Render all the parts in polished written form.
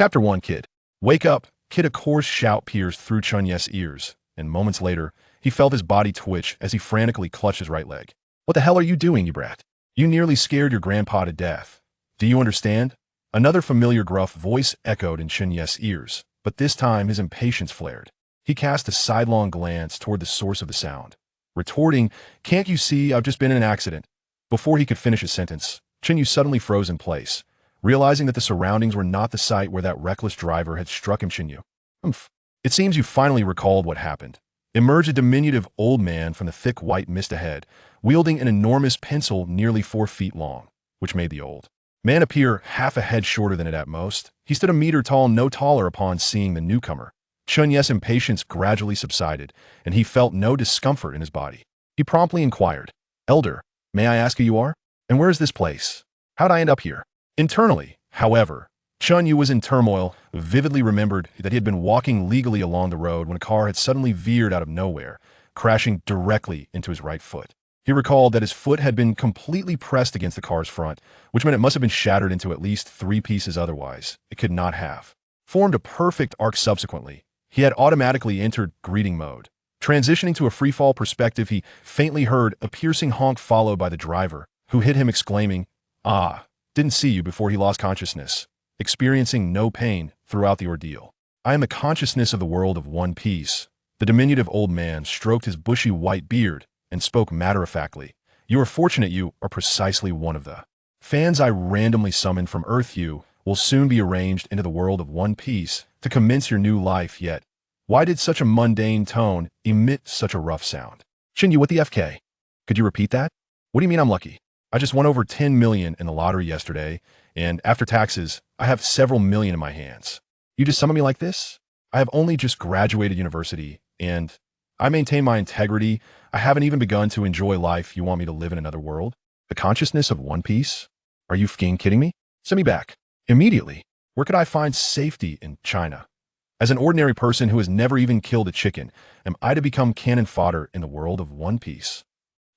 Chapter 1 Kid. Wake up! Kid. A coarse shout pierced through Chen Yu's ears, and moments later, he felt his body twitch as he frantically clutched his right leg. What the hell are you doing, you brat? You nearly scared your grandpa to death. Do you understand? Another familiar gruff voice echoed in Chen Yu's ears, but this time his impatience flared. He cast a sidelong glance toward the source of the sound, retorting, "Can't you see I've just been in an accident?" Before he could finish his sentence, Chen Yu suddenly froze in place, realizing that the surroundings were not the site where that reckless driver had struck him. Chen Yu. It seems you finally recalled what happened. Emerged a diminutive old man from the thick white mist ahead, wielding an enormous pencil nearly 4 feet long, which made the old man appear half a head shorter than it at most. He stood a meter tall, no taller upon seeing the newcomer. Chen Yu's impatience gradually subsided, and he felt no discomfort in his body. He promptly inquired, "Elder, may I ask who you are? And where is this place? How'd I end up here?" Internally, however, Chen Yu was in turmoil, vividly remembered that he had been walking legally along the road when a car had suddenly veered out of nowhere, crashing directly into his right foot. He recalled that his foot had been completely pressed against the car's front, which meant it must have been shattered into at least 3 pieces, otherwise it could not have formed a perfect arc. Subsequently, he had automatically entered greeting mode. Transitioning to a freefall perspective, he faintly heard a piercing honk followed by the driver, who hit him exclaiming, "Ah, didn't see you," before he lost consciousness, experiencing no pain throughout the ordeal. "I am the consciousness of the world of One Piece." The diminutive old man stroked his bushy white beard and spoke matter-of-factly. "You are fortunate you are precisely one of the fans I randomly summoned from Earth. You will soon be arranged into the world of One Piece to commence your new life. Yet, why did such a mundane tone emit such a rough sound?" "Chen Yu, what the FK? Could you repeat that?" "What do you mean I'm lucky? I just won over 10 million in the lottery yesterday, and after taxes, I have several million in my hands. You just summon me like this? I have only just graduated university, and I maintain my integrity. I haven't even begun to enjoy life. You want me to live in another world? The consciousness of One Piece? Are you f***ing kidding me? Send me back. Immediately. Where could I find safety in China? As an ordinary person who has never even killed a chicken, am I to become cannon fodder in the world of One Piece?"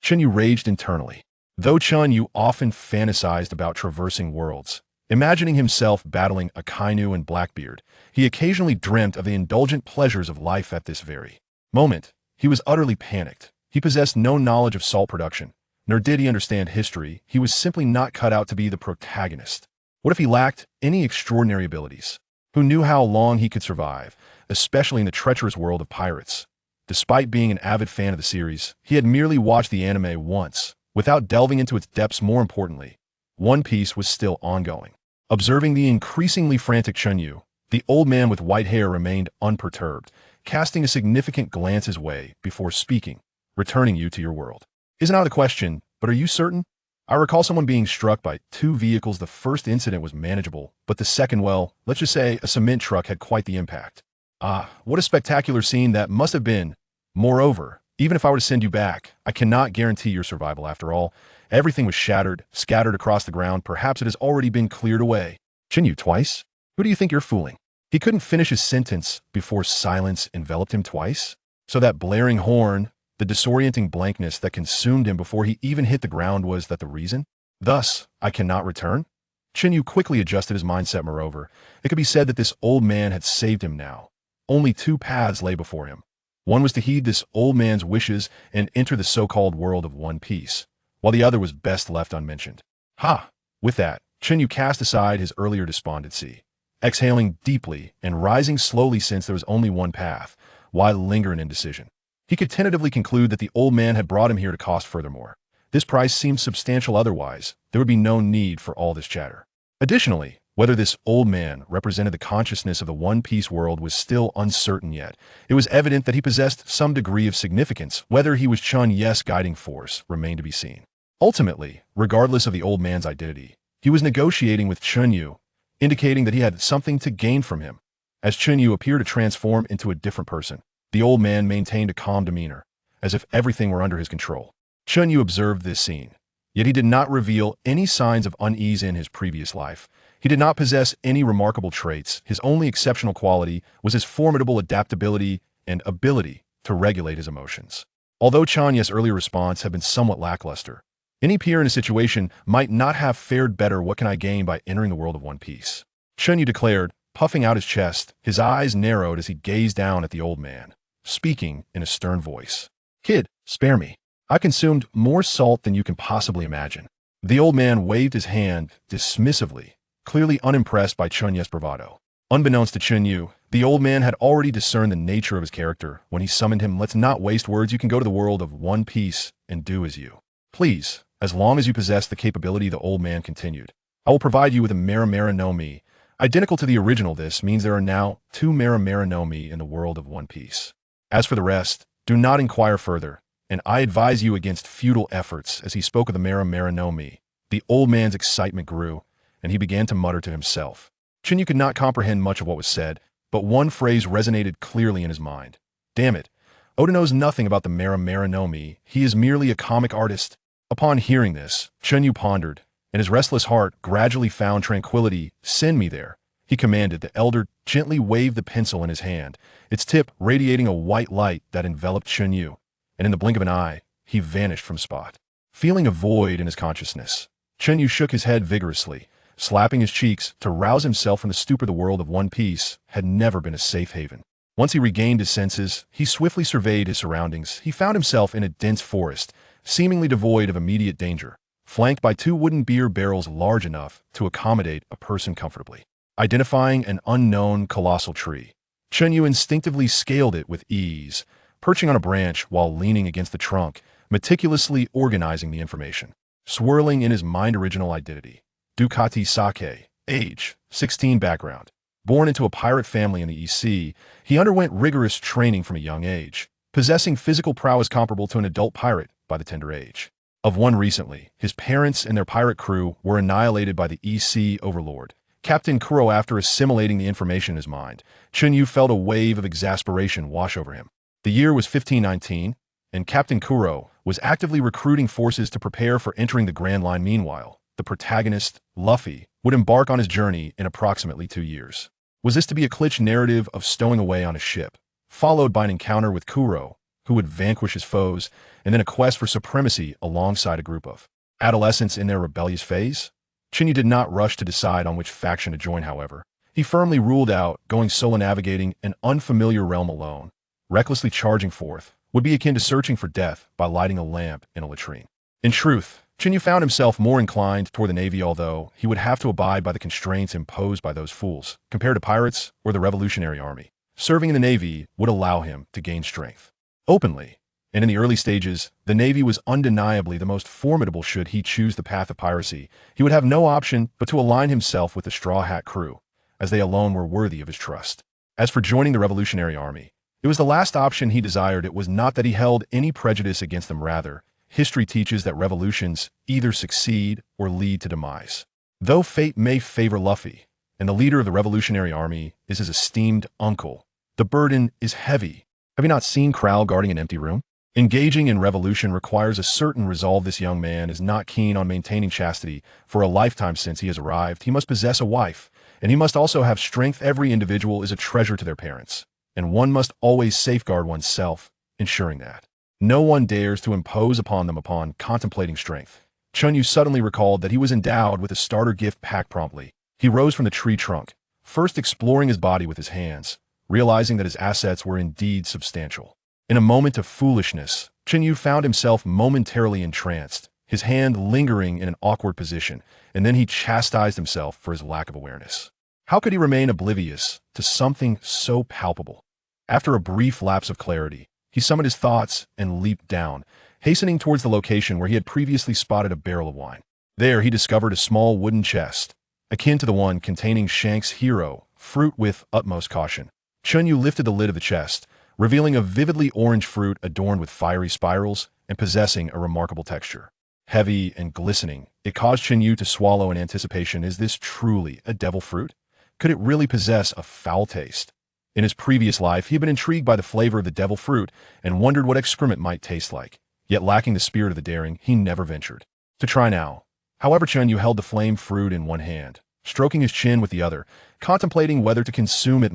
Chen Yu raged internally. Though Chen Yu often fantasized about traversing worlds, imagining himself battling a Kainu and Blackbeard, he occasionally dreamt of the indulgent pleasures of life. At this very moment, he was utterly panicked. He possessed no knowledge of salt production, nor did he understand history. He was simply not cut out to be the protagonist. What if he lacked any extraordinary abilities? Who knew how long he could survive, especially in the treacherous world of pirates? Despite being an avid fan of the series, he had merely watched the anime once, without delving into its depths. More importantly, One Piece was still ongoing. Observing the increasingly frantic Chen Yu, the old man with white hair remained unperturbed, casting a significant glance his way before speaking, "Returning you to your world isn't out of the question, but are you certain? I recall someone being struck by 2 vehicles. The first incident was manageable, but the second, well, let's just say a cement truck had quite the impact. Ah, what a spectacular scene that must have been. Moreover, even if I were to send you back, I cannot guarantee your survival. After all, everything was shattered, scattered across the ground. Perhaps it has already been cleared away." "Chen Yu, twice? Who do you think you're fooling?" He couldn't finish his sentence before silence enveloped him twice. So that blaring horn, the disorienting blankness that consumed him before he even hit the ground, was that the reason? Thus, I cannot return? Chen Yu quickly adjusted his mindset. Moreover, it could be said that this old man had saved him now. Only 2 paths lay before him. One was to heed this old man's wishes and enter the so-called world of One Piece, while the other was best left unmentioned. Ha! With that, Chen Yu cast aside his earlier despondency, exhaling deeply and rising slowly. Since there was only one path, why linger in indecision? He could tentatively conclude that the old man had brought him here to cost. Furthermore, this price seemed substantial. Otherwise, there would be no need for all this chatter. Additionally, whether this old man represented the consciousness of the One Piece world was still uncertain. Yet it was evident that he possessed some degree of significance. Whether he was Chen Yu's guiding force remained to be seen. Ultimately, regardless of the old man's identity, he was negotiating with Chen Yu, indicating that he had something to gain from him. As Chen Yu appeared to transform into a different person, the old man maintained a calm demeanor, as if everything were under his control. Chen Yu observed this scene, yet he did not reveal any signs of unease in his previous life. He did not possess any remarkable traits. His only exceptional quality was his formidable adaptability and ability to regulate his emotions. Although Chen Yu's earlier response had been somewhat lackluster, any peer in a situation might not have fared better. "What can I gain by entering the world of One Piece?" Chen Yu declared, puffing out his chest. His eyes narrowed as he gazed down at the old man, speaking in a stern voice. "Kid, spare me. I consumed more salt than you can possibly imagine." The old man waved his hand dismissively, clearly unimpressed by Chen Yu's bravado. Unbeknownst to Chen Yu, the old man had already discerned the nature of his character when he summoned him. "Let's not waste words. You can go to the world of One Piece and do as you please, as long as you possess the capability," the old man continued. "I will provide you with a Mera no Mi. Identical to the original, this means there are now 2 Mera no Mi in the world of One Piece. As for the rest, do not inquire further, and I advise you against futile efforts." As he spoke of the Mera no Mi, the old man's excitement grew, and he began to mutter to himself. Chen Yu could not comprehend much of what was said, but one phrase resonated clearly in his mind. "Damn it, Oda knows nothing about the Mera no Mi. He is merely a comic artist." Upon hearing this, Chen Yu pondered, and his restless heart gradually found tranquility. "Send me there," he commanded. The elder gently waved the pencil in his hand, its tip radiating a white light that enveloped Chen Yu, and in the blink of an eye, he vanished from spot. Feeling a void in his consciousness, Chen Yu shook his head vigorously, slapping his cheeks to rouse himself from the stupor. The world of One Piece had never been a safe haven. Once he regained his senses, he swiftly surveyed his surroundings. He found himself in a dense forest, seemingly devoid of immediate danger, flanked by 2 wooden beer barrels large enough to accommodate a person comfortably. Identifying an unknown colossal tree, Chen Yu instinctively scaled it with ease, perching on a branch while leaning against the trunk, meticulously organizing the information. Swirling in his mind, original identity. Ducati Sake, age, 16. Background. Born into a pirate family in the East Sea, he underwent rigorous training from a young age, possessing physical prowess comparable to an adult pirate by the tender age of one. Recently, his parents and their pirate crew were annihilated by the East Sea overlord, Captain Kuro. After assimilating the information in his mind, Chen Yu felt a wave of exasperation wash over him. The year was 1519, and Captain Kuro was actively recruiting forces to prepare for entering the Grand Line. Meanwhile, the protagonist, Luffy, would embark on his journey in approximately 2 years. Was this to be a cliché narrative of stowing away on a ship, followed by an encounter with Kuro, who would vanquish his foes, and then a quest for supremacy alongside a group of adolescents in their rebellious phase? Chen Yu did not rush to decide on which faction to join, however. He firmly ruled out going solo. Navigating an unfamiliar realm alone, recklessly charging forth, would be akin to searching for death by lighting a lamp in a latrine. In truth, Chen Yu found himself more inclined toward the Navy, although he would have to abide by the constraints imposed by those fools. Compared to pirates or the Revolutionary Army, serving in the Navy would allow him to gain strength openly, and in the early stages, the Navy was undeniably the most formidable. Should he choose the path of piracy, he would have no option but to align himself with the Straw Hat crew, as they alone were worthy of his trust. As for joining the Revolutionary Army, it was the last option he desired. It was not that he held any prejudice against them. Rather, history teaches that revolutions either succeed or lead to demise. Though fate may favor Luffy, and the leader of the Revolutionary Army is his esteemed uncle, the burden is heavy. Have you not seen Crow guarding an empty room? Engaging in revolution requires a certain resolve. This young man is not keen on maintaining chastity for a lifetime. Since he has arrived, he must possess a wife, and he must also have strength. Every individual is a treasure to their parents, and one must always safeguard oneself, ensuring that no one dares to impose upon them. Upon contemplating strength, Chen Yu suddenly recalled that he was endowed with a starter gift pack. Promptly, he rose from the tree trunk, first exploring his body with his hands, realizing that his assets were indeed substantial. In a moment of foolishness, Chen Yu found himself momentarily entranced, his hand lingering in an awkward position, and then he chastised himself for his lack of awareness. How could he remain oblivious to something so palpable? After a brief lapse of clarity, he summoned his thoughts and leaped down, hastening towards the location where he had previously spotted a barrel of wine. There he discovered a small wooden chest, akin to the one containing Shanks' hero fruit. With utmost caution, Chen Yu lifted the lid of the chest, revealing a vividly orange fruit adorned with fiery spirals and possessing a remarkable texture. Heavy and glistening, it caused Chen Yu to swallow in anticipation. Is this truly a devil fruit? Could it really possess a foul taste? In his previous life, he had been intrigued by the flavor of the devil fruit and wondered what excrement might taste like. Yet lacking the spirit of the daring, he never ventured to try now. However, Chen Yu held the flame fruit in one hand, stroking his chin with the other, contemplating whether to consume it.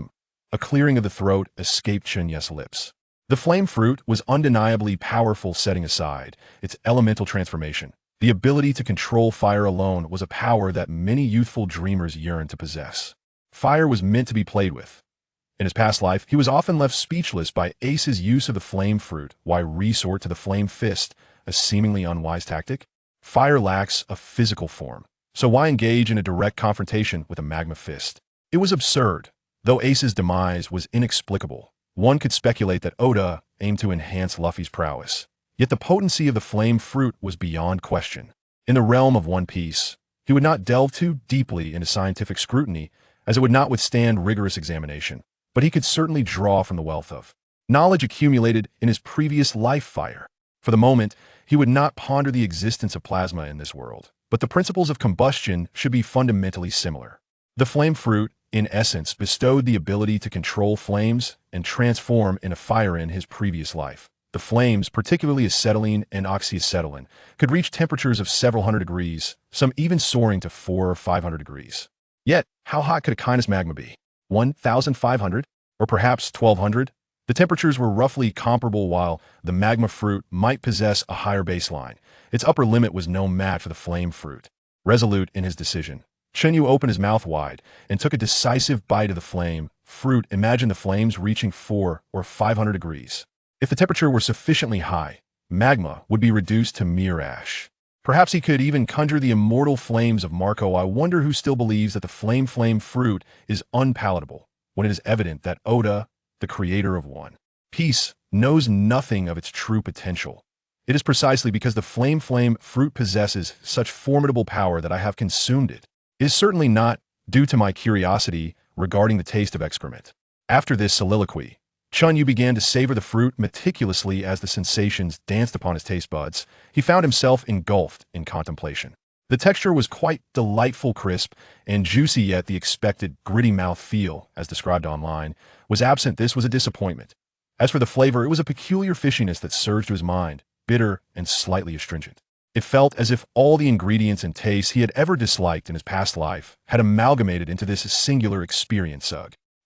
A clearing of the throat escaped Chen Yu's lips. The flame fruit was undeniably powerful. Setting aside its elemental transformation, the ability to control fire alone was a power that many youthful dreamers yearned to possess. Fire was meant to be played with. In his past life, he was often left speechless by Ace's use of the flame fruit. Why resort to the flame fist, a seemingly unwise tactic? Fire lacks a physical form, so why engage in a direct confrontation with a magma fist? It was absurd. Though Ace's demise was inexplicable, one could speculate that Oda aimed to enhance Luffy's prowess. Yet the potency of the flame fruit was beyond question. In the realm of One Piece, he would not delve too deeply into scientific scrutiny, as it would not withstand rigorous examination, but he could certainly draw from the wealth of knowledge accumulated in his previous life fire. For the moment, he would not ponder the existence of plasma in this world, but the principles of combustion should be fundamentally similar. The flame fruit, in essence, bestowed the ability to control flames and transform into fire in his previous life. The flames, particularly acetylene and oxyacetylene, could reach temperatures of several hundred degrees, some even soaring to 400 or 500 degrees. Yet, how hot could a kindness magma be? 1,500? Or perhaps 1,200? The temperatures were roughly comparable. While the magma fruit might possess a higher baseline, its upper limit was no match for the flame fruit. Resolute in his decision, Chen Yu opened his mouth wide and took a decisive bite of the flame fruit. Imagine the flames reaching 400 or 500 degrees. If the temperature were sufficiently high, magma would be reduced to mere ash. Perhaps he could even conjure the immortal flames of Marco. I wonder who still believes that the flame fruit is unpalatable, when it is evident that Oda, the creator of One Piece, knows nothing of its true potential. It is precisely because the flame fruit possesses such formidable power that I have consumed it. It is certainly not due to my curiosity regarding the taste of excrement. After this soliloquy, Chen Yu began to savor the fruit meticulously. As the sensations danced upon his taste buds, he found himself engulfed in contemplation. The texture was quite delightful, crisp and juicy, yet the expected gritty mouth feel, as described online, was absent. This was a disappointment. As for the flavor, it was a peculiar fishiness that surged to his mind, bitter and slightly astringent. It felt as if all the ingredients and tastes he had ever disliked in his past life had amalgamated into this singular experience.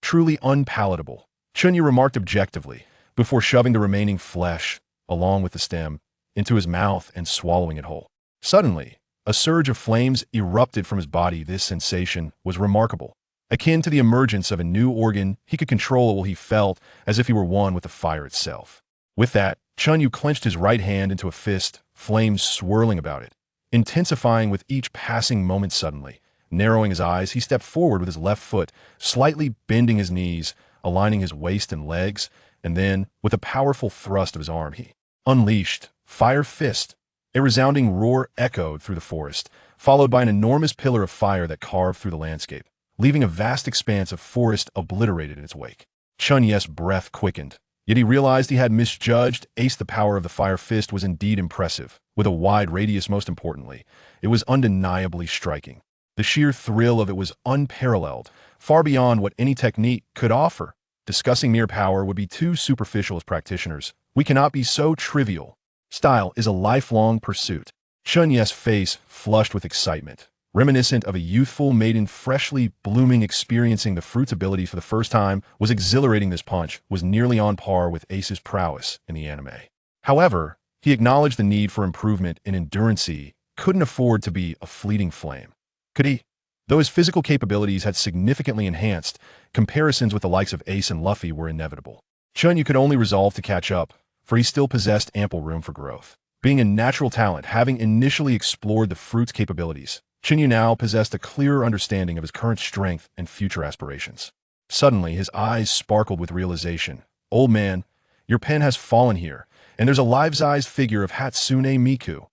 Truly unpalatable, Chen Yu remarked objectively, before shoving the remaining flesh, along with the stem, into his mouth and swallowing it whole. Suddenly, a surge of flames erupted from his body. This sensation was remarkable. Akin to the emergence of a new organ he could control, while he felt as if he were one with the fire itself. With that, Chen Yu clenched his right hand into a fist, flames swirling about it, intensifying with each passing moment. Suddenly, narrowing his eyes, he stepped forward with his left foot, slightly bending his knees, aligning his waist and legs, and then, with a powerful thrust of his arm, he unleashed Fire Fist. A resounding roar echoed through the forest, followed by an enormous pillar of fire that carved through the landscape, leaving a vast expanse of forest obliterated in its wake. Chen Yu's breath quickened, yet he realized he had misjudged Ace. The power of the Fire Fist was indeed impressive, with a wide radius. Most importantly, it was undeniably striking. The sheer thrill of it was unparalleled, far beyond what any technique could offer. Discussing mere power would be too superficial as practitioners. We cannot be so trivial. Style is a lifelong pursuit. Chen Yu's face flushed with excitement, reminiscent of a youthful maiden freshly blooming. Experiencing the fruit's ability for the first time was exhilarating. This punch was nearly on par with Ace's prowess in the anime. However, he acknowledged the need for improvement in endurance. He couldn't afford to be a fleeting flame, could he? Though his physical capabilities had significantly enhanced, comparisons with the likes of Ace and Luffy were inevitable. Chen Yu could only resolve to catch up, for he still possessed ample room for growth. Being a natural talent, having initially explored the fruit's capabilities, Chen Yu now possessed a clearer understanding of his current strength and future aspirations. Suddenly, his eyes sparkled with realization. Old man, your pen has fallen here, and there's a life-sized figure of Hatsune Miku.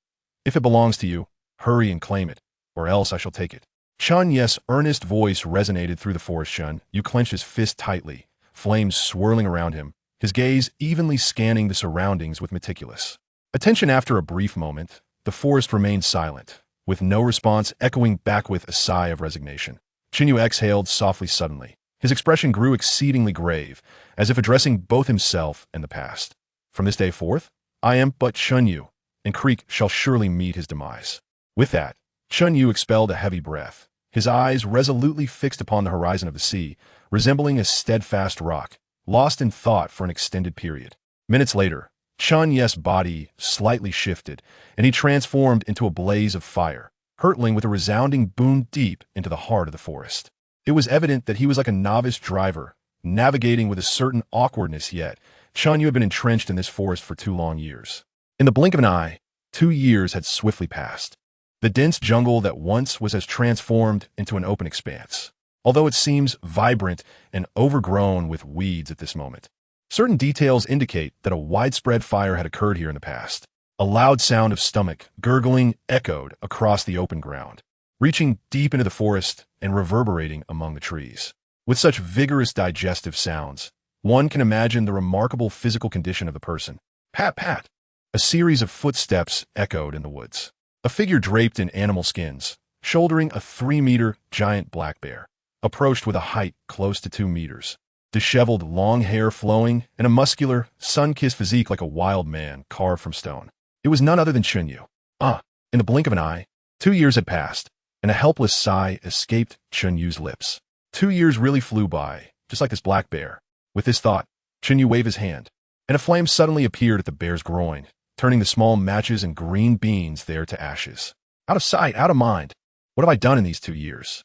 If it belongs to you, hurry and claim it, or else I shall take it. Chen Yu's earnest voice resonated through the forest. Chen Yu clenched his fist tightly, flames swirling around him, his gaze evenly scanning the surroundings with meticulous attention. After a brief moment, the forest remained silent, with no response echoing back with a sigh of resignation. Chen Yu exhaled softly. Suddenly, his expression grew exceedingly grave, as if addressing both himself and the past. From this day forth, I am but Chen Yu, and Creek shall surely meet his demise. With that, Chen Yu expelled a heavy breath, his eyes resolutely fixed upon the horizon of the sea, resembling a steadfast rock, lost in thought for an extended period. Minutes later, Chen Yu's body slightly shifted, and he transformed into a blaze of fire, hurtling with a resounding boom deep into the heart of the forest. It was evident that he was like a novice driver, navigating with a certain awkwardness, yet Chen Yu had been entrenched in this forest for 2 long years. In the blink of an eye, 2 years had swiftly passed. The dense jungle that once was as transformed into an open expanse, although it seems vibrant and overgrown with weeds at this moment. Certain details indicate that a widespread fire had occurred here in the past. A loud sound of stomach gurgling echoed across the open ground, reaching deep into the forest and reverberating among the trees. With such vigorous digestive sounds, one can imagine the remarkable physical condition of the person. Pat, pat! A series of footsteps echoed in the woods. A figure draped in animal skins, shouldering a 3-meter giant black bear, approached with a height close to 2 meters. Disheveled long hair flowing, and a muscular, sun-kissed physique like a wild man carved from stone. It was none other than Chen Yu. In the blink of an eye, 2 years had passed, and a helpless sigh escaped Chen Yu's lips. 2 years really flew by, just like this black bear. With this thought, Chen Yu waved his hand, and a flame suddenly appeared at the bear's groin, turning the small matches and green beans there to ashes. Out of sight, out of mind. What have I done in these 2 years?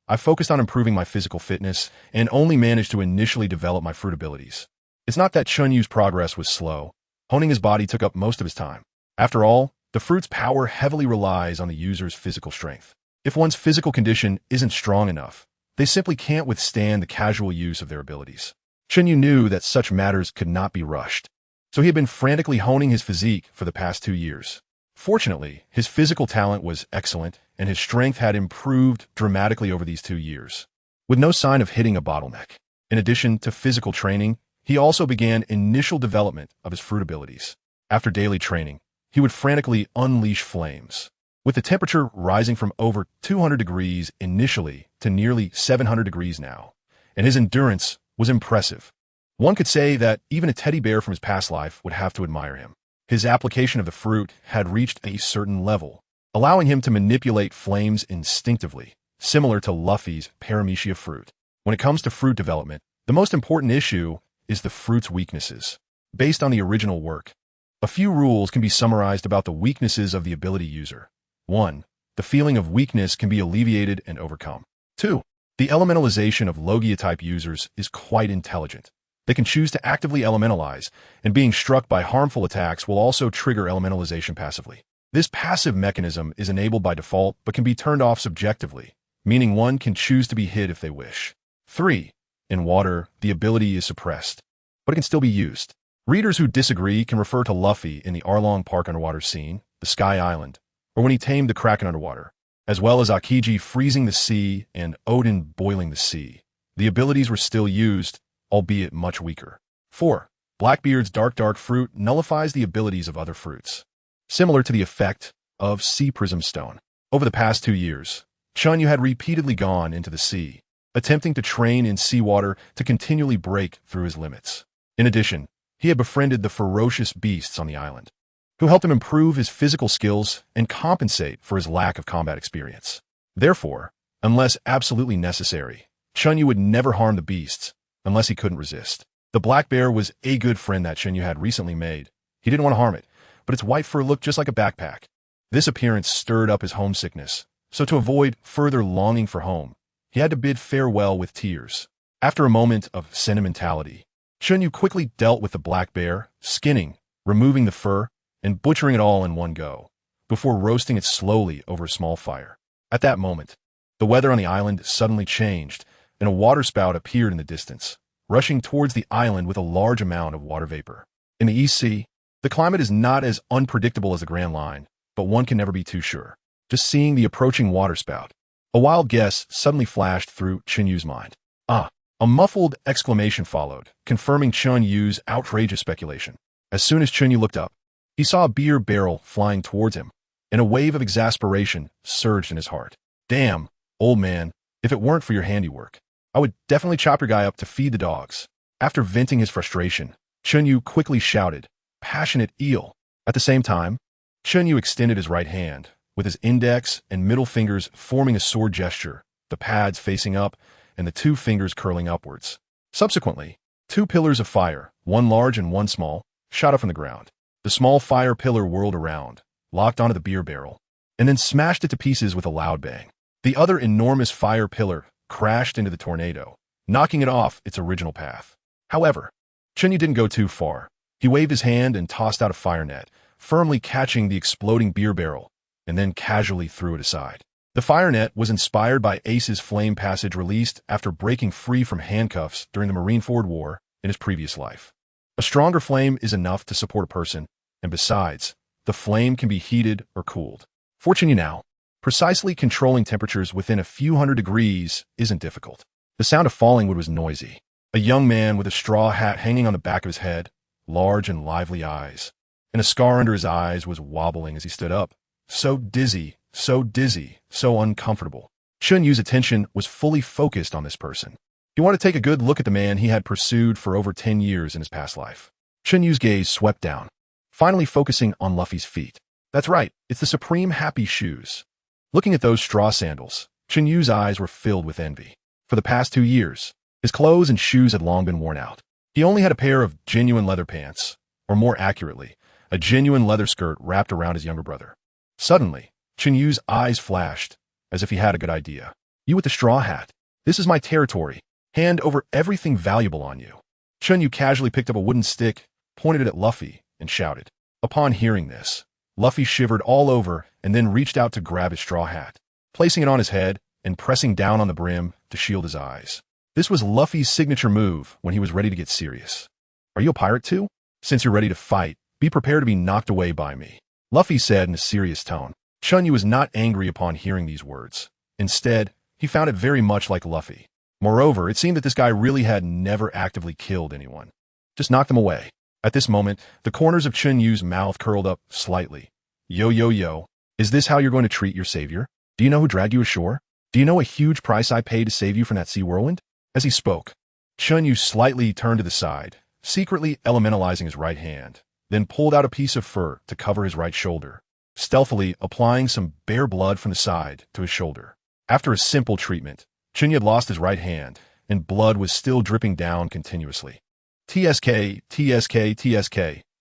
I focused on improving my physical fitness and only managed to initially develop my fruit abilities. It's not that Chen Yu's progress was slow. Honing his body took up most of his time. After all, the fruit's power heavily relies on the user's physical strength. If one's physical condition isn't strong enough, they simply can't withstand the casual use of their abilities. Chen Yu knew that such matters could not be rushed, so he had been frantically honing his physique for the past 2 years. Fortunately, his physical talent was excellent, and his strength had improved dramatically over these 2 years, with no sign of hitting a bottleneck. In addition to physical training, he also began initial development of his fruit abilities. After daily training, he would frantically unleash flames, with the temperature rising from over 200 degrees initially to nearly 700 degrees now, and his endurance was impressive. One could say that even a teddy bear from his past life would have to admire him. His application of the fruit had reached a certain level, allowing him to manipulate flames instinctively, similar to Luffy's paramecia fruit. When it comes to fruit development, the most important issue is the fruit's weaknesses. Based on the original work, a few rules can be summarized about the weaknesses of the ability user. 1. The feeling of weakness can be alleviated and overcome. 2. The elementalization of Logia-type users is quite intelligent. They can choose to actively elementalize, and being struck by harmful attacks will also trigger elementalization passively. This passive mechanism is enabled by default but can be turned off subjectively, meaning one can choose to be hit if they wish. 3. In water, the ability is suppressed, but it can still be used. Readers who disagree can refer to Luffy in the Arlong Park underwater scene, the Sky Island, or when he tamed the Kraken underwater, as well as Akiji freezing the sea and Odin boiling the sea. The abilities were still used, albeit much weaker. 4. Blackbeard's dark fruit nullifies the abilities of other fruits, similar to the effect of Sea Prism Stone. Over the past 2 years, Chen Yu had repeatedly gone into the sea, attempting to train in seawater to continually break through his limits. In addition, he had befriended the ferocious beasts on the island, who helped him improve his physical skills and compensate for his lack of combat experience. Therefore, unless absolutely necessary, Chen Yu would never harm the beasts unless he couldn't resist. The black bear was a good friend that Chen Yu had recently made. He didn't want to harm it, but its white fur looked just like a backpack. This appearance stirred up his homesickness, so to avoid further longing for home, he had to bid farewell with tears. After a moment of sentimentality, Chen Yu quickly dealt with the black bear, skinning, removing the fur, and butchering it all in one go, before roasting it slowly over a small fire. At that moment, the weather on the island suddenly changed, and a waterspout appeared in the distance, rushing towards the island with a large amount of water vapor. In the East Sea, the climate is not as unpredictable as the Grand Line, but one can never be too sure. Just seeing the approaching waterspout, a wild guess suddenly flashed through Chen Yu's mind. A muffled exclamation followed, confirming Chen Yu's outrageous speculation. As soon as Chen Yu looked up, he saw a beer barrel flying towards him, and a wave of exasperation surged in his heart. Damn, old man, if it weren't for your handiwork, I would definitely chop your guy up to feed the dogs. After venting his frustration, Chen Yu quickly shouted, "Passionate eel!" At the same time, Chen Yu extended his right hand, with his index and middle fingers forming a sword gesture, the pads facing up and the 2 fingers curling upwards. Subsequently, 2 pillars of fire, one large and one small, shot up from the ground. The small fire pillar whirled around, locked onto the beer barrel, and then smashed it to pieces with a loud bang. The other enormous fire pillar crashed into the tornado, knocking it off its original path. However, Chen Yu didn't go too far. He waved his hand and tossed out a fire net, firmly catching the exploding beer barrel, and then casually threw it aside. The fire net was inspired by Ace's flame passage released after breaking free from handcuffs during the Marineford War in his previous life. A stronger flame is enough to support a person, and besides, the flame can be heated or cooled. For Chen Yu now, precisely controlling temperatures within a few hundred degrees isn't difficult. The sound of falling wood was noisy. A young man with a straw hat hanging on the back of his head, large and lively eyes, and a scar under his eyes was wobbling as he stood up. So dizzy, so uncomfortable. Chen Yu's attention was fully focused on this person. He wanted to take a good look at the man he had pursued for over 10 years in his past life. Chen Yu's gaze swept down, finally focusing on Luffy's feet. That's right, it's the Supreme Happy Shoes. Looking at those straw sandals, Chen Yu's eyes were filled with envy. For the past 2 years, his clothes and shoes had long been worn out. He only had a pair of genuine leather pants, or more accurately, a genuine leather skirt wrapped around his younger brother. Suddenly, Chen Yu's eyes flashed, as if he had a good idea. You with the straw hat. This is my territory. Hand over everything valuable on you. Chen Yu casually picked up a wooden stick, pointed it at Luffy, and shouted. Upon hearing this, Luffy shivered all over and then reached out to grab his straw hat, placing it on his head and pressing down on the brim to shield his eyes. This was Luffy's signature move when he was ready to get serious. Are you a pirate too? Since you're ready to fight, be prepared to be knocked away by me, Luffy said in a serious tone. Chen Yu was not angry upon hearing these words. Instead, he found it very much like Luffy. Moreover, it seemed that this guy really had never actively killed anyone. Just knocked them away. At this moment, the corners of Chen Yu's mouth curled up slightly. Yo. Is this how you're going to treat your savior? Do you know who dragged you ashore? Do you know a huge price I paid to save you from that sea whirlwind? As he spoke, Chen Yu slightly turned to the side, secretly elementalizing his right hand, then pulled out a piece of fur to cover his right shoulder, stealthily applying some bear blood from the side to his shoulder. After a simple treatment, Chen Yu had lost his right hand, and blood was still dripping down continuously. TSK,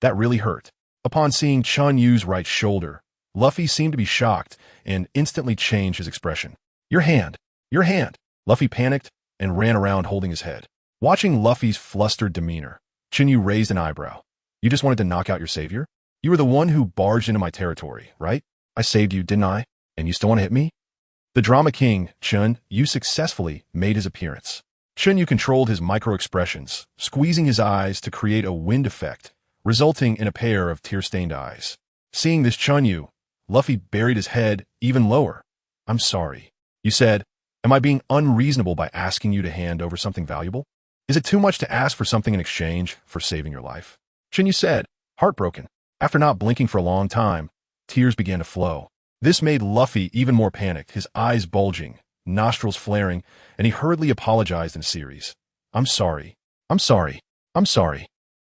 that really hurt. Upon seeing Chen Yu's right shoulder, Luffy seemed to be shocked and instantly changed his expression. Your hand! Luffy panicked and ran around holding his head. Watching Luffy's flustered demeanor, Chen Yu raised an eyebrow. You just wanted to knock out your savior? You were the one who barged into my territory, right? I saved you, didn't I? And you still want to hit me? The drama king, Chen Yu, successfully made his appearance. Chen Yu controlled his micro-expressions, squeezing his eyes to create a wind effect, resulting in a pair of tear-stained eyes. Seeing this Chen Yu, Luffy buried his head even lower. I'm sorry. You said, am I being unreasonable by asking you to hand over something valuable? Is it too much to ask for something in exchange for saving your life? Chen Yu said, heartbroken. After not blinking for a long time, tears began to flow. This made Luffy even more panicked, his eyes bulging, nostrils flaring, and he hurriedly apologized in a series. I'm sorry.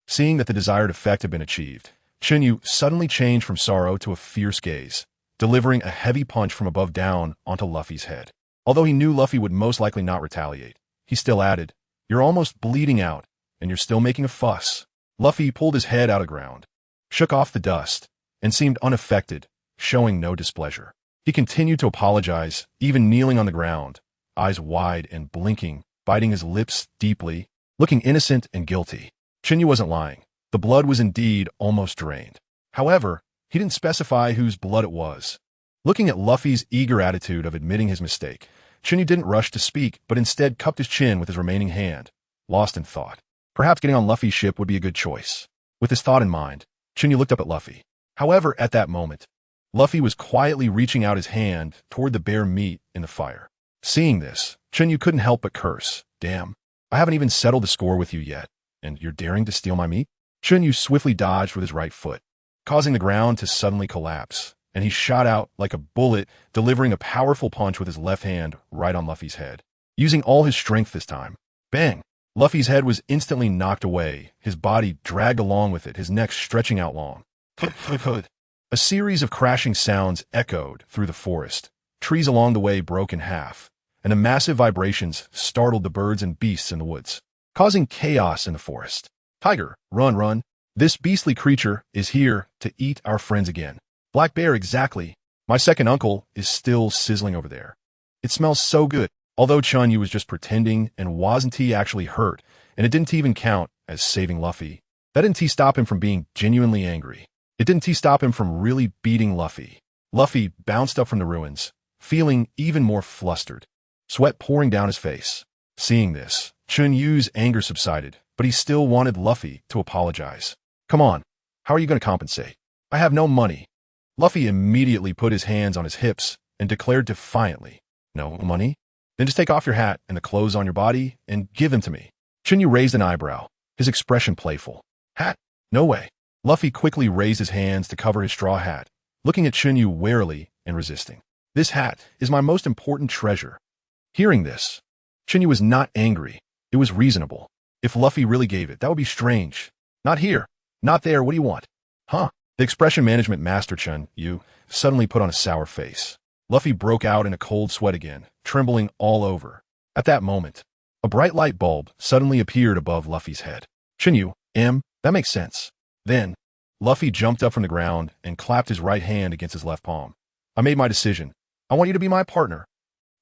Seeing that the desired effect had been achieved, Chen Yu suddenly changed from sorrow to a fierce gaze, delivering a heavy punch from above down onto Luffy's head. Although he knew Luffy would most likely not retaliate, he still added, You're almost bleeding out, and you're still making a fuss. Luffy pulled his head out of the ground, shook off the dust, and seemed unaffected, showing no displeasure. He continued to apologize, even kneeling on the ground, eyes wide and blinking, biting his lips deeply, looking innocent and guilty. Chen Yu wasn't lying. The blood was indeed almost drained. However, he didn't specify whose blood it was. Looking at Luffy's eager attitude of admitting his mistake, Chen Yu didn't rush to speak, but instead cupped his chin with his remaining hand, lost in thought. Perhaps getting on Luffy's ship would be a good choice. With this thought in mind, Chen Yu looked up at Luffy. However, at that moment, Luffy was quietly reaching out his hand toward the bare meat in the fire. Seeing this, Chen Yu couldn't help but curse. Damn, I haven't even settled the score with you yet, and you're daring to steal my meat? Chen Yu swiftly dodged with his right foot, causing the ground to suddenly collapse, and he shot out like a bullet, delivering a powerful punch with his left hand right on Luffy's head. Using all his strength this time. Bang! Luffy's head was instantly knocked away, his body dragged along with it, his neck stretching out long. A series of crashing sounds echoed through the forest. Trees along the way broke in half, and the massive vibrations startled the birds and beasts in the woods, causing chaos in the forest. Tiger, run. This beastly creature is here to eat our friends again. Black bear, exactly. My second uncle is still sizzling over there. It smells so good. Although Chen Yu was just pretending and wasn't he actually hurt, and it didn't even count as saving Luffy, that didn't stop him from being genuinely angry. It didn't stop him from really beating Luffy. Luffy bounced up from the ruins, feeling even more flustered, sweat pouring down his face. Seeing this, Chen Yu's anger subsided, but he still wanted Luffy to apologize. Come on, how are you going to compensate? I have no money. Luffy immediately put his hands on his hips and declared defiantly, No money? Then just take off your hat and the clothes on your body and give them to me. Chen Yu raised an eyebrow, his expression playful. Hat? No way. Luffy quickly raised his hands to cover his straw hat, looking at Chen Yu warily and resisting. This hat is my most important treasure. Hearing this, Chen Yu was not angry. It was reasonable. If Luffy really gave it, that would be strange. Not here. Not there. What do you want? Huh? The expression management master Chen Yu suddenly put on a sour face. Luffy broke out in a cold sweat again, trembling all over. At that moment, a bright light bulb suddenly appeared above Luffy's head. Chen Yu, that makes sense. Then, Luffy jumped up from the ground and clapped his right hand against his left palm. I made my decision. I want you to be my partner.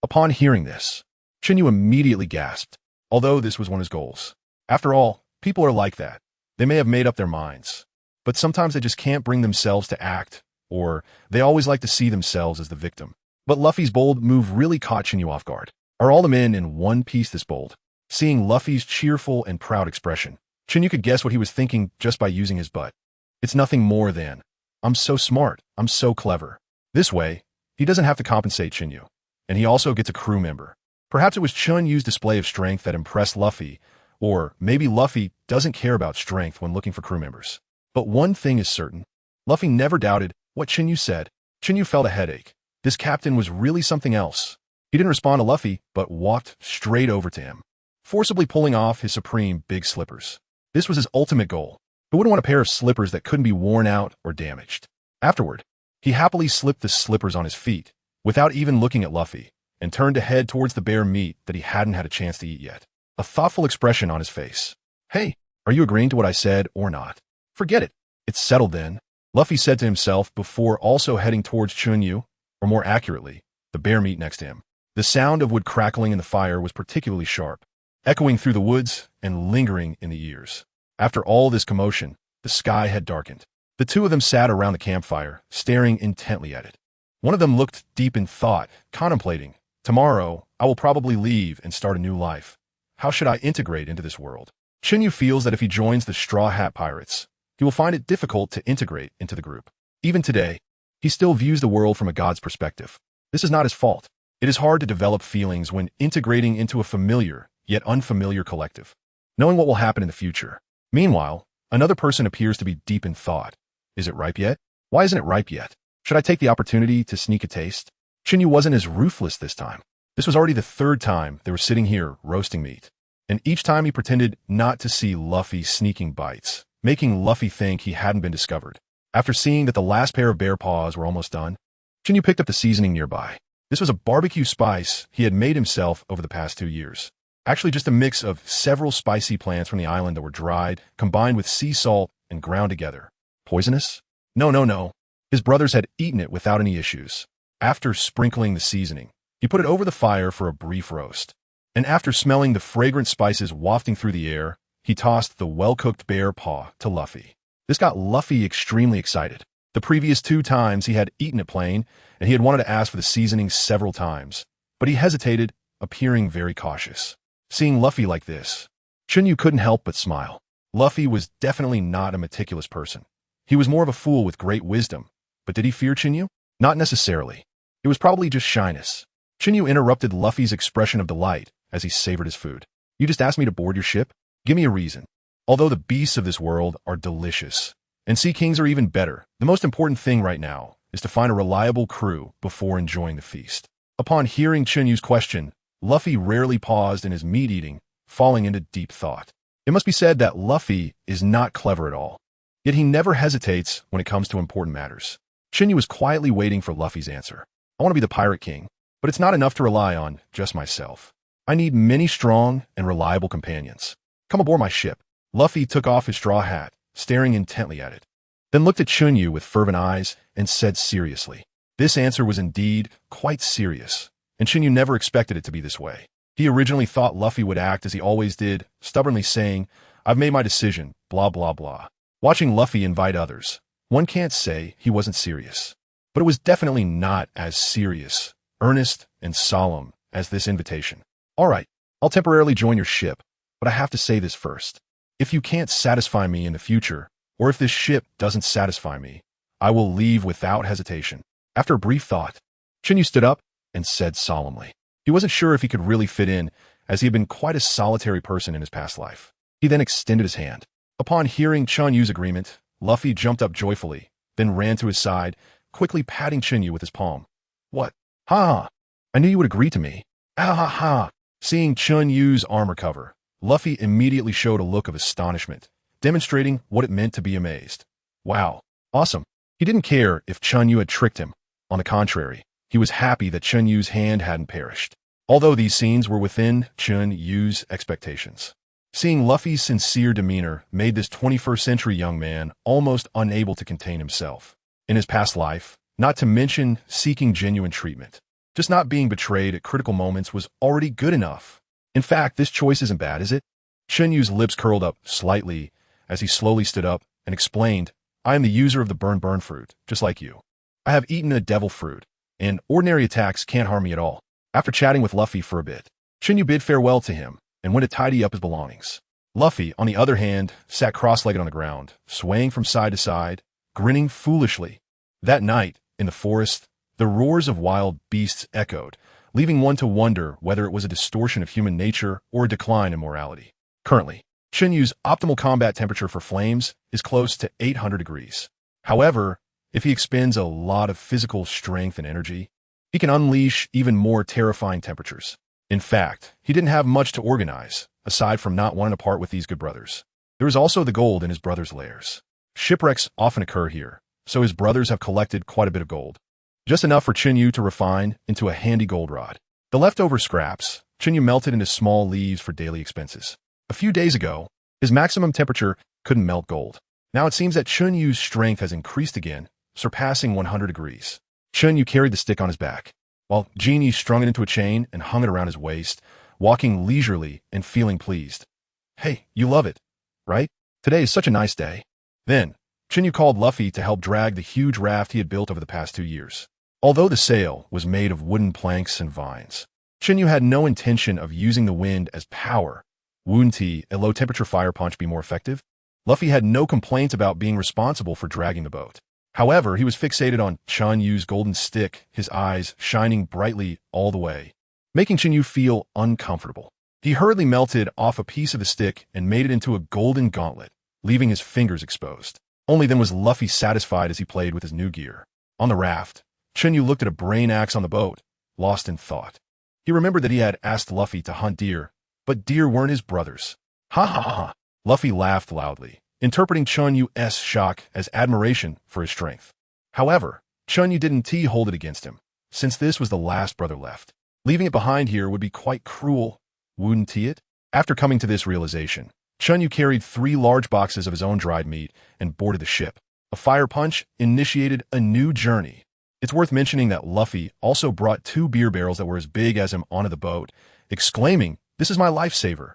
Upon hearing this, Chen Yu immediately gasped, although this was one of his goals. After all, people are like that. They may have made up their minds, but sometimes they just can't bring themselves to act, or they always like to see themselves as the victim. But Luffy's bold move really caught Chen Yu off guard. Are all the men in one piece this bold? Seeing Luffy's cheerful and proud expression, Chen Yu could guess what he was thinking just by using his butt. It's nothing more than, I'm so smart, I'm so clever. This way, he doesn't have to compensate Chen Yu, and he also gets a crew member. Perhaps it was Chen Yu's display of strength that impressed Luffy, or maybe Luffy doesn't care about strength when looking for crew members. But one thing is certain, Luffy never doubted what Chen Yu said. Chen Yu felt a headache. This captain was really something else. He didn't respond to Luffy, but walked straight over to him, forcibly pulling off his supreme big slippers. This was his ultimate goal. Who wouldn't want a pair of slippers that couldn't be worn out or damaged? Afterward, he happily slipped the slippers on his feet, without even looking at Luffy, and turned to head towards the bare meat that he hadn't had a chance to eat yet. A thoughtful expression on his face. Hey, are you agreeing to what I said or not? Forget it. It's settled then, Luffy said to himself before also heading towards Chen Yu, or more accurately, the bare meat next to him. The sound of wood crackling in the fire was particularly sharp, echoing through the woods and lingering in the ears. After all this commotion, the sky had darkened. The two of them sat around the campfire, staring intently at it. One of them looked deep in thought, contemplating, tomorrow, I will probably leave and start a new life. How should I integrate into this world? Chen Yu feels that if he joins the Straw Hat Pirates, he will find it difficult to integrate into the group. Even today, he still views the world from a god's perspective. This is not his fault. It is hard to develop feelings when integrating into a familiar, yet unfamiliar collective, knowing what will happen in the future. Meanwhile, another person appears to be deep in thought. Is it ripe yet? Why isn't it ripe yet? Should I take the opportunity to sneak a taste? Chen Yu wasn't as ruthless this time. This was already the third time they were sitting here roasting meat, and each time he pretended not to see Luffy sneaking bites, making Luffy think he hadn't been discovered. After seeing that the last pair of bear paws were almost done, Chen Yu picked up the seasoning nearby. This was a barbecue spice he had made himself over the past 2 years. Actually just a mix of several spicy plants from the island that were dried, combined with sea salt, and ground together. Poisonous? No. His brothers had eaten it without any issues. After sprinkling the seasoning, he put it over the fire for a brief roast. And after smelling the fragrant spices wafting through the air, he tossed the well-cooked bear paw to Luffy. This got Luffy extremely excited. The previous 2 times he had eaten it plain, and he had wanted to ask for the seasoning several times, but he hesitated, appearing very cautious. Seeing Luffy like this, Chen Yu couldn't help but smile. Luffy was definitely not a meticulous person. He was more of a fool with great wisdom, but did he fear Chen Yu? Not necessarily. It was probably just shyness. Chen Yu interrupted Luffy's expression of delight as he savored his food. You just asked me to board your ship? Give me a reason. Although the beasts of this world are delicious, and sea kings are even better, the most important thing right now is to find a reliable crew before enjoying the feast. Upon hearing Chen Yu's question, Luffy rarely paused in his meat-eating, falling into deep thought. It must be said that Luffy is not clever at all, yet he never hesitates when it comes to important matters. Chen Yu was quietly waiting for Luffy's answer. I want to be the pirate king, but it's not enough to rely on just myself. I need many strong and reliable companions. Come aboard my ship. Luffy took off his straw hat, staring intently at it, then looked at Chen Yu with fervent eyes and said seriously. This answer was indeed quite serious, and Chen Yu never expected it to be this way. He originally thought Luffy would act as he always did, stubbornly saying, "I've made my decision, blah blah blah." Watching Luffy invite others, one can't say he wasn't serious. But it was definitely not as serious, earnest, and solemn as this invitation. "All right, I'll temporarily join your ship, but I have to say this first. If you can't satisfy me in the future, or if this ship doesn't satisfy me, I will leave without hesitation." After a brief thought, Chen Yu stood up and said solemnly. He wasn't sure if he could really fit in, as he had been quite a solitary person in his past life. He then extended his hand. Upon hearing Chen Yu's agreement, Luffy jumped up joyfully, then ran to his side, quickly patting Chen Yu with his palm. "What? Ha! I knew you would agree to me. Ah ha ha!" Seeing Chen Yu's arm recover, Luffy immediately showed a look of astonishment, demonstrating what it meant to be amazed. Wow, awesome. He didn't care if Chen Yu had tricked him. On the contrary, he was happy that Chen Yu's hand hadn't perished, although these scenes were within Chen Yu's expectations. Seeing Luffy's sincere demeanor made this 21st century young man almost unable to contain himself. In his past life, not to mention seeking genuine treatment, just not being betrayed at critical moments was already good enough. In fact, this choice isn't bad, is it? Chen Yu's lips curled up slightly as he slowly stood up and explained, "I am the user of the burn fruit, just like you. I have eaten a devil fruit, and ordinary attacks can't harm me at all." After chatting with Luffy for a bit, Chen Yu bid farewell to him and went to tidy up his belongings. Luffy, on the other hand, sat cross-legged on the ground, swaying from side to side, grinning foolishly. That night, in the forest, the roars of wild beasts echoed, leaving one to wonder whether it was a distortion of human nature or a decline in morality. Currently, Chen Yu's optimal combat temperature for flames is close to 800 degrees. However, if he expends a lot of physical strength and energy, he can unleash even more terrifying temperatures. In fact, he didn't have much to organize, aside from not wanting to part with these good brothers. There is also the gold in his brother's lairs. Shipwrecks often occur here, so his brothers have collected quite a bit of gold. Just enough for Chen Yu to refine into a handy gold rod. The leftover scraps, Chen Yu melted into small leaves for daily expenses. A few days ago, his maximum temperature couldn't melt gold. Now it seems that Chen Yu's strength has increased again, surpassing 100 degrees. Chen Yu carried the stick on his back, while Genie strung it into a chain and hung it around his waist, walking leisurely and feeling pleased. "Hey, you love it, right? Today is such a nice day." Then, Chen Yu called Luffy to help drag the huge raft he had built over the past 2 years. Although the sail was made of wooden planks and vines, Chen Yu had no intention of using the wind as power. Wouldn't a low-temperature fire punch be more effective? Luffy had no complaints about being responsible for dragging the boat. However, he was fixated on Chen Yu's golden stick, his eyes shining brightly all the way, making Chen Yu feel uncomfortable. He hurriedly melted off a piece of the stick and made it into a golden gauntlet, leaving his fingers exposed. Only then was Luffy satisfied as he played with his new gear. On the raft, Chen Yu looked at a brain axe on the boat, lost in thought. He remembered that he had asked Luffy to hunt deer, but deer weren't his brothers. Ha ha ha! Luffy laughed loudly, interpreting Chen Yu's shock as admiration for his strength. However, Chen Yu didn't hold it against him, since this was the last brother left. Leaving it behind here would be quite cruel, wouldn't it? After coming to this realization, Chen Yu carried 3 large boxes of his own dried meat and boarded the ship. A fire punch initiated a new journey. It's worth mentioning that Luffy also brought 2 beer barrels that were as big as him onto the boat, exclaiming, "This is my lifesaver."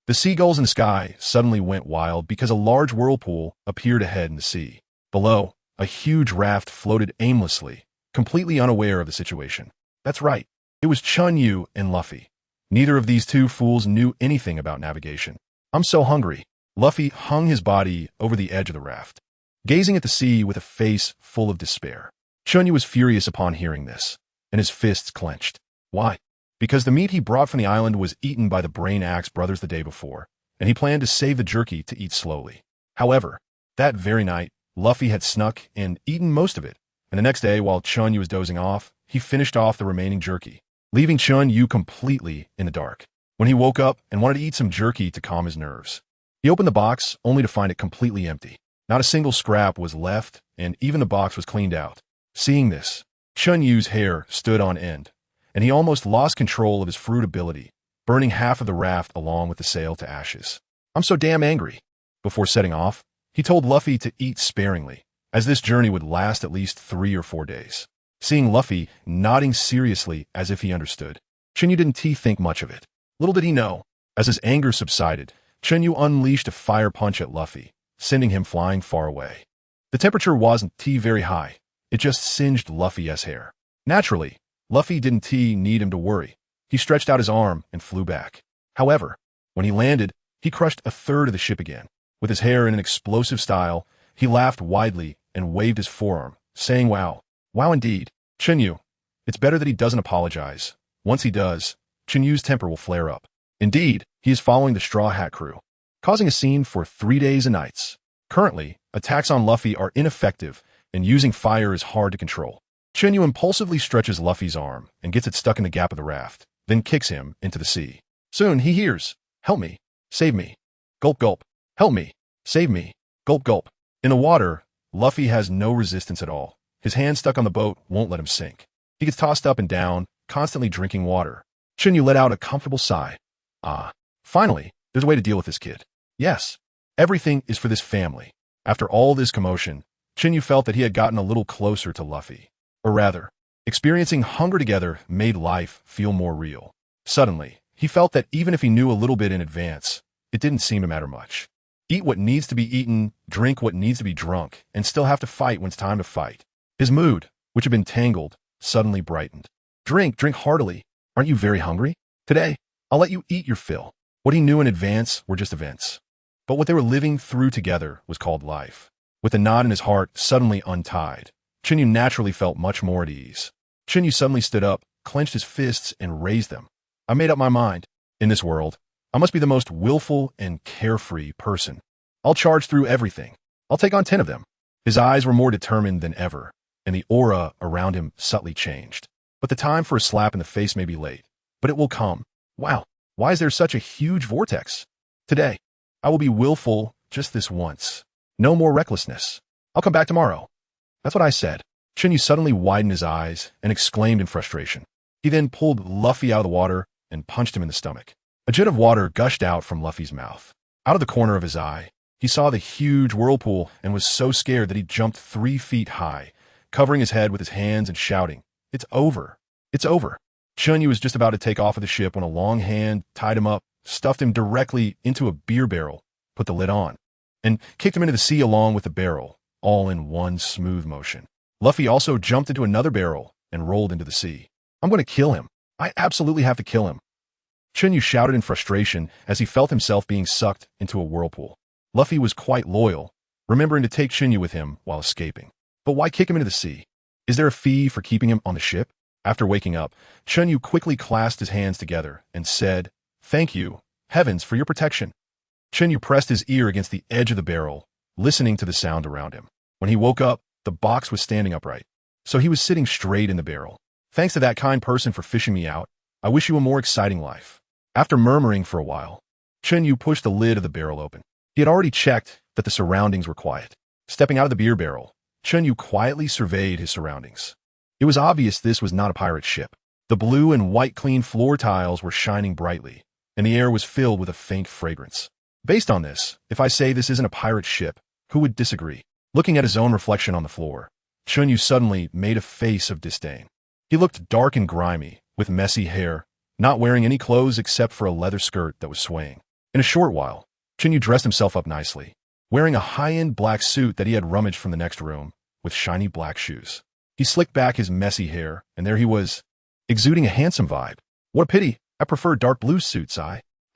The seagulls in the sky suddenly went wild because a large whirlpool appeared ahead in the sea. Below, a huge raft floated aimlessly, completely unaware of the situation. That's right, it was Chen Yu and Luffy. Neither of these 2 fools knew anything about navigation. "I'm so hungry." Luffy hung his body over the edge of the raft, gazing at the sea with a face full of despair. Chen Yu was furious upon hearing this, and his fists clenched. Why? Because the meat he brought from the island was eaten by the Brain Axe brothers the day before, and he planned to save the jerky to eat slowly. However, that very night, Luffy had snuck and eaten most of it, and the next day, while Chen Yu was dozing off, he finished off the remaining jerky, leaving Chen Yu completely in the dark. When he woke up and wanted to eat some jerky to calm his nerves, he opened the box only to find it completely empty. Not a single scrap was left, and even the box was cleaned out. Seeing this, Chen Yu's hair stood on end, and he almost lost control of his fruit ability, burning half of the raft along with the sail to ashes. "I'm so damn angry." Before setting off, he told Luffy to eat sparingly, as this journey would last at least 3 or 4 days. seeing Luffy nodding seriously as if he understood. Chen Yu didn't think much of it. Little did he know, as his anger subsided, Chen Yu unleashed a fire punch at Luffy, sending him flying far away. The temperature wasn't very high. It just singed Luffy's hair. Naturally, Luffy didn't need him to worry. He stretched out his arm and flew back. However, when he landed, he crushed a third of the ship again. With his hair in an explosive style, he laughed widely and waved his forearm, saying, "Wow. Wow indeed. Chen Yu, it's better that he doesn't apologize. Once he does, Chen Yu's temper will flare up. Indeed, he is following the Straw Hat crew, causing a scene for 3 days and nights. Currently, attacks on Luffy are ineffective, and using fire is hard to control." Chen Yu impulsively stretches Luffy's arm and gets it stuck in the gap of the raft, then kicks him into the sea. Soon he hears, "Help me. Save me. Gulp gulp. Help me. Save me. Gulp gulp." In the water, Luffy has no resistance at all. His hand stuck on the boat won't let him sink. He gets tossed up and down, constantly drinking water. Chen Yu let out a comfortable sigh. Finally, there's a way to deal with this kid. Yes, everything is for this family. After all this commotion, Chen Yu felt that he had gotten a little closer to Luffy. Or rather, experiencing hunger together made life feel more real. Suddenly, he felt that even if he knew a little bit in advance, it didn't seem to matter much. Eat what needs to be eaten, drink what needs to be drunk, and still have to fight when it's time to fight. His mood, which had been tangled, suddenly brightened. Drink heartily. Aren't you very hungry? Today, I'll let you eat your fill. What he knew in advance were just events. But what they were living through together was called life. With a knot in his heart suddenly untied, Chen Yu naturally felt much more at ease. Chen Yu suddenly stood up, clenched his fists, and raised them. I made up my mind. In this world, I must be the most willful and carefree person. I'll charge through everything. I'll take on 10 of them. His eyes were more determined than ever, and the aura around him subtly changed. But the time for a slap in the face may be late, but it will come. Wow, why is there such a huge vortex? Today, I will be willful just this once. No more recklessness. I'll come back tomorrow. That's what I said. Chen Yu suddenly widened his eyes and exclaimed in frustration. He then pulled Luffy out of the water and punched him in the stomach. A jet of water gushed out from Luffy's mouth. Out of the corner of his eye, he saw the huge whirlpool and was so scared that he jumped 3 feet high, covering his head with his hands and shouting, "It's over. It's over." Chen Yu was just about to take off of the ship when a long hand tied him up, stuffed him directly into a beer barrel, put the lid on, and kicked him into the sea along with the barrel, all in one smooth motion. Luffy also jumped into another barrel and rolled into the sea. "I'm going to kill him. I absolutely have to kill him." Chen Yu shouted in frustration as he felt himself being sucked into a whirlpool. Luffy was quite loyal, remembering to take Chen Yu with him while escaping. But why kick him into the sea? Is there a fee for keeping him on the ship? After waking up, Chen Yu quickly clasped his hands together and said, "Thank you, heavens, for your protection." Chen Yu pressed his ear against the edge of the barrel, listening to the sound around him. When he woke up, the box was standing upright, so he was sitting straight in the barrel. "Thanks to that kind person for fishing me out. I wish you a more exciting life." After murmuring for a while, Chen Yu pushed the lid of the barrel open. He had already checked that the surroundings were quiet. Stepping out of the beer barrel, Chen Yu quietly surveyed his surroundings. It was obvious this was not a pirate ship. The blue and white clean floor tiles were shining brightly, and the air was filled with a faint fragrance. Based on this, if I say this isn't a pirate ship, who would disagree? Looking at his own reflection on the floor, Chen Yu suddenly made a face of disdain. He looked dark and grimy, with messy hair, not wearing any clothes except for a leather skirt that was swaying. In a short while, Chen Yu dressed himself up nicely, wearing a high-end black suit that he had rummaged from the next room, with shiny black shoes. He slicked back his messy hair, and there he was, exuding a handsome vibe. What a pity, I prefer dark blue suits,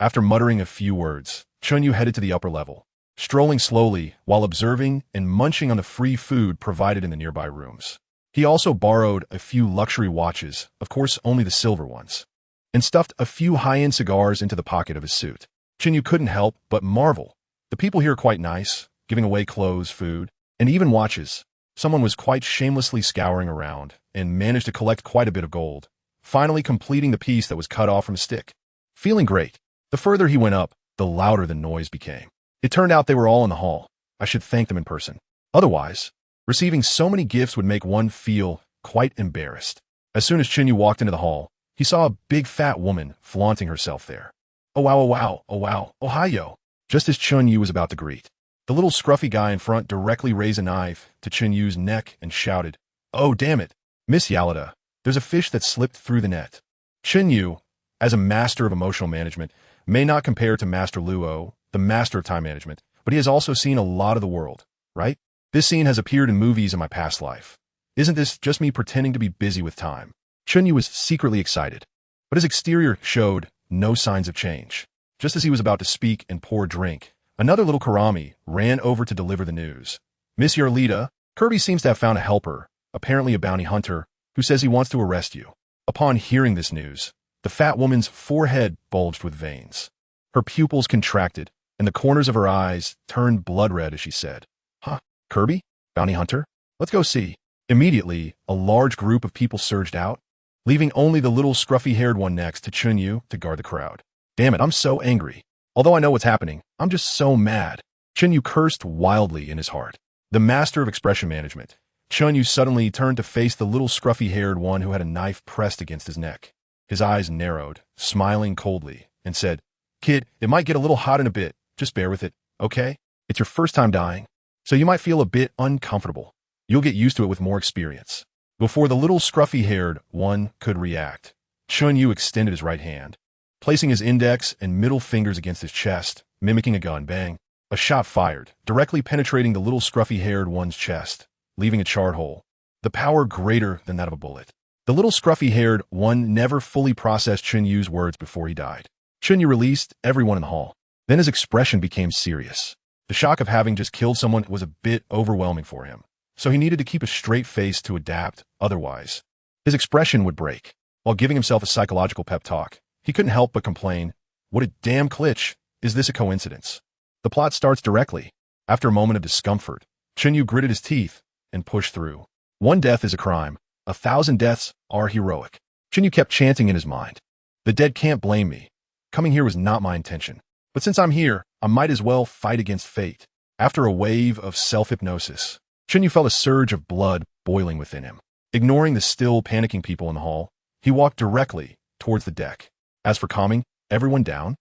After muttering a few words, Chen Yu headed to the upper level, strolling slowly while observing and munching on the free food provided in the nearby rooms. He also borrowed a few luxury watches, of course only the silver ones, and stuffed a few high-end cigars into the pocket of his suit. Chen Yu couldn't help but marvel. The people here are quite nice, giving away clothes, food, and even watches. Someone was quite shamelessly scouring around and managed to collect quite a bit of gold, finally completing the piece that was cut off from a stick. Feeling great, the further he went up, the louder the noise became. It turned out they were all in the hall. I should thank them in person. Otherwise, receiving so many gifts would make one feel quite embarrassed. As soon as Chen Yu walked into the hall, he saw a big fat woman flaunting herself there. "Oh wow, oh wow, oh wow, oh hi yo." Just as Chen Yu was about to greet, the little scruffy guy in front directly raised a knife to Chen Yu's neck and shouted, "Oh damn it, Miss Yalita, there's a fish that slipped through the net. Chen Yu, as a master of emotional management, may not compare to Master Luo, the master of time management, but he has also seen a lot of the world, right? This scene has appeared in movies in my past life. Isn't this just me pretending to be busy with time? Chen Yu was secretly excited, but his exterior showed no signs of change. Just as he was about to speak and pour a drink, another little Karami ran over to deliver the news. Miss Yarlita, Kirby seems to have found a helper, apparently a bounty hunter, who says he wants to arrest you. Upon hearing this news, the fat woman's forehead bulged with veins. Her pupils contracted, and the corners of her eyes turned blood red as she said, "Huh, Kirby? Bounty hunter? Let's go see." Immediately, a large group of people surged out, leaving only the little scruffy-haired one next to Chen Yu to guard the crowd. Damn it, I'm so angry. Although I know what's happening, I'm just so mad. Chen Yu cursed wildly in his heart. The master of expression management, Chen Yu suddenly turned to face the little scruffy-haired one who had a knife pressed against his neck. His eyes narrowed, smiling coldly, and said, "Kid, it might get a little hot in a bit. Just bear with it, okay? It's your first time dying, so you might feel a bit uncomfortable. You'll get used to it with more experience." Before the little scruffy-haired one could react, Chen Yu extended his right hand, placing his index and middle fingers against his chest, mimicking a gun. Bang. A shot fired, directly penetrating the little scruffy-haired one's chest, leaving a charred hole. The power greater than that of a bullet. The little scruffy-haired one never fully processed Chen Yu's words before he died. Chen Yu released everyone in the hall. Then his expression became serious. The shock of having just killed someone was a bit overwhelming for him, so he needed to keep a straight face to adapt, otherwise his expression would break. While giving himself a psychological pep talk, he couldn't help but complain, "What a damn glitch. Is this a coincidence?" The plot starts directly. After a moment of discomfort, Chen Yu gritted his teeth and pushed through. One death is a crime. 1,000 deaths are heroic. Chen Yu kept chanting in his mind. The dead can't blame me. Coming here was not my intention. But since I'm here, I might as well fight against fate. After a wave of self-hypnosis, Chen Yu felt a surge of blood boiling within him. Ignoring the still panicking people in the hall, he walked directly towards the deck. As for calming everyone down,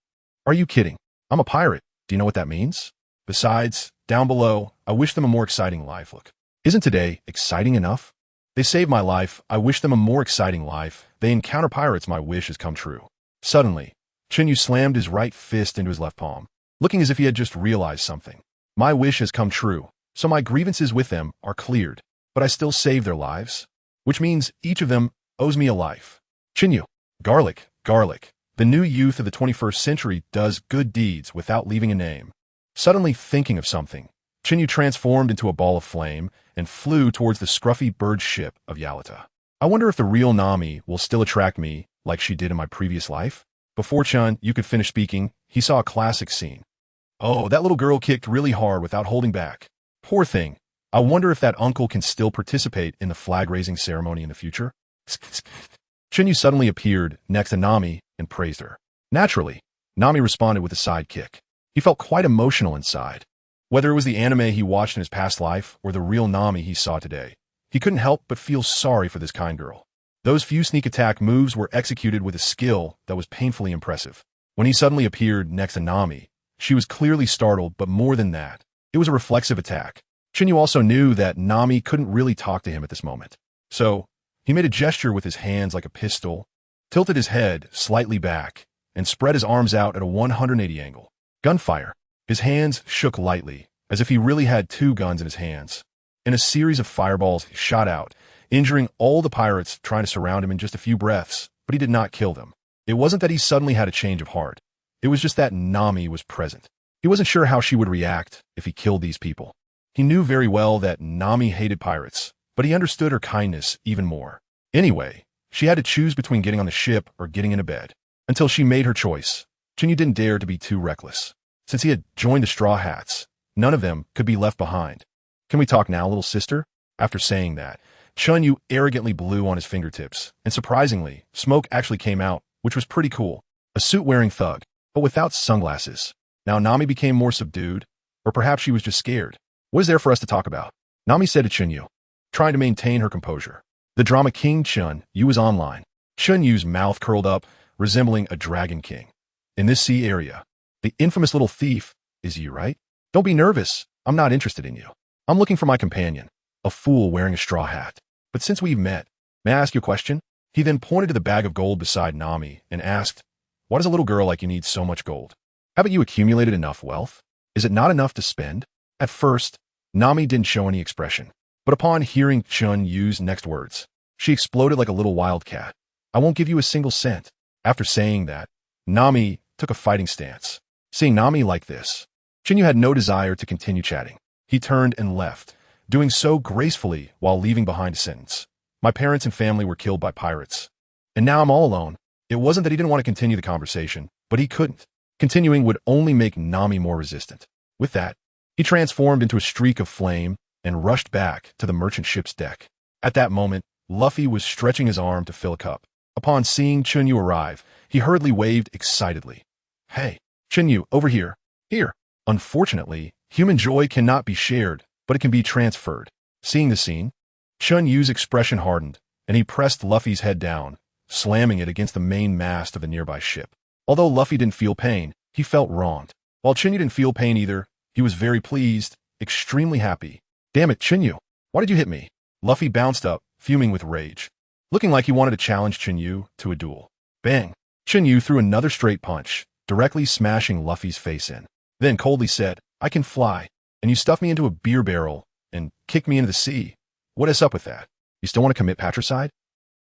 "Are you kidding? I'm a pirate. Do you know what that means? Besides, down below, I wish them a more exciting life. Look, isn't today exciting enough? They saved my life. I wish them a more exciting life. They encounter pirates. My wish has come true." Suddenly, Chen Yu slammed his right fist into his left palm, looking as if he had just realized something. "My wish has come true, so my grievances with them are cleared, but I still save their lives, which means each of them owes me a life." Chen Yu, garlic. The new youth of the 21st century does good deeds without leaving a name. Suddenly thinking of something, Chen Yu transformed into a ball of flame and flew towards the scruffy bird ship of Yalita. I wonder if the real Nami will still attract me like she did in my previous life? Before Chen Yu could finish speaking, he saw a classic scene. Oh, that little girl kicked really hard without holding back. Poor thing. I wonder if that uncle can still participate in the flag-raising ceremony in the future? Chen Yu suddenly appeared next to Nami and praised her. Naturally, Nami responded with a side kick. He felt quite emotional inside. Whether it was the anime he watched in his past life or the real Nami he saw today, he couldn't help but feel sorry for this kind girl. Those few sneak attack moves were executed with a skill that was painfully impressive. When he suddenly appeared next to Nami, she was clearly startled, but more than that, it was a reflexive attack. Chen Yu also knew that Nami couldn't really talk to him at this moment. So, he made a gesture with his hands like a pistol, tilted his head slightly back, and spread his arms out at a 180 angle. Gunfire. His hands shook lightly, as if he really had two guns in his hands. And a series of fireballs shot out, injuring all the pirates trying to surround him in just a few breaths, but he did not kill them. It wasn't that he suddenly had a change of heart. It was just that Nami was present. He wasn't sure how she would react if he killed these people. He knew very well that Nami hated pirates, but he understood her kindness even more. Anyway, she had to choose between getting on the ship or getting into bed. Until she made her choice, Chen Yu didn't dare to be too reckless. Since he had joined the Straw Hats, none of them could be left behind. "Can we talk now, little sister?" After saying that, Chen Yu arrogantly blew on his fingertips, and surprisingly, smoke actually came out, which was pretty cool. A suit-wearing thug, but without sunglasses. Now Nami became more subdued, or perhaps she was just scared. "What is there for us to talk about?" Nami said to Chen Yu, trying to maintain her composure. The drama king Chen Yu was online. Chen Yu's mouth curled up, resembling a dragon king. "In this sea area, the infamous little thief is you, right? Don't be nervous. I'm not interested in you. I'm looking for my companion, a fool wearing a straw hat. But since we've met, May I ask you a question? He then pointed to the bag of gold beside Nami and asked, why does a little girl like you need so much gold? Haven't you accumulated enough wealth? Is it not enough to spend? At first, Nami didn't show any expression, but upon hearing Chen Yu's next words, she exploded like a little wildcat. I won't give you a single cent. After saying that, Nami took a fighting stance. Seeing Nami like this, Chen Yu had no desire to continue chatting. He turned and left, doing so gracefully while leaving behind a sentence. My parents and family were killed by pirates, and now I'm all alone. It wasn't that he didn't want to continue the conversation, but he couldn't. Continuing would only make Nami more resistant. With that, he transformed into a streak of flame and rushed back to the merchant ship's deck. At that moment, Luffy was stretching his arm to fill a cup. Upon seeing Chen Yu arrive, he hurriedly waved excitedly. Hey, Chen Yu, over here. Here. Unfortunately, human joy cannot be shared, but it can be transferred. Seeing the scene, Chen Yu's expression hardened, and he pressed Luffy's head down, slamming it against the main mast of the nearby ship. Although Luffy didn't feel pain, he felt wronged. While Chen Yu didn't feel pain either, he was very pleased, extremely happy. Damn it, Chen Yu, why did you hit me? Luffy bounced up, fuming with rage, looking like he wanted to challenge Chen Yu to a duel. Bang! Chen Yu threw another straight punch, directly smashing Luffy's face in. Then coldly said, I can fly, and you stuff me into a beer barrel and kick me into the sea. What is up with that? You still want to commit patricide?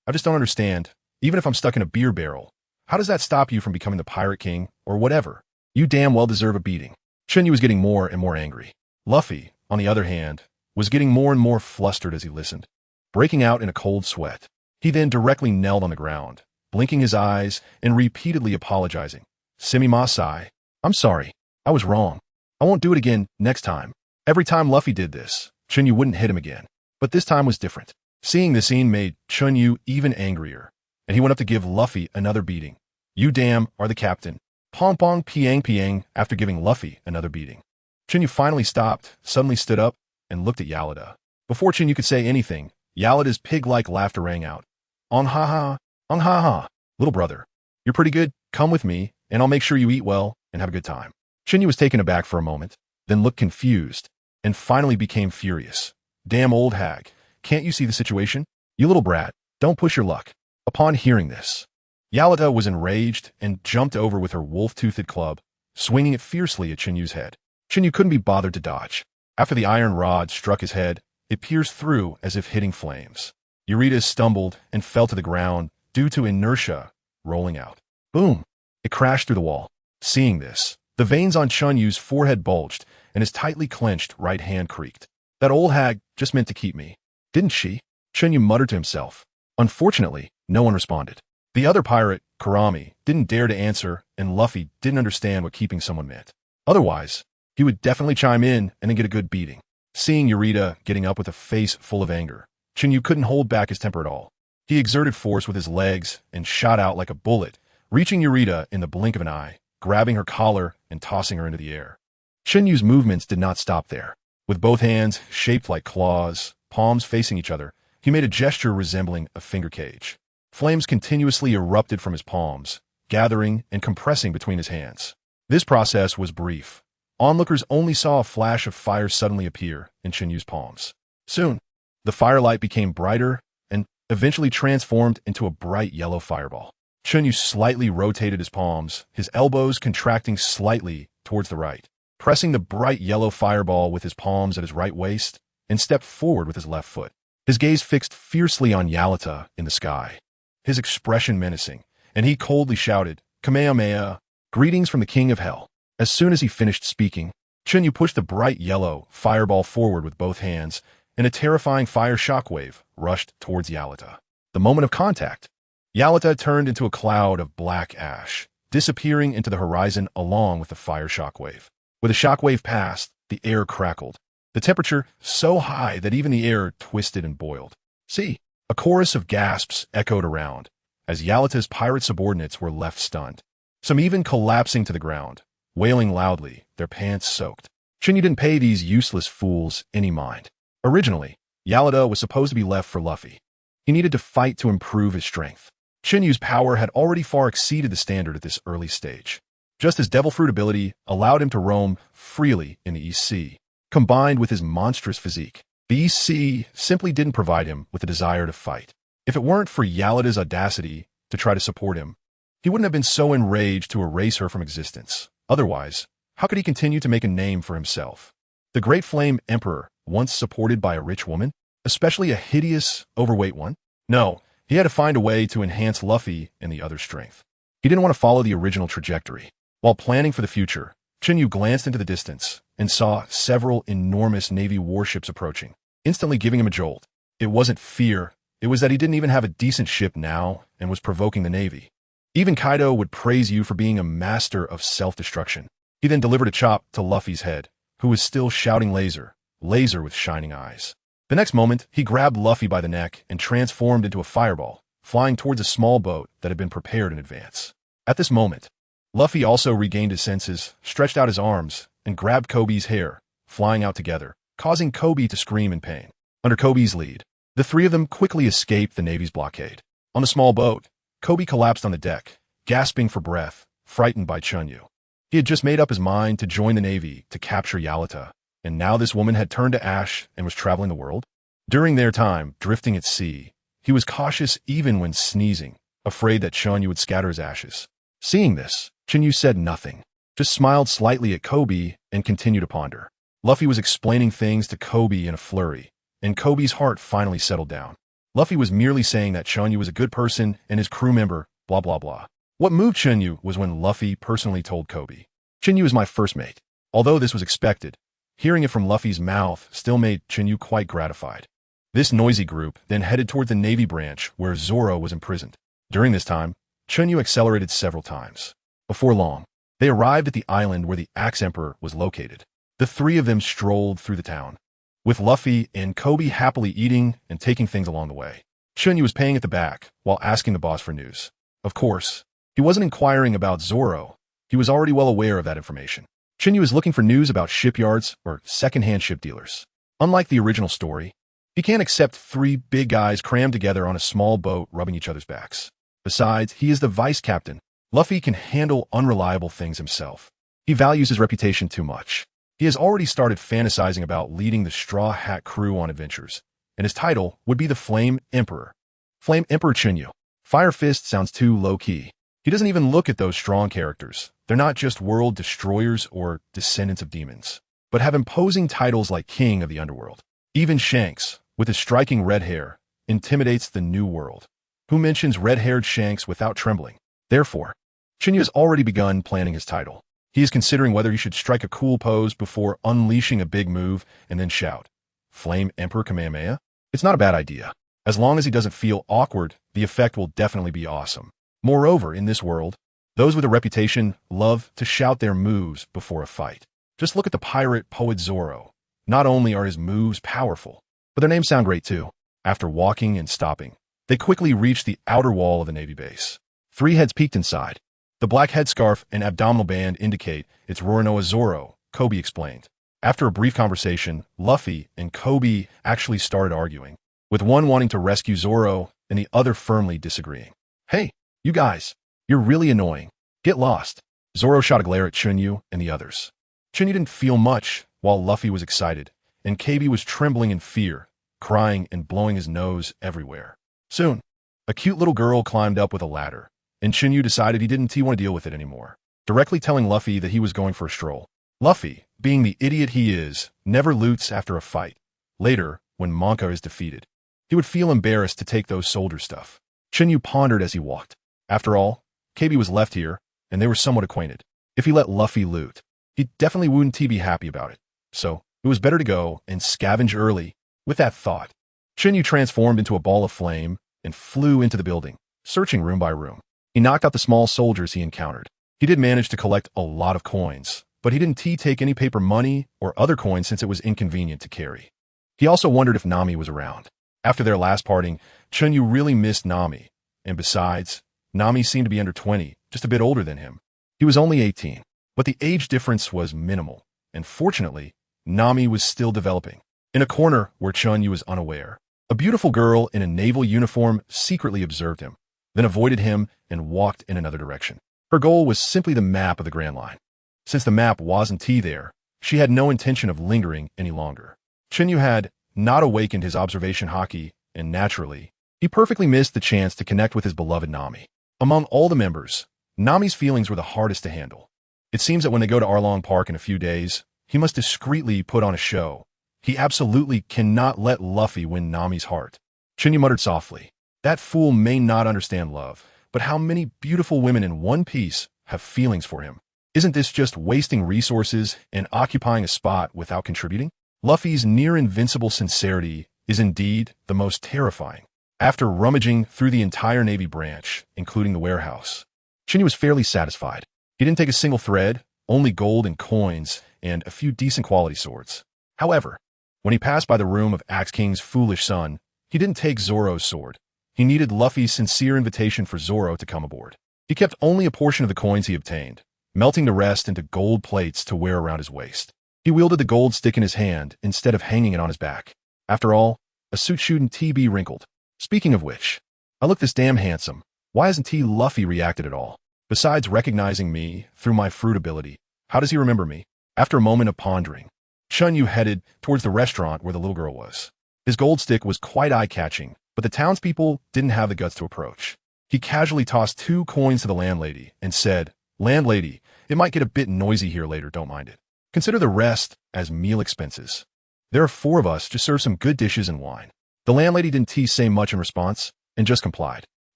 I just don't understand. Even if I'm stuck in a beer barrel, how does that stop you from becoming the Pirate King or whatever? You damn well deserve a beating. Chen Yu was getting more and more angry. Luffy, on the other hand, was getting more and more flustered as he listened, breaking out in a cold sweat. He then directly knelt on the ground, blinking his eyes and repeatedly apologizing. Sumimasen. I'm sorry. I was wrong. I won't do it again next time. Every time Luffy did this, Chen Yu wouldn't hit him again. But this time was different. Seeing the scene made Chen Yu even angrier, and he went up to give Luffy another beating. You damn are the captain. Pong pong piang piang after giving Luffy another beating. Chen Yu finally stopped, suddenly stood up, and looked at Yalada. Before Chen Yu could say anything, Yalada's pig-like laughter rang out. On ha ha, on ha ha. Little brother, you're pretty good. Come with me, and I'll make sure you eat well and have a good time. Chen Yu was taken aback for a moment, then looked confused, and finally became furious. Damn old hag, can't you see the situation? You little brat, don't push your luck. Upon hearing this, Yalada was enraged and jumped over with her wolf-toothed club, swinging it fiercely at Chen Yu's head. Chen Yu couldn't be bothered to dodge. After the iron rod struck his head, it pierced through as if hitting flames. Eurydice stumbled and fell to the ground due to inertia, rolling out. Boom! It crashed through the wall. Seeing this, the veins on Chen Yu's forehead bulged, and his tightly clenched right hand creaked. That old hag just meant to keep me, didn't she? Chen Yu muttered to himself. Unfortunately, no one responded. The other pirate, Kurami, didn't dare to answer, and Luffy didn't understand what keeping someone meant. Otherwise, he would definitely chime in and then get a good beating. Seeing Eureka getting up with a face full of anger, Chen Yu couldn't hold back his temper at all. He exerted force with his legs and shot out like a bullet, reaching Eureka in the blink of an eye, grabbing her collar and tossing her into the air. Chen Yu's movements did not stop there. With both hands shaped like claws, palms facing each other, he made a gesture resembling a finger cage. Flames continuously erupted from his palms, gathering and compressing between his hands. This process was brief. Onlookers only saw a flash of fire suddenly appear in Chen Yu's palms. Soon, the firelight became brighter and eventually transformed into a bright yellow fireball. Chen Yu slightly rotated his palms, his elbows contracting slightly towards the right, pressing the bright yellow fireball with his palms at his right waist, and stepped forward with his left foot. His gaze fixed fiercely on Yalata in the sky, his expression menacing, and he coldly shouted, Kamehameha, greetings from the King of Hell. As soon as he finished speaking, Chen Yu pushed the bright yellow fireball forward with both hands, and a terrifying fire shockwave rushed towards Yalata. The moment of contact, Yalata turned into a cloud of black ash, disappearing into the horizon along with the fire shockwave. When the shockwave passed, the air crackled, the temperature so high that even the air twisted and boiled. See, a chorus of gasps echoed around, as Yalata's pirate subordinates were left stunned, some even collapsing to the ground, wailing loudly, their pants soaked. Chen Yu didn't pay these useless fools any mind. Originally, Yalata was supposed to be left for Luffy. He needed to fight to improve his strength. Chen Yu's power had already far exceeded the standard at this early stage. Just his devil fruit ability allowed him to roam freely in the East Sea, combined with his monstrous physique. The East Sea simply didn't provide him with the desire to fight. If it weren't for Yalida's audacity to try to support him, he wouldn't have been so enraged to erase her from existence. Otherwise, how could he continue to make a name for himself? The Great Flame Emperor, once supported by a rich woman, especially a hideous, overweight one? No, he had to find a way to enhance Luffy and the other's strength. He didn't want to follow the original trajectory. While planning for the future, Chen Yu glanced into the distance and saw several enormous Navy warships approaching, instantly giving him a jolt. It wasn't fear, it was that he didn't even have a decent ship now and was provoking the Navy. Even Kaido would praise you for being a master of self-destruction. He then delivered a chop to Luffy's head, who was still shouting laser with shining eyes. The next moment, he grabbed Luffy by the neck and transformed into a fireball, flying towards a small boat that had been prepared in advance. At this moment, Luffy also regained his senses, stretched out his arms, and grabbed Kobe's hair, flying out together, causing Kobe to scream in pain. Under Kobe's lead, the three of them quickly escaped the Navy's blockade. On the small boat, Kobe collapsed on the deck, gasping for breath, frightened by Chen Yu. He had just made up his mind to join the Navy to capture Yalita, and now this woman had turned to ash and was traveling the world. During their time drifting at sea, he was cautious even when sneezing, afraid that Chen Yu would scatter his ashes. Seeing this, Chen Yu said nothing, just smiled slightly at Kobe and continued to ponder. Luffy was explaining things to Kobe in a flurry, and Kobe's heart finally settled down. Luffy was merely saying that Chen Yu was a good person and his crew member, blah blah blah. What moved Chen Yu was when Luffy personally told Kobe, "Chen Yu is my first mate." Although this was expected, hearing it from Luffy's mouth still made Chen Yu quite gratified. This noisy group then headed toward the Navy branch where Zoro was imprisoned. During this time, Chen Yu accelerated several times. Before long, they arrived at the island where the Axe Emperor was located. The three of them strolled through the town, with Luffy and Kobe happily eating and taking things along the way. Chen Yu was paying at the back while asking the boss for news. Of course, he wasn't inquiring about Zoro. He was already well aware of that information. Chen Yu was looking for news about shipyards or second-hand ship dealers. Unlike the original story, he can't accept three big guys crammed together on a small boat rubbing each other's backs. Besides, he is the vice captain. Luffy can handle unreliable things himself. He values his reputation too much. He has already started fantasizing about leading the Straw Hat crew on adventures, and his title would be the Flame Emperor. Flame Emperor Chen Yu. Fire Fist sounds too low-key. He doesn't even look at those strong characters. They're not just world destroyers or descendants of demons, but have imposing titles like King of the Underworld. Even Shanks, with his striking red hair, intimidates the New World. Who mentions red-haired Shanks without trembling? Therefore, Chen Yu has already begun planning his title. He is considering whether he should strike a cool pose before unleashing a big move and then shout, "Flame Emperor Kamehameha?" It's not a bad idea. As long as he doesn't feel awkward, the effect will definitely be awesome. Moreover, in this world, those with a reputation love to shout their moves before a fight. Just look at the pirate poet Zoro. Not only are his moves powerful, but their names sound great too. After walking and stopping, they quickly reached the outer wall of the Navy base. Three heads peeked inside. The black headscarf and abdominal band indicate it's Roronoa Zoro, Kobe explained. After a brief conversation, Luffy and Kobe actually started arguing, with one wanting to rescue Zoro and the other firmly disagreeing. "Hey, you guys, you're really annoying. Get lost." Zoro shot a glare at Chen Yu and the others. Chen Yu didn't feel much, while Luffy was excited, and Kobe was trembling in fear, crying and blowing his nose everywhere. Soon, a cute little girl climbed up with a ladder, and Chen Yu decided he didn't want to deal with it anymore, directly telling Luffy that he was going for a stroll. Luffy, being the idiot he is, never loots after a fight. Later, when Monka is defeated, he would feel embarrassed to take those soldier stuff. Chen Yu pondered as he walked. After all, Kobe was left here, and they were somewhat acquainted. If he let Luffy loot, he definitely wouldn't be happy about it. So, it was better to go and scavenge early. With that thought, Chen Yu transformed into a ball of flame and flew into the building, searching room by room. He knocked out the small soldiers he encountered. He did manage to collect a lot of coins, but he didn't take any paper money or other coins since it was inconvenient to carry. He also wondered if Nami was around. After their last parting, Chen Yu really missed Nami, and besides, Nami seemed to be under 20, just a bit older than him. He was only 18, but the age difference was minimal, and fortunately, Nami was still developing. In a corner where Chen Yu was unaware, a beautiful girl in a naval uniform secretly observed him, then avoided him and walked in another direction. Her goal was simply the map of the Grand Line. Since the map wasn't there, she had no intention of lingering any longer. Chen Yu had not awakened his observation haki, and naturally, He perfectly missed the chance to connect with his beloved Nami. Among all the members, Nami's feelings were the hardest to handle. It seems that when they go to Arlong Park in a few days, he must discreetly put on a show. He absolutely cannot let Luffy win Nami's heart. Chen Yu muttered softly, "That fool may not understand love, but how many beautiful women in One Piece have feelings for him? Isn't this just wasting resources and occupying a spot without contributing?" Luffy's near-invincible sincerity is indeed the most terrifying. After rummaging through the entire Navy branch, including the warehouse, Chen Yu was fairly satisfied. He didn't take a single thread, only gold and coins, and a few decent quality swords. However, when he passed by the room of Axe King's foolish son, he didn't take Zoro's sword. He needed Luffy's sincere invitation for Zoro to come aboard. He kept only a portion of the coins he obtained, melting the rest into gold plates to wear around his waist. He wielded the gold stick in his hand instead of hanging it on his back. After all, a suit shouldn't be wrinkled. Speaking of which, I look this damn handsome. Why hasn't Luffy reacted at all? Besides recognizing me through my fruit ability, how does he remember me? After a moment of pondering, Chen Yu headed towards the restaurant where the little girl was. His gold stick was quite eye-catching, but the townspeople didn't have the guts to approach. He casually tossed 2 coins to the landlady and said, "Landlady, it might get a bit noisy here later, don't mind it. Consider the rest as meal expenses. There are 4 of us, just serve some good dishes and wine." The landlady didn't say much in response and just complied.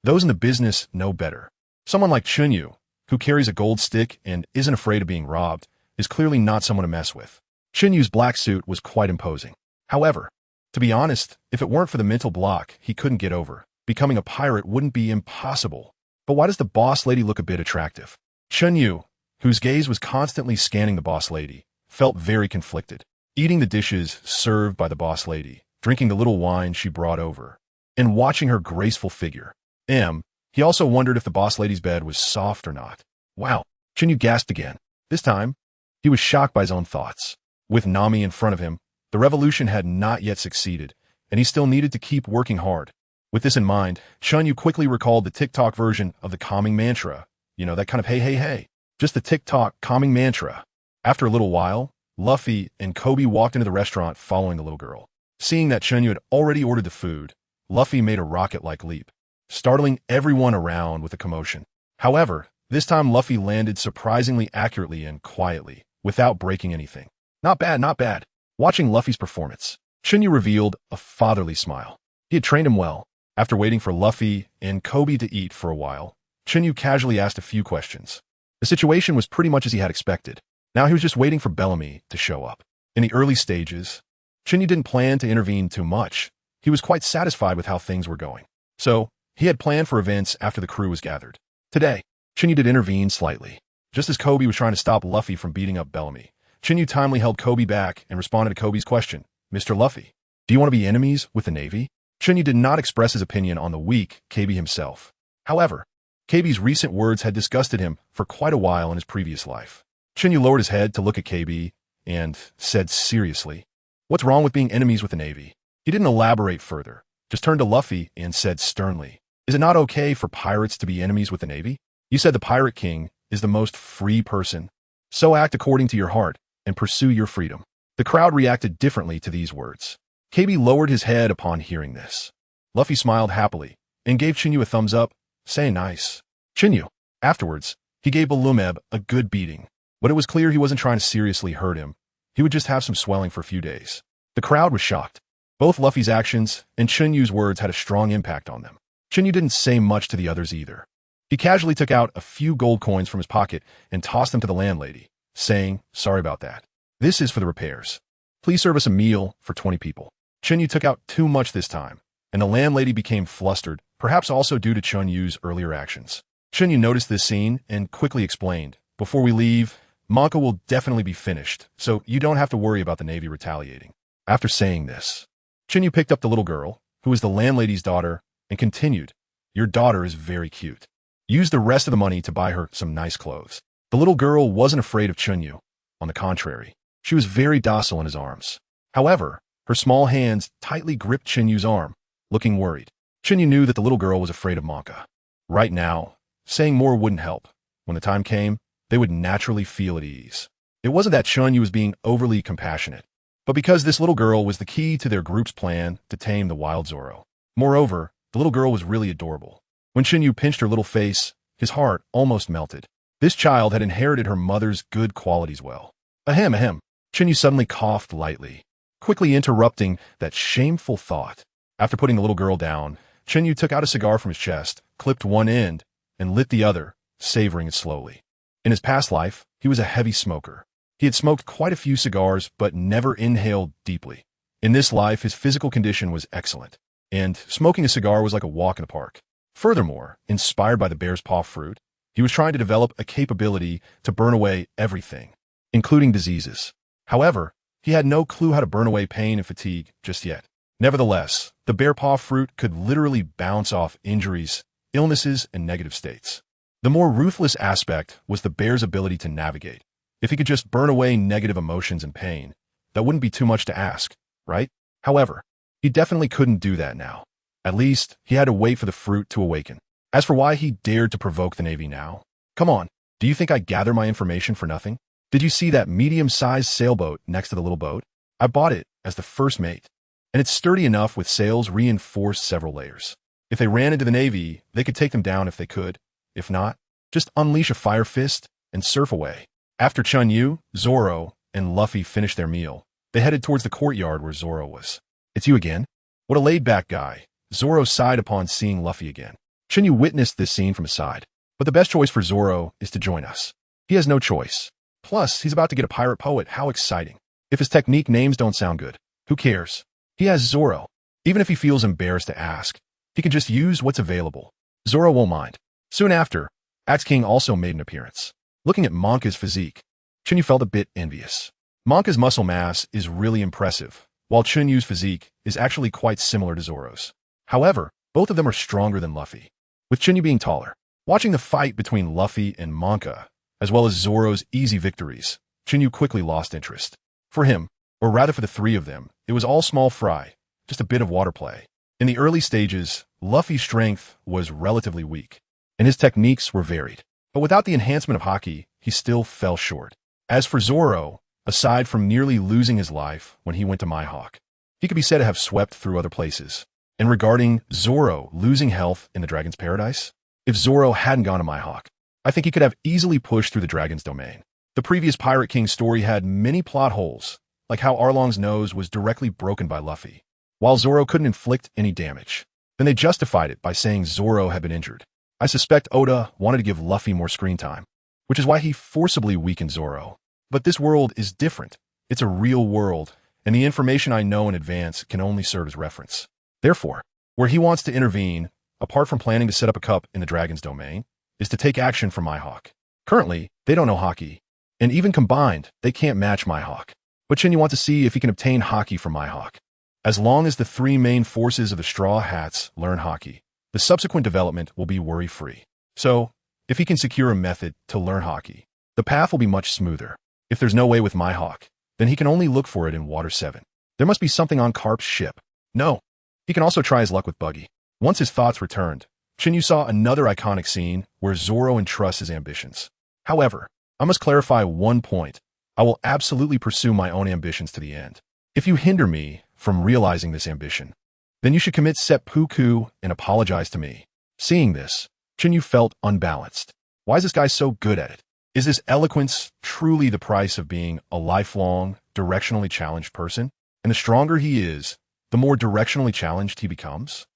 Those in the business know better. Someone like Chen Yu, who carries a gold stick and isn't afraid of being robbed, is clearly not someone to mess with. Chen Yu's black suit was quite imposing. However, to be honest, if it weren't for the mental block he couldn't get over, becoming a pirate wouldn't be impossible. But why does the boss lady look a bit attractive? Chen Yu, whose gaze was constantly scanning the boss lady, felt very conflicted. Eating the dishes served by the boss lady, drinking the little wine she brought over, and watching her graceful figure. He also wondered if the boss lady's bed was soft or not. Wow, Chen Yu gasped again. This time, he was shocked by his own thoughts. With Nami in front of him, the revolution had not yet succeeded, and he still needed to keep working hard. With this in mind, Chen Yu quickly recalled the TikTok version of the calming mantra. You know, that kind of hey, hey, hey. Just the TikTok calming mantra. After a little while, Luffy and Kobe walked into the restaurant following the little girl. Seeing that Chen Yu had already ordered the food, Luffy made a rocket-like leap, startling everyone around with a commotion. However, this time Luffy landed surprisingly accurately and quietly, without breaking anything. Not bad, not bad. Watching Luffy's performance, Chen Yu revealed a fatherly smile. He had trained him well. After waiting for Luffy and Kobe to eat for a while, Chen Yu casually asked a few questions. The situation was pretty much as he had expected. Now he was just waiting for Bellamy to show up. In the early stages, Chen Yu didn't plan to intervene too much. He was quite satisfied with how things were going. So, he had planned for events after the crew was gathered. Today, Chen Yu did intervene slightly. Just as Kobe was trying to stop Luffy from beating up Bellamy, Chen Yu timely held Kobe back and responded to Kobe's question. "Mr. Luffy, do you want to be enemies with the Navy?" Chen Yu did not express his opinion on the weak Kobe himself. However, Kobe's recent words had disgusted him for quite a while in his previous life. Chen Yu lowered his head to look at Kobe and said seriously, "What's wrong with being enemies with the Navy?" He didn't elaborate further, just turned to Luffy and said sternly, "Is it not okay for pirates to be enemies with the Navy? You said the Pirate King is the most free person. So act according to your heart and pursue your freedom." The crowd reacted differently to these words. Kobe lowered his head upon hearing this. Luffy smiled happily and gave Chen Yu a thumbs up, saying nice. Chen Yu, afterwards, he gave Balumeb a good beating, but it was clear he wasn't trying to seriously hurt him. He would just have some swelling for a few days. The crowd was shocked. Both Luffy's actions and Chen Yu's words had a strong impact on them. Chen Yu didn't say much to the others either. He casually took out a few gold coins from his pocket and tossed them to the landlady, saying, "Sorry about that. This is for the repairs. Please serve us a meal for 20 people. Chen Yu took out too much this time, and the landlady became flustered, perhaps also due to Chen Yu's earlier actions. Chen Yu noticed this scene and quickly explained, "Before we leave, Monka will definitely be finished, so you don't have to worry about the Navy retaliating." After saying this, Chen Yu picked up the little girl, who was the landlady's daughter, and continued, "Your daughter is very cute. Use the rest of the money to buy her some nice clothes." The little girl wasn't afraid of Chen Yu. On the contrary, she was very docile in his arms. However, her small hands tightly gripped Chen Yu's arm, looking worried. Chen Yu knew that the little girl was afraid of Monka. Right now, saying more wouldn't help. When the time came, they would naturally feel at ease. It wasn't that Chen Yu was being overly compassionate, but because this little girl was the key to their group's plan to tame the Wild Zoro. Moreover, The little girl was really adorable. When Chen Yu pinched her little face, his heart almost melted. This child had inherited her mother's good qualities well. Ahem, ahem. Chen Yu suddenly coughed lightly, quickly interrupting that shameful thought. After putting the little girl down, Chen Yu took out a cigar from his chest, clipped one end, and lit the other, savoring it slowly. In his past life, he was a heavy smoker. He had smoked quite a few cigars, but never inhaled deeply. In this life, his physical condition was excellent, and smoking a cigar was like a walk in the park. Furthermore, inspired by the bear's paw fruit, he was trying to develop a capability to burn away everything, including diseases. However, he had no clue how to burn away pain and fatigue just yet. Nevertheless, the bear paw fruit could literally bounce off injuries, illnesses, and negative states. The more ruthless aspect was the bear's ability to navigate. If he could just burn away negative emotions and pain, that wouldn't be too much to ask, right? However, he definitely couldn't do that now. At least, he had to wait for the fruit to awaken. As for why he dared to provoke the Navy now, come on, do you think I gather my information for nothing? Did you see that medium-sized sailboat next to the little boat? I bought it as the first mate, and it's sturdy enough with sails reinforced several layers. If they ran into the Navy, they could take them down if they could. If not, just unleash a fire fist and surf away. After Chen Yu, Zoro, and Luffy finished their meal, they headed towards the courtyard where Zoro was. It's you again? What a laid-back guy. Zoro sighed upon seeing Luffy again. Chen Yu witnessed this scene from his side, but the best choice for Zoro is to join us. He has no choice. Plus, he's about to get a pirate poet. How exciting. If his technique names don't sound good, who cares? He has Zoro. Even if he feels embarrassed to ask, he can just use what's available. Zoro won't mind. Soon after, Axe King also made an appearance. Looking at Monka's physique, Chen Yu felt a bit envious. Monka's muscle mass is really impressive, while Chen Yu's physique is actually quite similar to Zoro's. However, both of them are stronger than Luffy, with Chen Yu being taller. Watching the fight between Luffy and Monka, as well as Zoro's easy victories, Chen Yu quickly lost interest. For him, or rather for the three of them, it was all small fry, just a bit of water play. In the early stages, Luffy's strength was relatively weak, and his techniques were varied. But without the enhancement of haki, he still fell short. As for Zoro, aside from nearly losing his life when he went to Mihawk, he could be said to have swept through other places. And regarding Zoro losing health in the Dragon's Paradise, if Zoro hadn't gone to Mihawk, I think he could have easily pushed through the Dragon's domain. The previous Pirate King story had many plot holes, like how Arlong's nose was directly broken by Luffy, while Zoro couldn't inflict any damage. Then they justified it by saying Zoro had been injured. I suspect Oda wanted to give Luffy more screen time, which is why he forcibly weakened Zoro. But this world is different. It's a real world, and the information I know in advance can only serve as reference. Therefore, where he wants to intervene, apart from planning to set up a cup in the Dragon's domain, is to take action from Mihawk. Currently, they don't know haki, and even combined, they can't match Mihawk. But Chen Yu wants to see if he can obtain haki from Mihawk. As long as the three main forces of the Straw Hats learn haki, the subsequent development will be worry-free. So, if he can secure a method to learn haki, the path will be much smoother. If there's no way with Mihawk, then he can only look for it in Water 7. There must be something on Carp's ship. No. He can also try his luck with Buggy. Once his thoughts returned, Chen Yu saw another iconic scene where Zoro entrusts his ambitions. However, I must clarify one point. I will absolutely pursue my own ambitions to the end. If you hinder me from realizing this ambition, then you should commit seppuku and apologize to me. Seeing this, Chen Yu felt unbalanced. Why is this guy so good at it? Is this eloquence truly the price of being a lifelong, directionally challenged person? And the stronger he is, the more directionally challenged he becomes?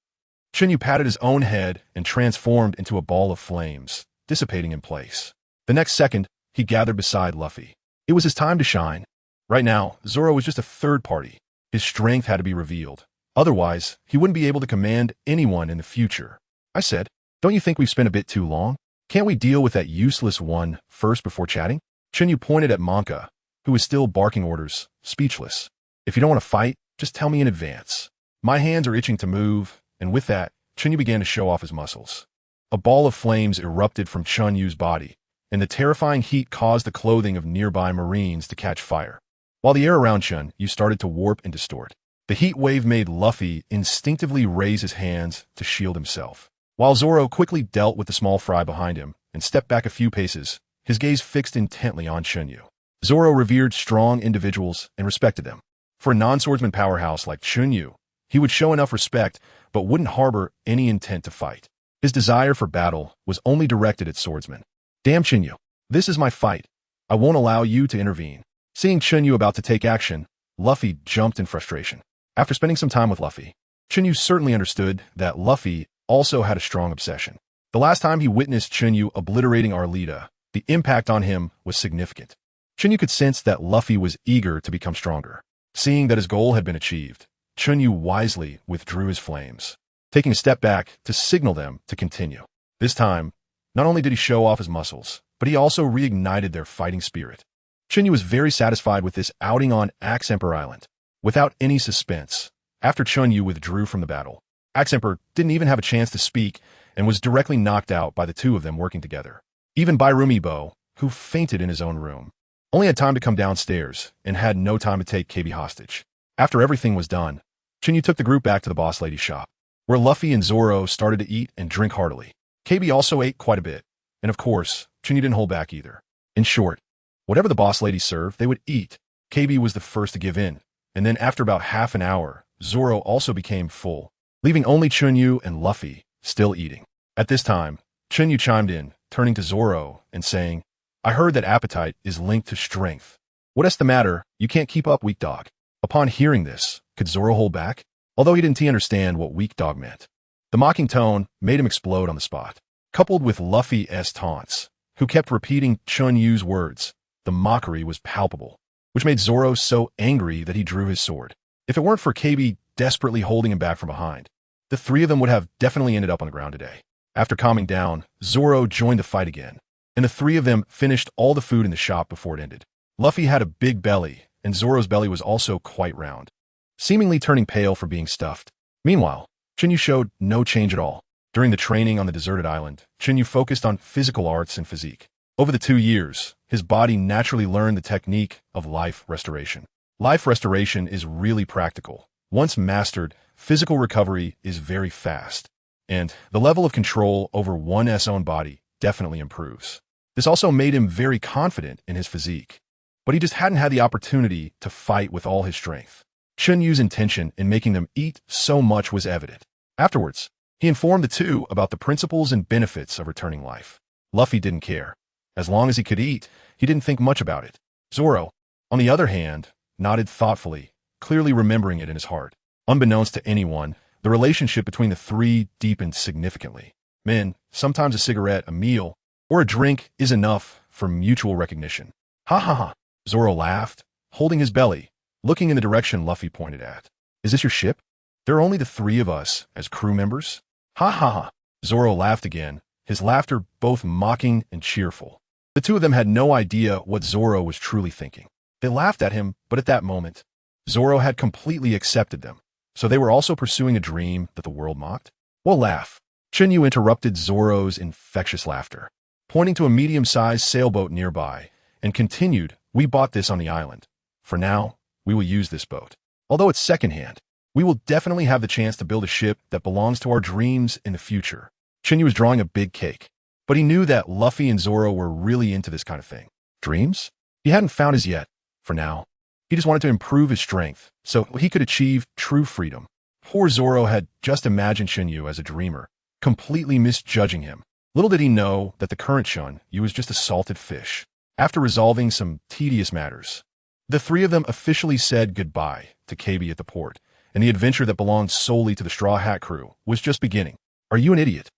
Chen Yu patted his own head and transformed into a ball of flames, dissipating in place. The next second, he gathered beside Luffy. It was his time to shine. Right now, Zoro was just a third party. His strength had to be revealed. Otherwise, he wouldn't be able to command anyone in the future. I said, don't you think we've spent a bit too long? Can't we deal with that useless one first before chatting? Chen Yu pointed at Monka, who was still barking orders, speechless. If you don't want to fight, just tell me in advance. My hands are itching to move, and with that, Chen Yu began to show off his muscles. A ball of flames erupted from Chen Yu's body, and the terrifying heat caused the clothing of nearby Marines to catch fire. While the air around Chen Yu started to warp and distort, the heat wave made Luffy instinctively raise his hands to shield himself. While Zoro quickly dealt with the small fry behind him and stepped back a few paces, his gaze fixed intently on Chen Yu. Zoro revered strong individuals and respected them. For a non-swordsman powerhouse like Chen Yu, He would show enough respect, but wouldn't harbor any intent to fight. His desire for battle was only directed at swordsmen. Damn Chen Yu. This is my fight. I won't allow you to intervene. Seeing Chen Yu about to take action, Luffy jumped in frustration. After spending some time with Luffy, Chen Yu certainly understood that Luffy also had a strong obsession. The last time he witnessed Chen Yu obliterating Arlita, the impact on him was significant. Chen Yu could sense that Luffy was eager to become stronger. Seeing that his goal had been achieved, Chen Yu wisely withdrew his flames, taking a step back to signal them to continue. This time, not only did he show off his muscles, but he also reignited their fighting spirit. Chen Yu was very satisfied with this outing on Emperor Island. Without any suspense, after Chen Yu withdrew from the battle, Emperor didn't even have a chance to speak and was directly knocked out by the two of them working together. Even Bairumibo, who fainted in his own room, only had time to come downstairs and had no time to take KB hostage. After everything was done, Chen Yu took the group back to the boss lady's shop, where Luffy and Zoro started to eat and drink heartily. KB also ate quite a bit, and of course, Chen Yu didn't hold back either. In short, whatever the boss lady served, they would eat. KB was the first to give in, and then after about half an hour, Zoro also became full, leaving only Chen Yu and Luffy still eating. At this time, Chen Yu chimed in, turning to Zoro and saying, I heard that appetite is linked to strength. What's the matter? You can't keep up, weak dog. Upon hearing this, could Zoro hold back? Although he didn't understand what weak dog meant. The mocking tone made him explode on the spot. Coupled with Luffy's taunts, who kept repeating Chen Yu's words, the mockery was palpable, which made Zoro so angry that he drew his sword. If it weren't for KB desperately holding him back from behind, the three of them would have definitely ended up on the ground today. After calming down, Zoro joined the fight again, and the three of them finished all the food in the shop before it ended. Luffy had a big belly, and Zoro's belly was also quite round, seemingly turning pale for being stuffed. Meanwhile, Chen Yu showed no change at all. During the training on the deserted island, Chen Yu focused on physical arts and physique. Over the 2 years, his body naturally learned the technique of life restoration. Life restoration is really practical. Once mastered, physical recovery is very fast, and the level of control over one's own body definitely improves. This also made him very confident in his physique, but he just hadn't had the opportunity to fight with all his strength. Chen Yu's intention in making them eat so much was evident. Afterwards, he informed the two about the principles and benefits of returning life. Luffy didn't care. As long as he could eat, he didn't think much about it. Zoro, on the other hand, nodded thoughtfully, clearly remembering it in his heart. Unbeknownst to anyone, the relationship between the three deepened significantly. Men, sometimes a cigarette, a meal, or a drink is enough for mutual recognition. Ha ha ha. Zoro laughed, holding his belly, looking in the direction Luffy pointed at. Is this your ship? There are only the three of us as crew members? Ha ha ha. Zoro laughed again, his laughter both mocking and cheerful. The two of them had no idea what Zoro was truly thinking. They laughed at him, but at that moment, Zoro had completely accepted them. So they were also pursuing a dream that the world mocked? Well, laugh. Chen Yu interrupted Zoro's infectious laughter, pointing to a medium-sized sailboat nearby, and continued, we bought this on the island. For now, we will use this boat. Although it's secondhand, we will definitely have the chance to build a ship that belongs to our dreams in the future. Chen Yu was drawing a big cake, but he knew that Luffy and Zoro were really into this kind of thing. Dreams? He hadn't found his yet. For now, he just wanted to improve his strength so he could achieve true freedom. Poor Zoro had just imagined Chen Yu as a dreamer, completely misjudging him. Little did he know that the current Chen Yu was just a salted fish. After resolving some tedious matters, the three of them officially said goodbye to KB at the port, and the adventure that belonged solely to the Straw Hat crew was just beginning. Are you an idiot?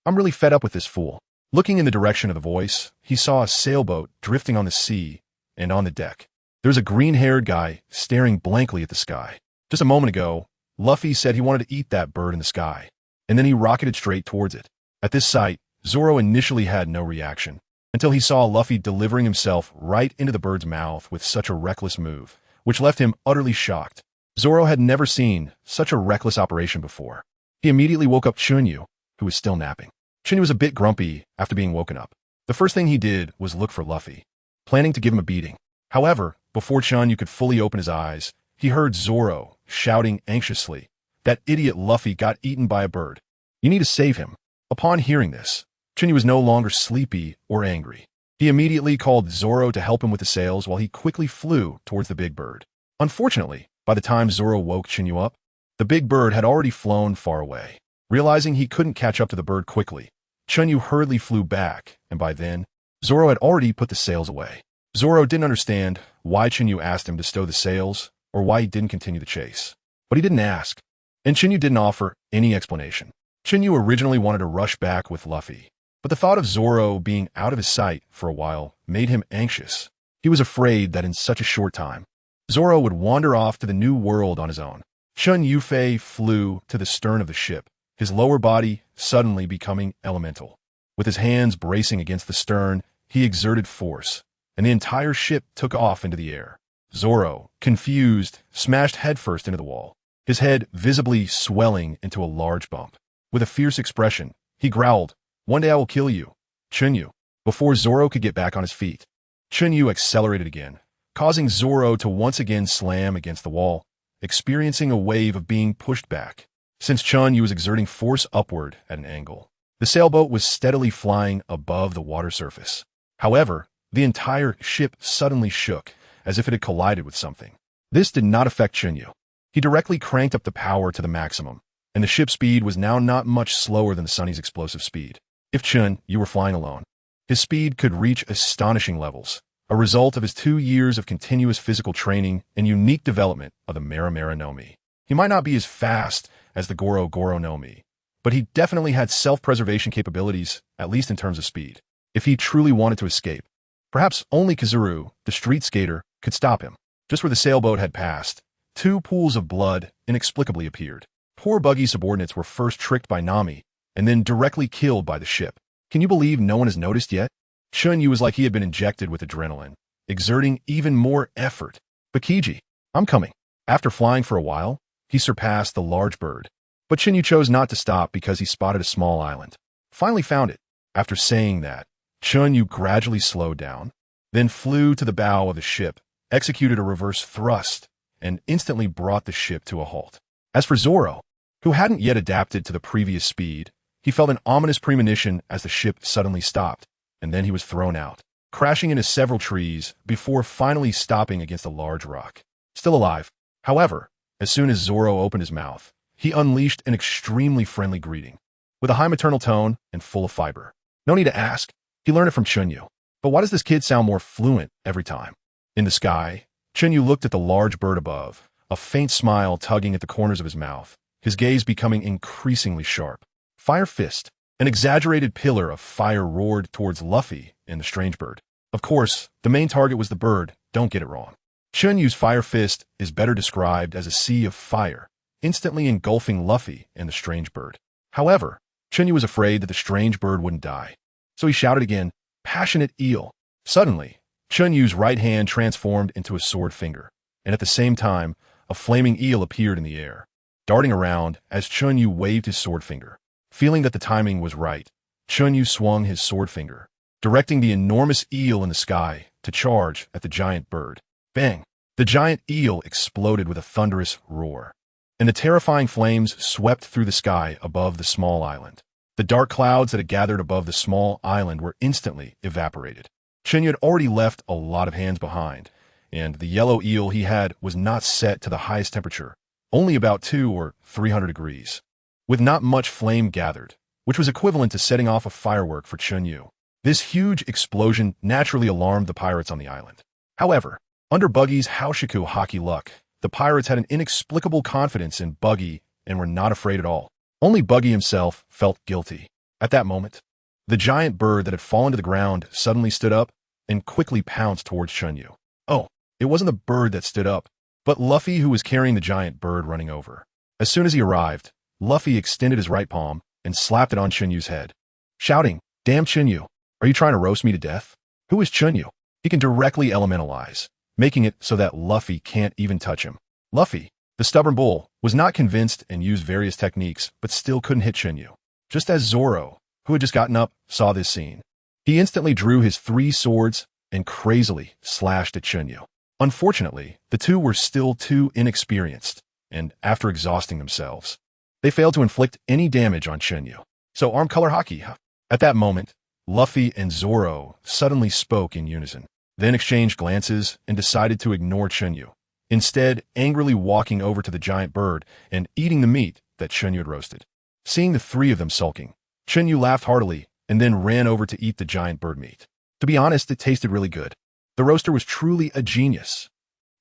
I'm really fed up with this fool. Looking in the direction of the voice, he saw a sailboat drifting on the sea, and on the deck, there was a green-haired guy staring blankly at the sky. Just a moment ago, Luffy said he wanted to eat that bird in the sky, and then he rocketed straight towards it. At this sight, Zoro initially had no reaction, until he saw Luffy delivering himself right into the bird's mouth with such a reckless move, which left him utterly shocked. Zoro had never seen such a reckless operation before. He immediately woke up Chen Yu, who was still napping. Chen Yu was a bit grumpy after being woken up. The first thing he did was look for Luffy, planning to give him a beating. However, before Chen Yu could fully open his eyes, he heard Zoro shouting anxiously, "That idiot Luffy got eaten by a bird. You need to save him." Upon hearing this, Chen Yu was no longer sleepy or angry. He immediately called Zoro to help him with the sails while he quickly flew towards the big bird. Unfortunately, by the time Zoro woke Chen Yu up, The big bird had already flown far away. Realizing he couldn't catch up to the bird quickly, Chen Yu hurriedly flew back, and by then, Zoro had already put the sails away. Zoro didn't understand why Chen Yu asked him to stow the sails, or why he didn't continue the chase. But he didn't ask, and Chen Yu didn't offer any explanation. Chen Yu originally wanted to rush back with Luffy, but the thought of Zoro being out of his sight for a while made him anxious. He was afraid that in such a short time, Zoro would wander off to the new world on his own. Chen Yu flew to the stern of the ship, his lower body suddenly becoming elemental. With his hands bracing against the stern, he exerted force, and the entire ship took off into the air. Zoro, confused, smashed headfirst into the wall, his head visibly swelling into a large bump. With a fierce expression, he growled, "One day I will kill you, Chen Yu." Before Zoro could get back on his feet, Chen Yu accelerated again, causing Zoro to once again slam against the wall, experiencing a wave of being pushed back. Since Chen Yu was exerting force upward at an angle, the sailboat was steadily flying above the water surface. However, the entire ship suddenly shook, as if it had collided with something. This did not affect Chen Yu. He directly cranked up the power to the maximum, and the ship's speed was now not much slower than the Sunny's explosive speed. If Chen Yu were flying alone, his speed could reach astonishing levels, a result of his 2 years of continuous physical training and unique development of the Mera Mera no Mi. He might not be as fast as the Goro Goro no Mi, but he definitely had self-preservation capabilities, at least in terms of speed. If he truly wanted to escape, perhaps only Kazuru, the street skater, could stop him. Just where the sailboat had passed, 2 pools of blood inexplicably appeared. Poor Buggy's subordinates were first tricked by Nami, and then directly killed by the ship. Can you believe no one has noticed yet? Chen Yu was like he had been injected with adrenaline, exerting even more effort. "Bakiji, I'm coming." After flying for a while, he surpassed the large bird. But Chen Yu chose not to stop because he spotted a small island. Finally found it. After saying that, Chen Yu gradually slowed down, then flew to the bow of the ship, executed a reverse thrust, and instantly brought the ship to a halt. As for Zoro, who hadn't yet adapted to the previous speed, he felt an ominous premonition as the ship suddenly stopped, and then he was thrown out, crashing into several trees before finally stopping against a large rock. Still alive. However, as soon as Zoro opened his mouth, he unleashed an extremely friendly greeting, with a high maternal tone and full of fiber. No need to ask, he learned it from Chen Yu. But why does this kid sound more fluent every time? In the sky, Chen Yu looked at the large bird above, a faint smile tugging at the corners of his mouth, his gaze becoming increasingly sharp. Fire Fist, an exaggerated pillar of fire, roared towards Luffy and the strange bird. Of course, the main target was the bird, don't get it wrong. Chen Yu's Fire Fist is better described as a sea of fire, instantly engulfing Luffy and the strange bird. However, Chen Yu was afraid that the strange bird wouldn't die, so he shouted again, "Passionate eel!" Suddenly, Chen Yu's right hand transformed into a sword finger, and at the same time, a flaming eel appeared in the air, darting around as Chen Yu waved his sword finger. Feeling that the timing was right, Chen Yu swung his sword finger, directing the enormous eel in the sky to charge at the giant bird. Bang! The giant eel exploded with a thunderous roar, and the terrifying flames swept through the sky above the small island. The dark clouds that had gathered above the small island were instantly evaporated. Chen Yu had already left a lot of hands behind, and the yellow eel he had was not set to the highest temperature, only about 200 or 300 degrees, with not much flame gathered, which was equivalent to setting off a firework for Chen Yu. This huge explosion naturally alarmed the pirates on the island. However, under Buggy's Haoshiku hockey luck, the pirates had an inexplicable confidence in Buggy and were not afraid at all. Only Buggy himself felt guilty. At that moment, the giant bird that had fallen to the ground suddenly stood up and quickly pounced towards Chen Yu. Oh, it wasn't the bird that stood up, but Luffy, who was carrying the giant bird running over. As soon as he arrived, Luffy extended his right palm and slapped it on Chen Yu's head, shouting, "Damn Chen Yu, are you trying to roast me to death?" Who is Chen Yu? He can directly elementalize, making it so that Luffy can't even touch him. Luffy, the stubborn bull, was not convinced and used various techniques, but still couldn't hit Chen Yu. Just as Zoro, who had just gotten up, saw this scene, he instantly drew his 3 swords and crazily slashed at Chen Yu. Unfortunately, the two were still too inexperienced, and after exhausting themselves, they failed to inflict any damage on Chen Yu. So arm color hockey, huh? At that moment, Luffy and Zoro suddenly spoke in unison, then exchanged glances and decided to ignore Chen Yu, instead angrily walking over to the giant bird and eating the meat that Chen Yu had roasted. Seeing the three of them sulking, Chen Yu laughed heartily and then ran over to eat the giant bird meat. To be honest, it tasted really good. The roaster was truly a genius.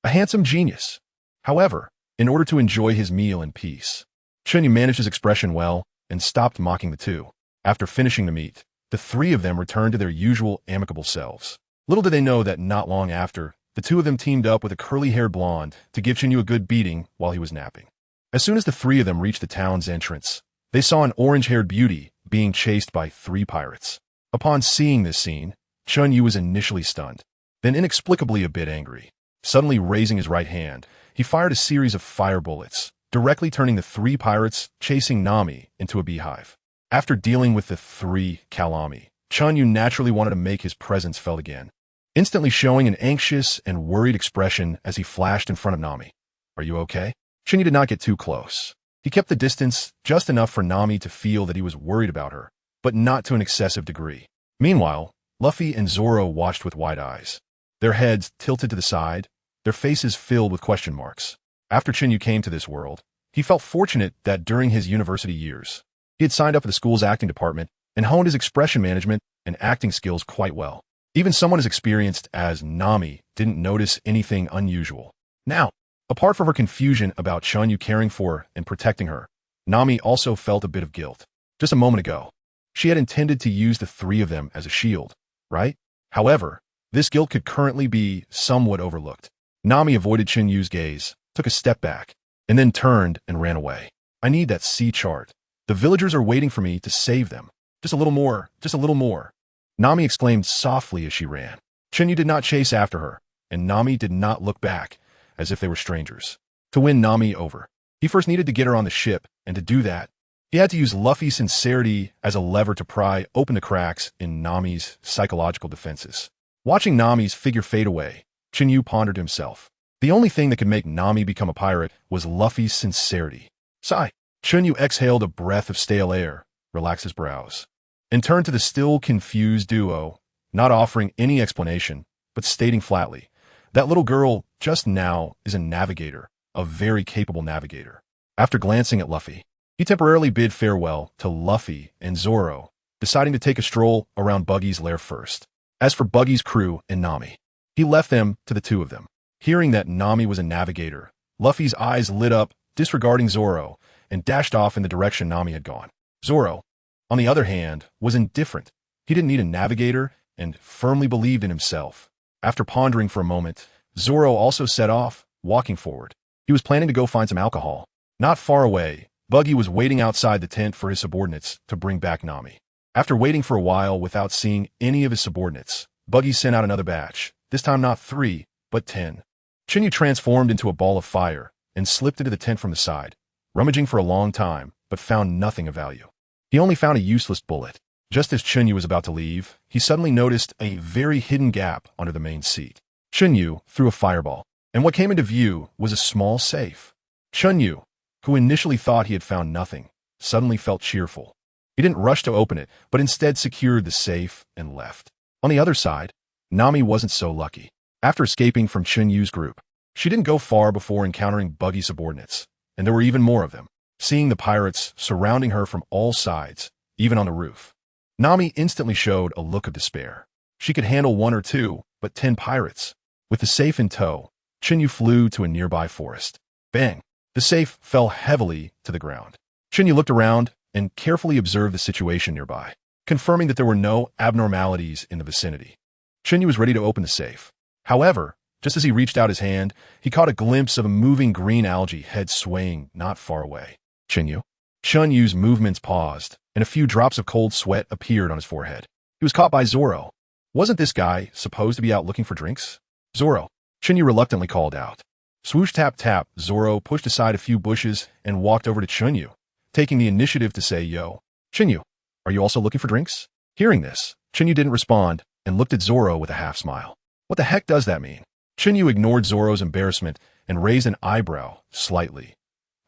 A handsome genius. However, in order to enjoy his meal in peace, Chen Yu managed his expression well and stopped mocking the two. After finishing the meat, the three of them returned to their usual amicable selves. Little did they know that not long after, the two of them teamed up with a curly-haired blonde to give Chen Yu a good beating while he was napping. As soon as the three of them reached the town's entrance, they saw an orange-haired beauty being chased by 3 pirates. Upon seeing this scene, Chen Yu was initially stunned, then inexplicably a bit angry. Suddenly raising his right hand, he fired a series of fire bullets, directly turning the 3 pirates chasing Nami into a beehive. After dealing with the 3 Kalami, Chen Yu naturally wanted to make his presence felt again, instantly showing an anxious and worried expression as he flashed in front of Nami. "Are you okay?" Chen Yu did not get too close. He kept the distance just enough for Nami to feel that he was worried about her, but not to an excessive degree. Meanwhile, Luffy and Zoro watched with wide eyes, their heads tilted to the side, their faces filled with question marks. After Chen Yu came to this world, he felt fortunate that during his university years, he had signed up for the school's acting department and honed his expression management and acting skills quite well. Even someone as experienced as Nami didn't notice anything unusual. Now, apart from her confusion about Chen Yu caring for and protecting her, Nami also felt a bit of guilt. Just a moment ago, she had intended to use the 3 of them as a shield, right? However, this guilt could currently be somewhat overlooked. Nami avoided Chen Yu's gaze, took a step back, and then turned and ran away. "I need that sea chart. The villagers are waiting for me to save them. Just a little more, just a little more." Nami exclaimed softly as she ran. Chen Yu did not chase after her, and Nami did not look back, as if they were strangers. To win Nami over, he first needed to get her on the ship, and to do that, he had to use Luffy's sincerity as a lever to pry open the cracks in Nami's psychological defenses. Watching Nami's figure fade away, Chen Yu pondered to himself. The only thing that could make Nami become a pirate was Luffy's sincerity. Sigh. Chen Yu exhaled a breath of stale air, relaxed his brows, and turned to the still confused duo, not offering any explanation, but stating flatly, "That little girl just now is a navigator, a very capable navigator." After glancing at Luffy, he temporarily bid farewell to Luffy and Zoro, deciding to take a stroll around Buggy's lair first. As for Buggy's crew and Nami, he left them to the 2 of them. Hearing that Nami was a navigator, Luffy's eyes lit up, disregarding Zoro, and dashed off in the direction Nami had gone. Zoro, on the other hand, was indifferent. He didn't need a navigator and firmly believed in himself. After pondering for a moment, Zoro also set off, walking forward. He was planning to go find some alcohol. Not far away, Buggy was waiting outside the tent for his subordinates to bring back Nami. After waiting for a while without seeing any of his subordinates, Buggy sent out another batch, this time not 3, but 10. Chen Yu transformed into a ball of fire and slipped into the tent from the side, rummaging for a long time, but found nothing of value. He only found a useless bullet. Just as Chen Yu was about to leave, he suddenly noticed a very hidden gap under the main seat. Chen Yu threw a fireball, and what came into view was a small safe. Chen Yu, who initially thought he had found nothing, suddenly felt cheerful. He didn't rush to open it, but instead secured the safe and left. On the other side, Nami wasn't so lucky. After escaping from Chen Yu's group, she didn't go far before encountering Buggy's subordinates, and there were even more of them. Seeing the pirates surrounding her from all sides, even on the roof, Nami instantly showed a look of despair. She could handle 1 or 2, but 10 pirates. With the safe in tow, Chen Yu flew to a nearby forest. Bang! The safe fell heavily to the ground. Chen Yu looked around and carefully observed the situation nearby, confirming that there were no abnormalities in the vicinity. Chen Yu was ready to open the safe. However, just as he reached out his hand, he caught a glimpse of a moving green algae head swaying not far away. Chen Yu? Chen Yu's movements paused, and a few drops of cold sweat appeared on his forehead. He was caught by Zoro. Wasn't this guy supposed to be out looking for drinks? Zoro, Chen Yu reluctantly called out. Swoosh tap tap, Zoro pushed aside a few bushes and walked over to Chen Yu, taking the initiative to say, "Yo, Chen Yu, are you also looking for drinks?" Hearing this, Chen Yu didn't respond and looked at Zoro with a half smile. What the heck does that mean? Chen Yu ignored Zoro's embarrassment and raised an eyebrow slightly.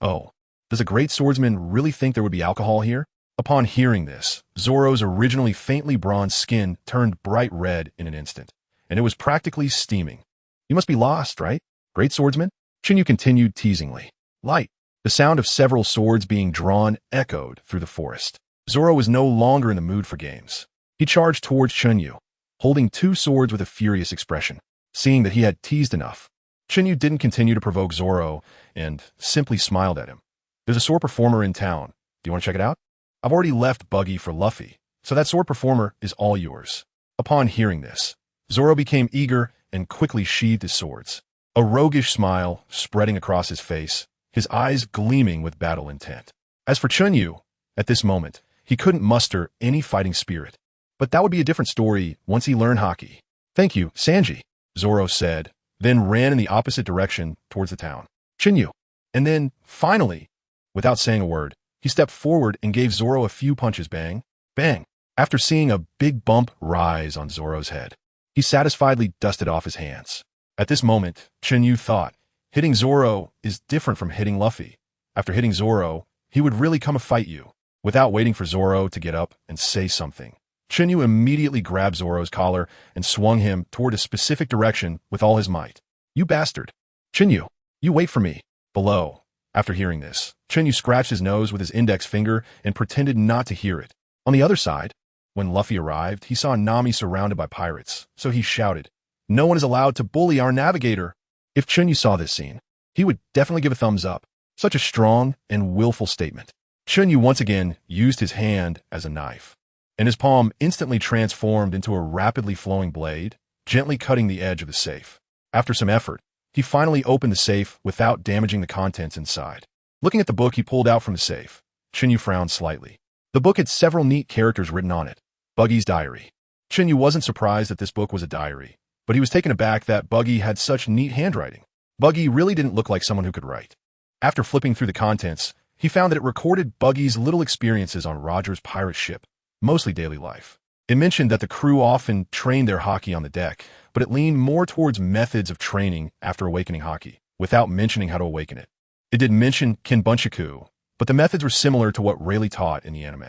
Oh, does a great swordsman really think there would be alcohol here? Upon hearing this, Zoro's originally faintly bronzed skin turned bright red in an instant, and it was practically steaming. You must be lost, right? Great swordsman? Chen Yu continued teasingly. Light. The sound of several swords being drawn echoed through the forest. Zoro was no longer in the mood for games. He charged towards Chen Yu, holding two swords with a furious expression. Seeing that he had teased enough, Chen Yu didn't continue to provoke Zoro and simply smiled at him. There's a sword performer in town. Do you want to check it out? I've already left Buggy for Luffy, so that sword performer is all yours. Upon hearing this, Zoro became eager and quickly sheathed his swords. A roguish smile spreading across his face, his eyes gleaming with battle intent. As for Chen Yu, at this moment, he couldn't muster any fighting spirit. But that would be a different story once he learned hockey. Thank you, Sanji, Zoro said, then ran in the opposite direction towards the town. Chen Yu. And then, finally, without saying a word, he stepped forward and gave Zoro a few punches. Bang, bang. After seeing a big bump rise on Zoro's head, he satisfiedly dusted off his hands. At this moment, Chen Yu thought, hitting Zoro is different from hitting Luffy. After hitting Zoro, he would really come and fight you. Without waiting for Zoro to get up and say something, Chen Yu immediately grabbed Zoro's collar and swung him toward a specific direction with all his might. You bastard. Chen Yu, you wait for me. Below. After hearing this, Chen Yu scratched his nose with his index finger and pretended not to hear it. On the other side, when Luffy arrived, he saw Nami surrounded by pirates, so he shouted, "No one is allowed to bully our navigator." If Chen Yu saw this scene, he would definitely give a thumbs up. Such a strong and willful statement. Chen Yu once again used his hand as a knife, and his palm instantly transformed into a rapidly flowing blade, gently cutting the edge of the safe. After some effort, he finally opened the safe without damaging the contents inside. Looking at the book he pulled out from the safe, Chen Yu frowned slightly. The book had several neat characters written on it. Buggy's diary. Chen Yu wasn't surprised that this book was a diary, but he was taken aback that Buggy had such neat handwriting. Buggy really didn't look like someone who could write. After flipping through the contents, he found that it recorded Buggy's little experiences on Roger's pirate ship, mostly daily life. It mentioned that the crew often trained their hockey on the deck, but it leaned more towards methods of training after awakening hockey, without mentioning how to awaken it. It did mention kinbunchaku, but the methods were similar to what Rayleigh taught in the anime.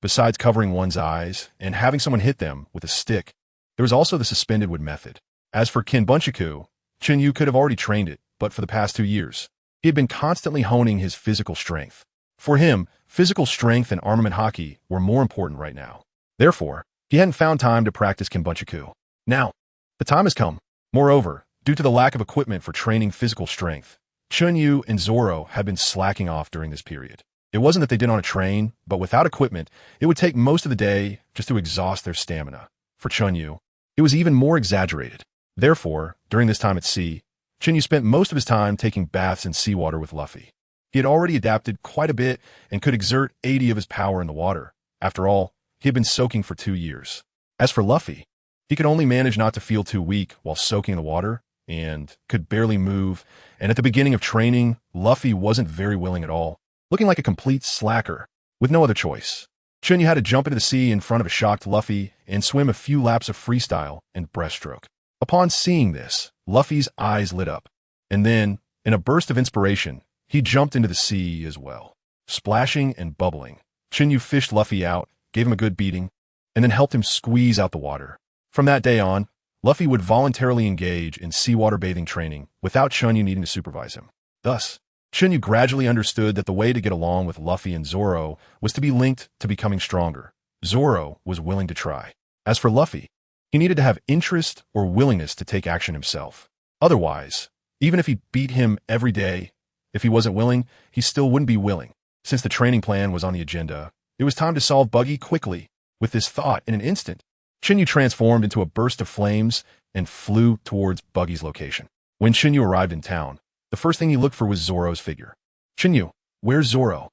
Besides covering one's eyes and having someone hit them with a stick, there was also the suspended wood method. As for kinbunchaku, Chen Yu could have already trained it, but for the past 2 years, he had been constantly honing his physical strength. For him, physical strength and armament hockey were more important right now. Therefore, he hadn't found time to practice kinbunchaku. Now, the time has come. Moreover, due to the lack of equipment for training physical strength, Chen Yu and Zoro had been slacking off during this period. It wasn't that they didn't want to train, but without equipment, it would take most of the day just to exhaust their stamina. For Chen Yu, it was even more exaggerated. Therefore, during this time at sea, Chen Yu spent most of his time taking baths in seawater with Luffy. He had already adapted quite a bit and could exert 80 of his power in the water. After all, he had been soaking for 2 years. As for Luffy, he could only manage not to feel too weak while soaking in the water and could barely move, and at the beginning of training, Luffy wasn't very willing at all, looking like a complete slacker, with no other choice. Chen Yu had to jump into the sea in front of a shocked Luffy and swim a few laps of freestyle and breaststroke. Upon seeing this, Luffy's eyes lit up, and then, in a burst of inspiration, he jumped into the sea as well. Splashing and bubbling, Chen Yu fished Luffy out, gave him a good beating, and then helped him squeeze out the water. From that day on, Luffy would voluntarily engage in seawater bathing training without Chen Yu needing to supervise him. Thus, Chen Yu gradually understood that the way to get along with Luffy and Zoro was to be linked to becoming stronger. Zoro was willing to try. As for Luffy, he needed to have interest or willingness to take action himself. Otherwise, even if he beat him every day, if he wasn't willing, he still wouldn't be willing. Since the training plan was on the agenda, it was time to solve Buggy quickly. With this thought in an instant, Chen Yu transformed into a burst of flames and flew towards Buggy's location. When Chen Yu arrived in town, the first thing he looked for was Zoro's figure. Chen Yu, where's Zoro?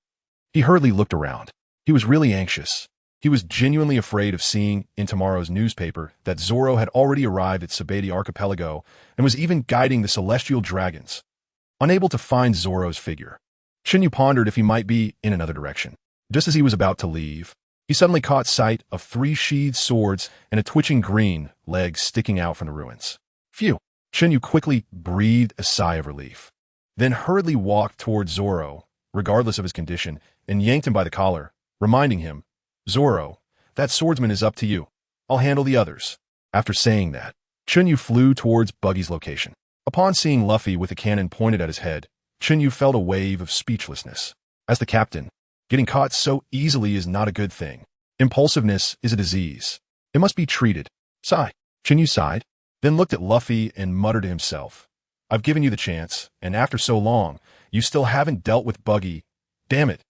He hurriedly looked around. He was really anxious. He was genuinely afraid of seeing in tomorrow's newspaper that Zoro had already arrived at Sabeti Archipelago and was even guiding the celestial dragons. Unable to find Zoro's figure, Chen Yu pondered if he might be in another direction. Just as he was about to leave, he suddenly caught sight of 3 sheathed swords and a twitching green leg sticking out from the ruins. Phew! Chen Yu quickly breathed a sigh of relief, then hurriedly walked towards Zoro, regardless of his condition, and yanked him by the collar, reminding him, "Zoro, that swordsman is up to you. I'll handle the others." After saying that, Chen Yu flew towards Buggy's location. Upon seeing Luffy with the cannon pointed at his head, Chen Yu felt a wave of speechlessness. As the captain, getting caught so easily is not a good thing. Impulsiveness is a disease. It must be treated. Sigh. Chen Yu sighed, then looked at Luffy and muttered to himself, I've given you the chance, and after so long, you still haven't dealt with Buggy. Damn it.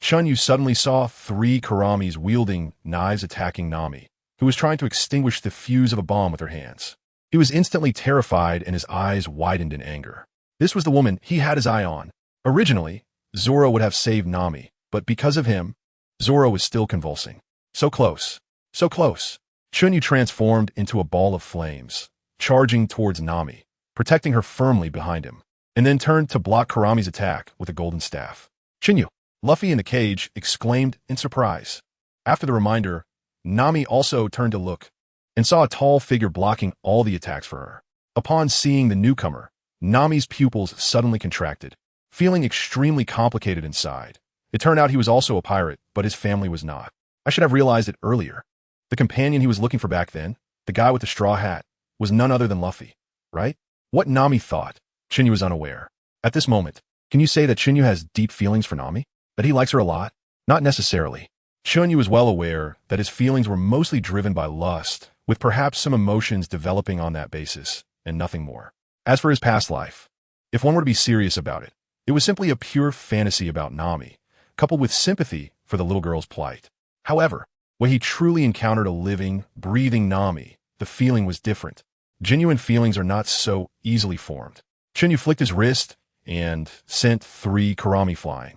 Chen Yu suddenly saw 3 Karamis wielding knives attacking Nami, who was trying to extinguish the fuse of a bomb with her hands. He was instantly terrified and his eyes widened in anger. This was the woman he had his eye on. Originally, Zoro would have saved Nami, but because of him, Zoro was still convulsing. So close. So close. Chen Yu transformed into a ball of flames, charging towards Nami, protecting her firmly behind him, and then turned to block Karami's attack with a golden staff. Chen Yu, Luffy in the cage exclaimed in surprise. After the reminder, Nami also turned to look and saw a tall figure blocking all the attacks for her. Upon seeing the newcomer, Nami's pupils suddenly contracted, feeling extremely complicated inside. It turned out he was also a pirate, but his family was not. I should have realized it earlier. The companion he was looking for back then, the guy with the straw hat, was none other than Luffy, right? What Nami thought, Chen Yu was unaware. At this moment, can you say that Chen Yu has deep feelings for Nami? That he likes her a lot? Not necessarily. Chen Yu was well aware that his feelings were mostly driven by lust, with perhaps some emotions developing on that basis, and nothing more. As for his past life, if one were to be serious about it, it was simply a pure fantasy about Nami, coupled with sympathy for the little girl's plight. However, when he truly encountered a living, breathing Nami, the feeling was different. Genuine feelings are not so easily formed. Chen Yu flicked his wrist and sent 3 Karami flying.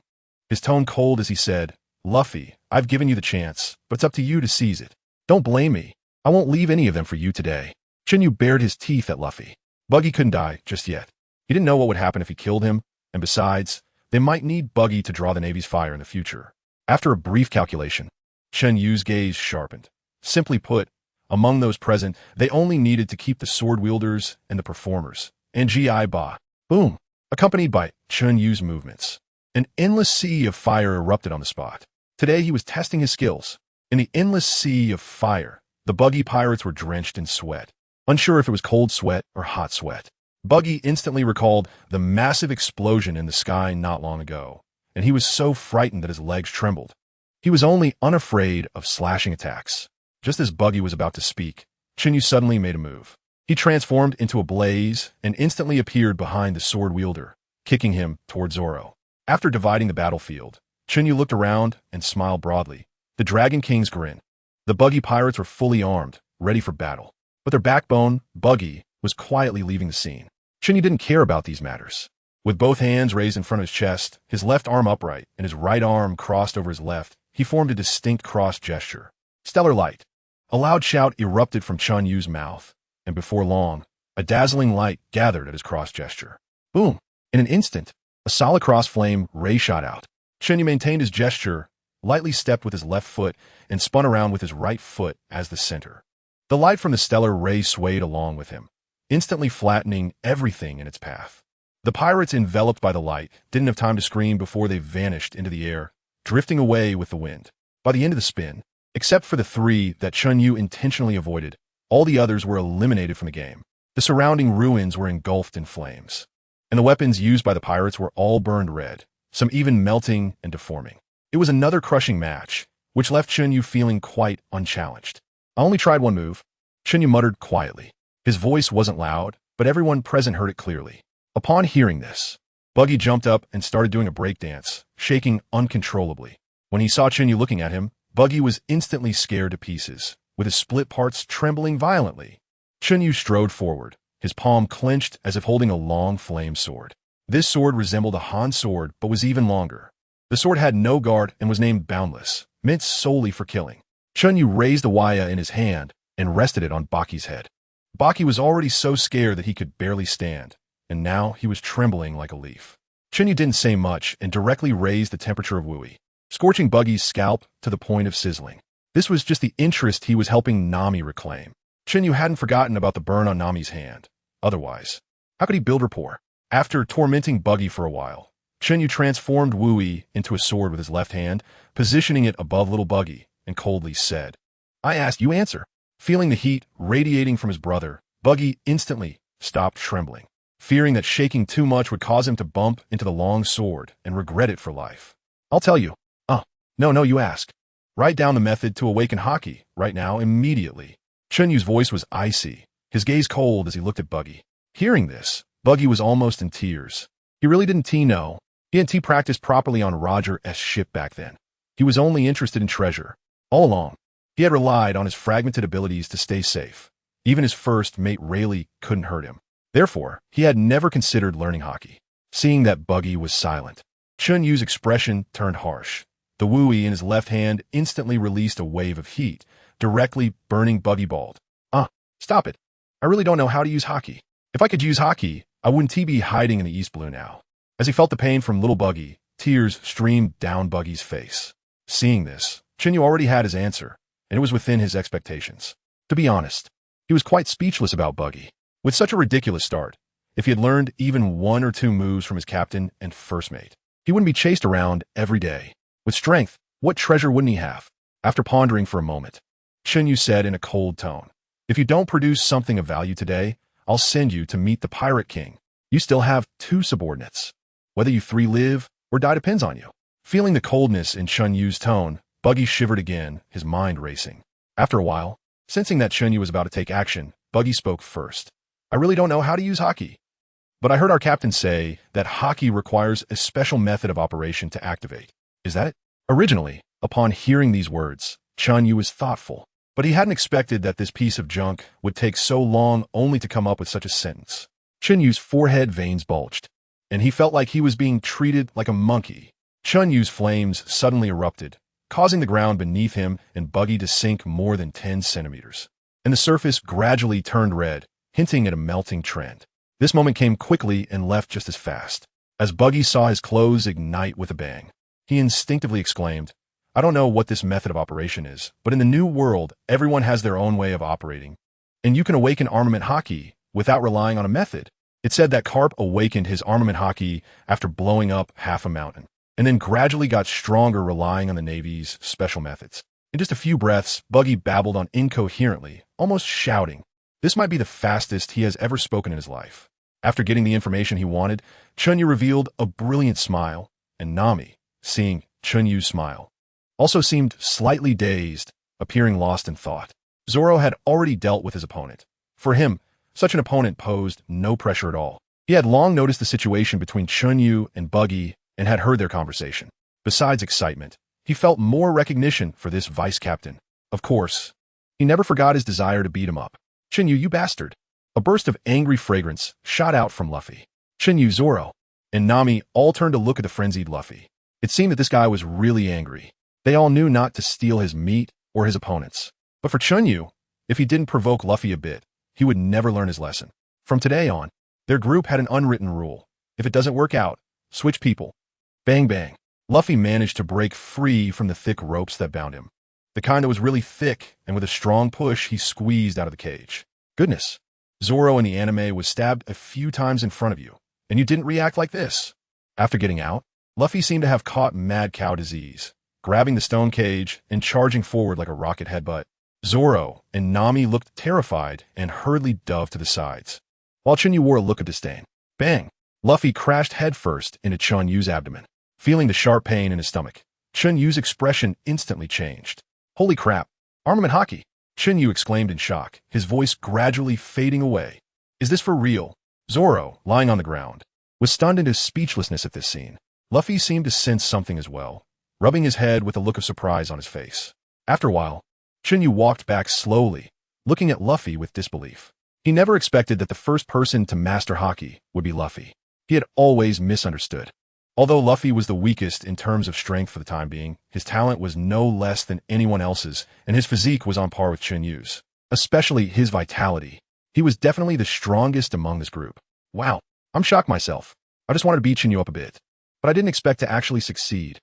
His tone cold as he said, Luffy, I've given you the chance, but it's up to you to seize it. Don't blame me. I won't leave any of them for you today. Chen Yu bared his teeth at Luffy. Buggy couldn't die just yet. He didn't know what would happen if he killed him, and besides, they might need Buggy to draw the Navy's fire in the future. After a brief calculation, Chen Yu's gaze sharpened. Simply put, among those present, they only needed to keep the sword wielders and the performers, and G.I. Ba. Boom! Accompanied by Chen Yu's movements. An endless sea of fire erupted on the spot. Today he was testing his skills. In the endless sea of fire, the Buggy pirates were drenched in sweat, unsure if it was cold sweat or hot sweat. Buggy instantly recalled the massive explosion in the sky not long ago, and he was so frightened that his legs trembled. He was only unafraid of slashing attacks. Just as Buggy was about to speak, Chen Yu suddenly made a move. He transformed into a blaze and instantly appeared behind the sword wielder, kicking him toward Zoro. After dividing the battlefield, Chen Yu looked around and smiled broadly. The Dragon King's grin. The Buggy pirates were fully armed, ready for battle. But their backbone, Buggy, was quietly leaving the scene. Chen Yu didn't care about these matters. With both hands raised in front of his chest, his left arm upright, and his right arm crossed over his left, he formed a distinct cross gesture. Stellar light. A loud shout erupted from Chen Yu's mouth, and before long, a dazzling light gathered at his cross gesture. Boom! In an instant, a solid cross flame ray shot out. Chen Yu maintained his gesture, lightly stepped with his left foot, and spun around with his right foot as the center. The light from the stellar ray swayed along with him, instantly flattening everything in its path. The pirates enveloped by the light didn't have time to scream before they vanished into the air, drifting away with the wind. By the end of the spin, except for the 3 that Chen Yu intentionally avoided, all the others were eliminated from the game. The surrounding ruins were engulfed in flames, and the weapons used by the pirates were all burned red, some even melting and deforming. It was another crushing match, which left Chen Yu feeling quite unchallenged. I only tried one move, Chen Yu muttered quietly. His voice wasn't loud, but everyone present heard it clearly. Upon hearing this, Buggy jumped up and started doing a breakdance, shaking uncontrollably. When he saw Chen Yu looking at him, Buggy was instantly scared to pieces, with his split parts trembling violently. Chen Yu strode forward, his palm clenched as if holding a long flame sword. This sword resembled a Han sword, but was even longer. The sword had no guard and was named Boundless, meant solely for killing. Chen Yu raised the waya in his hand and rested it on Baki's head. Baki was already so scared that he could barely stand, and now he was trembling like a leaf. Chen Yu didn't say much and directly raised the temperature of Wui, scorching Buggy's scalp to the point of sizzling. This was just the interest he was helping Nami reclaim. Chen Yu hadn't forgotten about the burn on Nami's hand. Otherwise, how could he build rapport? After tormenting Buggy for a while, Chen Yu transformed Wui into a sword with his left hand, positioning it above little Buggy, and coldly said, I asked, you answer. Feeling the heat radiating from his brother, Buggy instantly stopped trembling. fearing that shaking too much would cause him to bump into the long sword and regret it for life. I'll tell you. No, you ask. Write down the method to awaken Haki, right now, immediately. Chen Yu's voice was icy, his gaze cold as he looked at Buggy. Hearing this, Buggy was almost in tears. He really didn't know. He hadn't practiced properly on Roger's ship back then. He was only interested in treasure. All along, he had relied on his fragmented abilities to stay safe. Even his first mate Rayleigh couldn't hurt him. Therefore, he had never considered learning Haki. Seeing that Buggy was silent, Chen Yu's expression turned harsh. The wui in his left hand instantly released a wave of heat, directly burning Buggy bald. Stop it. I really don't know how to use Haki. If I could use Haki, I wouldn't be hiding in the East Blue now. As he felt the pain from little Buggy, tears streamed down Buggy's face. Seeing this, Chen Yu already had his answer, and it was within his expectations. To be honest, he was quite speechless about Buggy. With such a ridiculous start, if he had learned even 1 or 2 moves from his captain and first mate, he wouldn't be chased around every day. With strength, what treasure wouldn't he have? After pondering for a moment, Chen Yu said in a cold tone, "If you don't produce something of value today, I'll send you to meet the Pirate King. You still have 2 subordinates. Whether you 3 live or die depends on you." Feeling the coldness in Chen Yu's tone, Buggy shivered again, his mind racing. After a while, sensing that Chen Yu was about to take action, Buggy spoke first. "I really don't know how to use Haki, but I heard our captain say that Haki requires a special method of operation to activate. Is that it?" Originally, upon hearing these words, Chen Yu was thoughtful, but he hadn't expected that this piece of junk would take so long only to come up with such a sentence. Chen Yu's forehead veins bulged, and he felt like he was being treated like a monkey. Chen Yu's flames suddenly erupted, causing the ground beneath him and Buggy to sink more than 10 centimeters. And the surface gradually turned red, hinting at a melting trend. This moment came quickly and left just as fast. As Buggy saw his clothes ignite with a bang, he instinctively exclaimed, "I don't know what this method of operation is, but in the new world, everyone has their own way of operating, and you can awaken armament Haki without relying on a method." It said that Carp awakened his armament Haki after blowing up half a mountain, and then gradually got stronger relying on the Navy's special methods. In just a few breaths, Buggy babbled on incoherently, almost shouting. This might be the fastest he has ever spoken in his life. After getting the information he wanted, Chen Yu revealed a brilliant smile, and Nami, seeing Chen Yu's smile, also seemed slightly dazed, appearing lost in thought. Zoro had already dealt with his opponent. For him, such an opponent posed no pressure at all. He had long noticed the situation between Chen Yu and Buggy and had heard their conversation. Besides excitement, he felt more recognition for this vice-captain. Of course, he never forgot his desire to beat him up. "Chen Yu, you bastard!" A burst of angry fragrance shot out from Luffy. Chen Yu, Zoro, and Nami all turned to look at the frenzied Luffy. It seemed that this guy was really angry. They all knew not to steal his meat or his opponents. But for Chen Yu, if he didn't provoke Luffy a bit, he would never learn his lesson. From today on, their group had an unwritten rule. If it doesn't work out, switch people. Bang bang. Luffy managed to break free from the thick ropes that bound him. The kind that was really thick, and with a strong push, he squeezed out of the cage. Goodness. Zoro in the anime was stabbed a few times in front of you, and you didn't react like this. After getting out, Luffy seemed to have caught mad cow disease, grabbing the stone cage and charging forward like a rocket headbutt. Zoro and Nami looked terrified and hurriedly dove to the sides, while Chen Yu wore a look of disdain. Bang! Luffy crashed headfirst into Chen Yu's abdomen. Feeling the sharp pain in his stomach, Chen Yu's expression instantly changed. Holy crap! Armament Haki! Chen Yu exclaimed in shock, his voice gradually fading away. Is this for real? Zoro, lying on the ground, was stunned into speechlessness at this scene. Luffy seemed to sense something as well, rubbing his head with a look of surprise on his face. After a while, Chen Yu walked back slowly, looking at Luffy with disbelief. He never expected that the first person to master Haki would be Luffy. He had always misunderstood. Although Luffy was the weakest in terms of strength for the time being, his talent was no less than anyone else's, and his physique was on par with Chen Yu's, especially his vitality. He was definitely the strongest among this group. Wow, I'm shocked myself. I just wanted to beat Chen Yu up a bit, but I didn't expect to actually succeed.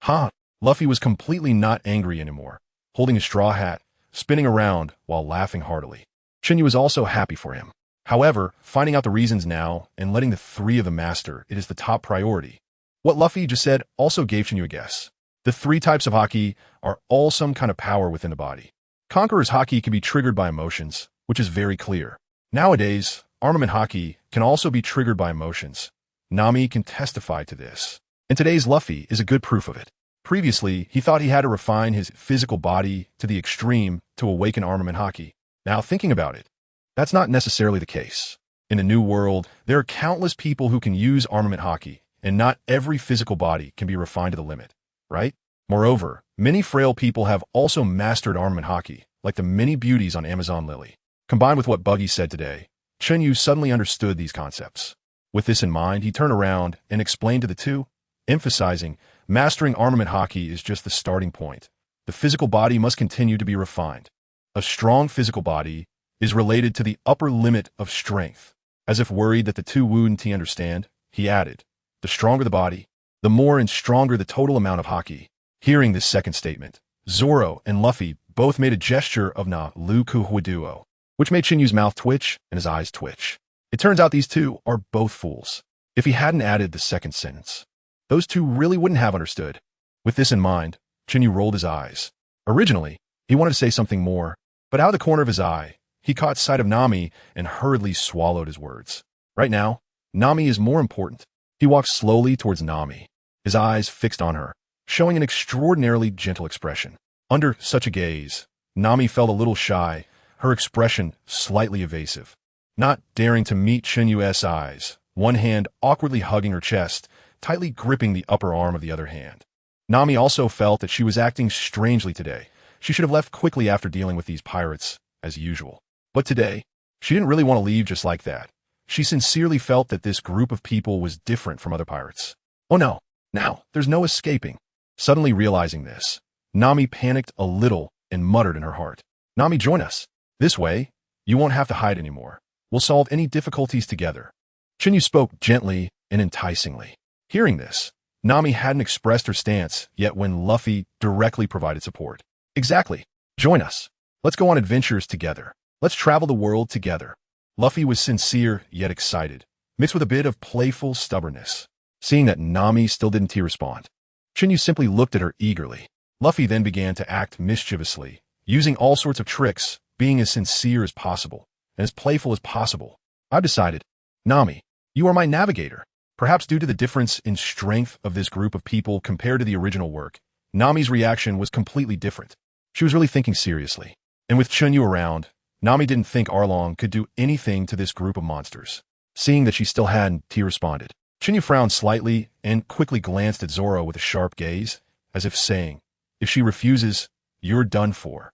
Ha! Luffy was completely not angry anymore, holding his straw hat, spinning around while laughing heartily. Chen Yu was also happy for him. However, finding out the reasons now and letting the 3 of them master it is the top priority. What Luffy just said also gave Chen Yu a guess. The 3 types of Haki are all some kind of power within the body. Conqueror's Haki can be triggered by emotions, which is very clear. Nowadays, armament haki can also be triggered by emotions. Nami can testify to this. And today's Luffy is a good proof of it. Previously, he thought he had to refine his physical body to the extreme to awaken armament haki. Now, thinking about it, that's not necessarily the case. In a new world, there are countless people who can use armament haki, and not every physical body can be refined to the limit, right? Moreover, many frail people have also mastered armament haki, like the many beauties on Amazon Lily. Combined with what Buggy said today, Chen Yu suddenly understood these concepts. With this in mind, he turned around and explained to the two, emphasizing, mastering armament haki is just the starting point. The physical body must continue to be refined. A strong physical body is related to the upper limit of strength. As if worried that the two wouldn't understand, he added, the stronger the body, the more and stronger the total amount of haki. Hearing this second statement, Zoro and Luffy both made a gesture of na lu kuhuiduo, which made Chen Yu's mouth twitch and his eyes twitch. It turns out these two are both fools. If he hadn't added the second sentence, those two really wouldn't have understood. With this in mind, Chen Yu rolled his eyes. Originally, he wanted to say something more, but out of the corner of his eye, he caught sight of Nami and hurriedly swallowed his words. Right now, Nami is more important. He walked slowly towards Nami, his eyes fixed on her, showing an extraordinarily gentle expression. Under such a gaze, Nami felt a little shy, her expression slightly evasive. Not daring to meet Chen Yu's eyes, one hand awkwardly hugging her chest, tightly gripping the upper arm of the other hand. Nami also felt that she was acting strangely today. She should have left quickly after dealing with these pirates, as usual. But today, she didn't really want to leave just like that. She sincerely felt that this group of people was different from other pirates. Oh no, now, there's no escaping. Suddenly realizing this, Nami panicked a little and muttered in her heart, Nami, join us. This way, you won't have to hide anymore. We'll solve any difficulties together. Chen Yu spoke gently and enticingly. Hearing this, Nami hadn't expressed her stance yet when Luffy directly provided support. Exactly. Join us. Let's go on adventures together. Let's travel the world together. Luffy was sincere yet excited, mixed with a bit of playful stubbornness. Seeing that Nami still didn't respond, Chen Yu simply looked at her eagerly. Luffy then began to act mischievously, using all sorts of tricks, being as sincere as possible, and as playful as possible. I've decided, Nami, you are my navigator. Perhaps due to the difference in strength of this group of people compared to the original work, Nami's reaction was completely different. She was really thinking seriously. And with Chen Yu around, Nami didn't think Arlong could do anything to this group of monsters. Seeing that she still hadn't responded, Chen Yu frowned slightly and quickly glanced at Zoro with a sharp gaze, as if saying, if she refuses, you're done for.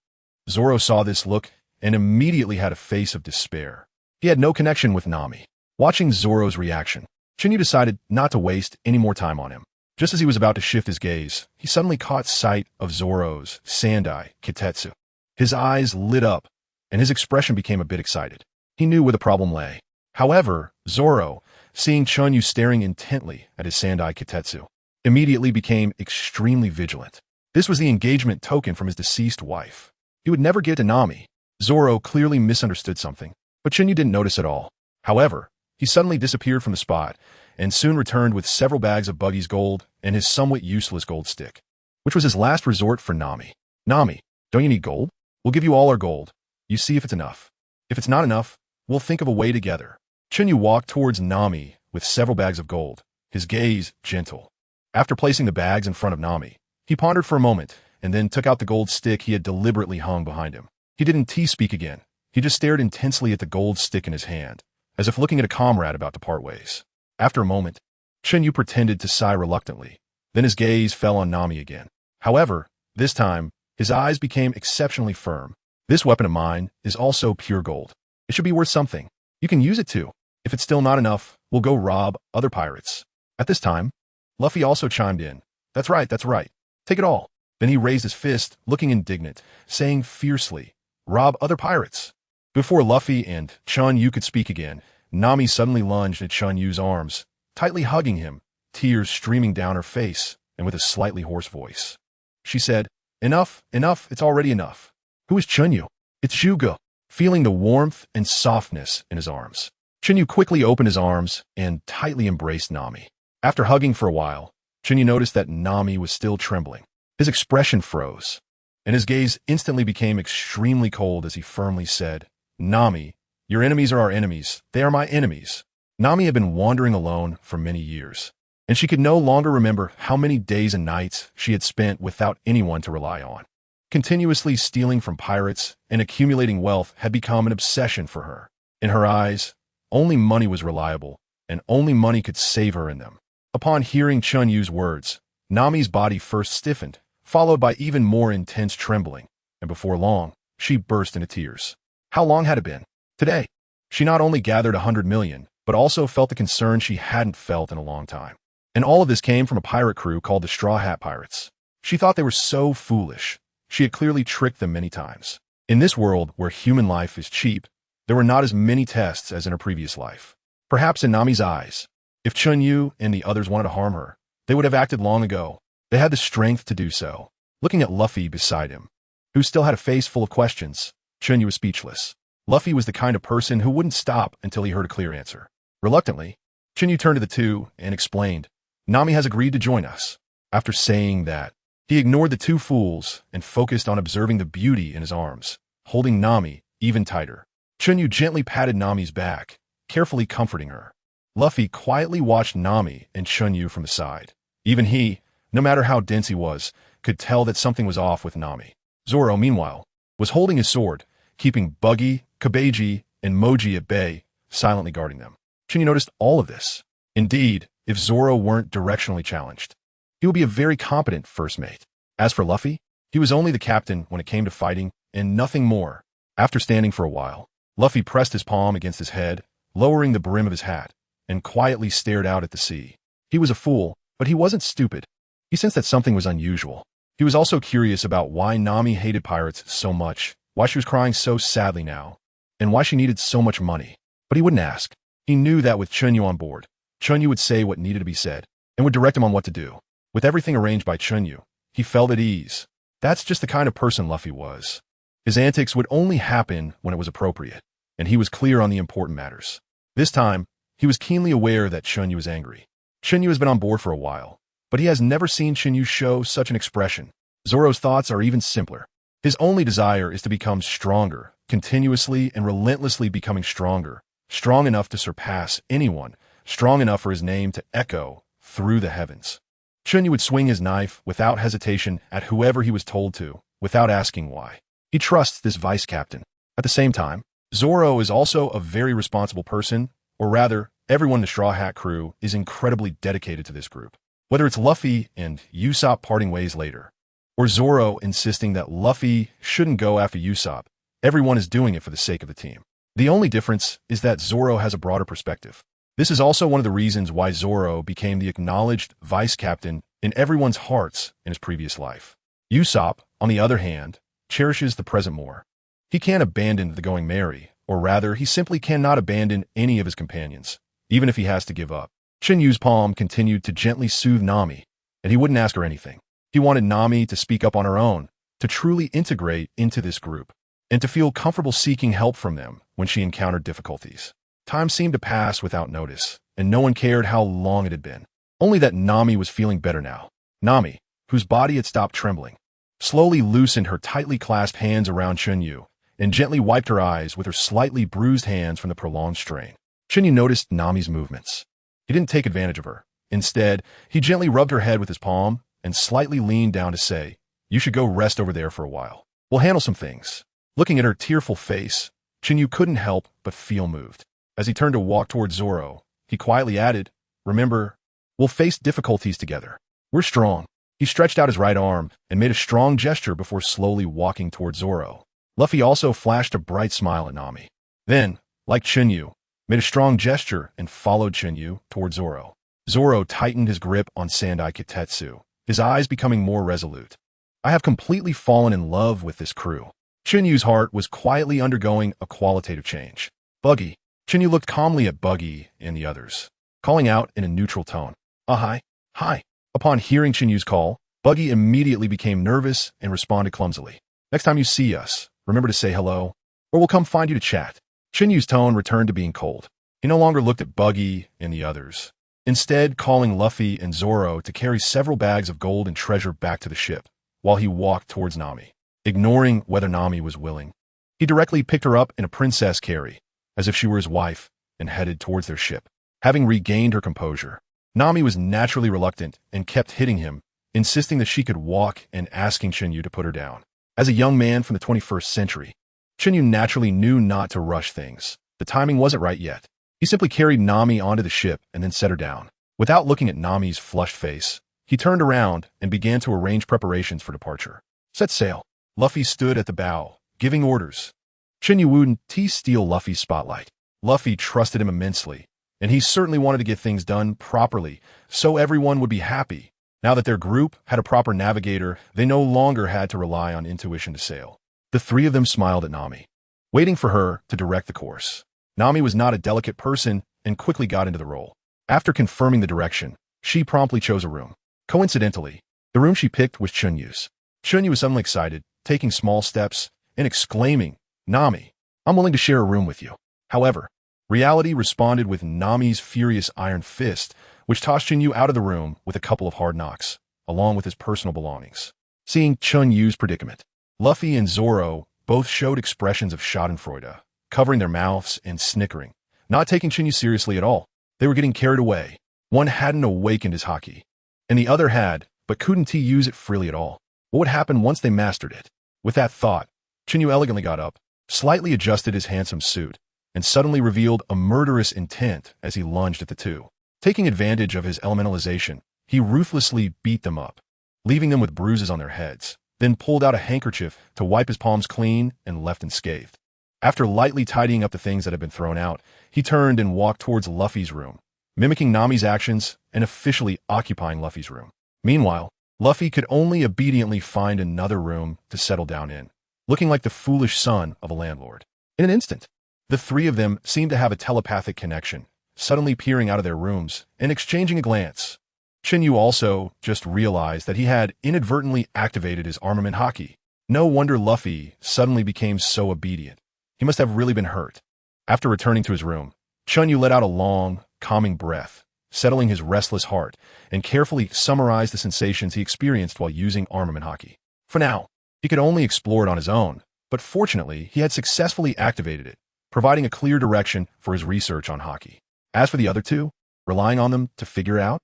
Zoro saw this look and immediately had a face of despair. He had no connection with Nami. Watching Zoro's reaction, Chen Yu decided not to waste any more time on him. Just as he was about to shift his gaze, he suddenly caught sight of Zoro's sandai kitetsu. His eyes lit up, and his expression became a bit excited. He knew where the problem lay. However, Zoro, seeing Chen Yu staring intently at his sandai kitetsu, immediately became extremely vigilant. This was the engagement token from his deceased wife. He would never get to Nami. Zoro clearly misunderstood something, but Chen Yu didn't notice at all. However, he suddenly disappeared from the spot, and soon returned with several bags of Buggy's gold and his somewhat useless gold stick, which was his last resort for Nami. Nami, don't you need gold? We'll give you all our gold. You see if it's enough. If it's not enough, we'll think of a way together. Chen Yu walked towards Nami with several bags of gold, his gaze gentle. After placing the bags in front of Nami, he pondered for a moment and then took out the gold stick he had deliberately hung behind him. He didn't speak again. He just stared intensely at the gold stick in his hand, as if looking at a comrade about to part ways. After a moment, Chen Yu pretended to sigh reluctantly. Then his gaze fell on Nami again. However, this time, his eyes became exceptionally firm. This weapon of mine is also pure gold. It should be worth something. You can use it too. If it's still not enough, we'll go rob other pirates. At this time, Luffy also chimed in. That's right, that's right. Take it all. Then he raised his fist, looking indignant, saying fiercely, rob other pirates. Before Luffy and Chen Yu could speak again, Nami suddenly lunged at Chen Yu's arms, tightly hugging him, tears streaming down her face, and with a slightly hoarse voice. She said, enough, enough, it's already enough. Who is Chen Yu? It's Zhuge. Feeling the warmth and softness in his arms, Chen Yu quickly opened his arms and tightly embraced Nami. After hugging for a while, Chen Yu noticed that Nami was still trembling. His expression froze, and his gaze instantly became extremely cold as he firmly said, Nami, Your enemies are our enemies. They are my enemies. Nami had been wandering alone for many years, and she could no longer remember how many days and nights she had spent without anyone to rely on. Continuously stealing from pirates and accumulating wealth had become an obsession for her. In her eyes, only money was reliable, and only money could save her in them. Upon hearing Chen Yu's words, Nami's body first stiffened, followed by even more intense trembling, and before long, she burst into tears. How long had it been? Today. She not only gathered 100 million, but also felt the concern she hadn't felt in a long time. And all of this came from a pirate crew called the Straw Hat Pirates. She thought they were so foolish. She had clearly tricked them many times. In this world where human life is cheap, there were not as many tests as in her previous life. Perhaps in Nami's eyes, if Chen Yu and the others wanted to harm her, they would have acted long ago. They had the strength to do so. Looking at Luffy beside him, who still had a face full of questions, Chen Yu was speechless. Luffy was the kind of person who wouldn't stop until he heard a clear answer. Reluctantly, Chen Yu turned to the two and explained, Nami has agreed to join us. After saying that, he ignored the two fools and focused on observing the beauty in his arms, holding Nami even tighter. Chen Yu gently patted Nami's back, carefully comforting her. Luffy quietly watched Nami and Chen Yu from the side. Even he, no matter how dense he was, could tell that something was off with Nami. Zoro, meanwhile, was holding his sword, keeping Buggy, Kabeji, and Moji at bay, silently guarding them. Chen Yu noticed all of this. Indeed, if Zoro weren't directionally challenged, he would be a very competent first mate. As for Luffy, he was only the captain when it came to fighting, and nothing more. After standing for a while, Luffy pressed his palm against his head, lowering the brim of his hat, and quietly stared out at the sea. He was a fool, but he wasn't stupid. He sensed that something was unusual. He was also curious about why Nami hated pirates so much, why she was crying so sadly now, and why she needed so much money. But he wouldn't ask. He knew that with Chen Yu on board, Chen Yu would say what needed to be said, and would direct him on what to do. With everything arranged by Chen Yu, he felt at ease. That's just the kind of person Luffy was. His antics would only happen when it was appropriate, and he was clear on the important matters. This time, he was keenly aware that Chen Yu was angry. Chen Yu has been on board for a while, but he has never seen Chen Yu show such an expression. Zoro's thoughts are even simpler. His only desire is to become stronger, continuously and relentlessly becoming stronger, strong enough to surpass anyone, strong enough for his name to echo through the heavens. Chen Yu would swing his knife without hesitation at whoever he was told to, without asking why. He trusts this vice captain. At the same time, Zoro is also a very responsible person, or rather, everyone in the Straw Hat crew is incredibly dedicated to this group. Whether it's Luffy and Usopp parting ways later, or Zoro insisting that Luffy shouldn't go after Usopp, everyone is doing it for the sake of the team. The only difference is that Zoro has a broader perspective. This is also one of the reasons why Zoro became the acknowledged vice captain in everyone's hearts in his previous life. Usopp, on the other hand, cherishes the present more. He can't abandon the going merry, or rather, he simply cannot abandon any of his companions, even if he has to give up. Chen Yu's palm continued to gently soothe Nami, and he wouldn't ask her anything. He wanted Nami to speak up on her own, to truly integrate into this group, and to feel comfortable seeking help from them when she encountered difficulties. Time seemed to pass without notice, and no one cared how long it had been. Only that Nami was feeling better now. Nami, whose body had stopped trembling, slowly loosened her tightly clasped hands around Chen Yu, and gently wiped her eyes with her slightly bruised hands from the prolonged strain. Chen Yu noticed Nami's movements. He didn't take advantage of her. Instead, he gently rubbed her head with his palm and slightly leaned down to say, "You should go rest over there for a while. We'll handle some things." Looking at her tearful face, Chen Yu couldn't help but feel moved. As he turned to walk toward Zoro, he quietly added, "Remember, we'll face difficulties together. We're strong." He stretched out his right arm and made a strong gesture before slowly walking toward Zoro. Luffy also flashed a bright smile at Nami. Then, like Chen Yu, made a strong gesture and followed Chen Yu toward Zoro. Zoro tightened his grip on Sandai Kitetsu, his eyes becoming more resolute. "I have completely fallen in love with this crew." Chen Yu's heart was quietly undergoing a qualitative change. "Buggy." Chen Yu looked calmly at Buggy and the others, calling out in a neutral tone, Hi. Hi." Upon hearing Chen Yu's call, Buggy immediately became nervous and responded clumsily. "Next time you see us, remember to say hello, or we'll come find you to chat." Chen Yu's tone returned to being cold. He no longer looked at Buggy and the others, instead calling Luffy and Zoro to carry several bags of gold and treasure back to the ship, while he walked towards Nami. Ignoring whether Nami was willing, he directly picked her up in a princess carry. as if she were his wife, and headed towards their ship. Having regained her composure, Nami was naturally reluctant and kept hitting him, insisting that she could walk and asking Chen Yu to put her down. As a young man from the 21st century, Chen Yu naturally knew not to rush things. The timing wasn't right yet. He simply carried Nami onto the ship and then set her down. Without looking at Nami's flushed face, he turned around and began to arrange preparations for departure. Set sail. Luffy stood at the bow, giving orders. Chen Yu wouldn't steal Luffy's spotlight. Luffy trusted him immensely, and he certainly wanted to get things done properly so everyone would be happy. Now that their group had a proper navigator, they no longer had to rely on intuition to sail. The three of them smiled at Nami, waiting for her to direct the course. Nami was not a delicate person and quickly got into the role. After confirming the direction, she promptly chose a room. Coincidentally, the room she picked was Chen Yu's. Chen Yu was suddenly excited, taking small steps and exclaiming, "Nami, I'm willing to share a room with you." However, reality responded with Nami's furious iron fist, which tossed Chen Yu out of the room with a couple of hard knocks, along with his personal belongings. Seeing Chen Yu's predicament, Luffy and Zoro both showed expressions of schadenfreude, covering their mouths and snickering, not taking Chen Yu seriously at all. They were getting carried away. One hadn't awakened his haki, and the other had, but couldn't use it freely at all. What would happen once they mastered it? With that thought, Chen Yu elegantly got up, slightly adjusted his handsome suit, and suddenly revealed a murderous intent as he lunged at the two. Taking advantage of his elementalization, he ruthlessly beat them up, leaving them with bruises on their heads, then pulled out a handkerchief to wipe his palms clean and left unscathed. After lightly tidying up the things that had been thrown out, he turned and walked towards Luffy's room, mimicking Nami's actions and officially occupying Luffy's room. Meanwhile, Luffy could only obediently find another room to settle down in, looking like the foolish son of a landlord. In an instant, the three of them seemed to have a telepathic connection, suddenly peering out of their rooms and exchanging a glance. Chen Yu also just realized that he had inadvertently activated his armament haki. No wonder Luffy suddenly became so obedient. He must have really been hurt. After returning to his room, Chen Yu let out a long, calming breath, settling his restless heart, and carefully summarized the sensations he experienced while using armament haki. For now, he could only explore it on his own, but fortunately he had successfully activated it, providing a clear direction for his research on haki. As for the other two, relying on them to figure it out?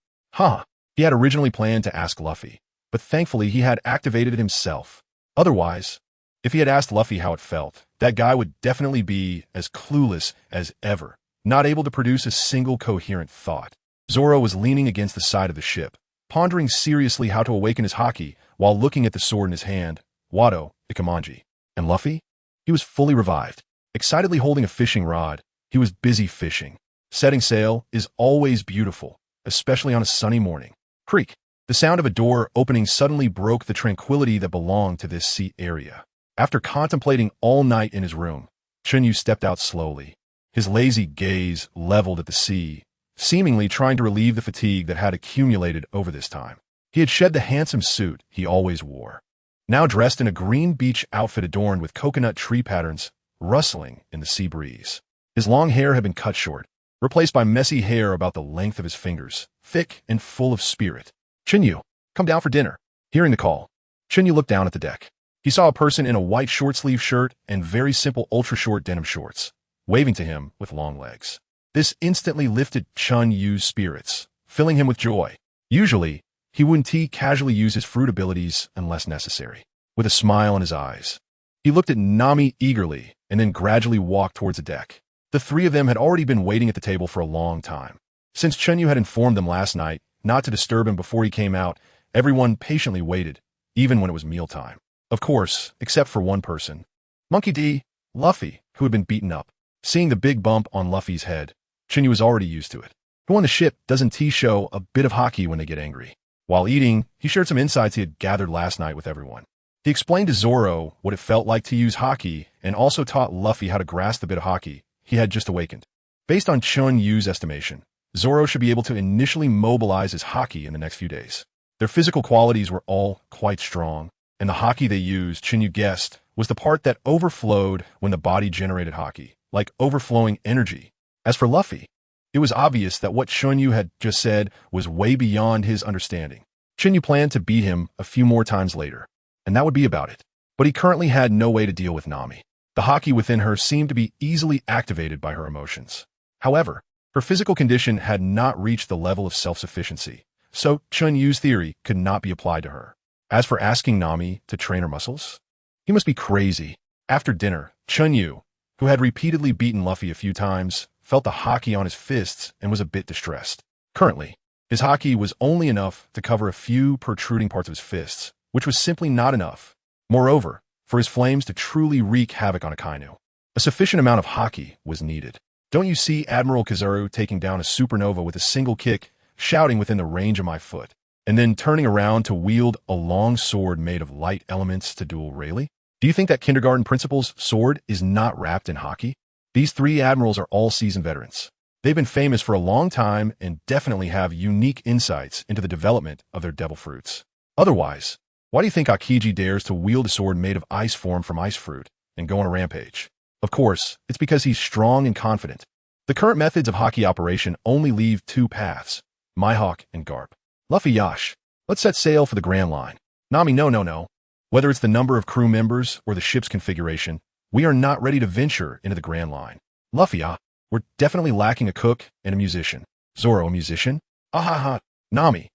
He had originally planned to ask Luffy, but thankfully he had activated it himself. Otherwise, if he had asked Luffy how it felt, that guy would definitely be as clueless as ever, not able to produce a single coherent thought. Zoro was leaning against the side of the ship, pondering seriously how to awaken his haki while looking at the sword in his hand, Wado, Ikamanji. And Luffy? He was fully revived. Excitedly holding a fishing rod, he was busy fishing. Setting sail is always beautiful, especially on a sunny morning. Creak. The sound of a door opening suddenly broke the tranquility that belonged to this sea area. After contemplating all night in his room, Chen Yu stepped out slowly, his lazy gaze leveled at the sea, seemingly trying to relieve the fatigue that had accumulated over this time. He had shed the handsome suit he always wore, now dressed in a green beach outfit adorned with coconut tree patterns rustling in the sea breeze. His long hair had been cut short, replaced by messy hair about the length of his fingers, thick and full of spirit. "Chen Yu, come down for dinner." Hearing the call, Chen Yu looked down at the deck. He saw a person in a white short-sleeve shirt and very simple ultra-short denim shorts, waving to him with long legs. This instantly lifted Chen Yu's spirits, filling him with joy. Usually, he wouldn't casually use his fruit abilities unless necessary. With a smile in his eyes, he looked at Nami eagerly and then gradually walked towards the deck. The three of them had already been waiting at the table for a long time. Since Chen Yu had informed them last night not to disturb him before he came out, everyone patiently waited, even when it was mealtime. Of course, except for one person. Monkey D, Luffy, who had been beaten up. Seeing the big bump on Luffy's head, Chen Yu was already used to it. Who on the ship doesn't show a bit of haki when they get angry? While eating, he shared some insights he had gathered last night with everyone. He explained to Zoro what it felt like to use haki and also taught Luffy how to grasp the bit of haki he had just awakened. Based on Chen Yu's estimation, Zoro should be able to initially mobilize his haki in the next few days. Their physical qualities were all quite strong, and the haki they used, Chen Yu guessed, was the part that overflowed when the body generated haki, like overflowing energy. As for Luffy, it was obvious that what Chen Yu had just said was way beyond his understanding. Chen Yu planned to beat him a few more times later, and that would be about it. But he currently had no way to deal with Nami. The hockey within her seemed to be easily activated by her emotions. However, her physical condition had not reached the level of self-sufficiency, so Chen Yu's theory could not be applied to her. As for asking Nami to train her muscles, he must be crazy. After dinner, Chen Yu, who had repeatedly beaten Luffy a few times, felt the hockey on his fists and was a bit distressed. Currently, his hockey was only enough to cover a few protruding parts of his fists, which was simply not enough. Moreover, for his flames to truly wreak havoc on Akainu, a sufficient amount of hockey was needed. Don't you see Admiral Kizaru taking down a supernova with a single kick, shouting within the range of my foot, and then turning around to wield a long sword made of light elements to duel Rayleigh? Do you think that kindergarten principal's sword is not wrapped in hockey? These three admirals are all seasoned veterans. They've been famous for a long time and definitely have unique insights into the development of their devil fruits. Otherwise, why do you think Akiji dares to wield a sword made of ice formed from ice fruit and go on a rampage? Of course, it's because he's strong and confident. The current methods of hockey operation only leave two paths, Mihawk and Garp. Luffy Yash, let's set sail for the Grand Line. Nami, no. Whether it's the number of crew members or the ship's configuration, we are not ready to venture into the Grand Line. Luffy, we're definitely lacking a cook and a musician. Zoro, a musician? Ahaha, Nami.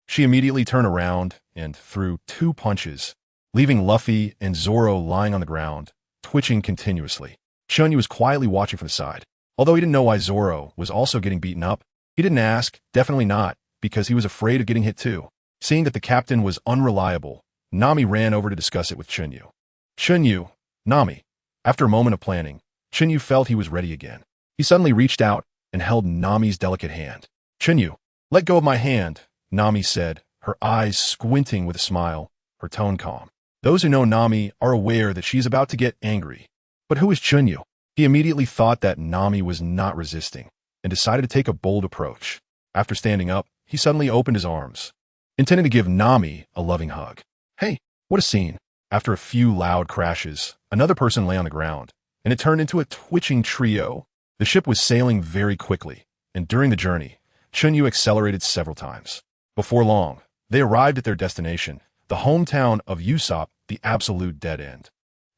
She immediately turned around and threw two punches, leaving Luffy and Zoro lying on the ground, twitching continuously. Chen Yu was quietly watching from the side. Although he didn't know why Zoro was also getting beaten up, he didn't ask, definitely not, because he was afraid of getting hit too. Seeing that the captain was unreliable, Nami ran over to discuss it with Chen Yu. Chen Yu, Nami. After a moment of planning, Chen Yu felt he was ready again. He suddenly reached out and held Nami's delicate hand. Chen Yu, let go of my hand, Nami said, her eyes squinting with a smile, her tone calm. Those who know Nami are aware that she's about to get angry. But who is Chen Yu? He immediately thought that Nami was not resisting and decided to take a bold approach. After standing up, he suddenly opened his arms, intending to give Nami a loving hug. Hey, what a scene. After a few loud crashes, another person lay on the ground, and it turned into a twitching trio. The ship was sailing very quickly, and during the journey, Chen Yu accelerated several times. Before long, they arrived at their destination, the hometown of Usopp, the absolute dead end.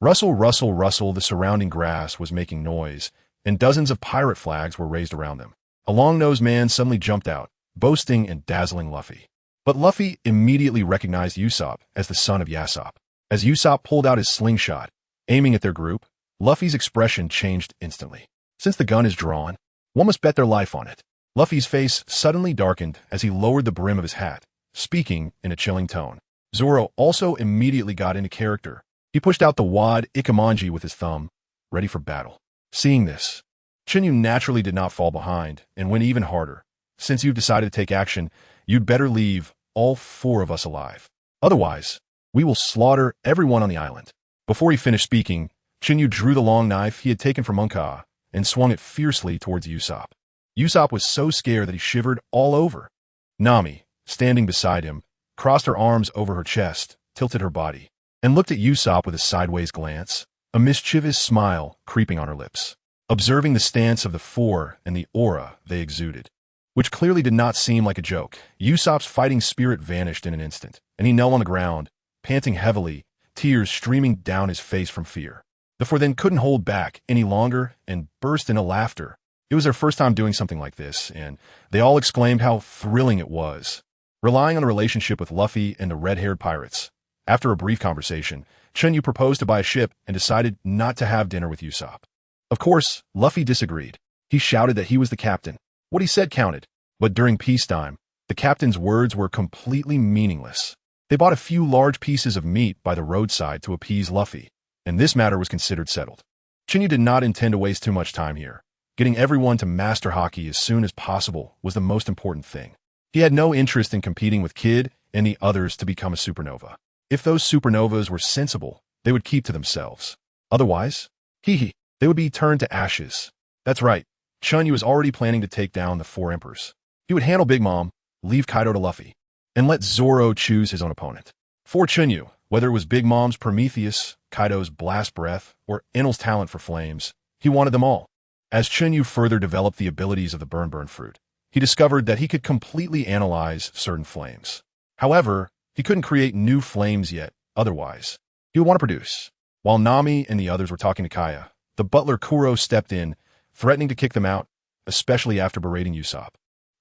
Rustle, the surrounding grass was making noise, and dozens of pirate flags were raised around them. A long-nosed man suddenly jumped out, boasting and dazzling Luffy. But Luffy immediately recognized Usopp as the son of Yasopp. As Usopp pulled out his slingshot, aiming at their group, Luffy's expression changed instantly. Since the gun is drawn, one must bet their life on it. Luffy's face suddenly darkened as he lowered the brim of his hat, speaking in a chilling tone. Zoro also immediately got into character. He pushed out the wad Ikemonji with his thumb, ready for battle. Seeing this, Chen Yu naturally did not fall behind and went even harder. Since you've decided to take action, you'd better leave all four of us alive. Otherwise, we will slaughter everyone on the island. Before he finished speaking, Chen Yu drew the long knife he had taken from Monka and swung it fiercely towards Usopp. Usopp was so scared that he shivered all over. Nami, standing beside him, crossed her arms over her chest, tilted her body, and looked at Usopp with a sideways glance, a mischievous smile creeping on her lips. Observing the stance of the four and the aura they exuded, which clearly did not seem like a joke, Usopp's fighting spirit vanished in an instant, and he knelt on the ground, panting heavily, tears streaming down his face from fear. The four then couldn't hold back any longer and burst into laughter. It was their first time doing something like this, and they all exclaimed how thrilling it was. Relying on the relationship with Luffy and the red-haired pirates, after a brief conversation, Chen Yu proposed to buy a ship and decided not to have dinner with Usopp. Of course, Luffy disagreed. He shouted that he was the captain. What he said counted, but during peacetime, the captain's words were completely meaningless. They bought a few large pieces of meat by the roadside to appease Luffy, and this matter was considered settled. Chen Yu did not intend to waste too much time here. Getting everyone to master hockey as soon as possible was the most important thing. He had no interest in competing with Kid and the others to become a supernova. If those supernovas were sensible, they would keep to themselves. Otherwise, they would be turned to ashes. That's right, Chen Yu was already planning to take down the four emperors. He would handle Big Mom, leave Kaido to Luffy, and let Zoro choose his own opponent. For Chen Yu, whether it was Big Mom's Prometheus, Kaido's Blast Breath, or Enel's talent for flames, he wanted them all. As Chen Yu further developed the abilities of the Burn fruit, he discovered that he could completely analyze certain flames. However, he couldn't create new flames yet, otherwise, he would want to produce While Nami and the others were talking to Kaya, the butler Kuro stepped in, threatening to kick them out, especially after berating Usopp.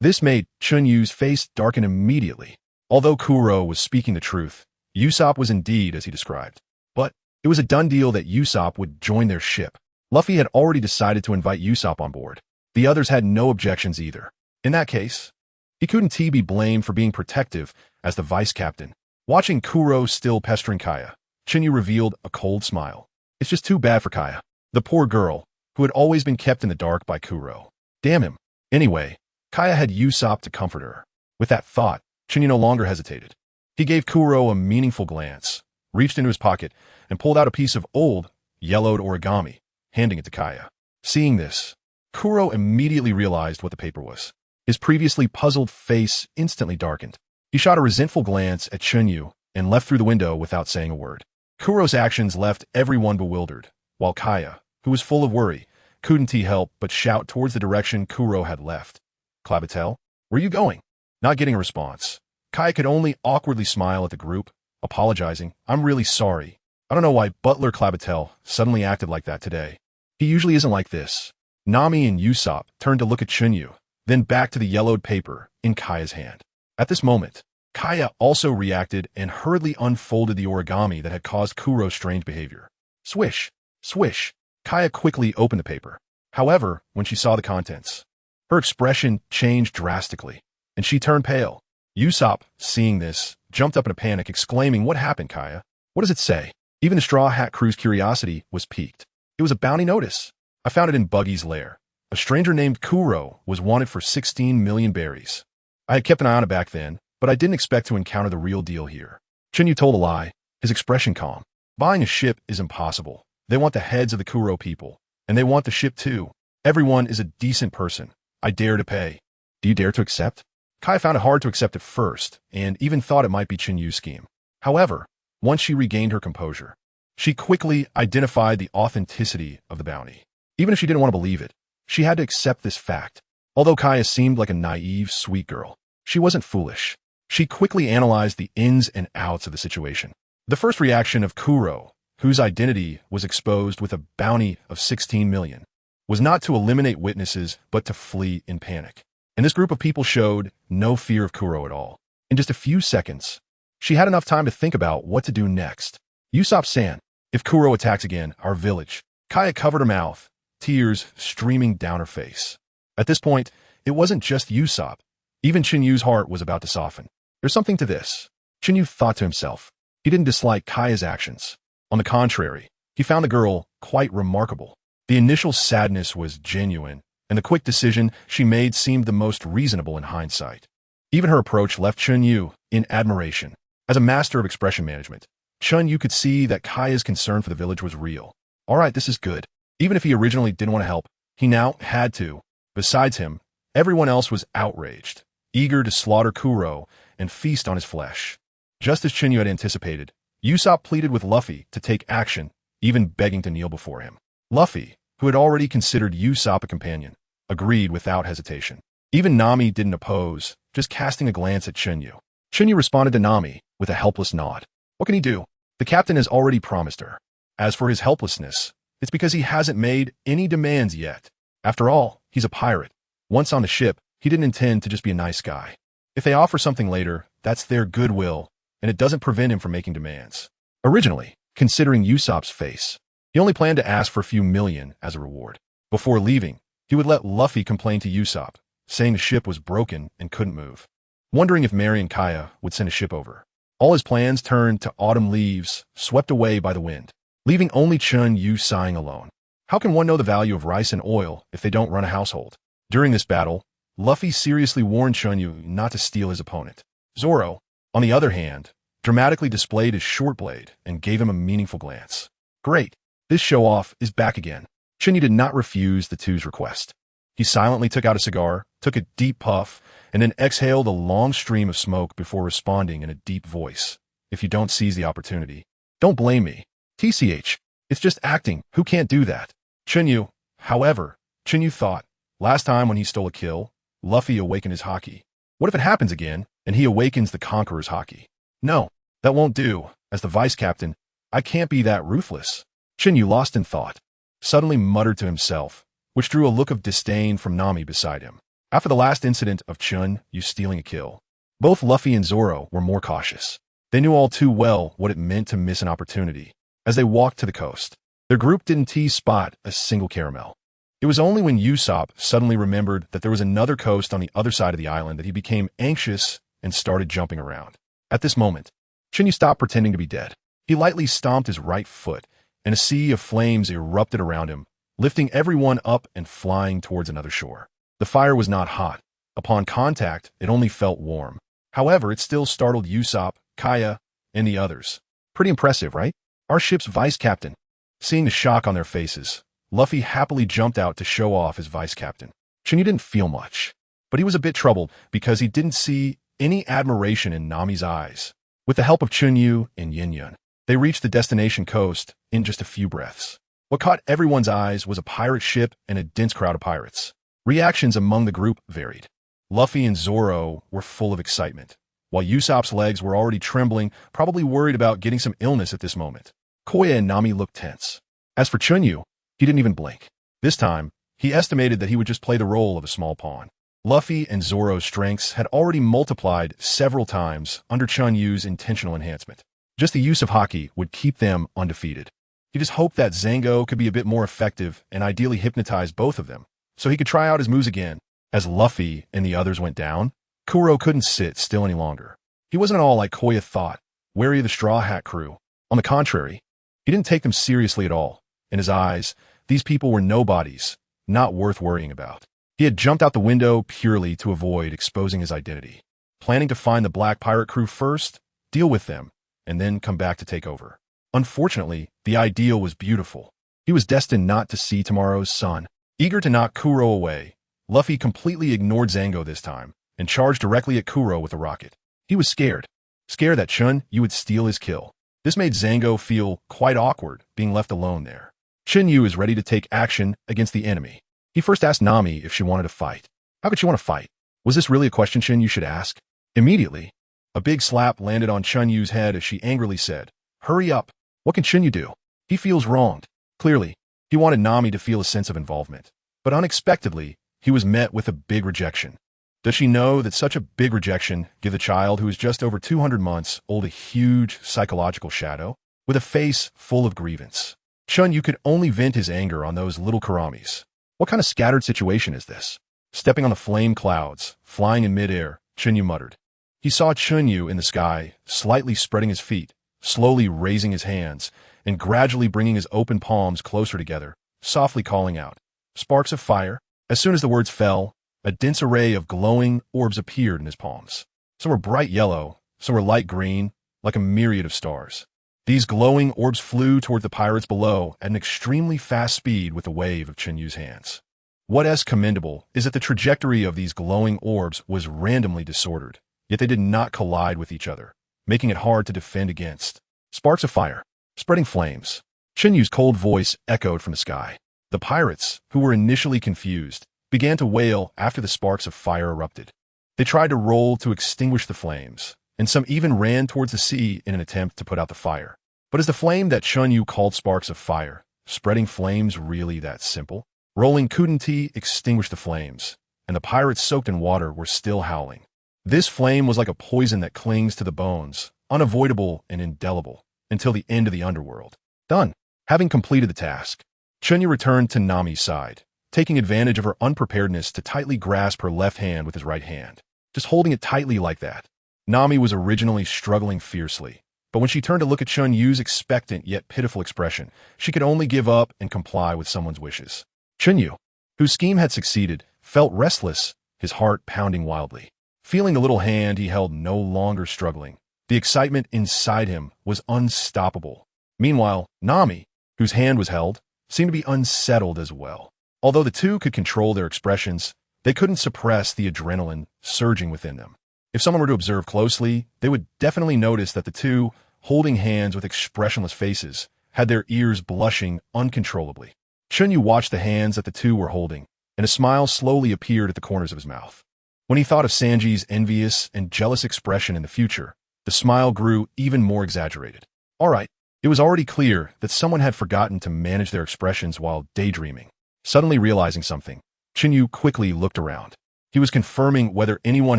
This made Chen Yu's face darken immediately. Although Kuro was speaking the truth, Usopp was indeed as he described. But it was a done deal that Usopp would join their ship. Luffy had already decided to invite Usopp on board. The others had no objections either. In that case, he couldn't be blamed for being protective as the vice captain. Watching Kuro still pestering Kaya, Chen Yu revealed a cold smile. It's just too bad for Kaya, the poor girl, who had always been kept in the dark by Kuro. Damn him. Anyway, Kaya had Usopp to comfort her. With that thought, Chen Yu no longer hesitated. He gave Kuro a meaningful glance, reached into his pocket, and pulled out a piece of old, yellowed origami, handing it to Kaya. Seeing this, Kuro immediately realized what the paper was. His previously puzzled face instantly darkened. He shot a resentful glance at Chen Yu and left through the window without saying a word. Kuro's actions left everyone bewildered, while Kaya, who was full of worry, couldn't help but shout towards the direction Kuro had left. Clabatel, where are you going? Not getting a response, Kaya could only awkwardly smile at the group, apologizing. I'm really sorry. I don't know why Butler Clabatel suddenly acted like that today. He usually isn't like this. Nami and Usopp turned to look at Chen Yu, then back to the yellowed paper in Kaya's hand. At this moment, Kaya also reacted and hurriedly unfolded the origami that had caused Kuro's strange behavior. Swish, swish. Kaya quickly opened the paper. However, when she saw the contents, her expression changed drastically, and she turned pale. Usopp, seeing this, jumped up in a panic, exclaiming, "What happened, Kaya? What does it say?" Even the Straw Hat Crew's curiosity was piqued. It was a bounty notice. I found it in Buggy's lair. A stranger named Kuro was wanted for 16 million berries. I had kept an eye on it back then, but I didn't expect to encounter the real deal here. Chen Yu told a lie, his expression calm. Buying a ship is impossible. They want the heads of the Kuro people, and they want the ship too. Everyone is a decent person. I dare to pay. Do you dare to accept? Kai found it hard to accept at first, and even thought it might be Chen Yu's scheme. However, once she regained her composure, she quickly identified the authenticity of the bounty. Even if she didn't want to believe it, she had to accept this fact. Although Kaya seemed like a naive, sweet girl, she wasn't foolish. She quickly analyzed the ins and outs of the situation. The first reaction of Kuro, whose identity was exposed with a bounty of 16 million, was not to eliminate witnesses, but to flee in panic. And this group of people showed no fear of Kuro at all. In just a few seconds, she had enough time to think about what to do next. Usopp-san, if Kuro attacks again, our village. Kaya covered her mouth, tears streaming down her face. At this point, it wasn't just Usopp. Even Chen Yu's heart was about to soften. There's something to this, Chen Yu thought to himself. He didn't dislike Kaya's actions. On the contrary, he found the girl quite remarkable. The initial sadness was genuine, and the quick decision she made seemed the most reasonable in hindsight. Even her approach left Chen Yu in admiration. As a master of expression management, Chen Yu could see that Kaya's concern for the village was real. All right, this is good. Even if he originally didn't want to help, he now had to. Besides him, everyone else was outraged, eager to slaughter Kuro and feast on his flesh. Just as Chen Yu had anticipated, Usopp pleaded with Luffy to take action, even begging to kneel before him. Luffy, who had already considered Usopp a companion, agreed without hesitation. Even Nami didn't oppose, just casting a glance at Chen Yu. Chen Yu responded to Nami with a helpless nod. What can he do? The captain has already promised her. As for his helplessness, it's because he hasn't made any demands yet. After all, he's a pirate. Once on the ship, he didn't intend to just be a nice guy. If they offer something later, that's their goodwill, and it doesn't prevent him from making demands. Originally, considering Usopp's face, he only planned to ask for a few million as a reward. Before leaving, he would let Luffy complain to Usopp, saying the ship was broken and couldn't move. Wondering if Mary and Kaya would send a ship over. All his plans turned to autumn leaves, swept away by the wind, leaving only Chen Yu sighing alone. How can one know the value of rice and oil if they don't run a household? During this battle, Luffy seriously warned Chen Yu not to steal his opponent. Zoro, on the other hand, dramatically displayed his short blade and gave him a meaningful glance. Great, this show-off is back again. Chen Yu did not refuse the two's request. He silently took out a cigar, took a deep puff, and then exhaled a long stream of smoke before responding in a deep voice. If you don't seize the opportunity, don't blame me. TCH, it's just acting. Who can't do that? Chen Yu, however, Chen Yu thought, last time when he stole a kill, Luffy awakened his haki. What if it happens again, and he awakens the Conqueror's haki? No, that won't do. As the vice captain, I can't be that ruthless. Chen Yu, lost in thought, suddenly muttered to himself, which drew a look of disdain from Nami beside him. After the last incident of Chen Yu stealing a kill, both Luffy and Zoro were more cautious. They knew all too well what it meant to miss an opportunity. As they walked to the coast, their group didn't spot a single caramel. It was only when Usopp suddenly remembered that there was another coast on the other side of the island that he became anxious and started jumping around. At this moment, Chen Yu stopped pretending to be dead. He lightly stomped his right foot, and a sea of flames erupted around him, lifting everyone up and flying towards another shore. The fire was not hot. Upon contact, it only felt warm. However, it still startled Usopp, Kaya, and the others. Pretty impressive, right? Our ship's vice captain. Seeing the shock on their faces, Luffy happily jumped out to show off his vice captain. Chen Yu didn't feel much, but he was a bit troubled because he didn't see any admiration in Nami's eyes. With the help of Chen Yu and Yin Yun, they reached the destination coast in just a few breaths. What caught everyone's eyes was a pirate ship and a dense crowd of pirates. Reactions among the group varied. Luffy and Zoro were full of excitement, while Usopp's legs were already trembling, probably worried about getting some illness at this moment. Koya and Nami looked tense. As for Chen Yu, he didn't even blink. This time, he estimated that he would just play the role of a small pawn. Luffy and Zoro's strengths had already multiplied several times under Chen Yu's intentional enhancement. Just the use of haki would keep them undefeated. He just hoped that Zango could be a bit more effective and ideally hypnotize both of them, so he could try out his moves again. As Luffy and the others went down, Kuro couldn't sit still any longer. He wasn't at all like Koya thought, wary of the Straw Hat crew. On the contrary, he didn't take them seriously at all. In his eyes, these people were nobodies, not worth worrying about. He had jumped out the window purely to avoid exposing his identity, planning to find the Black Pirate crew first, deal with them, and then come back to take over. Unfortunately, the ideal was beautiful. He was destined not to see tomorrow's sun. Eager to knock Kuro away, Luffy completely ignored Zango this time and charged directly at Kuro with a rocket. He was scared that Chen Yu would steal his kill. This made Zango feel quite awkward being left alone there. Chen Yu is ready to take action against the enemy. He first asked Nami if she wanted to fight. How could she want to fight? Was this really a question Chen Yu should ask? Immediately, a big slap landed on Chen Yu's head as she angrily said, "Hurry up. What can Chen Yu do? He feels wronged." Clearly, he wanted Nami to feel a sense of involvement. But unexpectedly, he was met with a big rejection. Does she know that such a big rejection gives a child who is just over 200 months old a huge psychological shadow? With a face full of grievance, Chen Yu could only vent his anger on those little karamis. What kind of scattered situation is this? Stepping on the flame clouds, flying in midair, Chen Yu muttered. He saw Chen Yu in the sky, slightly spreading his feet, slowly raising his hands, and gradually bringing his open palms closer together, softly calling out, "Sparks of fire." As soon as the words fell, a dense array of glowing orbs appeared in his palms. Some were bright yellow, some were light green, like a myriad of stars. These glowing orbs flew toward the pirates below at an extremely fast speed with the wave of Chen Yu's hands. What is commendable is that the trajectory of these glowing orbs was randomly disordered, yet they did not collide with each other, making it hard to defend against. Sparks of fire, spreading flames. Chen Yu's cold voice echoed from the sky. The pirates, who were initially confused, began to wail after the sparks of fire erupted. They tried to roll to extinguish the flames, and some even ran towards the sea in an attempt to put out the fire. But is the flame that Chen Yu called sparks of fire, spreading flames, really that simple? Rolling couldn't extinguish the flames, and the pirates soaked in water were still howling. This flame was like a poison that clings to the bones, unavoidable and indelible, until the end of the underworld. Done. Having completed the task, Chen Yu returned to Nami's side, taking advantage of her unpreparedness to tightly grasp her left hand with his right hand, just holding it tightly like that. Nami was originally struggling fiercely, but when she turned to look at Chen Yu's expectant yet pitiful expression, she could only give up and comply with someone's wishes. Chen Yu, whose scheme had succeeded, felt restless, his heart pounding wildly. Feeling the little hand he held no longer struggling, the excitement inside him was unstoppable. Meanwhile, Nami, whose hand was held, seemed to be unsettled as well. Although the two could control their expressions, they couldn't suppress the adrenaline surging within them. If someone were to observe closely, they would definitely notice that the two, holding hands with expressionless faces, had their ears blushing uncontrollably. Chen Yu watched the hands that the two were holding, and a smile slowly appeared at the corners of his mouth. When he thought of Sanji's envious and jealous expression in the future, the smile grew even more exaggerated. "All right, It was already clear that someone had forgotten to manage their expressions while daydreaming. Suddenly realizing something, Chen Yu quickly looked around. He was confirming whether anyone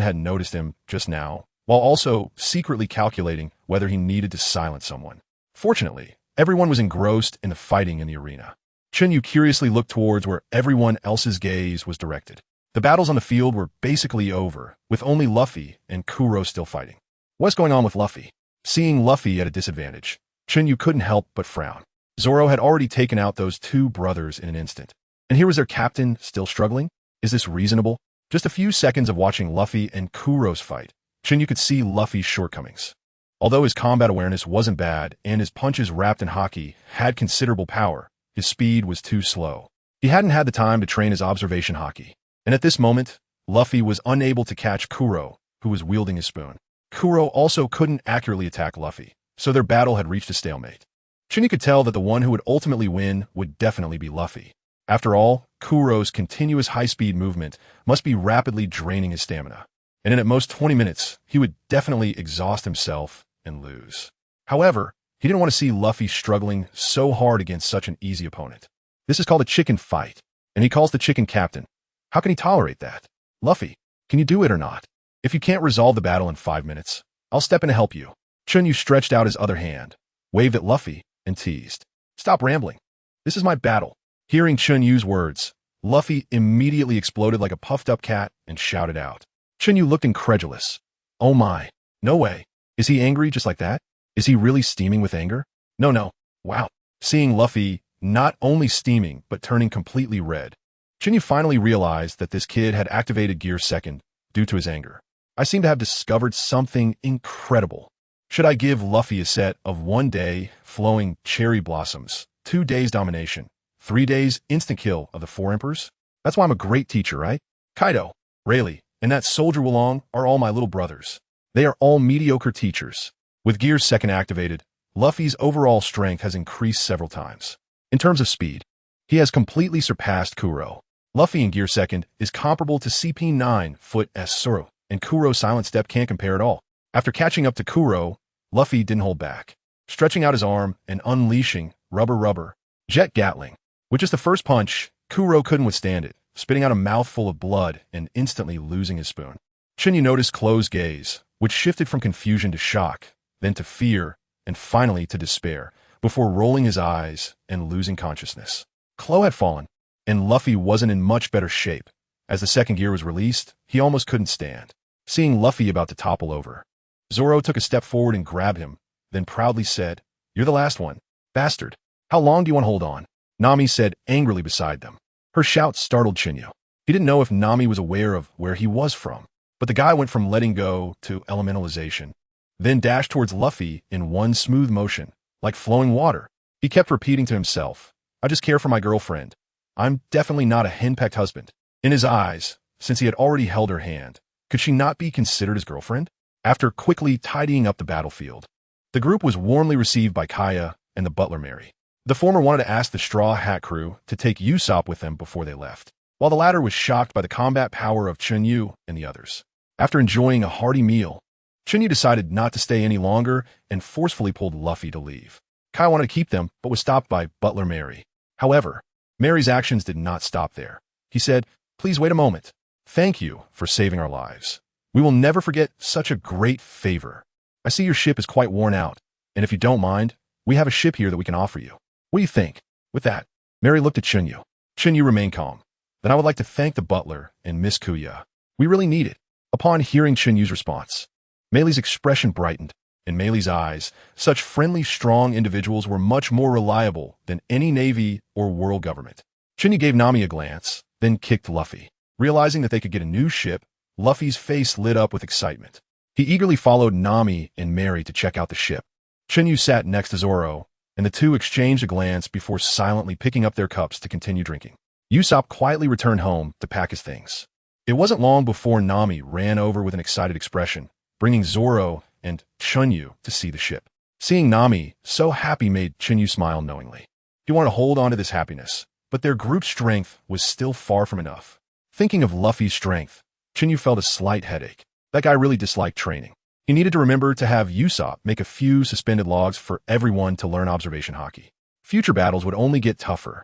had noticed him just now, while also secretly calculating whether he needed to silence someone. Fortunately, everyone was engrossed in the fighting in the arena. Chen Yu curiously looked towards where everyone else's gaze was directed. The battles on the field were basically over, with only Luffy and Kuro still fighting. What's going on with Luffy? Seeing Luffy at a disadvantage, Chen Yu couldn't help but frown. Zoro had already taken out those two brothers in an instant. And here was their captain still struggling? Is this reasonable? Just a few seconds of watching Luffy and Kuro's fight, Chen Yu could see Luffy's shortcomings. Although his combat awareness wasn't bad and his punches wrapped in haki had considerable power, his speed was too slow. He hadn't had the time to train his observation haki. And at this moment, Luffy was unable to catch Kuro, who was wielding his spoon. Kuro also couldn't accurately attack Luffy, so their battle had reached a stalemate. Chen Yu could tell that the one who would ultimately win would definitely be Luffy. After all, Kuro's continuous high-speed movement must be rapidly draining his stamina. And in at most 20 minutes, he would definitely exhaust himself and lose. However, he didn't want to see Luffy struggling so hard against such an easy opponent. This is called a chicken fight, and he calls the chicken captain. How can he tolerate that? Luffy, can you do it or not? If you can't resolve the battle in 5 minutes, I'll step in to help you. Chen Yu stretched out his other hand, waved at Luffy, and teased. Stop rambling. This is my battle. Hearing Chen Yu's words, Luffy immediately exploded like a puffed-up cat and shouted out. Chen Yu looked incredulous. Oh my, no way. Is he angry just like that? Is he really steaming with anger? No. Wow. Seeing Luffy not only steaming but turning completely red, Chen Yu finally realized that this kid had activated Gear Second due to his anger. I seem to have discovered something incredible. Should I give Luffy a set of 1 day flowing cherry blossoms, 2 days domination, 3 days instant kill of the 4 emperors? That's why I'm a great teacher, right? Kaido, Rayleigh, and that soldier Wulong are all my little brothers. They are all mediocre teachers. With Gear Second activated, Luffy's overall strength has increased several times. In terms of speed, he has completely surpassed Kuro. Luffy in Gear Second is comparable to CP9 foot assert, and Kuro's silent step can't compare at all. After catching up to Kuro, Luffy didn't hold back, stretching out his arm and unleashing rubber, jet gatling. With just the first punch, Kuro couldn't withstand it, spitting out a mouthful of blood and instantly losing his spoon. Chen Yu noticed closed gaze, which shifted from confusion to shock, then to fear, and finally to despair, before rolling his eyes and losing consciousness. Klo had fallen, and Luffy wasn't in much better shape. As the second gear was released, he almost couldn't stand. Seeing Luffy about to topple over, Zoro took a step forward and grabbed him, then proudly said, "You're the last one. Bastard. How long do you want to hold on?" Nami said angrily beside them. Her shout startled Chen Yu. He didn't know if Nami was aware of where he was from, but the guy went from letting go to elementalization, then dashed towards Luffy in one smooth motion, like flowing water. He kept repeating to himself, "I just care for my girlfriend. I'm definitely not a henpecked husband." In his eyes, since he had already held her hand, could she not be considered his girlfriend? After quickly tidying up the battlefield, the group was warmly received by Kaya and the butler Mary. The former wanted to ask the Straw Hat crew to take Usopp with them before they left, while the latter was shocked by the combat power of Chen Yu and the others. After enjoying a hearty meal, Chen Yu decided not to stay any longer and forcefully pulled Luffy to leave. Kaya wanted to keep them, but was stopped by butler Mary. However, Mary's actions did not stop there. He said, "Please wait a moment. Thank you for saving our lives. We will never forget such a great favor. I see your ship is quite worn out, and if you don't mind, we have a ship here that we can offer you. What do you think?" With that, Mary looked at Chen Yu. Chen Yu remained calm. "Then I would like to thank the butler and Miss Kuya. We really need it." Upon hearing Chen Yu's response, Meili's expression brightened. In Meili's eyes, such friendly, strong individuals were much more reliable than any navy or world government. Chen Yu gave Nami a glance, then kicked Luffy. Realizing that they could get a new ship, Luffy's face lit up with excitement. He eagerly followed Nami and Mary to check out the ship. Chen Yu sat next to Zoro, and the two exchanged a glance before silently picking up their cups to continue drinking. Usopp quietly returned home to pack his things. It wasn't long before Nami ran over with an excited expression, bringing Zoro and Chen Yu to see the ship. Seeing Nami so happy made Chen Yu smile knowingly. He wanted to hold on to this happiness, but their group strength was still far from enough. Thinking of Luffy's strength, Chen Yu felt a slight headache. That guy really disliked training. He needed to remember to have Usopp make a few suspended logs for everyone to learn observation haki. Future battles would only get tougher,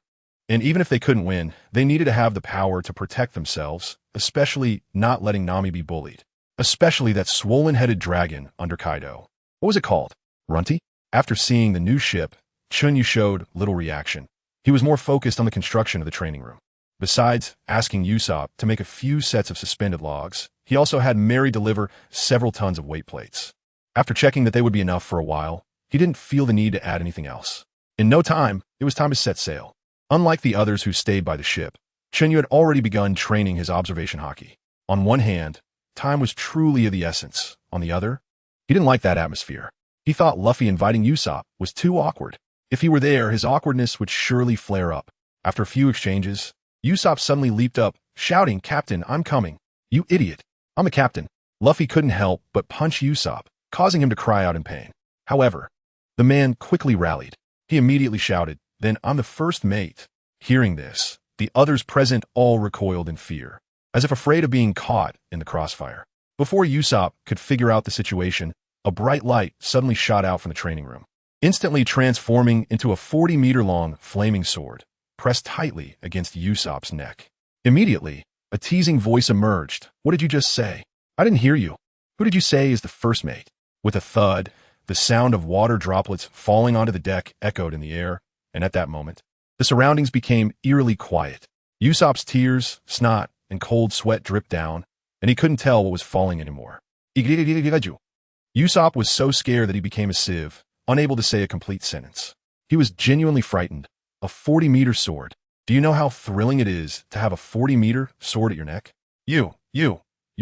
and even if they couldn't win, they needed to have the power to protect themselves, especially not letting Nami be bullied. Especially that swollen-headed dragon under Kaido. What was it called? Runty? After seeing the new ship, Chen Yu showed little reaction. He was more focused on the construction of the training room. Besides asking Usopp to make a few sets of suspended logs, he also had Mary deliver several tons of weight plates. After checking that they would be enough for a while, he didn't feel the need to add anything else. In no time, it was time to set sail. Unlike the others who stayed by the ship, Chen Yu had already begun training his observation haki. On one hand, time was truly of the essence. On the other, he didn't like that atmosphere. He thought Luffy inviting Usopp was too awkward. If he were there, his awkwardness would surely flare up. After a few exchanges, Usopp suddenly leaped up, shouting, "Captain, I'm coming. You idiot. I'm the captain." Luffy couldn't help but punch Usopp, causing him to cry out in pain. However, the man quickly rallied. He immediately shouted, "Then I'm the first mate." Hearing this, the others present all recoiled in fear, as if afraid of being caught in the crossfire. Before Usopp could figure out the situation, a bright light suddenly shot out from the training room, instantly transforming into a 40-meter-long flaming sword, pressed tightly against Usopp's neck. Immediately, a teasing voice emerged. "What did you just say? I didn't hear you. Who did you say is the first mate?" With a thud, the sound of water droplets falling onto the deck echoed in the air, and at that moment, the surroundings became eerily quiet. Usopp's tears, snot, and cold sweat dripped down, and he couldn't tell what was falling anymore. Usopp was so scared that he became a sieve, unable to say a complete sentence. He was genuinely frightened. A 40-meter sword. Do you know how thrilling it is to have a 40-meter sword at your neck? You're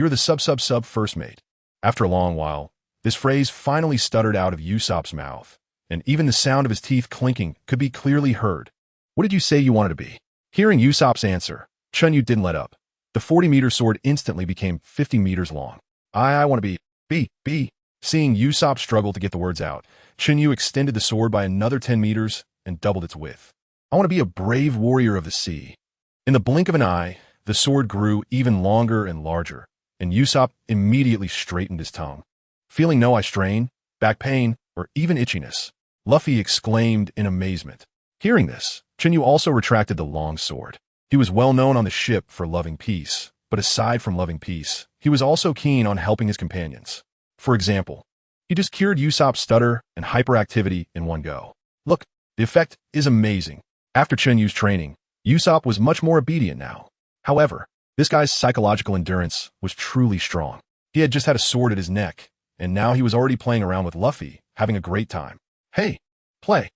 the sub first mate. After a long while, this phrase finally stuttered out of Usopp's mouth, and even the sound of his teeth clinking could be clearly heard. "What did you say you wanted to be?" Hearing Usopp's answer, Chen Yu didn't let up. The 40-meter sword instantly became 50 meters long. I want to be. Seeing Usopp struggle to get the words out, Chen Yu extended the sword by another 10 meters and doubled its width. "I want to be a brave warrior of the sea." In the blink of an eye, the sword grew even longer and larger, and Usopp immediately straightened his tongue. Feeling no eye strain, back pain, or even itchiness, Luffy exclaimed in amazement. Hearing this, Chen Yu also retracted the long sword. He was well known on the ship for loving peace, but aside from loving peace, he was also keen on helping his companions. For example, he just cured Usopp's stutter and hyperactivity in one go. Look, the effect is amazing. After Chen Yu's training, Usopp was much more obedient now. However, this guy's psychological endurance was truly strong. He had just had a sword at his neck, and now he was already playing around with Luffy, having a great time. "Hey, play.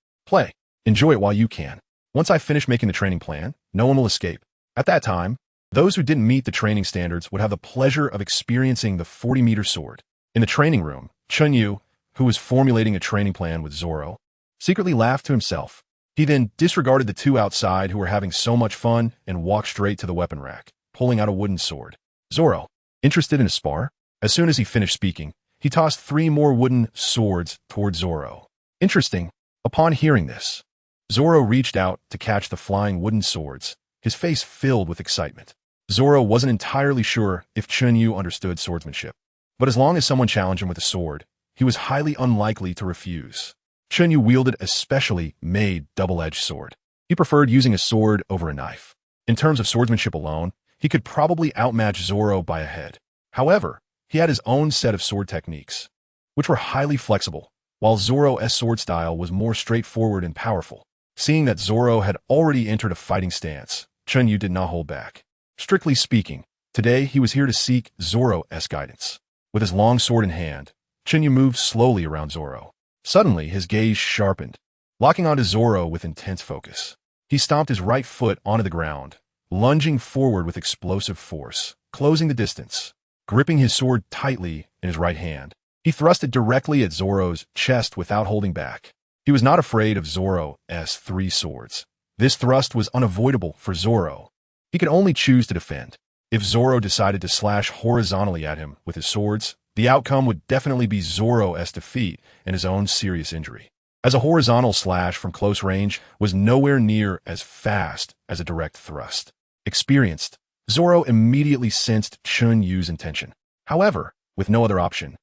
Enjoy it while you can. Once I finish making the training plan, no one will escape." At that time, those who didn't meet the training standards would have the pleasure of experiencing the 40-meter sword. In the training room, Chen Yu, who was formulating a training plan with Zoro, secretly laughed to himself. He then disregarded the two outside who were having so much fun and walked straight to the weapon rack, pulling out a wooden sword. "Zoro, interested in a spar?" As soon as he finished speaking, he tossed 3 more wooden swords toward Zoro. Interesting. Upon hearing this, Zoro reached out to catch the flying wooden swords, his face filled with excitement. Zoro wasn't entirely sure if Chen Yu understood swordsmanship, but as long as someone challenged him with a sword, he was highly unlikely to refuse. Chen Yu wielded a specially made double-edged sword. He preferred using a sword over a knife. In terms of swordsmanship alone, he could probably outmatch Zoro by a head. However, he had his own set of sword techniques, which were highly flexible, while Zoro's sword style was more straightforward and powerful. Seeing that Zoro had already entered a fighting stance, Chen Yu did not hold back. Strictly speaking, today he was here to seek Zoro's guidance. With his long sword in hand, Chen Yu moved slowly around Zoro. Suddenly, his gaze sharpened, locking onto Zoro with intense focus. He stomped his right foot onto the ground, lunging forward with explosive force, closing the distance. Gripping his sword tightly in his right hand, he thrust it directly at Zoro's chest without holding back. He was not afraid of Zoro's 3 swords. This thrust was unavoidable for Zoro. He could only choose to defend. If Zoro decided to slash horizontally at him with his swords, the outcome would definitely be Zoro's defeat and his own serious injury, as a horizontal slash from close range was nowhere near as fast as a direct thrust. Experienced, Zoro immediately sensed Chen Yu's intention. However, with no other option,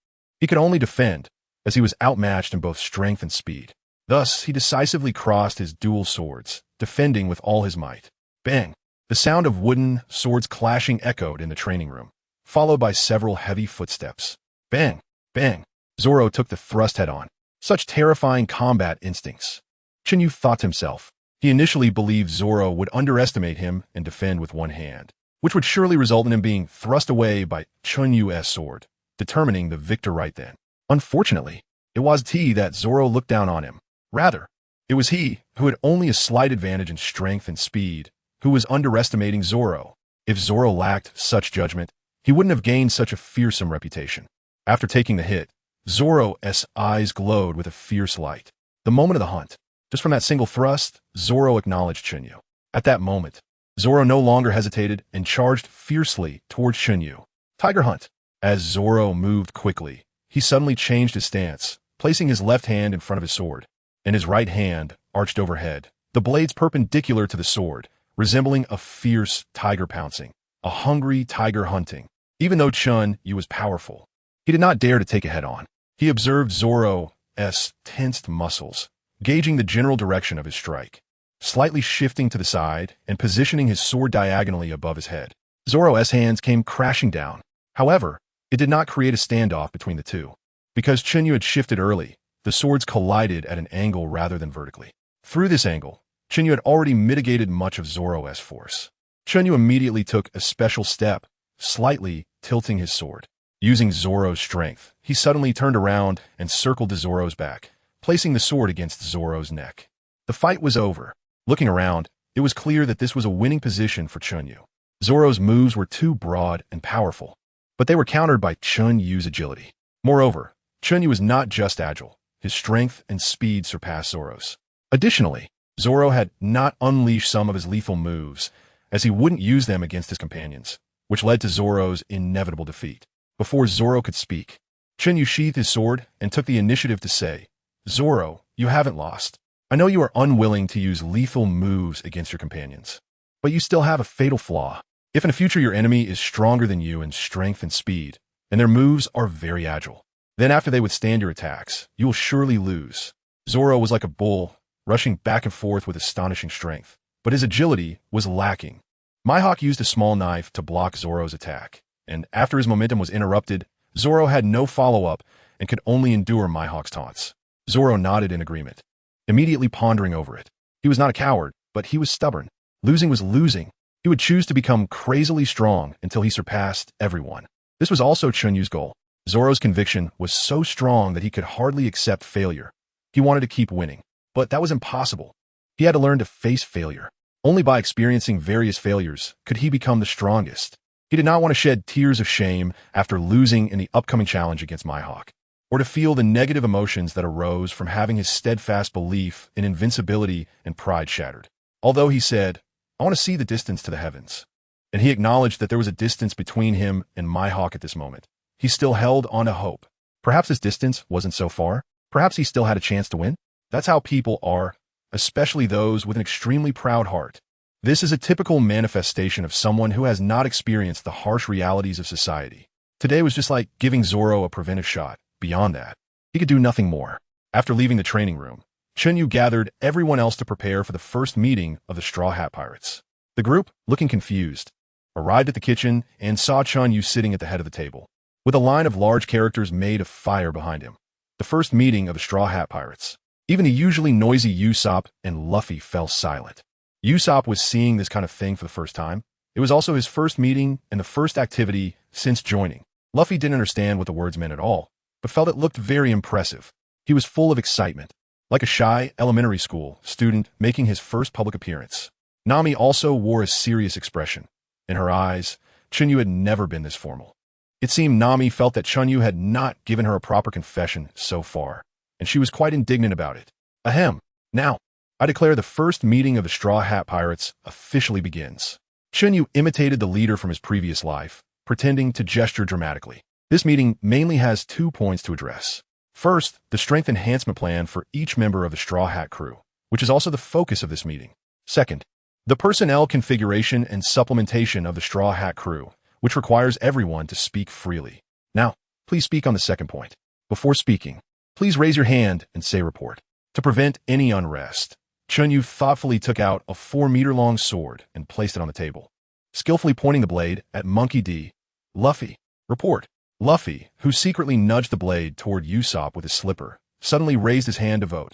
He could only defend, as he was outmatched in both strength and speed. Thus, he decisively crossed his dual swords, defending with all his might. Bang! The sound of wooden swords clashing echoed in the training room, followed by several heavy footsteps. Bang! Bang! Zoro took the thrust head-on. Such terrifying combat instincts. Chen Yu thought to himself. He initially believed Zoro would underestimate him and defend with one hand, which would surely result in him being thrust away by Chen Yu's sword, determining the victor right then. Unfortunately, it wasn't he that Zoro looked down on him. Rather, it was he, who had only a slight advantage in strength and speed, who was underestimating Zoro. If Zoro lacked such judgment, he wouldn't have gained such a fearsome reputation. After taking the hit, Zoro's eyes glowed with a fierce light. The moment of the hunt. Just from that single thrust, Zoro acknowledged Chen Yu. At that moment, Zoro no longer hesitated and charged fiercely towards Chen Yu. Tiger Hunt. As Zoro moved quickly, he suddenly changed his stance, placing his left hand in front of his sword, and his right hand arched overhead, the blades perpendicular to the sword, resembling a fierce tiger pouncing, a hungry tiger hunting. Even though Chen Yu was powerful, he did not dare to take it head-on. He observed Zoro's tensed muscles, gauging the general direction of his strike, slightly shifting to the side and positioning his sword diagonally above his head. Zoro's hands came crashing down. However, it did not create a standoff between the two. Because Chen Yu had shifted early, the swords collided at an angle rather than vertically. Through this angle, Chen Yu had already mitigated much of Zoro's force. Chen Yu immediately took a special step, slightly tilting his sword. Using Zoro's strength, he suddenly turned around and circled to Zoro's back, placing the sword against Zoro's neck. The fight was over. Looking around, it was clear that this was a winning position for Chen Yu. Zoro's moves were too broad and powerful, but they were countered by Chen Yu's agility. Moreover, Chen Yu was not just agile. His strength and speed surpassed Zoro's. Additionally, Zoro had not unleashed some of his lethal moves, as he wouldn't use them against his companions, which led to Zoro's inevitable defeat. Before Zoro could speak, Chen Yu sheathed his sword and took the initiative to say, "Zoro, you haven't lost. I know you are unwilling to use lethal moves against your companions, but you still have a fatal flaw. If in the future your enemy is stronger than you in strength and speed, and their moves are very agile, then after they withstand your attacks, you will surely lose." Zoro was like a bull, rushing back and forth with astonishing strength, but his agility was lacking. Mihawk used a small knife to block Zoro's attack, and after his momentum was interrupted, Zoro had no follow-up and could only endure Mihawk's taunts. Zoro nodded in agreement, immediately pondering over it. He was not a coward, but he was stubborn. Losing was losing. He would choose to become crazily strong until he surpassed everyone. This was also Chen Yu's goal. Zoro's conviction was so strong that he could hardly accept failure. He wanted to keep winning, but that was impossible. He had to learn to face failure. Only by experiencing various failures could he become the strongest. He did not want to shed tears of shame after losing in the upcoming challenge against Mihawk, or to feel the negative emotions that arose from having his steadfast belief in invincibility and pride shattered. Although he said, "I want to see the distance to the heavens," and he acknowledged that there was a distance between him and Mihawk at this moment, he still held on to hope. Perhaps this distance wasn't so far. Perhaps he still had a chance to win. That's how people are, especially those with an extremely proud heart. This is a typical manifestation of someone who has not experienced the harsh realities of society. Today was just like giving Zoro a preventive shot. Beyond that, he could do nothing more. After leaving the training room, Chen Yu gathered everyone else to prepare for the first meeting of the Straw Hat Pirates. The group, looking confused, arrived at the kitchen and saw Chen Yu sitting at the head of the table, with a line of large characters made of fire behind him. The first meeting of the Straw Hat Pirates. Even the usually noisy Usopp and Luffy fell silent. Usopp was seeing this kind of thing for the first time. It was also his first meeting and the first activity since joining. Luffy didn't understand what the words meant at all, but felt it looked very impressive. He was full of excitement, like a shy elementary school student making his first public appearance. Nami also wore a serious expression. In her eyes, Chen Yu had never been this formal. It seemed Nami felt that Chen Yu had not given her a proper confession so far, and she was quite indignant about it. Ahem. Now, I declare the first meeting of the Straw Hat Pirates officially begins. Chen Yu imitated the leader from his previous life, pretending to gesture dramatically. This meeting mainly has 2 points to address. First, the strength enhancement plan for each member of the Straw Hat crew, which is also the focus of this meeting. Second, the personnel configuration and supplementation of the Straw Hat crew, which requires everyone to speak freely. Now, please speak on the second point. Before speaking, please raise your hand and say report. To prevent any unrest, Chen Yu thoughtfully took out a 4-meter-long sword and placed it on the table, skillfully pointing the blade at Monkey D. Luffy, report. Luffy, who secretly nudged the blade toward Usopp with his slipper, suddenly raised his hand to vote.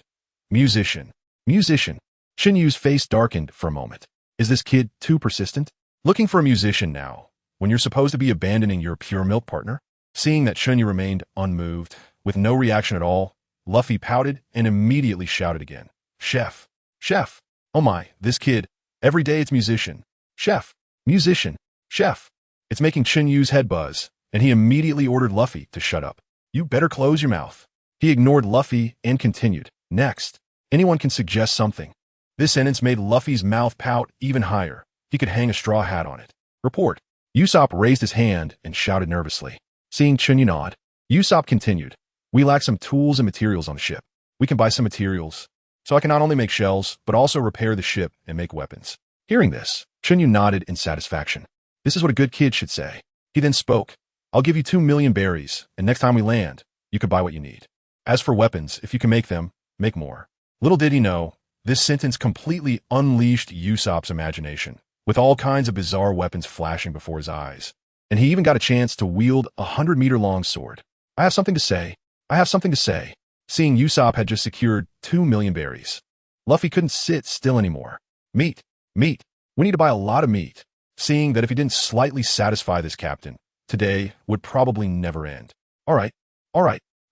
Musician. Musician. Chen Yu's face darkened for a moment. Is this kid too persistent? Looking for a musician now, when you're supposed to be abandoning your pure milk partner? Seeing that Chen Yu remained unmoved, with no reaction at all, Luffy pouted and immediately shouted again. Chef. Chef. Oh my, this kid. Every day it's musician. Chef. Musician. Chef. It's making Chen Yu's head buzz, and he immediately ordered Luffy to shut up. You better close your mouth. He ignored Luffy and continued. Next. Anyone can suggest something. This sentence made Luffy's mouth pout even higher. He could hang a straw hat on it. Report. Usopp raised his hand and shouted nervously. Seeing Chen Yu nod, Usopp continued. We lack some tools and materials on the ship. We can buy some materials, so I can not only make shells, but also repair the ship and make weapons. Hearing this, Chen Yu nodded in satisfaction. This is what a good kid should say. He then spoke. I'll give you 2 million berries, and next time we land, you could buy what you need. As for weapons, if you can make them, make more. Little did he know, this sentence completely unleashed Usopp's imagination, with all kinds of bizarre weapons flashing before his eyes. And he even got a chance to wield a 100-meter-long sword. I have something to say. I have something to say. Seeing Usopp had just secured 2 million berries, Luffy couldn't sit still anymore. Meat. Meat. We need to buy a lot of meat. Seeing that if he didn't slightly satisfy this captain, today would probably never end. All right.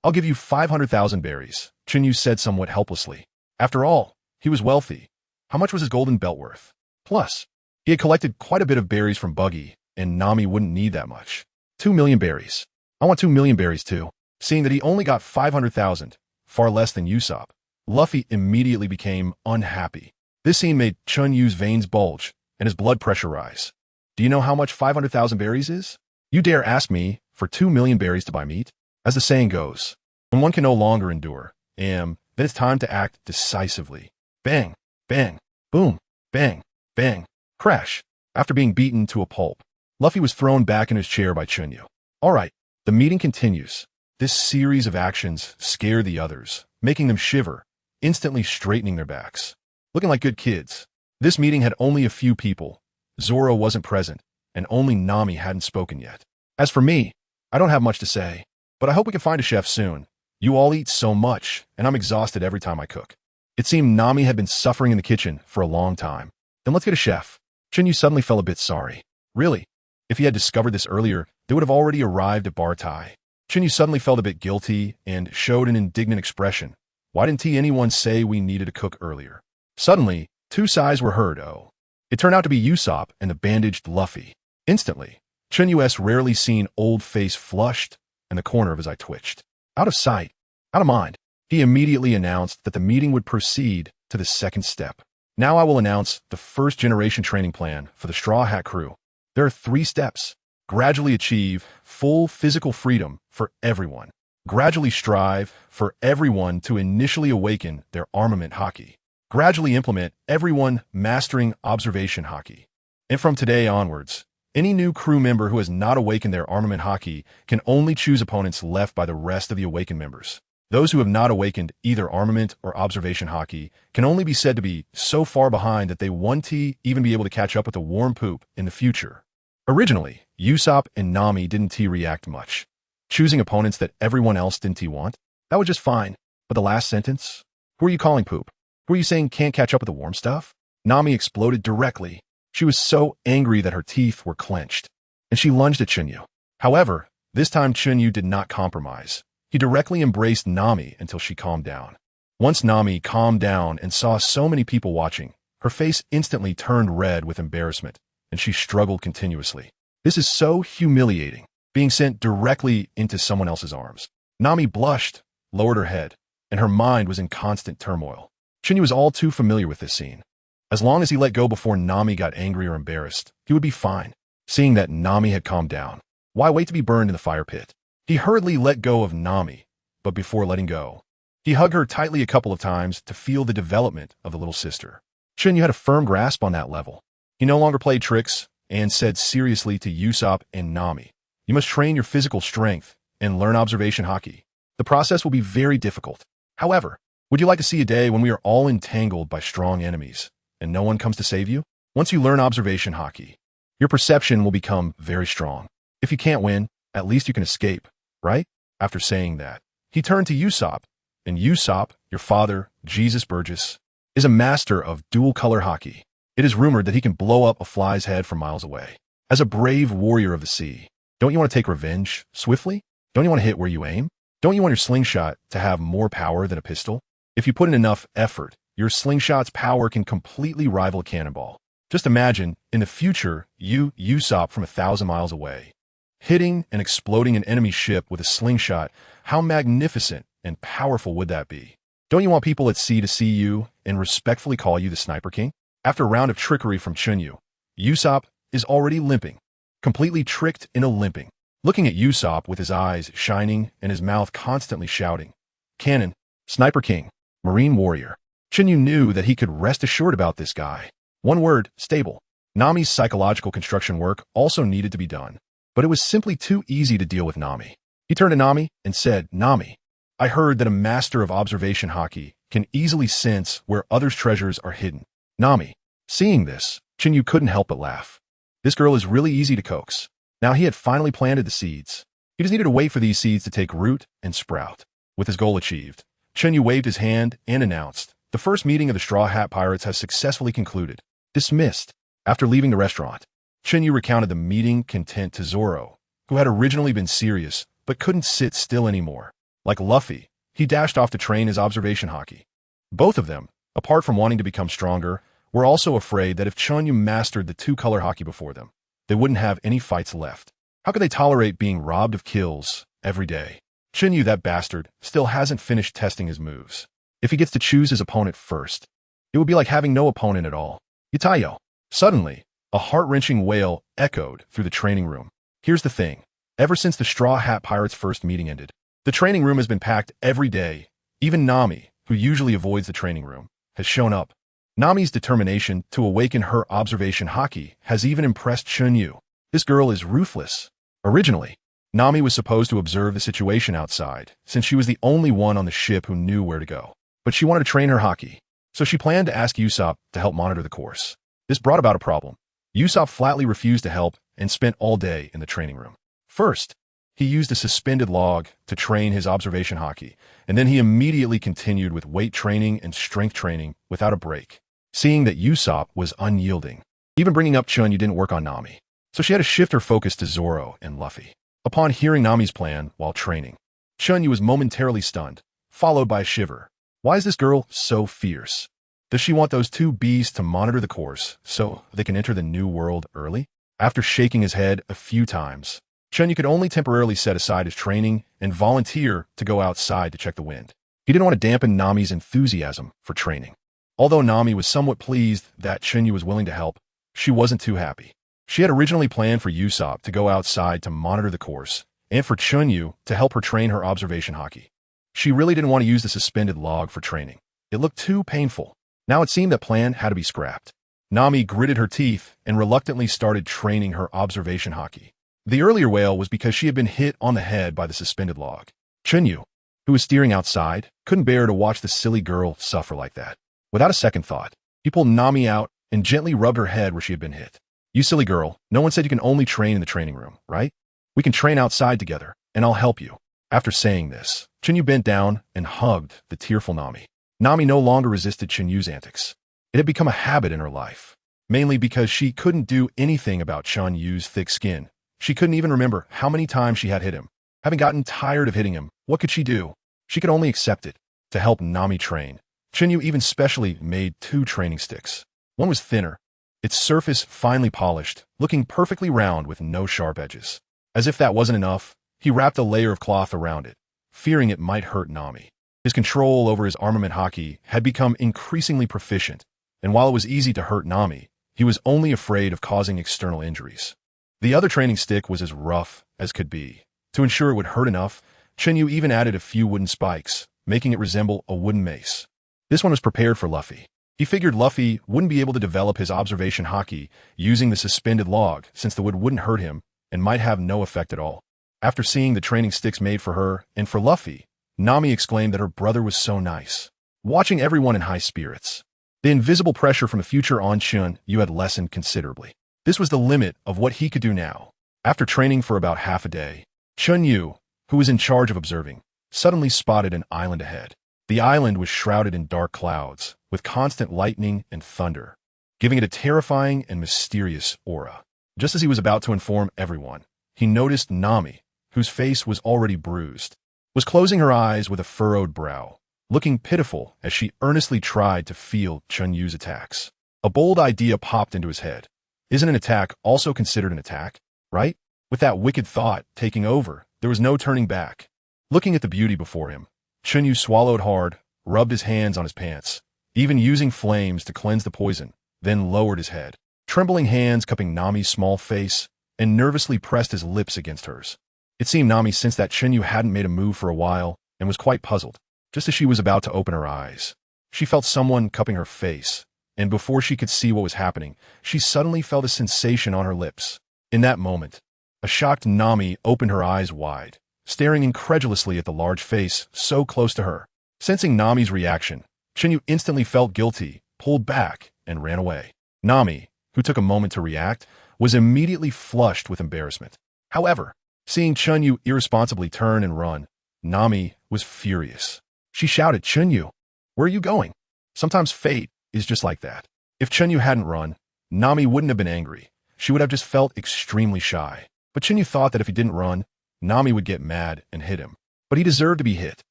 I'll give you 500,000 berries, Chen Yu said somewhat helplessly. After all, he was wealthy. How much was his golden belt worth? Plus, he had collected quite a bit of berries from Buggy, and Nami wouldn't need that much. 2 million berries. I want 2 million berries too. Seeing that he only got 500,000, far less than Usopp, Luffy immediately became unhappy. This scene made Chen Yu's veins bulge and his blood pressure rise. Do you know how much 500,000 berries is? You dare ask me for 2 million berries to buy meat? As the saying goes, when one can no longer endure, then it's time to act decisively. Bang, bang, boom, bang, bang, crash. After being beaten to a pulp, Luffy was thrown back in his chair by Chen Yu. All right, the meeting continues. This series of actions scared the others, making them shiver, instantly straightening their backs. Looking like good kids. This meeting had only a few people. Zoro wasn't present, and only Nami hadn't spoken yet. As for me, I don't have much to say, but I hope we can find a chef soon. You all eat so much, and I'm exhausted every time I cook. It seemed Nami had been suffering in the kitchen for a long time. Then let's get a chef. Chen Yu suddenly felt a bit sorry. Really? If he had discovered this earlier, they would have already arrived at Bar Tai. Chen Yu suddenly felt a bit guilty and showed an indignant expression. Why didn't anyone say we needed to cook earlier? Suddenly, 2 sighs were heard. Oh. It turned out to be Usopp and the bandaged Luffy. Instantly, Chen Yu's rarely seen old face flushed, and the corner of his eye twitched. Out of sight, out of mind, he immediately announced that the meeting would proceed to the second step. Now I will announce the first generation training plan for the Straw Hat crew. There are 3 steps. Gradually achieve full physical freedom for everyone. Gradually strive for everyone to initially awaken their armament haki. Gradually implement everyone mastering observation haki. And from today onwards, any new crew member who has not awakened their armament haki can only choose opponents left by the rest of the awakened members. Those who have not awakened either armament or observation haki can only be said to be so far behind that they won't even be able to catch up with the warm poop in the future. Originally, Usopp and Nami didn't react much. Choosing opponents that everyone else didn't want? That was just fine. But the last sentence? Who are you calling poop? Who are you saying can't catch up with the warm stuff? Nami exploded directly. She was so angry that her teeth were clenched, and she lunged at Chen Yu. However, this time Chen Yu did not compromise. He directly embraced Nami until she calmed down. Once Nami calmed down and saw so many people watching, her face instantly turned red with embarrassment, and she struggled continuously. This is so humiliating, being sent directly into someone else's arms. Nami blushed, lowered her head, and her mind was in constant turmoil. Chen Yu was all too familiar with this scene. As long as he let go before Nami got angry or embarrassed, he would be fine. Seeing that Nami had calmed down, why wait to be burned in the fire pit? He hurriedly let go of Nami, but before letting go, he hugged her tightly a couple of times to feel the development of the little sister. Chen Yu had a firm grasp on that level. He no longer played tricks and said seriously to Usopp and Nami, "You must train your physical strength and learn observation haki. The process will be very difficult. However, would you like to see a day when we are all entangled by strong enemies, and no one comes to save you? Once you learn observation hockey, your perception will become very strong. If you can't win, at least you can escape, right? After saying that, he turned to Usopp, and Usopp, your father, Jesus Burgess, is a master of dual-color hockey. It is rumored that he can blow up a fly's head from miles away. As a brave warrior of the sea, don't you want to take revenge swiftly? Don't you want to hit where you aim? Don't you want your slingshot to have more power than a pistol? If you put in enough effort, your slingshot's power can completely rival a cannonball. Just imagine, in the future, Usopp from 1,000 miles away, hitting and exploding an enemy ship with a slingshot. How magnificent and powerful would that be? Don't you want people at sea to see you and respectfully call you the Sniper King? After a round of trickery from Chen Yu, Usopp is already limping, completely tricked into limping. Looking at Usopp with his eyes shining and his mouth constantly shouting, Cannon, Sniper King, Marine Warrior. Chen Yu knew that he could rest assured about this guy. One word, stable. Nami's psychological construction work also needed to be done, but it was simply too easy to deal with Nami. He turned to Nami and said, Nami, I heard that a master of observation hockey can easily sense where others' treasures are hidden. Nami, seeing this, Chen Yu couldn't help but laugh. This girl is really easy to coax. Now he had finally planted the seeds. He just needed to wait for these seeds to take root and sprout. With his goal achieved, Chen Yu waved his hand and announced, the first meeting of the Straw Hat Pirates has successfully concluded. Dismissed. After leaving the restaurant, Chen Yu recounted the meeting content to Zoro, who had originally been serious but couldn't sit still anymore. Like Luffy, he dashed off to train his observation hockey. Both of them, apart from wanting to become stronger, were also afraid that if Chen Yu mastered the two-color hockey before them, they wouldn't have any fights left. How could they tolerate being robbed of kills every day? Chen Yu, that bastard, still hasn't finished testing his moves. If he gets to choose his opponent first, it would be like having no opponent at all. Yutayo. Suddenly, a heart-wrenching wail echoed through the training room. Here's the thing. Ever since the Straw Hat Pirates' first meeting ended, the training room has been packed every day. Even Nami, who usually avoids the training room, has shown up. Nami's determination to awaken her observation hockey has even impressed Chen Yu. This girl is ruthless. Originally, Nami was supposed to observe the situation outside, since she was the only one on the ship who knew where to go. But she wanted to train her hockey, so she planned to ask Usopp to help monitor the course. This brought about a problem. Usopp flatly refused to help and spent all day in the training room. First, he used a suspended log to train his observation hockey, and then he immediately continued with weight training and strength training without a break. Seeing that Usopp was unyielding, even bringing up Chen Yu didn't work on Nami, so she had to shift her focus to Zoro and Luffy. Upon hearing Nami's plan while training, Chen Yu was momentarily stunned, followed by a shiver. Why is this girl so fierce? Does she want those two bees to monitor the course so they can enter the new world early? After shaking his head a few times, Chen Yu could only temporarily set aside his training and volunteer to go outside to check the wind. He didn't want to dampen Nami's enthusiasm for training. Although Nami was somewhat pleased that Chen Yu was willing to help, she wasn't too happy. She had originally planned for Usopp to go outside to monitor the course, and for Chen Yu to help her train her observation hockey. She really didn't want to use the suspended log for training. It looked too painful. Now it seemed that plan had to be scrapped. Nami gritted her teeth and reluctantly started training her observation hockey. The earlier wail was because she had been hit on the head by the suspended log. Chen Yu, who was steering outside, couldn't bear to watch the silly girl suffer like that. Without a second thought, he pulled Nami out and gently rubbed her head where she had been hit. You silly girl, no one said you can only train in the training room, right? We can train outside together, and I'll help you. After saying this, Chen Yu bent down and hugged the tearful Nami. Nami no longer resisted Chen Yu's antics. It had become a habit in her life, mainly because she couldn't do anything about Chen Yu's thick skin. She couldn't even remember how many times she had hit him. Having gotten tired of hitting him, what could she do? She could only accept it. To help Nami train, Chen Yu even specially made 2 training sticks. One was thinner, its surface finely polished, looking perfectly round with no sharp edges. As if that wasn't enough, he wrapped a layer of cloth around it, fearing it might hurt Nami. His control over his armament hockey had become increasingly proficient, and while it was easy to hurt Nami, he was only afraid of causing external injuries. The other training stick was as rough as could be. To ensure it would hurt enough, Chen Yu even added a few wooden spikes, making it resemble a wooden mace. This one was prepared for Luffy. He figured Luffy wouldn't be able to develop his observation hockey using the suspended log since the wood wouldn't hurt him and might have no effect at all. After seeing the training sticks made for her and for Luffy, Nami exclaimed that her brother was so nice, watching everyone in high spirits. The invisible pressure from the future on Chen Yu had lessened considerably. This was the limit of what he could do now. After training for about half a day, Chen Yu, who was in charge of observing, suddenly spotted an island ahead. The island was shrouded in dark clouds, with constant lightning and thunder, giving it a terrifying and mysterious aura. Just as he was about to inform everyone, he noticed Nami, whose face was already bruised, was closing her eyes with a furrowed brow, looking pitiful as she earnestly tried to field Chen Yu's attacks. A bold idea popped into his head. Isn't an attack also considered an attack, right? With that wicked thought taking over, there was no turning back. Looking at the beauty before him, Chen Yu swallowed hard, rubbed his hands on his pants, even using flames to cleanse the poison, then lowered his head. Trembling hands cupping Nami's small face, and nervously pressed his lips against hers. It seemed Nami sensed that Chen Yu hadn't made a move for a while, and was quite puzzled. Just as she was about to open her eyes, she felt someone cupping her face, and before she could see what was happening, she suddenly felt a sensation on her lips. In that moment, a shocked Nami opened her eyes wide, staring incredulously at the large face so close to her. Sensing Nami's reaction, Chen Yu instantly felt guilty, pulled back, and ran away. Nami, who took a moment to react, was immediately flushed with embarrassment. However, seeing Chen Yu irresponsibly turn and run, Nami was furious. She shouted, "Chen Yu, where are you going?" Sometimes fate is just like that. If Chen Yu hadn't run, Nami wouldn't have been angry. She would have just felt extremely shy. But Chen Yu thought that if he didn't run, Nami would get mad and hit him. But he deserved to be hit.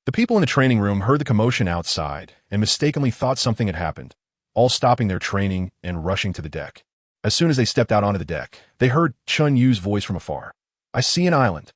The people in the training room heard the commotion outside and mistakenly thought something had happened, all stopping their training and rushing to the deck. As soon as they stepped out onto the deck, they heard Chen Yu's voice from afar. "I see an island.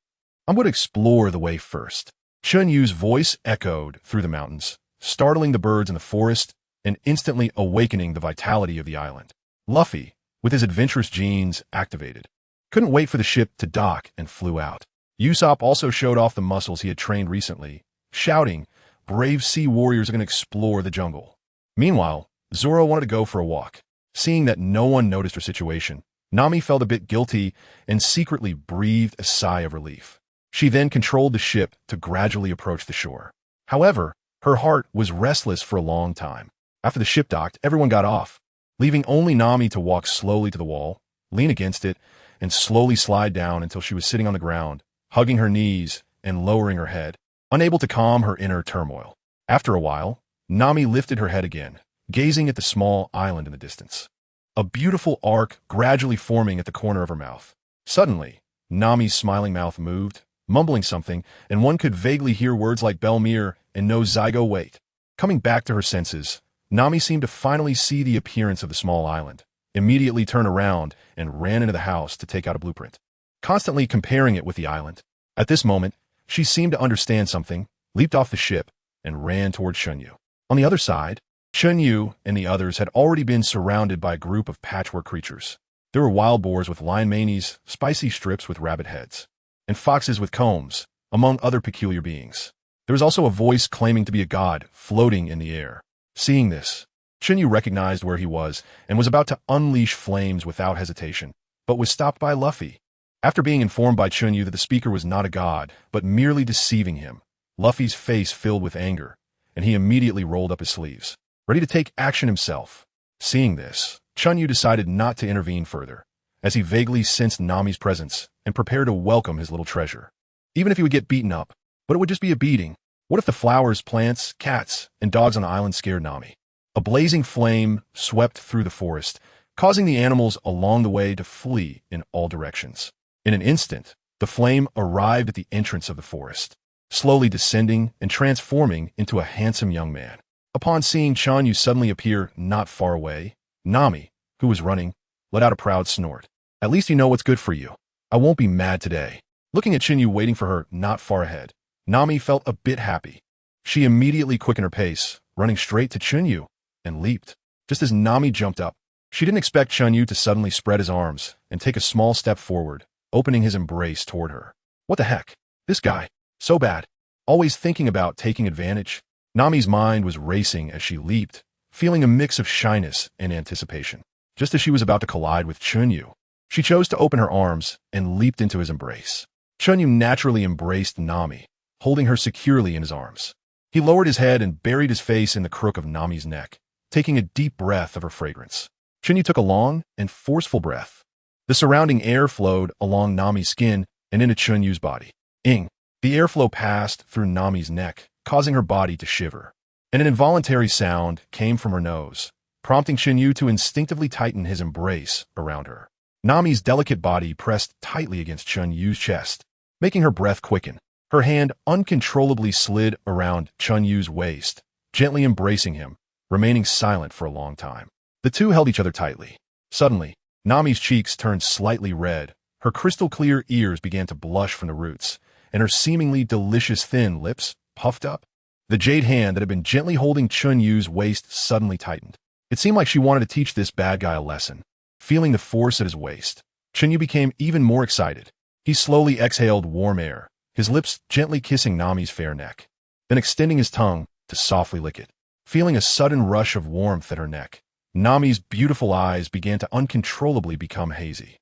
I'm going to explore the way first." Chen Yu's voice echoed through the mountains, startling the birds in the forest and instantly awakening the vitality of the island. Luffy, with his adventurous genes activated, couldn't wait for the ship to dock and flew out. Usopp also showed off the muscles he had trained recently, shouting, "Brave sea warriors are going to explore the jungle." Meanwhile, Zoro wanted to go for a walk. Seeing that no one noticed her situation, Nami felt a bit guilty and secretly breathed a sigh of relief. She then controlled the ship to gradually approach the shore. However, her heart was restless for a long time. After the ship docked, everyone got off, leaving only Nami to walk slowly to the wall, lean against it, and slowly slide down until she was sitting on the ground, hugging her knees and lowering her head, unable to calm her inner turmoil. After a while, Nami lifted her head again, gazing at the small island in the distance. A beautiful arc gradually forming at the corner of her mouth. Suddenly, Nami's smiling mouth moved, mumbling something, and one could vaguely hear words like Belmere and no Zygo wait. Coming back to her senses, Nami seemed to finally see the appearance of the small island, immediately turned around and ran into the house to take out a blueprint, constantly comparing it with the island. At this moment, she seemed to understand something, leaped off the ship, and ran toward Chen Yu. On the other side, Chen Yu and the others had already been surrounded by a group of patchwork creatures. There were wild boars with lion manies, spicy strips with rabbit heads, and foxes with combs, among other peculiar beings. There was also a voice claiming to be a god floating in the air. Seeing this, Chen Yu recognized where he was and was about to unleash flames without hesitation, but was stopped by Luffy. After being informed by Chen Yu that the speaker was not a god, but merely deceiving him, Luffy's face filled with anger, and he immediately rolled up his sleeves, ready to take action himself. Seeing this, Chen Yu decided not to intervene further, as he vaguely sensed Nami's presence and prepared to welcome his little treasure. Even if he would get beaten up, but it would just be a beating. What if the flowers, plants, cats, and dogs on the island scared Nami? A blazing flame swept through the forest, causing the animals along the way to flee in all directions. In an instant, the flame arrived at the entrance of the forest, slowly descending and transforming into a handsome young man. Upon seeing Chen Yu suddenly appear not far away, Nami, who was running, let out a proud snort. "At least you know what's good for you. I won't be mad today." Looking at Chen Yu waiting for her not far ahead, Nami felt a bit happy. She immediately quickened her pace, running straight to Chen Yu, and leaped. Just as Nami jumped up, she didn't expect Chen Yu to suddenly spread his arms and take a small step forward, opening his embrace toward her. What the heck? This guy, so bad. Always thinking about taking advantage. Nami's mind was racing as she leaped, feeling a mix of shyness and anticipation. Just as she was about to collide with Chen Yu, she chose to open her arms and leaped into his embrace. Chen Yu naturally embraced Nami, holding her securely in his arms. He lowered his head and buried his face in the crook of Nami's neck, taking a deep breath of her fragrance. Chen Yu took a long and forceful breath. The surrounding air flowed along Nami's skin and into Chen Yu's body. Ing. The airflow passed through Nami's neck, causing her body to shiver. And an involuntary sound came from her nose, prompting Chen Yu to instinctively tighten his embrace around her. Nami's delicate body pressed tightly against Chen Yu's chest, making her breath quicken. Her hand uncontrollably slid around Chen Yu's waist, gently embracing him, remaining silent for a long time. The two held each other tightly. Suddenly, Nami's cheeks turned slightly red, her crystal-clear ears began to blush from the roots, and her seemingly delicious thin lips puffed up. The jade hand that had been gently holding Chen Yu's waist suddenly tightened. It seemed like she wanted to teach this bad guy a lesson. Feeling the force at his waist, Chen Yu became even more excited. He slowly exhaled warm air, his lips gently kissing Nami's fair neck, then extending his tongue to softly lick it. Feeling a sudden rush of warmth at her neck, Nami's beautiful eyes began to uncontrollably become hazy.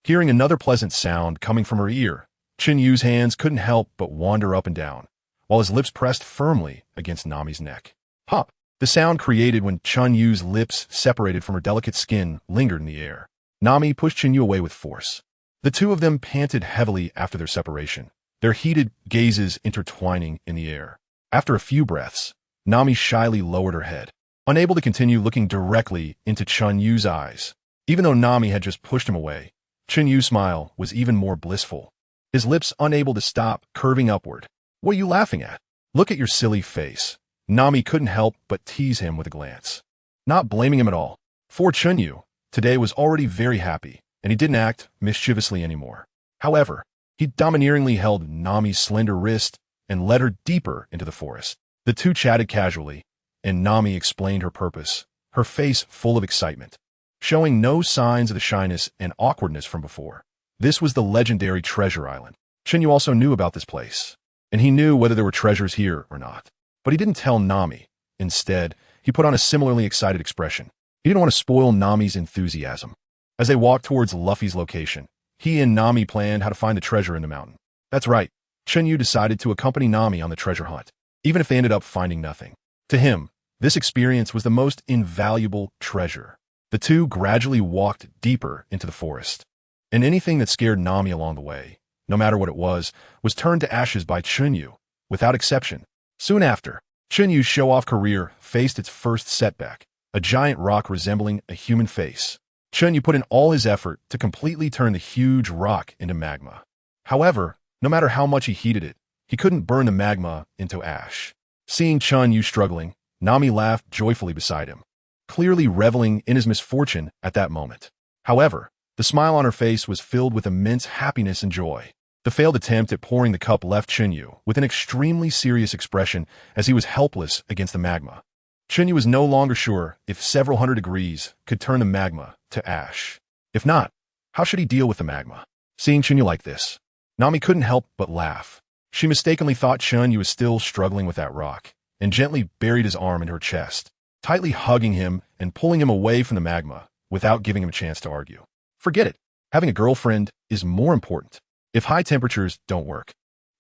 Hearing another pleasant sound coming from her ear, Chen Yu's hands couldn't help but wander up and down, while his lips pressed firmly against Nami's neck. Pop! The sound created when Chen Yu's lips separated from her delicate skin lingered in the air. Nami pushed Chen Yu away with force. The two of them panted heavily after their separation, their heated gazes intertwining in the air. After a few breaths, Nami shyly lowered her head, unable to continue looking directly into Chen Yu's eyes. Even though Nami had just pushed him away, Chen Yu's smile was even more blissful, his lips unable to stop curving upward. What are you laughing at? Look at your silly face. Nami couldn't help but tease him with a glance, not blaming him at all. For Chen Yu, today was already very happy, and he didn't act mischievously anymore. However, he domineeringly held Nami's slender wrist and led her deeper into the forest. The two chatted casually, and Nami explained her purpose, her face full of excitement, showing no signs of the shyness and awkwardness from before. This was the legendary Treasure Island. Chen Yu also knew about this place, and he knew whether there were treasures here or not. But he didn't tell Nami. Instead, he put on a similarly excited expression. He didn't want to spoil Nami's enthusiasm. As they walked towards Luffy's location, he and Nami planned how to find the treasure in the mountain. That's right, Chen Yu decided to accompany Nami on the treasure hunt, even if they ended up finding nothing. To him, this experience was the most invaluable treasure. The two gradually walked deeper into the forest, and anything that scared Nami along the way, no matter what it was turned to ashes by Chen Yu, without exception. Soon after, Chen Yu's show-off career faced its first setback, a giant rock resembling a human face. Chen Yu put in all his effort to completely turn the huge rock into magma. However, no matter how much he heated it, he couldn't burn the magma into ash. Seeing Chen Yu struggling, Nami laughed joyfully beside him, clearly reveling in his misfortune at that moment. However, the smile on her face was filled with immense happiness and joy. The failed attempt at pouring the cup left Chen Yu with an extremely serious expression as he was helpless against the magma. Chen Yu was no longer sure if several hundred degrees could turn the magma to ash. If not, how should he deal with the magma? Seeing Chen Yu like this, Nami couldn't help but laugh. She mistakenly thought Chen Yu was still struggling with that rock, and gently buried his arm in her chest, tightly hugging him and pulling him away from the magma without giving him a chance to argue. Forget it. Having a girlfriend is more important. If high temperatures don't work,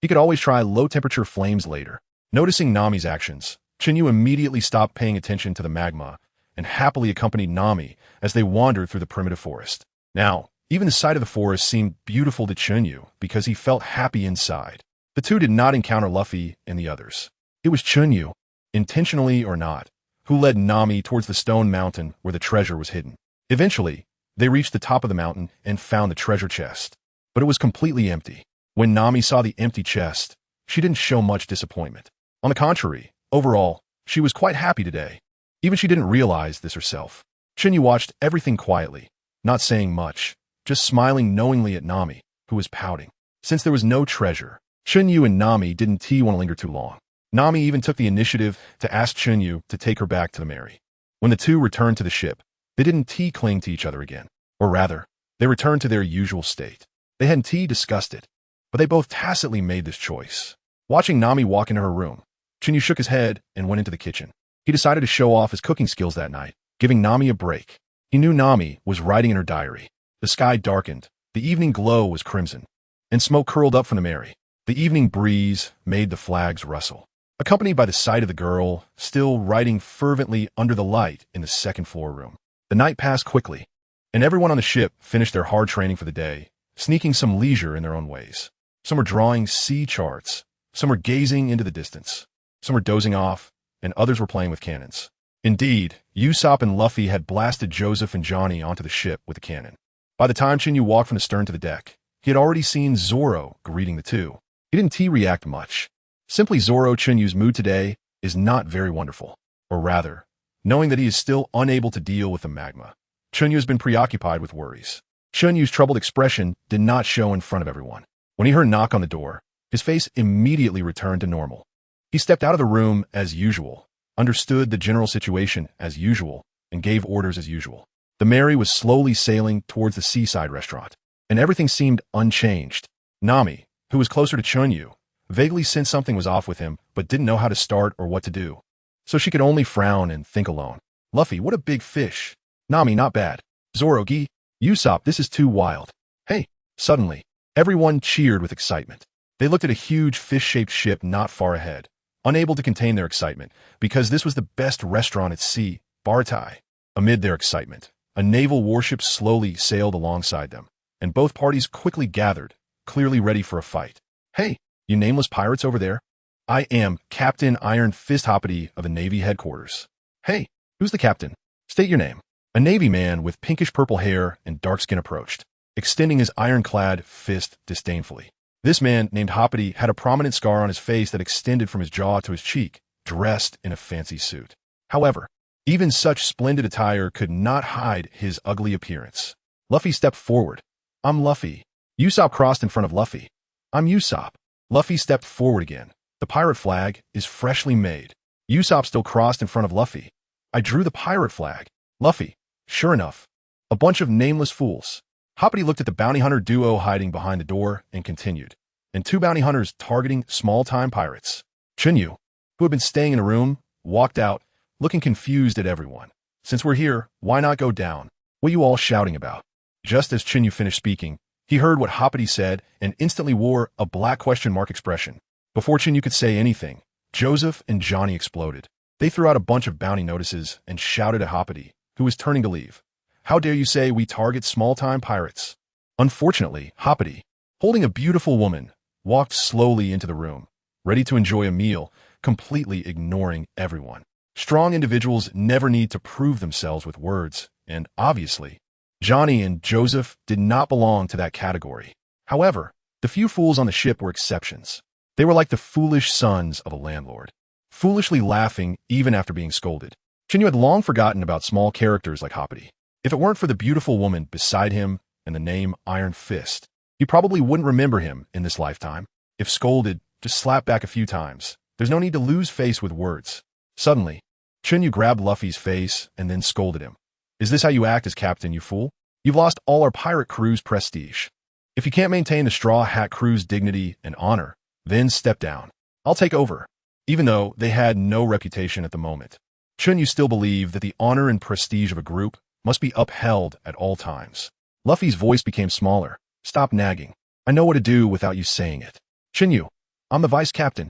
he could always try low-temperature flames later. Noticing Nami's actions, Chen Yu immediately stopped paying attention to the magma and happily accompanied Nami as they wandered through the primitive forest. Now, even the sight of the forest seemed beautiful to Chen Yu because he felt happy inside. The two did not encounter Luffy and the others. It was Chen Yu, intentionally or not, who led Nami towards the stone mountain where the treasure was hidden. Eventually, they reached the top of the mountain and found the treasure chest. But it was completely empty. When Nami saw the empty chest, she didn't show much disappointment. On the contrary, overall, she was quite happy today. Even she didn't realize this herself. Chen Yu watched everything quietly, not saying much, just smiling knowingly at Nami, who was pouting. Since there was no treasure, Chen Yu and Nami didn't want to linger too long. Nami even took the initiative to ask Chen Yu to take her back to the Mary. When the two returned to the ship, they didn't cling to each other again. Or rather, they returned to their usual state. They hadn't discussed it, but they both tacitly made this choice. Watching Nami walk into her room, Chen Yu shook his head and went into the kitchen. He decided to show off his cooking skills that night, giving Nami a break. He knew Nami was writing in her diary. The sky darkened, the evening glow was crimson, and smoke curled up from the Mary. The evening breeze made the flags rustle, accompanied by the sight of the girl still writing fervently under the light in the second-floor room. The night passed quickly, and everyone on the ship finished their hard training for the day, sneaking some leisure in their own ways. Some were drawing sea charts, some were gazing into the distance, some were dozing off, and others were playing with cannons. Indeed, Usopp and Luffy had blasted Joseph and Johnny onto the ship with a cannon. By the time Chen Yu walked from the stern to the deck, he had already seen Zoro greeting the two. He didn't react much. Simply Zoro, Chen Yu's mood today is not very wonderful. Or rather, knowing that he is still unable to deal with the magma, Chen Yu has been preoccupied with worries. Chen Yu's troubled expression did not show in front of everyone. When he heard a knock on the door, his face immediately returned to normal. He stepped out of the room as usual, understood the general situation as usual, and gave orders as usual. The Mary was slowly sailing towards the seaside restaurant, and everything seemed unchanged. Nami, who was closer to Chen Yu, vaguely sensed something was off with him, but didn't know how to start or what to do. So she could only frown and think alone. Luffy, what a big fish. Nami, not bad. Zoro, Gi, Usopp, this is too wild. Hey, suddenly, everyone cheered with excitement. They looked at a huge fish-shaped ship not far ahead, unable to contain their excitement, because this was the best restaurant at sea, Bartai. Amid their excitement, a naval warship slowly sailed alongside them, and both parties quickly gathered, clearly ready for a fight. Hey, you nameless pirates over there? I am Captain Iron Fist Hoppity of the Navy headquarters. Hey, who's the captain? State your name. A Navy man with pinkish-purple hair and dark skin approached, extending his ironclad fist disdainfully. This man, named Hoppity, had a prominent scar on his face that extended from his jaw to his cheek, dressed in a fancy suit. However, even such splendid attire could not hide his ugly appearance. Luffy stepped forward. I'm Luffy. Usopp crossed in front of Luffy. I'm Usopp. Luffy stepped forward again. The pirate flag is freshly made. Usopp still crossed in front of Luffy. I drew the pirate flag. Luffy. Sure enough. A bunch of nameless fools. Hoppity looked at the bounty hunter duo hiding behind the door and continued. And two bounty hunters targeting small-time pirates. Chen Yu, who had been staying in a room, walked out, looking confused at everyone. Since we're here, why not go down? What are you all shouting about? Just as Chen Yu finished speaking, he heard what Hoppity said and instantly wore a black question mark expression. Before Chen Yu could say anything, Joseph and Johnny exploded. They threw out a bunch of bounty notices and shouted at Hoppity, who was turning to leave. How dare you say we target small-time pirates? Unfortunately, Hoppity, holding a beautiful woman, walked slowly into the room, ready to enjoy a meal, completely ignoring everyone. Strong individuals never need to prove themselves with words, and obviously, Johnny and Joseph did not belong to that category. However, the few fools on the ship were exceptions. They were like the foolish sons of a landlord, foolishly laughing even after being scolded. Chen Yu had long forgotten about small characters like Hoppity. If it weren't for the beautiful woman beside him and the name Iron Fist, he probably wouldn't remember him in this lifetime. If scolded, just slap back a few times. There's no need to lose face with words. Suddenly, Chen Yu grabbed Luffy's face and then scolded him. Is this how you act as captain, you fool? You've lost all our pirate crew's prestige. If you can't maintain the Straw Hat crew's dignity and honor, then step down. I'll take over. Even though they had no reputation at the moment, Chen Yu still believed that the honor and prestige of a group must be upheld at all times. Luffy's voice became smaller. Stop nagging. I know what to do without you saying it. Chen Yu, I'm the vice captain.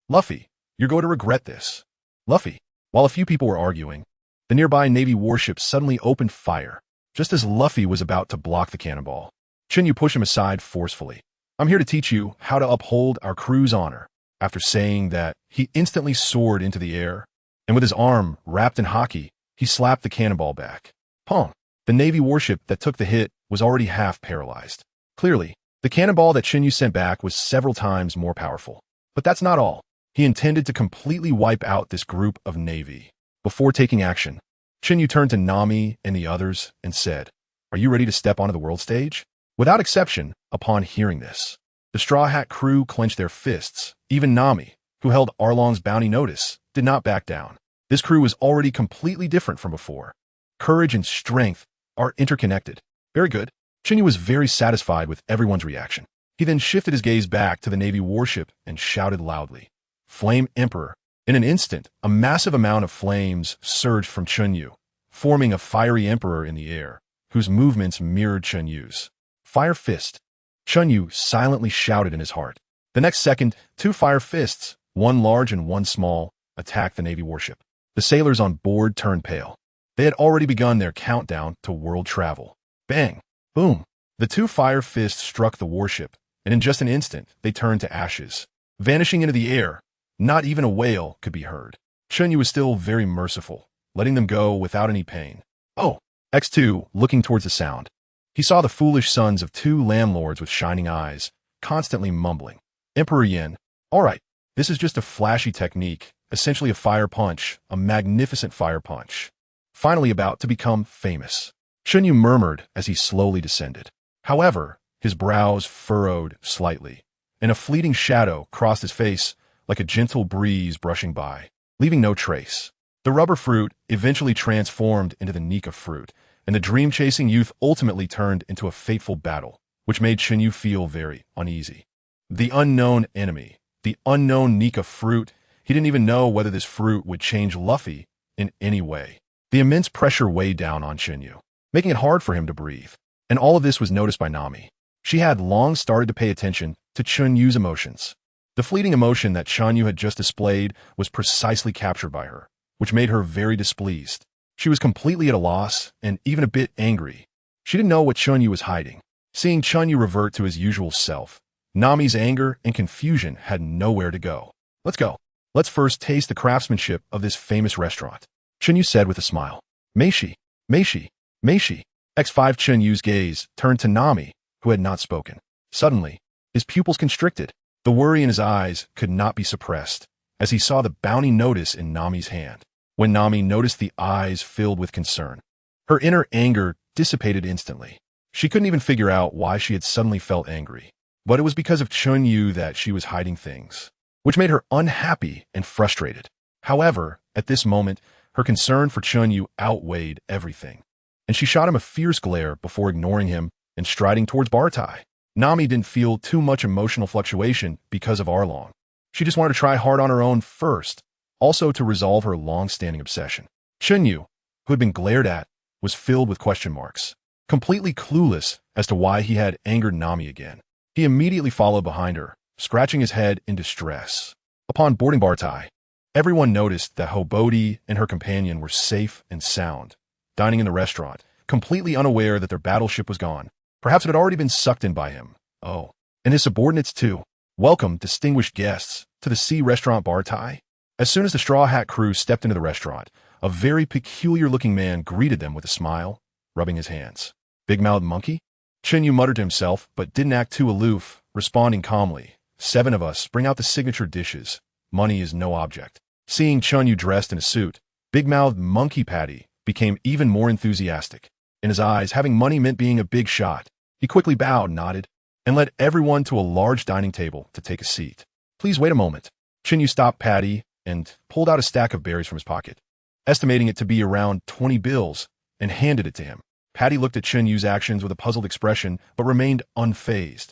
Luffy, you're going to regret this. Luffy, while a few people were arguing, the nearby Navy warship suddenly opened fire, just as Luffy was about to block the cannonball. Chen Yu pushed him aside forcefully. I'm here to teach you how to uphold our crew's honor. After saying that, he instantly soared into the air, and with his arm wrapped in haki, he slapped the cannonball back. Pong! The Navy warship that took the hit was already half paralyzed. Clearly, the cannonball that Chen Yu sent back was several times more powerful. But that's not all. He intended to completely wipe out this group of Navy. Before taking action, Chen Yu turned to Nami and the others and said, Are you ready to step onto the world stage? Without exception, upon hearing this, the Straw Hat crew clenched their fists. Even Nami, who held Arlong's bounty notice, did not back down. This crew was already completely different from before. Courage and strength are interconnected. Very good. Chen Yu was very satisfied with everyone's reaction. He then shifted his gaze back to the Navy warship and shouted loudly, Flame Emperor. In an instant, a massive amount of flames surged from Chen Yu, forming a fiery emperor in the air, whose movements mirrored Chen Yu's. Fire Fist. Chen Yu silently shouted in his heart. The next second, two fire fists, one large and one small, attacked the Navy warship. The sailors on board turned pale. They had already begun their countdown to world travel. Bang! Boom! The two fire fists struck the warship, and in just an instant, they turned to ashes. Vanishing into the air, not even a wail could be heard. Chen Yu was still very merciful, letting them go without any pain. Oh! X2, looking towards the sound. He saw the foolish sons of two landlords with shining eyes, constantly mumbling. Emperor Yin, all right, this is just a flashy technique, essentially a fire punch, a magnificent fire punch. Finally about to become famous. Chen Yu murmured as he slowly descended. However, his brows furrowed slightly, and a fleeting shadow crossed his face like a gentle breeze brushing by, leaving no trace. The rubber fruit eventually transformed into the Nika fruit, and the dream-chasing youth ultimately turned into a fateful battle, which made Chen Yu feel very uneasy. The unknown enemy, the unknown Nika fruit, he didn't even know whether this fruit would change Luffy in any way. The immense pressure weighed down on Chen Yu, making it hard for him to breathe. And all of this was noticed by Nami. She had long started to pay attention to Chen Yu's emotions. The fleeting emotion that Chen Yu had just displayed was precisely captured by her, which made her very displeased. She was completely at a loss and even a bit angry. She didn't know what Chen Yu was hiding. Seeing Chen Yu revert to his usual self, Nami's anger and confusion had nowhere to go. Let's go. Let's first taste the craftsmanship of this famous restaurant, Chen Yu said with a smile. Meishi, Meishi, Meishi. X5 Chen Yu's gaze turned to Nami, who had not spoken. Suddenly, his pupils constricted. The worry in his eyes could not be suppressed, as he saw the bounty notice in Nami's hand. When Nami noticed the eyes filled with concern, her inner anger dissipated instantly. She couldn't even figure out why she had suddenly felt angry, but it was because of Chen Yu that she was hiding things, which made her unhappy and frustrated. However, at this moment, her concern for Chen Yu outweighed everything, and she shot him a fierce glare before ignoring him and striding towards Bartai. Nami didn't feel too much emotional fluctuation because of Arlong. She just wanted to try hard on her own first, also to resolve her long-standing obsession. Chen Yu, who had been glared at, was filled with question marks, completely clueless as to why he had angered Nami again. He immediately followed behind her, scratching his head in distress. Upon boarding Bartai, everyone noticed that Hobody and her companion were safe and sound, dining in the restaurant, completely unaware that their battleship was gone. Perhaps it had already been sucked in by him. Oh, and his subordinates too. Welcome, distinguished guests, to the Sea Restaurant Bartai. As soon as the Straw Hat crew stepped into the restaurant, a very peculiar-looking man greeted them with a smile, rubbing his hands. Big-mouthed monkey? Chen Yu muttered to himself, but didn't act too aloof, responding calmly. 7 of us, bring out the signature dishes. Money is no object. Seeing Chen Yu dressed in a suit, big-mouthed monkey Patty became even more enthusiastic. In his eyes, having money meant being a big shot. He quickly bowed, nodded, and led everyone to a large dining table to take a seat. Please wait a moment. Chen Yu stopped Patty and pulled out a stack of berries from his pocket, estimating it to be around 20 bills, and handed it to him. Patty looked at Chen Yu's actions with a puzzled expression, but remained unfazed.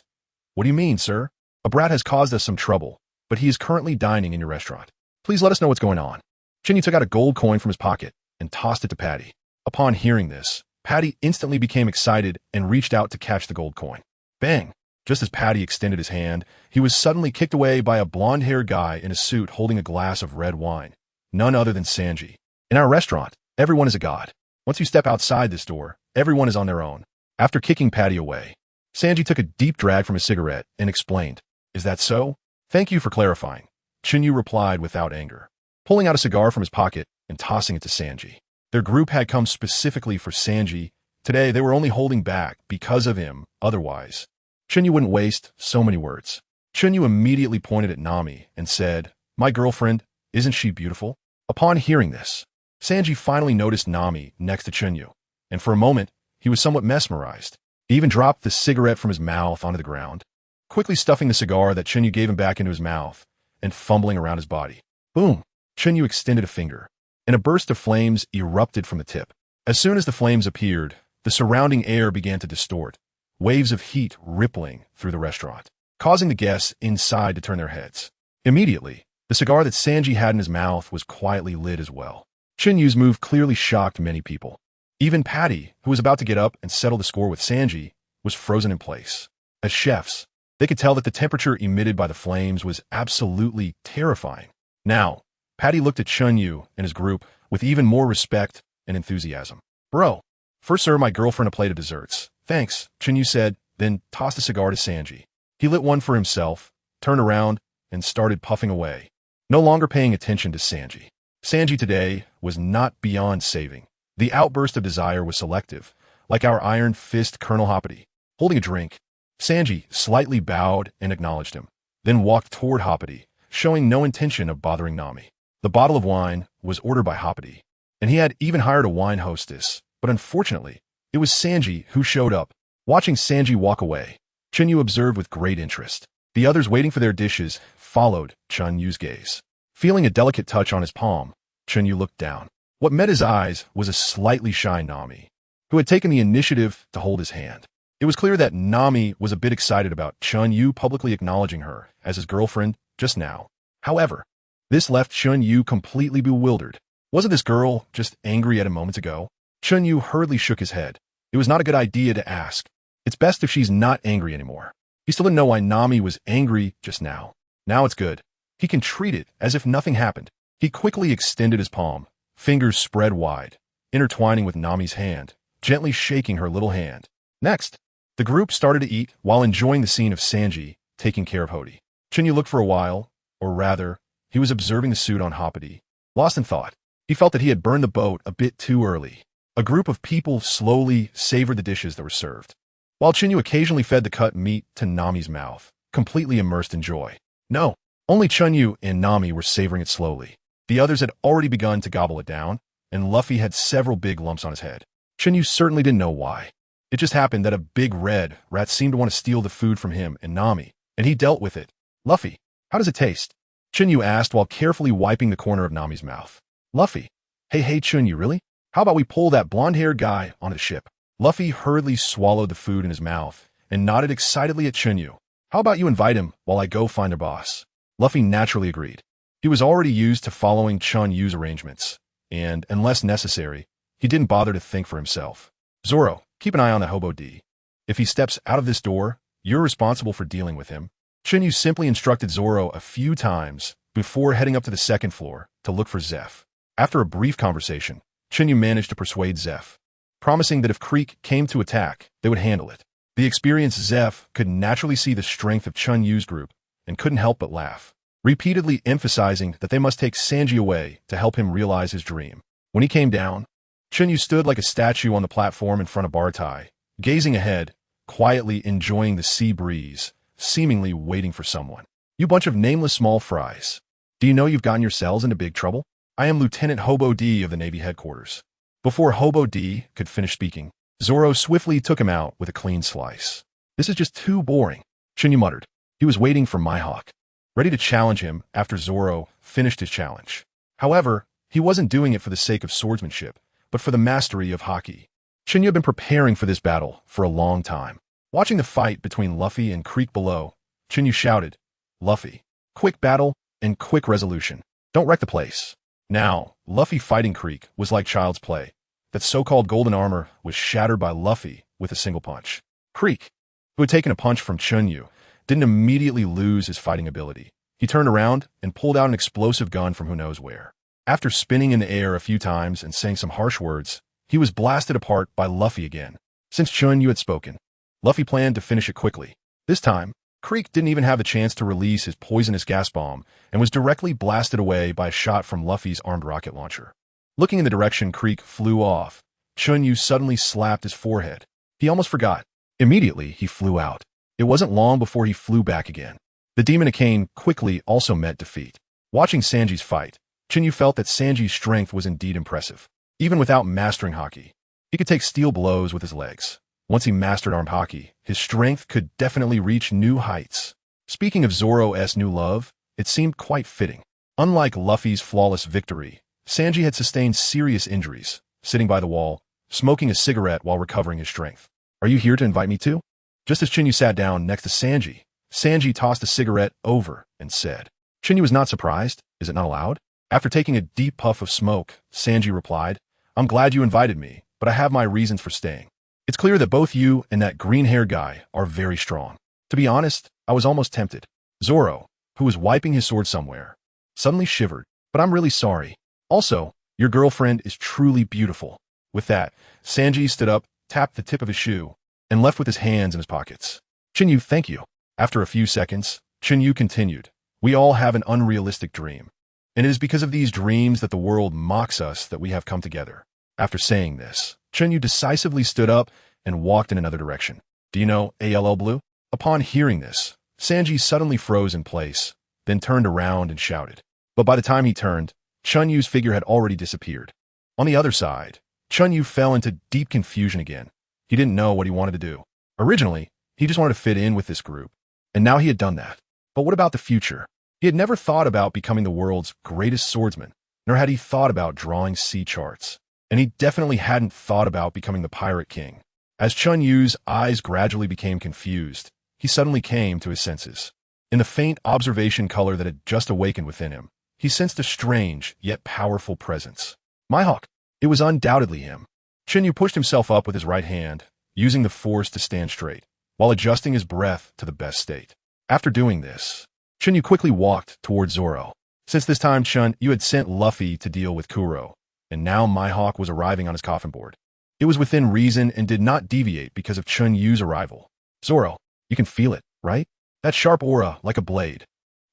What do you mean, sir? A brat has caused us some trouble, but he is currently dining in your restaurant. Please let us know what's going on. Chen Yu took out a gold coin from his pocket and tossed it to Patty. Upon hearing this, Patty instantly became excited and reached out to catch the gold coin. Bang! Just as Patty extended his hand, he was suddenly kicked away by a blonde-haired guy in a suit holding a glass of red wine. None other than Sanji. In our restaurant, everyone is a god. Once you step outside this door, everyone is on their own. After kicking Patty away, Sanji took a deep drag from his cigarette and explained, Is that so? Thank you for clarifying. Chen Yu replied without anger, pulling out a cigar from his pocket and tossing it to Sanji. Their group had come specifically for Sanji. Today, they were only holding back because of him. Otherwise, Chen Yu wouldn't waste so many words. Chen Yu immediately pointed at Nami and said, My girlfriend, isn't she beautiful? Upon hearing this, Sanji finally noticed Nami next to Chen Yu, and for a moment, he was somewhat mesmerized. He even dropped the cigarette from his mouth onto the ground, quickly stuffing the cigar that Chen Yu gave him back into his mouth and fumbling around his body. Boom! Chen Yu extended a finger, and a burst of flames erupted from the tip. As soon as the flames appeared, the surrounding air began to distort, waves of heat rippling through the restaurant, causing the guests inside to turn their heads. Immediately, the cigar that Sanji had in his mouth was quietly lit as well. Chen Yu's move clearly shocked many people. Even Patty, who was about to get up and settle the score with Sanji, was frozen in place. As chefs, They could tell that the temperature emitted by the flames was absolutely terrifying. Now, Patty looked at Chen Yu and his group with even more respect and enthusiasm. Bro, first serve my girlfriend a plate of desserts. Thanks, Chen Yu said, then tossed a cigar to Sanji. He lit one for himself, turned around, and started puffing away, no longer paying attention to Sanji. Sanji today was not beyond saving. The outburst of desire was selective, like our iron fist Colonel Hoppity. Holding a drink, Sanji slightly bowed and acknowledged him, then walked toward Hoppity, showing no intention of bothering Nami. The bottle of wine was ordered by Hoppity, and he had even hired a wine hostess, but unfortunately, it was Sanji who showed up. Watching Sanji walk away, Chen Yu observed with great interest. The others waiting for their dishes followed Chen Yu's gaze. Feeling a delicate touch on his palm, Chen Yu looked down. What met his eyes was a slightly shy Nami, who had taken the initiative to hold his hand. It was clear that Nami was a bit excited about Chen Yu publicly acknowledging her as his girlfriend just now. However, this left Chen Yu completely bewildered. Wasn't this girl just angry at him moments ago? Chen Yu hurriedly shook his head. It was not a good idea to ask. It's best if she's not angry anymore. He still didn't know why Nami was angry just now. Now it's good. He can treat it as if nothing happened. He quickly extended his palm, fingers spread wide, intertwining with Nami's hand, gently shaking her little hand. Next, the group started to eat while enjoying the scene of Sanji taking care of Hody. Chen Yu looked for a while, or rather, he was observing the suit on Hoppity. Lost in thought, he felt that he had burned the boat a bit too early. A group of people slowly savored the dishes that were served, while Chen Yu occasionally fed the cut meat to Nami's mouth, completely immersed in joy. No, only Chen Yu and Nami were savoring it slowly. The others had already begun to gobble it down, and Luffy had several big lumps on his head. Chen Yu certainly didn't know why. It just happened that a big red rat seemed to want to steal the food from him and Nami, and he dealt with it. Luffy, how does it taste? Chen Yu asked while carefully wiping the corner of Nami's mouth. Luffy, hey Chen Yu, really? How about we pull that blonde-haired guy onto the ship? Luffy hurriedly swallowed the food in his mouth and nodded excitedly at Chen Yu. How about you invite him while I go find their boss? Luffy naturally agreed. He was already used to following Chen Yu's arrangements, and, unless necessary, he didn't bother to think for himself. Zoro, keep an eye on the hobo D. If he steps out of this door, you're responsible for dealing with him. Chen Yu simply instructed Zoro a few times before heading up to the second floor to look for Zeph. After a brief conversation, Chen Yu managed to persuade Zeph, promising that if Creek came to attack, they would handle it. The experienced Zeph could naturally see the strength of Chen Yu's group and couldn't help but laugh, repeatedly emphasizing that they must take Sanji away to help him realize his dream. When he came down, Chen Yu stood like a statue on the platform in front of Bartai, gazing ahead, quietly enjoying the sea breeze, seemingly waiting for someone. You bunch of nameless small fries. Do you know you've gotten yourselves into big trouble? I am Lieutenant Hobo D of the Navy headquarters. Before Hobo D could finish speaking, Zoro swiftly took him out with a clean slice. This is just too boring, Chen Yu muttered. He was waiting for Mihawk, ready to challenge him after Zoro finished his challenge. However, he wasn't doing it for the sake of swordsmanship, but for the mastery of haki. Chen Yu had been preparing for this battle for a long time. Watching the fight between Luffy and Creek below, Chen Yu shouted, Luffy, quick battle and quick resolution. Don't wreck the place. Now, Luffy fighting Creek was like child's play. That so-called golden armor was shattered by Luffy with a single punch. Creek, who had taken a punch from Chen Yu, didn't immediately lose his fighting ability. He turned around and pulled out an explosive gun from who knows where. After spinning in the air a few times and saying some harsh words, he was blasted apart by Luffy again. Since Chen Yu had spoken, Luffy planned to finish it quickly. This time, Creek didn't even have the chance to release his poisonous gas bomb and was directly blasted away by a shot from Luffy's armed rocket launcher. Looking in the direction Creek flew off, Chen Yu suddenly slapped his forehead. He almost forgot. Immediately, he flew out. It wasn't long before he flew back again. The Demon Arcane quickly also met defeat. Watching Sanji's fight, Chen Yu felt that Sanji's strength was indeed impressive. Even without mastering haki, he could take steel blows with his legs. Once he mastered armed haki, his strength could definitely reach new heights. Speaking of Zoro's new love, it seemed quite fitting. Unlike Luffy's flawless victory, Sanji had sustained serious injuries, sitting by the wall, smoking a cigarette while recovering his strength. Are you here to invite me too? Just as Chen Yu sat down next to Sanji, Sanji tossed a cigarette over and said. Chen Yu was not surprised. Is it not allowed? After taking a deep puff of smoke, Sanji replied, I'm glad you invited me, but I have my reasons for staying. It's clear that both you and that green-haired guy are very strong. To be honest, I was almost tempted. Zoro, who was wiping his sword somewhere, suddenly shivered. But I'm really sorry. Also, your girlfriend is truly beautiful. With that, Sanji stood up, tapped the tip of his shoe, and left with his hands in his pockets. Chen Yu, thank you. After a few seconds, Chen Yu continued. We all have an unrealistic dream. And it is because of these dreams that the world mocks us that we have come together. After saying this, Chen Yu decisively stood up and walked in another direction. Do you know ALL Blue? Upon hearing this, Sanji suddenly froze in place, then turned around and shouted. But by the time he turned, Chen Yu's figure had already disappeared. On the other side, Chen Yu fell into deep confusion again. He didn't know what he wanted to do. Originally, he just wanted to fit in with this group, and now he had done that. But what about the future? He had never thought about becoming the world's greatest swordsman, nor had he thought about drawing sea charts. And he definitely hadn't thought about becoming the Pirate King. As Chen Yu's eyes gradually became confused, he suddenly came to his senses. In the faint observation color that had just awakened within him, he sensed a strange, yet powerful presence. Mihawk. It was undoubtedly him. Chen Yu pushed himself up with his right hand, using the force to stand straight, while adjusting his breath to the best state. After doing this, Chen Yu quickly walked toward Zoro. Since this time Chen Yu had sent Luffy to deal with Kuro, and now Mihawk was arriving on his coffin board. It was within reason and did not deviate because of Chen Yu's arrival. Zoro, you can feel it, right? That sharp aura like a blade.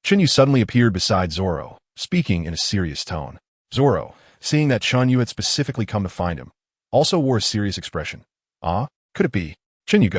Chen Yu suddenly appeared beside Zoro, speaking in a serious tone. Zoro, seeing that Chen Yu had specifically come to find him, also wore a serious expression. Ah, could it be? Chen Yu,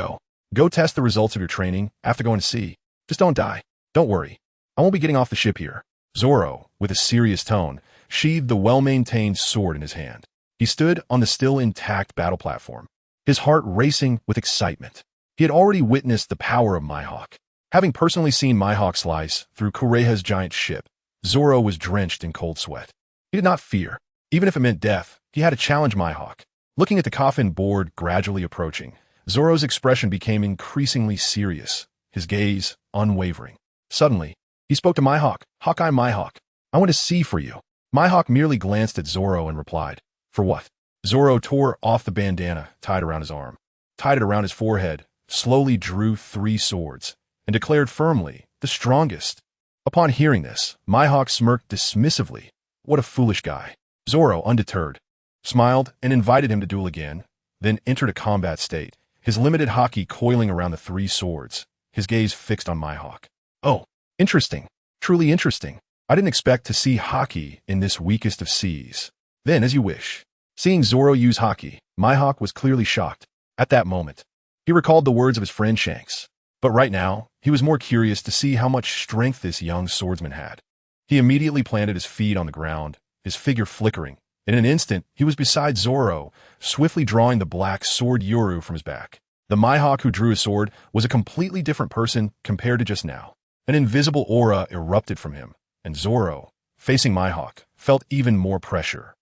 go test the results of your training after going to sea. Just don't die. Don't worry. I won't be getting off the ship here. Zoro, with a serious tone, sheathed the well-maintained sword in his hand. He stood on the still intact battle platform, his heart racing with excitement. He had already witnessed the power of Mihawk. Having personally seen Mihawk slice through Kureha's giant ship, Zoro was drenched in cold sweat. He did not fear. Even if it meant death, he had to challenge Mihawk. Looking at the coffin board gradually approaching, Zoro's expression became increasingly serious, his gaze unwavering. Suddenly, he spoke to Mihawk. Hawkeye Mihawk, I want to see for you. Mihawk merely glanced at Zoro and replied, For what? Zoro tore off the bandana tied around his arm, tied it around his forehead, slowly drew 3 swords, and declared firmly, the strongest. Upon hearing this, Mihawk smirked dismissively. What a foolish guy. Zoro, undeterred, smiled and invited him to duel again, then entered a combat state, his limited haki coiling around the 3 swords, his gaze fixed on Mihawk. Oh, interesting. Truly interesting. I didn't expect to see haki in this weakest of seas. Then, as you wish. Seeing Zoro use haki, Mihawk was clearly shocked. At that moment, he recalled the words of his friend Shanks. But right now, he was more curious to see how much strength this young swordsman had. He immediately planted his feet on the ground, his figure flickering. In an instant, he was beside Zoro, swiftly drawing the black sword Yoru from his back. The Mihawk who drew his sword was a completely different person compared to just now. An invisible aura erupted from him, and Zoro, facing Mihawk, felt even more pressure.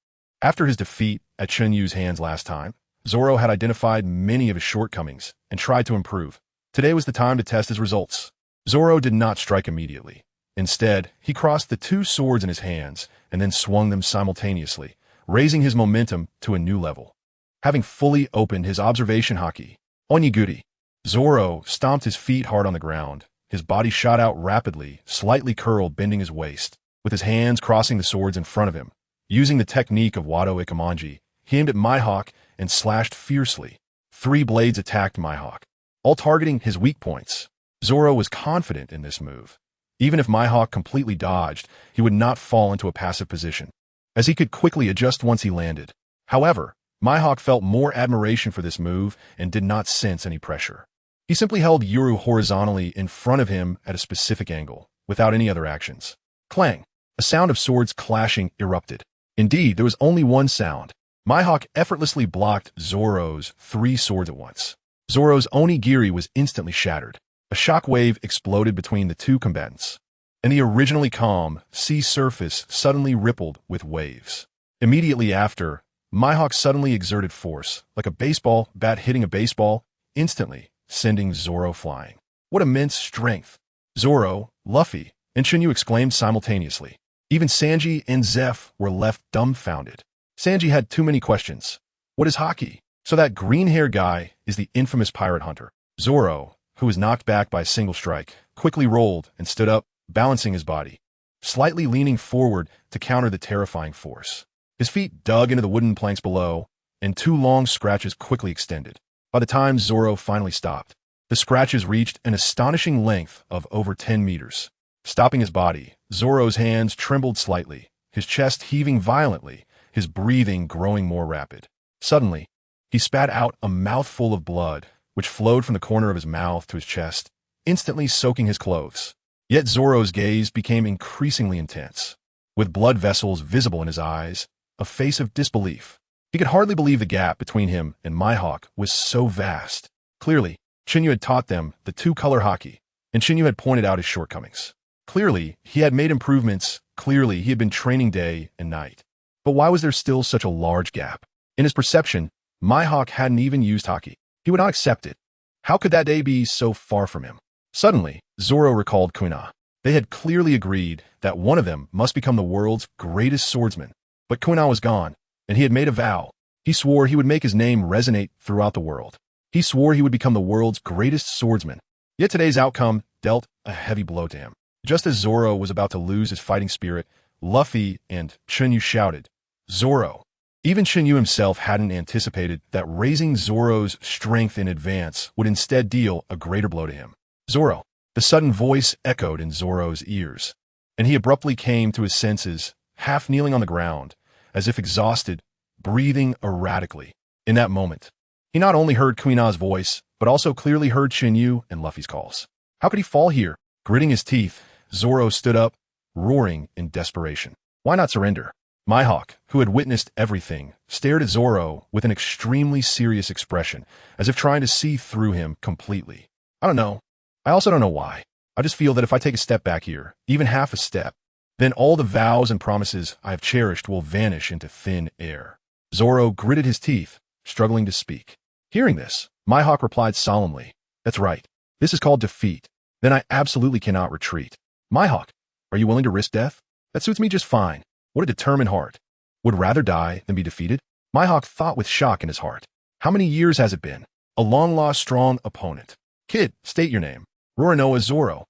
After his defeat at Chen Yu's hands last time, Zoro had identified many of his shortcomings and tried to improve. Today was the time to test his results. Zoro did not strike immediately. Instead, he crossed the 2 swords in his hands and then swung them simultaneously, raising his momentum to a new level. Having fully opened his observation haki, Onigiri, Zoro stomped his feet hard on the ground. His body shot out rapidly, slightly curled, bending his waist. With his hands crossing the swords in front of him, using the technique of Wado Ikamanji, he aimed at Mihawk and slashed fiercely. 3 blades attacked Mihawk, all targeting his weak points. Zoro was confident in this move. Even if Mihawk completely dodged, he would not fall into a passive position, as he could quickly adjust once he landed. However, Mihawk felt more admiration for this move and did not sense any pressure. He simply held Yoru horizontally in front of him at a specific angle, without any other actions. Clang! A sound of swords clashing erupted. Indeed, there was only one sound. Mihawk effortlessly blocked Zoro's 3 swords at once. Zoro's onigiri was instantly shattered. A shock wave exploded between the 2 combatants, and the originally calm sea surface suddenly rippled with waves. Immediately after, Mihawk suddenly exerted force, like a baseball bat hitting a baseball, instantly sending Zoro flying. What immense strength! Zoro, Luffy, and Chen Yu exclaimed simultaneously. Even Sanji and Zeph were left dumbfounded. Sanji had too many questions. What is haki? So that green-haired guy is the infamous pirate hunter. Zoro, who was knocked back by a single strike, quickly rolled and stood up, balancing his body, slightly leaning forward to counter the terrifying force. His feet dug into the wooden planks below, and 2 long scratches quickly extended. By the time Zoro finally stopped, the scratches reached an astonishing length of over 10 meters. Stopping his body, Zoro's hands trembled slightly, his chest heaving violently, his breathing growing more rapid. Suddenly, he spat out a mouthful of blood, which flowed from the corner of his mouth to his chest, instantly soaking his clothes. Yet Zoro's gaze became increasingly intense, with blood vessels visible in his eyes, a face of disbelief. He could hardly believe the gap between him and Mihawk was so vast. Clearly, Chen Yu had taught them the 2-color haki, and Chen Yu had pointed out his shortcomings. Clearly, he had made improvements. Clearly, he had been training day and night. But why was there still such a large gap? In his perception, Mihawk hadn't even used haki. He would not accept it. How could that day be so far from him? Suddenly, Zoro recalled Kuina. They had clearly agreed that one of them must become the world's greatest swordsman. But Kuina was gone, and he had made a vow. He swore he would make his name resonate throughout the world. He swore he would become the world's greatest swordsman. Yet today's outcome dealt a heavy blow to him. Just as Zoro was about to lose his fighting spirit, Luffy and Chen Yu shouted, "Zoro!" Even Chen Yu himself hadn't anticipated that raising Zoro's strength in advance would instead deal a greater blow to him. "Zoro!" The sudden voice echoed in Zoro's ears, and he abruptly came to his senses, half kneeling on the ground, as if exhausted, breathing erratically. In that moment, he not only heard Kuina's voice, but also clearly heard Chen Yu and Luffy's calls. How could he fall here? Gritting his teeth, Zoro stood up, roaring in desperation. Why not surrender? Mihawk, who had witnessed everything, stared at Zoro with an extremely serious expression, as if trying to see through him completely. I don't know. I also don't know why. I just feel that if I take a step back here, even half a step, then all the vows and promises I have cherished will vanish into thin air. Zoro gritted his teeth, struggling to speak. Hearing this, Mihawk replied solemnly, "That's right. This is called defeat. Then I absolutely cannot retreat. Mihawk, are you willing to risk death? That suits me just fine. What a determined heart. Would rather die than be defeated?" Mihawk thought with shock in his heart. How many years has it been? A long-lost strong opponent. "Kid, state your name." "Roronoa Zoro."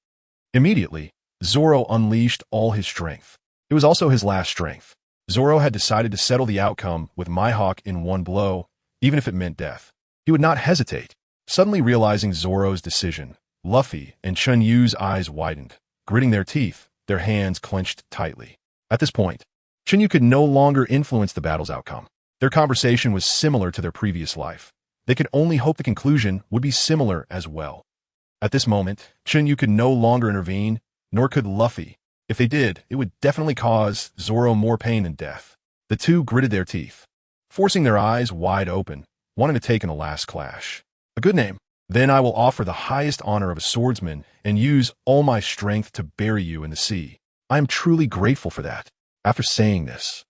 Immediately, Zoro unleashed all his strength. It was also his last strength. Zoro had decided to settle the outcome with Mihawk in one blow, even if it meant death. He would not hesitate. Suddenly realizing Zoro's decision, Luffy and Chen Yu's eyes widened, gritting their teeth, their hands clenched tightly. At this point, Chen Yu could no longer influence the battle's outcome. Their conversation was similar to their previous life. They could only hope the conclusion would be similar as well. At this moment, Chen Yu could no longer intervene, nor could Luffy. If they did, it would definitely cause Zoro more pain than death. The two gritted their teeth, forcing their eyes wide open, wanting to take in a last clash. "A good name. Then I will offer the highest honor of a swordsman and use all my strength to bury you in the sea. I am truly grateful for that." After saying this,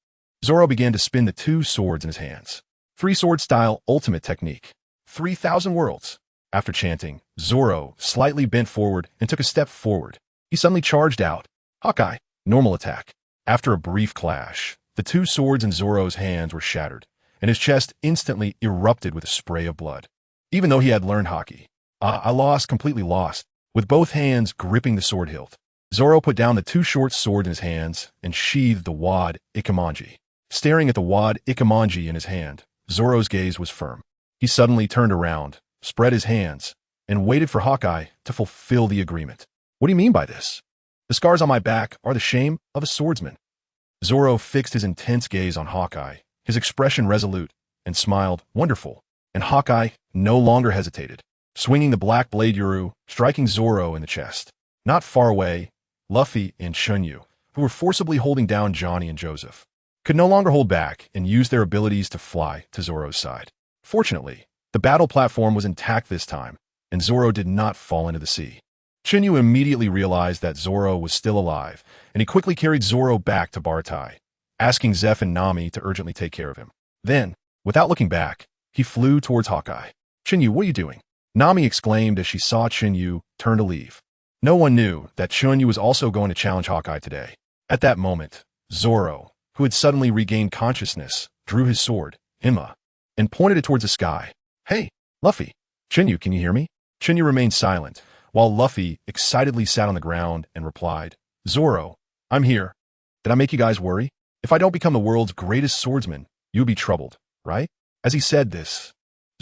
Zoro began to spin the 2 swords in his hands. 3-sword style ultimate technique. 3,000 worlds. After chanting, Zoro slightly bent forward and took a step forward. He suddenly charged out. Hawkeye, normal attack. After a brief clash, the 2 swords in Zoro's hands were shattered, and his chest instantly erupted with a spray of blood. Even though he had learned haki, completely lost, with both hands gripping the sword hilt. Zoro put down the 2 short swords in his hands and sheathed the wad Ikemonji. Staring at the wad Ikemonji in his hand, Zoro's gaze was firm. He suddenly turned around, spread his hands, and waited for Hawkeye to fulfill the agreement. "What do you mean by this?" "The scars on my back are the shame of a swordsman." Zoro fixed his intense gaze on Hawkeye, his expression resolute, and smiled, "Wonderful." And Hawkeye no longer hesitated, swinging the black blade Yuru, striking Zoro in the chest. Not far away, Luffy and Chen Yu, who were forcibly holding down Johnny and Joseph, could no longer hold back and use their abilities to fly to Zoro's side. Fortunately, the battle platform was intact this time, and Zoro did not fall into the sea. Chen Yu immediately realized that Zoro was still alive, and he quickly carried Zoro back to Baratai, asking Zeph and Nami to urgently take care of him. Then, without looking back, he flew towards Hawkeye. "Chen Yu, what are you doing?" Nami exclaimed as she saw Chen Yu turn to leave. No one knew that Chen Yu was also going to challenge Hawkeye today. At that moment, Zoro, who had suddenly regained consciousness, drew his sword, Hima, and pointed it towards the sky. "Hey, Luffy. Chen Yu, can you hear me?" Chen Yu remained silent, while Luffy excitedly sat on the ground and replied, Zoro, I'm here. Did I make you guys worry? If I don't become the world's greatest swordsman, you would be troubled, right? As he said this,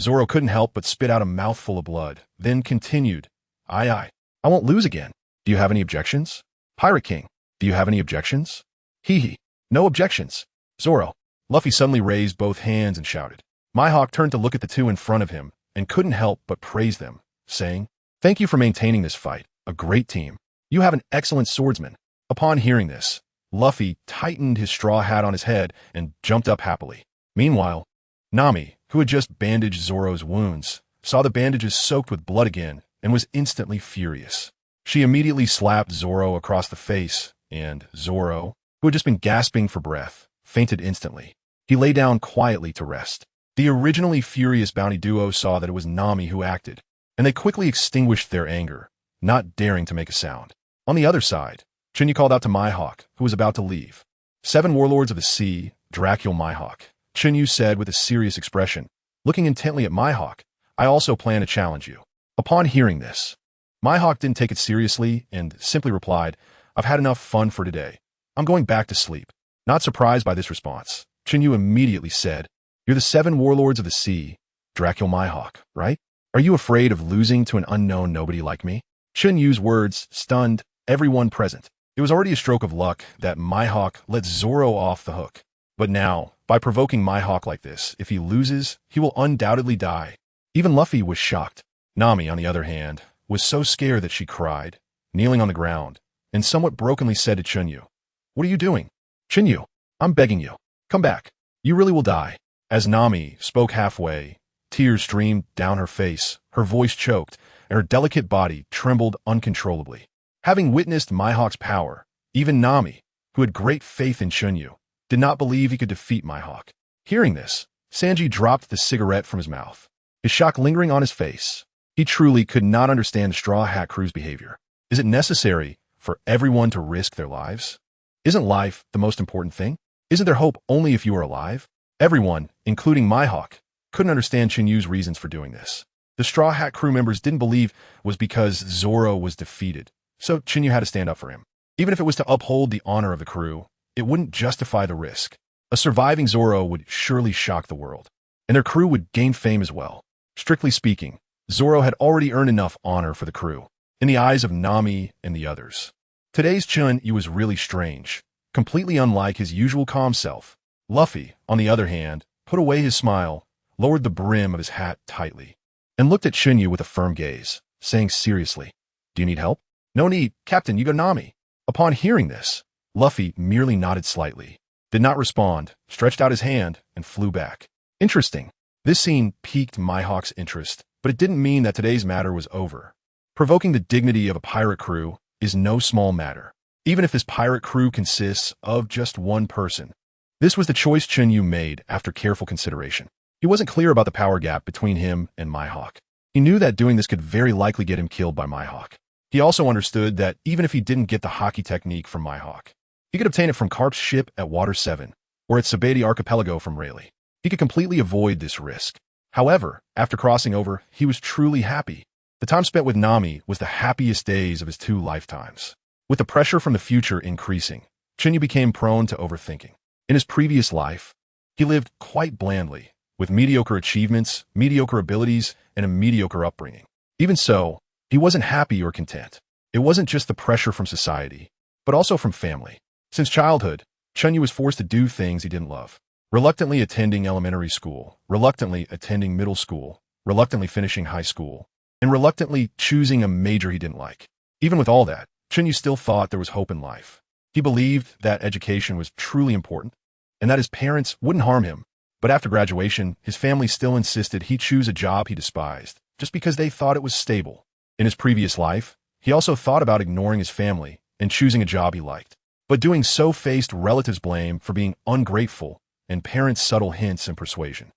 Zoro couldn't help but spit out a mouthful of blood, then continued, I won't lose again. Do you have any objections? Pirate King, do you have any objections? Hee hee, no objections. Zoro. Luffy suddenly raised both hands and shouted. Mihawk turned to look at the two in front of him and couldn't help but praise them, saying, Thank you for maintaining this fight, a great team. You have an excellent swordsman. Upon hearing this, Luffy tightened his straw hat on his head and jumped up happily. Meanwhile, Nami, who had just bandaged Zoro's wounds, saw the bandages soaked with blood again and was instantly furious. She immediately slapped Zoro across the face, and Zoro, who had just been gasping for breath, fainted instantly. He lay down quietly to rest. The originally furious bounty duo saw that it was Nami who acted, and they quickly extinguished their anger, not daring to make a sound. On the other side, Chen Yu called out to Mihawk, who was about to leave. 7 warlords of the sea, Dracul Mihawk, Chen Yu said with a serious expression. Looking intently at Mihawk, I also plan to challenge you. Upon hearing this, Mihawk didn't take it seriously and simply replied, I've had enough fun for today. I'm going back to sleep. Not surprised by this response, Chen Yu immediately said, You're the 7 warlords of the sea, Dracul Mihawk, right? Are you afraid of losing to an unknown nobody like me? Chen Yu's words stunned everyone present. It was already a stroke of luck that Mihawk let Zoro off the hook. But now, by provoking Mihawk like this, if he loses, he will undoubtedly die. Even Luffy was shocked. Nami, on the other hand, was so scared that she cried, kneeling on the ground, and somewhat brokenly said to Chen Yu, What are you doing? Chen Yu, I'm begging you. Come back. You really will die. As Nami spoke halfway, tears streamed down her face, her voice choked, and her delicate body trembled uncontrollably. Having witnessed Mihawk's power, even Nami, who had great faith in Chen Yu, did not believe he could defeat Mihawk. Hearing this, Sanji dropped the cigarette from his mouth, his shock lingering on his face. He truly could not understand the Straw Hat Crew's behavior. Is it necessary for everyone to risk their lives? Isn't life the most important thing? Isn't there hope only if you are alive? Everyone, including Mihawk, couldn't understand Chen Yu's reasons for doing this. The Straw Hat Crew members didn't believe it was because Zoro was defeated, so Chen Yu had to stand up for him. Even if it was to uphold the honor of the crew, it wouldn't justify the risk. A surviving Zoro would surely shock the world, and their crew would gain fame as well. Strictly speaking, Zoro had already earned enough honor for the crew, in the eyes of Nami and the others. Today's Chen Yu was really strange, completely unlike his usual calm self. Luffy, on the other hand, put away his smile, lowered the brim of his hat tightly, and looked at Chen Yu with a firm gaze, saying seriously, Do you need help? No need, Captain, you go Nami. Upon hearing this, Luffy merely nodded slightly, did not respond, stretched out his hand, and flew back. Interesting. This scene piqued Mihawk's interest, but it didn't mean that today's matter was over. Provoking the dignity of a pirate crew is no small matter, even if this pirate crew consists of just one person. This was the choice Chen Yu made after careful consideration. He wasn't clear about the power gap between him and Mihawk. He knew that doing this could very likely get him killed by Mihawk. He also understood that even if he didn't get the hockey technique from Mihawk, he could obtain it from Carp's ship at Water 7, or at Sabeti Archipelago from Rayleigh. He could completely avoid this risk. However, after crossing over, he was truly happy. The time spent with Nami was the happiest days of his 2 lifetimes. With the pressure from the future increasing, Chen Yu became prone to overthinking. In his previous life, he lived quite blandly, with mediocre achievements, mediocre abilities, and a mediocre upbringing. Even so, he wasn't happy or content. It wasn't just the pressure from society, but also from family. Since childhood, Chen Yu was forced to do things he didn't love. Reluctantly attending elementary school, reluctantly attending middle school, reluctantly finishing high school, and reluctantly choosing a major he didn't like. Even with all that, Chen Yu still thought there was hope in life. He believed that education was truly important, and that his parents wouldn't harm him. But after graduation, his family still insisted he choose a job he despised, just because they thought it was stable. In his previous life, he also thought about ignoring his family and choosing a job he liked. But doing so faced relatives' blame for being ungrateful and parents' subtle hints and persuasion.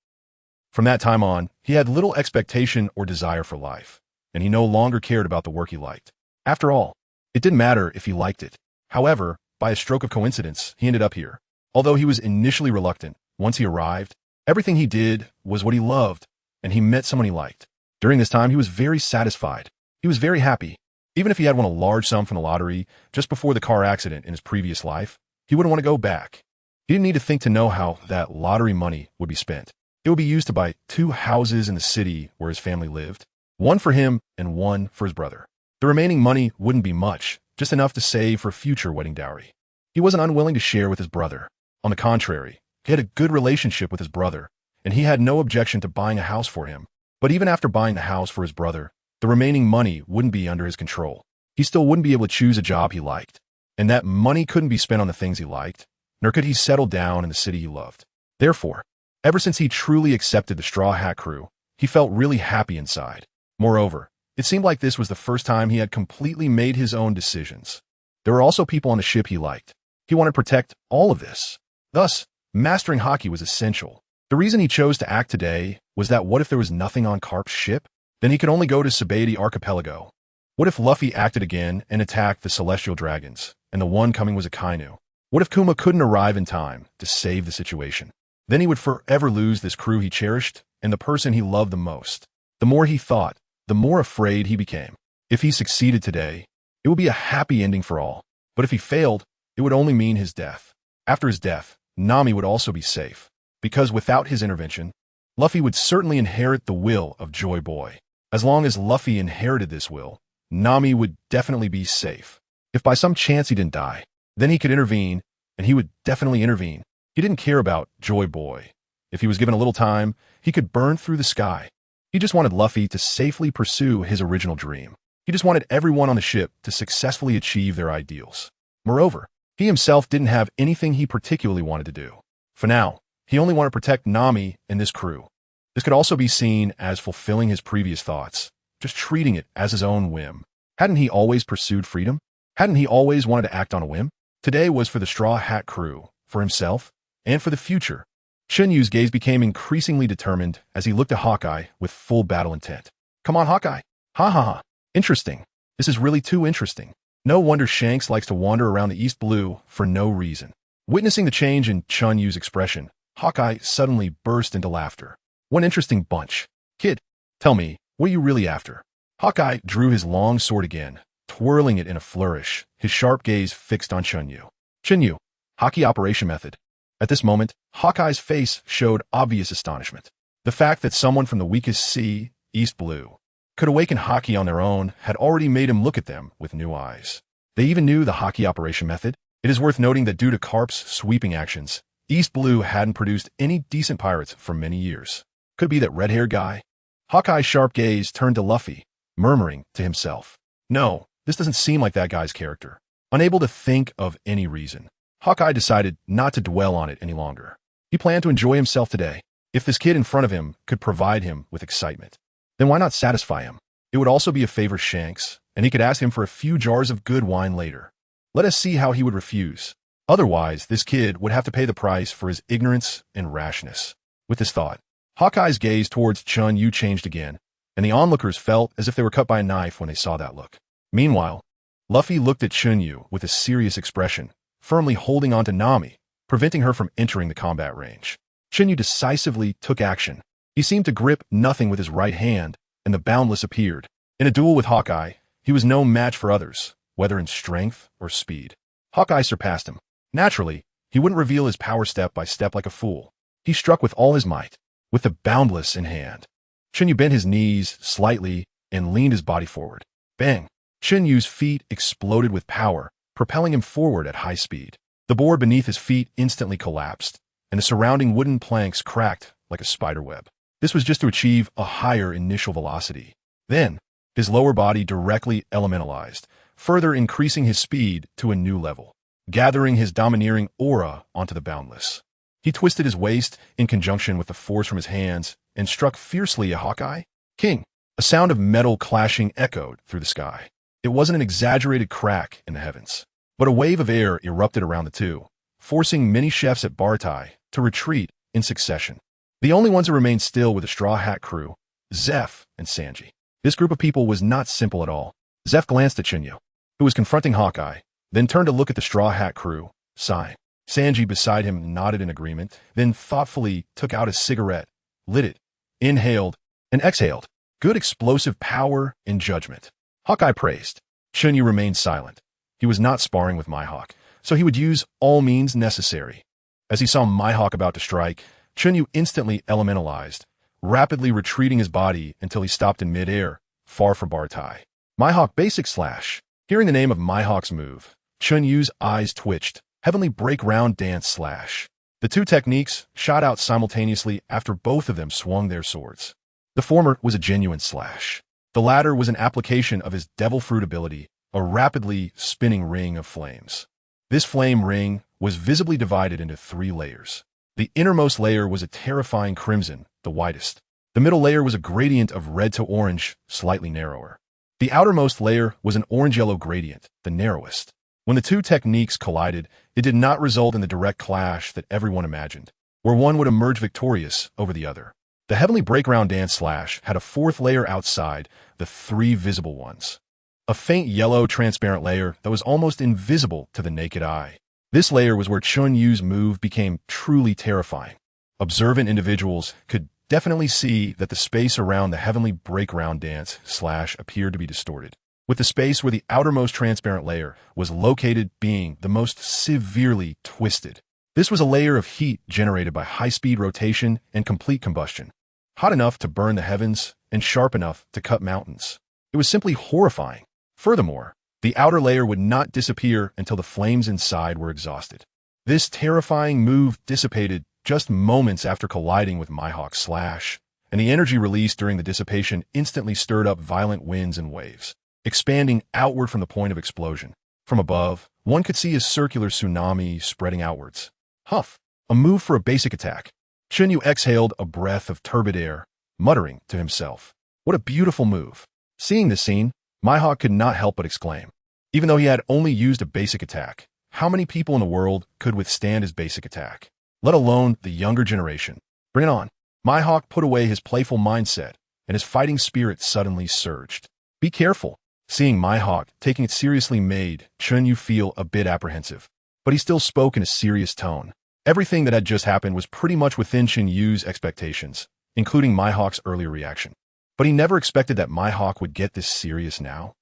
From that time on, he had little expectation or desire for life, and he no longer cared about the work he liked. After all, it didn't matter if he liked it. However, by a stroke of coincidence, he ended up here. Although he was initially reluctant, once he arrived, everything he did was what he loved, and he met someone he liked. During this time, he was very satisfied. He was very happy. Even if he had won a large sum from the lottery just before the car accident in his previous life, he wouldn't want to go back. He didn't need to think to know how that lottery money would be spent. It would be used to buy 2 houses in the city where his family lived, one for him and one for his brother. The remaining money wouldn't be much, just enough to save for a future wedding dowry. He wasn't unwilling to share with his brother. On the contrary, he had a good relationship with his brother, and he had no objection to buying a house for him. But even after buying the house for his brother, the remaining money wouldn't be under his control. He still wouldn't be able to choose a job he liked, and that money couldn't be spent on the things he liked, nor could he settle down in the city he loved. Therefore, ever since he truly accepted the Straw Hat Crew, he felt really happy inside. Moreover, it seemed like this was the first time he had completely made his own decisions. There were also people on the ship he liked. He wanted to protect all of this. Thus, mastering hockey was essential. The reason he chose to act today was that what if there was nothing on Carp's ship? Then he could only go to Sabaody Archipelago. What if Luffy acted again and attacked the Celestial Dragons, and the one coming was a Kainu? What if Kuma couldn't arrive in time to save the situation? Then he would forever lose this crew he cherished and the person he loved the most. The more he thought, the more afraid he became. If he succeeded today, it would be a happy ending for all. But if he failed, it would only mean his death. After his death, Nami would also be safe, because without his intervention, Luffy would certainly inherit the will of Joy Boy. As long as Luffy inherited this will, Nami would definitely be safe. If by some chance he didn't die, then he could intervene, and he would definitely intervene. He didn't care about Joy Boy. If he was given a little time, he could burn through the sky. He just wanted Luffy to safely pursue his original dream. He just wanted everyone on the ship to successfully achieve their ideals. Moreover, he himself didn't have anything he particularly wanted to do. For now, he only wanted to protect Nami and this crew. This could also be seen as fulfilling his previous thoughts, just treating it as his own whim. Hadn't he always pursued freedom? Hadn't he always wanted to act on a whim? Today was for the Straw Hat Crew, for himself, and for the future. Chen Yu's gaze became increasingly determined as he looked at Hawkeye with full battle intent. Come on, Hawkeye. Ha ha ha. Interesting. This is really too interesting. No wonder Shanks likes to wander around the East Blue for no reason. Witnessing the change in Chen Yu's expression, Hawkeye suddenly burst into laughter. What an interesting bunch. Kid, tell me, what are you really after? Hawkeye drew his long sword again, twirling it in a flourish, his sharp gaze fixed on Chen Yu. Chen Yu, hockey operation method. At this moment, Hawkeye's face showed obvious astonishment. The fact that someone from the weakest sea, East Blue, could awaken hockey on their own had already made him look at them with new eyes. They even knew the hockey operation method. It is worth noting that due to Carp's sweeping actions, East Blue hadn't produced any decent pirates for many years. Could be that red-haired guy. Hawkeye's sharp gaze turned to Luffy, murmuring to himself. No, this doesn't seem like that guy's character. Unable to think of any reason, Hawkeye decided not to dwell on it any longer. He planned to enjoy himself today. If this kid in front of him could provide him with excitement, then why not satisfy him? It would also be a favor Shanks, and he could ask him for a few jars of good wine later. Let us see how he would refuse. Otherwise, this kid would have to pay the price for his ignorance and rashness. With this thought, Hawkeye's gaze towards Chen Yu changed again, and the onlookers felt as if they were cut by a knife when they saw that look. Meanwhile, Luffy looked at Chen Yu with a serious expression, firmly holding on to Nami, preventing her from entering the combat range. Chen Yu decisively took action. He seemed to grip nothing with his right hand, and the Boundless appeared. In a duel with Hawkeye, he was no match for others, whether in strength or speed. Hawkeye surpassed him. Naturally, he wouldn't reveal his power step by step like a fool. He struck with all his might, with the Boundless in hand. Chen Yu bent his knees slightly and leaned his body forward. Bang! Chen Yu's feet exploded with power, propelling him forward at high speed. The board beneath his feet instantly collapsed, and the surrounding wooden planks cracked like a spider web. This was just to achieve a higher initial velocity. Then, his lower body directly elementalized, further increasing his speed to a new level, gathering his domineering aura onto the Boundless. He twisted his waist in conjunction with the force from his hands and struck fiercely at Hawkeye. King! A sound of metal clashing echoed through the sky. It wasn't an exaggerated crack in the heavens, but a wave of air erupted around the two, forcing many chefs at Bartai to retreat in succession. The only ones who remained still were the Straw Hat Crew, Zeph and Sanji. This group of people was not simple at all. Zeph glanced at Chen Yu, who was confronting Hawkeye, then turned to look at the Straw Hat Crew, sighing. Sanji beside him nodded in agreement, then thoughtfully took out a cigarette, lit it, inhaled, and exhaled. Good explosive power and judgment. Hawkeye praised. Chen Yu remained silent. He was not sparring with Mihawk, so he would use all means necessary. As he saw Mihawk about to strike, Chen Yu instantly elementalized, rapidly retreating his body until he stopped in midair, far from Bartai. Mihawk Basic Slash. Hearing the name of Mihawk's move, Chen Yu's eyes twitched. Heavenly Break Round Dance Slash. The two techniques shot out simultaneously after both of them swung their swords. The former was a genuine slash. The latter was an application of his Devil Fruit ability, a rapidly spinning ring of flames. This flame ring was visibly divided into 3 layers. The innermost layer was a terrifying crimson, the widest. The middle layer was a gradient of red to orange, slightly narrower. The outermost layer was an orange-yellow gradient, the narrowest. When the two techniques collided, it did not result in the direct clash that everyone imagined, where one would emerge victorious over the other. The Heavenly Breakround Dance Slash had a 4th layer outside the 3 visible ones. A faint yellow transparent layer that was almost invisible to the naked eye. This layer was where Chen Yu's move became truly terrifying. Observant individuals could definitely see that the space around the Heavenly Breakround Dance Slash appeared to be distorted, with the space where the outermost transparent layer was located being the most severely twisted. This was a layer of heat generated by high-speed rotation and complete combustion, hot enough to burn the heavens and sharp enough to cut mountains. It was simply horrifying. Furthermore, the outer layer would not disappear until the flames inside were exhausted. This terrifying move dissipated just moments after colliding with Mihawk's slash, and the energy released during the dissipation instantly stirred up violent winds and waves, expanding outward from the point of explosion. From above, one could see a circular tsunami spreading outwards. Huff! A move for a basic attack. Chen Yu exhaled a breath of turbid air, muttering to himself, "What a beautiful move." Seeing this scene, Mihawk could not help but exclaim. Even though he had only used a basic attack, how many people in the world could withstand his basic attack? Let alone the younger generation. Bring it on. Mihawk put away his playful mindset, and his fighting spirit suddenly surged. Be careful. Seeing Mihawk taking it seriously made Chen Yu feel a bit apprehensive, but he still spoke in a serious tone. Everything that had just happened was pretty much within Chen Yu's expectations, including Mihawk's earlier reaction. But he never expected that Mihawk would get this serious now.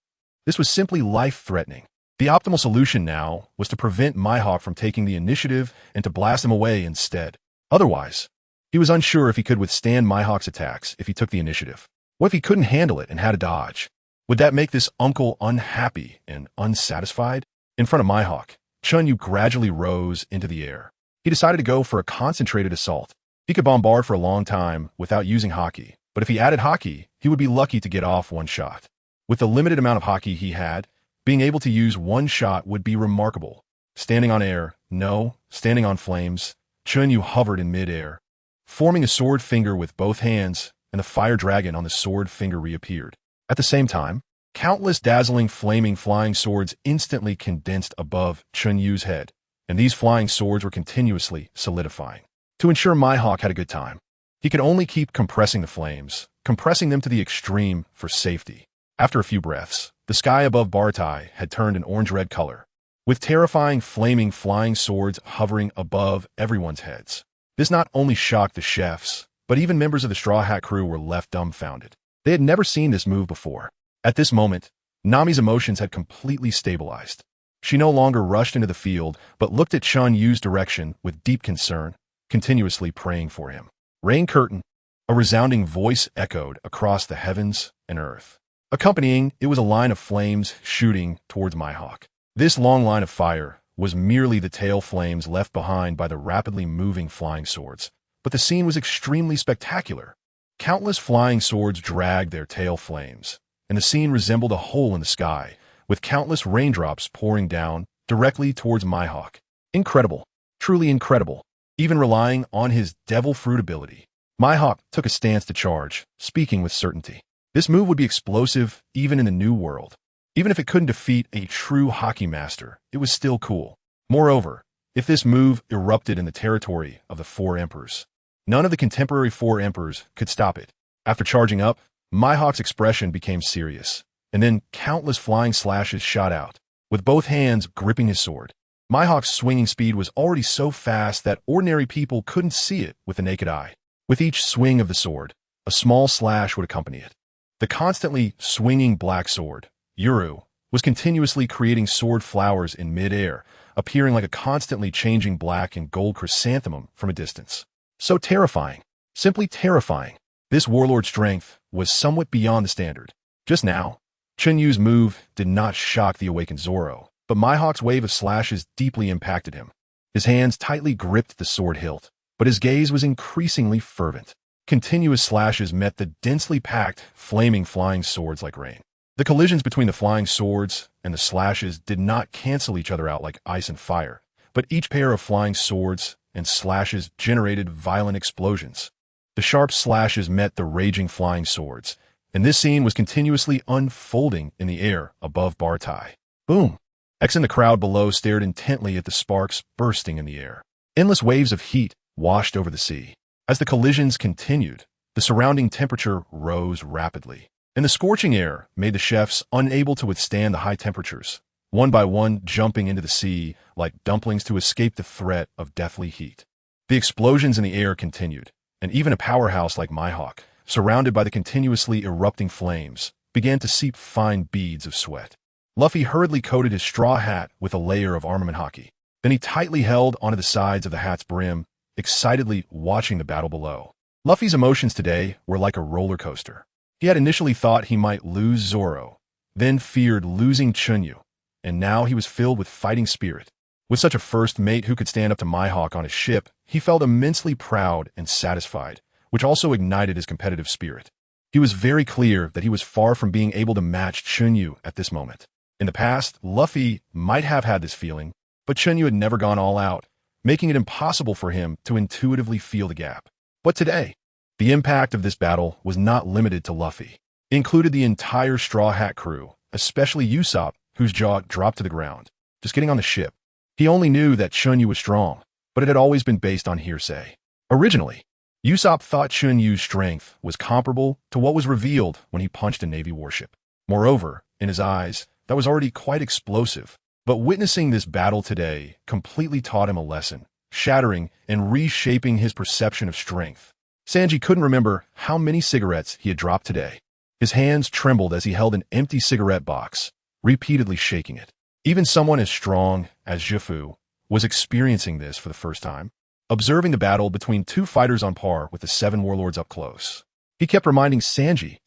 This was simply life-threatening. The optimal solution now was to prevent Mihawk from taking the initiative and to blast him away instead. Otherwise, he was unsure if he could withstand Mihawk's attacks if he took the initiative. What if he couldn't handle it and had to dodge? Would that make this uncle unhappy and unsatisfied? In front of Mihawk, Chen Yu gradually rose into the air. He decided to go for a concentrated assault. He could bombard for a long time without using Haki, but if he added Haki, he would be lucky to get off one shot. With the limited amount of Haki he had, being able to use one shot would be remarkable. Standing on air, no, standing on flames, Chen Yu hovered in mid-air, forming a sword finger with both hands, and the fire dragon on the sword finger reappeared. At the same time, countless dazzling flaming flying swords instantly condensed above Chen Yu's head, and these flying swords were continuously solidifying. To ensure Mihawk had a good time, he could only keep compressing the flames, compressing them to the extreme for safety. After a few breaths, the sky above Bartai had turned an orange-red color, with terrifying flaming flying swords hovering above everyone's heads. This not only shocked the chefs, but even members of the Straw Hat crew were left dumbfounded. They had never seen this move before. At this moment, Nami's emotions had completely stabilized. She no longer rushed into the field, but looked at Chen Yu's direction with deep concern, continuously praying for him. Rain curtain. A resounding voice echoed across the heavens and earth. Accompanying it was a line of flames shooting towards Mihawk. This long line of fire was merely the tail flames left behind by the rapidly moving flying swords, but the scene was extremely spectacular. Countless flying swords dragged their tail flames, and the scene resembled a hole in the sky, with countless raindrops pouring down directly towards Mihawk. Incredible. Truly incredible. Even relying on his Devil Fruit ability, Mihawk took a stance to charge, speaking with certainty. This move would be explosive even in the new world. Even if it couldn't defeat a true hockey master, it was still cool. Moreover, if this move erupted in the territory of the 4 emperors, none of the contemporary 4 emperors could stop it. After charging up, Mihawk's expression became serious, and then countless flying slashes shot out, with both hands gripping his sword. Mihawk's swinging speed was already so fast that ordinary people couldn't see it with the naked eye. With each swing of the sword, a small slash would accompany it. The constantly swinging black sword, Yuru, was continuously creating sword flowers in mid-air, appearing like a constantly changing black and gold chrysanthemum from a distance. So terrifying. Simply terrifying. This warlord's strength was somewhat beyond the standard. Just now, Chen Yu's move did not shock the awakened Zoro, but Mihawk's wave of slashes deeply impacted him. His hands tightly gripped the sword hilt, but his gaze was increasingly fervent. Continuous slashes met the densely packed, flaming flying swords like rain. The collisions between the flying swords and the slashes did not cancel each other out like ice and fire, but each pair of flying swords and slashes generated violent explosions. The sharp slashes met the raging flying swords, and this scene was continuously unfolding in the air above Bartai. Boom! X in the crowd below stared intently at the sparks bursting in the air. Endless waves of heat washed over the sea. As the collisions continued, the surrounding temperature rose rapidly, and the scorching air made the chefs unable to withstand the high temperatures, one by one jumping into the sea like dumplings to escape the threat of deathly heat. The explosions in the air continued, and even a powerhouse like Mihawk, surrounded by the continuously erupting flames, began to seep fine beads of sweat. Luffy hurriedly coated his straw hat with a layer of armament hockey. Then he tightly held onto the sides of the hat's brim, excitedly watching the battle below. Luffy's emotions today were like a roller coaster. He had initially thought he might lose Zoro, then feared losing Chen Yu, and now he was filled with fighting spirit. With such a first mate who could stand up to Mihawk on his ship, he felt immensely proud and satisfied, which also ignited his competitive spirit. He was very clear that he was far from being able to match Chen Yu at this moment. In the past, Luffy might have had this feeling, but Chen Yu had never gone all out, making it impossible for him to intuitively feel the gap. But today, the impact of this battle was not limited to Luffy. It included the entire Straw Hat crew, especially Usopp, whose jaw dropped to the ground. Just getting on the ship. He only knew that Chen Yu was strong, but it had always been based on hearsay. Originally, Usopp thought Chen Yu's strength was comparable to what was revealed when he punched a Navy warship. Moreover, in his eyes, that was already quite explosive. But witnessing this battle today completely taught him a lesson, shattering and reshaping his perception of strength. Sanji couldn't remember how many cigarettes he had dropped today. His hands trembled as he held an empty cigarette box, repeatedly shaking it. Even someone as strong as Gifu was experiencing this for the first time, observing the battle between two fighters on par with the 7 warlords up close. He kept reminding Sanji,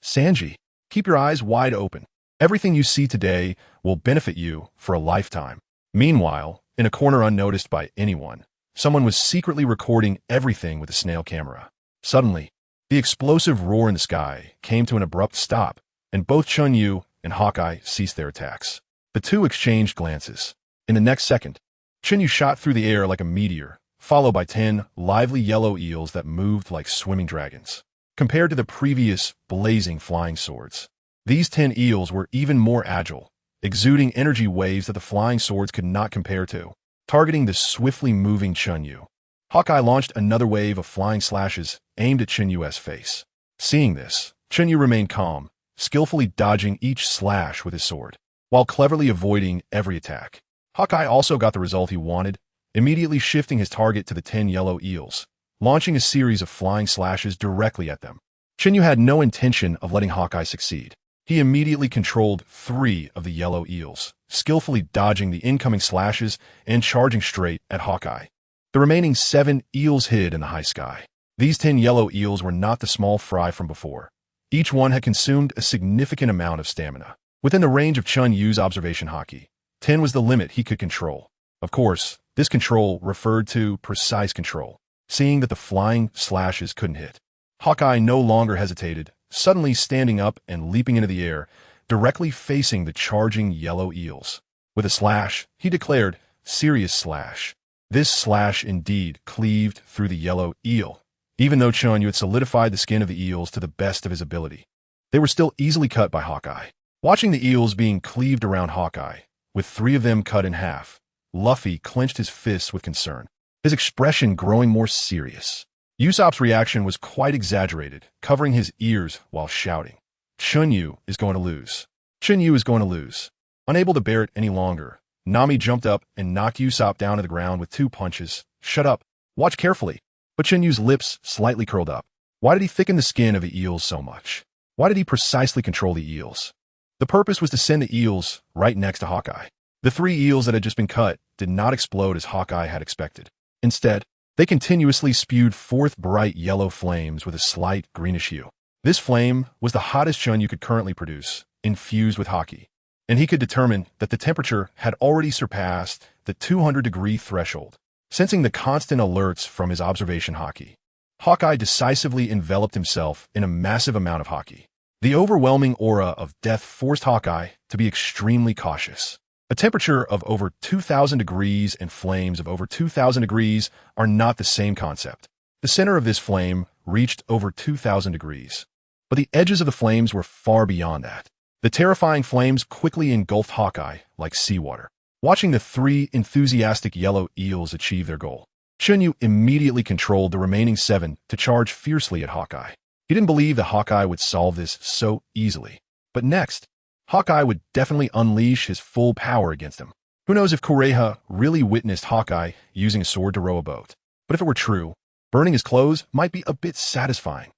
keep your eyes wide open. Everything you see today will benefit you for a lifetime. Meanwhile, in a corner unnoticed by anyone, someone was secretly recording everything with a snail camera. Suddenly, the explosive roar in the sky came to an abrupt stop, and both Chen Yu and Hawkeye ceased their attacks. The two exchanged glances. In the next second, Chen Yu shot through the air like a meteor, followed by 10 lively yellow eels that moved like swimming dragons. Compared to the previous blazing flying swords, these 10 eels were even more agile, exuding energy waves that the flying swords could not compare to, targeting the swiftly moving Chen Yu. Hawkeye launched another wave of flying slashes aimed at Chen Yu's face. Seeing this, Chen Yu remained calm, skillfully dodging each slash with his sword, while cleverly avoiding every attack. Hawkeye also got the result he wanted, immediately shifting his target to the 10 yellow eels, launching a series of flying slashes directly at them. Chen Yu had no intention of letting Hawkeye succeed. He immediately controlled 3 of the yellow eels, skillfully dodging the incoming slashes and charging straight at Hawkeye. The remaining 7 eels hid in the high sky. These 10 yellow eels were not the small fry from before. Each one had consumed a significant amount of stamina. Within the range of Chen Yu's observation haki, 10 was the limit he could control. Of course, this control referred to precise control, seeing that the flying slashes couldn't hit. Hawkeye no longer hesitated, suddenly standing up and leaping into the air, directly facing the charging yellow eels. With a slash, he declared, "Serious slash." This slash indeed cleaved through the yellow eel, even though Chen Yu had solidified the skin of the eels to the best of his ability. They were still easily cut by Hawkeye. Watching the eels being cleaved around Hawkeye, with 3 of them cut in half, Luffy clenched his fists with concern, his expression growing more serious. Usopp's reaction was quite exaggerated, covering his ears while shouting, "Chen Yu is going to lose. Chen Yu is going to lose." Unable to bear it any longer, Nami jumped up and knocked Usopp down to the ground with 2 punches. "Shut up. Watch carefully." But Chen Yu's lips slightly curled up. Why did he thicken the skin of the eels so much? Why did he precisely control the eels? The purpose was to send the eels right next to Hawkeye. The 3 eels that had just been cut did not explode as Hawkeye had expected. Instead, they continuously spewed forth bright yellow flames with a slight greenish hue. This flame was the hottest Chen Yu could currently produce, infused with haki, and he could determine that the temperature had already surpassed the 200-degree threshold. Sensing the constant alerts from his observation haki, Hawkeye decisively enveloped himself in a massive amount of haki. The overwhelming aura of death forced Hawkeye to be extremely cautious. A temperature of over 2,000 degrees and flames of over 2,000 degrees are not the same concept. The center of this flame reached over 2,000 degrees, but the edges of the flames were far beyond that. The terrifying flames quickly engulfed Hawkeye like seawater. Watching the 3 enthusiastic yellow eels achieve their goal, Chen Yu immediately controlled the remaining 7 to charge fiercely at Hawkeye. He didn't believe that Hawkeye would solve this so easily. But next, Hawkeye would definitely unleash his full power against him. Who knows if Kureha really witnessed Hawkeye using a sword to row a boat. But if it were true, burning his clothes might be a bit satisfying.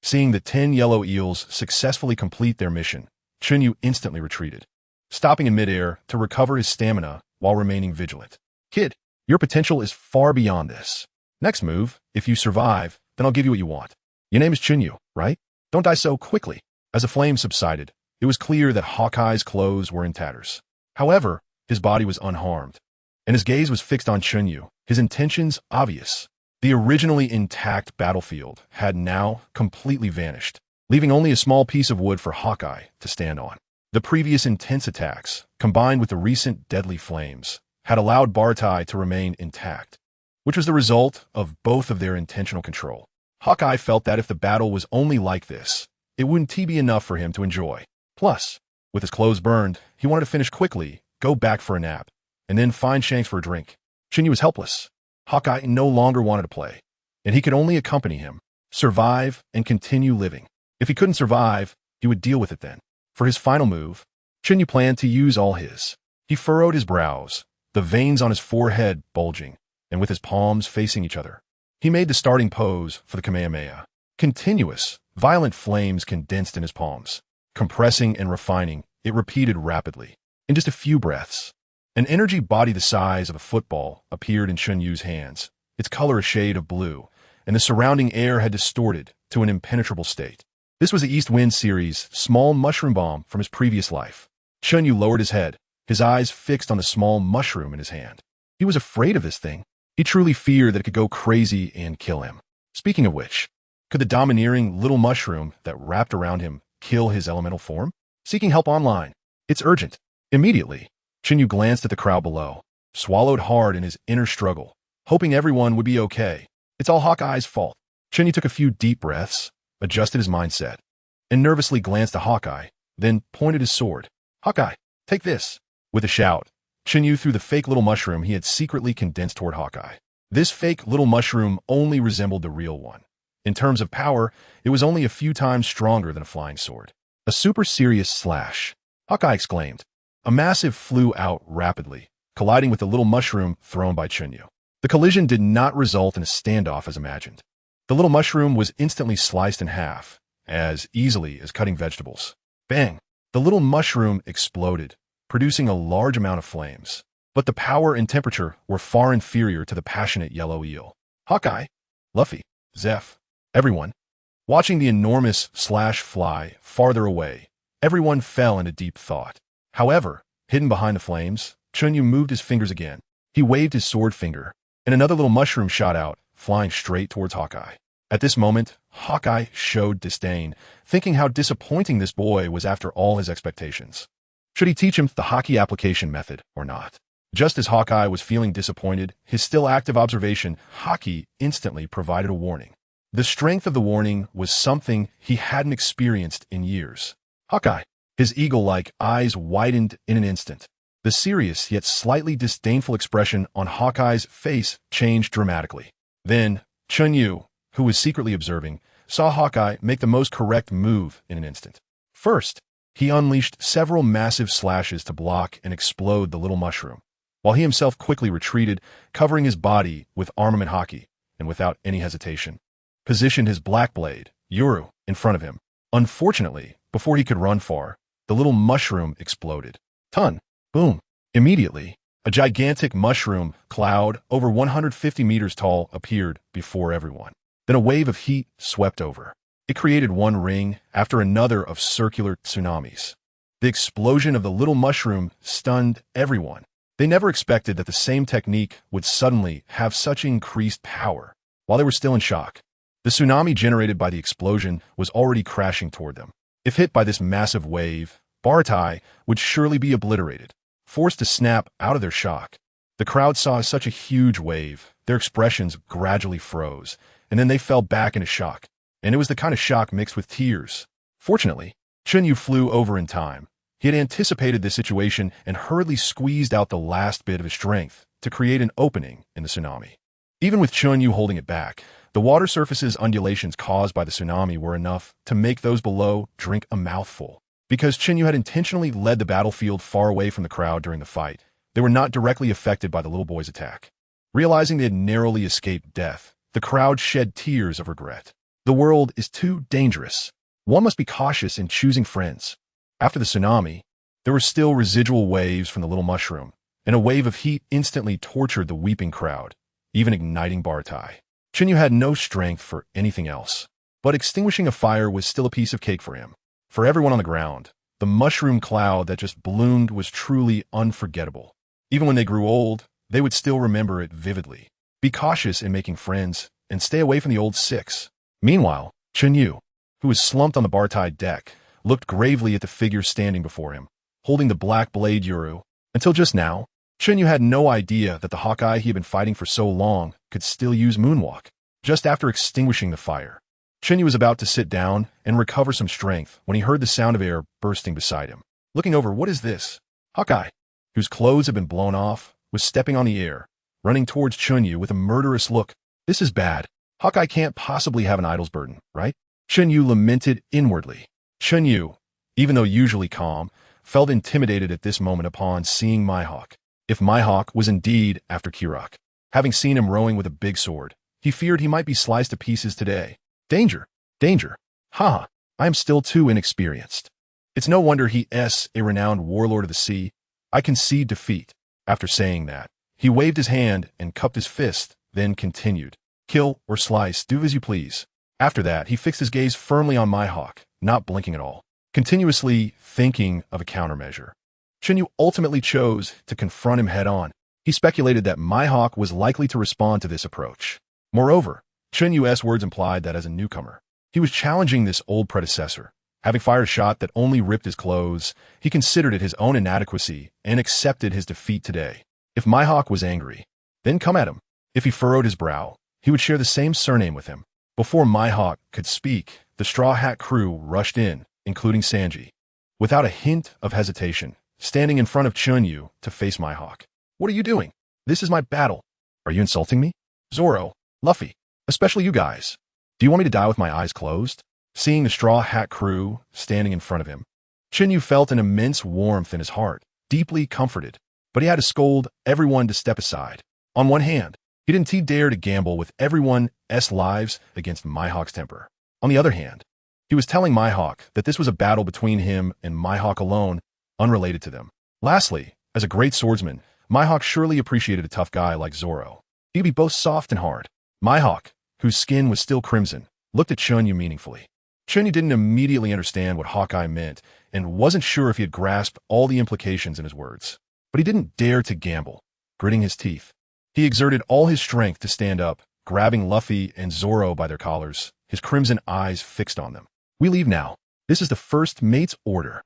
Seeing the 10 yellow eels successfully complete their mission, Chen Yu instantly retreated, stopping in midair to recover his stamina while remaining vigilant. Kid, your potential is far beyond this. Next move, if you survive, then I'll give you what you want. Your name is Chen Yu, right? Don't die so quickly. As the flame subsided, it was clear that Hawkeye's clothes were in tatters. However, his body was unharmed, and his gaze was fixed on Chen Yu, his intentions obvious. The originally intact battlefield had now completely vanished, leaving only a small piece of wood for Hawkeye to stand on. The previous intense attacks, combined with the recent deadly flames, had allowed Bartai to remain intact, which was the result of both of their intentional control. Hawkeye felt that if the battle was only like this, it wouldn't be enough for him to enjoy. Plus, with his clothes burned, he wanted to finish quickly, go back for a nap, and then find Shanks for a drink. Chen Yu was helpless. Hawkeye no longer wanted to play, and he could only accompany him, survive, and continue living. If he couldn't survive, he would deal with it then. For his final move, Chen Yu planned to use all his. He furrowed his brows, the veins on his forehead bulging, and with his palms facing each other, he made the starting pose for the Kamehameha. Continuous, violent flames condensed in his palms. Compressing and refining, it repeated rapidly. In just a few breaths, an energy body the size of a football appeared in Chen Yu's hands, its color a shade of blue, and the surrounding air had distorted to an impenetrable state. This was the East Wind series' small mushroom bomb from his previous life. Chen Yu lowered his head, his eyes fixed on the small mushroom in his hand. He was afraid of this thing. He truly feared that it could go crazy and kill him. Speaking of which, could the domineering little mushroom that wrapped around him kill his elemental form? Seeking help online. It's urgent. Immediately, Chen Yu glanced at the crowd below, swallowed hard in his inner struggle, hoping everyone would be okay. It's all Hawkeye's fault. Chen Yu took a few deep breaths, adjusted his mindset, and nervously glanced at Hawkeye, then pointed his sword. Hawkeye, take this. With a shout, Chen Yu threw the fake little mushroom he had secretly condensed toward Hawkeye. This fake little mushroom only resembled the real one. In terms of power, it was only a few times stronger than a flying sword. A super serious slash, Hawkeye exclaimed. A massive flew out rapidly, colliding with the little mushroom thrown by Chen Yu. The collision did not result in a standoff as imagined. The little mushroom was instantly sliced in half, as easily as cutting vegetables. Bang! The little mushroom exploded, producing a large amount of flames. But the power and temperature were far inferior to the passionate yellow eel. Hawkeye, Luffy, Zeph, everyone. Watching the enormous slash fly farther away, everyone fell into deep thought. However, hidden behind the flames, Chen Yu moved his fingers again. He waved his sword finger, and another little mushroom shot out, flying straight towards Hawkeye. At this moment, Hawkeye showed disdain, thinking how disappointing this boy was after all his expectations. Should he teach him the haki application method or not? Just as Hawkeye was feeling disappointed, his still active observation, haki, instantly provided a warning. The strength of the warning was something he hadn't experienced in years. Hawkeye, his eagle-like eyes widened in an instant. The serious yet slightly disdainful expression on Hawkeye's face changed dramatically. Then, Chen Yu, who was secretly observing, saw Hawkeye make the most correct move in an instant. First, he unleashed several massive slashes to block and explode the little mushroom, while he himself quickly retreated, covering his body with armament haki, and without any hesitation, positioned his black blade, Yuru, in front of him. Unfortunately, before he could run far, the little mushroom exploded. Ton. Boom. Immediately, a gigantic mushroom cloud over 150 meters tall appeared before everyone. Then a wave of heat swept over. It created one ring after another of circular tsunamis. The explosion of the little mushroom stunned everyone. They never expected that the same technique would suddenly have such increased power. While they were still in shock, the tsunami generated by the explosion was already crashing toward them. If hit by this massive wave, Baratai would surely be obliterated, forced to snap out of their shock. The crowd saw such a huge wave, their expressions gradually froze, and then they fell back into shock. And it was the kind of shock mixed with tears. Fortunately, Chen Yu flew over in time. He had anticipated this situation and hurriedly squeezed out the last bit of his strength to create an opening in the tsunami. Even with Chen Yu holding it back, the water surface's undulations caused by the tsunami were enough to make those below drink a mouthful. Because Chen Yu had intentionally led the battlefield far away from the crowd during the fight, they were not directly affected by the little boy's attack. Realizing they had narrowly escaped death, the crowd shed tears of regret. The world is too dangerous. One must be cautious in choosing friends. After the tsunami, there were still residual waves from the little mushroom, and a wave of heat instantly tortured the weeping crowd, even igniting Baratai. Chen Yu had no strength for anything else, but extinguishing a fire was still a piece of cake for him. For everyone on the ground, the mushroom cloud that just bloomed was truly unforgettable. Even when they grew old, they would still remember it vividly. Be cautious in making friends, and stay away from the old six. Meanwhile, Chen Yu, who was slumped on the Baratai deck, looked gravely at the figure standing before him, holding the black blade Yuru. Until just now, Chen Yu had no idea that the Hawkeye he had been fighting for so long could still use moonwalk. Just after extinguishing the fire, Chen Yu was about to sit down and recover some strength when he heard the sound of air bursting beside him. Looking over, what is this? Hawkeye, whose clothes had been blown off, was stepping on the air, running towards Chen Yu with a murderous look. This is bad. Hawkeye can't possibly have an idol's burden, right? Chen Yu lamented inwardly. Chen Yu, even though usually calm, felt intimidated at this moment upon seeing Mihawk. If Mihawk was indeed after Kirok, having seen him rowing with a big sword, he feared he might be sliced to pieces today. Danger! Danger! Ha! I am still too inexperienced. It's no wonder he is a renowned warlord of the sea. I concede defeat. After saying that, he waved his hand and cupped his fist, then continued. Kill or slice, do as you please. After that, he fixed his gaze firmly on Mihawk, not blinking at all, continuously thinking of a countermeasure. Chen Yu ultimately chose to confront him head-on. He speculated that Mihawk was likely to respond to this approach. Moreover, Chen Yu's words implied that as a newcomer, he was challenging this old predecessor. Having fired a shot that only ripped his clothes, he considered it his own inadequacy and accepted his defeat today. If Mihawk was angry, then come at him. If he furrowed his brow, he would share the same surname with him. Before Mihawk could speak, the Straw Hat crew rushed in, including Sanji, without a hint of hesitation, standing in front of Chen Yu to face Mihawk. What are you doing? This is my battle. Are you insulting me? Zoro, Luffy, especially you guys. Do you want me to die with my eyes closed? Seeing the Straw Hat crew standing in front of him, Chen Yu felt an immense warmth in his heart, deeply comforted, but he had to scold everyone to step aside. On one hand, he didn't dare to gamble with everyone's lives against Mihawk's temper. On the other hand, he was telling Mihawk that this was a battle between him and Mihawk alone, unrelated to them. Lastly, as a great swordsman, Mihawk surely appreciated a tough guy like Zoro. He'd be both soft and hard. Mihawk, whose skin was still crimson, looked at Chen Yu meaningfully. Chen Yu didn't immediately understand what Hawkeye meant and wasn't sure if he had grasped all the implications in his words. But he didn't dare to gamble, gritting his teeth. He exerted all his strength to stand up, grabbing Luffy and Zoro by their collars, his crimson eyes fixed on them. We leave now. This is the first mate's order.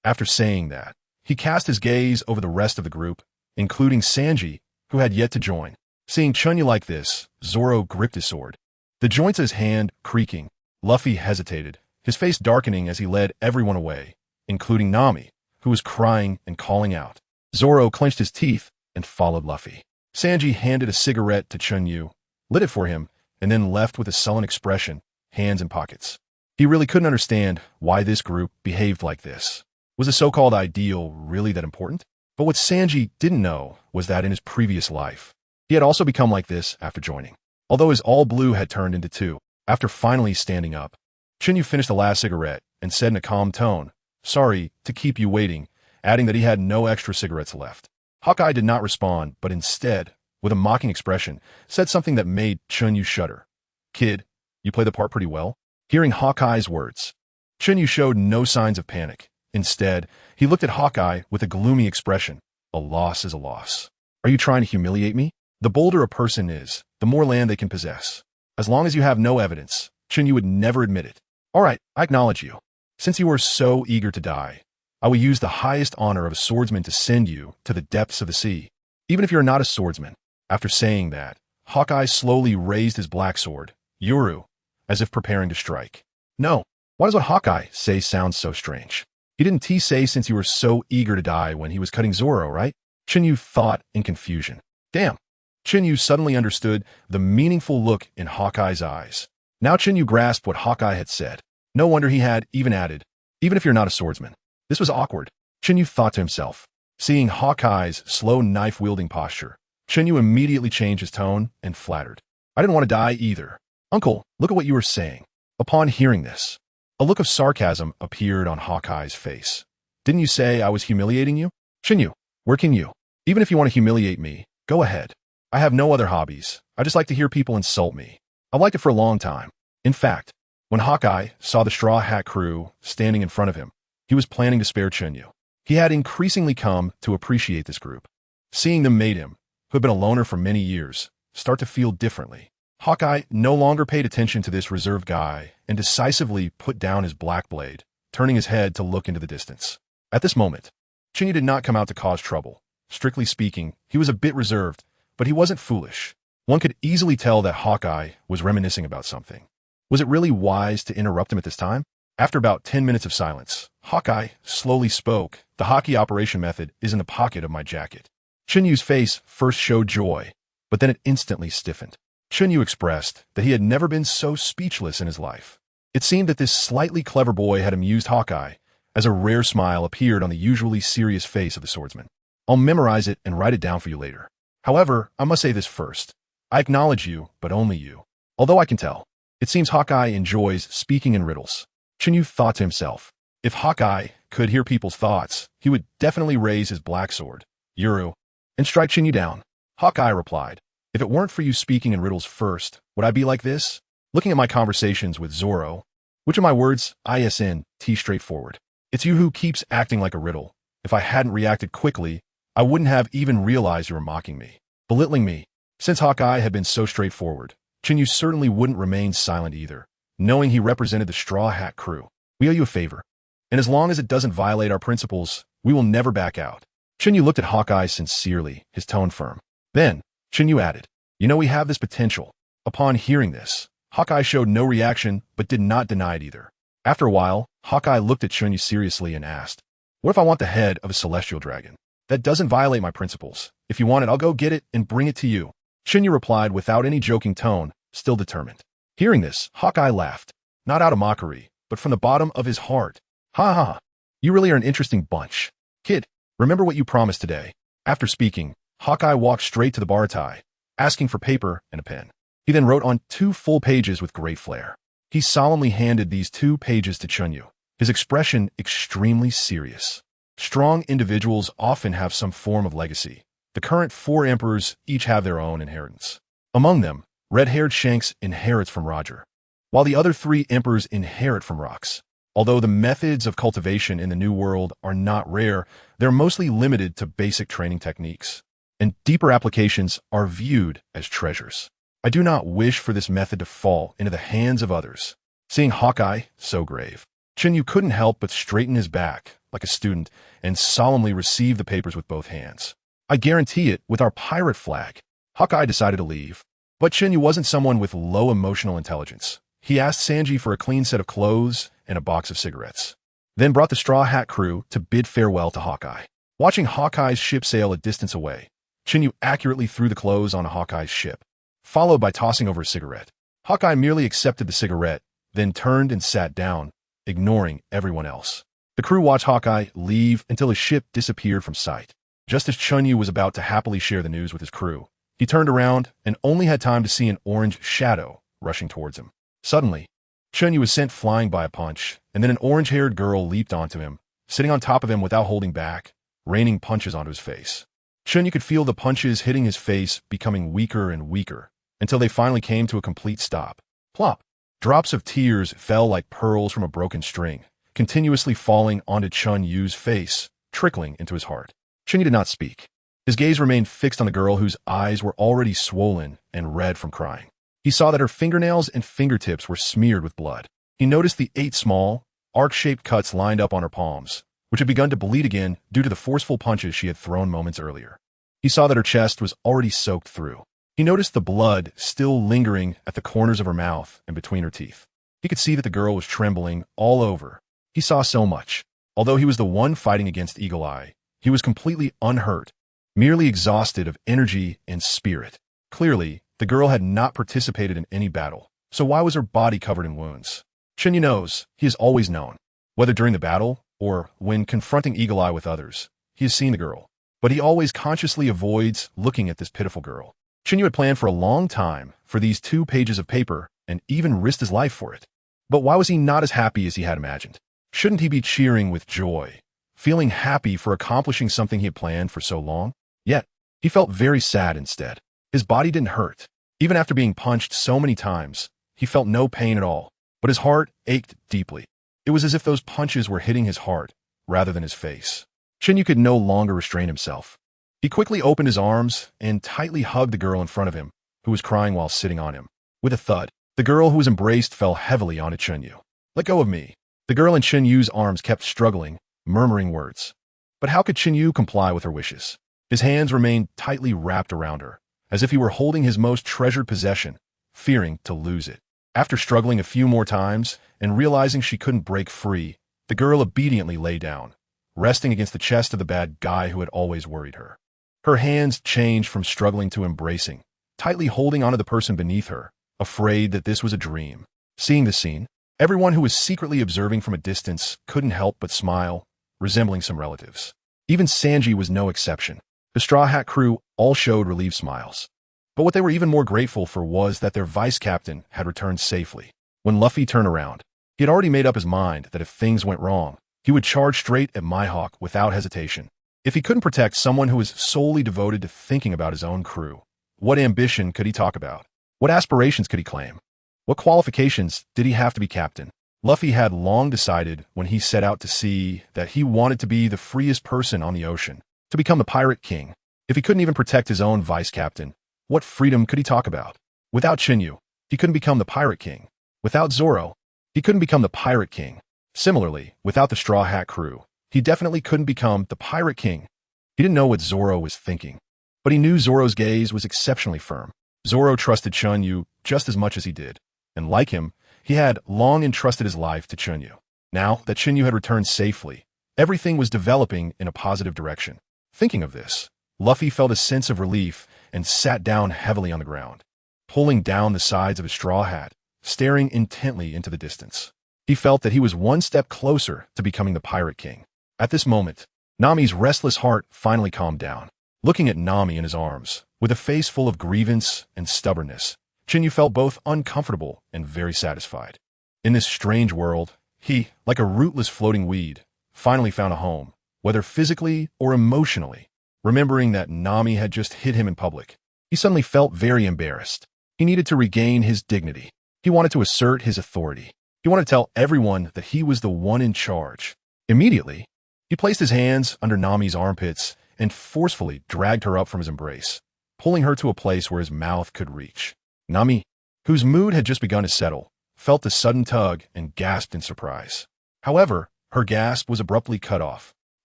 After saying that, he cast his gaze over the rest of the group, including Sanji, who had yet to join. Seeing Chen Yu like this, Zoro gripped his sword, the joints of his hand creaking. Luffy hesitated, his face darkening as he led everyone away, including Nami, who was crying and calling out. Zoro clenched his teeth and followed Luffy. Sanji handed a cigarette to Chen Yu, lit it for him, and then left with a sullen expression, hands in pockets. He really couldn't understand why this group behaved like this. Was the so-called ideal really that important? But what Sanji didn't know was that in his previous life, he had also become like this after joining. Although his all blue had turned into two, after finally standing up, Chen Yu finished the last cigarette and said in a calm tone, sorry to keep you waiting," adding that he had no extra cigarettes left. Hawkeye did not respond, but instead, with a mocking expression, said something that made Chen Yu shudder. "Kid, you play the part pretty well." Hearing Hawkeye's words, Chen Yu showed no signs of panic. Instead, he looked at Hawkeye with a gloomy expression. "A loss is a loss. Are you trying to humiliate me? The bolder a person is, the more land they can possess. As long as you have no evidence, Chen Yu would never admit it. All right, I acknowledge you. Since you are so eager to die, I will use the highest honor of a swordsman to send you to the depths of the sea, even if you are not a swordsman." After saying that, Hawkeye slowly raised his black sword, Yuru, as if preparing to strike. No, why does what Hawkeye say sound so strange? He didn't say since you were so eager to die when he was cutting Zoro, right? Chen Yu thought in confusion. Damn. Chen Yu suddenly understood the meaningful look in Hawkeye's eyes. Now Chen Yu grasped what Hawkeye had said. No wonder he had even added, "even if you're not a swordsman." This was awkward, Chen Yu thought to himself. Seeing Hawkeye's slow knife-wielding posture, Chen Yu immediately changed his tone and flattered. "I didn't want to die either. Uncle, look at what you were saying." Upon hearing this, a look of sarcasm appeared on Hawkeye's face. "Didn't you say I was humiliating you? Chen Yu, where can you? Even if you want to humiliate me, go ahead. I have no other hobbies. I just like to hear people insult me. I've liked it for a long time." In fact, when Hawkeye saw the Straw Hat crew standing in front of him, he was planning to spare Chen Yu. He had increasingly come to appreciate this group. Seeing them made him, who had been a loner for many years, start to feel differently. Hawkeye no longer paid attention to this reserved guy and decisively put down his black blade, turning his head to look into the distance. At this moment, Chen Yu did not come out to cause trouble. Strictly speaking, he was a bit reserved, but he wasn't foolish. One could easily tell that Hawkeye was reminiscing about something. Was it really wise to interrupt him at this time? After about 10 minutes of silence, Hawkeye slowly spoke. "The hockey operation method is in the pocket of my jacket." Chen Yu's face first showed joy, but then it instantly stiffened. Chen Yu expressed that he had never been so speechless in his life. It seemed that this slightly clever boy had amused Hawkeye, as a rare smile appeared on the usually serious face of the swordsman. "I'll memorize it and write it down for you later. However, I must say this first. I acknowledge you, but only you. Although I can tell, it seems Hawkeye enjoys speaking in riddles." Chen Yu thought to himself, if Hawkeye could hear people's thoughts, he would definitely raise his black sword, Yuru, and strike Chen Yu down. Hawkeye replied, "If it weren't for you speaking in riddles first, would I be like this? Looking at my conversations with Zoro, which of my words, ISNT straightforward. It's you who keeps acting like a riddle. If I hadn't reacted quickly, I wouldn't have even realized you were mocking me, belittling me." Since Hawkeye had been so straightforward, Chen Yu certainly wouldn't remain silent either, knowing he represented the Straw Hat crew. "We owe you a favor, and as long as it doesn't violate our principles, we will never back out." Chen Yu looked at Hawkeye sincerely, his tone firm. Then, Chen Yu added, "You know we have this potential." Upon hearing this, Hawkeye showed no reaction, but did not deny it either. After a while, Hawkeye looked at Chen Yu seriously and asked, "What if I want the head of a celestial dragon? That doesn't violate my principles. If you want it, I'll go get it and bring it to you." Chen Yu replied without any joking tone, still determined. Hearing this, Hawkeye laughed, not out of mockery, but from the bottom of his heart. "Ha ha, you really are an interesting bunch. Kid, remember what you promised today." After speaking, Hawkeye walked straight to the baratai, asking for paper and a pen. He then wrote on 2 full pages with great flair. He solemnly handed these 2 pages to Chen Yu, his expression extremely serious. Strong individuals often have some form of legacy. The current 4 emperors each have their own inheritance. Among them, red-haired Shanks inherits from Roger, while the other 3 emperors inherit from Rox. Although the methods of cultivation in the New World are not rare, they're mostly limited to basic training techniques, and deeper applications are viewed as treasures. I do not wish for this method to fall into the hands of others. Seeing Hawkeye so grave, Chen Yu couldn't help but straighten his back, like a student, and solemnly receive the papers with both hands. "I guarantee it with our pirate flag." Hawkeye decided to leave, but Chen Yu wasn't someone with low emotional intelligence. He asked Sanji for a clean set of clothes and a box of cigarettes, then brought the Straw Hat crew to bid farewell to Hawkeye. Watching Hawkeye's ship sail a distance away, Chen Yu accurately threw the clothes on Hawkeye's ship, followed by tossing over a cigarette. Hawkeye merely accepted the cigarette, then turned and sat down, ignoring everyone else. The crew watched Hawkeye leave until his ship disappeared from sight. Just as Chen Yu was about to happily share the news with his crew, he turned around and only had time to see an orange shadow rushing towards him. Suddenly, Chen Yu was sent flying by a punch, and then an orange-haired girl leaped onto him, sitting on top of him without holding back, raining punches onto his face. Chen Yu could feel the punches hitting his face becoming weaker and weaker, until they finally came to a complete stop. Plop! Drops of tears fell like pearls from a broken string, continuously falling onto Chen Yu's face, trickling into his heart. Chen Yu did not speak. His gaze remained fixed on the girl whose eyes were already swollen and red from crying. He saw that her fingernails and fingertips were smeared with blood. He noticed the 8 small, arc-shaped cuts lined up on her palms, which had begun to bleed again due to the forceful punches she had thrown moments earlier. He saw that her chest was already soaked through. He noticed the blood still lingering at the corners of her mouth and between her teeth. He could see that the girl was trembling all over. He saw so much. Although he was the one fighting against Eagle Eye, he was completely unhurt, merely exhausted of energy and spirit. Clearly, the girl had not participated in any battle, so why was her body covered in wounds? Chen Yu knows, he has always known, whether during the battle or when confronting Eagle Eye with others, he has seen the girl, but he always consciously avoids looking at this pitiful girl. Chen Yu had planned for a long time for these 2 pages of paper and even risked his life for it. But why was he not as happy as he had imagined? Shouldn't he be cheering with joy, feeling happy for accomplishing something he had planned for so long? Yet, he felt very sad instead. His body didn't hurt. Even after being punched so many times, he felt no pain at all, but his heart ached deeply. It was as if those punches were hitting his heart rather than his face. Chen Yu could no longer restrain himself. He quickly opened his arms and tightly hugged the girl in front of him, who was crying while sitting on him. With a thud, the girl who was embraced fell heavily onto Chen Yu. "Let go of me." The girl in Chen Yu's arms kept struggling, murmuring words. But how could Chen Yu comply with her wishes? His hands remained tightly wrapped around her, as if he were holding his most treasured possession, fearing to lose it. After struggling a few more times and realizing she couldn't break free, the girl obediently lay down, resting against the chest of the bad guy who had always worried her. Her hands changed from struggling to embracing, tightly holding onto the person beneath her, afraid that this was a dream. Seeing the scene, everyone who was secretly observing from a distance couldn't help but smile, resembling some relatives. Even Sanji was no exception. The Straw Hat crew all showed relieved smiles. But what they were even more grateful for was that their vice captain had returned safely. When Luffy turned around, he had already made up his mind that if things went wrong, he would charge straight at Mihawk without hesitation. If he couldn't protect someone who was solely devoted to thinking about his own crew, what ambition could he talk about? What aspirations could he claim? What qualifications did he have to be captain? Luffy had long decided when he set out to sea that he wanted to be the freest person on the ocean, to become the pirate king. If he couldn't even protect his own vice captain, what freedom could he talk about? Without Chen Yu, he couldn't become the pirate king. Without Zoro, he couldn't become the pirate king. Similarly, without the Straw Hat crew, he definitely couldn't become the pirate king. He didn't know what Zoro was thinking, but he knew Zoro's gaze was exceptionally firm. Zoro trusted Chen Yu just as much as he did, and like him, he had long entrusted his life to Chen Yu. Now that Chen Yu had returned safely, everything was developing in a positive direction. Thinking of this, Luffy felt a sense of relief and sat down heavily on the ground, pulling down the sides of his straw hat, staring intently into the distance. He felt that he was one step closer to becoming the Pirate King. At this moment, Nami's restless heart finally calmed down. Looking at Nami in his arms, with a face full of grievance and stubbornness, Chen Yu felt both uncomfortable and very satisfied. In this strange world, he, like a rootless floating weed, finally found a home, whether physically or emotionally. Remembering that Nami had just hit him in public, he suddenly felt very embarrassed. He needed to regain his dignity. He wanted to assert his authority. He wanted to tell everyone that he was the one in charge. Immediately, he placed his hands under Nami's armpits and forcefully dragged her up from his embrace, pulling her to a place where his mouth could reach. Nami, whose mood had just begun to settle, felt the sudden tug and gasped in surprise. However, her gasp was abruptly cut off.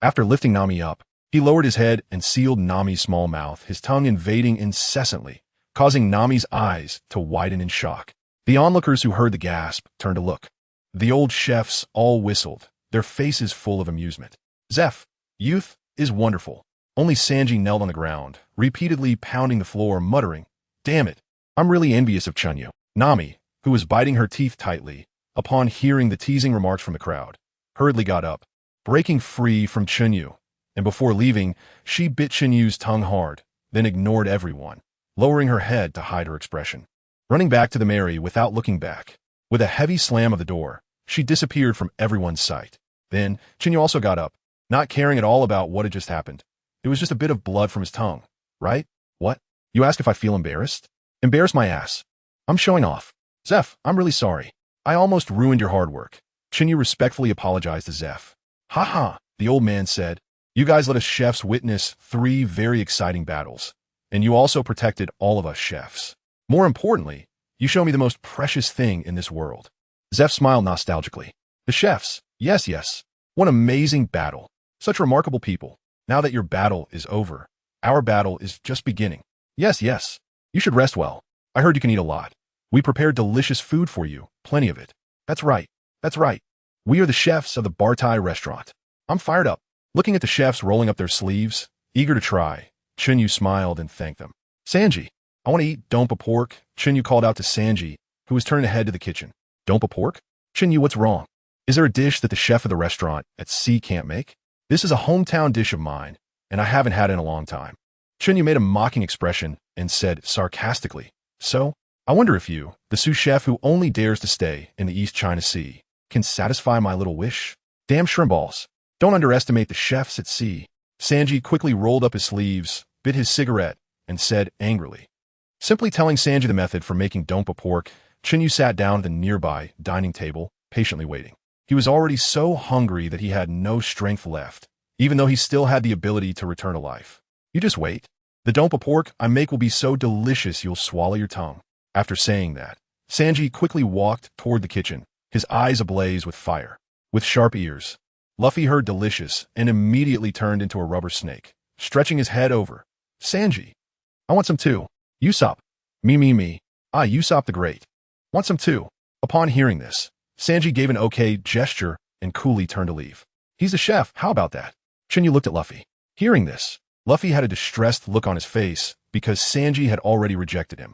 After lifting Nami up, he lowered his head and sealed Nami's small mouth, his tongue invading incessantly, causing Nami's eyes to widen in shock. The onlookers who heard the gasp turned to look. The old chefs all whistled, their faces full of amusement. Zeph, youth is wonderful. Only Sanji knelt on the ground, repeatedly pounding the floor, muttering, "Damn it, I'm really envious of Chen Yu." Nami, who was biting her teeth tightly, upon hearing the teasing remarks from the crowd, hurriedly got up, breaking free from Chen Yu, and before leaving, she bit Chen Yu's tongue hard, then ignored everyone, lowering her head to hide her expression. Running back to the Mary without looking back, with a heavy slam of the door, she disappeared from everyone's sight. Then, Chen Yu also got up, not caring at all about what had just happened. It was just a bit of blood from his tongue, right? What? You ask if I feel embarrassed? Embarrass my ass. I'm showing off. Zeph, I'm really sorry. I almost ruined your hard work. Chen Yu respectfully apologized to Zeph. Ha ha, the old man said. You guys let us chefs witness 3 very exciting battles, and you also protected all of us chefs. More importantly, you show me the most precious thing in this world. Zeph smiled nostalgically. The chefs, yes, yes. What amazing battle. Such remarkable people. Now that your battle is over, our battle is just beginning. Yes, yes. You should rest well. I heard you can eat a lot. We prepared delicious food for you, plenty of it. That's right, that's right. We are the chefs of the Bartai restaurant. I'm fired up. Looking at the chefs rolling up their sleeves, eager to try, Chen Yu smiled and thanked them. Sanji, I want to eat dompa pork, Chen Yu called out to Sanji, who was turning to head to the kitchen. Dompa pork? Chen Yu, what's wrong? Is there a dish that the chef of the restaurant at sea can't make? This is a hometown dish of mine, and I haven't had it in a long time. Chen Yu made a mocking expression and said sarcastically, So, I wonder if you, the sous chef who only dares to stay in the East China Sea, can satisfy my little wish? Damn shrimp balls. Don't underestimate the chefs at sea. Sanji quickly rolled up his sleeves, bit his cigarette, and said angrily. Simply telling Sanji the method for making dompa pork, Chen Yu sat down at the nearby dining table, patiently waiting. He was already so hungry that he had no strength left, even though he still had the ability to return to life. You just wait. The dompa pork I make will be so delicious you'll swallow your tongue. After saying that, Sanji quickly walked toward the kitchen, his eyes ablaze with fire. With sharp ears, Luffy heard delicious and immediately turned into a rubber snake, stretching his head over. Sanji, I want some too. Usopp. Me. Ah, Usopp the Great. Want some too. Upon hearing this, Sanji gave an okay gesture and coolly turned to leave. He's a chef, how about that? Chen Yu looked at Luffy. Hearing this, Luffy had a distressed look on his face because Sanji had already rejected him.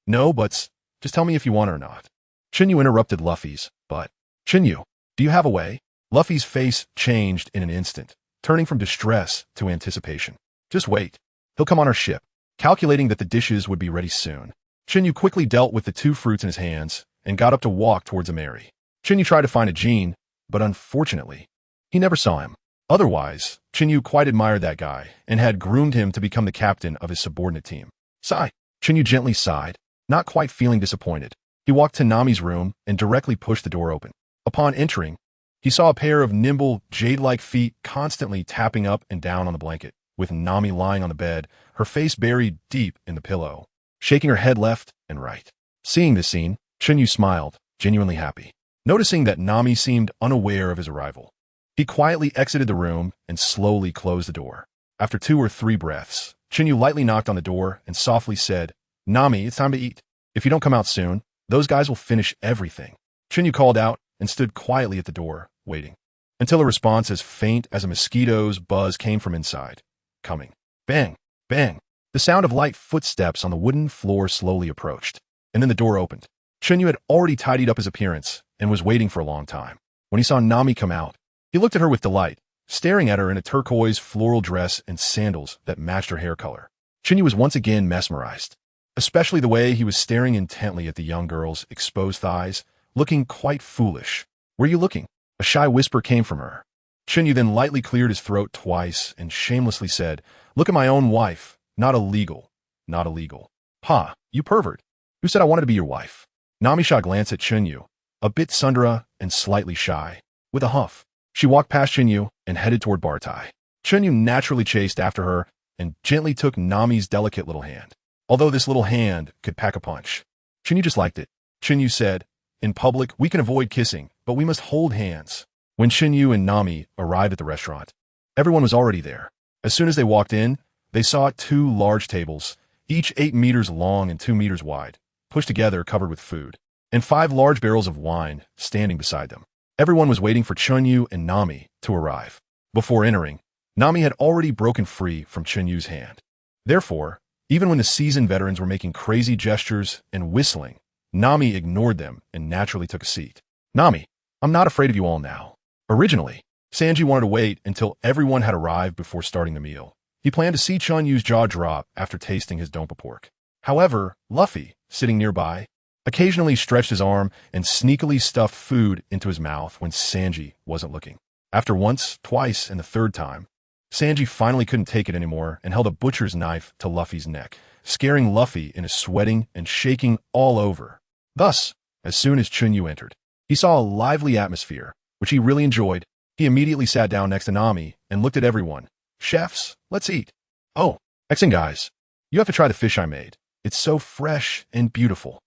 No buts. Just tell me if you want it or not. Chen Yu interrupted Luffy's, but. Chen Yu, do you have a way? Luffy's face changed in an instant, turning from distress to anticipation. Just wait. He'll come on our ship. Calculating that the dishes would be ready soon, Chen Yu quickly dealt with the 2 fruits in his hands and got up to walk towards Ameri. Chen Yu tried to find a Jean, but unfortunately, he never saw him. Otherwise, Chen Yu quite admired that guy and had groomed him to become the captain of his subordinate team. Sigh. Chen Yu gently sighed, not quite feeling disappointed. He walked to Nami's room and directly pushed the door open. Upon entering, he saw a pair of nimble, jade-like feet constantly tapping up and down on the blanket, with Nami lying on the bed, her face buried deep in the pillow, shaking her head left and right. Seeing this scene, Chen Yu smiled, genuinely happy. Noticing that Nami seemed unaware of his arrival, he quietly exited the room and slowly closed the door. After 2 or 3 breaths, Chen Yu lightly knocked on the door and softly said, Nami, it's time to eat. If you don't come out soon, those guys will finish everything. Chen Yu called out and stood quietly at the door, waiting, until a response as faint as a mosquito's buzz came from inside. Coming. Bang, bang. The sound of light footsteps on the wooden floor slowly approached, and then the door opened. Chen Yu had already tidied up his appearance and was waiting for a long time. When he saw Nami come out, he looked at her with delight, staring at her in a turquoise floral dress and sandals that matched her hair color. Chen Yu was once again mesmerized, especially the way he was staring intently at the young girl's exposed thighs, looking quite foolish. Were you looking? A shy whisper came from her. Chen Yu then lightly cleared his throat twice and shamelessly said, Look at my own wife. Not illegal. Not illegal. Ha, you pervert. Who said I wanted to be your wife? Nami shot a glance at Chen Yu, a bit sundra and slightly shy. With a huff, she walked past Chen Yu and headed toward Bartai. Chen Yu naturally chased after her and gently took Nami's delicate little hand. Although this little hand could pack a punch, Chen Yu just liked it. Chen Yu said, In public, we can avoid kissing, but we must hold hands. When Chen Yu and Nami arrived at the restaurant, everyone was already there. As soon as they walked in, they saw 2 large tables, each 8 meters long and 2 meters wide, pushed together covered with food, and 5 large barrels of wine standing beside them. Everyone was waiting for Chen Yu and Nami to arrive. Before entering, Nami had already broken free from Chen Yu's hand. Therefore, even when the seasoned veterans were making crazy gestures and whistling, Nami ignored them and naturally took a seat. Nami, I'm not afraid of you all now. Originally, Sanji wanted to wait until everyone had arrived before starting the meal. He planned to see Chen Yu's jaw drop after tasting his dompa pork. However, Luffy, sitting nearby, Occasionally stretched his arm and sneakily stuffed food into his mouth when Sanji wasn't looking. After once, twice, and the third time, Sanji finally couldn't take it anymore and held a butcher's knife to Luffy's neck, scaring Luffy into sweating and shaking all over. Thus, as soon as Chen Yu entered, he saw a lively atmosphere, which he really enjoyed. He immediately sat down next to Nami and looked at everyone. "Chefs, let's eat." "Oh, excellent guys. You have to try the fish I made. It's so fresh and beautiful."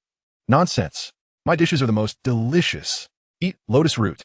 "Nonsense. My dishes are the most delicious. Eat lotus root."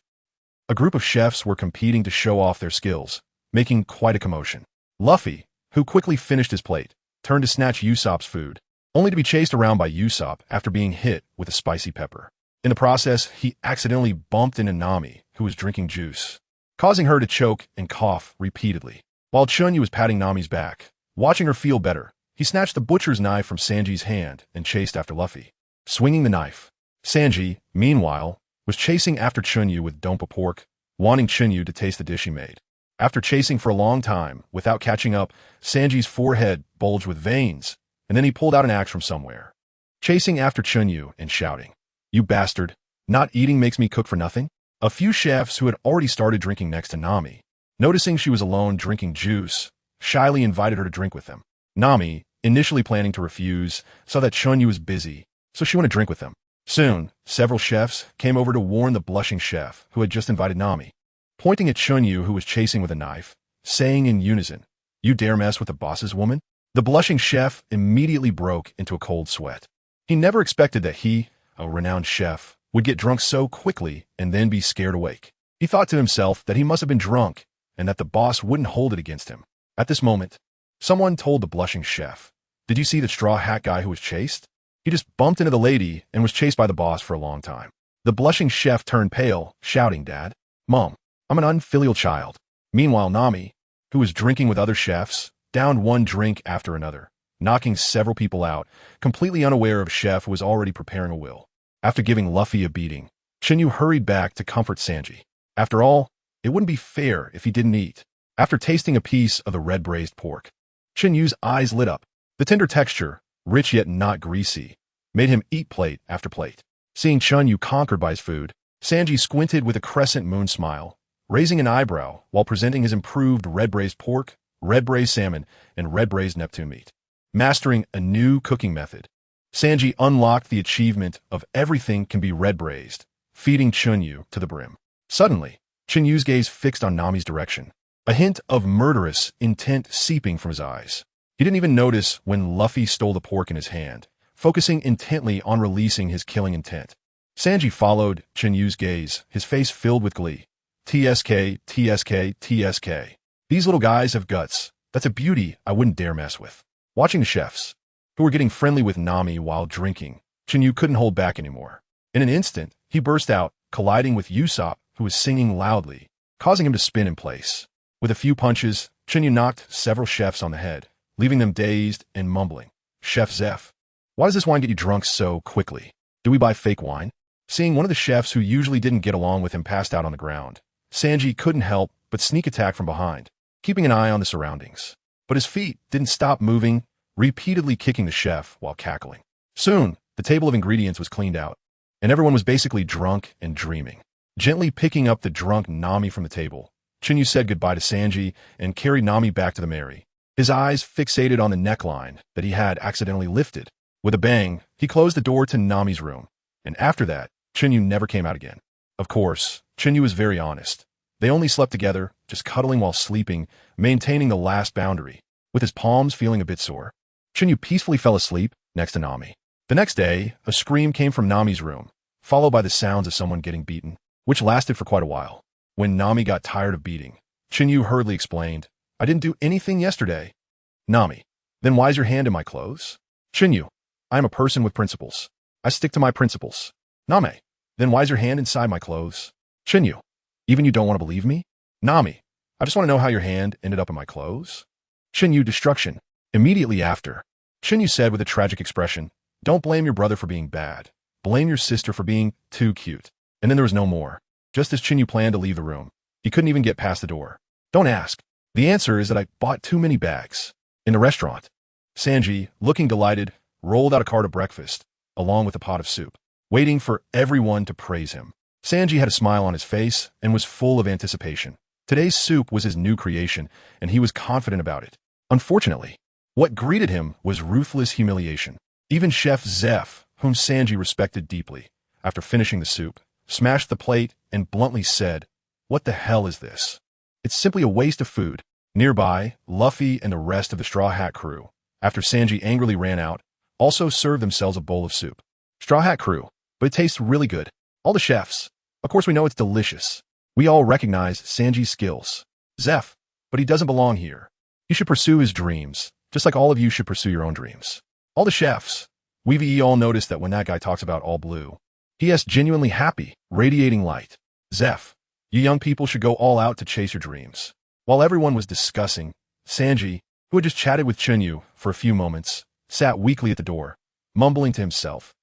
A group of chefs were competing to show off their skills, making quite a commotion. Luffy, who quickly finished his plate, turned to snatch Usopp's food, only to be chased around by Usopp after being hit with a spicy pepper. In the process, he accidentally bumped into Nami, who was drinking juice, causing her to choke and cough repeatedly. While Chen Yu was patting Nami's back, watching her feel better, he snatched the butcher's knife from Sanji's hand and chased after Luffy, swinging the knife. Sanji, meanwhile, was chasing after Chen Yu with Dompa pork, wanting Chen Yu to taste the dish he made. After chasing for a long time without catching up, Sanji's forehead bulged with veins, and then he pulled out an axe from somewhere, chasing after Chen Yu and shouting, "You bastard! Not eating makes me cook for nothing?" A few chefs who had already started drinking next to Nami, noticing she was alone drinking juice, shyly invited her to drink with them. Nami, initially planning to refuse, saw that Chen Yu was busy, so she went to drink with them. Soon, several chefs came over to warn the blushing chef who had just invited Nami, pointing at Chen Yu, who was chasing with a knife, saying in unison, "You dare mess with the boss's woman?" The blushing chef immediately broke into a cold sweat. He never expected that he, a renowned chef, would get drunk so quickly and then be scared awake. He thought to himself that he must have been drunk and that the boss wouldn't hold it against him. At this moment, someone told the blushing chef, "Did you see the straw hat guy who was chased? He just bumped into the lady and was chased by the boss for a long time." The blushing chef turned pale, shouting, "Dad, Mom, I'm an unfilial child." Meanwhile, Nami, who was drinking with other chefs, downed one drink after another, knocking several people out, completely unaware of Chef who was already preparing a will. After giving Luffy a beating, Chen Yu hurried back to comfort Sanji. After all, it wouldn't be fair if he didn't eat. After tasting a piece of the red braised pork, Chen Yu's eyes lit up. The tender texture, rich yet not greasy, made him eat plate after plate. Seeing Chen Yu conquered by his food, Sanji squinted with a crescent moon smile, raising an eyebrow while presenting his improved red braised pork, red braised salmon, and red braised Neptune meat. Mastering a new cooking method, Sanji unlocked the achievement of everything can be red braised, feeding Chen Yu to the brim. Suddenly, Chen Yu's gaze fixed on Nami's direction, a hint of murderous intent seeping from his eyes. He didn't even notice when Luffy stole the pork in his hand, focusing intently on releasing his killing intent. Sanji followed Chen Yu's gaze, his face filled with glee. TSK, TSK, TSK. These little guys have guts. That's a beauty I wouldn't dare mess with. Watching the chefs, who were getting friendly with Nami while drinking, Chen Yu couldn't hold back anymore. In an instant, he burst out, colliding with Usopp, who was singing loudly, causing him to spin in place. With a few punches, Chen Yu knocked several chefs on the head, leaving them dazed and mumbling. "Chef Zeph, why does this wine get you drunk so quickly? Do we buy fake wine?" Seeing one of the chefs who usually didn't get along with him passed out on the ground, Sanji couldn't help but sneak attack from behind, keeping an eye on the surroundings. But his feet didn't stop moving, repeatedly kicking the chef while cackling. Soon, the table of ingredients was cleaned out, and everyone was basically drunk and dreaming. Gently picking up the drunk Nami from the table, Chen Yu said goodbye to Sanji and carried Nami back to the Mary, his eyes fixated on the neckline that he had accidentally lifted. With a bang, he closed the door to Nami's room, and after that, Chen Yu never came out again. Of course, Chen Yu was very honest. They only slept together, just cuddling while sleeping, maintaining the last boundary. With his palms feeling a bit sore, Chen Yu peacefully fell asleep next to Nami. The next day, a scream came from Nami's room, followed by the sounds of someone getting beaten, which lasted for quite a while. When Nami got tired of beating, Chen Yu hurriedly explained, "I didn't do anything yesterday." "Nami, then why is your hand in my clothes?" "Chen Yu, I am a person with principles. I stick to my principles." "Nami, then why is your hand inside my clothes?" "Chen Yu, even you don't want to believe me?" "Nami, I just want to know how your hand ended up in my clothes." Chen Yu, destruction. Immediately after, Chen Yu said with a tragic expression, "Don't blame your brother for being bad. Blame your sister for being too cute." And then there was no more. Just as Chen Yu planned to leave the room, he couldn't even get past the door. "Don't ask. The answer is that I bought too many bags." In the restaurant, Sanji, looking delighted, rolled out a cart of breakfast, along with a pot of soup. waiting for everyone to praise him. Sanji had a smile on his face and was full of anticipation. Today's soup was his new creation, and he was confident about it. Unfortunately, what greeted him was ruthless humiliation. Even Chef Zeph, whom Sanji respected deeply, after finishing the soup, smashed the plate and bluntly said, "What the hell is this? It's simply a waste of food." Nearby, Luffy and the rest of the Straw Hat crew, after Sanji angrily ran out, also served themselves a bowl of soup. Straw Hat crew, but it tastes really good. All the chefs. Of course we know it's delicious. We all recognize Sanji's skills. Zeph, but he doesn't belong here. He should pursue his dreams, just like all of you should pursue your own dreams. All the chefs. We all noticed that when that guy talks about all blue, he is genuinely happy, radiating light. Zeph, you young people should go all out to chase your dreams. While everyone was discussing, Sanji, who had just chatted with Chen Yu for a few moments, sat weakly at the door, mumbling to himself,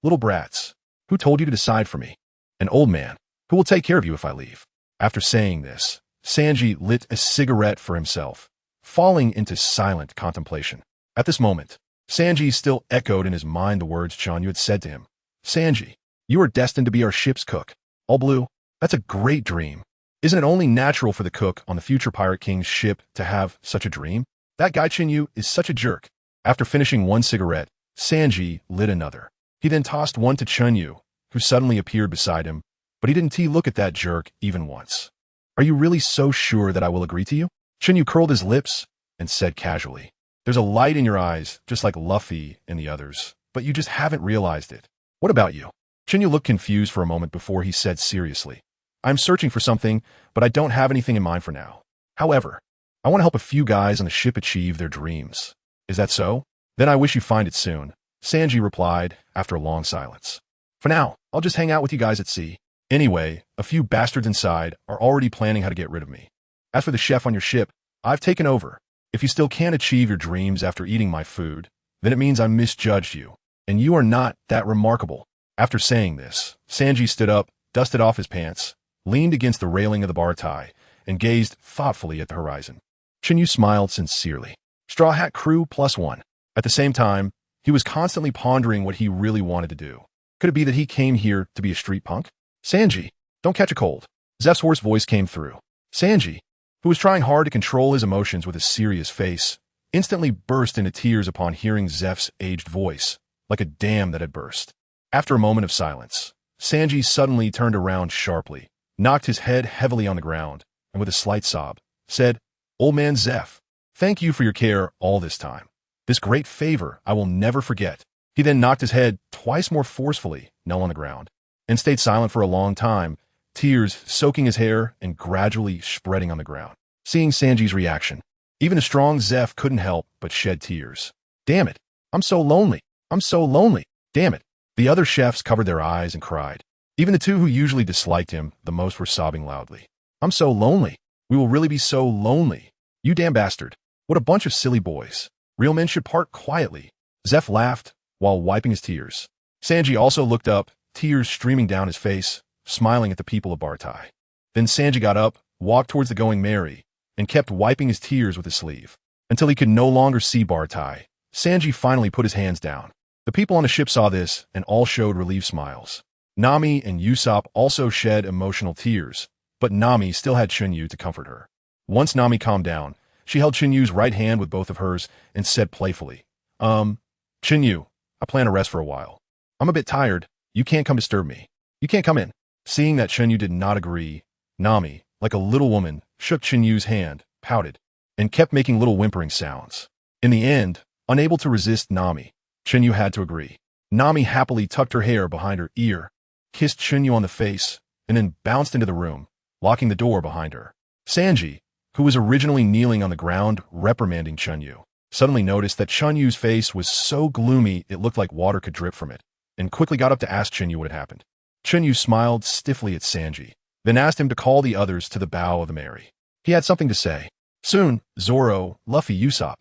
"Little brats, who told you to decide for me? An old man, who will take care of you if I leave." After saying this, Sanji lit a cigarette for himself, falling into silent contemplation. At this moment, Sanji still echoed in his mind the words Chen Yu had said to him. "Sanji, you are destined to be our ship's cook. All blue, that's a great dream. Isn't it only natural for the cook on the future Pirate King's ship to have such a dream? That guy Chen Yu is such a jerk." After finishing one cigarette, Sanji lit another. He then tossed one to Chen Yu, who suddenly appeared beside him, but he didn't look at that jerk even once. "Are you really so sure that I will agree to you?" Chen Yu curled his lips and said casually, "There's a light in your eyes, just like Luffy and the others, but you just haven't realized it. What about you?" Chen Yu looked confused for a moment before he said seriously, "I'm searching for something, but I don't have anything in mind for now. However, I want to help a few guys on the ship achieve their dreams." "Is that so? Then I wish you find it soon," Sanji replied after a long silence. "For now, I'll just hang out with you guys at sea. Anyway, a few bastards inside are already planning how to get rid of me. As for the chef on your ship, I've taken over. If you still can't achieve your dreams after eating my food, then it means I misjudged you, and you are not that remarkable." After saying this, Sanji stood up, dusted off his pants, leaned against the railing of the bar tie, and gazed thoughtfully at the horizon. Chen Yu smiled sincerely. Straw Hat crew +1. At the same time, he was constantly pondering what he really wanted to do. Could it be that he came here to be a street punk? "Sanji, don't catch a cold." Zeph's hoarse voice came through. Sanji, who was trying hard to control his emotions with a serious face, instantly burst into tears upon hearing Zeph's aged voice, like a dam that had burst. After a moment of silence, Sanji suddenly turned around sharply, knocked his head heavily on the ground, and with a slight sob, said, "Old man Zeph, thank you for your care all this time. This great favor I will never forget." He then knocked his head twice more forcefully, knelt on the ground, and stayed silent for a long time, tears soaking his hair and gradually spreading on the ground. Seeing Sanji's reaction, even a strong Zeph couldn't help but shed tears. "Damn it, I'm so lonely. I'm so lonely. Damn it." The other chefs covered their eyes and cried. Even the two who usually disliked him the most were sobbing loudly. "I'm so lonely. We will really be so lonely. You damn bastard. What a bunch of silly boys. Real men should part quietly." Zeph laughed while wiping his tears. Sanji also looked up, tears streaming down his face, smiling at the people of Bartai. Then Sanji got up, walked towards the Going Merry, and kept wiping his tears with his sleeve. Until he could no longer see Bartai, Sanji finally put his hands down. The people on the ship saw this, and all showed relieved smiles. Nami and Usopp also shed emotional tears, but Nami still had Chen Yu to comfort her. Once Nami calmed down, she held Chen Yu's right hand with both of hers and said playfully, Chen Yu, I plan to rest for a while. I'm a bit tired. You can't come disturb me. You can't come in." Seeing that Chen Yu did not agree, Nami, like a little woman, shook Chen Yu's hand, pouted, and kept making little whimpering sounds. In the end, unable to resist Nami, Chen Yu had to agree. Nami happily tucked her hair behind her ear, kissed Chen Yu on the face, and then bounced into the room, locking the door behind her. Sanji, who was originally kneeling on the ground reprimanding Chen Yu, suddenly noticed that Chen Yu's face was so gloomy it looked like water could drip from it, and quickly got up to ask Chen Yu what had happened. Chen Yu smiled stiffly at Sanji, then asked him to call the others to the bow of the Merry. He had something to say. Soon, Zoro, Luffy, Usopp,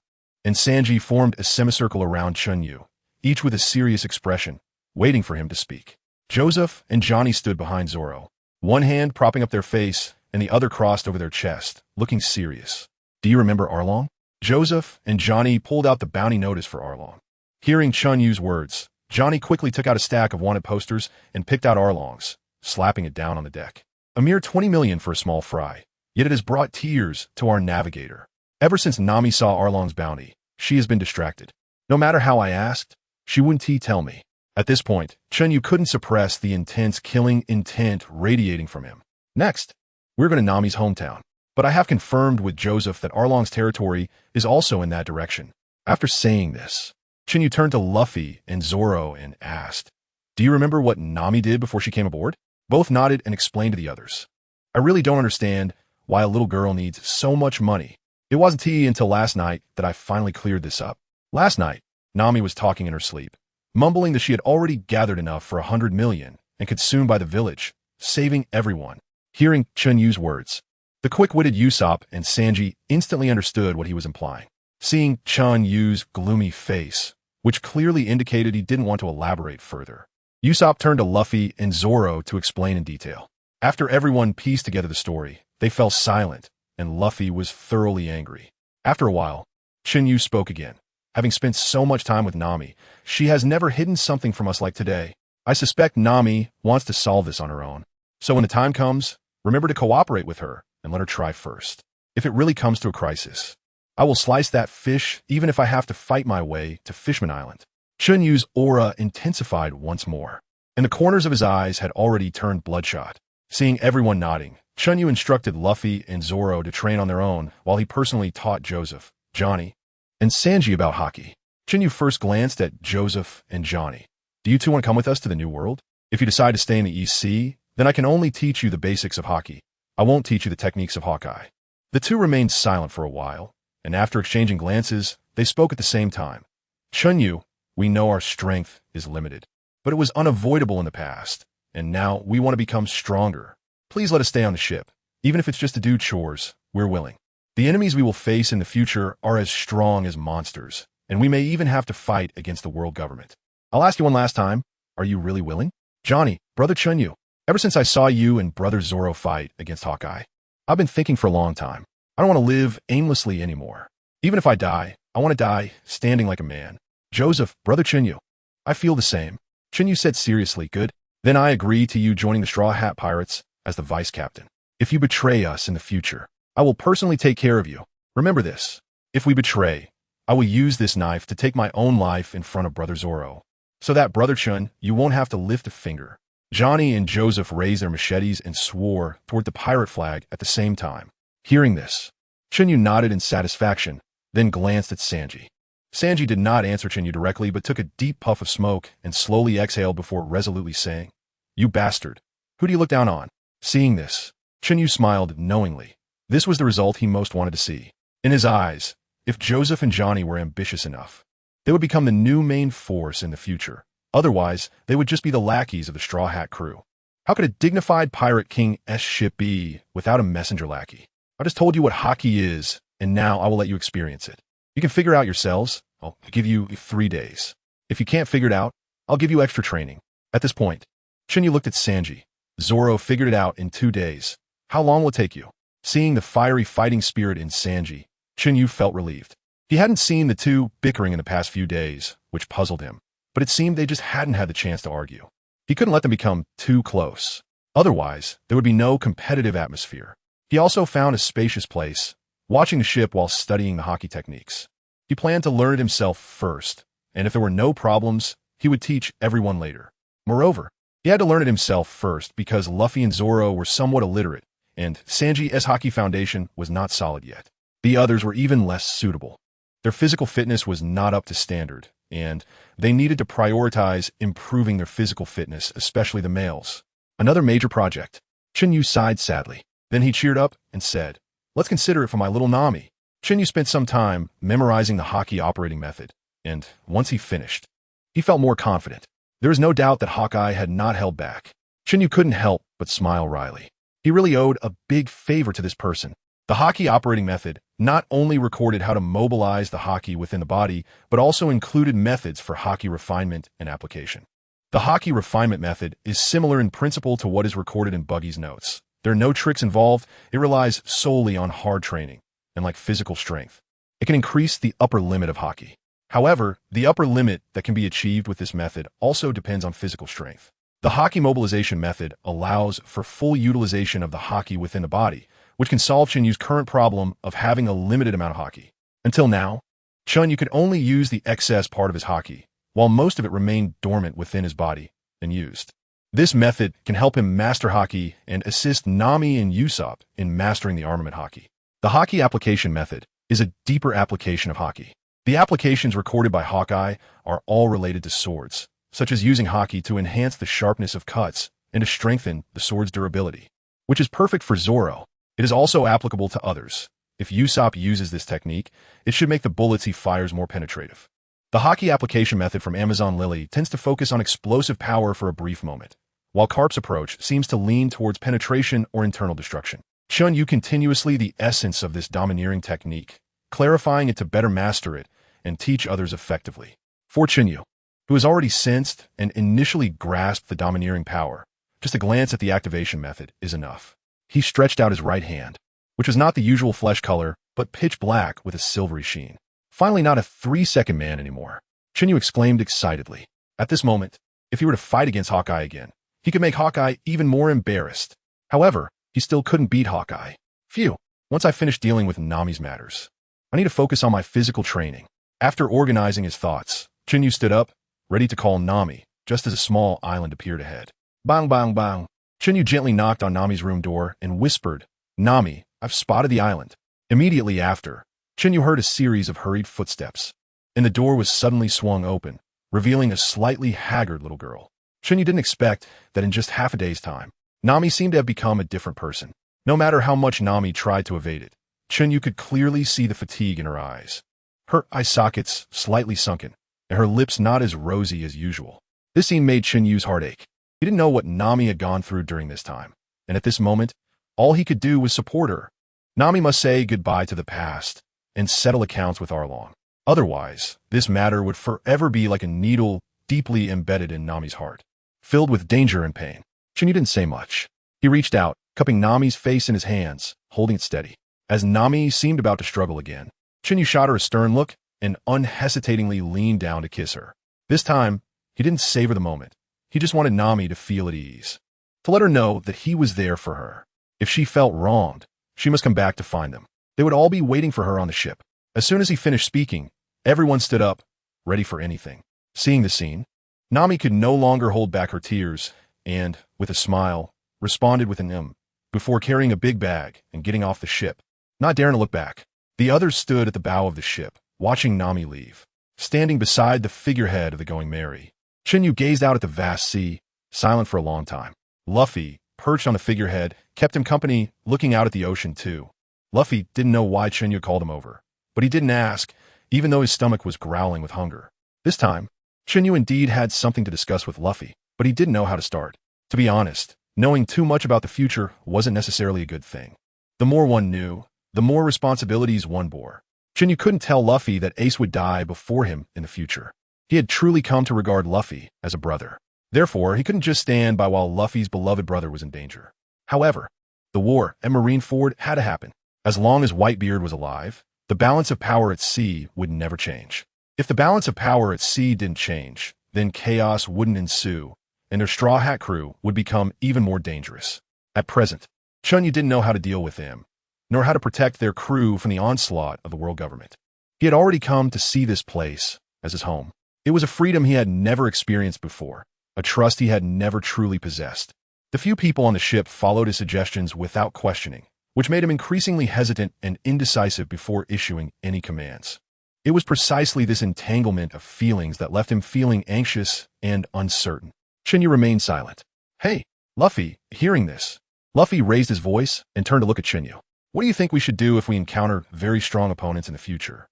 and Sanji formed a semicircle around Chen Yu, each with a serious expression, waiting for him to speak. Joseph and Johnny stood behind Zoro, one hand propping up their face and the other crossed over their chest, looking serious. "Do you remember Arlong?" Joseph and Johnny pulled out the bounty notice for Arlong. Hearing Chen Yu's words, Johnny quickly took out a stack of wanted posters and picked out Arlong's, slapping it down on the deck. A mere 20 million for a small fry, yet it has brought tears to our navigator. Ever since Nami saw Arlong's bounty, she has been distracted. No matter how I asked, she wouldn't tell me. At this point, Chen Yu couldn't suppress the intense killing intent radiating from him. Next, we're going to Nami's hometown. But I have confirmed with Joseph that Arlong's territory is also in that direction. After saying this, Chen Yu turned to Luffy and Zoro and asked, "Do you remember what Nami did before she came aboard?" Both nodded and explained to the others. "I really don't understand why a little girl needs so much money. It wasn't until last night that I finally cleared this up." Last night, Nami was talking in her sleep, mumbling that she had already gathered enough for 100 million and could soon buy the village, saving everyone. Hearing Chen Yu's words, the quick-witted Usopp and Sanji instantly understood what he was implying. Seeing Chen Yu's gloomy face, which clearly indicated he didn't want to elaborate further, Usopp turned to Luffy and Zoro to explain in detail. After everyone pieced together the story, they fell silent, and Luffy was thoroughly angry. After a while, Chen Yu spoke again. "Having spent so much time with Nami, she has never hidden something from us like today. I suspect Nami wants to solve this on her own. So when the time comes, remember to cooperate with her and let her try first. If it really comes to a crisis, I will slice that fish even if I have to fight my way to Fishman Island." Chen Yu's aura intensified once more, and the corners of his eyes had already turned bloodshot. Seeing everyone nodding, Chen Yu instructed Luffy and Zoro to train on their own while he personally taught Joseph, Johnny, and Sanji about hockey. Chen Yu first glanced at Joseph and Johnny. "Do you two want to come with us to the New World? If you decide to stay in the East Sea, then I can only teach you the basics of hockey. I won't teach you the techniques of Hawkeye." The two remained silent for a while, and after exchanging glances, they spoke at the same time. "Chen Yu, we know our strength is limited, but it was unavoidable in the past, and now we want to become stronger. Please let us stay on the ship. Even if it's just to do chores, we're willing. The enemies we will face in the future are as strong as monsters, and we may even have to fight against the world government. I'll ask you one last time, are you really willing?" "Johnny, brother Chen Yu, ever since I saw you and brother Zoro fight against Hawkeye, I've been thinking for a long time. I don't want to live aimlessly anymore. Even if I die, I want to die standing like a man." "Joseph, brother Chen Yu, I feel the same." Chen Yu said seriously. "Good. Then I agree to you joining the Straw Hat Pirates as the vice captain. If you betray us in the future, I will personally take care of you. Remember this. If we betray, I will use this knife to take my own life in front of brother Zoro, so that, brother Chen, you won't have to lift a finger." Johnny and Joseph raised their machetes and swore toward the pirate flag at the same time. Hearing this, Chen Yu nodded in satisfaction, then glanced at Sanji. Sanji did not answer Chen Yu directly, but took a deep puff of smoke and slowly exhaled before resolutely saying, "You bastard. Who do you look down on?" Seeing this, Chen Yu smiled knowingly. This was the result he most wanted to see. In his eyes, if Joseph and Johnny were ambitious enough, they would become the new main force in the future. Otherwise, they would just be the lackeys of the Straw Hat crew. How could a dignified pirate king's ship be without a messenger lackey? I just told you what hockey is, and now I will let you experience it. You can figure it out yourselves. I'll give you 3 days. If you can't figure it out, I'll give you extra training." At this point, Chen Yu looked at Sanji. "Zoro figured it out in 2 days. How long will it take you?" Seeing the fiery fighting spirit in Sanji, Chen Yu felt relieved. He hadn't seen the two bickering in the past few days, which puzzled him, but it seemed they just hadn't had the chance to argue. He couldn't let them become too close. Otherwise, there would be no competitive atmosphere. He also found a spacious place, watching the ship while studying the hockey techniques. He planned to learn it himself first, and if there were no problems, he would teach everyone later. Moreover, he had to learn it himself first because Luffy and Zoro were somewhat illiterate, and Sanji's hockey foundation was not solid yet. The others were even less suitable. Their physical fitness was not up to standard, and they needed to prioritize improving their physical fitness, especially the males. Another major project. Chen Yu sighed sadly. Then he cheered up and said, "Let's consider it for my little Nami." Chen Yu spent some time memorizing the hockey operating method, and once he finished, he felt more confident. There was no doubt that Hawkeye had not held back. Chen Yu couldn't help but smile wryly. He really owed a big favor to this person. The hockey operating method not only recorded how to mobilize the hockey within the body, but also included methods for hockey refinement and application. The hockey refinement method is similar in principle to what is recorded in Buggy's notes. There are no tricks involved. It relies solely on hard training and like physical strength. It can increase the upper limit of hockey. However, the upper limit that can be achieved with this method also depends on physical strength. The haki mobilization method allows for full utilization of the haki within the body, which can solve Chen Yu's current problem of having a limited amount of haki. Until now, Chen Yu could only use the excess part of his haki, while most of it remained dormant within his body and used. This method can help him master haki and assist Nami and Usopp in mastering the armament haki. The haki application method is a deeper application of haki. The applications recorded by Hawkeye are all related to swords, such as using haki to enhance the sharpness of cuts and to strengthen the sword's durability, which is perfect for Zoro. It is also applicable to others. If Usopp uses this technique, it should make the bullets he fires more penetrative. The haki application method from Amazon Lily tends to focus on explosive power for a brief moment, while Carp's approach seems to lean towards penetration or internal destruction. Chen Yu continuously the essence of this domineering technique, clarifying it to better master it and teach others effectively. For Chen Yu, who has already sensed and initially grasped the domineering power, just a glance at the activation method is enough. He stretched out his right hand, which was not the usual flesh color, but pitch black with a silvery sheen. Finally not a 3-second man anymore, Chen Yu exclaimed excitedly. At this moment, if he were to fight against Hawkeye again, he could make Hawkeye even more embarrassed. However, he still couldn't beat Hawkeye. Phew, once I finish dealing with Nami's matters, I need to focus on my physical training. After organizing his thoughts, Chen Yu stood up, ready to call Nami, just as a small island appeared ahead. Bang, bang, bang. Chen Yu gently knocked on Nami's room door and whispered, "Nami, I've spotted the island." Immediately after, Chen Yu heard a series of hurried footsteps, and the door was suddenly swung open, revealing a slightly haggard little girl. Chen Yu didn't expect that in just half a day's time, Nami seemed to have become a different person. No matter how much Nami tried to evade it, Chen Yu could clearly see the fatigue in her eyes. Her eye sockets slightly sunken, and her lips not as rosy as usual. This scene made Chen Yu's heart ache. He didn't know what Nami had gone through during this time, and at this moment, all he could do was support her. Nami must say goodbye to the past and settle accounts with Arlong. Otherwise, this matter would forever be like a needle deeply embedded in Nami's heart, filled with danger and pain. Chen Yu didn't say much. He reached out, cupping Nami's face in his hands, holding it steady. As Nami seemed about to struggle again, Chen Yu shot her a stern look and unhesitatingly leaned down to kiss her. This time, he didn't savor the moment. He just wanted Nami to feel at ease, to let her know that he was there for her. If she felt wronged, she must come back to find them. They would all be waiting for her on the ship. As soon as he finished speaking, everyone stood up, ready for anything. Seeing the scene, Nami could no longer hold back her tears and, with a smile, responded with an before carrying a big bag and getting off the ship, not daring to look back. The others stood at the bow of the ship, watching Nami leave. Standing beside the figurehead of the Going Merry, Chen Yu gazed out at the vast sea, silent for a long time. Luffy, perched on the figurehead, kept him company, looking out at the ocean too. Luffy didn't know why Chen Yu called him over, but he didn't ask, even though his stomach was growling with hunger. This time, Chen Yu indeed had something to discuss with Luffy, but he didn't know how to start. To be honest, knowing too much about the future wasn't necessarily a good thing. The more one knew, the more responsibilities one bore. Chen Yu couldn't tell Luffy that Ace would die before him in the future. He had truly come to regard Luffy as a brother. Therefore, he couldn't just stand by while Luffy's beloved brother was in danger. However, the war at Marineford had to happen. As long as Whitebeard was alive, the balance of power at sea would never change. If the balance of power at sea didn't change, then chaos wouldn't ensue, and their Straw Hat crew would become even more dangerous. At present, Chen Yu didn't know how to deal with them, nor how to protect their crew from the onslaught of the world government. He had already come to see this place as his home. It was a freedom he had never experienced before, a trust he had never truly possessed. The few people on the ship followed his suggestions without questioning, which made him increasingly hesitant and indecisive before issuing any commands. It was precisely this entanglement of feelings that left him feeling anxious and uncertain. Chen Yu remained silent. "Hey, Luffy," hearing this, Luffy raised his voice and turned to look at Chen Yu. "What do you think we should do if we encounter very strong opponents in the future,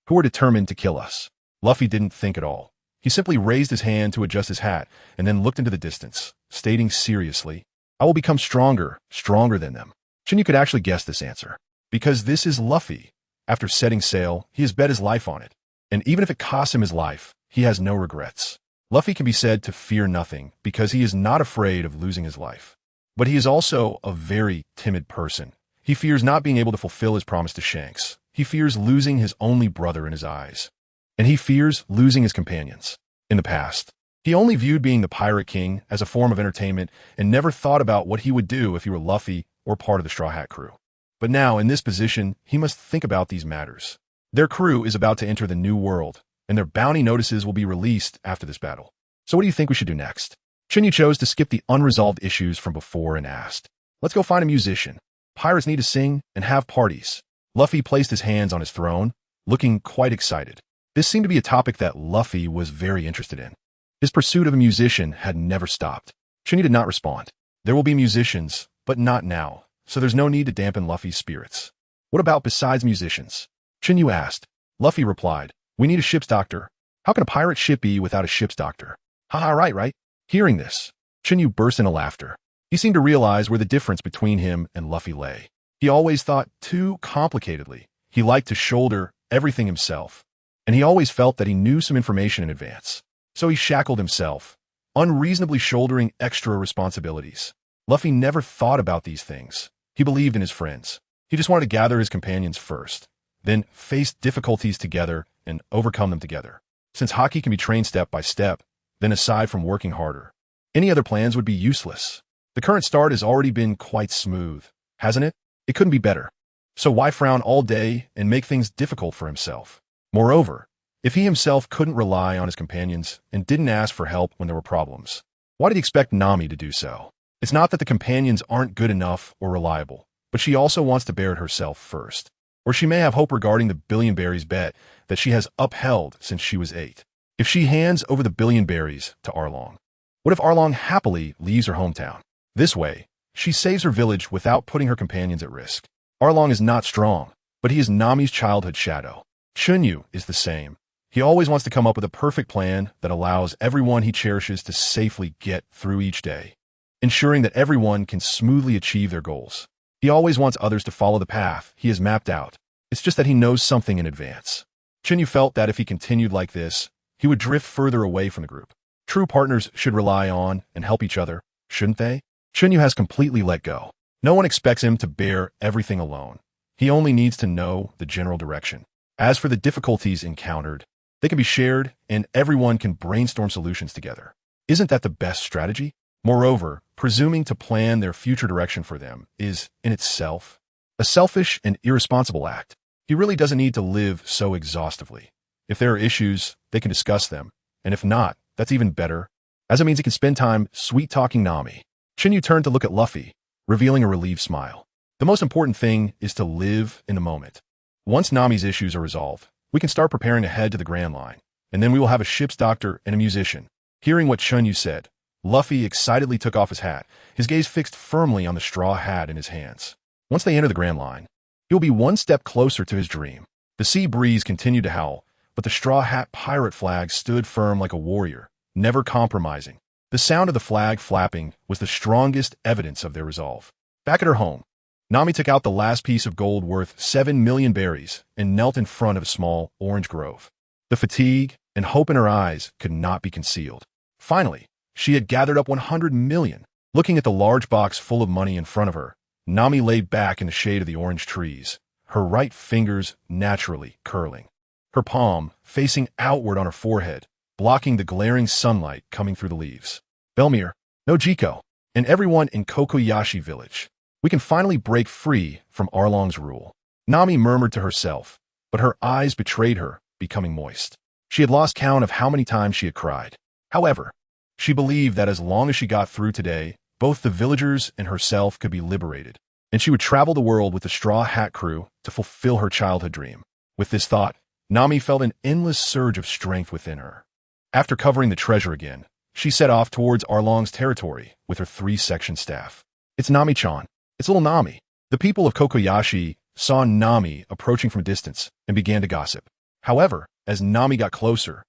who are determined to kill us?" Luffy didn't think at all. He simply raised his hand to adjust his hat and then looked into the distance, stating seriously, "I will become stronger than them." Chen Yu could actually guess this answer, because this is Luffy. After setting sail, he has bet his life on it, and even if it costs him his life, he has no regrets. Luffy can be said to fear nothing because he is not afraid of losing his life. But he is also a very timid person. He fears not being able to fulfill his promise to Shanks. He fears losing his only brother in his eyes. and he fears losing his companions. In the past, he only viewed being the Pirate King as a form of entertainment and never thought about what he would do if he were Luffy or part of the Straw Hat crew. But now, in this position, he must think about these matters. Their crew is about to enter the New World, and their bounty notices will be released after this battle. So what do you think we should do next? Chen Yu chose to skip the unresolved issues from before and asked, "Let's go find a musician. Pirates need to sing and have parties." Luffy placed his hands on his throne, looking quite excited. This seemed to be a topic that Luffy was very interested in. His pursuit of a musician had never stopped. Chen Yu did not respond. There will be musicians, but not now, so there's no need to dampen Luffy's spirits. What about besides musicians? Chen Yu asked. Luffy replied, "We need a ship's doctor. How can a pirate ship be without a ship's doctor?" Haha, right? Hearing this, Chen Yu burst into laughter. He seemed to realize where the difference between him and Luffy lay. He always thought too complicatedly. He liked to shoulder everything himself, and he always felt that he knew some information in advance. So he shackled himself, unreasonably shouldering extra responsibilities. Luffy never thought about these things. He believed in his friends. He just wanted to gather his companions first, then face difficulties together and overcome them together. Since hockey can be trained step by step, then aside from working harder, any other plans would be useless. The current start has already been quite smooth, hasn't it? It couldn't be better. So why frown all day and make things difficult for himself? Moreover, if he himself couldn't rely on his companions and didn't ask for help when there were problems, why did he expect Nami to do so? It's not that the companions aren't good enough or reliable, but she also wants to bear it herself first. Or she may have hope regarding the billion berries bet that she has upheld since she was 8. If she hands over the billion berries to Arlong, what if Arlong happily leaves her hometown? This way, she saves her village without putting her companions at risk. Arlong is not strong, but he is Nami's childhood shadow. Chen Yu is the same. He always wants to come up with a perfect plan that allows everyone he cherishes to safely get through each day, ensuring that everyone can smoothly achieve their goals. He always wants others to follow the path he has mapped out. It's just that he knows something in advance. Chen Yu felt that if he continued like this, he would drift further away from the group. True partners should rely on and help each other, shouldn't they? Chen Yu has completely let go. No one expects him to bear everything alone. He only needs to know the general direction. As for the difficulties encountered, they can be shared and everyone can brainstorm solutions together. Isn't that the best strategy? Moreover, presuming to plan their future direction for them is, in itself, a selfish and irresponsible act. He really doesn't need to live so exhaustively. If there are issues, they can discuss them, and if not, that's even better, as it means he can spend time sweet-talking Nami. Chen Yu turned to look at Luffy, revealing a relieved smile. The most important thing is to live in the moment. Once Nami's issues are resolved, we can start preparing to head to the Grand Line, and then we will have a ship's doctor and a musician. Hearing what Chen Yu said, Luffy excitedly took off his hat, his gaze fixed firmly on the straw hat in his hands. Once they enter the Grand Line, he will be one step closer to his dream. The sea breeze continued to howl, but the straw hat pirate flag stood firm like a warrior, never compromising. The sound of the flag flapping was the strongest evidence of their resolve. Back at her home, Nami took out the last piece of gold worth 7 million berries and knelt in front of a small orange grove. The fatigue and hope in her eyes could not be concealed. Finally, she had gathered up 100 million. Looking at the large box full of money in front of her, Nami laid back in the shade of the orange trees, her right fingers naturally curling, her palm facing outward on her forehead, blocking the glaring sunlight coming through the leaves. Belmir, Nojiko, and everyone in Kokoyashi village. We can finally break free from Arlong's rule. Nami murmured to herself, but her eyes betrayed her, becoming moist. She had lost count of how many times she had cried. However, she believed that as long as she got through today, both the villagers and herself could be liberated, and she would travel the world with the Straw Hat crew to fulfill her childhood dream. With this thought, Nami felt an endless surge of strength within her. After covering the treasure again, she set off towards Arlong's territory with her 3-section staff. It's Nami-chan. It's little Nami. The people of Kokoyashi saw Nami approaching from a distance and began to gossip. However, as Nami got closer,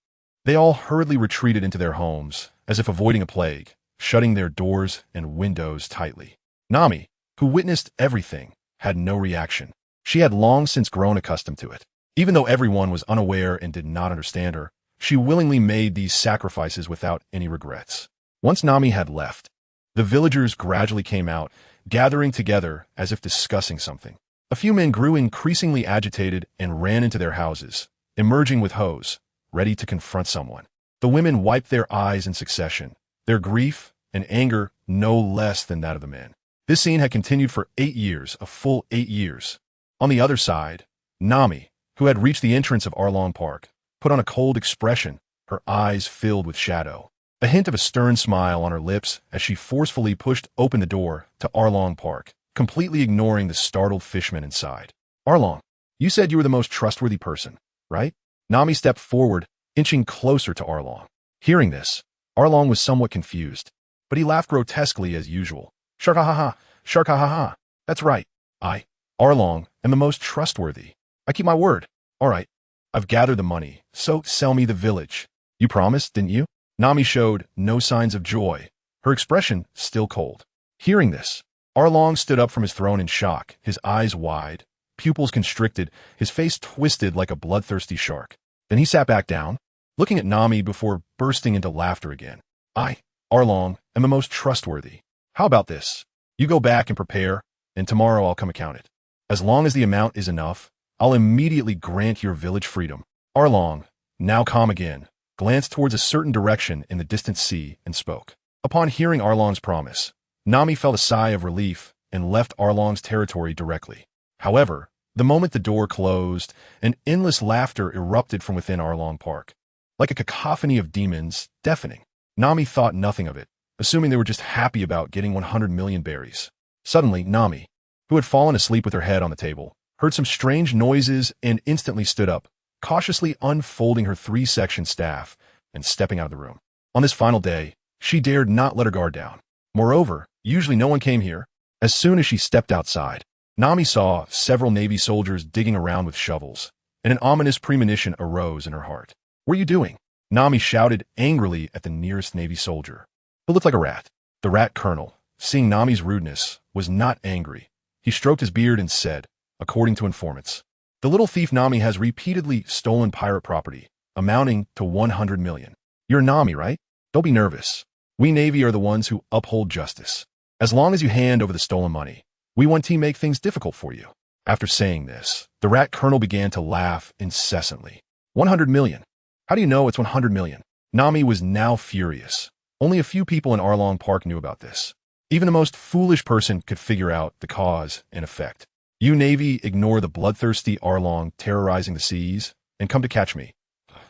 they all hurriedly retreated into their homes, as if avoiding a plague, shutting their doors and windows tightly. Nami, who witnessed everything, had no reaction. She had long since grown accustomed to it. Even though everyone was unaware and did not understand her, she willingly made these sacrifices without any regrets. Once Nami had left, the villagers gradually came out, gathering together as if discussing something. A few men grew increasingly agitated and ran into their houses, emerging with hoes, ready to confront someone. The women wiped their eyes in succession, their grief and anger no less than that of the men. This scene had continued for 8 years, a full 8 years. On the other side, Nami, who had reached the entrance of Arlong Park, put on a cold expression, her eyes filled with shadow. A hint of a stern smile on her lips as she forcefully pushed open the door to Arlong Park, completely ignoring the startled fishmen inside. Arlong, you said you were the most trustworthy person, right? Nami stepped forward, inching closer to Arlong. Hearing this, Arlong was somewhat confused, but he laughed grotesquely as usual. Shark ha ha ha, shark ha ha ha. That's right. I, Arlong, am the most trustworthy. I keep my word. All right. I've gathered the money, so sell me the village. You promised, didn't you? Nami showed no signs of joy, her expression still cold. Hearing this, Arlong stood up from his throne in shock, his eyes wide, pupils constricted, his face twisted like a bloodthirsty shark. Then he sat back down, looking at Nami before bursting into laughter again. I, Arlong, am the most trustworthy. How about this? You go back and prepare, and tomorrow I'll come account it. As long as the amount is enough, I'll immediately grant your village freedom. Arlong, now calm again, glanced towards a certain direction in the distant sea and spoke. Upon hearing Arlong's promise, Nami felt a sigh of relief and left Arlong's territory directly. However, the moment the door closed, an endless laughter erupted from within Arlong Park. Like a cacophony of demons, deafening. Nami thought nothing of it, assuming they were just happy about getting 100 million berries. Suddenly, Nami, who had fallen asleep with her head on the table, heard some strange noises and instantly stood up, cautiously unfolding her 3-section staff and stepping out of the room. On this final day, she dared not let her guard down. Moreover, usually no one came here. As soon as she stepped outside, Nami saw several Navy soldiers digging around with shovels, and an ominous premonition arose in her heart. What are you doing? Nami shouted angrily at the nearest Navy soldier, who looked like a rat. The rat colonel, seeing Nami's rudeness, was not angry. He stroked his beard and said, according to informants, the little thief Nami has repeatedly stolen pirate property, amounting to 100 million. You're Nami, right? Don't be nervous. We Navy are the ones who uphold justice. As long as you hand over the stolen money, we want to make things difficult for you. After saying this, the rat colonel began to laugh incessantly. 100 million. How do you know it's 100 million? Nami was now furious. Only a few people in Arlong Park knew about this. Even the most foolish person could figure out the cause and effect. You Navy ignore the bloodthirsty Arlong terrorizing the seas and come to catch me.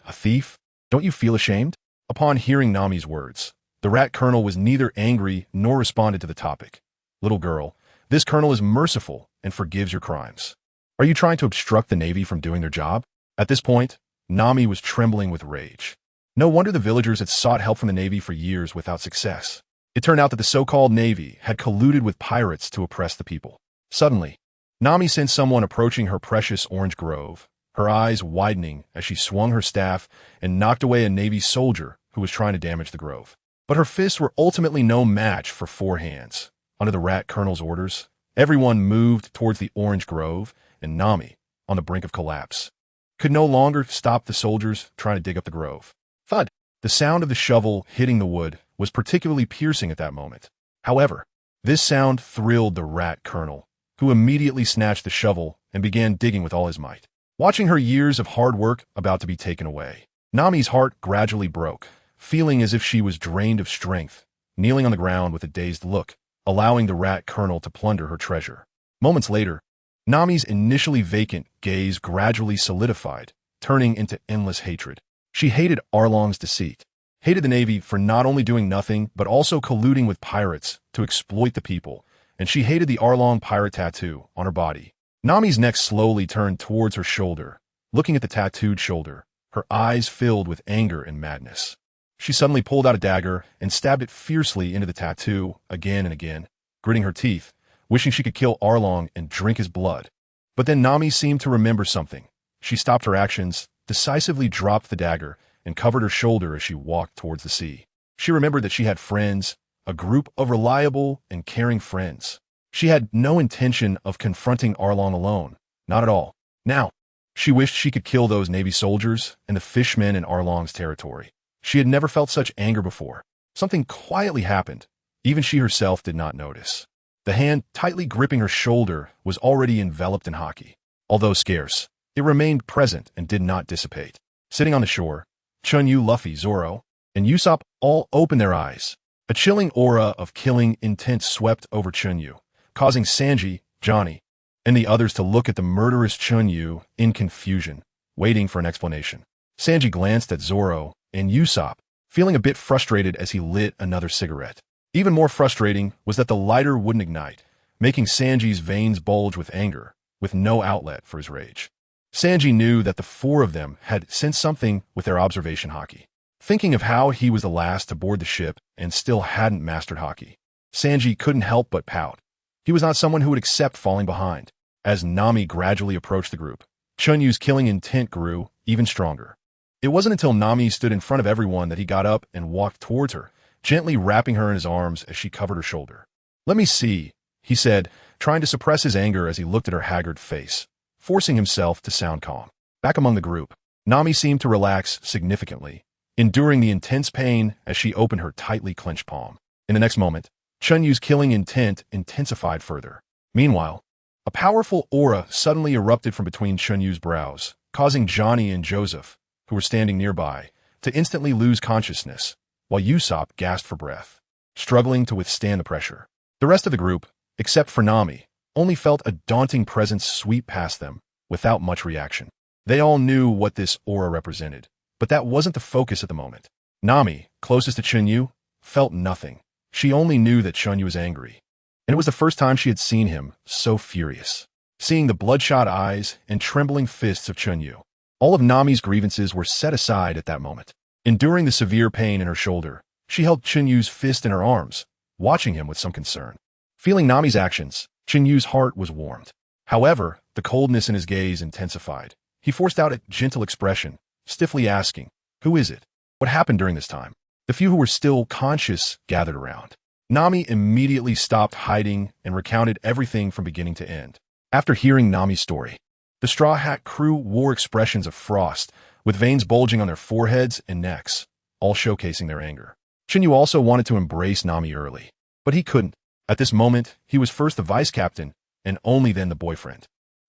A thief? Don't you feel ashamed? Upon hearing Nami's words, the rat colonel was neither angry nor responded to the topic. Little girl, this colonel is merciful and forgives your crimes. Are you trying to obstruct the Navy from doing their job? At this point, Nami was trembling with rage. No wonder the villagers had sought help from the Navy for years without success. It turned out that the so-called Navy had colluded with pirates to oppress the people. Suddenly, Nami sensed someone approaching her precious orange grove, her eyes widening as she swung her staff and knocked away a Navy soldier who was trying to damage the grove. But her fists were ultimately no match for 4 hands. Under the rat colonel's orders, everyone moved towards the orange grove, and Nami, on the brink of collapse, could no longer stop the soldiers trying to dig up the grove. Thud! The sound of the shovel hitting the wood was particularly piercing at that moment. However, this sound thrilled the rat colonel, who immediately snatched the shovel and began digging with all his might. Watching her years of hard work about to be taken away, Nami's heart gradually broke, feeling as if she was drained of strength, kneeling on the ground with a dazed look, allowing the rat colonel to plunder her treasure. Moments later, Nami's initially vacant gaze gradually solidified, turning into endless hatred. She hated Arlong's deceit, hated the Navy for not only doing nothing but also colluding with pirates to exploit the people, and she hated the Arlong pirate tattoo on her body. Nami's neck slowly turned towards her shoulder, looking at the tattooed shoulder, her eyes filled with anger and madness. She suddenly pulled out a dagger and stabbed it fiercely into the tattoo again and again, gritting her teeth, wishing she could kill Arlong and drink his blood. But then Nami seemed to remember something. She stopped her actions, decisively dropped the dagger, and covered her shoulder as she walked towards the sea. She remembered that she had friends, a group of reliable and caring friends. She had no intention of confronting Arlong alone, not at all. Now, she wished she could kill those Navy soldiers and the fishmen in Arlong's territory. She had never felt such anger before. Something quietly happened. Even she herself did not notice. The hand tightly gripping her shoulder was already enveloped in hockey. Although scarce, it remained present and did not dissipate. Sitting on the shore, Chen Yu, Luffy, Zoro, and Usopp all opened their eyes. A chilling aura of killing intent swept over Chen Yu, causing Sanji, Johnny, and the others to look at the murderous Chen Yu in confusion, waiting for an explanation. Sanji glanced at Zoro and Usopp, feeling a bit frustrated as he lit another cigarette. Even more frustrating was that the lighter wouldn't ignite, making Sanji's veins bulge with anger, with no outlet for his rage. Sanji knew that the four of them had sensed something with their observation haki. Thinking of how he was the last to board the ship and still hadn't mastered haki, Sanji couldn't help but pout. He was not someone who would accept falling behind. As Nami gradually approached the group, Chen Yu's killing intent grew even stronger. It wasn't until Nami stood in front of everyone that he got up and walked towards her, gently wrapping her in his arms as she covered her shoulder. "Let me see," he said, trying to suppress his anger as he looked at her haggard face, forcing himself to sound calm. Back among the group, Nami seemed to relax significantly, enduring the intense pain as she opened her tightly clenched palm. In the next moment, Chen Yu's killing intent intensified further. Meanwhile, a powerful aura suddenly erupted from between Chen Yu's brows, causing Johnny and Joseph, who were standing nearby, to instantly lose consciousness, while Usopp gasped for breath, struggling to withstand the pressure. The rest of the group, except for Nami, only felt a daunting presence sweep past them, without much reaction. They all knew what this aura represented, but that wasn't the focus at the moment. Nami, closest to Chen Yu, felt nothing. She only knew that Chen Yu was angry, and it was the first time she had seen him so furious. Seeing the bloodshot eyes and trembling fists of Chen Yu, all of Nami's grievances were set aside at that moment. Enduring the severe pain in her shoulder, she held Chen Yu's fist in her arms, watching him with some concern. Feeling Nami's actions, Chen Yu's heart was warmed. However, the coldness in his gaze intensified. He forced out a gentle expression, stiffly asking, "Who is it? What happened during this time?" The few who were still conscious gathered around. Nami immediately stopped hiding and recounted everything from beginning to end. After hearing Nami's story, the Straw Hat crew wore expressions of frost, with veins bulging on their foreheads and necks, all showcasing their anger. Chen Yu also wanted to embrace Nami early, but he couldn't. At this moment, he was first the vice captain, and only then the boyfriend.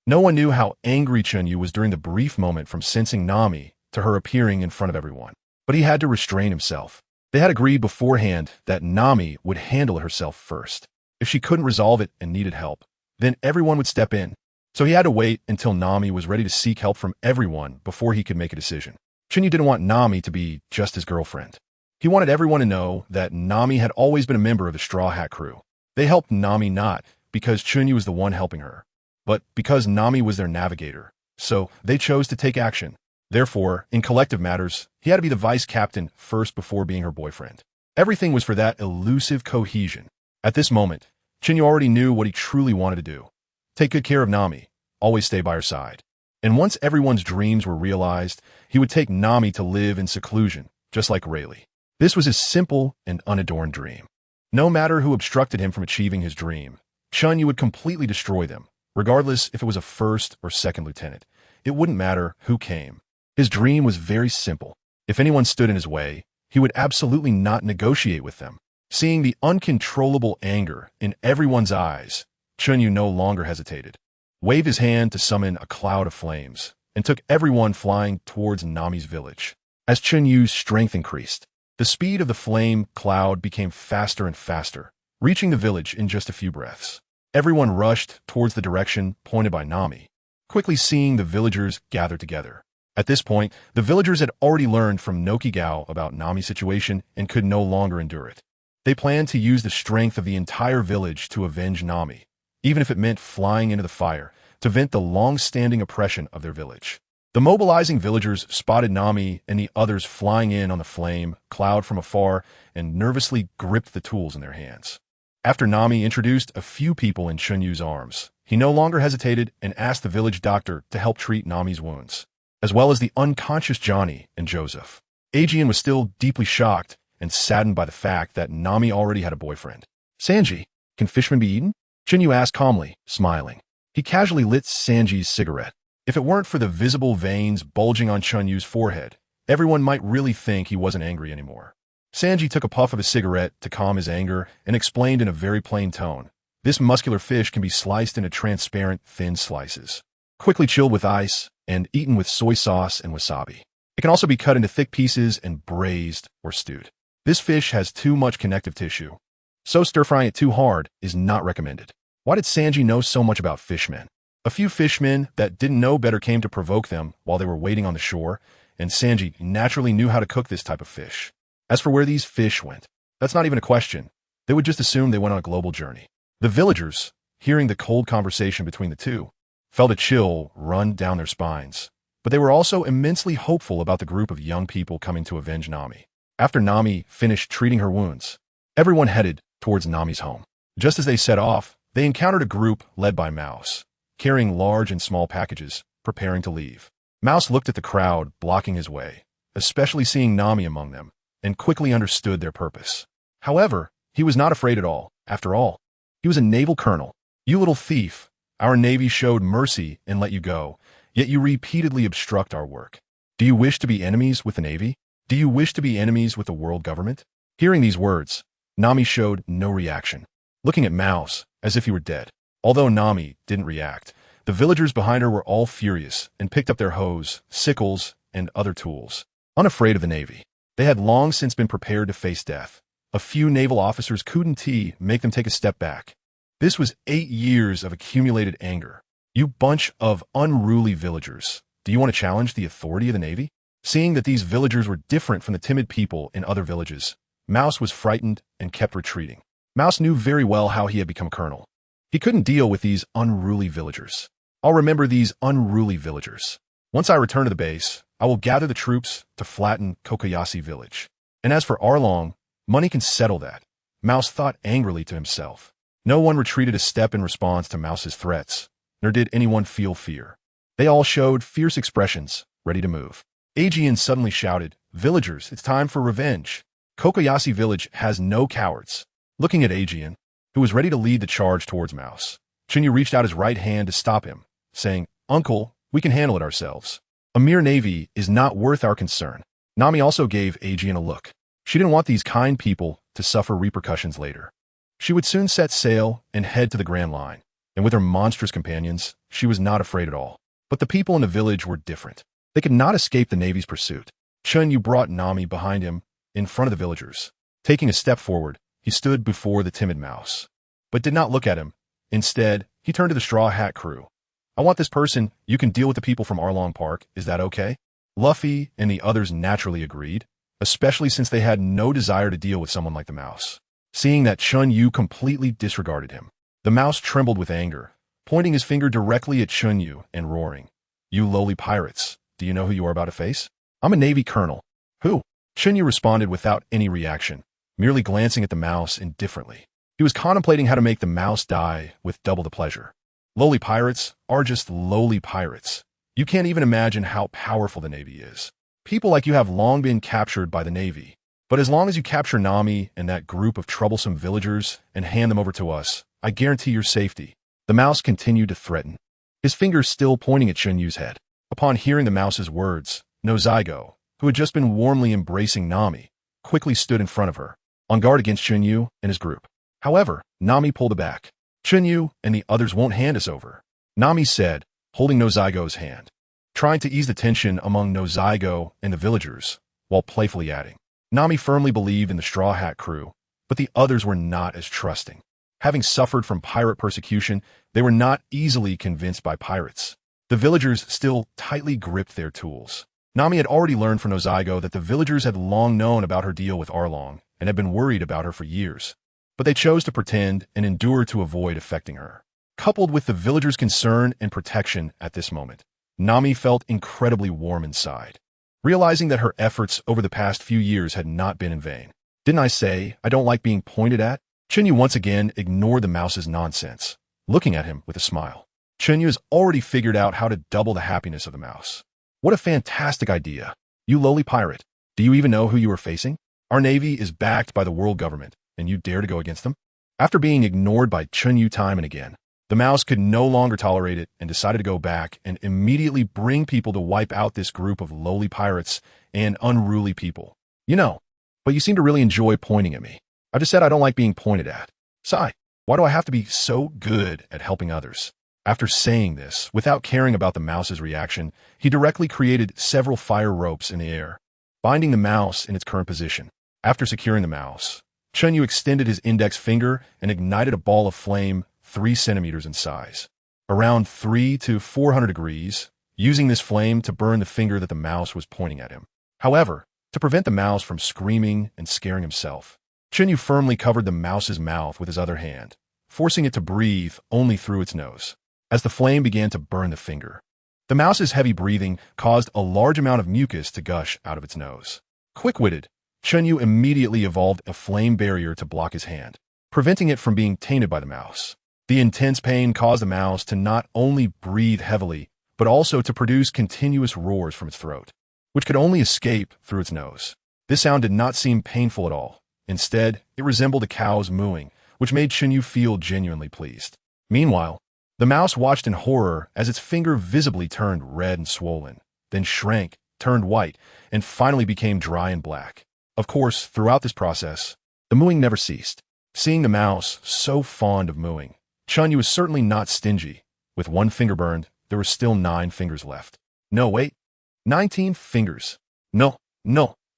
No one knew how angry Chen Yu was during the brief moment from sensing Nami to her appearing in front of everyone, but he had to restrain himself. They had agreed beforehand that Nami would handle it herself first. If she couldn't resolve it and needed help, then everyone would step in. So he had to wait until Nami was ready to seek help from everyone before he could make a decision. Chen Yu didn't want Nami to be just his girlfriend. He wanted everyone to know that Nami had always been a member of the Straw Hat crew. They helped Nami not because Chen Yu was the one helping her, but because Nami was their navigator. So they chose to take action. Therefore, in collective matters, he had to be the vice captain first before being her boyfriend. Everything was for that elusive cohesion. At this moment, Chen Yu already knew what he truly wanted to do. Take good care of Nami, always stay by her side. And once everyone's dreams were realized, he would take Nami to live in seclusion, just like Rayleigh. This was his simple and unadorned dream. No matter who obstructed him from achieving his dream, Chen Yu would completely destroy them, regardless if it was a first or second lieutenant. It wouldn't matter who came. His dream was very simple. If anyone stood in his way, he would absolutely not negotiate with them. Seeing the uncontrollable anger in everyone's eyes, Chen Yu no longer hesitated, waved his hand to summon a cloud of flames, and took everyone flying towards Nami's village. As Chen Yu's strength increased, the speed of the flame cloud became faster and faster, reaching the village in just a few breaths. Everyone rushed towards the direction pointed by Nami, quickly seeing the villagers gather together. At this point, the villagers had already learned from Nokigao about Nami's situation and could no longer endure it. They planned to use the strength of the entire village to avenge Nami, even if it meant flying into the fire, to vent the long-standing oppression of their village. The mobilizing villagers spotted Nami and the others flying in on the flame cloud from afar and nervously gripped the tools in their hands. After Nami introduced a few people in Chen Yu's arms, he no longer hesitated and asked the village doctor to help treat Nami's wounds, as well as the unconscious Johnny and Joseph. Aegean was still deeply shocked and saddened by the fact that Nami already had a boyfriend. "Sanji, can fishmen be eaten?" Chen Yu asked calmly, smiling. He casually lit Sanji's cigarette. If it weren't for the visible veins bulging on Chen Yu's forehead, everyone might really think he wasn't angry anymore. Sanji took a puff of his cigarette to calm his anger and explained in a very plain tone, "This muscular fish can be sliced into transparent, thin slices, quickly chilled with ice, and eaten with soy sauce and wasabi." It can also be cut into thick pieces and braised or stewed. This fish has too much connective tissue, so stir-frying it too hard is not recommended. Why did Sanji know so much about fishmen? A few fishmen that didn't know better came to provoke them while they were waiting on the shore, and Sanji naturally knew how to cook this type of fish. As for where these fish went, that's not even a question. They would just assume they went on a global journey. The villagers, hearing the cold conversation between the two, felt a chill run down their spines. But they were also immensely hopeful about the group of young people coming to avenge Nami. After Nami finished treating her wounds, everyone headed towards Nami's home. Just as they set off, they encountered a group led by Mouse, carrying large and small packages, preparing to leave. Mouse looked at the crowd blocking his way, especially seeing Nami among them, and quickly understood their purpose. However, he was not afraid at all. After all, he was a naval colonel. You little thief, our navy showed mercy and let you go, yet you repeatedly obstruct our work. Do you wish to be enemies with the navy? Do you wish to be enemies with the world government? Hearing these words, Nami showed no reaction, looking at Mouse as if he were dead. Although Nami didn't react, the villagers behind her were all furious and picked up their hoes, sickles, and other tools. Unafraid of the navy, they had long since been prepared to face death. A few naval officers couldn't make them take a step back. This was 8 years of accumulated anger. You bunch of unruly villagers. Do you want to challenge the authority of the navy? Seeing that these villagers were different from the timid people in other villages, Mouse was frightened and kept retreating. Mouse knew very well how he had become colonel. He couldn't deal with these unruly villagers. I'll remember these unruly villagers. Once I return to the base, I will gather the troops to flatten Kokoyasi village. And as for Arlong, money can settle that. Mouse thought angrily to himself. No one retreated a step in response to Mouse's threats, nor did anyone feel fear. They all showed fierce expressions, ready to move. Aegean suddenly shouted, "Villagers, it's time for revenge. Kokoyasi village has no cowards." Looking at Aegean, who was ready to lead the charge towards Mouse, Chen Yu reached out his right hand to stop him, saying, "Uncle, we can handle it ourselves. A mere navy is not worth our concern." Nami also gave Aegean a look. She didn't want these kind people to suffer repercussions later. She would soon set sail and head to the Grand Line, and with her monstrous companions, she was not afraid at all. But the people in the village were different. They could not escape the navy's pursuit. Chen Yu brought Nami behind him, in front of the villagers. Taking a step forward, he stood before the timid Mouse, but did not look at him. Instead, he turned to the Straw Hat crew. "I want this person. You can deal with the people from Arlong Park. Is that okay?" Luffy and the others naturally agreed, especially since they had no desire to deal with someone like the Mouse. Seeing that Chen Yu completely disregarded him, the Mouse trembled with anger, pointing his finger directly at Chen Yu and roaring, "You lowly pirates, do you know who you are about to face? I'm a Navy colonel." "Who?" Chen Yu responded without any reaction, merely glancing at the Mouse indifferently. He was contemplating how to make the Mouse die with double the pleasure. Lowly pirates are just lowly pirates. You can't even imagine how powerful the Navy is. People like you have long been captured by the Navy. But as long as you capture Nami and that group of troublesome villagers and hand them over to us, I guarantee your safety." The Mouse continued to threaten, his fingers still pointing at Chen Yu's head. Upon hearing the Mouse's words, Nozygo, who had just been warmly embracing Nami, quickly stood in front of her, on guard against Chen Yu and his group. However, Nami pulled back. "Chen Yu and the others won't hand us over," Nami said, holding Nozygo's hand, trying to ease the tension among Nozygo and the villagers, while playfully adding, Nami firmly believed in the Straw Hat crew, but the others were not as trusting. Having suffered from pirate persecution, they were not easily convinced by pirates. The villagers still tightly gripped their tools. Nami had already learned from Nozygo that the villagers had long known about her deal with Arlong and had been worried about her for years, but they chose to pretend and endure to avoid affecting her. Coupled with the villagers' concern and protection at this moment, Nami felt incredibly warm inside, realizing that her efforts over the past few years had not been in vain. "Didn't I say I don't like being pointed at?" Chen Yu once again ignored the Mouse's nonsense, looking at him with a smile. Chen Yu has already figured out how to double the happiness of the Mouse. "What a fantastic idea. You lowly pirate, do you even know who you are facing? Our navy is backed by the world government, and you dare to go against them?" After being ignored by Chen Yu time and again, the Mouse could no longer tolerate it and decided to go back and immediately bring people to wipe out this group of lowly pirates and unruly people. "You know, but you seem to really enjoy pointing at me. I just said I don't like being pointed at. Sigh, why do I have to be so good at helping others? After saying this, without caring about the mouse's reaction, he directly created several fire ropes in the air, binding the mouse in its current position. After securing the mouse, Chen Yu extended his index finger and ignited a ball of flame 3 centimeters in size, around 3 to 400 degrees, using this flame to burn the finger that the mouse was pointing at him. However, to prevent the mouse from screaming and scaring himself, Chen Yu firmly covered the mouse's mouth with his other hand, forcing it to breathe only through its nose. As the flame began to burn the finger, the mouse's heavy breathing caused a large amount of mucus to gush out of its nose. Quick-witted, Chen Yu immediately evolved a flame barrier to block his hand, preventing it from being tainted by the mouse. The intense pain caused the mouse to not only breathe heavily, but also to produce continuous roars from its throat, which could only escape through its nose. This sound did not seem painful at all. Instead, it resembled a cow's mooing, which made Chen Yu feel genuinely pleased. Meanwhile, the mouse watched in horror as its finger visibly turned red and swollen, then shrank, turned white, and finally became dry and black. Of course, throughout this process, the mooing never ceased. Seeing the mouse so fond of mooing, Chen Yu was certainly not stingy. With 1 finger burned, there were still 9 fingers left. No, wait. 19 fingers. No,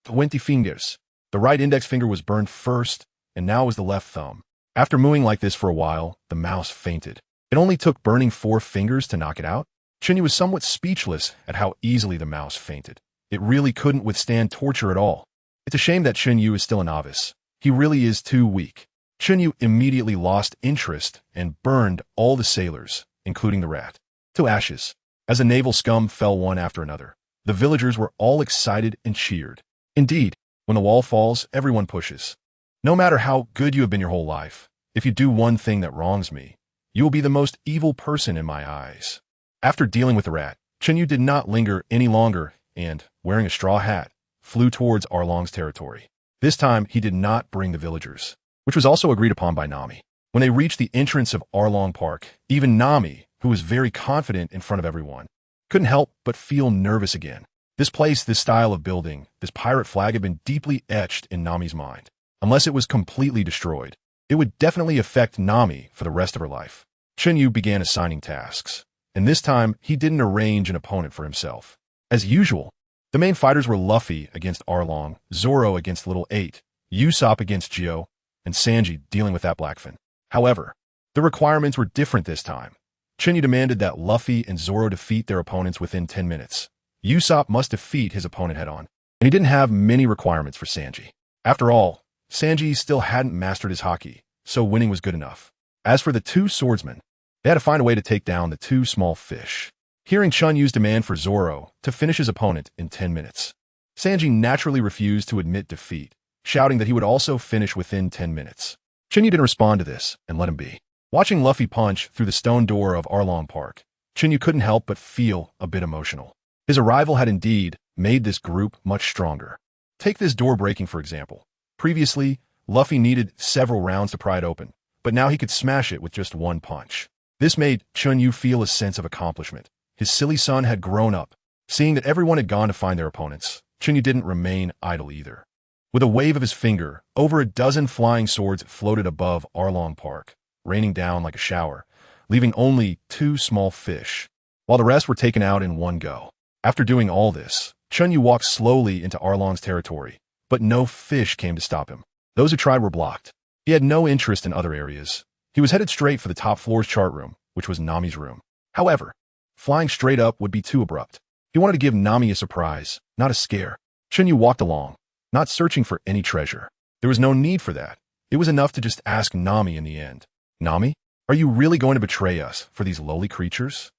20 fingers. The right index finger was burned first, and now was the left thumb. After mooing like this for a while, the mouse fainted. It only took burning 4 fingers to knock it out. Chen Yu was somewhat speechless at how easily the mouse fainted. It really couldn't withstand torture at all. It's a shame that Chen Yu is still a novice. He really is too weak. Chen Yu immediately lost interest and burned all the sailors, including the rat, to ashes. As the naval scum fell one after another, the villagers were all excited and cheered. Indeed, when the wall falls, everyone pushes. No matter how good you have been your whole life, if you do one thing that wrongs me, you will be the most evil person in my eyes. After dealing with the rat, Chen Yu did not linger any longer and, wearing a straw hat, flew towards Arlong's territory. This time, he did not bring the villagers, which was also agreed upon by Nami. When they reached the entrance of Arlong Park, even Nami, who was very confident in front of everyone, couldn't help but feel nervous again. This place, this style of building, this pirate flag had been deeply etched in Nami's mind. Unless it was completely destroyed, it would definitely affect Nami for the rest of her life. Chen Yu began assigning tasks, and this time he didn't arrange an opponent for himself. As usual, the main fighters were Luffy against Arlong, Zoro against Little 8, Usopp against Gio, and Sanji dealing with that Blackfin. However, the requirements were different this time. Chen Yu demanded that Luffy and Zoro defeat their opponents within 10 minutes. Usopp must defeat his opponent head-on, and he didn't have many requirements for Sanji. After all, Sanji still hadn't mastered his haki, so winning was good enough. As for the 2 swordsmen, they had to find a way to take down the 2 small fish. Hearing Chen Yu's demand for Zoro to finish his opponent in 10 minutes, Sanji naturally refused to admit defeat, shouting that he would also finish within 10 minutes. Chen Yu didn't respond to this and let him be. Watching Luffy punch through the stone door of Arlong Park, Chen Yu couldn't help but feel a bit emotional. His arrival had indeed made this group much stronger. Take this door breaking, for example. Previously, Luffy needed several rounds to pry it open, but now he could smash it with just 1 punch. This made Chen Yu feel a sense of accomplishment. His silly son had grown up. Seeing that everyone had gone to find their opponents, Chen Yu didn't remain idle either. With a wave of his finger, over a dozen flying swords floated above Arlong Park, raining down like a shower, leaving only 2 small fish, while the rest were taken out in one go. After doing all this, Chen Yu walked slowly into Arlong's territory, but no fish came to stop him. Those who tried were blocked. He had no interest in other areas. He was headed straight for the top floor's chart room, which was Nami's room. However, flying straight up would be too abrupt. He wanted to give Nami a surprise, not a scare. Chen Yu walked along, not searching for any treasure. There was no need for that. It was enough to just ask Nami in the end. Nami, are you really going to betray us for these lowly creatures?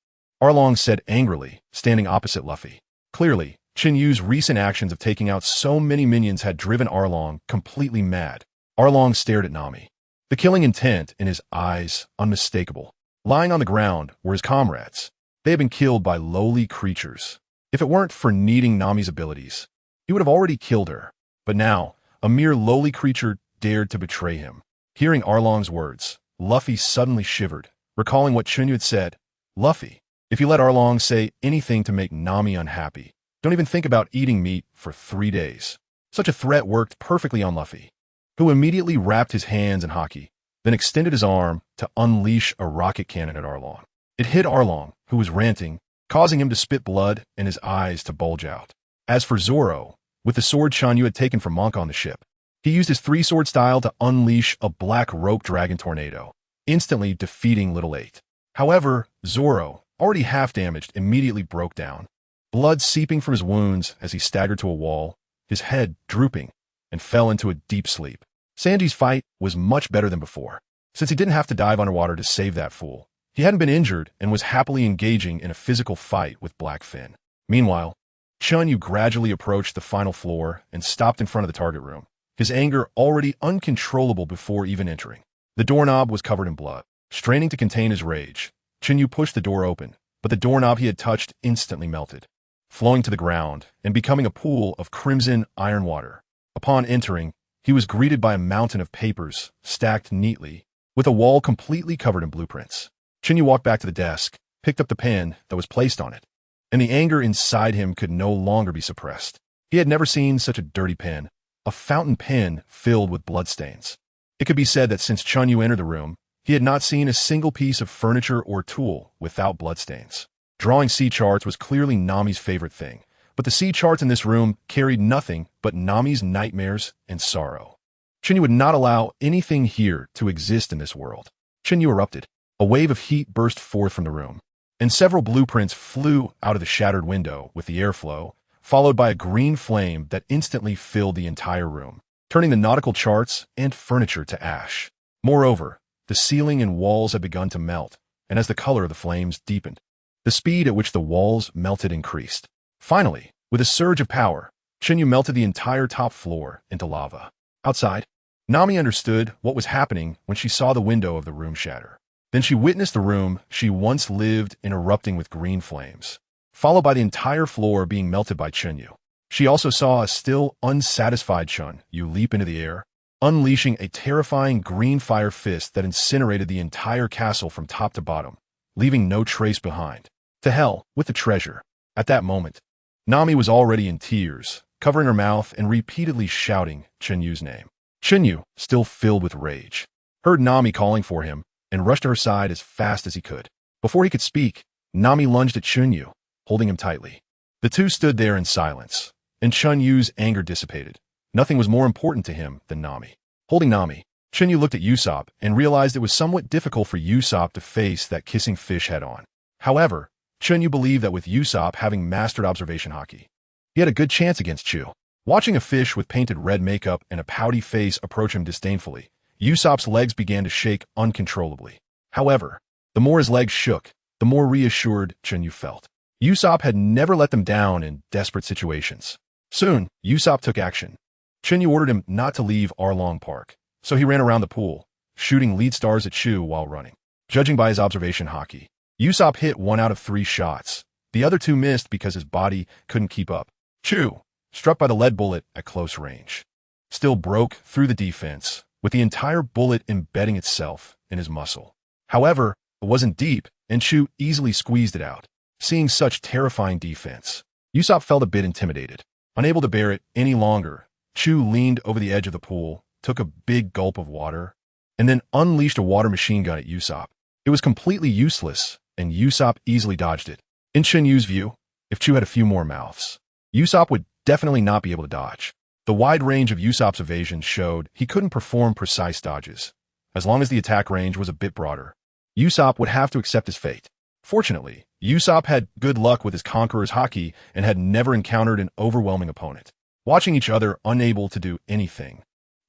Arlong said angrily, standing opposite Luffy. Clearly, Chen Yu's recent actions of taking out so many minions had driven Arlong completely mad. Arlong stared at Nami, the killing intent in his eyes unmistakable. Lying on the ground were his comrades. They had been killed by lowly creatures. If it weren't for needing Nami's abilities, he would have already killed her. But now, a mere lowly creature dared to betray him. Hearing Arlong's words, Luffy suddenly shivered, recalling what Chen Yu had said. Luffy, if you let Arlong say anything to make Nami unhappy, don't even think about eating meat for 3 days. Such a threat worked perfectly on Luffy, who immediately wrapped his hands in haki, then extended his arm to unleash a rocket cannon at Arlong. It hit Arlong, who was ranting, causing him to spit blood and his eyes to bulge out. As for Zoro, with the sword Chen Yu had taken from Monk on the ship, he used his three-sword style to unleash a black rope dragon tornado, instantly defeating Little Eight. However, Zoro, already half-damaged, immediately broke down, blood seeping from his wounds as he staggered to a wall, his head drooping, and fell into a deep sleep. Sanji's fight was much better than before, since he didn't have to dive underwater to save that fool. He hadn't been injured and was happily engaging in a physical fight with Blackfin. Meanwhile, Chen Yu gradually approached the final floor and stopped in front of the target room, his anger already uncontrollable before even entering. The doorknob was covered in blood. Straining to contain his rage, Chen Yu pushed the door open, but the doorknob he had touched instantly melted, flowing to the ground and becoming a pool of crimson iron water. Upon entering, he was greeted by a mountain of papers stacked neatly, with a wall completely covered in blueprints. Chen Yu walked back to the desk, picked up the pen that was placed on it, and the anger inside him could no longer be suppressed. He had never seen such a dirty pen, a fountain pen filled with bloodstains. It could be said that since Chen Yu entered the room, he had not seen a single piece of furniture or tool without bloodstains. Drawing sea charts was clearly Nami's favorite thing, but the sea charts in this room carried nothing but Nami's nightmares and sorrow. Chen Yu would not allow anything here to exist in this world. Chen Yu erupted. A wave of heat burst forth from the room, and several blueprints flew out of the shattered window with the airflow, followed by a green flame that instantly filled the entire room, turning the nautical charts and furniture to ash. Moreover, the ceiling and walls had begun to melt, and as the color of the flames deepened, the speed at which the walls melted increased. Finally, with a surge of power, Chen Yu melted the entire top floor into lava. Outside, Nami understood what was happening when she saw the window of the room shatter. Then she witnessed the room she once lived in erupting with green flames, followed by the entire floor being melted by Chen Yu. She also saw a still unsatisfied Chen Yu leap into the air, unleashing a terrifying green fire fist that incinerated the entire castle from top to bottom, leaving no trace behind. To hell with the treasure. At that moment, Nami was already in tears, covering her mouth and repeatedly shouting Chen Yu's name. Chen Yu, still filled with rage, heard Nami calling for him and rushed to her side as fast as he could. Before he could speak, Nami lunged at Chen Yu, holding him tightly. The two stood there in silence, and Chen Yu's anger dissipated. Nothing was more important to him than Nami. Holding Nami, Chen Yu looked at Usopp and realized it was somewhat difficult for Usopp to face that kissing fish head-on. However, Chen Yu believed that with Usopp having mastered observation hockey, he had a good chance against Chu. Watching a fish with painted red makeup and a pouty face approach him disdainfully, Usopp's legs began to shake uncontrollably. However, the more his legs shook, the more reassured Chen Yu felt. Usopp had never let them down in desperate situations. Soon, Usopp took action. Chen Yu ordered him not to leave Arlong Park, so he ran around the pool, shooting lead stars at Chu while running. Judging by his observation hockey, Usopp hit 1 out of 3 shots. The other 2 missed because his body couldn't keep up. Chu, struck by the lead bullet at close range, still broke through the defense, with the entire bullet embedding itself in his muscle. However, it wasn't deep, and Chu easily squeezed it out. Seeing such terrifying defense, Usopp felt a bit intimidated. Unable to bear it any longer, Chu leaned over the edge of the pool, took a big gulp of water, and then unleashed a water machine gun at Usopp. It was completely useless, and Usopp easily dodged it. In Chen Yu's view, if Chu had a few more mouths, Usopp would definitely not be able to dodge. The wide range of Usopp's evasion showed he couldn't perform precise dodges. As long as the attack range was a bit broader, Usopp would have to accept his fate. Fortunately, Usopp had good luck with his Conqueror's Haki and had never encountered an overwhelming opponent. Watching each other unable to do anything,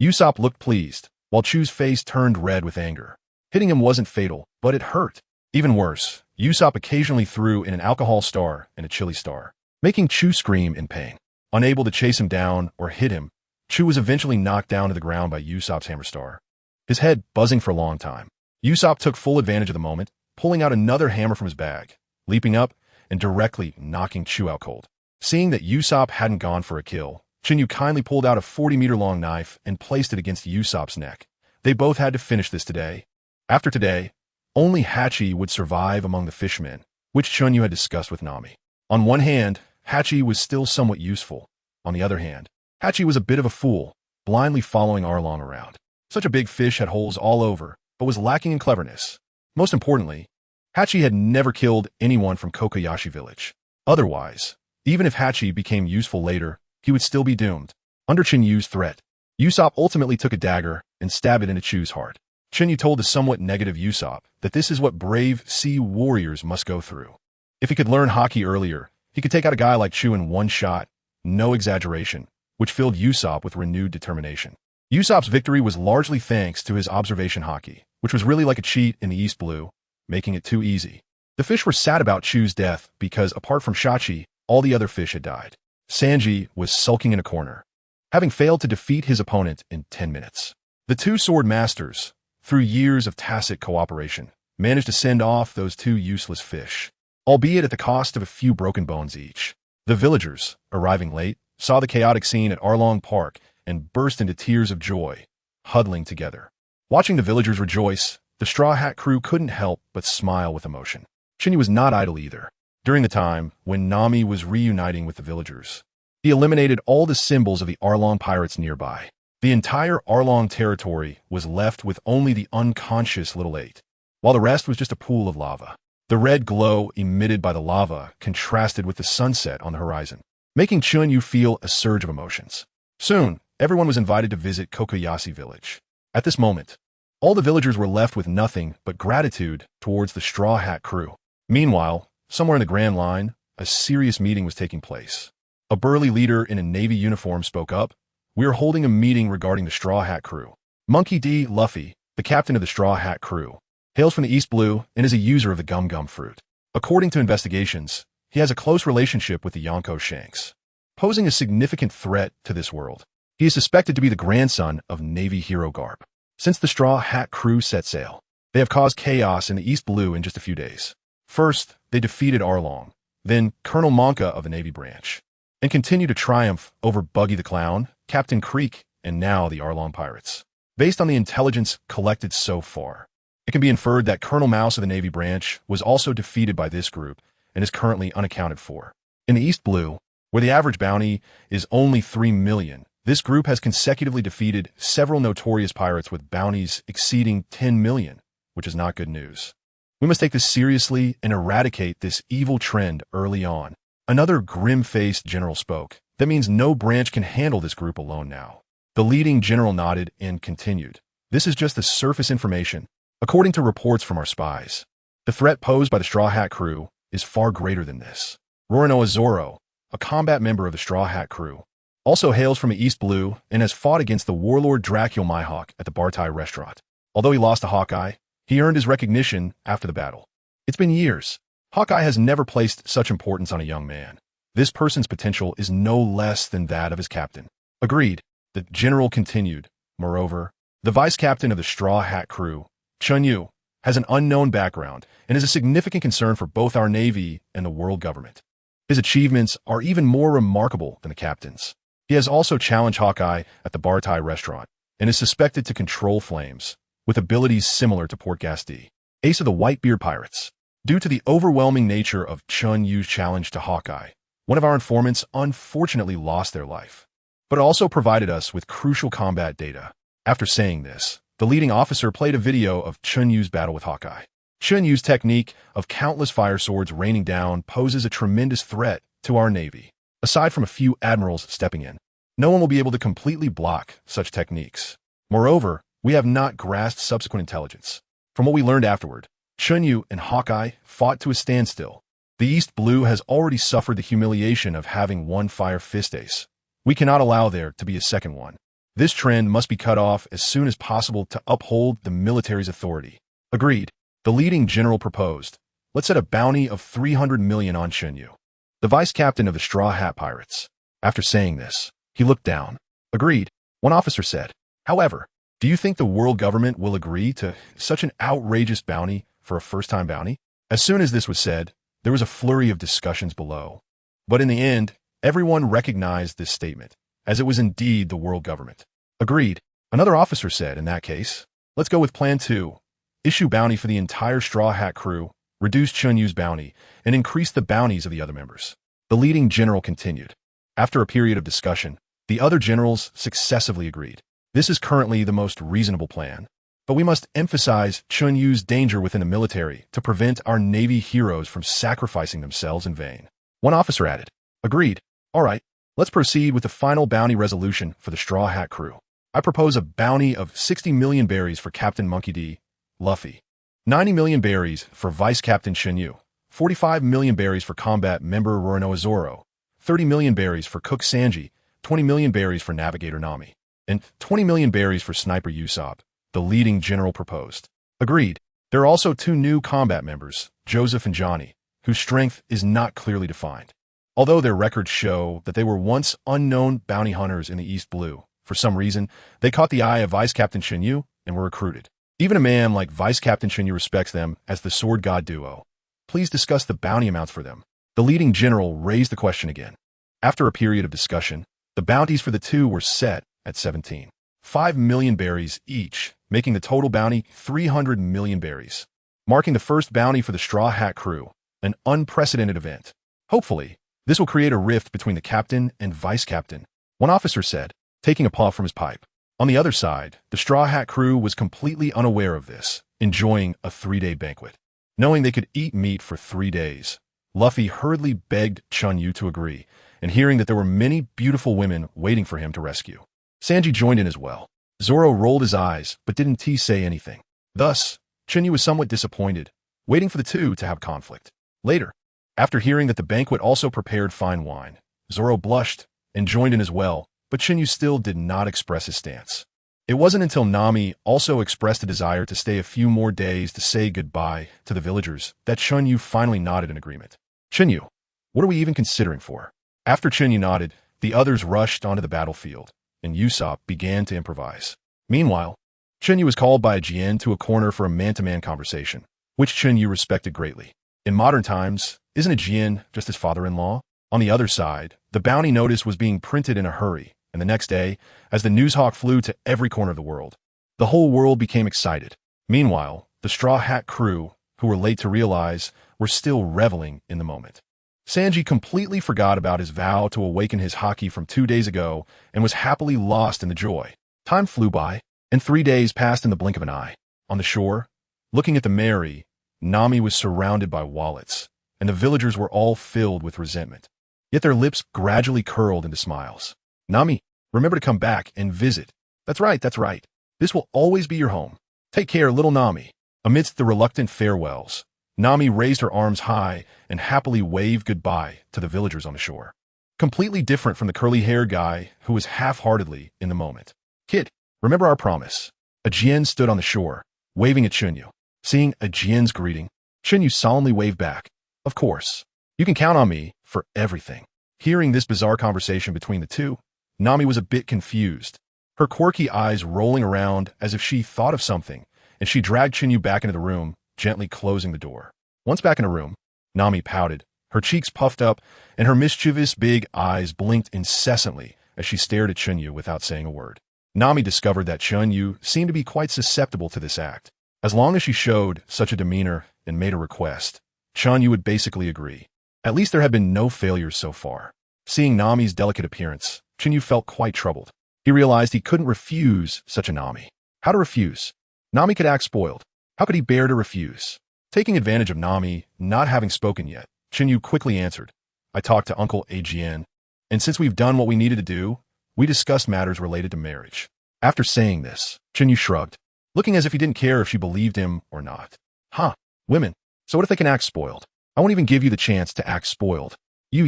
Usopp looked pleased, while Chu's face turned red with anger. Hitting him wasn't fatal, but it hurt. Even worse, Usopp occasionally threw in an alcohol star and a chili star, making Chu scream in pain. Unable to chase him down or hit him, Chu was eventually knocked down to the ground by Usopp's hammer star, his head buzzing for a long time. Usopp took full advantage of the moment, pulling out another hammer from his bag, leaping up and directly knocking Chu out cold. Seeing that Usopp hadn't gone for a kill, Chen Yu kindly pulled out a 40-meter-long knife and placed it against Usopp's neck. They both had to finish this today. After today, only Hachi would survive among the fishmen, which Chen Yu had discussed with Nami. On one hand, Hachi was still somewhat useful. On the other hand, Hachi was a bit of a fool, blindly following Arlong around. Such a big fish had holes all over, but was lacking in cleverness. Most importantly, Hachi had never killed anyone from Kokoyashi village. Otherwise, even if Hachi became useful later, he would still be doomed. Under Chen Yu's threat, Usopp ultimately took a dagger and stabbed it into Chu's heart. Chen Yu told the somewhat negative Usopp that this is what brave sea warriors must go through. If he could learn Haki earlier, he could take out a guy like Chu in one shot, no exaggeration, which filled Usopp with renewed determination. Usopp's victory was largely thanks to his observation Haki, which was really like a cheat in the East Blue, making it too easy. The fish were sad about Chu's death because, apart from Shachi, all the other fish had died. Sanji was sulking in a corner, having failed to defeat his opponent in 10 minutes. The two sword masters, through years of tacit cooperation, managed to send off those two useless fish, albeit at the cost of a few broken bones each. The villagers, arriving late, saw the chaotic scene at Arlong Park and burst into tears of joy, huddling together. Watching the villagers rejoice, the Straw Hat crew couldn't help but smile with emotion. Chen Yu was not idle either. During the time when Nami was reuniting with the villagers, he eliminated all the symbols of the Arlong pirates nearby. The entire Arlong territory was left with only the unconscious Little Eight, while the rest was just a pool of lava. The red glow emitted by the lava contrasted with the sunset on the horizon, making Chen Yu feel a surge of emotions. Soon, everyone was invited to visit Kokoyashi village. At this moment, all the villagers were left with nothing but gratitude towards the Straw Hat crew. Meanwhile, somewhere in the Grand Line, a serious meeting was taking place. A burly leader in a Navy uniform spoke up. "We are holding a meeting regarding the Straw Hat crew. Monkey D. Luffy, the captain of the Straw Hat crew, hails from the East Blue and is a user of the gum gum fruit. According to investigations, he has a close relationship with the Yonko Shanks, posing a significant threat to this world. He is suspected to be the grandson of Navy hero Garp. Since the Straw Hat crew set sail, they have caused chaos in the East Blue in just a few days. First, they defeated Arlong, then Colonel Monka of the Navy branch, and continue to triumph over Buggy the Clown, Captain Creek, and now the Arlong Pirates. Based on the intelligence collected so far, it can be inferred that Colonel Mouse of the Navy branch was also defeated by this group and is currently unaccounted for. In the East Blue, where the average bounty is only 3 million, this group has consecutively defeated several notorious pirates with bounties exceeding 10 million, which is not good news. We must take this seriously and eradicate this evil trend early on." Another grim-faced general spoke. "That means no branch can handle this group alone now." The leading general nodded and continued. "This is just the surface information. According to reports from our spies, the threat posed by the Straw Hat crew is far greater than this. Roronoa Zoro, a combat member of the Straw Hat crew, also hails from the East Blue and has fought against the warlord Dracula Mihawk at the Bartai restaurant. Although he lost to Hawkeye, he earned his recognition after the battle. It's been years. Hawkeye has never placed such importance on a young man. This person's potential is no less than that of his captain." "Agreed," the general continued. "Moreover, the vice captain of the Straw Hat crew, Chen Yu, has an unknown background and is a significant concern for both our Navy and the world government. His achievements are even more remarkable than the captain's. He has also challenged Hawkeye at the Bartai restaurant and is suspected to control flames, with abilities similar to Port Gasti, ace of the Whitebeard Pirates. Due to the overwhelming nature of Chen Yu's challenge to Hawkeye, one of our informants unfortunately lost their life, but also provided us with crucial combat data." After saying this, the leading officer played a video of Chen Yu's battle with Hawkeye. Chen Yu's technique of countless fire swords raining down poses a tremendous threat to our Navy. Aside from a few admirals stepping in, no one will be able to completely block such techniques. Moreover, we have not grasped subsequent intelligence. From what we learned afterward, Chen Yu and Hawkeye fought to a standstill. The East Blue has already suffered the humiliation of having one Fire Fist ace. We cannot allow there to be a second one. This trend must be cut off as soon as possible to uphold the military's authority." "Agreed," the leading general proposed. "Let's set a bounty of 300 million on Chen Yu, the vice captain of the Straw Hat Pirates." After saying this, he looked down. "Agreed," one officer said. "However, do you think the world government will agree to such an outrageous bounty for a first-time bounty?" As soon as this was said, there was a flurry of discussions below. But in the end, everyone recognized this statement, as it was indeed the world government. "Agreed," another officer said. "In that case, let's go with Plan 2. Issue bounty for the entire Straw Hat crew, reduce Chen Yu's bounty, and increase the bounties of the other members." The leading general continued. After a period of discussion, the other generals successively agreed. "This is currently the most reasonable plan, But we must emphasize Chen Yu's danger within the military to prevent our Navy heroes from sacrificing themselves in vain. One officer added, "Agreed. All right, let's proceed with the final bounty resolution for the Straw Hat crew. I propose a bounty of 60 million berries for Captain Monkey D. Luffy, 90 million berries for Vice Captain Chen Yu, 45 million berries for combat member Roronoa Zoro, 30 million berries for Cook Sanji, 20 million berries for Navigator Nami, and 20 million berries for Sniper Usopp," the leading general proposed. Agreed. There are also 2 new combat members, Joseph and Johnny, whose strength is not clearly defined. Although their records show that they were once unknown bounty hunters in the East Blue, for some reason, they caught the eye of Vice Captain Chen Yu and were recruited. Even a man like Vice Captain Chen Yu respects them as the Sword God duo. Please discuss the bounty amounts for them. The leading general raised the question again. After a period of discussion, the bounties for the 2 were set at 17.5 million berries each, making the total bounty 300 million berries, marking the first bounty for the Straw Hat crew, an unprecedented event. Hopefully, this will create a rift between the captain and vice captain, one officer said, taking a puff from his pipe. On the other side, the Straw Hat crew was completely unaware of this, enjoying a 3-day banquet. Knowing they could eat meat for 3 days, Luffy hurriedly begged Chen Yu to agree, and hearing that there were many beautiful women waiting for him to rescue. Sanji joined in as well. Zoro rolled his eyes, but didn't say anything. Thus, Chen Yu was somewhat disappointed, waiting for the 2 to have conflict. Later, after hearing that the banquet also prepared fine wine, Zoro blushed and joined in as well, but Chen Yu still did not express his stance. It wasn't until Nami also expressed a desire to stay a few more days to say goodbye to the villagers that Chen Yu finally nodded in agreement. "Chen Yu, what are we even considering for?" After Chen Yu nodded, the others rushed onto the battlefield, and Usopp began to improvise. Meanwhile, Chen Yu was called by a Jien to a corner for a man-to-man conversation, which Chen Yu respected greatly. In modern times, isn't a Jien just his father-in-law? On the other side, the bounty notice was being printed in a hurry, and the next day, as the newshawk flew to every corner of the world, the whole world became excited. Meanwhile, the Straw Hat crew, who were late to realize, were still reveling in the moment. Sanji completely forgot about his vow to awaken his haki from 2 days ago and was happily lost in the joy. Time flew by, and 3 days passed in the blink of an eye. On the shore, looking at the Mary, Nami was surrounded by wallets, and the villagers were all filled with resentment. Yet their lips gradually curled into smiles. "Nami, remember to come back and visit." That's right, that's right. "This will always be your home. Take care, little Nami." Amidst the reluctant farewells, Nami raised her arms high and happily waved goodbye to the villagers on the shore. Completely different from the curly-haired guy who was half-heartedly in the moment. "Kid, remember our promise." A Jien stood on the shore, waving at Chen Yu. Seeing a Jien's greeting, Chen Yu solemnly waved back. "Of course. You can count on me for everything." Hearing this bizarre conversation between the 2, Nami was a bit confused, her quirky eyes rolling around as if she thought of something, and she dragged Chen Yu back into the room, gently closing the door. Once back in the room, Nami pouted, her cheeks puffed up, and her mischievous big eyes blinked incessantly as she stared at Chen Yu without saying a word. Nami discovered that Chen Yu seemed to be quite susceptible to this act. As long as she showed such a demeanor and made a request, Chen Yu would basically agree. At least there had been no failures so far. Seeing Nami's delicate appearance, Chen Yu felt quite troubled. He realized he couldn't refuse such a Nami. How to refuse? Nami could act spoiled. How could he bear to refuse? Taking advantage of Nami not having spoken yet, Chen Yu quickly answered, "I talked to Uncle Ajien, and since we've done what we needed to do, we discussed matters related to marriage." After saying this, Chen Yu shrugged, looking as if he didn't care if she believed him or not. "Huh, women. So what if they can act spoiled? I won't even give you the chance to act spoiled. You.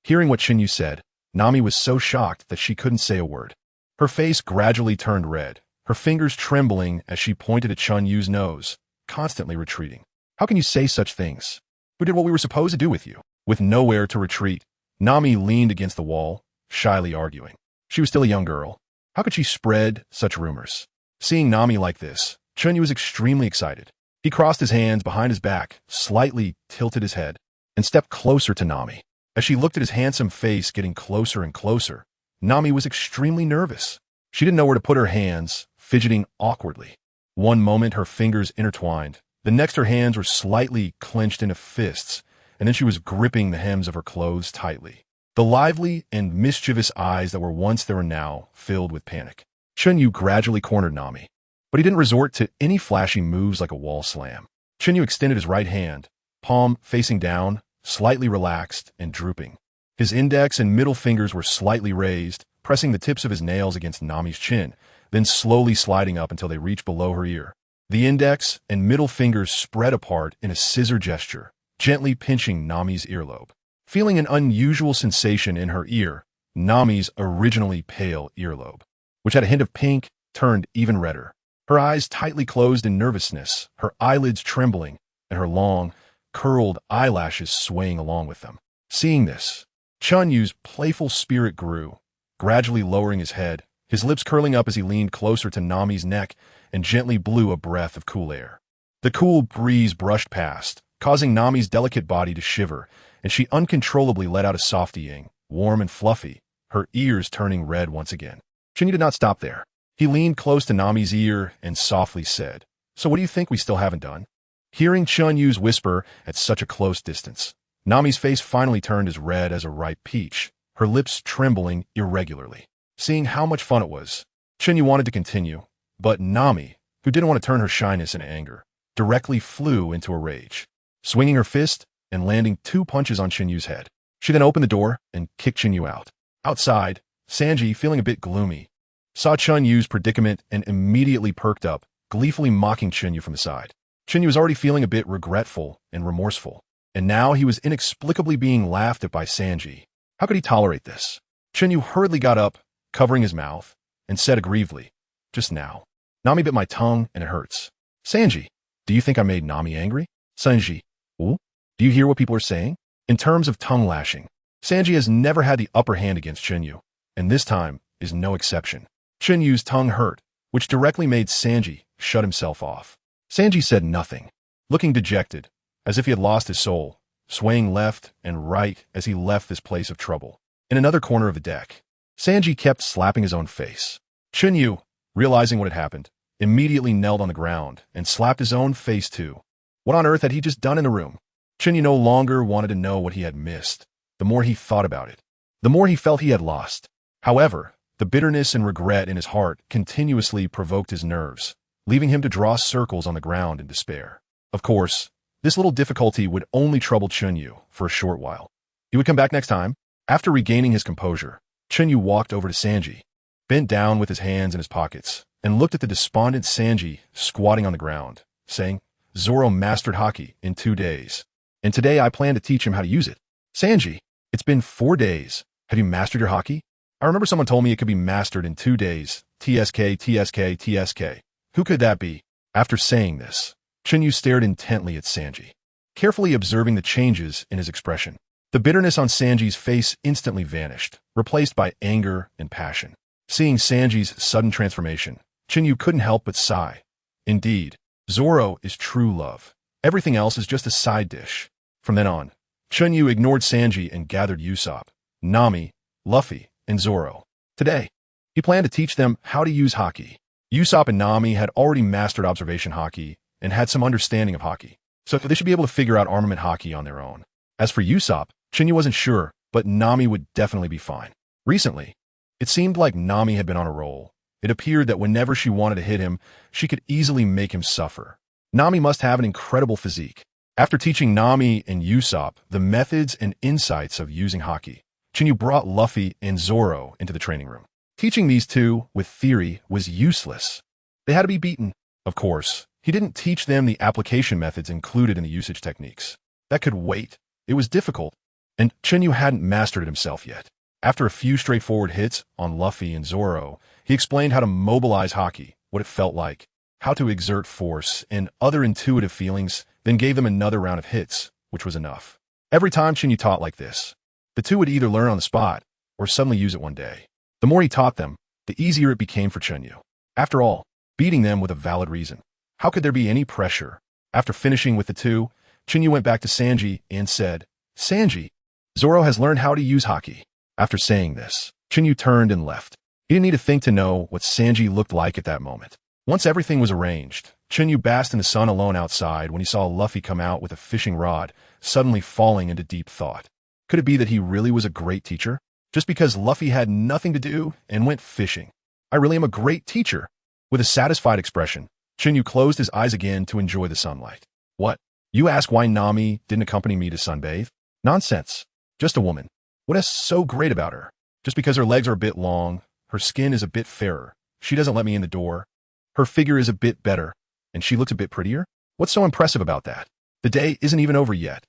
Hearing what Chen Yu said, Nami was so shocked that she couldn't say a word. Her face gradually turned red, her fingers trembling as she pointed at Chen Yu's nose, constantly retreating. "How can you say such things? Who did what we were supposed to do with you?" With nowhere to retreat, Nami leaned against the wall, shyly arguing. She was still a young girl. How could she spread such rumors? Seeing Nami like this, Chen Yu was extremely excited. He crossed his hands behind his back, slightly tilted his head, and stepped closer to Nami. As she looked at his handsome face getting closer and closer, Nami was extremely nervous. She didn't know where to put her hands, fidgeting awkwardly. One moment her fingers intertwined, the next her hands were slightly clenched into fists, and then she was gripping the hems of her clothes tightly. The lively and mischievous eyes that were once there were now filled with panic. Chen Yu gradually cornered Nami. But he didn't resort to any flashy moves like a wall slam. Chen Yu extended his right hand, palm facing down, slightly relaxed and drooping. His index and middle fingers were slightly raised, pressing the tips of his nails against Nami's chin, then slowly sliding up until they reached below her ear. The index and middle fingers spread apart in a scissor gesture, gently pinching Nami's earlobe. Feeling an unusual sensation in her ear, Nami's originally pale earlobe, which had a hint of pink, turned even redder. Her eyes tightly closed in nervousness, her eyelids trembling, and her long, curled eyelashes swaying along with them. Seeing this, Chen Yu's playful spirit grew, gradually lowering his head, his lips curling up as he leaned closer to Nami's neck and gently blew a breath of cool air. The cool breeze brushed past, causing Nami's delicate body to shiver, and she uncontrollably let out a soft ying, warm and fluffy, her ears turning red once again. Chen Yu did not stop there. He leaned close to Nami's ear and softly said, "So what do you think we still haven't done?" Hearing Chen Yu's whisper at such a close distance, Nami's face finally turned as red as a ripe peach, her lips trembling irregularly. Seeing how much fun it was, Chen Yu wanted to continue, but Nami, who didn't want to turn her shyness into anger, directly flew into a rage, swinging her fist and landing 2 punches on Chen Yu's head. She then opened the door and kicked Chen Yu out. Outside, Sanji, feeling a bit gloomy, saw Chen Yu's predicament and immediately perked up, gleefully mocking Chen Yu from the side. Chen Yu was already feeling a bit regretful and remorseful, and now he was inexplicably being laughed at by Sanji. How could he tolerate this? Chen Yu hurriedly got up, covering his mouth, and said aggrievedly, "Just now, Nami bit my tongue and it hurts." "Sanji, do you think I made Nami angry?" "Sanji, ooh, do you hear what people are saying?" In terms of tongue lashing, Sanji has never had the upper hand against Chen Yu, and this time is no exception. Chen Yu's tongue hurt, which directly made Sanji shut himself off. Sanji said nothing, looking dejected, as if he had lost his soul, swaying left and right as he left this place of trouble. In another corner of the deck, Sanji kept slapping his own face. Chen Yu, realizing what had happened, immediately knelt on the ground and slapped his own face too. What on earth had he just done in the room? Chen Yu no longer wanted to know what he had missed. The more he thought about it, the more he felt he had lost. However, the bitterness and regret in his heart continuously provoked his nerves, leaving him to draw circles on the ground in despair. Of course, this little difficulty would only trouble Chen Yu for a short while. He would come back next time. After regaining his composure, Chen Yu walked over to Sanji, bent down with his hands in his pockets, and looked at the despondent Sanji squatting on the ground, saying, "Zoro mastered haki in 2 days, and today I plan to teach him how to use it." "Sanji, it's been 4 days. Have you mastered your haki?" "I remember someone told me it could be mastered in 2 days. TSK, TSK, TSK. Who could that be?" After saying this, Chen Yu stared intently at Sanji, carefully observing the changes in his expression. The bitterness on Sanji's face instantly vanished, replaced by anger and passion. Seeing Sanji's sudden transformation, Chen Yu couldn't help but sigh. Indeed, Zoro is true love. Everything else is just a side dish. From then on, Chen Yu ignored Sanji and gathered Usopp, Nami, Luffy, and Zoro. Today, he planned to teach them how to use haki. Usopp and Nami had already mastered observation haki and had some understanding of haki, so they should be able to figure out armament haki on their own. As for Usopp, Chen Yu wasn't sure, but Nami would definitely be fine. Recently, it seemed like Nami had been on a roll. It appeared that whenever she wanted to hit him, she could easily make him suffer. Nami must have an incredible physique. After teaching Nami and Usopp the methods and insights of using haki, Chen Yu brought Luffy and Zoro into the training room. Teaching these two with theory was useless. They had to be beaten. Of course, he didn't teach them the application methods included in the usage techniques. That could wait. It was difficult, and Chen Yu hadn't mastered it himself yet. After a few straightforward hits on Luffy and Zoro, he explained how to mobilize haki, what it felt like, how to exert force, and other intuitive feelings, then gave them another round of hits, which was enough. Every time Chen Yu taught like this, the two would either learn on the spot or suddenly use it one day. The more he taught them, the easier it became for Chen Yu. After all, beating them with a valid reason. How could there be any pressure? After finishing with the two, Chen Yu went back to Sanji and said, "Sanji, Zoro has learned how to use haki." After saying this, Chen Yu turned and left. He didn't need to think to know what Sanji looked like at that moment. Once everything was arranged, Chen Yu basked in the sun alone outside when he saw Luffy come out with a fishing rod, suddenly falling into deep thought. Could it be that he really was a great teacher? Just because Luffy had nothing to do and went fishing. I really am a great teacher. With a satisfied expression, Chen Yu closed his eyes again to enjoy the sunlight. What? You ask why Nami didn't accompany me to sunbathe? Nonsense. Just a woman. What is so great about her? Just because her legs are a bit long, her skin is a bit fairer, she doesn't let me in the door. Her figure is a bit better, and she looks a bit prettier? What's so impressive about that? The day isn't even over yet.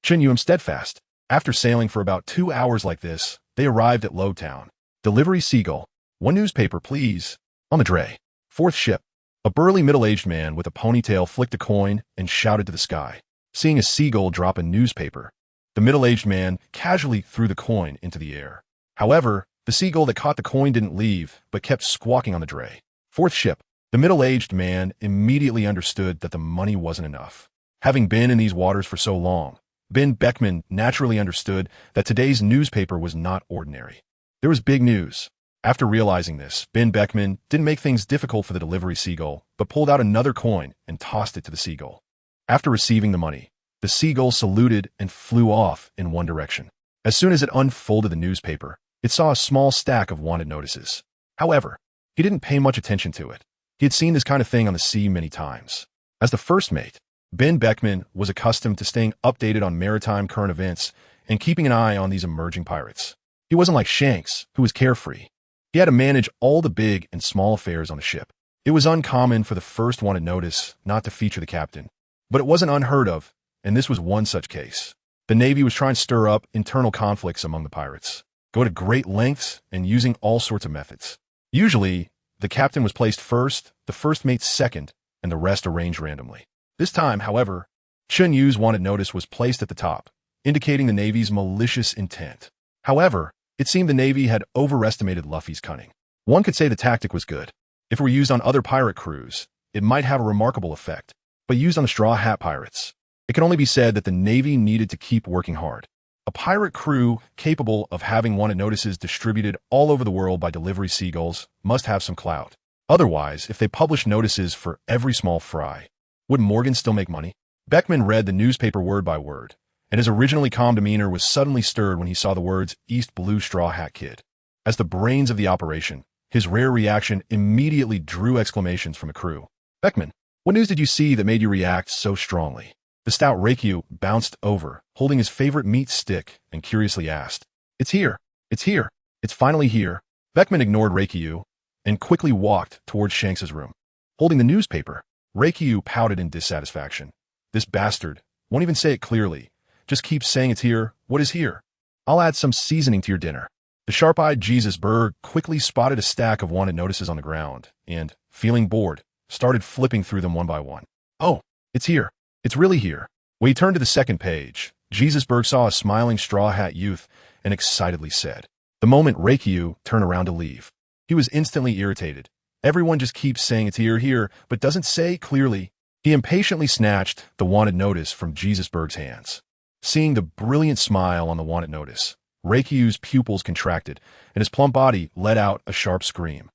Chen Yu, am steadfast. After sailing for about 2 hours like this, they arrived at Lowtown. Delivery Seagull. One newspaper, please. On the dray. Fourth ship. A burly middle-aged man with a ponytail flicked a coin and shouted to the sky. Seeing a seagull drop a newspaper, the middle-aged man casually threw the coin into the air. However, the seagull that caught the coin didn't leave, but kept squawking on the dray. Fourth ship. The middle-aged man immediately understood that the money wasn't enough. Having been in these waters for so long, Ben Beckman naturally understood that today's newspaper was not ordinary. There was big news. After realizing this, Ben Beckman didn't make things difficult for the delivery seagull, but pulled out another coin and tossed it to the seagull. After receiving the money, the seagull saluted and flew off in one direction. As soon as it unfolded the newspaper, it saw a small stack of wanted notices. However, he didn't pay much attention to it. He had seen this kind of thing on the sea many times. As the first mate, Ben Beckman was accustomed to staying updated on maritime current events and keeping an eye on these emerging pirates. He wasn't like Shanks, who was carefree. He had to manage all the big and small affairs on the ship. It was uncommon for the first wanted notice not to feature the captain, but it wasn't unheard of, and this was one such case. The Navy was trying to stir up internal conflicts among the pirates, go to great lengths and using all sorts of methods. Usually, the captain was placed first, the first mate second, and the rest arranged randomly. This time, however, Chen Yu's wanted notice was placed at the top, indicating the Navy's malicious intent. However, it seemed the Navy had overestimated Luffy's cunning. One could say the tactic was good. If it were used on other pirate crews, it might have a remarkable effect. But used on the Straw Hat Pirates, it can only be said that the Navy needed to keep working hard. A pirate crew capable of having wanted notices distributed all over the world by delivery seagulls must have some clout. Otherwise, if they published notices for every small fry, would Morgan still make money? Beckman read the newspaper word by word, and his originally calm demeanor was suddenly stirred when he saw the words East Blue Straw Hat Kid. As the brains of the operation, his rare reaction immediately drew exclamations from the crew. Beckman, what news did you see that made you react so strongly? The stout Reikyu bounced over, holding his favorite meat stick, and curiously asked, It's here. It's here. It's finally here. Beckman ignored Reikyu and quickly walked towards Shanks's room. Holding the newspaper, Reikyu pouted in dissatisfaction. This bastard won't even say it clearly. Just keep saying it's here. What is here? I'll add some seasoning to your dinner. The sharp-eyed Jesus Berg quickly spotted a stack of wanted notices on the ground and, feeling bored, started flipping through them one by one. Oh, it's here. It's really here. When he turned to the second page, Jesus Berg saw a smiling straw hat youth and excitedly said, The moment Reikyu turned around to leave, he was instantly irritated. Everyone just keeps saying it's here, but doesn't say clearly. He impatiently snatched the wanted notice from Jesus Berg's hands. Seeing the brilliant smile on the wanted notice, Reikyu's pupils contracted, and his plump body let out a sharp scream.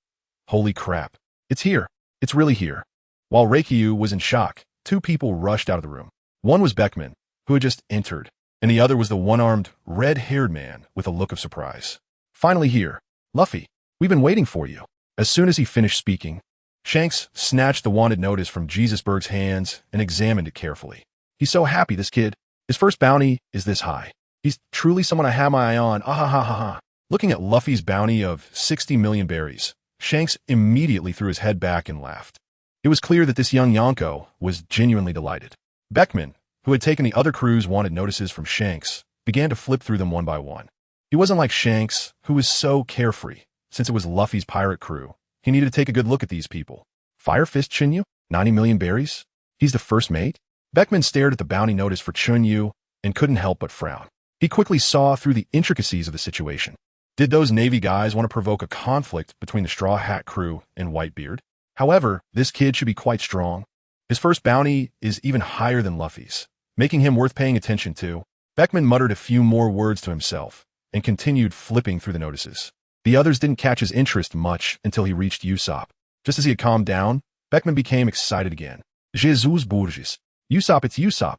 Holy crap. It's here. It's really here. While Reikyu was in shock, two people rushed out of the room. One was Beckman, who had just entered, and the other was the one-armed, red-haired man with a look of surprise. Finally here. Luffy, we've been waiting for you. As soon as he finished speaking, Shanks snatched the wanted notice from Jesus Berg's hands and examined it carefully. He's so happy, this kid. His first bounty is this high. He's truly someone I have my eye on. Ah ha ha ha ha. Looking at Luffy's bounty of 60 million berries, Shanks immediately threw his head back and laughed. It was clear that this young Yonko was genuinely delighted. Beckman, who had taken the other crew's wanted notices from Shanks, began to flip through them one by one. He wasn't like Shanks, who was so carefree. Since it was Luffy's pirate crew, he needed to take a good look at these people. Fire Fist Chen Yu? 90 million berries? He's the first mate? Beckman stared at the bounty notice for Chen Yu and couldn't help but frown. He quickly saw through the intricacies of the situation. Did those Navy guys want to provoke a conflict between the Straw Hat crew and Whitebeard? However, this kid should be quite strong. His first bounty is even higher than Luffy's, making him worth paying attention to. Beckman muttered a few more words to himself and continued flipping through the notices. The others didn't catch his interest much until he reached Usopp. Just as he had calmed down, Beckman became excited again. Jesus Burgess. Usopp, it's Usopp.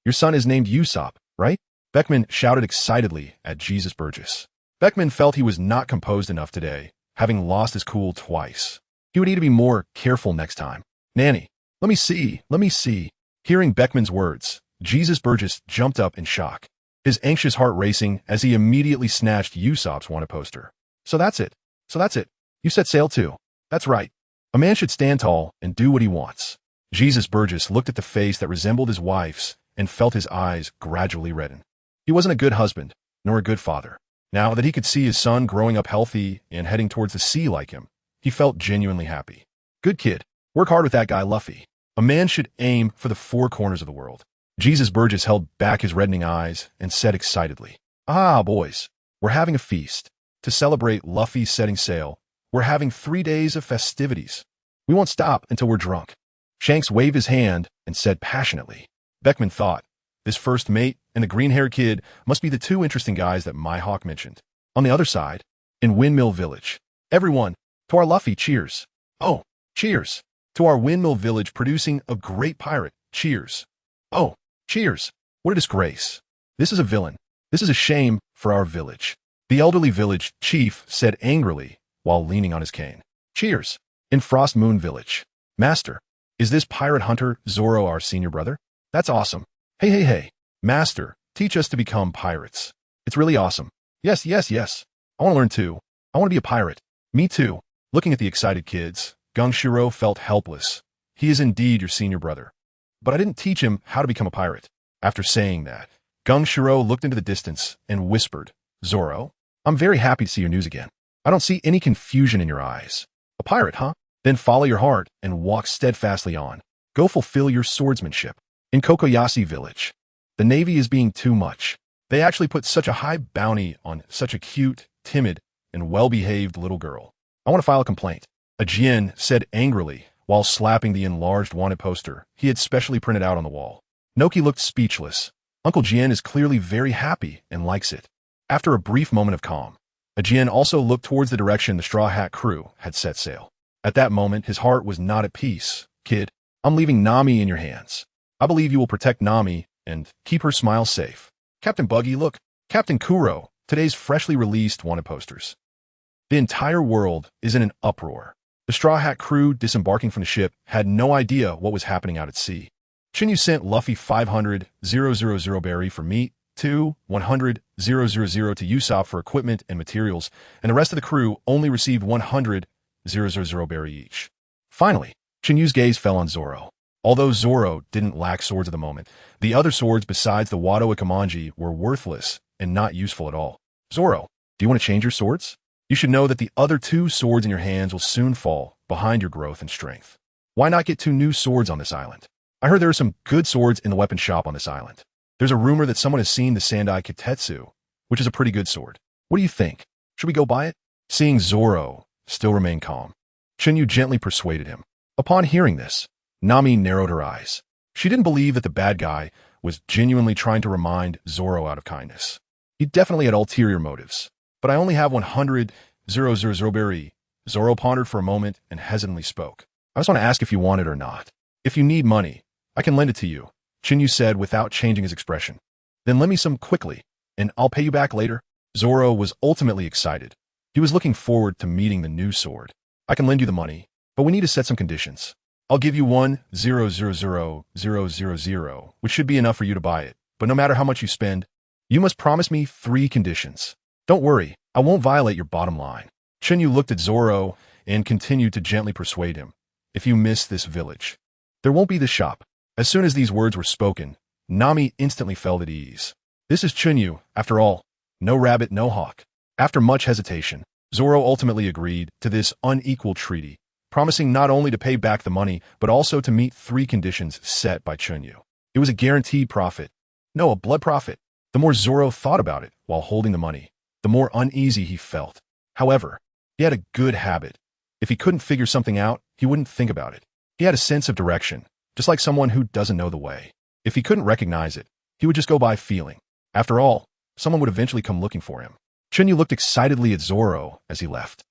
Your son is named Usopp, right? Beckman shouted excitedly at Jesus Burgess. Beckman felt he was not composed enough today, having lost his cool twice. He would need to be more careful next time. Nanny, let me see, let me see. Hearing Beckman's words, Jesus Burgess jumped up in shock, his anxious heart racing as he immediately snatched Usopp's wanted poster. So that's it. So that's it. You set sail too. That's right. A man should stand tall and do what he wants. Jesus Burgess looked at the face that resembled his wife's and felt his eyes gradually redden. He wasn't a good husband, nor a good father. Now that he could see his son growing up healthy and heading towards the sea like him, he felt genuinely happy. Good kid. Work hard with that guy, Luffy. A man should aim for the four corners of the world. Jesus Burgess held back his reddening eyes and said excitedly, Ah, boys, we're having a feast. To celebrate Luffy setting sail, we're having 3 days of festivities. We won't stop until we're drunk. Shanks waved his hand and said passionately. Beckman thought, this first mate and the green-haired kid must be the two interesting guys that Mihawk mentioned. On the other side, in Windmill Village, everyone, to our Luffy, cheers. Oh, cheers. To our Windmill Village producing a great pirate, cheers. Oh, cheers. What a disgrace. This is a villain. This is a shame for our village. The elderly village chief said angrily while leaning on his cane. Cheers. In Frost Moon Village. Master, is this pirate hunter Zoro our senior brother? That's awesome. Hey, hey, hey. Master, teach us to become pirates. It's really awesome. Yes, yes, yes. I want to learn too. I want to be a pirate. Me too. Looking at the excited kids, Gungshiro felt helpless. He is indeed your senior brother. But I didn't teach him how to become a pirate. After saying that, Gungshiro looked into the distance and whispered, Zoro, I'm very happy to see your news again. I don't see any confusion in your eyes. A pirate, huh? Then follow your heart and walk steadfastly on. Go fulfill your swordsmanship. In Kokoyashi Village, the Navy is being too much. They actually put such a high bounty on such a cute, timid, and well-behaved little girl. I want to file a complaint. A Jin said angrily while slapping the enlarged wanted poster he had specially printed out on the wall. Noki looked speechless. Uncle Jin is clearly very happy and likes it. After a brief moment of calm, a Jin also looked towards the direction the Straw Hat crew had set sail. At that moment, his heart was not at peace. Kid, I'm leaving Nami in your hands. I believe you will protect Nami and keep her smile safe. Captain Buggy, look. Captain Kuro, today's freshly released wanted posters. The entire world is in an uproar. The Straw Hat crew disembarking from the ship had no idea what was happening out at sea. Chen Yu sent Luffy 500,000 berry for meat, 100,000 to Usopp for equipment and materials, and the rest of the crew only received 100,000 berry each. Finally, Chen Yu's gaze fell on Zoro. Although Zoro didn't lack swords at the moment, the other swords besides the Wado Ikamanji were worthless and not useful at all. Zoro, do you want to change your swords? You should know that the other 2 swords in your hands will soon fall behind your growth and strength. Why not get 2 new swords on this island? I heard there are some good swords in the weapon shop on this island. There's a rumor that someone has seen the Sandai Kitetsu, which is a pretty good sword. What do you think? Should we go buy it? Seeing Zoro still remain calm, Chen Yu gently persuaded him. Upon hearing this, Nami narrowed her eyes. She didn't believe that the bad guy was genuinely trying to remind Zoro out of kindness. He definitely had ulterior motives. But I only have 100,000 berry. Zoro pondered for a moment and hesitantly spoke. I just want to ask if you want it or not. If you need money, I can lend it to you, Chen Yu said without changing his expression. Then lend me some quickly, and I'll pay you back later. Zoro was ultimately excited. He was looking forward to meeting the new sword. I can lend you the money, but we need to set some conditions. I'll give you 1,000,000, which should be enough for you to buy it. But no matter how much you spend, you must promise me 3 conditions. Don't worry, I won't violate your bottom line. Chen Yu looked at Zoro and continued to gently persuade him. If you miss this village, there won't be the shop. As soon as these words were spoken, Nami instantly felt at ease. This is Chen Yu, after all. No rabbit, no hawk. After much hesitation, Zoro ultimately agreed to this unequal treaty, promising not only to pay back the money, but also to meet 3 conditions set by Chen Yu. It was a guaranteed profit. No, a blood profit. The more Zoro thought about it while holding the money, the more uneasy he felt. However, he had a good habit. If he couldn't figure something out, he wouldn't think about it. He had a sense of direction, just like someone who doesn't know the way. If he couldn't recognize it, he would just go by feeling. After all, someone would eventually come looking for him. Chen Yu looked excitedly at Zoro as he left.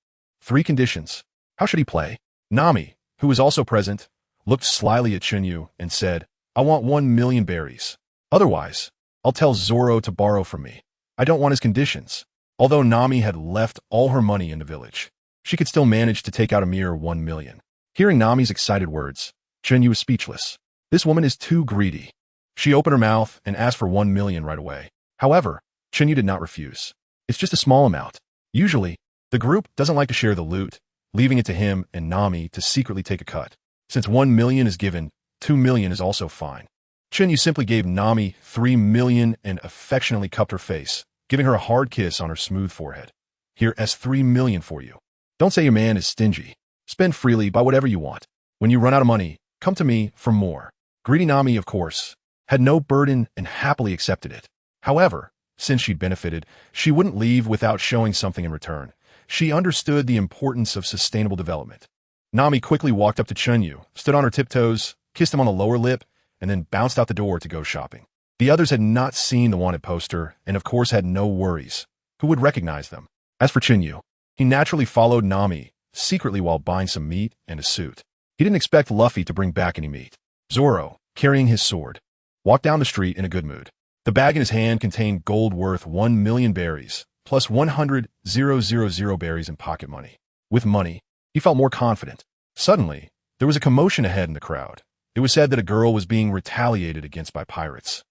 3 conditions. How should he play? Nami, who was also present, looked slyly at Chen Yu and said, I want 1,000,000 berries. Otherwise, I'll tell Zoro to borrow from me. I don't want his conditions. Although Nami had left all her money in the village, she could still manage to take out a mere 1 million. Hearing Nami's excited words, Chen Yu was speechless. This woman is too greedy. She opened her mouth and asked for 1 million right away. However, Chen Yu did not refuse. It's just a small amount. Usually, the group doesn't like to share the loot, leaving it to him and Nami to secretly take a cut. Since 1 million is given, 2 million is also fine. Chen Yu simply gave Nami 3 million and affectionately cupped her face, giving her a hard kiss on her smooth forehead. Here's 3 million for you. Don't say your man is stingy. Spend freely, buy whatever you want. When you run out of money, come to me for more. Greedy Nami, of course, had no burden and happily accepted it. However, since she'd benefited, she wouldn't leave without showing something in return. She understood the importance of sustainable development. Nami quickly walked up to Chen Yu, stood on her tiptoes, kissed him on the lower lip, and then bounced out the door to go shopping. The others had not seen the wanted poster, and of course had no worries. Who would recognize them? As for Chen Yu, he naturally followed Nami, secretly while buying some meat and a suit. He didn't expect Luffy to bring back any meat. Zoro, carrying his sword, walked down the street in a good mood. The bag in his hand contained gold worth 1 million berries, plus 100,000 berries in pocket money. With money, he felt more confident. Suddenly, there was a commotion ahead in the crowd. It was said that a girl was being retaliated against by pirates.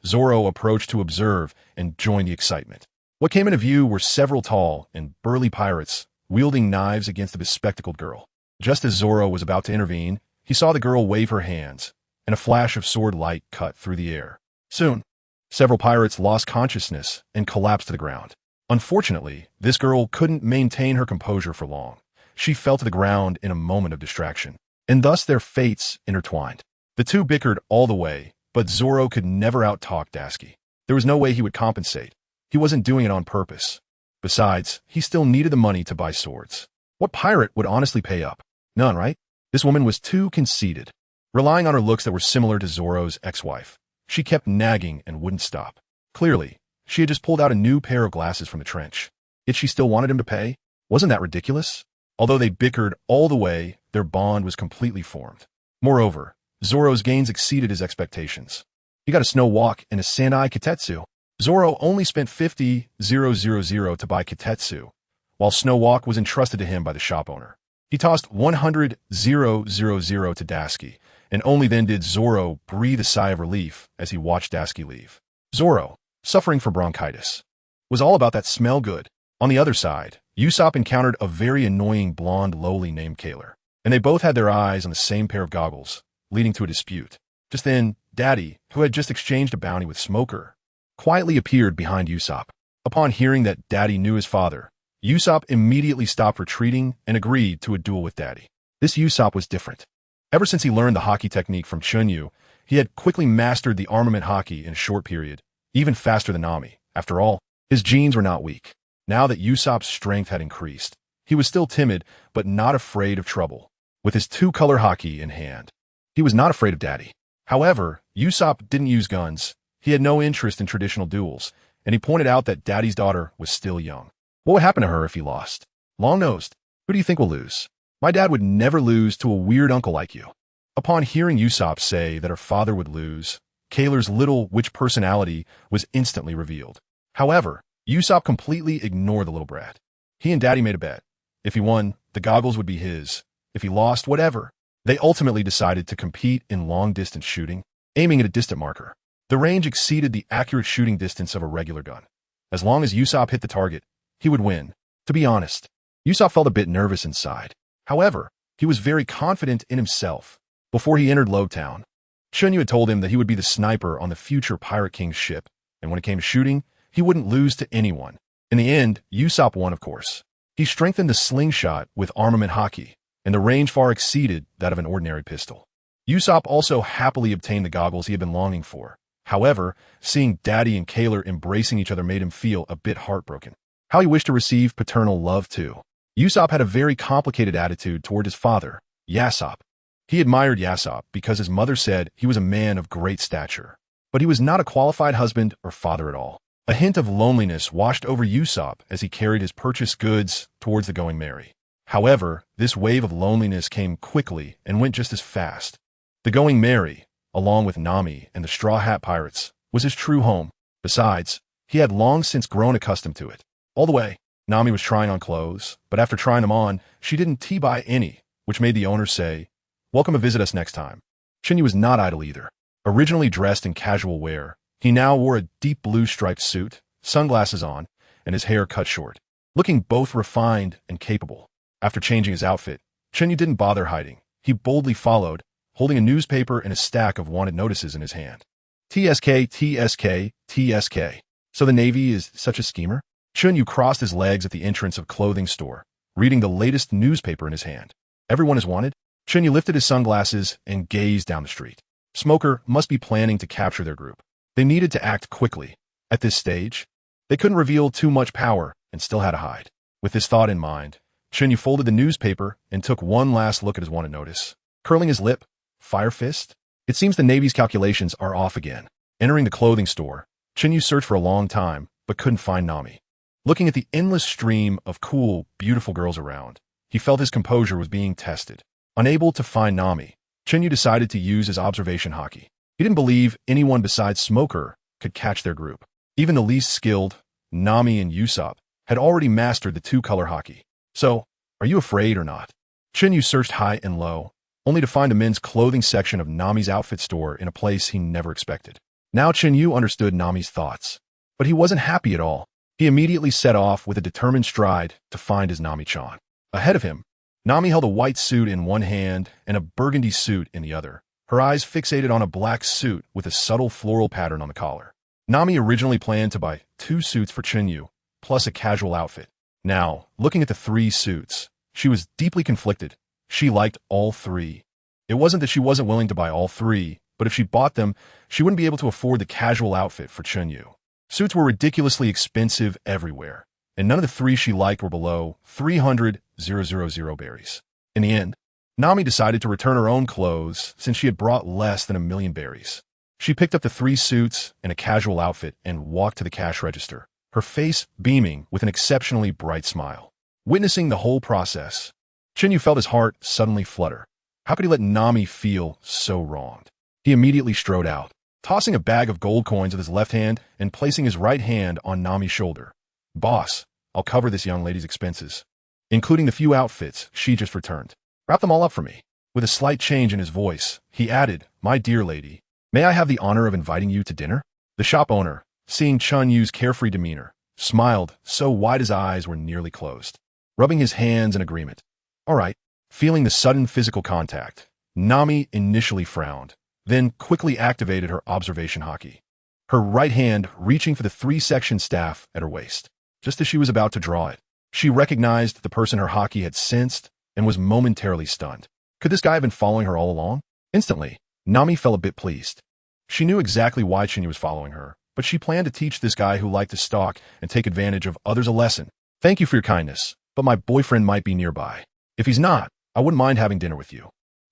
Zoro approached to observe and join the excitement. What came into view were several tall and burly pirates wielding knives against the bespectacled girl. Just as Zoro was about to intervene, he saw the girl wave her hands, and a flash of sword light cut through the air. Soon, several pirates lost consciousness and collapsed to the ground. Unfortunately, this girl couldn't maintain her composure for long. She fell to the ground in a moment of distraction, and thus their fates intertwined. The two bickered all the way, but Zoro could never out-talk Dasky. There was no way he would compensate. He wasn't doing it on purpose. Besides, he still needed the money to buy swords. What pirate would honestly pay up? None, right? This woman was too conceited. Relying on her looks that were similar to Zoro's ex-wife, she kept nagging and wouldn't stop. Clearly, she had just pulled out a new pair of glasses from the trench. Yet she still wanted him to pay? Wasn't that ridiculous? Although they bickered all the way, their bond was completely formed. Moreover, Zoro's gains exceeded his expectations. He got a snow walk and a sand-eye kitetsu. Zoro only spent 50,000 to buy kitetsu, while snow walk was entrusted to him by the shop owner. He tossed 100,000 to Dasky, and only then did Zoro breathe a sigh of relief as he watched Dasky leave. Zoro, suffering from bronchitis, was all about that smell good. On the other side, Usopp encountered a very annoying blonde lowly named Kaler, and they both had their eyes on the same pair of goggles, leading to a dispute. Just then, Daddy, who had just exchanged a bounty with Smoker, quietly appeared behind Usopp. Upon hearing that Daddy knew his father, Usopp immediately stopped retreating and agreed to a duel with Daddy. This Usopp was different. Ever since he learned the hockey technique from Chen Yu, he had quickly mastered the armament hockey in a short period, even faster than Nami. After all, his genes were not weak. Now that Usopp's strength had increased, he was still timid, but not afraid of trouble. With his two-color hockey in hand, he was not afraid of Daddy. However, Usopp didn't use guns. He had no interest in traditional duels, and he pointed out that Daddy's daughter was still young. What would happen to her if he lost? Long-nosed, who do you think will lose? My dad would never lose to a weird uncle like you. Upon hearing Usopp say that her father would lose, Kaler's little witch personality was instantly revealed. However, Usopp completely ignored the little brat. He and Daddy made a bet. If he won, the goggles would be his. If he lost, whatever. They ultimately decided to compete in long-distance shooting, aiming at a distant marker. The range exceeded the accurate shooting distance of a regular gun. As long as Usopp hit the target, he would win. To be honest, Usopp felt a bit nervous inside. However, he was very confident in himself. Before he entered Lowtown, Chen Yu had told him that he would be the sniper on the future Pirate King's ship, and when it came to shooting, he wouldn't lose to anyone. In the end, Usopp won, of course. He strengthened the slingshot with armament hockey, and the range far exceeded that of an ordinary pistol. Usopp also happily obtained the goggles he had been longing for. However, seeing Daddy and Kaler embracing each other made him feel a bit heartbroken. How he wished to receive paternal love, too. Usopp had a very complicated attitude toward his father, Yasopp. He admired Yasopp because his mother said he was a man of great stature. But he was not a qualified husband or father at all. A hint of loneliness washed over Usopp as he carried his purchased goods towards the Going Merry. However, this wave of loneliness came quickly and went just as fast. The Going Merry, along with Nami and the Straw Hat Pirates, was his true home. Besides, he had long since grown accustomed to it. All the way, Nami was trying on clothes, but after trying them on, she didn't buy any, which made the owner say, "Welcome to visit us next time." Chen Yu was not idle either. Originally dressed in casual wear, he now wore a deep blue striped suit, sunglasses on, and his hair cut short, looking both refined and capable. After changing his outfit, Chen Yu didn't bother hiding. He boldly followed, holding a newspaper and a stack of wanted notices in his hand. TSK, TSK, TSK. So the Navy is such a schemer? Chen Yu crossed his legs at the entrance of clothing store, reading the latest newspaper in his hand. Everyone is wanted? Chen Yu lifted his sunglasses and gazed down the street. Smoker must be planning to capture their group. They needed to act quickly. At this stage, they couldn't reveal too much power and still had to hide. With this thought in mind, Chen Yu folded the newspaper and took one last look at his wanted notice. Curling his lip, fire fist? It seems the Navy's calculations are off again. Entering the clothing store, Chen Yu searched for a long time, but couldn't find Nami. Looking at the endless stream of cool, beautiful girls around, he felt his composure was being tested. Unable to find Nami, Chen Yu decided to use his observation hockey. He didn't believe anyone besides Smoker could catch their group. Even the least skilled, Nami and Usopp, had already mastered the two-color hockey. So, are you afraid or not? Chen Yu searched high and low, only to find a men's clothing section of Nami's outfit store in a place he never expected. Now Chen Yu understood Nami's thoughts, but he wasn't happy at all. He immediately set off with a determined stride to find his Nami-chan. Ahead of him, Nami held a white suit in one hand and a burgundy suit in the other, her eyes fixated on a black suit with a subtle floral pattern on the collar. Nami originally planned to buy 2 suits for Chen Yu, plus a casual outfit. Now, looking at the 3 suits, she was deeply conflicted. She liked all 3. It wasn't that she wasn't willing to buy all 3, but if she bought them, she wouldn't be able to afford the casual outfit for Chen Yu. Suits were ridiculously expensive everywhere, and none of the 3 she liked were below 300,000 berries. In the end, Nami decided to return her own clothes since she had brought less than 1,000,000 berries. She picked up the 3 suits and a casual outfit and walked to the cash register, her face beaming with an exceptionally bright smile. Witnessing the whole process, Chen Yu felt his heart suddenly flutter. How could he let Nami feel so wronged? He immediately strode out, tossing a bag of gold coins with his left hand and placing his right hand on Nami's shoulder. "Boss, I'll cover this young lady's expenses, including the few outfits she just returned. Wrap them all up for me." With a slight change in his voice, he added, "My dear lady, may I have the honor of inviting you to dinner?" The shop owner, seeing Chen Yu's carefree demeanor, smiled so wide his eyes were nearly closed, rubbing his hands in agreement. "All right." Feeling the sudden physical contact, Nami initially frowned, then quickly activated her observation hockey, her right hand reaching for the 3-section staff at her waist. Just as she was about to draw it, she recognized the person her hockey had sensed and was momentarily stunned. Could this guy have been following her all along? Instantly, Nami felt a bit pleased. She knew exactly why Chen Yu was following her, but she planned to teach this guy who liked to stalk and take advantage of others a lesson. "Thank you for your kindness, but my boyfriend might be nearby. If he's not, I wouldn't mind having dinner with you."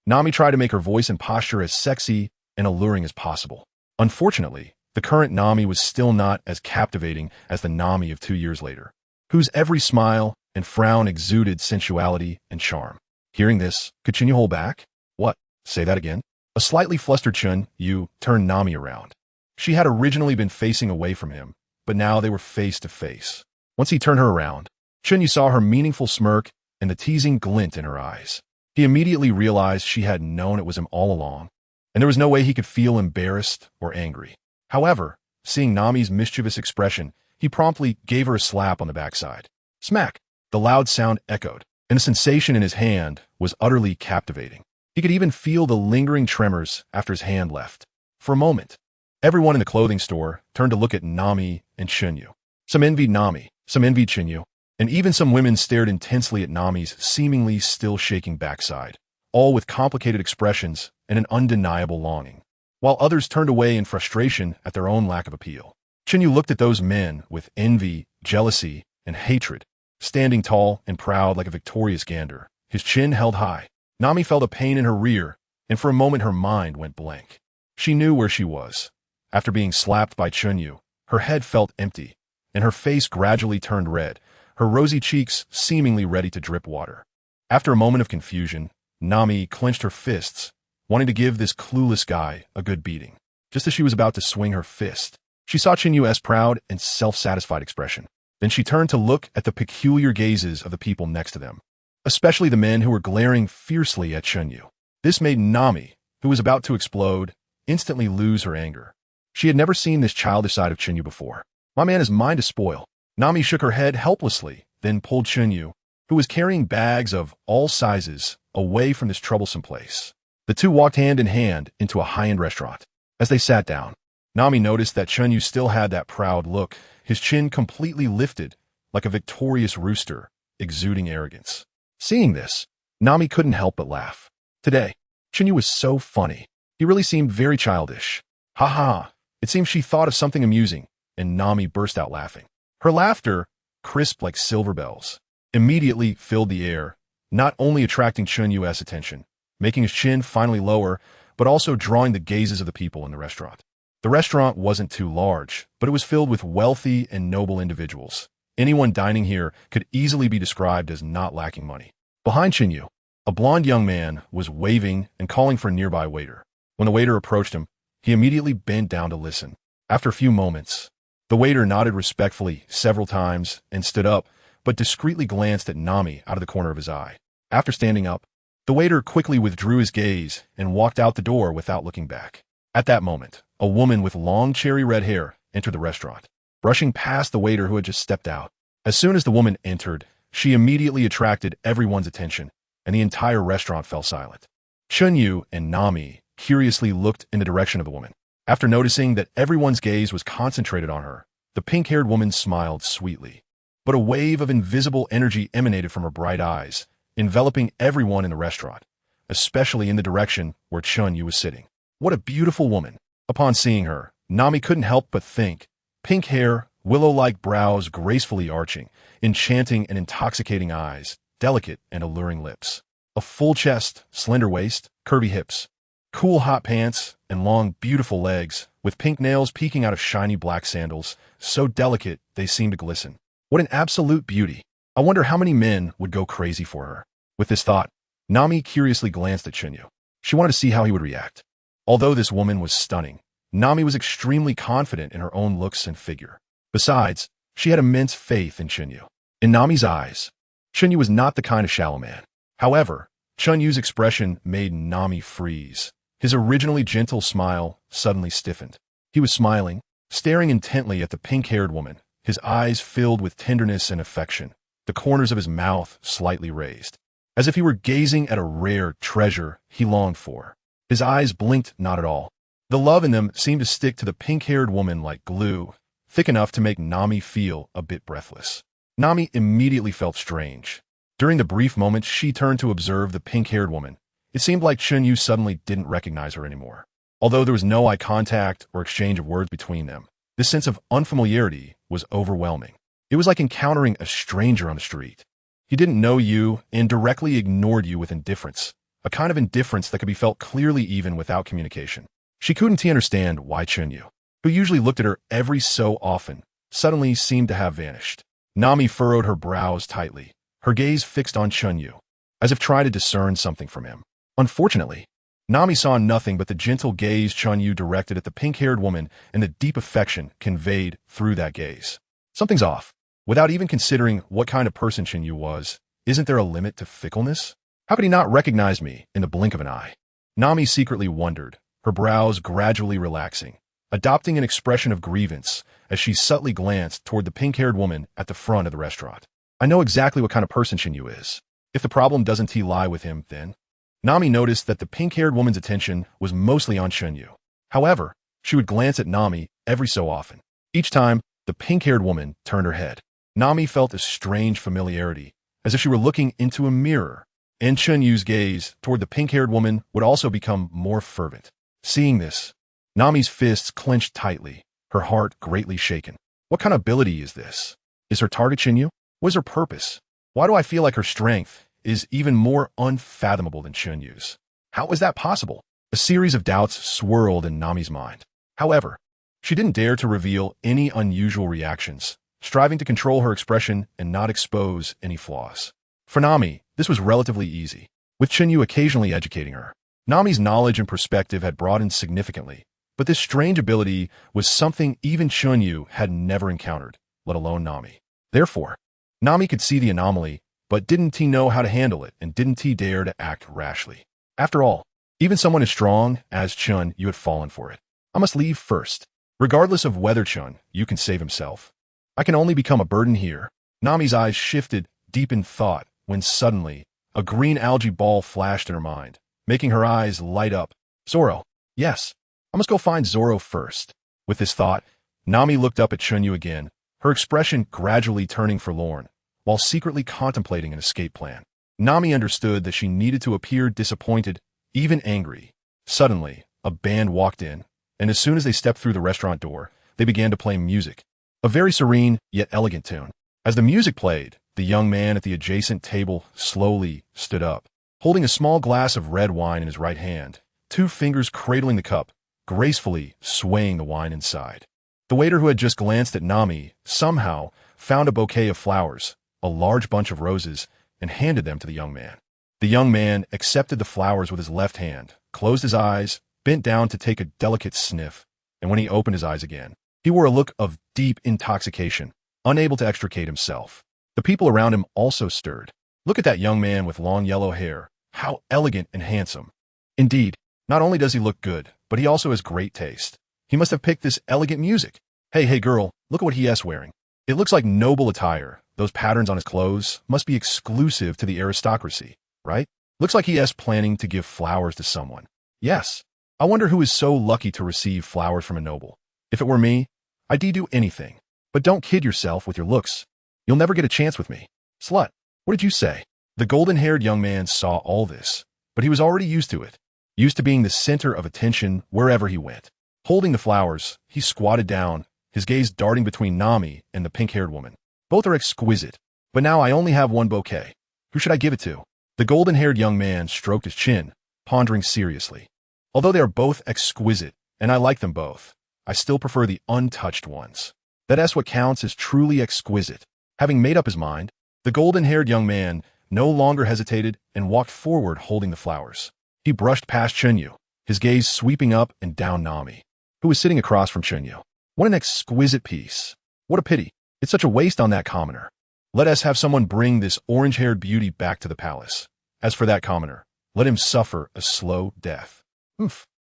Nami tried to make her voice and posture as sexy and alluring as possible. Unfortunately, the current Nami was still not as captivating as the Nami of 2 years later, whose every smile and frown exuded sensuality and charm. Hearing this, could Chen Yu hold back? "What? Say that again?" A slightly flustered Chen Yu turned Nami around. She had originally been facing away from him, but now they were face to face. Once he turned her around, Chen Yu saw her meaningful smirk and the teasing glint in her eyes. He immediately realized she had known it was him all along, and there was no way he could feel embarrassed or angry. However, seeing Nami's mischievous expression, he promptly gave her a slap on the backside. Smack! The loud sound echoed, and the sensation in his hand was utterly captivating. He could even feel the lingering tremors after his hand left. For a moment, everyone in the clothing store turned to look at Nami and Chen Yu. Some envied Nami, some envied Chen Yu, and even some women stared intensely at Nami's seemingly still shaking backside, all with complicated expressions and an undeniable longing, while others turned away in frustration at their own lack of appeal. Chen Yu looked at those men with envy, jealousy, and hatred, standing tall and proud like a victorious gander, his chin held high. Nami felt a pain in her rear, and for a moment her mind went blank. She knew where she was. After being slapped by Chen Yu, her head felt empty, and her face gradually turned red, her rosy cheeks seemingly ready to drip water. After a moment of confusion, Nami clenched her fists, wanting to give this clueless guy a good beating. Just as she was about to swing her fist, she saw Chen Yu's proud and self-satisfied expression. Then she turned to look at the peculiar gazes of the people next to them, especially the men who were glaring fiercely at Chen Yu. This made Nami, who was about to explode, instantly lose her anger. She had never seen this childish side of Chen Yu before. My man has mind to spoil. Nami shook her head helplessly, then pulled Chen Yu, who was carrying bags of all sizes, away from this troublesome place. The two walked hand in hand into a high-end restaurant. As they sat down, Nami noticed that Chen Yu still had that proud look, his chin completely lifted, like a victorious rooster, exuding arrogance. Seeing this, Nami couldn't help but laugh. Today, Chen Yu was so funny. He really seemed very childish. Ha ha! It seemed she thought of something amusing, and Nami burst out laughing. Her laughter, crisp like silver bells, immediately filled the air, not only attracting Chen Yu's attention, making his chin finally lower, but also drawing the gazes of the people in the restaurant. The restaurant wasn't too large, but it was filled with wealthy and noble individuals. Anyone dining here could easily be described as not lacking money. Behind Chen Yu, a blond young man was waving and calling for a nearby waiter. When the waiter approached him, he immediately bent down to listen. After a few moments, the waiter nodded respectfully several times and stood up, but discreetly glanced at Nami out of the corner of his eye. After standing up, the waiter quickly withdrew his gaze and walked out the door without looking back. At that moment, a woman with long cherry red hair entered the restaurant, brushing past the waiter who had just stepped out. As soon as the woman entered, she immediately attracted everyone's attention, and the entire restaurant fell silent. Chen Yu and Nami curiously looked in the direction of the woman. After noticing that everyone's gaze was concentrated on her, the pink-haired woman smiled sweetly. But a wave of invisible energy emanated from her bright eyes, enveloping everyone in the restaurant, especially in the direction where Chen Yu was sitting. What a beautiful woman! Upon seeing her, Nami couldn't help but think. Pink hair, willow-like brows gracefully arching, enchanting and intoxicating eyes, delicate and alluring lips. A full chest, slender waist, curvy hips, cool hot pants, and long, beautiful legs, with pink nails peeking out of shiny black sandals, so delicate they seemed to glisten. What an absolute beauty! I wonder how many men would go crazy for her. With this thought, Nami curiously glanced at Chen Yu. She wanted to see how he would react. Although this woman was stunning, Nami was extremely confident in her own looks and figure. Besides, she had immense faith in Chen Yu. In Nami's eyes, Chen Yu was not the kind of shallow man. However, Chen Yu's expression made Nami freeze. His originally gentle smile suddenly stiffened. He was smiling, staring intently at the pink-haired woman, his eyes filled with tenderness and affection, the corners of his mouth slightly raised, as if he were gazing at a rare treasure he longed for. His eyes blinked not at all. The love in them seemed to stick to the pink-haired woman like glue, thick enough to make Nami feel a bit breathless. Nami immediately felt strange. During the brief moment she turned to observe the pink-haired woman, it seemed like Chen Yu suddenly didn't recognize her anymore. Although there was no eye contact or exchange of words between them, this sense of unfamiliarity was overwhelming. It was like encountering a stranger on the street. He didn't know you and directly ignored you with indifference, a kind of indifference that could be felt clearly even without communication. She couldn't understand why Chen Yu, who usually looked at her every so often, suddenly seemed to have vanished. Nami furrowed her brows tightly, her gaze fixed on Chen Yu, as if trying to discern something from him. Unfortunately, Nami saw nothing but the gentle gaze Chen Yu directed at the pink-haired woman and the deep affection conveyed through that gaze. Something's off. Without even considering what kind of person Chen Yu was, isn't there a limit to fickleness? How could he not recognize me in the blink of an eye? Nami secretly wondered, her brows gradually relaxing, adopting an expression of grievance as she subtly glanced toward the pink-haired woman at the front of the restaurant. I know exactly what kind of person Chen Yu is. If the problem doesn't lie with him, then... Nami noticed that the pink-haired woman's attention was mostly on Chen Yu. However, she would glance at Nami every so often. Each time, the pink-haired woman turned her head. Nami felt a strange familiarity, as if she were looking into a mirror, and Chen Yu's gaze toward the pink-haired woman would also become more fervent. Seeing this, Nami's fists clenched tightly, her heart greatly shaken. What kind of ability is this? Is her target Chen Yu? What is her purpose? Why do I feel like her strength is even more unfathomable than Chen Yu's? How is that possible? A series of doubts swirled in Nami's mind. However, she didn't dare to reveal any unusual reactions, striving to control her expression and not expose any flaws. For Nami, this was relatively easy, with Chen Yu occasionally educating her. Nami's knowledge and perspective had broadened significantly, but this strange ability was something even Chen Yu had never encountered, let alone Nami. Therefore, Nami could see the anomaly, but didn't he know how to handle it, and didn't he dare to act rashly? After all, even someone as strong as Chen Yu had fallen for it. I must leave first. Regardless of whether Chen Yu can save himself, I can only become a burden here. Nami's eyes shifted deep in thought when suddenly a green algae ball flashed in her mind, making her eyes light up. Zoro. Yes, I must go find Zoro first. With this thought, Nami looked up at Chen Yu again, her expression gradually turning forlorn, while secretly contemplating an escape plan. Nami understood that she needed to appear disappointed, even angry. Suddenly, a band walked in, and as soon as they stepped through the restaurant door, they began to play music. A very serene, yet elegant tune. As the music played, the young man at the adjacent table slowly stood up, holding a small glass of red wine in his right hand, 2 fingers cradling the cup, gracefully swaying the wine inside. The waiter, who had just glanced at Nami, somehow found a bouquet of flowers, a large bunch of roses, and handed them to the young man. The young man accepted the flowers with his left hand, closed his eyes, bent down to take a delicate sniff, and when he opened his eyes again, he wore a look of deep intoxication, unable to extricate himself. The people around him also stirred. Look at that young man with long yellow hair. How elegant and handsome. Indeed, not only does he look good, but he also has great taste. He must have picked this elegant music. Hey girl, look at what he is wearing. It looks like noble attire. Those patterns on his clothes must be exclusive to the aristocracy, right? Looks like he is planning to give flowers to someone. Yes. I wonder who is so lucky to receive flowers from a noble. If it were me, I'd do anything. But don't kid yourself with your looks. You'll never get a chance with me. Slut, what did you say? The golden-haired young man saw all this, but he was already used to it, used to being the center of attention wherever he went. Holding the flowers, he squatted down, his gaze darting between Nami and the pink-haired woman. Both are exquisite, but now I only have one bouquet. Who should I give it to? The golden-haired young man stroked his chin, pondering seriously. Although they are both exquisite, and I like them both, I still prefer the untouched ones. That's what counts as truly exquisite. Having made up his mind, the golden-haired young man no longer hesitated and walked forward holding the flowers. He brushed past Chen Yu, his gaze sweeping up and down Nami, who was sitting across from Chen Yu. What an exquisite piece. What a pity. It's such a waste on that commoner. Let us have someone bring this orange-haired beauty back to the palace. As for that commoner, let him suffer a slow death.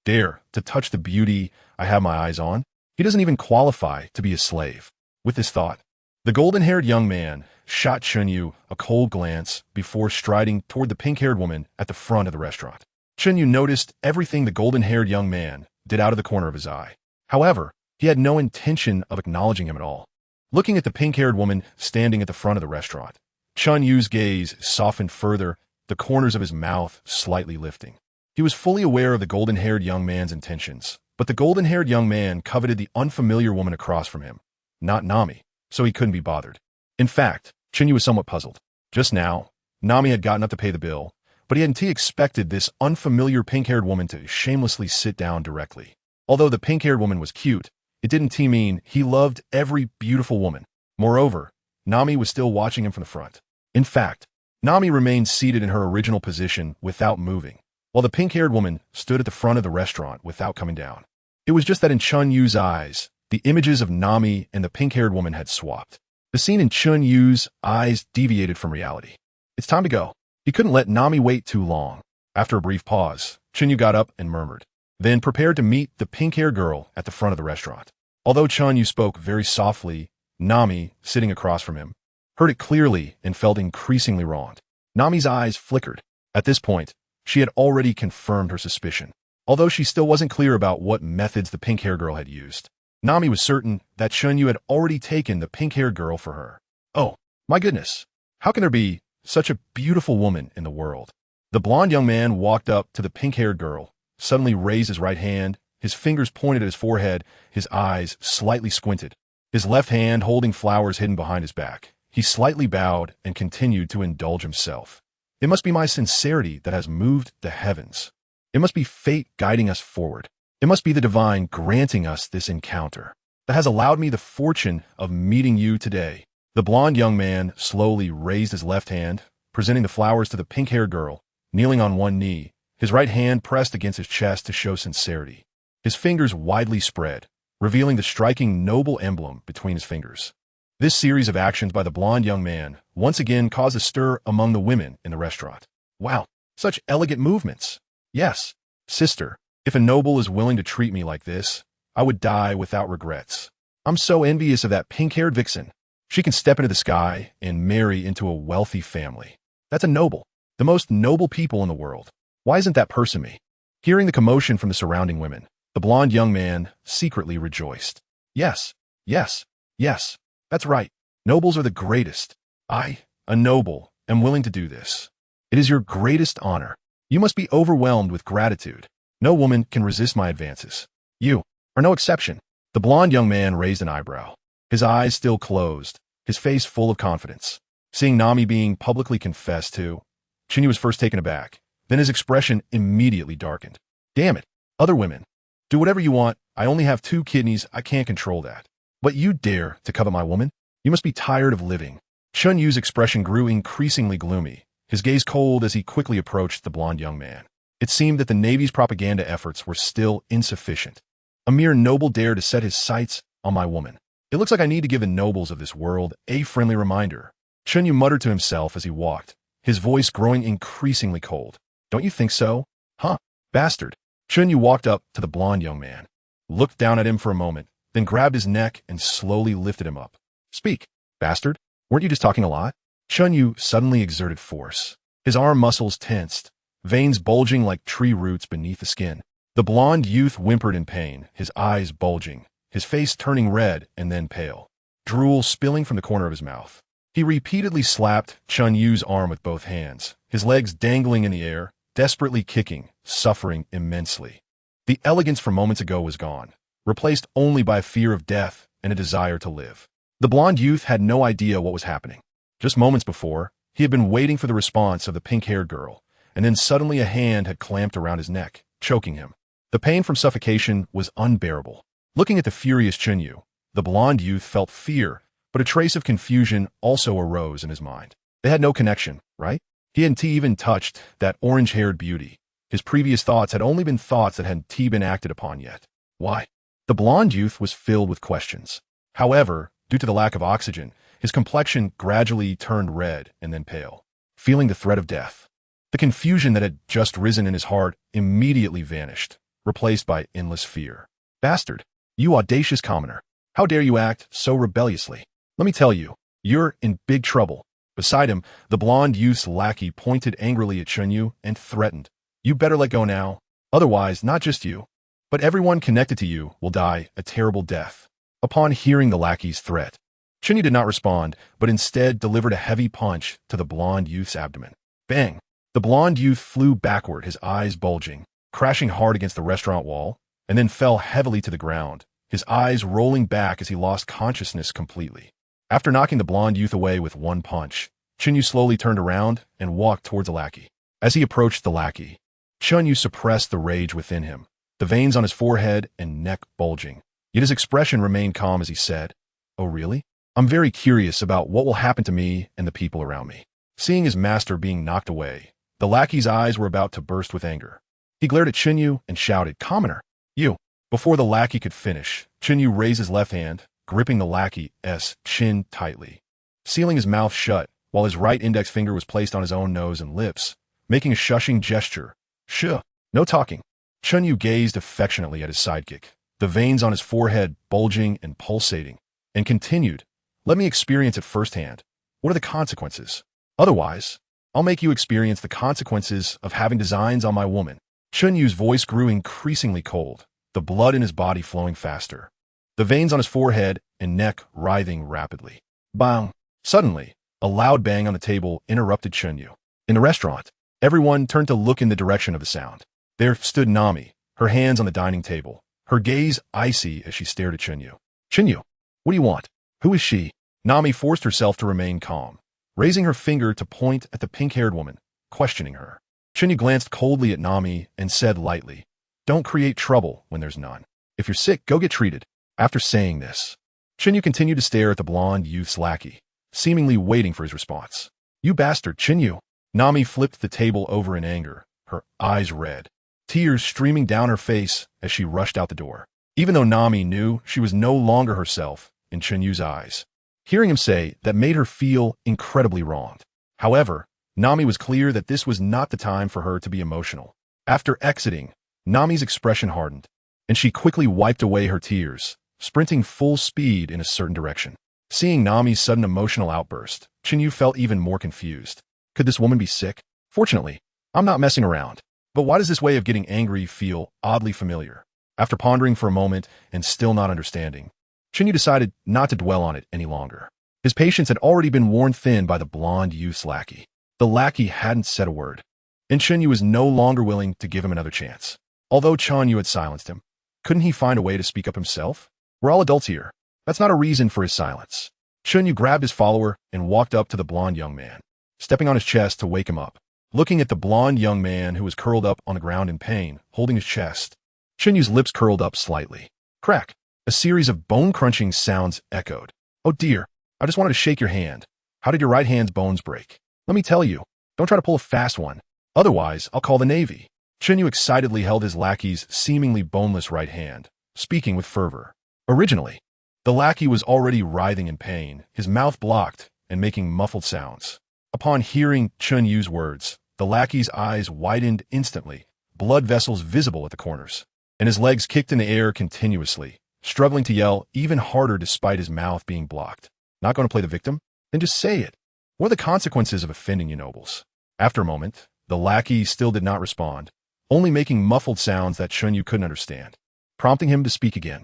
Dare to touch the beauty I have my eyes on? He doesn't even qualify to be a slave. With this thought, the golden-haired young man shot Chen Yu a cold glance before striding toward the pink-haired woman at the front of the restaurant. Chen Yu noticed everything the golden-haired young man did out of the corner of his eye. However, he had no intention of acknowledging him at all. Looking at the pink-haired woman standing at the front of the restaurant, Chen Yu's gaze softened further, the corners of his mouth slightly lifting. He was fully aware of the golden-haired young man's intentions, but the golden-haired young man coveted the unfamiliar woman across from him, not Nami, so he couldn't be bothered. In fact, Chen Yu was somewhat puzzled. Just now, Nami had gotten up to pay the bill, but he hadn't expected this unfamiliar pink-haired woman to shamelessly sit down directly. Although the pink-haired woman was cute, it didn't mean he loved every beautiful woman. Moreover, Nami was still watching him from the front. In fact, Nami remained seated in her original position without moving, while the pink-haired woman stood at the front of the restaurant without coming down. It was just that in Chen Yu's eyes, the images of Nami and the pink-haired woman had swapped. The scene in Chen Yu's eyes deviated from reality. It's time to go. He couldn't let Nami wait too long. After a brief pause, Chen Yu got up and murmured, then prepared to meet the pink-haired girl at the front of the restaurant. Although Chen Yu spoke very softly, Nami, sitting across from him, heard it clearly and felt increasingly wronged. Nami's eyes flickered. At this point, she had already confirmed her suspicion. Although she still wasn't clear about what methods the pink-haired girl had used, Nami was certain that Chen Yu had already taken the pink-haired girl for her. Oh, my goodness. How can there be such a beautiful woman in the world? The blonde young man walked up to the pink-haired girl, suddenly raised his right hand, his fingers pointed at his forehead, his eyes slightly squinted. His left hand holding flowers hidden behind his back. He slightly bowed and continued to indulge himself. It must be my sincerity that has moved the heavens. It must be fate guiding us forward. It must be the divine granting us this encounter that has allowed me the fortune of meeting you today. The blonde young man slowly raised his left hand, presenting the flowers to the pink-haired girl, kneeling on one knee, his right hand pressed against his chest to show sincerity. His fingers widely spread, revealing the striking noble emblem between his fingers. This series of actions by the blonde young man once again caused a stir among the women in the restaurant. Wow, such elegant movements. Yes, sister, if a noble is willing to treat me like this, I would die without regrets. I'm so envious of that pink-haired vixen. She can step into the sky and marry into a wealthy family. That's a noble, the most noble people in the world. Why isn't that person me? Hearing the commotion from the surrounding women, the blonde young man secretly rejoiced. Yes, yes, yes, that's right. Nobles are the greatest. I, a noble, am willing to do this. It is your greatest honor. You must be overwhelmed with gratitude. No woman can resist my advances. You are no exception. The blonde young man raised an eyebrow, his eyes still closed, his face full of confidence. Seeing Nami being publicly confessed to, Chen Yu was first taken aback. Then his expression immediately darkened. Damn it, other women. Do whatever you want. I only have 2 kidneys. I can't control that. But you dare to covet my woman? You must be tired of living. Chen Yu's expression grew increasingly gloomy, his gaze cold as he quickly approached the blonde young man. It seemed that the Navy's propaganda efforts were still insufficient. A mere noble dared to set his sights on my woman. It looks like I need to give the nobles of this world a friendly reminder. Chen Yu muttered to himself as he walked, his voice growing increasingly cold. Don't you think so? Huh, bastard. Chen Yu walked up to the blonde young man, looked down at him for a moment, then grabbed his neck and slowly lifted him up. Speak, bastard. Weren't you just talking a lot? Chen Yu suddenly exerted force. His arm muscles tensed, veins bulging like tree roots beneath the skin. The blonde youth whimpered in pain, his eyes bulging, his face turning red and then pale, drool spilling from the corner of his mouth. He repeatedly slapped Chen Yu's arm with both hands, his legs dangling in the air, desperately kicking, suffering immensely. The elegance from moments ago was gone, replaced only by a fear of death and a desire to live. The blonde youth had no idea what was happening. Just moments before, he had been waiting for the response of the pink-haired girl, and then suddenly a hand had clamped around his neck, choking him. The pain from suffocation was unbearable. Looking at the furious Chen Yu, the blonde youth felt fear, but a trace of confusion also arose in his mind. They had no connection, right? He hadn't even touched that orange-haired beauty. His previous thoughts had only been thoughts that hadn't been acted upon yet. Why? The blonde youth was filled with questions. However, due to the lack of oxygen, his complexion gradually turned red and then pale, feeling the threat of death. The confusion that had just risen in his heart immediately vanished, replaced by endless fear. Bastard, you audacious commoner. How dare you act so rebelliously? Let me tell you, you're in big trouble. Beside him, the blonde youth's lackey pointed angrily at Chen Yu and threatened. You better let go now. Otherwise, not just you, but everyone connected to you will die a terrible death. Upon hearing the lackey's threat, Chen Yu did not respond, but instead delivered a heavy punch to the blonde youth's abdomen. Bang! The blonde youth flew backward, his eyes bulging, crashing hard against the restaurant wall, and then fell heavily to the ground, his eyes rolling back as he lost consciousness completely. After knocking the blonde youth away with one punch, Chen Yu slowly turned around and walked towards the lackey. As he approached the lackey, Chen Yu suppressed the rage within him, the veins on his forehead and neck bulging. Yet his expression remained calm as he said, "Oh really? I'm very curious about what will happen to me and the people around me." Seeing his master being knocked away, the lackey's eyes were about to burst with anger. He glared at Chen Yu and shouted, "Commoner, you!" Before the lackey could finish, Chen Yu raised his left hand, gripping the lackey's chin tightly, sealing his mouth shut, while his right index finger was placed on his own nose and lips, making a shushing gesture. "Shh, no talking." Chen Yu gazed affectionately at his sidekick, the veins on his forehead bulging and pulsating, and continued, "Let me experience it firsthand. What are the consequences? Otherwise, I'll make you experience the consequences of having designs on my woman." Chen Yu's voice grew increasingly cold, the blood in his body flowing faster, the veins on his forehead and neck writhing rapidly. Bang! Suddenly, a loud bang on the table interrupted Chen Yu. In the restaurant, everyone turned to look in the direction of the sound. There stood Nami, her hands on the dining table, her gaze icy as she stared at Chen Yu. "Chen Yu, what do you want? Who is she?" Nami forced herself to remain calm, raising her finger to point at the pink-haired woman, questioning her. Chen Yu glanced coldly at Nami and said lightly, "Don't create trouble when there's none. If you're sick, go get treated." After saying this, Chen Yu continued to stare at the blonde youth's lackey, seemingly waiting for his response. "You bastard, Chen Yu!" Nami flipped the table over in anger, her eyes red, tears streaming down her face as she rushed out the door. Even though Nami knew she was no longer herself in Chen Yu's eyes, Hearing him say that made her feel incredibly wronged. However, Nami was clear that this was not the time for her to be emotional. After exiting, Nami's expression hardened, and she quickly wiped away her tears, sprinting full speed in a certain direction. Seeing Nami's sudden emotional outburst, Chen Yu felt even more confused. Could this woman be sick? Fortunately, I'm not messing around. But why does this way of getting angry feel oddly familiar? After pondering for a moment and still not understanding, Chen Yu decided not to dwell on it any longer. His patience had already been worn thin by the blonde youth's lackey. The lackey hadn't said a word, and Chen Yu was no longer willing to give him another chance. Although Chen Yu had silenced him, couldn't he find a way to speak up himself? We're all adults here. That's not a reason for his silence. Chen Yu grabbed his follower and walked up to the blonde young man, stepping on his chest to wake him up. Looking at the blonde young man who was curled up on the ground in pain, holding his chest, Chen Yu's lips curled up slightly. Crack! A series of bone-crunching sounds echoed. Oh dear, I just wanted to shake your hand. How did your right hand's bones break? Let me tell you, don't try to pull a fast one. Otherwise, I'll call the Navy. Chen Yu excitedly held his lackey's seemingly boneless right hand, speaking with fervor. Originally, the lackey was already writhing in pain, his mouth blocked and making muffled sounds. Upon hearing Chen Yu's words, the lackey's eyes widened instantly, blood vessels visible at the corners, and his legs kicked in the air continuously, struggling to yell even harder despite his mouth being blocked. Not going to play the victim? Then just say it. What are the consequences of offending you nobles? After a moment, the lackey still did not respond, only making muffled sounds that Chen Yu couldn't understand, prompting him to speak again.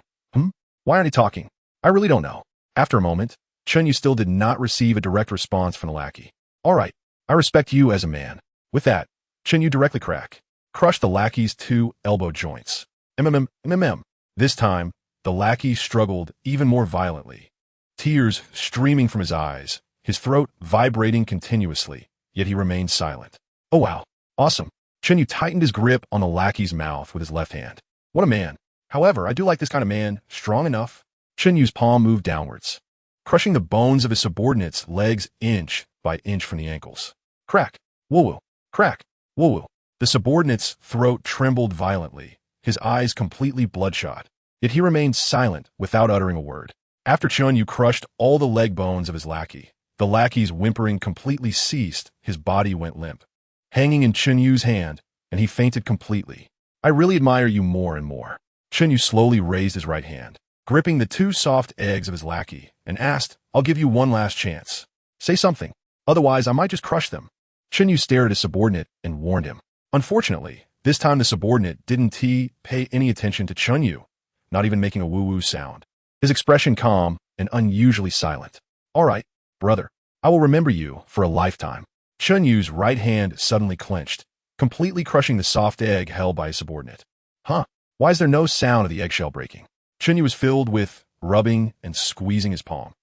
Why aren't he talking? I really don't know. After a moment, Chen Yu still did not receive a direct response from the lackey. All right, I respect you as a man. With that, Chen Yu directly crushed the lackey's two elbow joints. This time, the lackey struggled even more violently, tears streaming from his eyes, his throat vibrating continuously, yet he remained silent. Oh wow, awesome. Chen Yu tightened his grip on the lackey's mouth with his left hand. What a man. However, I do like this kind of man, strong enough. Chen Yu's palm moved downwards, crushing the bones of his subordinate's legs inch by inch from the ankles. Crack, woo-woo, crack, woo-woo. The subordinate's throat trembled violently, his eyes completely bloodshot. Yet he remained silent without uttering a word. After Chen Yu crushed all the leg bones of his lackey, the lackey's whimpering completely ceased, his body went limp, hanging in Chen Yu's hand, and he fainted completely. I really admire you more and more. Chen Yu slowly raised his right hand, gripping the two soft eggs of his lackey, and asked, I'll give you one last chance. Say something, otherwise I might just crush them. Chen Yu stared at his subordinate and warned him. Unfortunately, this time the subordinate didn't pay any attention to Chen Yu, not even making a woo-woo sound. His expression calm and unusually silent. All right, brother, I will remember you for a lifetime. Chen Yu's right hand suddenly clenched, completely crushing the soft egg held by his subordinate. Why is there no sound of the eggshell breaking? Chen Yu was filled with rubbing and squeezing his palm.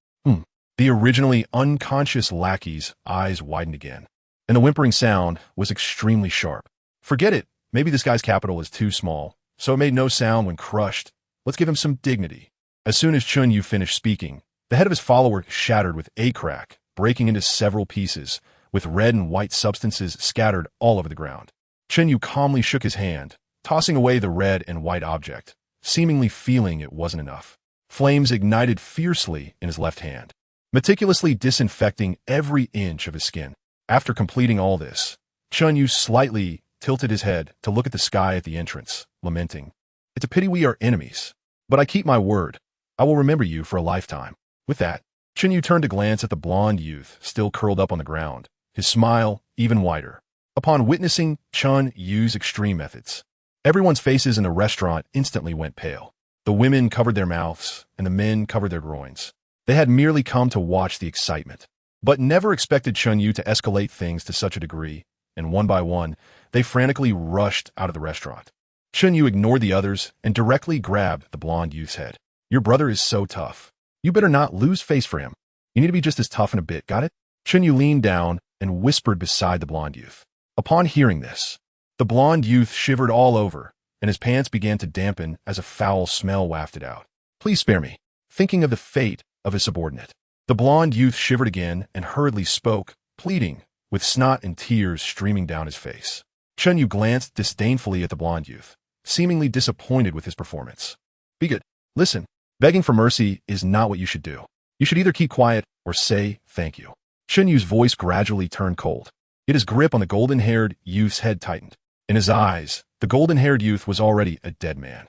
The originally unconscious lackey's eyes widened again, and the whimpering sound was extremely sharp. Forget it, maybe this guy's capital is too small, so it made no sound when crushed. Let's give him some dignity. As soon as Chen Yu finished speaking, the head of his follower shattered with a crack, breaking into several pieces, with red and white substances scattered all over the ground. Chen Yu calmly shook his hand, tossing away the red and white object, seemingly feeling it wasn't enough. Flames ignited fiercely in his left hand, meticulously disinfecting every inch of his skin. After completing all this, Chen Yu slightly tilted his head to look at the sky at the entrance, lamenting, It's a pity we are enemies, but I keep my word. I will remember you for a lifetime. With that, Chen Yu turned to glance at the blonde youth still curled up on the ground, his smile even wider. Upon witnessing Chen Yu's extreme methods, everyone's faces in the restaurant instantly went pale. The women covered their mouths, and the men covered their groins. They had merely come to watch the excitement, but never expected Chen Yu to escalate things to such a degree, and one by one, they frantically rushed out of the restaurant. Chen Yu ignored the others and directly grabbed the blonde youth's head. Your brother is so tough. You better not lose face for him. You need to be just as tough in a bit, got it? Chen Yu leaned down and whispered beside the blonde youth. Upon hearing this, the blonde youth shivered all over, and his pants began to dampen as a foul smell wafted out. Please spare me, thinking of the fate of his subordinate. The blonde youth shivered again and hurriedly spoke, pleading, with snot and tears streaming down his face. Chen Yu glanced disdainfully at the blonde youth, seemingly disappointed with his performance. Be good. Listen, begging for mercy is not what you should do. You should either keep quiet or say thank you. Chen Yu's voice gradually turned cold. Yet his grip on the golden-haired youth's head tightened. In his eyes, the golden-haired youth was already a dead man.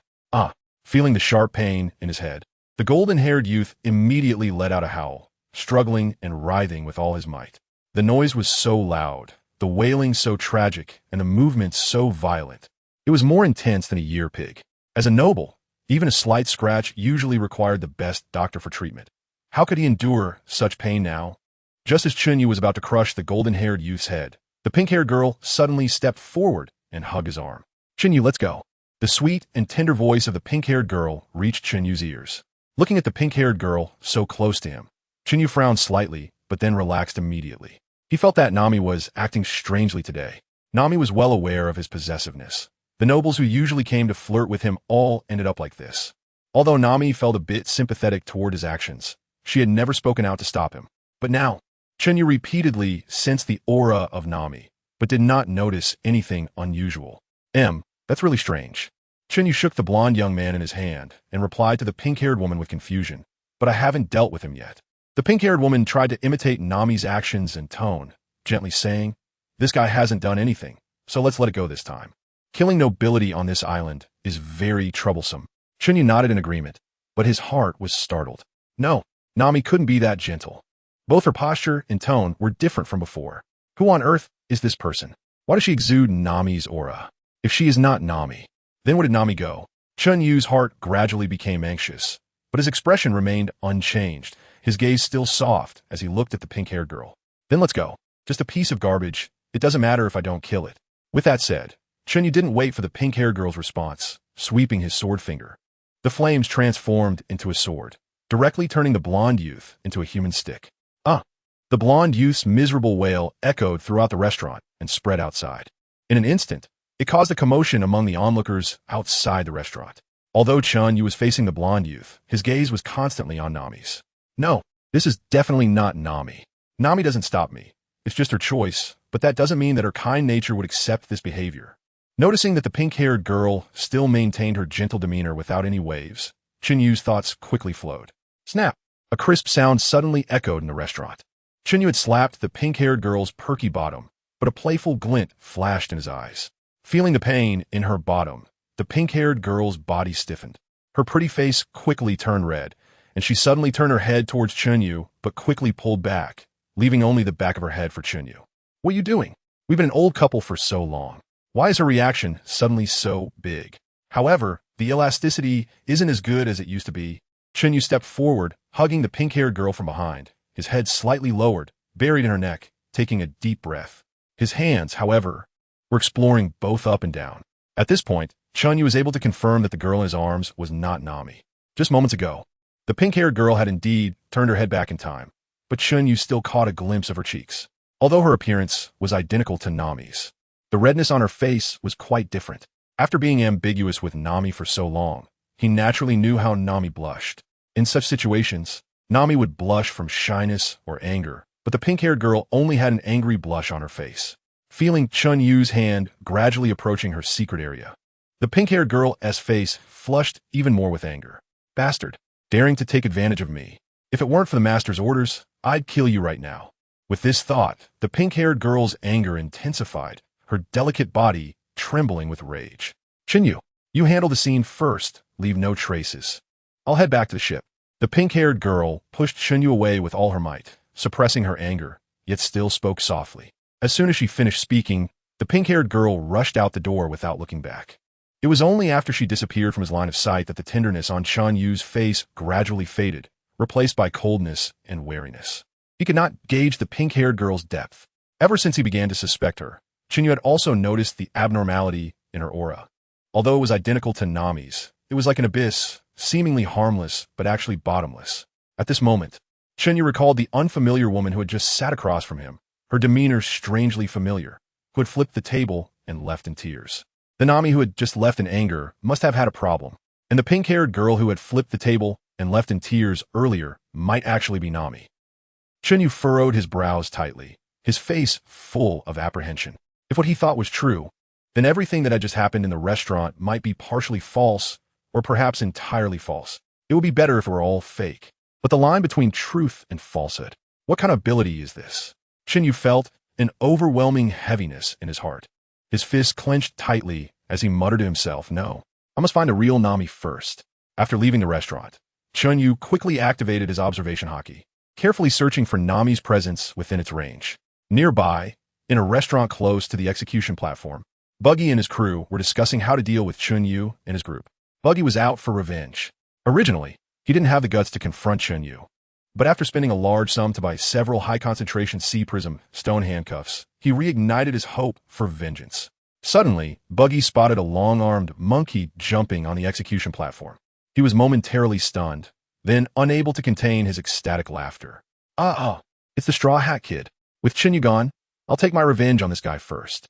Feeling the sharp pain in his head, the golden-haired youth immediately let out a howl, struggling and writhing with all his might. The noise was so loud, the wailing so tragic, and the movements so violent. It was more intense than a year pig. As a noble, even a slight scratch usually required the best doctor for treatment. How could he endure such pain now? Just as Chen Yu was about to crush the golden-haired youth's head, the pink-haired girl suddenly stepped forward and hugged his arm. Chen Yu, let's go. The sweet and tender voice of the pink-haired girl reached Chen Yu's ears. Looking at the pink-haired girl so close to him, Chen Yu frowned slightly, but then relaxed immediately. He felt that Nami was acting strangely today. Nami was well aware of his possessiveness. The nobles who usually came to flirt with him all ended up like this. Although Nami felt a bit sympathetic toward his actions, she had never spoken out to stop him. But now, Chen Yu repeatedly sensed the aura of Nami, but did not notice anything unusual. That's really strange. Chen Yu shook the blonde young man in his hand and replied to the pink-haired woman with confusion. But I haven't dealt with him yet. The pink-haired woman tried to imitate Nami's actions and tone, gently saying, this guy hasn't done anything, so let's let it go this time. Killing nobility on this island is very troublesome. Chen Yu nodded in agreement, but his heart was startled. No, Nami couldn't be that gentle. Both her posture and tone were different from before. Who on earth is this person? Why does she exude Nami's aura? If she is not Nami, then where did Nami go? Chen Yu's heart gradually became anxious, but his expression remained unchanged, his gaze still soft as he looked at the pink-haired girl. Then let's go. Just a piece of garbage. It doesn't matter if I don't kill it. With that said, Chen Yu didn't wait for the pink-haired girl's response, sweeping his sword finger. The flames transformed into a sword, directly turning the blonde youth into a human stick. The blonde youth's miserable wail echoed throughout the restaurant and spread outside. In an instant, it caused a commotion among the onlookers outside the restaurant. Although Chen Yu was facing the blonde youth, his gaze was constantly on Nami's. No, this is definitely not Nami. Nami doesn't stop me. It's just her choice, but that doesn't mean that her kind nature would accept this behavior. Noticing that the pink-haired girl still maintained her gentle demeanor without any waves, Chen Yu's thoughts quickly flowed. Snap! A crisp sound suddenly echoed in the restaurant. Chen Yu had slapped the pink-haired girl's perky bottom, but a playful glint flashed in his eyes. Feeling the pain in her bottom, the pink-haired girl's body stiffened. Her pretty face quickly turned red, and she suddenly turned her head towards Chen Yu, but quickly pulled back, leaving only the back of her head for Chen Yu. What are you doing? We've been an old couple for so long. Why is her reaction suddenly so big? However, the elasticity isn't as good as it used to be. Chen Yu stepped forward, hugging the pink-haired girl from behind, his head slightly lowered, buried in her neck, taking a deep breath. His hands, however, were exploring both up and down. At this point, Chen Yu was able to confirm that the girl in his arms was not Nami. Just moments ago, the pink-haired girl had indeed turned her head back in time, but Chen Yu still caught a glimpse of her cheeks. Although her appearance was identical to Nami's, the redness on her face was quite different. After being ambiguous with Nami for so long, he naturally knew how Nami blushed. In such situations, Nami would blush from shyness or anger, but the pink-haired girl only had an angry blush on her face. Feeling Chen Yu's hand gradually approaching her secret area, the pink-haired girl's face flushed even more with anger. Bastard, daring to take advantage of me. If it weren't for the master's orders, I'd kill you right now. With this thought, the pink-haired girl's anger intensified, her delicate body trembling with rage. Chen Yu, you handle the scene first, leave no traces. I'll head back to the ship. The pink-haired girl pushed Chen Yu away with all her might, suppressing her anger, yet still spoke softly. As soon as she finished speaking, the pink-haired girl rushed out the door without looking back. It was only after she disappeared from his line of sight that the tenderness on Chen Yu's face gradually faded, replaced by coldness and wariness. He could not gauge the pink-haired girl's depth. Ever since he began to suspect her, Chen Yu had also noticed the abnormality in her aura. Although it was identical to Nami's, it was like an abyss, seemingly harmless but actually bottomless. At this moment, Chen Yu recalled the unfamiliar woman who had just sat across from him, her demeanor strangely familiar, who had flipped the table and left in tears. The Nami who had just left in anger must have had a problem, and the pink-haired girl who had flipped the table and left in tears earlier might actually be Nami. Chen Yu furrowed his brows tightly, his face full of apprehension. If what he thought was true, then everything that had just happened in the restaurant might be partially false or perhaps entirely false. It would be better if it were all fake. But the line between truth and falsehood What kind of ability is this? Chen Yu felt an overwhelming heaviness in his heart. His fists clenched tightly as he muttered to himself, no, I must find a real Nami first. After leaving the restaurant, Chen Yu quickly activated his observation haki, carefully searching for Nami's presence within its range. Nearby, in a restaurant close to the execution platform, Buggy and his crew were discussing how to deal with Chen Yu and his group. Buggy was out for revenge. Originally, he didn't have the guts to confront Chen Yu. But after spending a large sum to buy several high-concentration C-prism stone handcuffs, he reignited his hope for vengeance. Suddenly, Buggy spotted a long-armed monkey jumping on the execution platform. He was momentarily stunned, then unable to contain his ecstatic laughter. It's the Straw Hat Kid. With Chen Yu gone, I'll take my revenge on this guy first.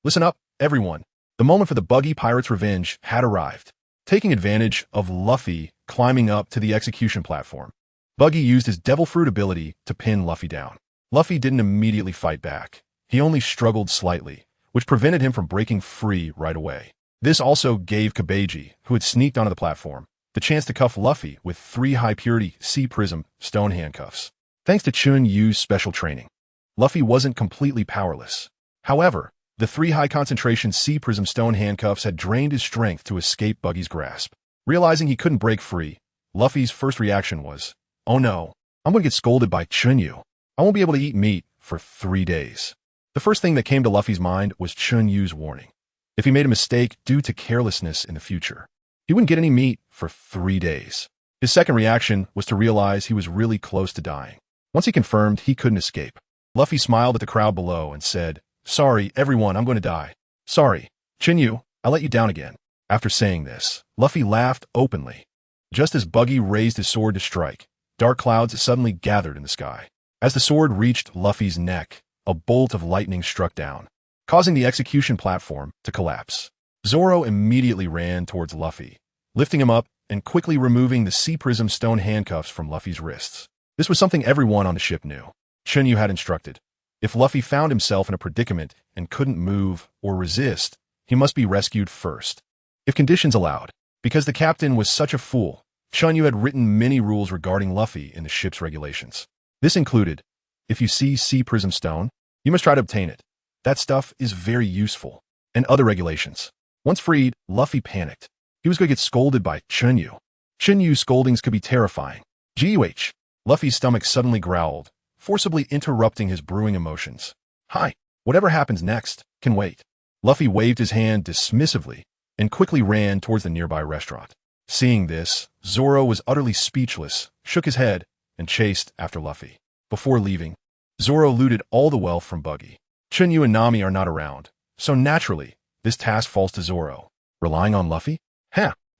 Listen up, everyone. The moment for the Buggy Pirate's revenge had arrived. Taking advantage of Luffy climbing up to the execution platform, Buggy used his Devil Fruit ability to pin Luffy down. Luffy didn't immediately fight back. He only struggled slightly, which prevented him from breaking free right away. This also gave Kabeji, who had sneaked onto the platform, the chance to cuff Luffy with 3 high-purity C-prism stone handcuffs. Thanks to Chen Yu's special training, Luffy wasn't completely powerless. However, the 3 high-concentration C-prism stone handcuffs had drained his strength to escape Buggy's grasp. Realizing he couldn't break free, Luffy's first reaction was, oh no, I'm going to get scolded by Chen Yu. I won't be able to eat meat for 3 days. The first thing that came to Luffy's mind was Chen Yu's warning. If he made a mistake due to carelessness in the future, he wouldn't get any meat for 3 days. His second reaction was to realize he was really close to dying. Once he confirmed he couldn't escape, Luffy smiled at the crowd below and said, sorry, everyone, I'm going to die. Sorry, Chen Yu, I let you down again. After saying this, Luffy laughed openly. Just as Buggy raised his sword to strike, dark clouds suddenly gathered in the sky. As the sword reached Luffy's neck, a bolt of lightning struck down, causing the execution platform to collapse. Zoro immediately ran towards Luffy, lifting him up and quickly removing the C-prism stone handcuffs from Luffy's wrists. This was something everyone on the ship knew. Chen Yu had instructed, if Luffy found himself in a predicament and couldn't move or resist, he must be rescued first, if conditions allowed. Because the captain was such a fool, Chen Yu had written many rules regarding Luffy in the ship's regulations. This included, if you see C-prism stone, you must try to obtain it. That stuff is very useful. And other regulations. Once freed, Luffy panicked. He was going to get scolded by Chen Yu. Chen Yu's scoldings could be terrifying. Guh! Luffy's stomach suddenly growled, forcibly interrupting his brewing emotions. Hi, whatever happens next can wait. Luffy waved his hand dismissively and quickly ran towards the nearby restaurant. Seeing this, Zoro was utterly speechless, shook his head, and chased after Luffy. Before leaving, Zoro looted all the wealth from Buggy. Chen Yu and Nami are not around, so naturally, this task falls to Zoro. Relying on Luffy?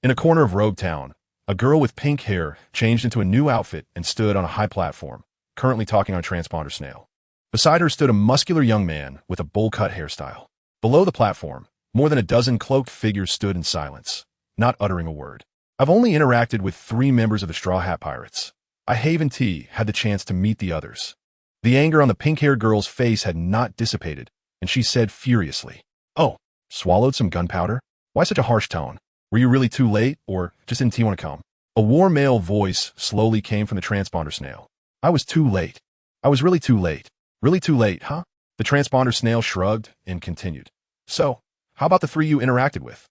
In a corner of Rogue Town, a girl with pink hair changed into a new outfit and stood on a high platform, currently talking on a transponder snail. Beside her stood a muscular young man with a bowl-cut hairstyle. Below the platform, more than a dozen cloaked figures stood in silence, not uttering a word. I've only interacted with 3 members of the Straw Hat Pirates. I haven't had the chance to meet the others. The anger on the pink-haired girl's face had not dissipated, and she said furiously, oh, swallowed some gunpowder? Why such a harsh tone? Were you really too late, or just didn't want to come? A warm male voice slowly came from the transponder snail. I was too late. I was really too late. Really too late, huh? The transponder snail shrugged and continued. So, how about the 3 you interacted with?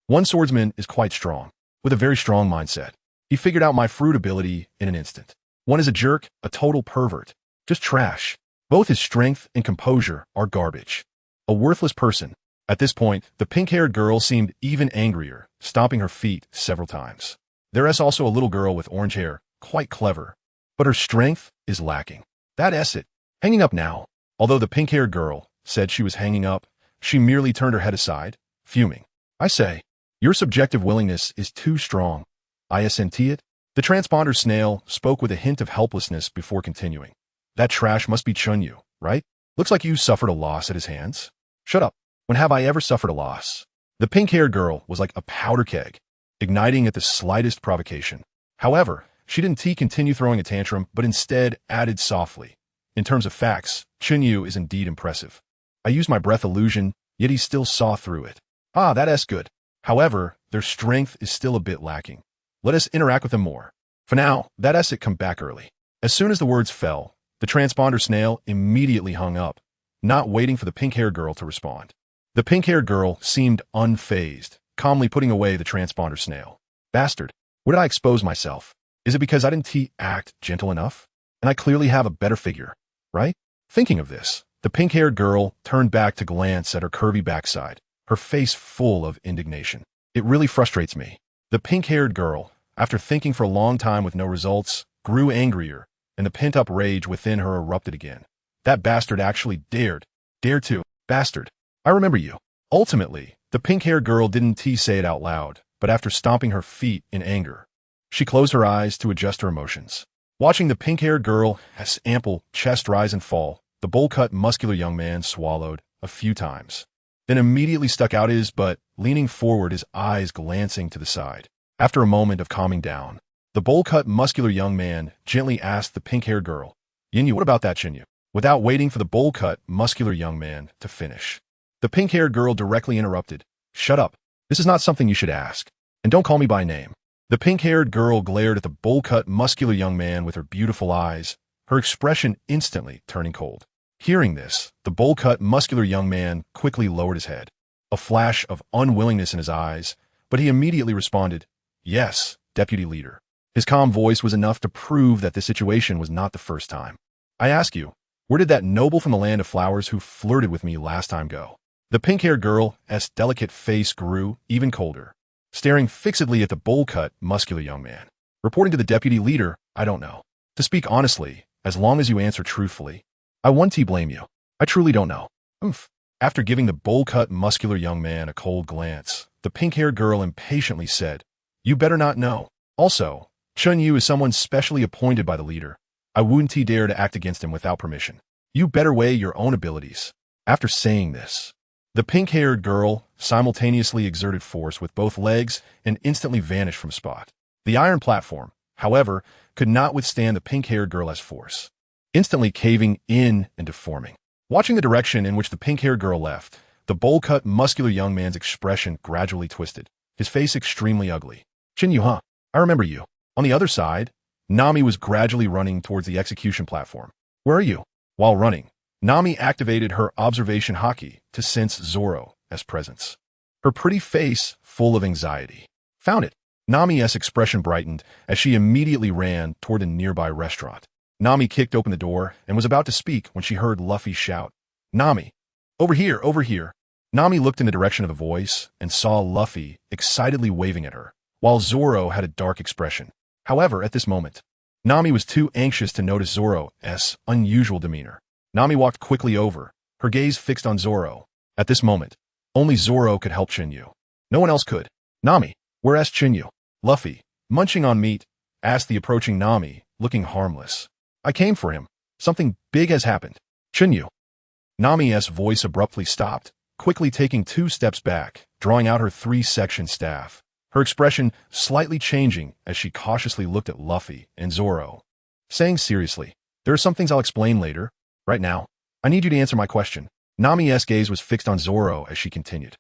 One swordsman is quite strong, with a very strong mindset. He figured out my fruit ability in an instant. One is a jerk, a total pervert. Just trash. Both his strength and composure are garbage. A worthless person. At this point, the pink-haired girl seemed even angrier, stomping her feet several times. There is also a little girl with orange hair, quite clever, but her strength is lacking. That's it. Hanging up now. Although the pink-haired girl said she was hanging up, she merely turned her head aside, fuming. I say, your subjective willingness is too strong. I assent it. The transponder snail spoke with a hint of helplessness before continuing. That trash must be Chen Yu, right? Looks like you suffered a loss at his hands. Shut up. When have I ever suffered a loss? The pink-haired girl was like a powder keg, igniting at the slightest provocation. However, she didn't continue throwing a tantrum, but instead added softly. In terms of facts, Chen Yu is indeed impressive. I used my breath illusion, yet he still saw through it. That's good. However, their strength is still a bit lacking. Let us interact with them more. For now, that asset come back early. As soon as the words fell, the transponder snail immediately hung up, not waiting for the pink-haired girl to respond. The pink-haired girl seemed unfazed, calmly putting away the transponder snail. Bastard. Where did I expose myself? Is it because I didn't act gentle enough? And I clearly have a better figure, right? Thinking of this, the pink-haired girl turned back to glance at her curvy backside, her face full of indignation. It really frustrates me. The pink-haired girl, after thinking for a long time with no results, grew angrier, and the pent-up rage within her erupted again. That bastard actually dared to. Bastard. I remember you. Ultimately, the pink-haired girl didn't say it out loud, but after stomping her feet in anger, she closed her eyes to adjust her emotions. Watching the pink-haired girl's ample chest rise and fall, the bowl-cut, muscular young man swallowed a few times, then immediately stuck out his butt, leaning forward, his eyes glancing to the side. After a moment of calming down, the bowl-cut, muscular young man gently asked the pink-haired girl, "Yin Yu, what about that, Chen Yu?" Without waiting for the bowl-cut, muscular young man to finish, the pink-haired girl directly interrupted, "Shut up. This is not something you should ask. And don't call me by name." The pink-haired girl glared at the bowl-cut, muscular young man with her beautiful eyes, her expression instantly turning cold. Hearing this, the bowl-cut, muscular young man quickly lowered his head, a flash of unwillingness in his eyes, but he immediately responded, "Yes, deputy leader." His calm voice was enough to prove that this situation was not the first time. "I ask you, where did that noble from the land of flowers who flirted with me last time go?" The pink-haired girl's delicate face grew even colder, staring fixedly at the bowl-cut, muscular young man. "Reporting to the deputy leader, I don't know. To speak honestly, as long as you answer truthfully, I won't blame you. I truly don't know." Oomph. After giving the bowl-cut, muscular young man a cold glance, the pink-haired girl impatiently said, "You better not know. Also, Chen Yu is someone specially appointed by the leader. I wouldn't dare to act against him without permission. You better weigh your own abilities." After saying this, the pink-haired girl simultaneously exerted force with both legs and instantly vanished from spot. The iron platform, however, could not withstand the pink-haired girl's force, instantly caving in and deforming. Watching the direction in which the pink-haired girl left, the bowl-cut, muscular young man's expression gradually twisted, his face extremely ugly. "Chen Yu, huh? I remember you." On the other side, Nami was gradually running towards the execution platform. "Where are you?" While running, Nami activated her observation haki to sense Zoro's presence, her pretty face full of anxiety. "Found it." Nami's expression brightened as she immediately ran toward a nearby restaurant. Nami kicked open the door and was about to speak when she heard Luffy shout, "Nami, over here, over here." Nami looked in the direction of the voice and saw Luffy excitedly waving at her, while Zoro had a dark expression. However, at this moment, Nami was too anxious to notice Zoro's unusual demeanor. Nami walked quickly over, her gaze fixed on Zoro. At this moment, only Zoro could help Chen Yu. No one else could. "Nami, where's Chen Yu?" Luffy, munching on meat, asked the approaching Nami, looking harmless. "I came for him. Something big has happened." "Chen Yu." Nami's voice abruptly stopped, quickly taking 2 steps back, drawing out her 3-section staff, her expression slightly changing as she cautiously looked at Luffy and Zoro, saying seriously, "There are some things I'll explain later. Right now, I need you to answer my question." Nami's gaze was fixed on Zoro as she continued.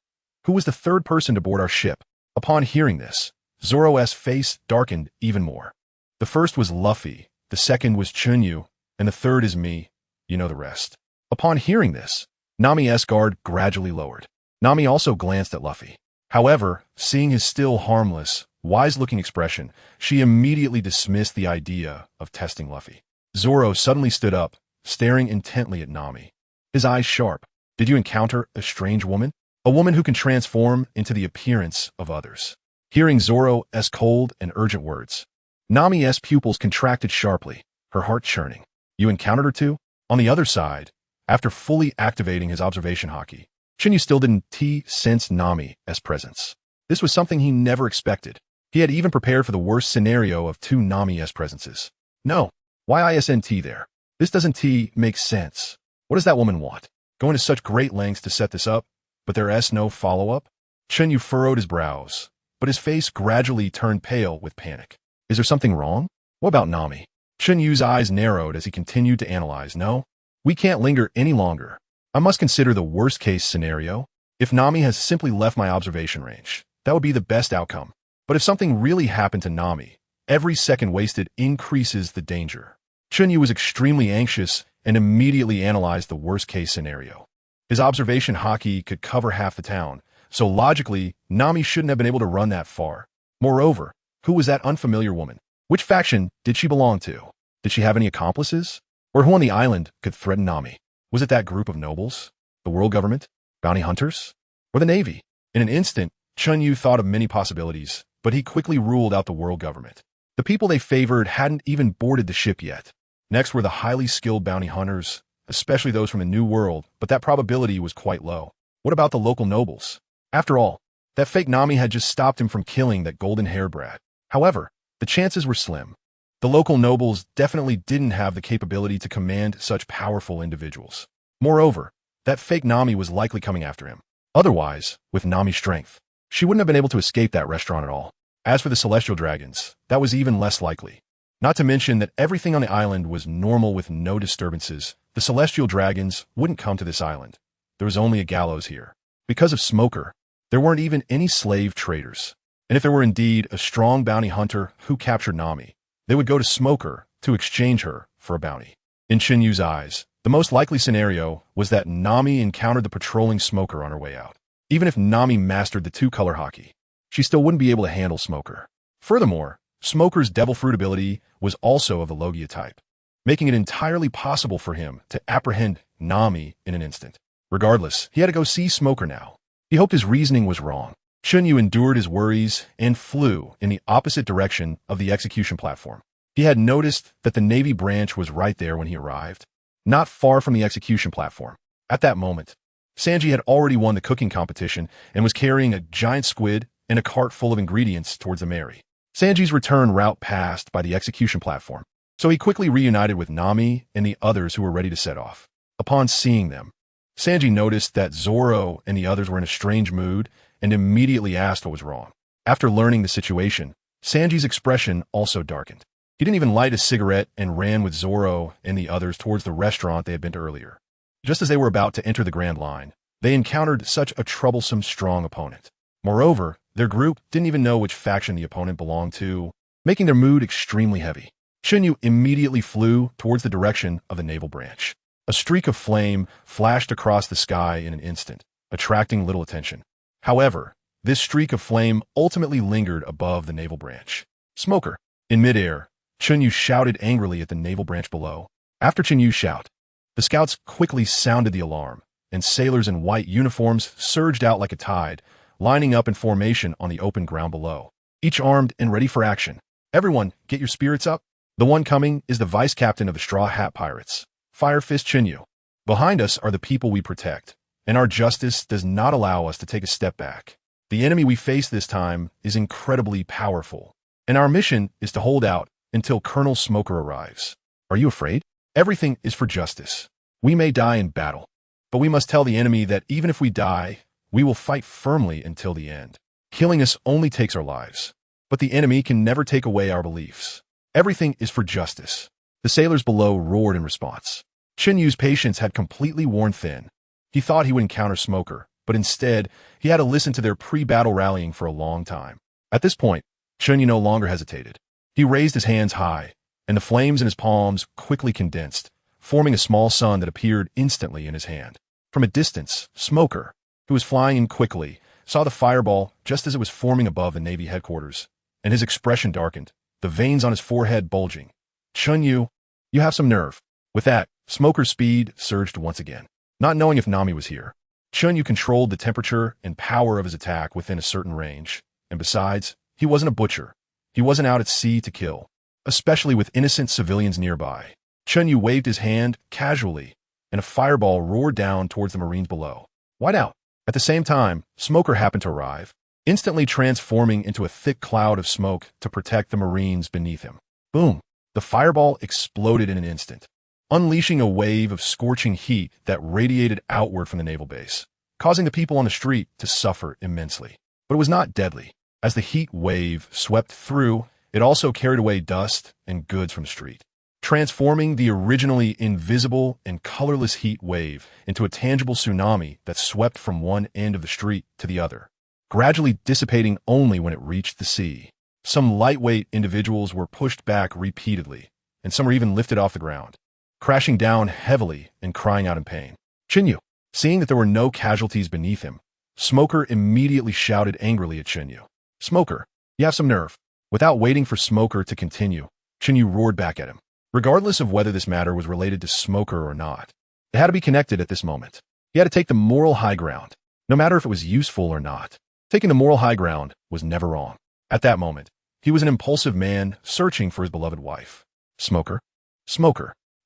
"Who was the third person to board our ship?" Upon hearing this, Zoro's face darkened even more. "The first was Luffy, the second was Chen Yu, and the third is me. You know the rest." Upon hearing this, Nami's guard gradually lowered. Nami also glanced at Luffy. However, seeing his still harmless, wise-looking expression, she immediately dismissed the idea of testing Luffy. Zoro suddenly stood up, staring intently at Nami, his eyes sharp. "Did you encounter a strange woman? A woman who can transform into the appearance of others?" Hearing Zoro's cold and urgent words, Nami's pupils contracted sharply, her heart churning. "You encountered her too?" On the other side, after fully activating his observation haki, Chen Yu still didn't sense Nami's presence. This was something he never expected. He had even prepared for the worst scenario of 2 Nami's presences. "No. Why isn't there? This doesn't make sense. What does that woman want? Going to such great lengths to set this up, but there's no follow-up?" Chen Yu furrowed his brows, but his face gradually turned pale with panic. "Is there something wrong? What about Nami?" Chen Yu's eyes narrowed as he continued to analyze. "No, we can't linger any longer. I must consider the worst-case scenario. If Nami has simply left my observation range, that would be the best outcome. But if something really happened to Nami, every second wasted increases the danger." Chen Yu was extremely anxious and immediately analyzed the worst-case scenario. His observation haki could cover half the town, so logically, Nami shouldn't have been able to run that far. Moreover, who was that unfamiliar woman? Which faction did she belong to? Did she have any accomplices? Or who on the island could threaten Nami? Was it that group of nobles? The world government? Bounty hunters? Or the navy? In an instant, Chen Yu thought of many possibilities, but he quickly ruled out the world government. The people they favored hadn't even boarded the ship yet. Next were the highly skilled bounty hunters, especially those from the New World, but that probability was quite low. What about the local nobles? After all, that fake Nami had just stopped him from killing that golden-haired brat. However, the chances were slim. The local nobles definitely didn't have the capability to command such powerful individuals. Moreover, that fake Nami was likely coming after him. Otherwise, with Nami's strength, she wouldn't have been able to escape that restaurant at all. As for the celestial dragons, that was even less likely. Not to mention that everything on the island was normal with no disturbances. The celestial dragons wouldn't come to this island. There was only a gallows here. Because of Smoker, there weren't even any slave traders. And if there were indeed a strong bounty hunter who captured Nami, they would go to Smoker to exchange her for a bounty. In Chen Yu's eyes, the most likely scenario was that Nami encountered the patrolling Smoker on her way out. Even if Nami mastered the two-color haki, she still wouldn't be able to handle Smoker. Furthermore, Smoker's Devil Fruit ability was also of the Logia type, making it entirely possible for him to apprehend Nami in an instant. Regardless, he had to go see Smoker now. He hoped his reasoning was wrong. Chen Yu endured his worries and flew in the opposite direction of the execution platform. He had noticed that the Navy branch was right there when he arrived, not far from the execution platform. At that moment, Sanji had already won the cooking competition and was carrying a giant squid and a cart full of ingredients towards the Mary. Sanji's return route passed by the execution platform, so he quickly reunited with Nami and the others who were ready to set off. Upon seeing them, Sanji noticed that Zoro and the others were in a strange mood and immediately asked what was wrong. After learning the situation, Sanji's expression also darkened. He didn't even light a cigarette and ran with Zoro and the others towards the restaurant they had been to earlier. Just as they were about to enter the Grand Line, they encountered such a troublesome, strong opponent. Moreover, their group didn't even know which faction the opponent belonged to, making their mood extremely heavy. Chen Yu immediately flew towards the direction of the naval branch. A streak of flame flashed across the sky in an instant, attracting little attention. However, this streak of flame ultimately lingered above the naval branch. Smoker! In midair, Chen Yu shouted angrily at the naval branch below. After Chen Yu's shout, the scouts quickly sounded the alarm, and sailors in white uniforms surged out like a tide, lining up in formation on the open ground below, each armed and ready for action. Everyone, get your spirits up. The one coming is the vice captain of the Straw Hat Pirates, Fire Fist Chen Yu. Behind us are the people we protect, and our justice does not allow us to take a step back. The enemy we face this time is incredibly powerful, and our mission is to hold out until Colonel Smoker arrives. Are you afraid? Everything is for justice. We may die in battle, but we must tell the enemy that even if we die, we will fight firmly until the end. Killing us only takes our lives, but the enemy can never take away our beliefs. Everything is for justice. The sailors below roared in response. Chen Yu's patience had completely worn thin. He thought he would encounter Smoker, but instead, he had to listen to their pre-battle rallying for a long time. At this point, Chen Yu no longer hesitated. He raised his hands high, and the flames in his palms quickly condensed, forming a small sun that appeared instantly in his hand. From a distance, Smoker, who was flying in quickly, saw the fireball just as it was forming above the Navy headquarters, and his expression darkened, the veins on his forehead bulging. Chen Yu, you have some nerve. With that, Smoker's speed surged once again. Not knowing if Nami was here, Chen Yu controlled the temperature and power of his attack within a certain range, and besides, he wasn't a butcher. He wasn't out at sea to kill, especially with innocent civilians nearby. Chen Yu waved his hand casually, and a fireball roared down towards the Marines below. White out. At the same time, Smoker happened to arrive, instantly transforming into a thick cloud of smoke to protect the Marines beneath him. Boom! The fireball exploded in an instant, unleashing a wave of scorching heat that radiated outward from the naval base, causing the people on the street to suffer immensely. But it was not deadly. As the heat wave swept through, it also carried away dust and goods from the street, transforming the originally invisible and colorless heat wave into a tangible tsunami that swept from one end of the street to the other, gradually dissipating only when it reached the sea. Some lightweight individuals were pushed back repeatedly, and some were even lifted off the ground, crashing down heavily and crying out in pain. Chen Yu, seeing that there were no casualties beneath him, Smoker immediately shouted angrily at Chen Yu. Smoker, you have some nerve. Without waiting for Smoker to continue, Chen Yu roared back at him. Regardless of whether this matter was related to Smoker or not, it had to be connected at this moment. He had to take the moral high ground, no matter if it was useful or not. Taking the moral high ground was never wrong. At that moment, he was an impulsive man searching for his beloved wife. Smoker.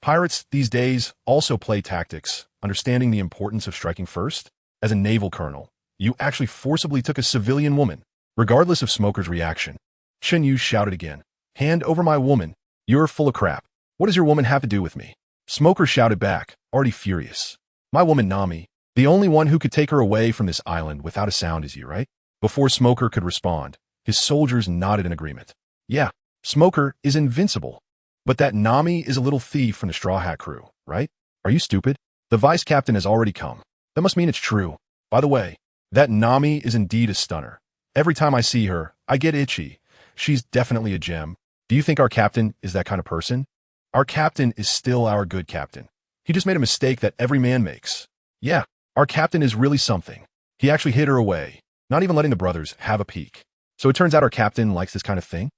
Pirates these days also play tactics, understanding the importance of striking first. As a naval colonel, you actually forcibly took a civilian woman. Regardless of Smoker's reaction, Chen Yu shouted again. Hand over my woman. You're full of crap. What does your woman have to do with me? Smoker shouted back, already furious. My woman Nami, the only one who could take her away from this island without a sound is you, right? Before Smoker could respond, his soldiers nodded in agreement. Yeah, Smoker is invincible. But that Nami is a little thief from the Straw Hat crew, right? Are you stupid? The vice captain has already come. That must mean it's true. By the way, that Nami is indeed a stunner. Every time I see her, I get itchy. She's definitely a gem. Do you think our captain is that kind of person? Our captain is still our good captain. He just made a mistake that every man makes. Yeah, our captain is really something. He actually hid her away, not even letting the brothers have a peek. So it turns out our captain likes this kind of thing?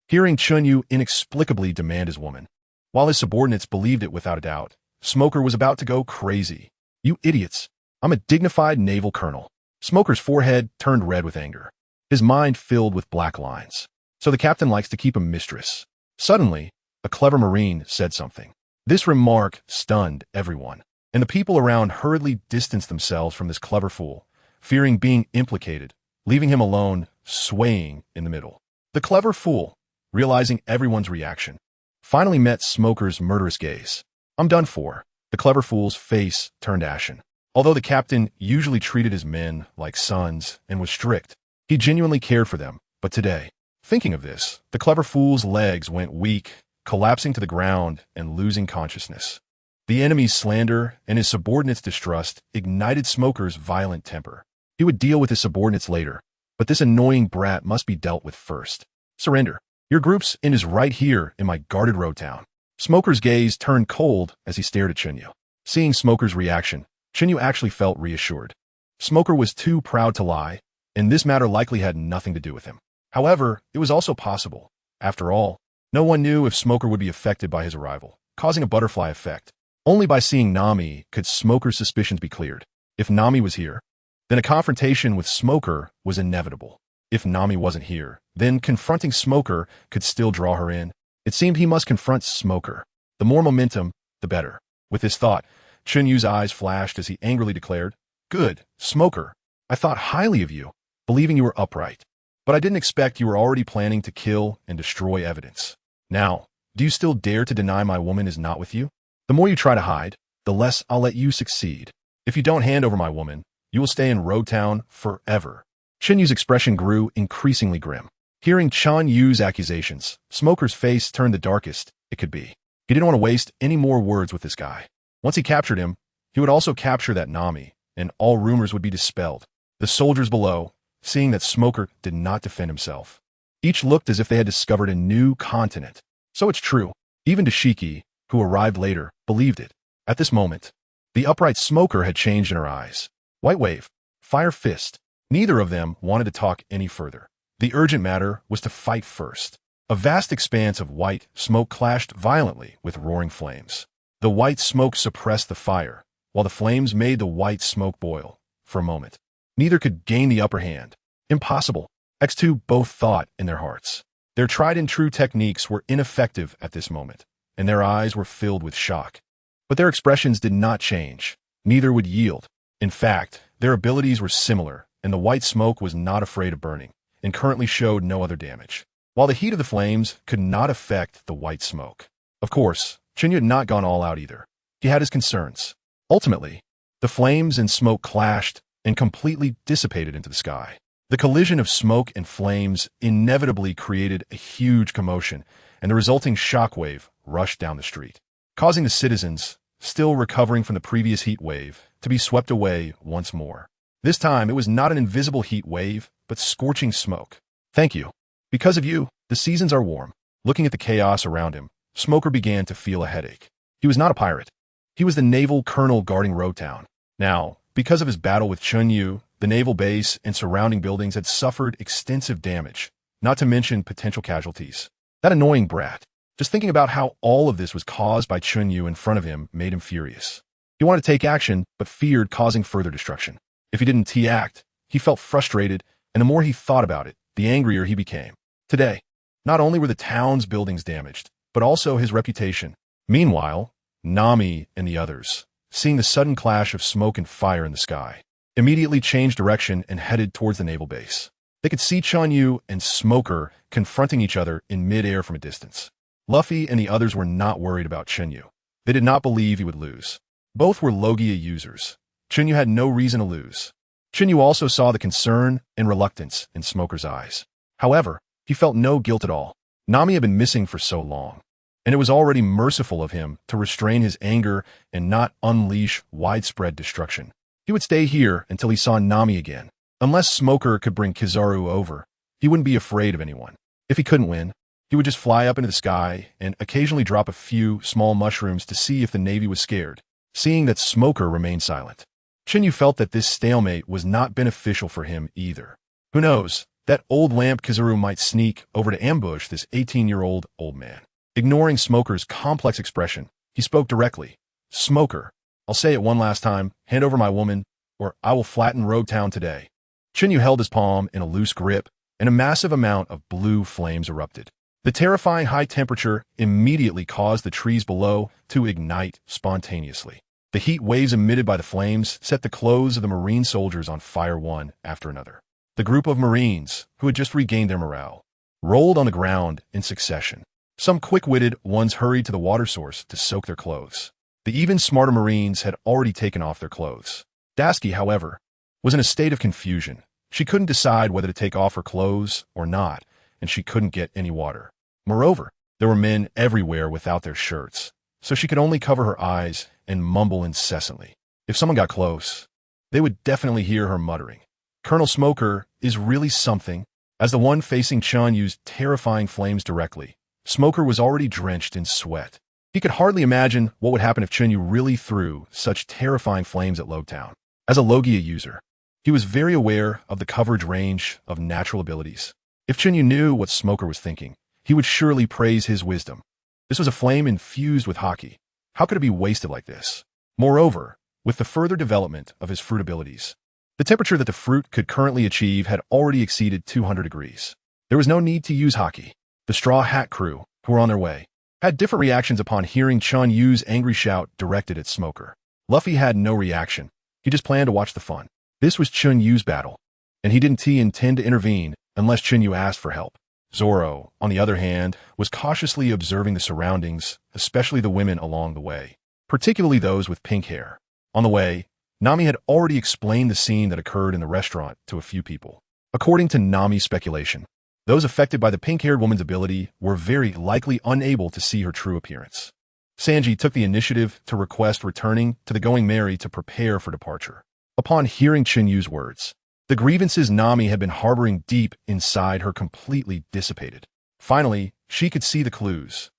Hearing Chen Yu inexplicably demand his woman, while his subordinates believed it without a doubt, Smoker was about to go crazy. You idiots. I'm a dignified naval colonel. Smoker's forehead turned red with anger. His mind filled with black lines. So the captain likes to keep a mistress. Suddenly, a clever marine said something. This remark stunned everyone, and the people around hurriedly distanced themselves from this clever fool, fearing being implicated, leaving him alone, swaying in the middle. The clever fool, realizing everyone's reaction, finally met Smoker's murderous gaze. I'm done for. The clever fool's face turned ashen. Although the captain usually treated his men like sons and was strict, he genuinely cared for them. But today, thinking of this, the clever fool's legs went weak, collapsing to the ground and losing consciousness. The enemy's slander and his subordinates' distrust ignited Smoker's violent temper. He would deal with his subordinates later, but this annoying brat must be dealt with first. Surrender. Your group's inn is right here in my guarded road town. Smoker's gaze turned cold as he stared at Chen Yu. Seeing Smoker's reaction, Chen Yu actually felt reassured. Smoker was too proud to lie, and this matter likely had nothing to do with him. However, it was also possible. After all, no one knew if Smoker would be affected by his arrival, causing a butterfly effect. Only by seeing Nami could Smoker's suspicions be cleared. If Nami was here, then a confrontation with Smoker was inevitable. If Nami wasn't here, then confronting Smoker could still draw her in. It seemed he must confront Smoker. The more momentum, the better. With this thought, Chen Yu's eyes flashed as he angrily declared, Good, Smoker. I thought highly of you, believing you were upright. But I didn't expect you were already planning to kill and destroy evidence. Now, do you still dare to deny my woman is not with you? The more you try to hide, the less I'll let you succeed. If you don't hand over my woman, you will stay in Road Town forever. Chen Yu's expression grew increasingly grim. Hearing Chen Yu's accusations, Smoker's face turned the darkest it could be. He didn't want to waste any more words with this guy. Once he captured him, he would also capture that Nami, and all rumors would be dispelled. The soldiers below, seeing that Smoker did not defend himself, each looked as if they had discovered a new continent. So it's true. Even Dashiki, who arrived later, believed it. At this moment, the upright Smoker had changed in her eyes. White Wave, Fire Fist. Neither of them wanted to talk any further. The urgent matter was to fight first. A vast expanse of white smoke clashed violently with roaring flames. The white smoke suppressed the fire, while the flames made the white smoke boil. For a moment, neither could gain the upper hand. Impossible. X2 both thought in their hearts. Their tried-and-true techniques were ineffective at this moment, and their eyes were filled with shock. But their expressions did not change. Neither would yield. In fact, their abilities were similar, and the white smoke was not afraid of burning, and currently showed no other damage, while the heat of the flames could not affect the white smoke. Of course, Chen Yu had not gone all out either. He had his concerns. Ultimately, the flames and smoke clashed and completely dissipated into the sky. The collision of smoke and flames inevitably created a huge commotion, and the resulting shockwave rushed down the street, causing the citizens, still recovering from the previous heat wave, to be swept away once more. This time, it was not an invisible heat wave, but scorching smoke. Thank you. Because of you, the seasons are warm. Looking at the chaos around him, Smoker began to feel a headache. He was not a pirate. He was the naval colonel guarding Roadtown. Now, because of his battle with Chen Yu, the naval base and surrounding buildings had suffered extensive damage, not to mention potential casualties. That annoying brat. Just thinking about how all of this was caused by Chen Yu in front of him made him furious. He wanted to take action, but feared causing further destruction. If he didn't T-act, he felt frustrated, and the more he thought about it, the angrier he became. Today, not only were the town's buildings damaged, but also his reputation. Meanwhile, Nami and the others, seeing the sudden clash of smoke and fire in the sky, immediately changed direction and headed towards the naval base. They could see Chen Yu and Smoker confronting each other in midair from a distance. Luffy and the others were not worried about Chen Yu. They did not believe he would lose. Both were Logia users. Chen Yu had no reason to lose. Chen Yu also saw the concern and reluctance in Smoker's eyes. However, he felt no guilt at all. Nami had been missing for so long, and it was already merciful of him to restrain his anger and not unleash widespread destruction. He would stay here until he saw Nami again. Unless Smoker could bring Kizaru over, he wouldn't be afraid of anyone. If he couldn't win, he would just fly up into the sky and occasionally drop a few small mushrooms to see if the Navy was scared. Seeing that Smoker remained silent, Chen Yu felt that this stalemate was not beneficial for him either. Who knows, that old lamp Kizaru might sneak over to ambush this 18-year-old old man. Ignoring Smoker's complex expression, he spoke directly. Smoker, I'll say it one last time, hand over my woman, or I will flatten Roadtown today. Chen Yu held his palm in a loose grip, and a massive amount of blue flames erupted. The terrifying high temperature immediately caused the trees below to ignite spontaneously. The heat waves emitted by the flames set the clothes of the Marine soldiers on fire one after another. The group of Marines, who had just regained their morale, rolled on the ground in succession. Some quick-witted ones hurried to the water source to soak their clothes. The even smarter Marines had already taken off their clothes. Dasky, however, was in a state of confusion. She couldn't decide whether to take off her clothes or not, and she couldn't get any water. Moreover, there were men everywhere without their shirts, so she could only cover her eyes and mumble incessantly. If someone got close, they would definitely hear her muttering. Colonel Smoker is really something. As the one facing Chen Yu's terrifying flames directly, Smoker was already drenched in sweat. He could hardly imagine what would happen if Chen Yu really threw such terrifying flames at Loguetown. As a Logia user, he was very aware of the coverage range of natural abilities. If Chen Yu knew what Smoker was thinking, he would surely praise his wisdom. This was a flame infused with haki. How could it be wasted like this? Moreover, with the further development of his fruit abilities, the temperature that the fruit could currently achieve had already exceeded 200 degrees. There was no need to use haki. The Straw Hat crew, who were on their way, had different reactions upon hearing Chen Yu's angry shout directed at Smoker. Luffy had no reaction. He just planned to watch the fun. This was Chen Yu's battle, and he didn't intend to intervene unless Chen Yu asked for help. Zoro, on the other hand, was cautiously observing the surroundings, especially the women along the way, particularly those with pink hair. On the way, Nami had already explained the scene that occurred in the restaurant to a few people. According to Nami's speculation, those affected by the pink-haired woman's ability were very likely unable to see her true appearance. Sanji took the initiative to request returning to the Going Merry to prepare for departure. Upon hearing Chen Yu's words, the grievances Nami had been harboring deep inside her completely dissipated. Finally, she could see the clues.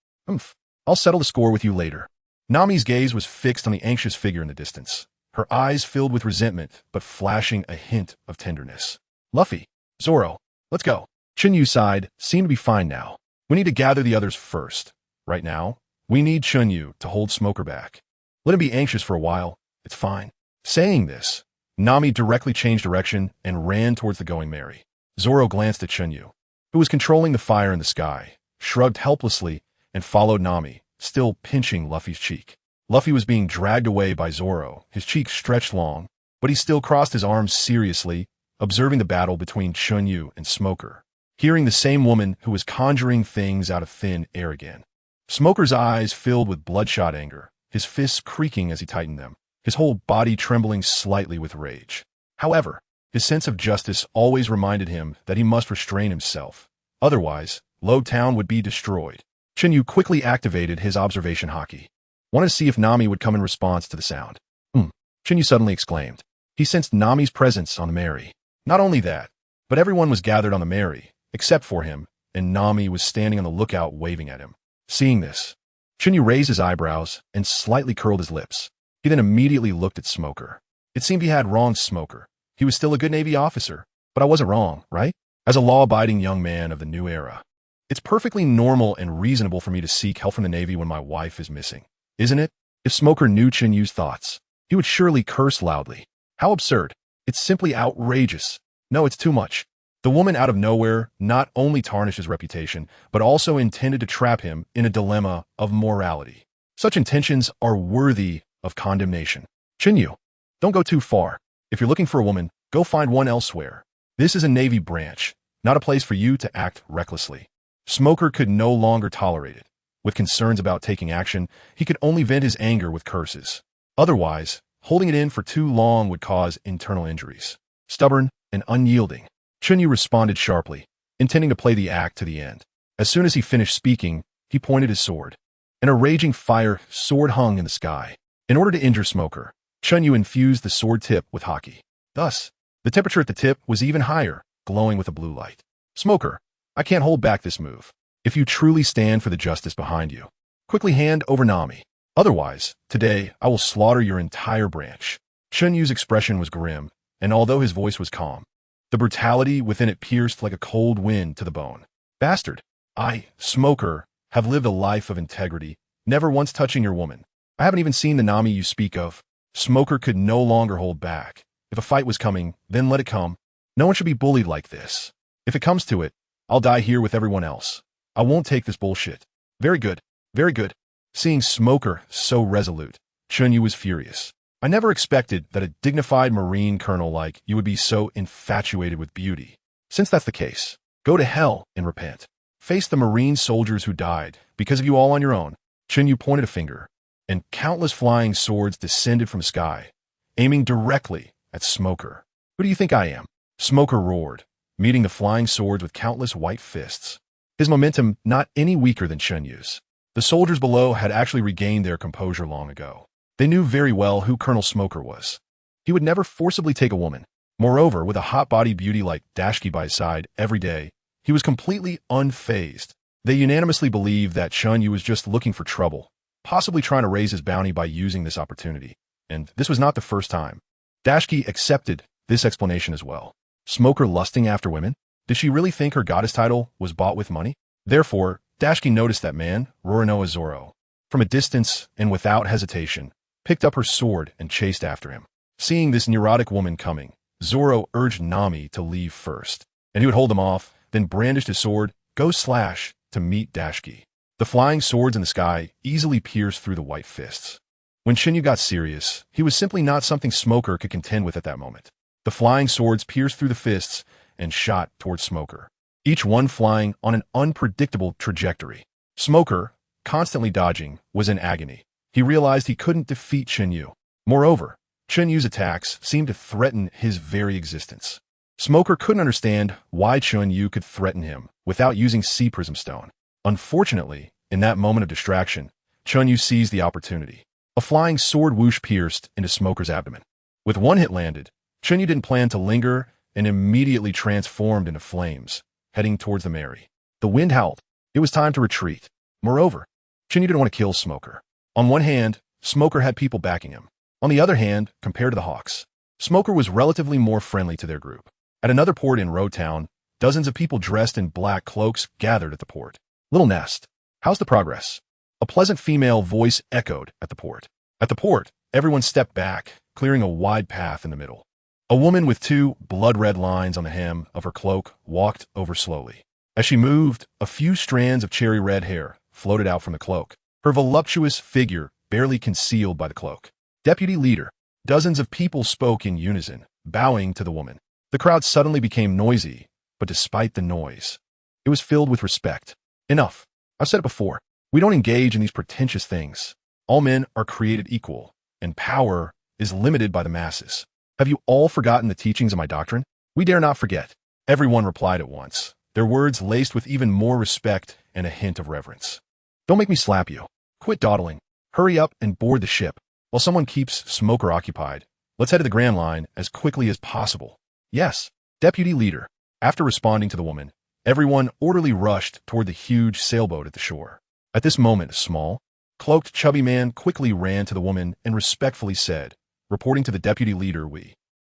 I'll settle the score with you later. Nami's gaze was fixed on the anxious figure in the distance, her eyes filled with resentment but flashing a hint of tenderness. Luffy, Zoro, let's go. Chen Yu sighed, seemed to be fine now. We need to gather the others first. Right now, we need Chen Yu to hold Smoker back. Let him be anxious for a while. It's fine. Saying this, Nami directly changed direction and ran towards the Going Merry. Zoro glanced at Chen Yu, who was controlling the fire in the sky, shrugged helplessly, and followed Nami, still pinching Luffy's cheek. Luffy was being dragged away by Zoro, his cheek stretched long, but he still crossed his arms seriously, observing the battle between Chen Yu and Smoker, hearing the same woman who was conjuring things out of thin air again. Smoker's eyes filled with bloodshot anger, his fists creaking as he tightened them, his whole body trembling slightly with rage. However, his sense of justice always reminded him that he must restrain himself. Otherwise, Loguetown would be destroyed. Chen Yu quickly activated his observation haki. Wanted to see if Nami would come in response to the sound. Chen Yu suddenly exclaimed. He sensed Nami's presence on the Merry. Not only that, but everyone was gathered on the Merry, except for him, and Nami was standing on the lookout waving at him. Seeing this, Chen Yu raised his eyebrows and slightly curled his lips. He then immediately looked at Smoker. It seemed he had wronged Smoker. He was still a good Navy officer, but I wasn't wrong, right? As a law-abiding young man of the new era, it's perfectly normal and reasonable for me to seek help from the Navy when my wife is missing, isn't it? If Smoker knew Chen Yu's thoughts, he would surely curse loudly. How absurd. It's simply outrageous. No, it's too much. The woman out of nowhere not only tarnished his reputation, but also intended to trap him in a dilemma of morality. Such intentions are worthy of condemnation. Chen Yu, don't go too far. If you're looking for a woman, go find one elsewhere. This is a Navy branch, not a place for you to act recklessly. Smoker could no longer tolerate it. With concerns about taking action, he could only vent his anger with curses. Otherwise, holding it in for too long would cause internal injuries. Stubborn and unyielding, Chen Yu responded sharply, intending to play the act to the end. As soon as he finished speaking, he pointed his sword. And a raging fire sword hung in the sky. In order to injure Smoker, Chen Yu infused the sword tip with hockey. Thus, the temperature at the tip was even higher, glowing with a blue light. Smoker, I can't hold back this move. If you truly stand for the justice behind you, quickly hand over Nami. Otherwise, today, I will slaughter your entire branch. Chen Yu's expression was grim, and although his voice was calm, the brutality within it pierced like a cold wind to the bone. Bastard, I, Smoker, have lived a life of integrity, never once touching your woman. I haven't even seen the Nami you speak of. Smoker could no longer hold back. If a fight was coming, then let it come. No one should be bullied like this. If it comes to it, I'll die here with everyone else. I won't take this bullshit. Very good, very good. Seeing Smoker so resolute, Chen Yu was furious. I never expected that a dignified Marine colonel like you would be so infatuated with beauty. Since that's the case, go to hell and repent. Face the Marine soldiers who died because of you all on your own. Chen Yu pointed a finger, and countless flying swords descended from the sky, aiming directly at Smoker. Who do you think I am? Smoker roared, meeting the flying swords with countless white fists. His momentum not any weaker than Chen Yu's. The soldiers below had actually regained their composure long ago. They knew very well who Colonel Smoker was. He would never forcibly take a woman. Moreover, with a hot-bodied beauty like Dashki by his side every day, he was completely unfazed. They unanimously believed that Chen Yu was just looking for trouble, possibly trying to raise his bounty by using this opportunity. And this was not the first time. Dashki accepted this explanation as well. Smoker lusting after women? Did she really think her goddess title was bought with money? Therefore, Dashki noticed that man, Roronoa Zoro, from a distance and without hesitation, picked up her sword and chased after him. Seeing this neurotic woman coming, Zoro urged Nami to leave first, and he would hold them off, then brandished his sword, go slash, to meet Dashki. The flying swords in the sky easily pierced through the white fists. When Chen Yu got serious, he was simply not something Smoker could contend with at that moment. The flying swords pierced through the fists and shot towards Smoker, each one flying on an unpredictable trajectory. Smoker, constantly dodging, was in agony. He realized he couldn't defeat Chen Yu. Moreover, Chen Yu's attacks seemed to threaten his very existence. Smoker couldn't understand why Chen Yu could threaten him without using Sea Prism Stone. Unfortunately, in that moment of distraction, Chen Yu seized the opportunity. A flying sword whoosh pierced into Smoker's abdomen. With one hit landed, Chen Yu didn't plan to linger and immediately transformed into flames, heading towards the Mary. The wind howled. It was time to retreat. Moreover, Chen Yu didn't want to kill Smoker. On one hand, Smoker had people backing him. On the other hand, compared to the Hawks, Smoker was relatively more friendly to their group. At another port in Road Town, dozens of people dressed in black cloaks gathered at the port. Little Nest, how's the progress? A pleasant female voice echoed at the port. At the port, everyone stepped back, clearing a wide path in the middle. A woman with two blood-red lines on the hem of her cloak walked over slowly. As she moved, a few strands of cherry-red hair floated out from the cloak, her voluptuous figure barely concealed by the cloak. Deputy Leader. Dozens of people spoke in unison, bowing to the woman. The crowd suddenly became noisy, but despite the noise, it was filled with respect. Enough. I've said it before. We don't engage in these pretentious things. All men are created equal, and power is limited by the masses. Have you all forgotten the teachings of my doctrine? We dare not forget. Everyone replied at once, their words laced with even more respect and a hint of reverence. Don't make me slap you. Quit dawdling. Hurry up and board the ship. While someone keeps Smoker occupied, let's head to the Grand Line as quickly as possible. Yes, Deputy Leader. After responding to the woman, everyone orderly rushed toward the huge sailboat at the shore. At this moment, a small, Cloaked chubby man quickly ran to the woman and respectfully said, reporting to the deputy leader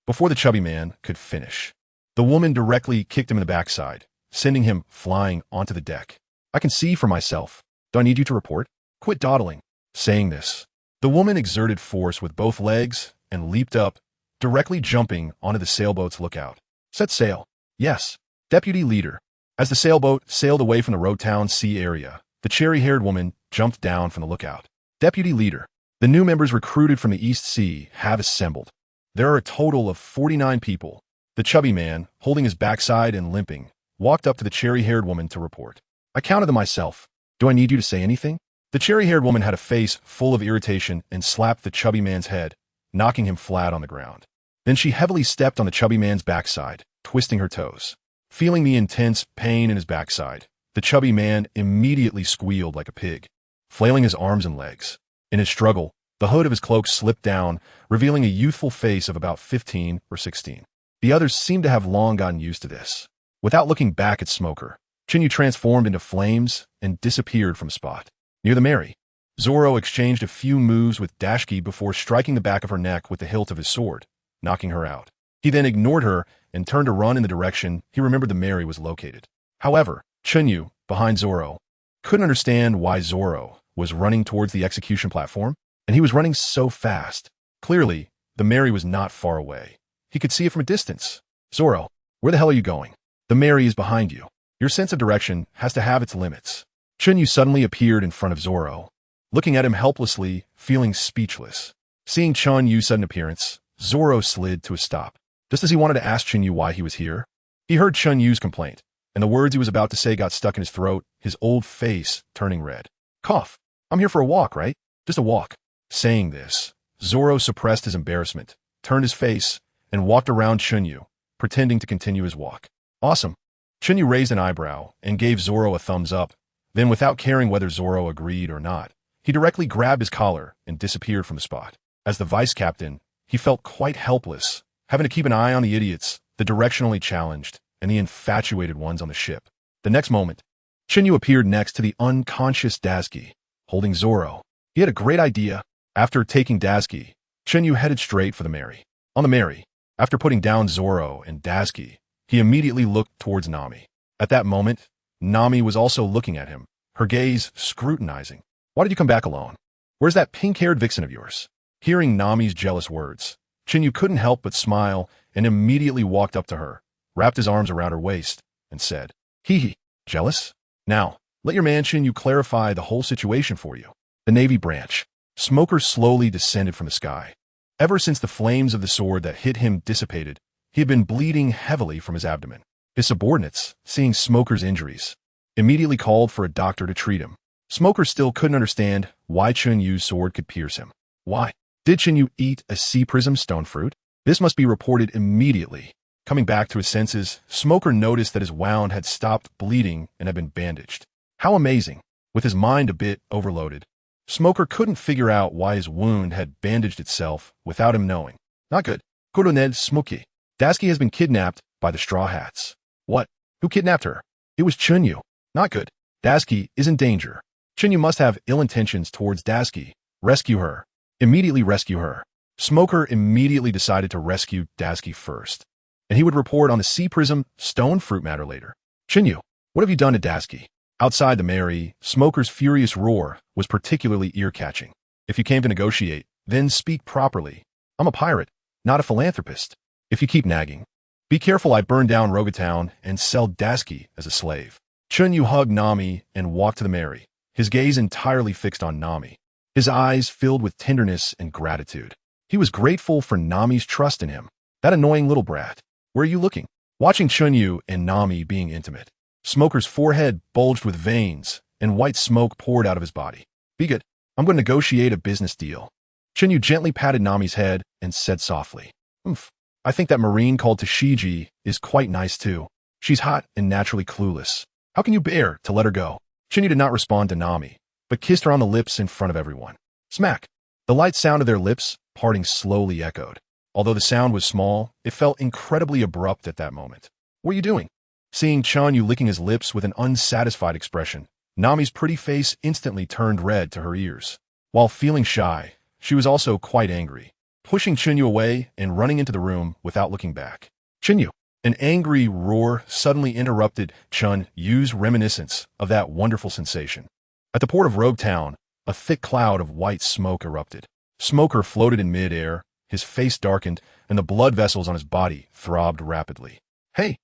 before the chubby man could finish. The woman directly kicked him in the backside, sending him flying onto the deck. I can see for myself. Do I need you to report? Quit dawdling. Saying this, the woman exerted force with both legs and leaped up, directly jumping onto the sailboat's lookout. Set sail. Yes. Deputy leader. As the sailboat sailed away from the Roadtown Sea area, the cherry-haired woman jumped down from the lookout. Deputy leader. The new members recruited from the East Sea have assembled. There are a total of 49 people. The chubby man, holding his backside and limping, walked up to the cherry-haired woman to report. I counted them myself. Do I need you to say anything? The cherry-haired woman had a face full of irritation and slapped the chubby man's head, knocking him flat on the ground. Then she heavily stepped on the chubby man's backside, twisting her toes. Feeling the intense pain in his backside, the chubby man immediately squealed like a pig, flailing his arms and legs. In his struggle, the hood of his cloak slipped down, revealing a youthful face of about 15 or 16. The others seemed to have long gotten used to this. Without looking back at Smoker, Chen Yu transformed into flames and disappeared from spot. Near the Mary, Zoro exchanged a few moves with Dashki before striking the back of her neck with the hilt of his sword, knocking her out. He then ignored her and turned to run in the direction he remembered the Mary was located. However, Chen Yu, behind Zoro, couldn't understand why Zoro was running towards the execution platform, and he was running so fast. Clearly, the Mary was not far away. He could see it from a distance. Zoro, where the hell are you going? The Mary is behind you. Your sense of direction has to have its limits. Chen Yu suddenly appeared in front of Zoro, looking at him helplessly, feeling speechless. Seeing Chen Yu's sudden appearance, Zoro slid to a stop, just as he wanted to ask Chen Yu why he was here. He heard Chen Yu's complaint, and the words he was about to say got stuck in his throat, his old face turning red. Cough. I'm here for a walk, right? Just a walk. Saying this, Zoro suppressed his embarrassment, turned his face, and walked around Chen Yu, pretending to continue his walk. Awesome. Chen Yu raised an eyebrow and gave Zoro a thumbs up. Then, without caring whether Zoro agreed or not, he directly grabbed his collar and disappeared from the spot. As the vice captain, he felt quite helpless, having to keep an eye on the idiots, the directionally challenged, and the infatuated ones on the ship. The next moment, Chen Yu appeared next to the unconscious Dazki, holding Zoro. He had a great idea. After taking Dazki, Chen Yu headed straight for the Mary. On the Mary, after putting down Zoro and Dazki, he immediately looked towards Nami. At that moment, Nami was also looking at him, her gaze scrutinizing. Why did you come back alone? Where's that pink-haired vixen of yours? Hearing Nami's jealous words, Chen Yu couldn't help but smile and immediately walked up to her, wrapped his arms around her waist, and said, Hee hee, jealous? Now, let your man Chen Yu clarify the whole situation for you. The Navy branch. Smoker slowly descended from the sky. Ever since the flames of the sword that hit him dissipated, he had been bleeding heavily from his abdomen. His subordinates, seeing Smoker's injuries, immediately called for a doctor to treat him. Smoker still couldn't understand why Chen Yu's sword could pierce him. Why? Did Chen Yu eat a sea prism stone fruit? This must be reported immediately. Coming back to his senses, Smoker noticed that his wound had stopped bleeding and had been bandaged. How amazing! With his mind a bit overloaded, Smoker couldn't figure out why his wound had bandaged itself without him knowing. Not good. Colonel Smoky. Dazki has been kidnapped by the Straw Hats. What? Who kidnapped her? It was Chen Yu. Not good. Dazki is in danger. Chen Yu must have ill intentions towards Dazki. Rescue her. Immediately rescue her. Smoker immediately decided to rescue Dazki first, and he would report on the sea prism stone fruit matter later. Chen Yu, what have you done to Dazki? Outside the Mary, Smoker's furious roar was particularly ear-catching. If you came to negotiate, then speak properly. I'm a pirate, not a philanthropist. If you keep nagging, be careful I burn down Rogatown and sell Dazki as a slave. Chen Yu hugged Nami and walked to the Mary, his gaze entirely fixed on Nami, his eyes filled with tenderness and gratitude. He was grateful for Nami's trust in him. That annoying little brat. Where are you looking? Watching Chen Yu and Nami being intimate, Smoker's forehead bulged with veins and white smoke poured out of his body. Be good. I'm going to negotiate a business deal. Chen Yu gently patted Nami's head and said softly, Oomph. I think that Marine called Tashiji is quite nice too. She's hot and naturally clueless. How can you bear to let her go? Chen Yu did not respond to Nami, but kissed her on the lips in front of everyone. Smack! The light sound of their lips parting slowly echoed. Although the sound was small, it felt incredibly abrupt at that moment. What are you doing? Seeing Chen Yu licking his lips with an unsatisfied expression, Nami's pretty face instantly turned red to her ears. While feeling shy, she was also quite angry, pushing Chen Yu away and running into the room without looking back. Chen Yu! An angry roar suddenly interrupted Chen Yu's reminiscence of that wonderful sensation. At the port of Rogue Town, a thick cloud of white smoke erupted. Smoker floated in mid-air, his face darkened, and the blood vessels on his body throbbed rapidly. Hey,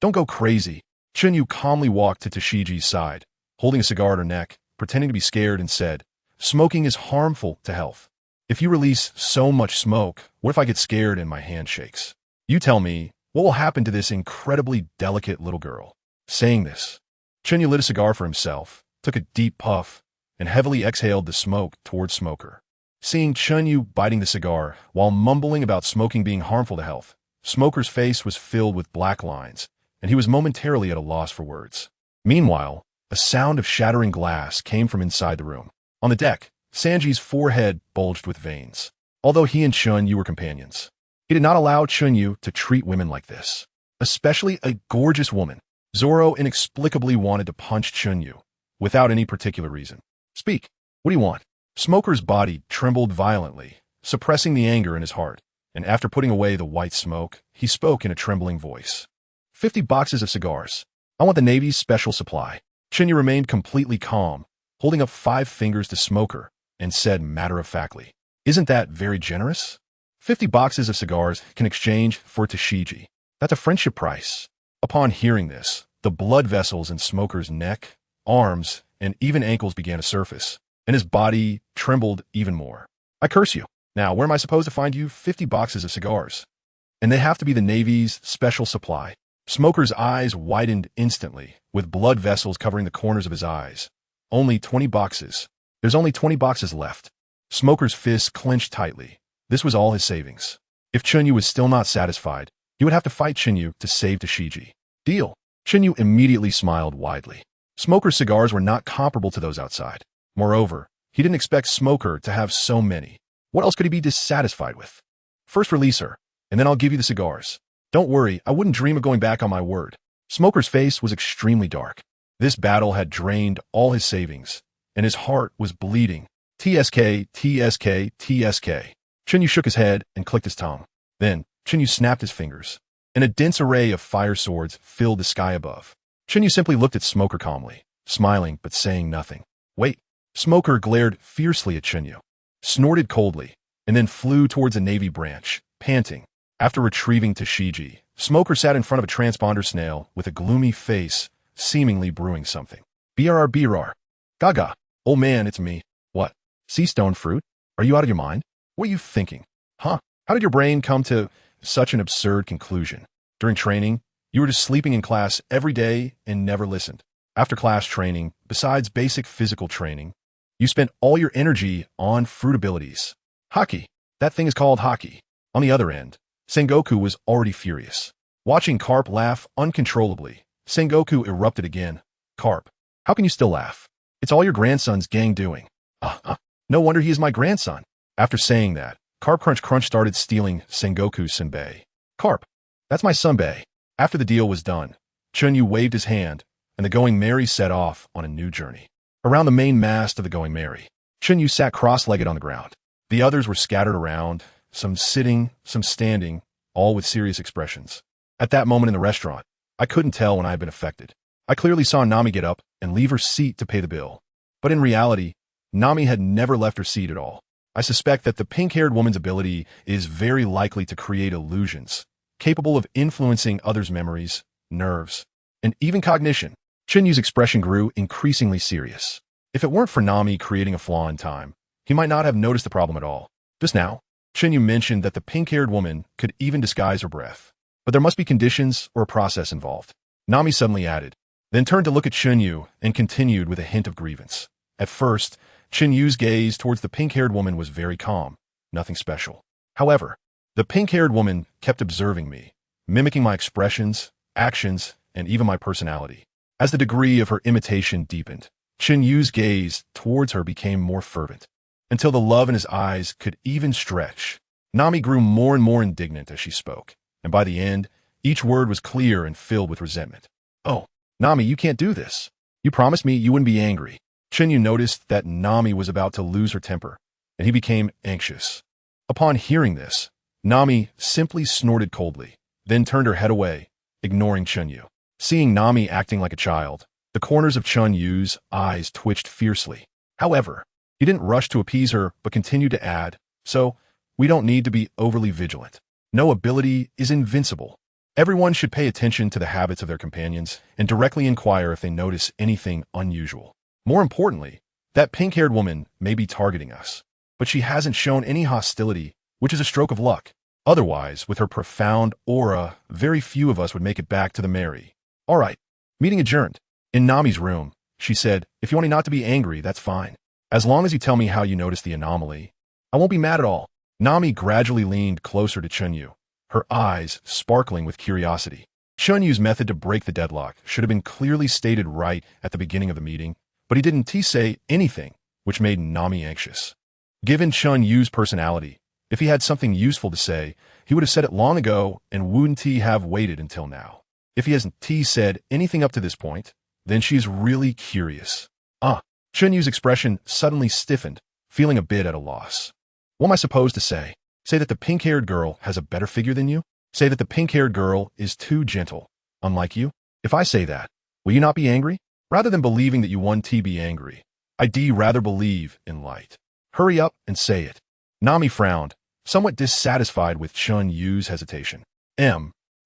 don't go crazy. Chen Yu calmly walked to Tashiji's side, holding a cigar at her neck, pretending to be scared, and said, "Smoking is harmful to health. If you release so much smoke, what if I get scared and my hand shakes? You tell me, what will happen to this incredibly delicate little girl?" Saying this, Chen Yu lit a cigar for himself, took a deep puff, and heavily exhaled the smoke towards Smoker. Seeing Chen Yu biting the cigar while mumbling about smoking being harmful to health, Smoker's face was filled with black lines, and he was momentarily at a loss for words. Meanwhile, a sound of shattering glass came from inside the room. On the deck, Sanji's forehead bulged with veins. Although he and Chen Yu were companions, he did not allow Chen Yu to treat women like this, especially a gorgeous woman. Zoro inexplicably wanted to punch Chen Yu, without any particular reason. "Speak. What do you want?" Smoker's body trembled violently, suppressing the anger in his heart, and after putting away the white smoke, he spoke in a trembling voice. 50 boxes of cigars. I want the Navy's special supply." Chen Yu remained completely calm, holding up 5 fingers to Smoker, and said matter-of-factly, "Isn't that very generous? 50 boxes of cigars can exchange for Tashiji. That's a friendship price." Upon hearing this, the blood vessels in Smoker's neck, arms, and even ankles began to surface, and his body trembled even more. "I curse you. Now, where am I supposed to find you 50 boxes of cigars? And they have to be the Navy's special supply." Smoker's eyes widened instantly, with blood vessels covering the corners of his eyes. "Only 20 boxes. There's only 20 boxes left." Smoker's fists clenched tightly. This was all his savings. If Chen Yu was still not satisfied, he would have to fight Chen Yu to save Tashiji. "Deal." Chen Yu immediately smiled widely. Smoker's cigars were not comparable to those outside. Moreover, he didn't expect Smoker to have so many. What else could he be dissatisfied with? "First release her, and then I'll give you the cigars." "Don't worry, I wouldn't dream of going back on my word." Smoker's face was extremely dark. This battle had drained all his savings, and his heart was bleeding. TSK, TSK, TSK. Chen Yu shook his head and clicked his tongue. Then, Chen Yu snapped his fingers, and a dense array of fire swords filled the sky above. Chen Yu simply looked at Smoker calmly, smiling but saying nothing. "Wait." Smoker glared fiercely at Chen Yu, snorted coldly, and then flew towards a Navy branch, panting. After retrieving Tashiji, Smoker sat in front of a transponder snail with a gloomy face, seemingly brewing something. BRR. Gaga. "Old man, it's me." "What? Sea stone fruit? Are you out of your mind? What are you thinking? Huh? How did your brain come to such an absurd conclusion? During training, you were just sleeping in class every day and never listened. After class training, besides basic physical training, you spent all your energy on fruit abilities. Hockey. That thing is called hockey." On the other end, Sengoku was already furious. Watching Carp laugh uncontrollably, Sengoku erupted again. "Carp, how can you still laugh? It's all your grandson's gang doing." No wonder he is my grandson." After saying that, Carp Crunch started stealing Sengoku's senbei. "Carp, that's my senbei." After the deal was done, Chen Yu waved his hand, and the Going Merry set off on a new journey. Around the main mast of the Going Merry, Chen Yu sat cross-legged on the ground. The others were scattered around, some sitting, some standing, all with serious expressions. At that moment in the restaurant, I couldn't tell when I had been affected. I clearly saw Nami get up and leave her seat to pay the bill. But in reality, Nami had never left her seat at all. I suspect that the pink-haired woman's ability is very likely to create illusions, capable of influencing others' memories, nerves, and even cognition. Chen Yu's expression grew increasingly serious. If it weren't for Nami creating a flaw in time, he might not have noticed the problem at all. Just now, Chen Yu mentioned that the pink-haired woman could even disguise her breath. But there must be conditions or a process involved. Nami suddenly added, then turned to look at Chen Yu and continued with a hint of grievance. At first, Chen Yu's gaze towards the pink-haired woman was very calm, nothing special. However, the pink-haired woman kept observing me, mimicking my expressions, actions, and even my personality. As the degree of her imitation deepened, Chen Yu's gaze towards her became more fervent, until the love in his eyes could even stretch. Nami grew more and more indignant as she spoke, and by the end, each word was clear and filled with resentment. "Oh, Nami, you can't do this. You promised me you wouldn't be angry. Chen Yu noticed that Nami was about to lose her temper, and he became anxious. Upon hearing this, Nami simply snorted coldly, then turned her head away, ignoring Chen Yu. Seeing Nami acting like a child, the corners of Chen Yu's eyes twitched fiercely. However, he didn't rush to appease her but continued to add, "So, we don't need to be overly vigilant. No ability is invincible. Everyone should pay attention to the habits of their companions and directly inquire if they notice anything unusual. More importantly, that pink-haired woman may be targeting us, but she hasn't shown any hostility, which is a stroke of luck. Otherwise, with her profound aura, very few of us would make it back to the Mary. All right, meeting adjourned." In Nami's room, she said, "If you want me not to be angry, that's fine. As long as you tell me how you noticed the anomaly, I won't be mad at all." Nami gradually leaned closer to Chen Yu, her eyes sparkling with curiosity. Chen Yu's method to break the deadlock should have been clearly stated right at the beginning of the meeting, but he didn't say anything, which made Nami anxious. Given Chen Yu's personality, if he had something useful to say, he would have said it long ago and wouldn't he have waited until now. If he hasn't said anything up to this point, then she's really curious. Chen Yu's expression suddenly stiffened, feeling a bit at a loss. What am I supposed to say? Say that the pink-haired girl has a better figure than you? Say that the pink-haired girl is too gentle, unlike you? If I say that, will you not be angry? Rather than believing that you want to be angry, I'd rather believe in light. Hurry up and say it. Nami frowned, somewhat dissatisfied with Chen Yu's hesitation.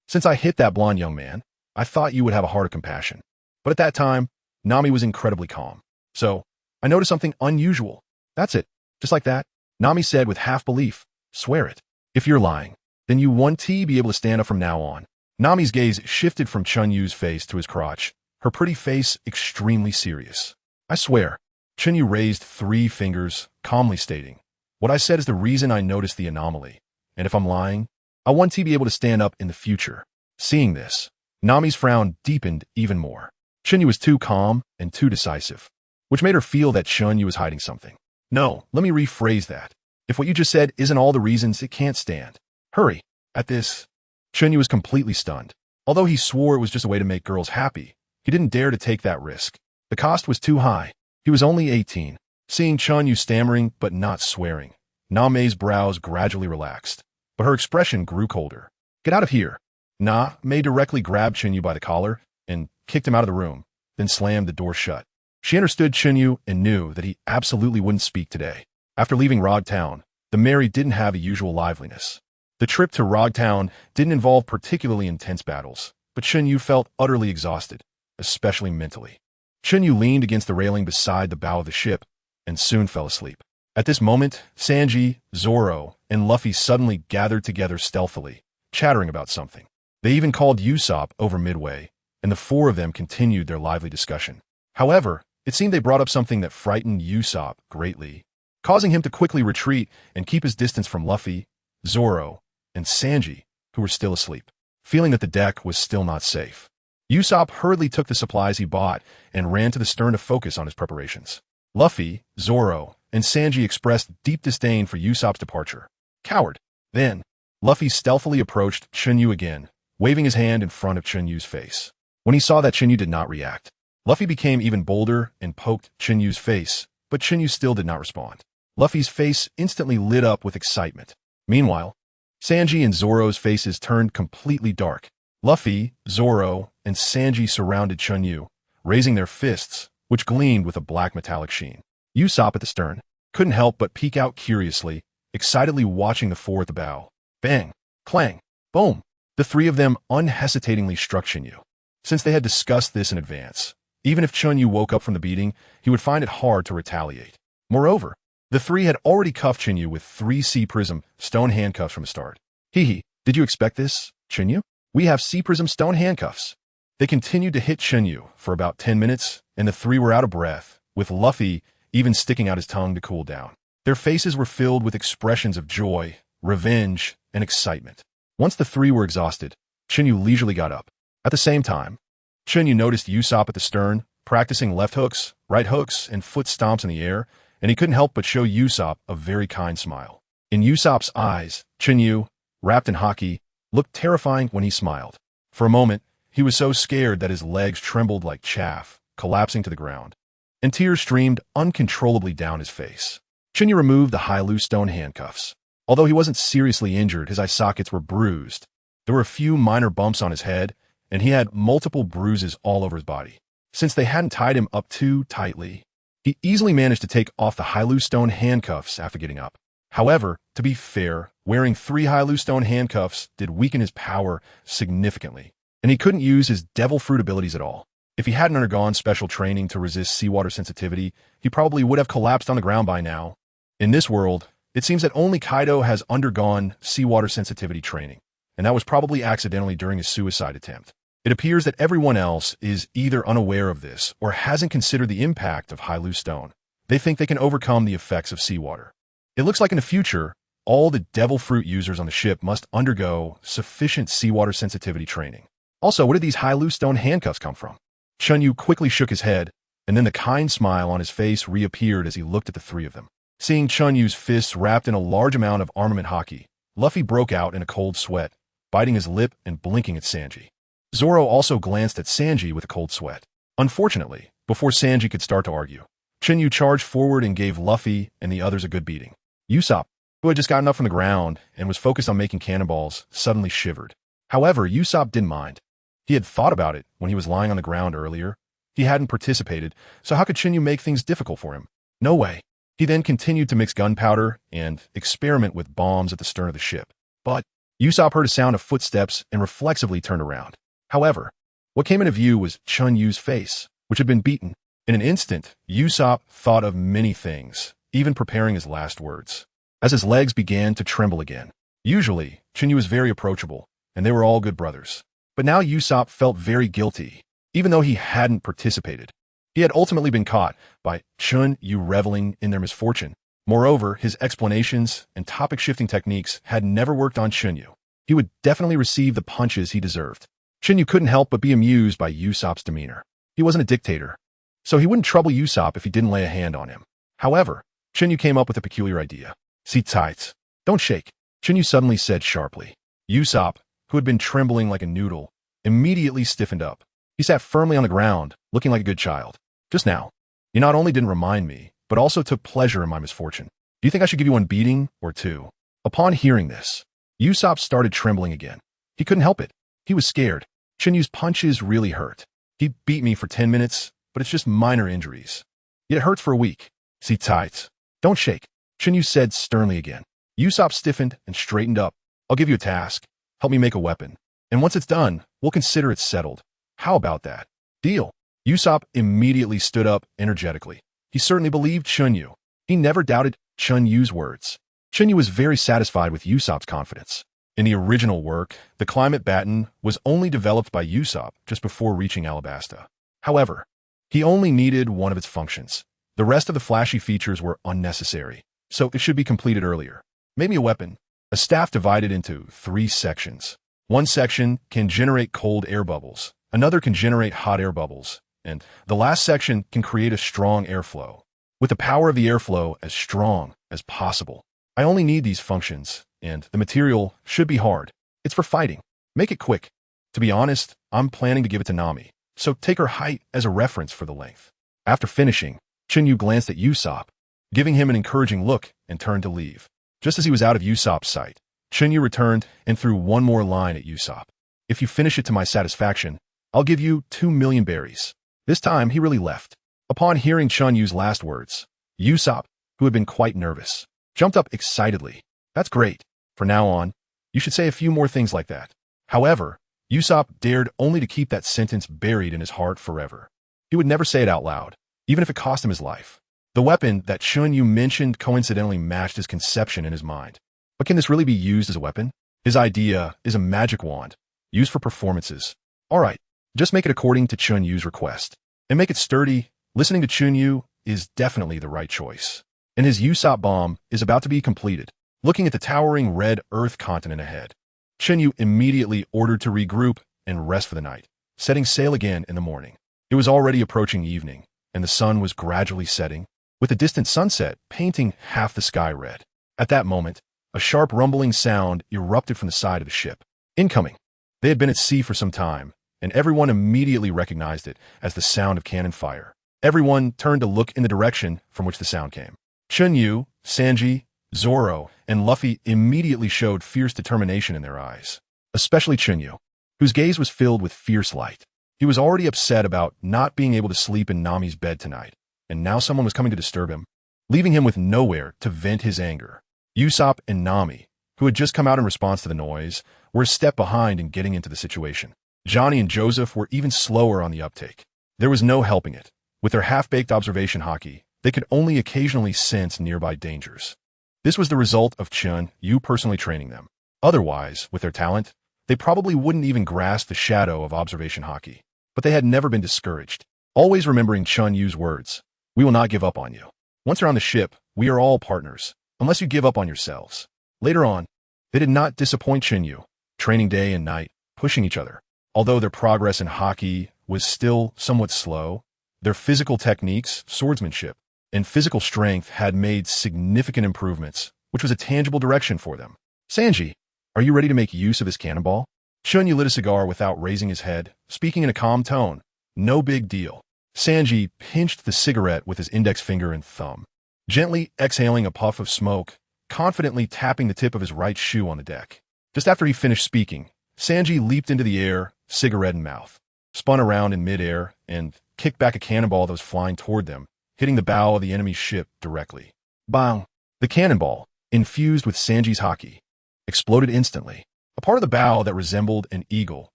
Since I hit that blonde young man, I thought you would have a heart of compassion. But at that time, Nami was incredibly calm. So, I noticed something unusual. That's it. Just like that, Nami said with half belief, "Swear it. If you're lying, then you want to be able to stand up from now on." Nami's gaze shifted from Chen Yu's face to his crotch, her pretty face extremely serious. "I swear." Chen Yu raised 3 fingers, calmly stating, "What I said is the reason I noticed the anomaly, and if I'm lying, I want to be able to stand up in the future." Seeing this, Nami's frown deepened even more. Chen Yu was too calm and too decisive, which made her feel that Chen Yu was hiding something. "No, let me rephrase that. If what you just said isn't all the reasons it can't stand. Hurry." At this, Chen Yu was completely stunned. Although he swore it was just a way to make girls happy, he didn't dare to take that risk. The cost was too high. He was only 18. Seeing Chen Yu stammering but not swearing, Na-Mei's brows gradually relaxed, but her expression grew colder. "Get out of here." Na-Mei directly grabbed Chen Yu by the collar and kicked him out of the room, then slammed the door shut. She understood Chen Yu and knew that he absolutely wouldn't speak today. After leaving Rog Town, the Mary didn't have the usual liveliness. The trip to Rog Town didn't involve particularly intense battles, but Chen Yu felt utterly exhausted, especially mentally. Chen Yu leaned against the railing beside the bow of the ship and soon fell asleep. At this moment, Sanji, Zoro, and Luffy suddenly gathered together stealthily, chattering about something. They even called Usopp over midway, and the 4 of them continued their lively discussion. However, it seemed they brought up something that frightened Usopp greatly, causing him to quickly retreat and keep his distance from Luffy, Zoro, and Sanji, who were still asleep. Feeling that the deck was still not safe, Usopp hurriedly took the supplies he bought and ran to the stern to focus on his preparations. Luffy, Zoro, and Sanji expressed deep disdain for Usopp's departure. "Coward!" Then, Luffy stealthily approached Chen Yu again, waving his hand in front of Chen Yu's face. When he saw that Chen Yu did not react, Luffy became even bolder and poked Chen Yu's face, but Chen Yu still did not respond. Luffy's face instantly lit up with excitement. Meanwhile, Sanji and Zoro's faces turned completely dark. Luffy, Zoro, and Sanji surrounded Chen Yu, raising their fists, which gleamed with a black metallic sheen. Usopp at the stern couldn't help but peek out curiously, excitedly watching the 4 at the bow. Bang! Clang! Boom! The 3 of them unhesitatingly struck Chen Yu. Since they had discussed this in advance, even if Chen Yu woke up from the beating, he would find it hard to retaliate. Moreover, the 3 had already cuffed Chen Yu with 3 C-Prism stone handcuffs from the start. Hee, did you expect this, Chen Yu? We have C-Prism stone handcuffs. They continued to hit Chen Yu for about 10 minutes, and the 3 were out of breath, with Luffy even sticking out his tongue to cool down. Their faces were filled with expressions of joy, revenge, and excitement. Once the 3 were exhausted, Chen Yu leisurely got up. At the same time, Chen Yu noticed Usopp at the stern, practicing left hooks, right hooks, and foot stomps in the air, and he couldn't help but show Usopp a very kind smile. In Usopp's eyes, Chen Yu, wrapped in haki, looked terrifying when he smiled. For a moment, he was so scared that his legs trembled like chaff, collapsing to the ground, and tears streamed uncontrollably down his face. Chen Yu removed the high stone handcuffs. Although he wasn't seriously injured, his eye sockets were bruised. There were a few minor bumps on his head, and he had multiple bruises all over his body. Since they hadn't tied him up too tightly, he easily managed to take off the high stone handcuffs after getting up. However, to be fair, wearing 3 high stone handcuffs did weaken his power significantly, and he couldn't use his devil fruit abilities at all. If he hadn't undergone special training to resist seawater sensitivity, he probably would have collapsed on the ground by now. In this world, it seems that only Kaido has undergone seawater sensitivity training, and that was probably accidentally during his suicide attempt. It appears that everyone else is either unaware of this or hasn't considered the impact of high stone. They think they can overcome the effects of seawater. It looks like in the future, all the devil fruit users on the ship must undergo sufficient seawater sensitivity training. Also, where did these high stone handcuffs come from? Chen Yu quickly shook his head, and then the kind smile on his face reappeared as he looked at the 3 of them. Seeing Chen Yu's fists wrapped in a large amount of armament haki, Luffy broke out in a cold sweat, biting his lip and blinking at Sanji. Zoro also glanced at Sanji with a cold sweat. Unfortunately, before Sanji could start to argue, Chen Yu charged forward and gave Luffy and the others a good beating. Usopp, who had just gotten up from the ground and was focused on making cannonballs, suddenly shivered. However, Usopp didn't mind. He had thought about it when he was lying on the ground earlier. He hadn't participated, so how could Chen Yu make things difficult for him? No way. He then continued to mix gunpowder and experiment with bombs at the stern of the ship. But Usopp heard a sound of footsteps and reflexively turned around. However, what came into view was Chen Yu's face, which had been beaten. In an instant, Usopp thought of many things, even preparing his last words, as his legs began to tremble again. Usually, Chen Yu was very approachable, and they were all good brothers. But now Usopp felt very guilty, even though he hadn't participated. He had ultimately been caught by Chen Yu reveling in their misfortune. Moreover, his explanations and topic-shifting techniques had never worked on Chen Yu. He would definitely receive the punches he deserved. Chen Yu couldn't help but be amused by Usopp's demeanor. He wasn't a dictator, so he wouldn't trouble Usopp if he didn't lay a hand on him. However, Chen Yu came up with a peculiar idea. Sit tight. Don't shake, Chen Yu suddenly said sharply. Usopp, who had been trembling like a noodle, immediately stiffened up. He sat firmly on the ground, looking like a good child. Just now, you not only didn't remind me, but also took pleasure in my misfortune. Do you think I should give you one beating or 2? Upon hearing this, Usopp started trembling again. He couldn't help it. He was scared. Chen Yu's punches really hurt. He beat me for 10 minutes, but it's just minor injuries. Yet it hurts for a week. Sit tight. Don't shake, Chen Yu said sternly again. Usopp stiffened and straightened up. I'll give you a task. Help me make a weapon. And once it's done, we'll consider it settled. How about that? Deal. Usopp immediately stood up energetically. He certainly believed Chen Yu. He never doubted Chen Yu's words. Chen Yu was very satisfied with Usopp's confidence. In the original work, the climate baton was only developed by Usopp just before reaching Alabasta. However, he only needed one of its functions. The rest of the flashy features were unnecessary, so it should be completed earlier. Maybe a weapon. A staff divided into 3 sections. One section can generate cold air bubbles, another can generate hot air bubbles, and the last section can create a strong airflow, with the power of the airflow as strong as possible. I only need these functions, and the material should be hard. It's for fighting. Make it quick. To be honest, I'm planning to give it to Nami, so take her height as a reference for the length. After finishing, Chen Yu glanced at Usopp, giving him an encouraging look, and turned to leave. Just as he was out of Usopp's sight, Chen Yu returned and threw one more line at Usopp. If you finish it to my satisfaction, I'll give you 2 million berries. This time, he really left. Upon hearing Chen Yu's last words, Usopp, who had been quite nervous, jumped up excitedly. That's great. From now on, you should say a few more things like that. However, Usopp dared only to keep that sentence buried in his heart forever. He would never say it out loud, even if it cost him his life. The weapon that Chen Yu mentioned coincidentally matched his conception in his mind. But can this really be used as a weapon? His idea is a magic wand, used for performances. Alright, just make it according to Chen Yu's request. And make it sturdy. Listening to Chen Yu is definitely the right choice. And his Usopp bomb is about to be completed. Looking at the towering red Earth continent ahead, Chen Yu immediately ordered to regroup and rest for the night, setting sail again in the morning. It was already approaching evening, and the sun was gradually setting, with the distant sunset painting half the sky red. At that moment, a sharp rumbling sound erupted from the side of the ship. Incoming! They had been at sea for some time, and everyone immediately recognized it as the sound of cannon fire. Everyone turned to look in the direction from which the sound came. Chen Yu, Sanji, Zoro, and Luffy immediately showed fierce determination in their eyes, especially Chen Yu, whose gaze was filled with fierce light. He was already upset about not being able to sleep in Nami's bed tonight, and now someone was coming to disturb him, leaving him with nowhere to vent his anger. Usopp and Nami, who had just come out in response to the noise, were a step behind in getting into the situation. Johnny and Joseph were even slower on the uptake. There was no helping it. With their half-baked observation haki, they could only occasionally sense nearby dangers. This was the result of Chen Yu personally training them. Otherwise, with their talent, they probably wouldn't even grasp the shadow of observation haki. But they had never been discouraged, always remembering Chen Yu's words, "We will not give up on you. Once you're on the ship, we are all partners, unless you give up on yourselves." Later on, they did not disappoint Chen Yu, training day and night, pushing each other. Although their progress in haki was still somewhat slow, their physical techniques, swordsmanship, and physical strength had made significant improvements, which was a tangible direction for them. "Sanji, are you ready to make use of this cannonball?" Chen Yu lit a cigar without raising his head, speaking in a calm tone. "No big deal." Sanji pinched the cigarette with his index finger and thumb, gently exhaling a puff of smoke, confidently tapping the tip of his right shoe on the deck. Just after he finished speaking, Sanji leaped into the air, cigarette in mouth, spun around in midair, and kicked back a cannonball that was flying toward them, hitting the bow of the enemy's ship directly. Bang! The cannonball, infused with Sanji's haki, exploded instantly. A part of the bow that resembled an eagle,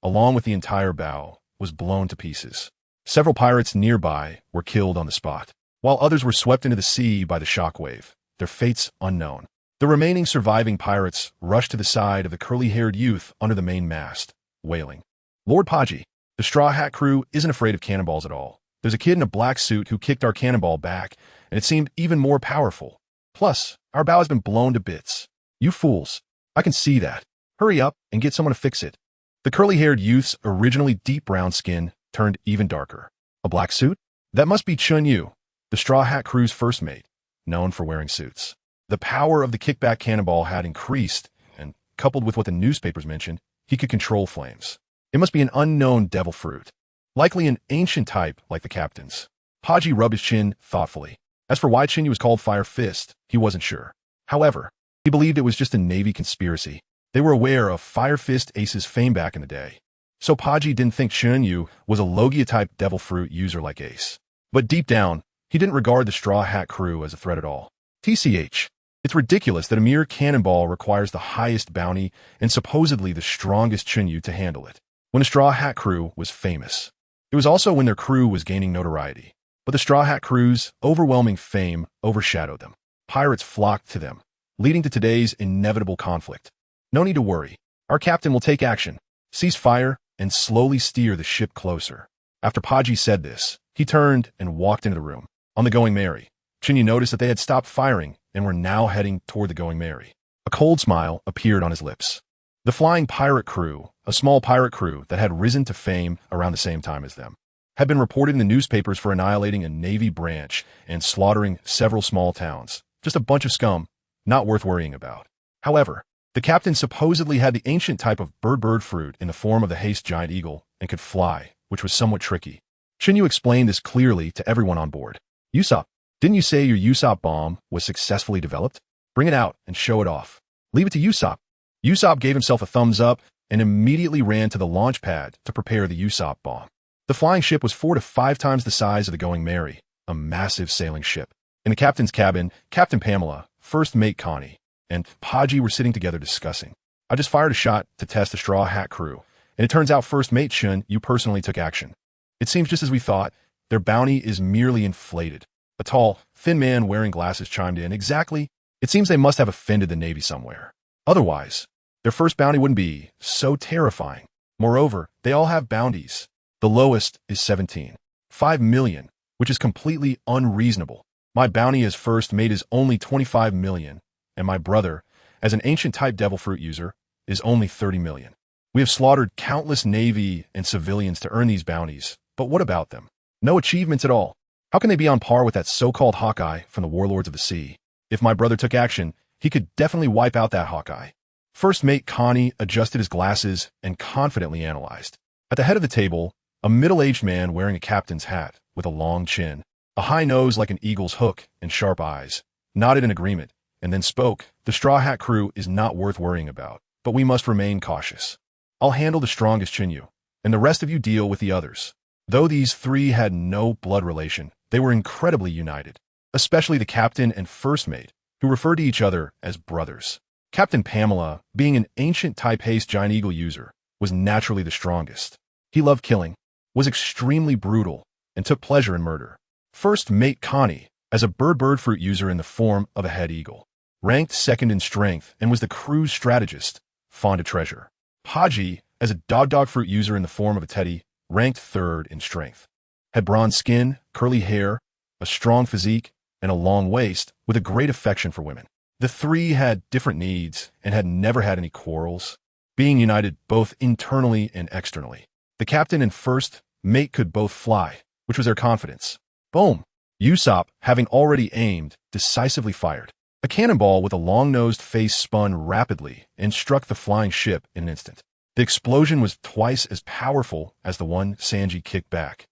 along with the entire bow, was blown to pieces. Several pirates nearby were killed on the spot, while others were swept into the sea by the shockwave, their fates unknown. The remaining surviving pirates rushed to the side of the curly-haired youth under the main mast, wailing. "Lord Paji, the Straw Hat crew isn't afraid of cannonballs at all. There's a kid in a black suit who kicked our cannonball back, and it seemed even more powerful. Plus, our bow has been blown to bits. You fools, I can see that. Hurry up and get someone to fix it." The curly-haired youth's originally deep brown skin turned even darker. A black suit? That must be Chen Yu, the Straw Hat crew's first mate, known for wearing suits. The power of the kickback cannonball had increased, and coupled with what the newspapers mentioned, he could control flames. It must be an unknown devil fruit, likely an ancient type like the captain's. Paji rubbed his chin thoughtfully. As for why Chen Yu was called Fire Fist, he wasn't sure. However, he believed it was just a Navy conspiracy. They were aware of Fire Fist Ace's fame back in the day, so Paji didn't think Chen Yu was a Logia-type devil fruit user like Ace. But deep down, he didn't regard the Straw Hat crew as a threat at all. TCH, it's ridiculous that a mere cannonball requires the highest bounty and supposedly the strongest Chen Yu to handle it. When the Straw Hat crew was famous, it was also when their crew was gaining notoriety. But the Straw Hat crew's overwhelming fame overshadowed them. Pirates flocked to them, leading to today's inevitable conflict. "No need to worry. Our captain will take action, cease fire, and slowly steer the ship closer." After Paji said this, he turned and walked into the room. On the Going Merry, Chen Yu noticed that they had stopped firing and were now heading toward the Going Merry. A cold smile appeared on his lips. The Flying Pirate Crew, a small pirate crew that had risen to fame around the same time as them, had been reported in the newspapers for annihilating a Navy branch and slaughtering several small towns. Just a bunch of scum, not worth worrying about. However, the captain supposedly had the ancient type of bird fruit in the form of the haste giant eagle and could fly, which was somewhat tricky. Chen Yu explained this clearly to everyone on board. "Usopp, didn't you say your Usopp bomb was successfully developed? Bring it out and show it off. Leave it to Usopp." Usopp gave himself a thumbs up and immediately ran to the launch pad to prepare the Usopp bomb. The flying ship was 4 to 5 times the size of the Going Merry, a massive sailing ship. In the captain's cabin, Captain Pamela, First Mate Connie, and Paji were sitting together discussing. "I just fired a shot to test the Straw Hat crew, and it turns out First Mate Chen Yu personally took action. It seems just as we thought, their bounty is merely inflated." A tall, thin man wearing glasses chimed in. "Exactly. It seems they must have offended the Navy somewhere. Otherwise, their first bounty wouldn't be so terrifying. Moreover, they all have bounties. The lowest is 17.5 million, which is completely unreasonable. My bounty as First Mate is only 25 million. And my brother, as an ancient-type devil fruit user, is only 30 million. We have slaughtered countless Navy and civilians to earn these bounties, but what about them? No achievements at all. How can they be on par with that so-called Hawkeye from the Warlords of the Sea? If my brother took action, he could definitely wipe out that Hawkeye." First Mate Connie adjusted his glasses and confidently analyzed. At the head of the table, a middle-aged man wearing a captain's hat with a long chin, a high nose like an eagle's hook, and sharp eyes, nodded in agreement, and then spoke. "The Straw Hat crew is not worth worrying about, but we must remain cautious. I'll handle the strongest, Chen Yu, and the rest of you deal with the others." Though these three had no blood relation, they were incredibly united, especially the captain and first mate, who referred to each other as brothers. Captain Pamela, being an ancient type-haste giant eagle user, was naturally the strongest. He loved killing, was extremely brutal, and took pleasure in murder. First mate Connie, as a bird fruit user in the form of a head eagle, ranked second in strength and was the crew's strategist, fond of treasure. Haji, as a dog fruit user in the form of a teddy, ranked third in strength. Had bronze skin, curly hair, a strong physique, and a long waist, with a great affection for women. The three had different needs and had never had any quarrels, being united both internally and externally. The captain and first mate could both fly, which was their confidence. Boom! Usopp, having already aimed, decisively fired. A cannonball with a long-nosed face spun rapidly and struck the flying ship in an instant. The explosion was twice as powerful as the one Sanji kicked back.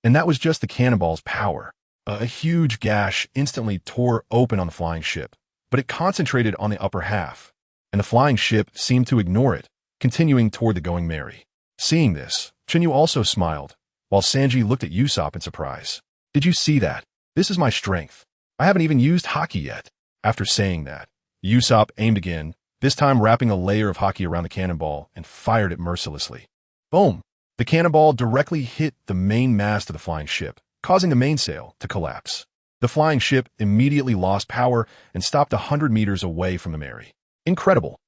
And that was just the cannonball's power. A huge gash instantly tore open on the flying ship, but it concentrated on the upper half, and the flying ship seemed to ignore it, continuing toward the Going Merry. Seeing this, Chen Yu also smiled, while Sanji looked at Usopp in surprise. "Did you see that? This is my strength. I haven't even used haki yet." After saying that, Usopp aimed again, this time wrapping a layer of haki around the cannonball and fired it mercilessly. Boom! The cannonball directly hit the main mast of the flying ship, causing the mainsail to collapse. The flying ship immediately lost power and stopped 100 meters away from the Merry. Incredible!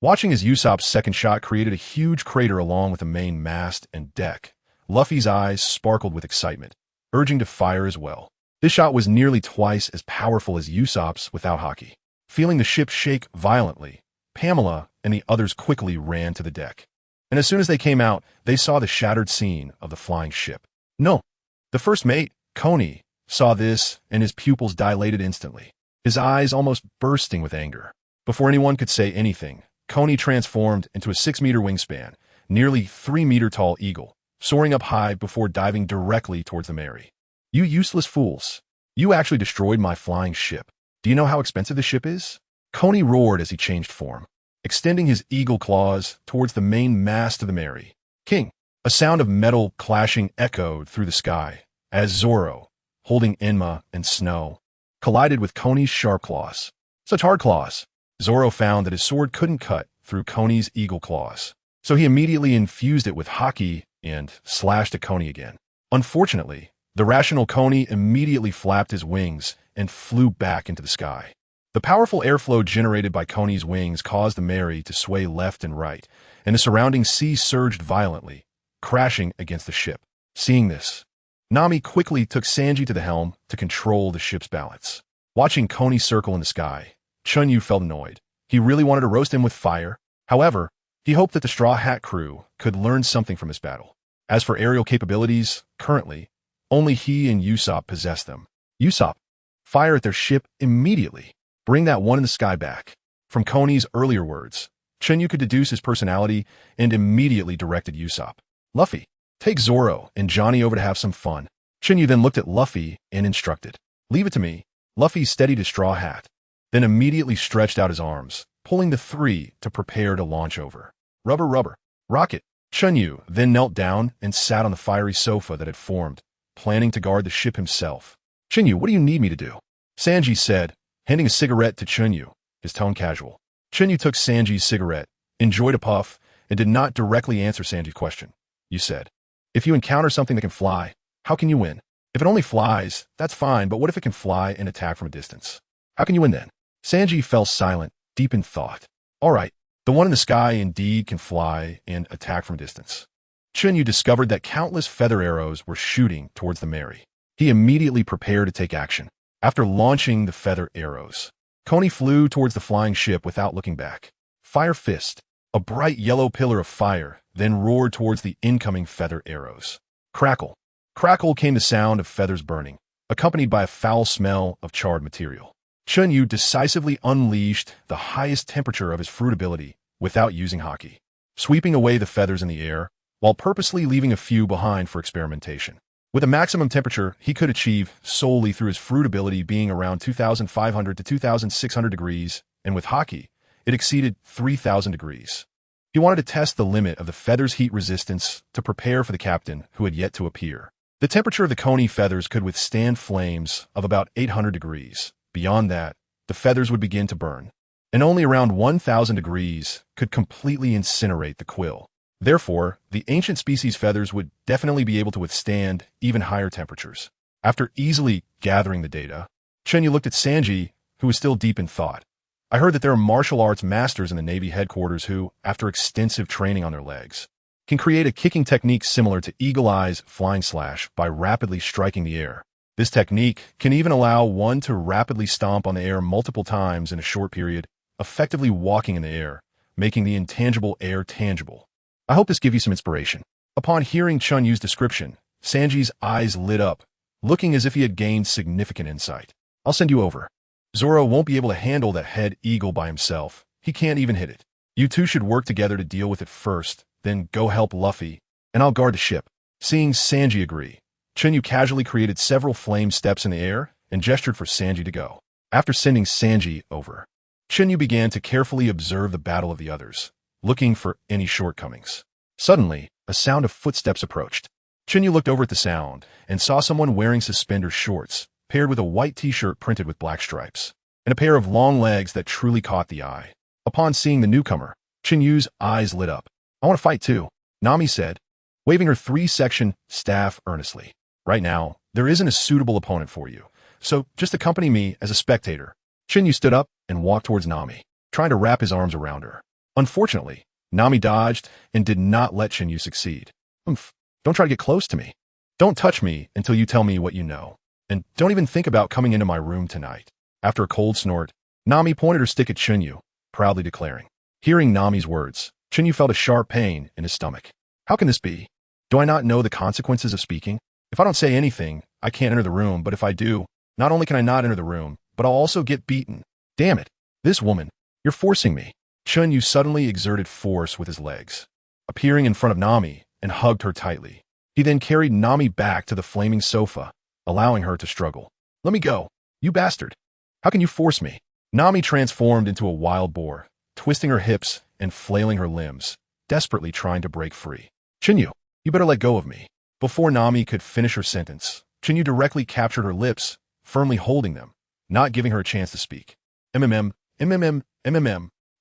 Watching as Usopp's second shot created a huge crater along with the main mast and deck, Luffy's eyes sparkled with excitement, urging to fire as well. This shot was nearly twice as powerful as Usopp's without haki. Feeling the ship shake violently, Pamela and the others quickly ran to the deck. And as soon as they came out, they saw the shattered scene of the flying ship. No! The first mate, Coney, saw this and his pupils dilated instantly, his eyes almost bursting with anger. Before anyone could say anything, Coney transformed into a 6-meter wingspan, nearly 3-meter tall eagle, soaring up high before diving directly towards the Merry. "You useless fools! You actually destroyed my flying ship. Do you know how expensive this ship is?" Coney roared as he changed form, extending his eagle claws towards the main mast of the Merry. "King!" A sound of metal clashing echoed through the sky as Zoro, holding Enma and Snow, collided with Coney's sharp claws. Such hard claws! Zoro found that his sword couldn't cut through Coney's eagle claws, so he immediately infused it with haki and slashed at Coney again. Unfortunately, the rational Coney immediately flapped his wings and flew back into the sky. The powerful airflow generated by Coney's wings caused the Merry to sway left and right, and the surrounding sea surged violently, crashing against the ship. Seeing this, Nami quickly took Sanji to the helm to control the ship's balance. Watching Coney circle in the sky, Chen Yu felt annoyed. He really wanted to roast him with fire. However, he hoped that the Straw Hat crew could learn something from this battle. As for aerial capabilities, currently, only he and Usopp possess them. "Usopp, fire at their ship immediately. Bring that one in the sky back." From Coney's earlier words, Chen Yu could deduce his personality and immediately directed Usopp. "Luffy, take Zoro and Johnny over to have some fun." Chen Yu then looked at Luffy and instructed. "Leave it to me." Luffy steadied his straw hat, then immediately stretched out his arms, pulling the three to prepare to launch over. Rubber, rocket. Chen Yu then knelt down and sat on the fiery sofa that had formed, planning to guard the ship himself. "Chen Yu, what do you need me to do?" Sanji said, handing a cigarette to Chen Yu, his tone casual. Chen Yu took Sanji's cigarette, enjoyed a puff, and did not directly answer Sanji's question. "You said, if you encounter something that can fly, how can you win? If it only flies, that's fine, but what if it can fly and attack from a distance? How can you win then?" Sanji fell silent, deep in thought. "All right, the one in the sky indeed can fly and attack from a distance." Chen Yu discovered that countless feather arrows were shooting towards the Merry. He immediately prepared to take action. After launching the feather arrows, Coney flew towards the flying ship without looking back. Fire Fist, a bright yellow pillar of fire, then roared towards the incoming feather arrows. Crackle. Crackle came the sound of feathers burning, accompanied by a foul smell of charred material. Chen Yu decisively unleashed the highest temperature of his fruit ability without using haki, sweeping away the feathers in the air, while purposely leaving a few behind for experimentation. With a maximum temperature he could achieve solely through his fruit ability being around 2,500 to 2,600 degrees, and with haki, it exceeded 3,000 degrees. He wanted to test the limit of the feather's heat resistance to prepare for the captain who had yet to appear. The temperature of the coney feathers could withstand flames of about 800 degrees. Beyond that, the feathers would begin to burn, and only around 1,000 degrees could completely incinerate the quill. Therefore, the ancient species feathers would definitely be able to withstand even higher temperatures. After easily gathering the data, Chen Yu looked at Sanji, who was still deep in thought. I heard that there are martial arts masters in the Navy headquarters who, after extensive training on their legs, can create a kicking technique similar to Eagle Eye's flying slash by rapidly striking the air. This technique can even allow one to rapidly stomp on the air multiple times in a short period, effectively walking in the air, making the intangible air tangible. I hope this gives you some inspiration. Upon hearing Chen Yu's description, Sanji's eyes lit up, looking as if he had gained significant insight. I'll send you over. Zoro won't be able to handle that head eagle by himself. He can't even hit it. You two should work together to deal with it first, then go help Luffy, and I'll guard the ship. Seeing Sanji agree, Chen Yu casually created several flame steps in the air and gestured for Sanji to go. After sending Sanji over, Chen Yu began to carefully observe the battle of the others, looking for any shortcomings. Suddenly, a sound of footsteps approached. Chen Yu looked over at the sound and saw someone wearing suspender shorts, paired with a white t-shirt printed with black stripes, and a pair of long legs that truly caught the eye. Upon seeing the newcomer, Chen Yu's eyes lit up. I want to fight too, Nami said, waving her 3-section staff earnestly. Right now, there isn't a suitable opponent for you, so just accompany me as a spectator. Chen Yu stood up and walked towards Nami, trying to wrap his arms around her. Unfortunately, Nami dodged and did not let Chen Yu succeed. Don't try to get close to me. Don't touch me until you tell me what you know. And don't even think about coming into my room tonight. After a cold snort, Nami pointed her stick at Chen Yu, proudly declaring. Hearing Nami's words, Chen Yu felt a sharp pain in his stomach. How can this be? Do I not know the consequences of speaking? If I don't say anything, I can't enter the room, but if I do, not only can I not enter the room, but I'll also get beaten. Damn it. This woman, you're forcing me. Chen Yu suddenly exerted force with his legs, appearing in front of Nami and hugged her tightly. He then carried Nami back to the flaming sofa, allowing her to struggle. Let me go, you bastard. How can you force me? Nami transformed into a wild boar, twisting her hips and flailing her limbs, desperately trying to break free. Chen Yu, you better let go of me. Before Nami could finish her sentence, Chen Yu directly captured her lips, firmly holding them, not giving her a chance to speak. MMM.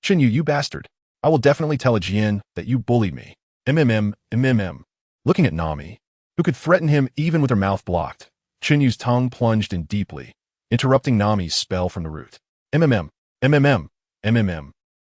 Chen Yu, you bastard. I will definitely tell a Jian that you bullied me. MMM. Looking at Nami, who could threaten him even with her mouth blocked, Chen Yu's tongue plunged in deeply, interrupting Nami's spell from the root. MMM.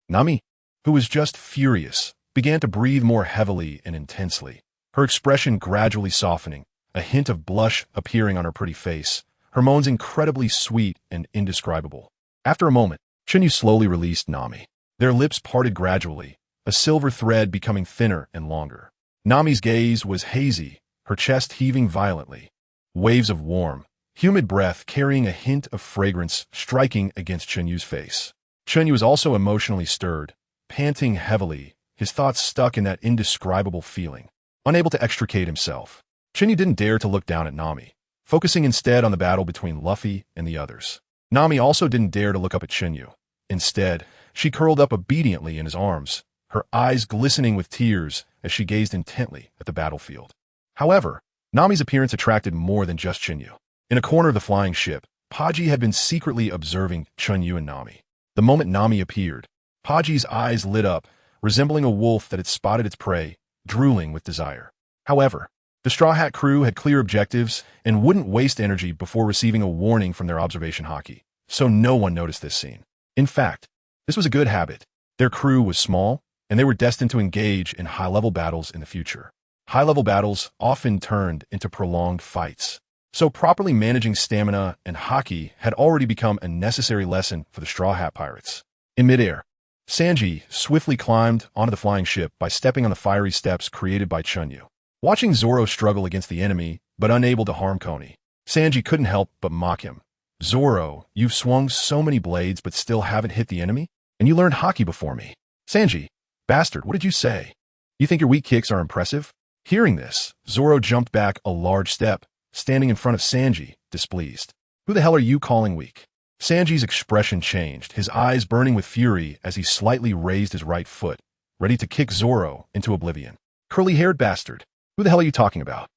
Nami, who was just furious, began to breathe more heavily and intensely, her expression gradually softening, a hint of blush appearing on her pretty face, her moans incredibly sweet and indescribable. After a moment, Chen Yu slowly released Nami. Their lips parted gradually, a silver thread becoming thinner and longer. Nami's gaze was hazy, her chest heaving violently. Waves of warm, humid breath carrying a hint of fragrance striking against Chen Yu's face. Chen Yu was also emotionally stirred, panting heavily, his thoughts stuck in that indescribable feeling. Unable to extricate himself, Chen Yu didn't dare to look down at Nami, focusing instead on the battle between Luffy and the others. Nami also didn't dare to look up at Chen Yu. Instead, she curled up obediently in his arms, her eyes glistening with tears as she gazed intently at the battlefield. However, Nami's appearance attracted more than just Chen Yu. In a corner of the flying ship, Paji had been secretly observing Chen Yu and Nami. The moment Nami appeared, Paji's eyes lit up, resembling a wolf that had spotted its prey, drooling with desire. However, the Straw Hat crew had clear objectives and wouldn't waste energy before receiving a warning from their observation haki, so no one noticed this scene. In fact, this was a good habit. Their crew was small, and they were destined to engage in high-level battles in the future. High-level battles often turned into prolonged fights, so properly managing stamina and haki had already become a necessary lesson for the Straw Hat Pirates. In midair, Sanji swiftly climbed onto the flying ship by stepping on the fiery steps created by Chen Yu. Watching Zoro struggle against the enemy, but unable to harm Coney, Sanji couldn't help but mock him. Zoro, you've swung so many blades but still haven't hit the enemy? And you learned haki before me. Sanji, bastard, what did you say? You think your weak kicks are impressive? Hearing this, Zoro jumped back a large step, standing in front of Sanji, displeased. Who the hell are you calling weak? Sanji's expression changed, his eyes burning with fury as he slightly raised his right foot, ready to kick Zoro into oblivion. Curly-haired bastard. Who the hell are you talking about?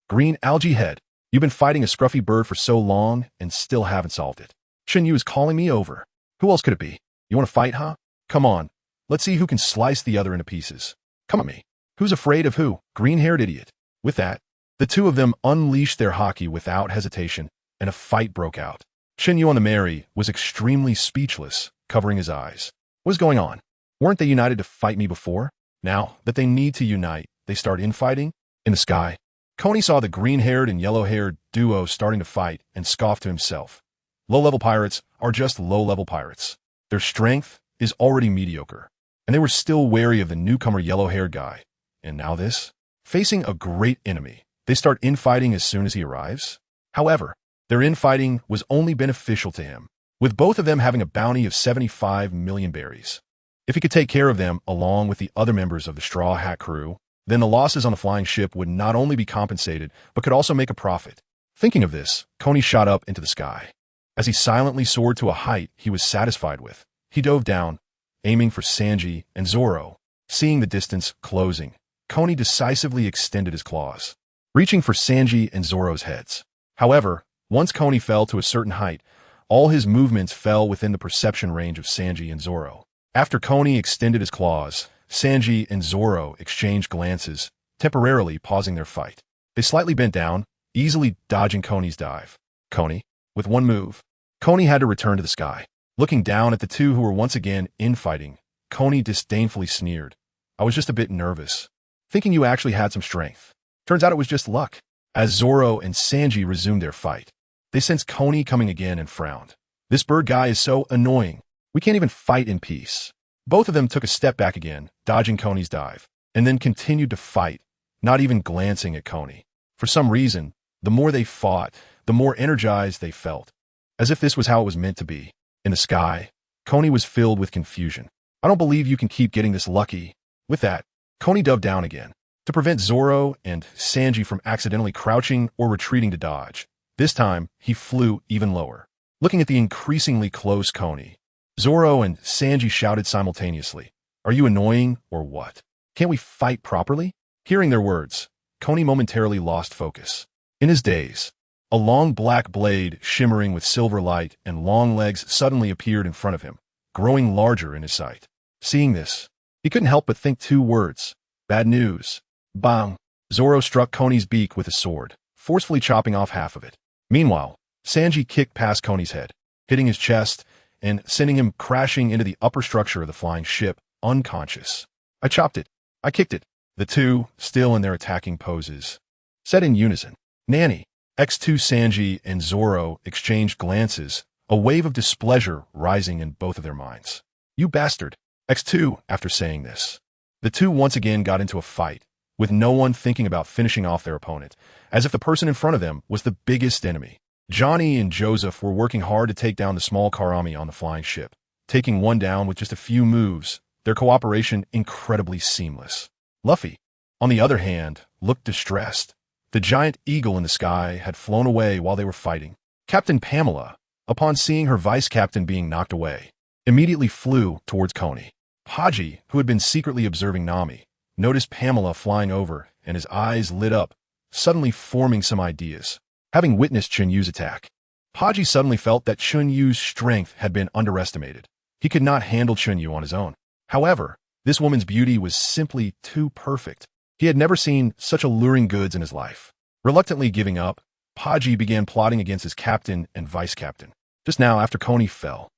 Green algae head. You've been fighting a scruffy bird for so long and still haven't solved it. Chen Yu is calling me over. Who else could it be? You want to fight, huh? Come on. Let's see who can slice the other into pieces. Come on me. Who's afraid of who? Green-haired idiot. With that, the two of them unleashed their haki without hesitation, and a fight broke out. Chen Yu on the Mary was extremely speechless, covering his eyes. What is going on? Weren't they united to fight me before? Now that they need to unite, they start infighting? In the sky, Coney saw the green-haired and yellow-haired duo starting to fight and scoffed to himself. Low-level pirates are just low-level pirates. Their strength is already mediocre, and they were still wary of the newcomer yellow-haired guy. And now this? Facing a great enemy, they start infighting as soon as he arrives? However, their infighting was only beneficial to him, with both of them having a bounty of 75 million berries. If he could take care of them along with the other members of the Straw Hat crew, then the losses on the flying ship would not only be compensated, but could also make a profit. Thinking of this, Coney shot up into the sky. As he silently soared to a height he was satisfied with, he dove down, aiming for Sanji and Zoro. Seeing the distance closing, Coney decisively extended his claws, reaching for Sanji and Zoro's heads. However, once Coney fell to a certain height, all his movements fell within the perception range of Sanji and Zoro. After Coney extended his claws, Sanji and Zoro exchanged glances, temporarily pausing their fight. They slightly bent down, easily dodging Coney's dive. Coney, with one move, Coney had to return to the sky. Looking down at the two who were once again infighting, Coney disdainfully sneered. I was just a bit nervous, thinking you actually had some strength. Turns out it was just luck. As Zoro and Sanji resumed their fight, they sensed Coney coming again and frowned. This bird guy is so annoying. We can't even fight in peace. Both of them took a step back again, dodging Coney's dive, and then continued to fight, not even glancing at Coney. For some reason, the more they fought, the more energized they felt, as if this was how it was meant to be. In the sky, Coney was filled with confusion. I don't believe you can keep getting this lucky. With that, Coney dove down again, to prevent Zoro and Sanji from accidentally crouching or retreating to dodge. This time, he flew even lower. Looking at the increasingly close Coney, Zoro and Sanji shouted simultaneously, "Are you annoying or what? Can't we fight properly?" Hearing their words, Coney momentarily lost focus. In his daze, a long black blade shimmering with silver light and long legs suddenly appeared in front of him, growing larger in his sight. Seeing this, he couldn't help but think two words. Bad news. Bang! Zoro struck Coney's beak with his sword, forcefully chopping off half of it. Meanwhile, Sanji kicked past Coney's head, hitting his chest and sending him crashing into the upper structure of the flying ship, unconscious. I chopped it. I kicked it. The two, still in their attacking poses, said in unison. Nanny. X2 Sanji and Zoro exchanged glances, a wave of displeasure rising in both of their minds. You bastard. X2, after saying this. The two once again got into a fight, with no one thinking about finishing off their opponent, as if the person in front of them was the biggest enemy. Johnny and Joseph were working hard to take down the small Karami on the flying ship, taking one down with just a few moves, their cooperation incredibly seamless. Luffy, on the other hand, looked distressed. The giant eagle in the sky had flown away while they were fighting. Captain Pamela, upon seeing her vice-captain being knocked away, immediately flew towards Coney. Haji, who had been secretly observing Nami, noticed Pamela flying over, and his eyes lit up, suddenly forming some ideas. Having witnessed Chen Yu's attack, Haji suddenly felt that Chen Yu's strength had been underestimated. He could not handle Chen Yu on his own. However, this woman's beauty was simply too perfect. He had never seen such alluring goods in his life. Reluctantly giving up, Haji began plotting against his captain and vice-captain. Just now, after Coney fell,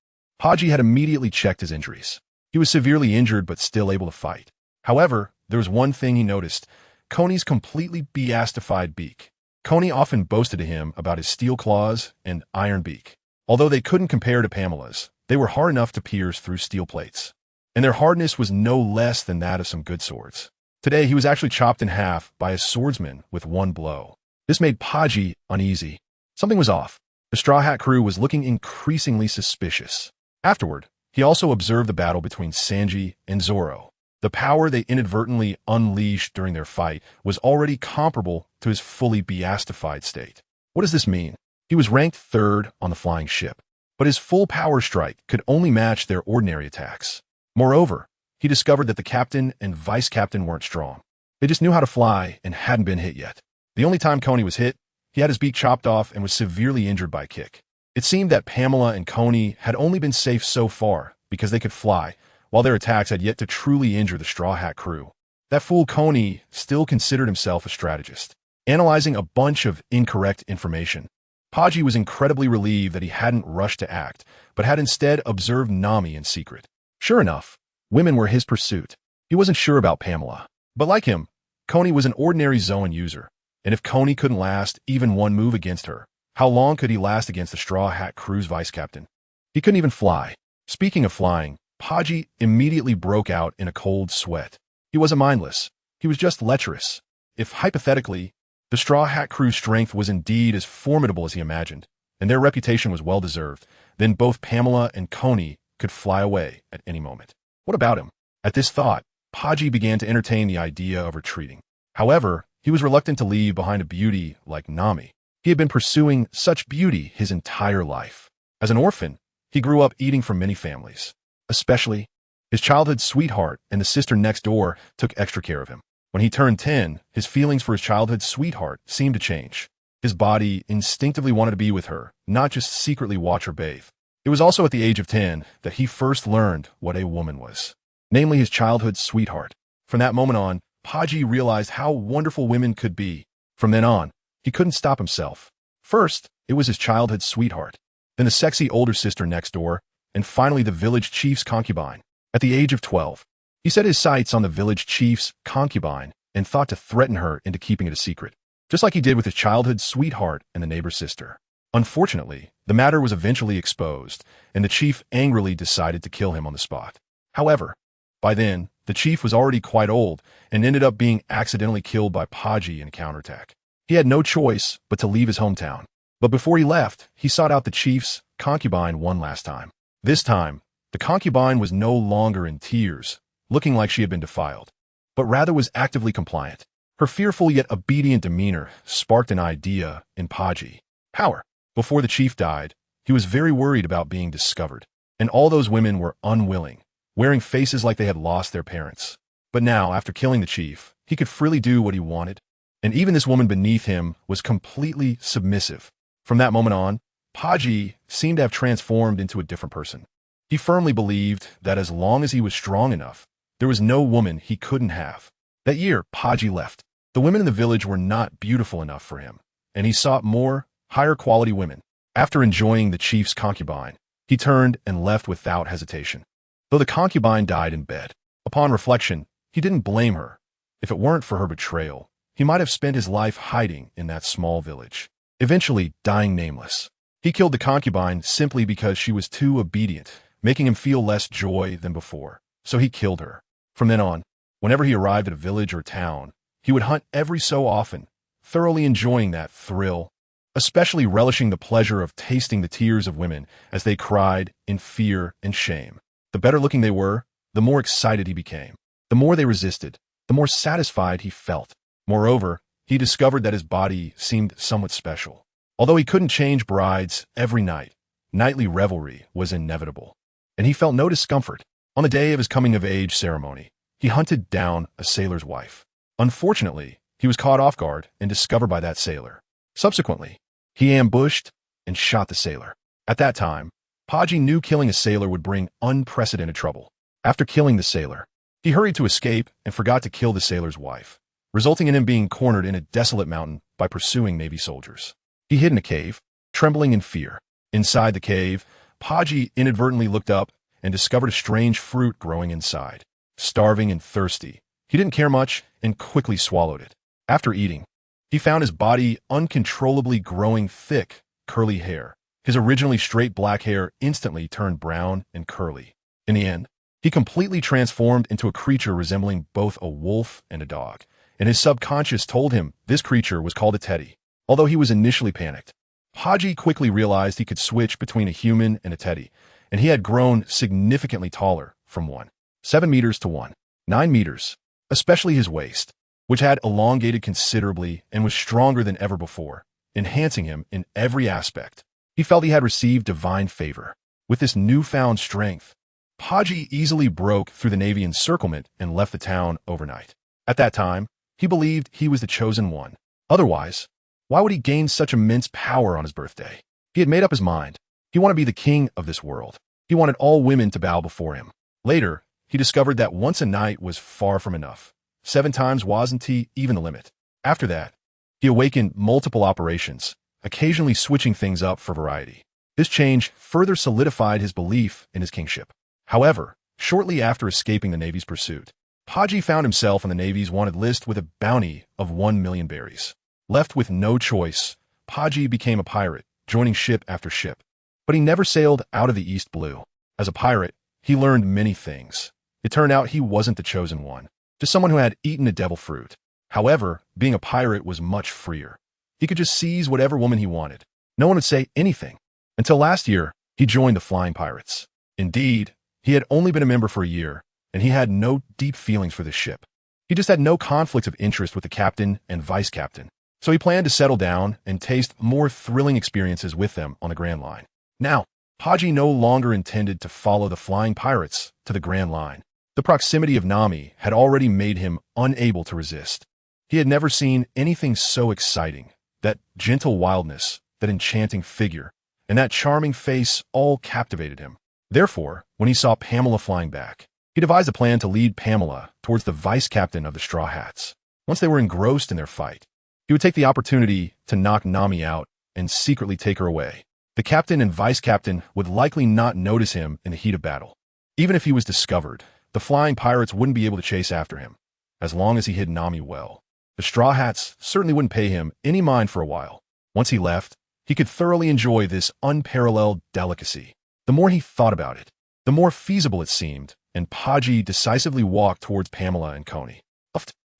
Haji had immediately checked his injuries. He was severely injured but still able to fight. However, there was one thing he noticed: Coney's completely beastified beak. Coney often boasted to him about his steel claws and iron beak. Although they couldn't compare to Pamela's, they were hard enough to pierce through steel plates, and their hardness was no less than that of some good swords. Today, he was actually chopped in half by a swordsman with one blow. This made Haji uneasy. Something was off. The Straw Hat crew was looking increasingly suspicious. Afterward, he also observed the battle between Sanji and Zoro. The power they inadvertently unleashed during their fight was already comparable to his fully beastified state. What does this mean? He was ranked third on the flying ship, but his full power strike could only match their ordinary attacks. Moreover, he discovered that the captain and vice captain weren't strong. They just knew how to fly and hadn't been hit yet. The only time Coney was hit, he had his beak chopped off and was severely injured by a kick. It seemed that Pamela and Coney had only been safe so far because they could fly, while their attacks had yet to truly injure the Straw Hat crew. That fool Coney still considered himself a strategist. Analyzing a bunch of incorrect information, Paji was incredibly relieved that he hadn't rushed to act, but had instead observed Nami in secret. Sure enough, women were his pursuit. He wasn't sure about Pamela, but like him, Coney was an ordinary Zoan user, and if Coney couldn't last even one move against her, how long could he last against the Straw Hat crew's vice captain? He couldn't even fly. Speaking of flying, Paji immediately broke out in a cold sweat. He wasn't mindless. He was just lecherous. If, hypothetically, the Straw Hat crew's strength was indeed as formidable as he imagined, and their reputation was well-deserved, then both Pamela and Coney could fly away at any moment. What about him? At this thought, Paji began to entertain the idea of retreating. However, he was reluctant to leave behind a beauty like Nami. He had been pursuing such beauty his entire life. As an orphan, he grew up eating from many families. Especially, his childhood sweetheart and the sister next door took extra care of him. When he turned 10, his feelings for his childhood sweetheart seemed to change. His body instinctively wanted to be with her, not just secretly watch her bathe. It was also at the age of 10 that he first learned what a woman was, namely his childhood sweetheart. From that moment on, Paji realized how wonderful women could be. From then on, he couldn't stop himself. First, it was his childhood sweetheart, then the sexy older sister next door, and finally the village chief's concubine. At the age of 12, he set his sights on the village chief's concubine and thought to threaten her into keeping it a secret, just like he did with his childhood sweetheart and the neighbor's sister. Unfortunately, the matter was eventually exposed, and the chief angrily decided to kill him on the spot. However, by then, the chief was already quite old and ended up being accidentally killed by Paji in a counterattack. He had no choice but to leave his hometown. But before he left, he sought out the chief's concubine one last time. This time, the concubine was no longer in tears, looking like she had been defiled, but rather was actively compliant. Her fearful yet obedient demeanor sparked an idea in Paji. Power. Before the chief died, he was very worried about being discovered, and all those women were unwilling, wearing faces like they had lost their parents. But now, after killing the chief, he could freely do what he wanted, and even this woman beneath him was completely submissive. From that moment on, Paji seemed to have transformed into a different person. He firmly believed that as long as he was strong enough, there was no woman he couldn't have. That year, Paji left. The women in the village were not beautiful enough for him, and he sought more, higher quality women. After enjoying the chief's concubine, he turned and left without hesitation. Though the concubine died in bed, upon reflection, he didn't blame her. If it weren't for her betrayal, he might have spent his life hiding in that small village, eventually dying nameless. He killed the concubine simply because she was too obedient, making him feel less joy than before, so he killed her. From then on, whenever he arrived at a village or town, he would hunt every so often, thoroughly enjoying that thrill, especially relishing the pleasure of tasting the tears of women as they cried in fear and shame. The better looking they were, the more excited he became. The more they resisted, the more satisfied he felt. Moreover, he discovered that his body seemed somewhat special. Although he couldn't change brides every night, nightly revelry was inevitable, and he felt no discomfort. On the day of his coming-of-age ceremony, he hunted down a sailor's wife. Unfortunately, he was caught off guard and discovered by that sailor. Subsequently, he ambushed and shot the sailor. At that time, Paji knew killing a sailor would bring unprecedented trouble. After killing the sailor, he hurried to escape and forgot to kill the sailor's wife, resulting in him being cornered in a desolate mountain by pursuing Navy soldiers. He hid in a cave, trembling in fear. Inside the cave, Paji inadvertently looked up and discovered a strange fruit growing inside. Starving and thirsty, he didn't care much and quickly swallowed it. After eating, he found his body uncontrollably growing thick, curly hair. His originally straight black hair instantly turned brown and curly. In the end, he completely transformed into a creature resembling both a wolf and a dog, and his subconscious told him this creature was called a teddy. Although he was initially panicked, Paji quickly realized he could switch between a human and a teddy, and he had grown significantly taller from 1.7 meters to 1. 9 meters, especially his waist, which had elongated considerably and was stronger than ever before, enhancing him in every aspect. He felt he had received divine favor. With this newfound strength, Paji easily broke through the Navy encirclement and left the town overnight. At that time, he believed he was the chosen one. Otherwise, why would he gain such immense power on his birthday? He had made up his mind. He wanted to be the king of this world. He wanted all women to bow before him. Later, he discovered that once a night was far from enough. 7 times wasn't even the limit. After that, he awakened multiple operations, occasionally switching things up for variety. This change further solidified his belief in his kingship. However, shortly after escaping the Navy's pursuit, Paji found himself on the Navy's wanted list with a bounty of 1 million berries. Left with no choice, Paji became a pirate, joining ship after ship. But he never sailed out of the East Blue. As a pirate, he learned many things. It turned out he wasn't the chosen one, just someone who had eaten a devil fruit. However, being a pirate was much freer. He could just seize whatever woman he wanted. No one would say anything. Until last year, he joined the Flying Pirates. Indeed, he had only been a member for a year, and he had no deep feelings for this ship. He just had no conflicts of interest with the captain and vice captain, so he planned to settle down and taste more thrilling experiences with them on the Grand Line. Now, Paji no longer intended to follow the Flying Pirates to the Grand Line. The proximity of Nami had already made him unable to resist. He had never seen anything so exciting. That gentle wildness, that enchanting figure, and that charming face all captivated him. Therefore, when he saw Pamela flying back, he devised a plan to lead Pamela towards the vice captain of the Straw Hats. Once they were engrossed in their fight, he would take the opportunity to knock Nami out and secretly take her away. The captain and vice captain would likely not notice him in the heat of battle. Even if he was discovered, the Flying Pirates wouldn't be able to chase after him, as long as he hid Nami well. The Straw Hats certainly wouldn't pay him any mind for a while. Once he left, he could thoroughly enjoy this unparalleled delicacy. The more he thought about it, the more feasible it seemed, and Paji decisively walked towards Pamela and Coney.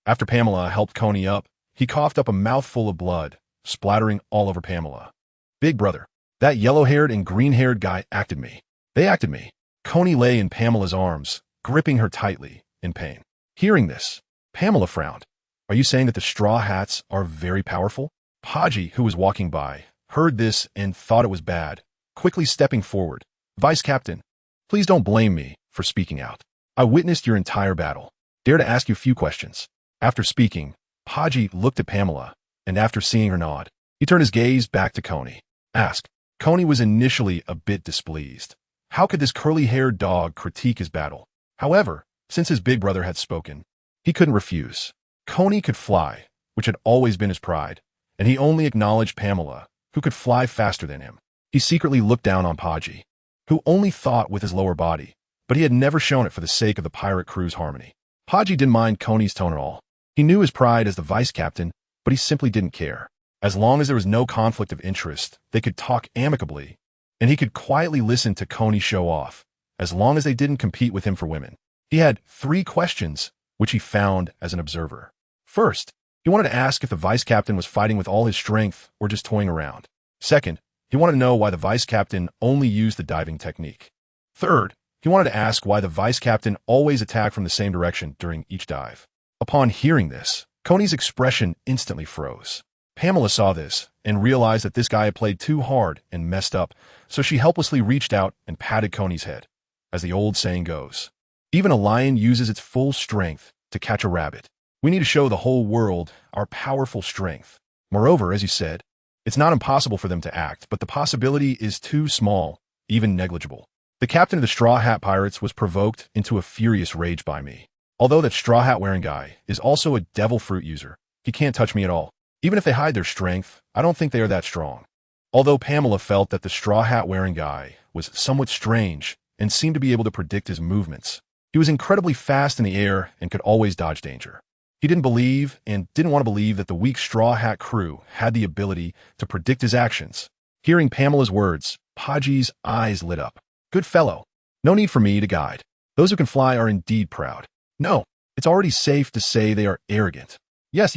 After Pamela helped Coney up, he coughed up a mouthful of blood, splattering all over Pamela. Big brother, that yellow-haired and green-haired guy acted me. They acted me. Coney lay in Pamela's arms, gripping her tightly, in pain. Hearing this, Pamela frowned. Are you saying that the Straw Hats are very powerful? Paji, who was walking by, heard this and thought it was bad, quickly stepping forward. Vice Captain, please don't blame me for speaking out. I witnessed your entire battle. Dare to ask you a few questions. After speaking, Paji looked at Pamela, and after seeing her nod, he turned his gaze back to Coney. Ask. Coney was initially a bit displeased. How could this curly-haired dog critique his battle? However, since his big brother had spoken, he couldn't refuse. Coney could fly, which had always been his pride, and he only acknowledged Pamela, who could fly faster than him. He secretly looked down on Paji, who only thought with his lower body, but he had never shown it for the sake of the pirate crew's harmony. Paji didn't mind Coney's tone at all. He knew his pride as the vice captain, but he simply didn't care. As long as there was no conflict of interest, they could talk amicably, and he could quietly listen to Coney show off, as long as they didn't compete with him for women. He had 3 questions, which he found as an observer. First, he wanted to ask if the vice captain was fighting with all his strength or just toying around. Second, he wanted to know why the vice captain only used the diving technique. Third, he wanted to ask why the vice captain always attacked from the same direction during each dive. Upon hearing this, Coney's expression instantly froze. Pamela saw this and realized that this guy had played too hard and messed up, so she helplessly reached out and patted Coney's head. As the old saying goes, even a lion uses its full strength to catch a rabbit. We need to show the whole world our powerful strength. Moreover, as you said, it's not impossible for them to act, but the possibility is too small, even negligible. The captain of the Straw Hat Pirates was provoked into a furious rage by me. Although that straw hat wearing guy is also a devil fruit user, he can't touch me at all. Even if they hide their strength, I don't think they are that strong. Although Pamela felt that the straw hat wearing guy was somewhat strange and seemed to be able to predict his movements, he was incredibly fast in the air and could always dodge danger. He didn't believe and didn't want to believe that the weak Straw Hat crew had the ability to predict his actions. Hearing Pamela's words, Paji's eyes lit up. Good fellow. No need for me to guide. Those who can fly are indeed proud. No, it's already safe to say they are arrogant. Yes,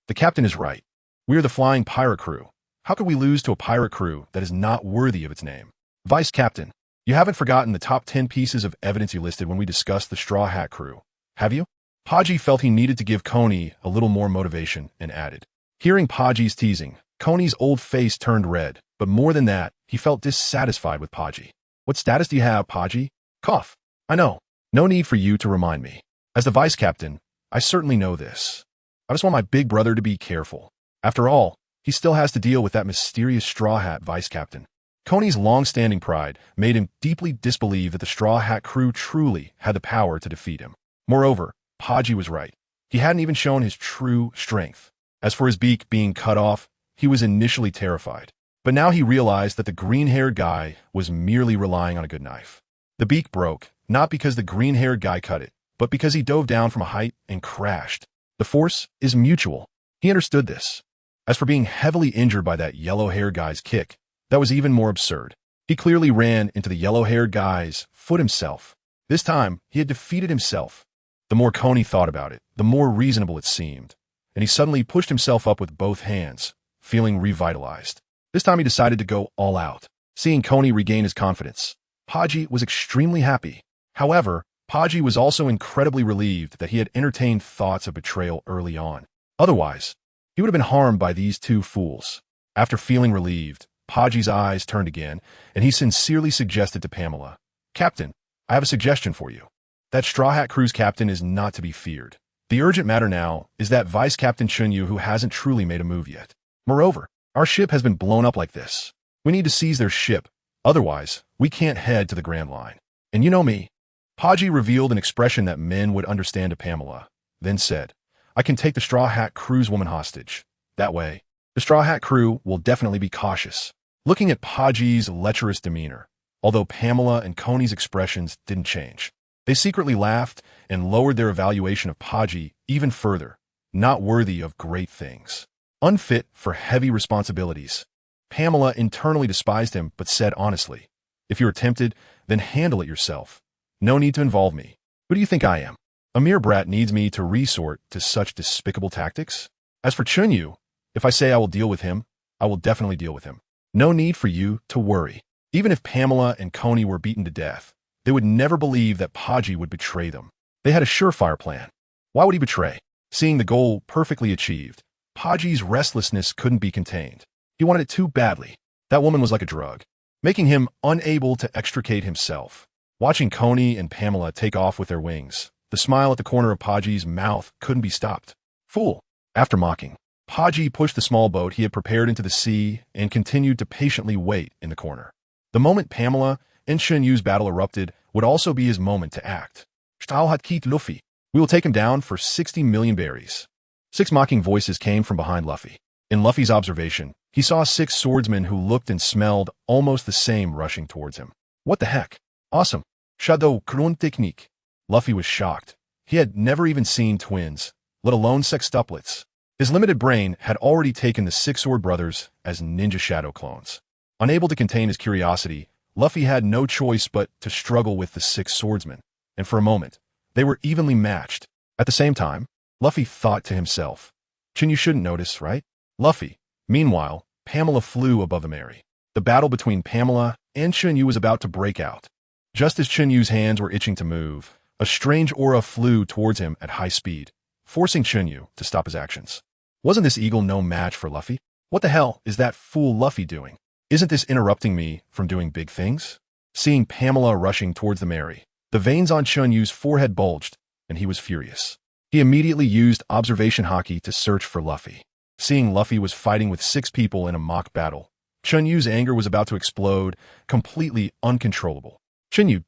the captain is right. We are the Flying Pirate crew. How could we lose to a pirate crew that is not worthy of its name? Vice Captain, you haven't forgotten the top 10 pieces of evidence you listed when we discussed the Straw Hat crew. have you? Paji felt he needed to give Coney a little more motivation and added. Hearing Paji's teasing, Coney's old face turned red, but more than that, he felt dissatisfied with Paji. What status do you have, Paji? Cough. I know. No need for you to remind me. As the vice captain, I certainly know this. I just want my big brother to be careful. After all, he still has to deal with that mysterious Straw Hat vice captain. Coney's long-standing pride made him deeply disbelieve that the Straw Hat crew truly had the power to defeat him. Moreover, Paji was right. He hadn't even shown his true strength. As for his beak being cut off, he was initially terrified. But now he realized that the green-haired guy was merely relying on a good knife. The beak broke, not because the green-haired guy cut it, but because he dove down from a height and crashed. The force is mutual. He understood this. As for being heavily injured by that yellow-haired guy's kick, that was even more absurd. He clearly ran into the yellow-haired guy's foot himself. This time, he had defeated himself. The more Coney thought about it, the more reasonable it seemed, and he suddenly pushed himself up with both hands, feeling revitalized. This time he decided to go all out. Seeing Coney regain his confidence, Paji was extremely happy. However, Paji was also incredibly relieved that he had entertained thoughts of betrayal early on. Otherwise, he would have been harmed by these two fools. After feeling relieved, Paji's eyes turned again, and he sincerely suggested to Pamela, Captain, I have a suggestion for you. That Straw Hat Crew's captain is not to be feared. The urgent matter now is that Vice Captain Chen Yu who hasn't truly made a move yet. Moreover, our ship has been blown up like this. We need to seize their ship. Otherwise, we can't head to the Grand Line. And you know me. Paji revealed an expression that men would understand to Pamela, then said, I can take the Straw Hat Crew's woman hostage. That way, the Straw Hat Crew will definitely be cautious. Looking at Paji's lecherous demeanor, although Pamela and Coney's expressions didn't change, they secretly laughed and lowered their evaluation of Paji even further, not worthy of great things. Unfit for heavy responsibilities. Pamela internally despised him but said honestly, if you're tempted, then handle it yourself. No need to involve me. Who do you think I am? A mere brat needs me to resort to such despicable tactics? As for Chen Yu, if I say I will deal with him, I will definitely deal with him. No need for you to worry. Even if Pamela and Coney were beaten to death, they would never believe that Paji would betray them. They had a surefire plan. Why would he betray? Seeing the goal perfectly achieved, Paji's restlessness couldn't be contained. He wanted it too badly. That woman was like a drug, making him unable to extricate himself. Watching Coney and Pamela take off with their wings, the smile at the corner of Paji's mouth couldn't be stopped. Fool! After mocking, Paji pushed the small boat he had prepared into the sea and continued to patiently wait in the corner. The moment Pamela and Chen Yu's battle erupted would also be his moment to act. Luffy. We will take him down for 60 million berries. 6 mocking voices came from behind Luffy. In Luffy's observation, he saw 6 swordsmen who looked and smelled almost the same rushing towards him. What the heck? Awesome. Shadow Krun technique. Luffy was shocked. He had never even seen twins, let alone sextuplets. His limited brain had already taken the 6 sword brothers as ninja shadow clones. Unable to contain his curiosity, Luffy had no choice but to struggle with the 6 swordsmen, and for a moment, they were evenly matched. At the same time, Luffy thought to himself, Chen Yu shouldn't notice, right? Luffy. Meanwhile, Pamela flew above the Mary. The battle between Pamela and Chen Yu was about to break out. Just as Chen Yu's hands were itching to move, a strange aura flew towards him at high speed, forcing Chen Yu to stop his actions. Wasn't this eagle no match for Luffy? What the hell is that fool Luffy doing? Isn't this interrupting me from doing big things? Seeing Pamela rushing towards the Mary, the veins on Chen Yu's forehead bulged, and he was furious. He immediately used observation haki to search for Luffy. Seeing Luffy was fighting with 6 people in a mock battle, Chen Yu's anger was about to explode, completely uncontrollable. Chen Yu,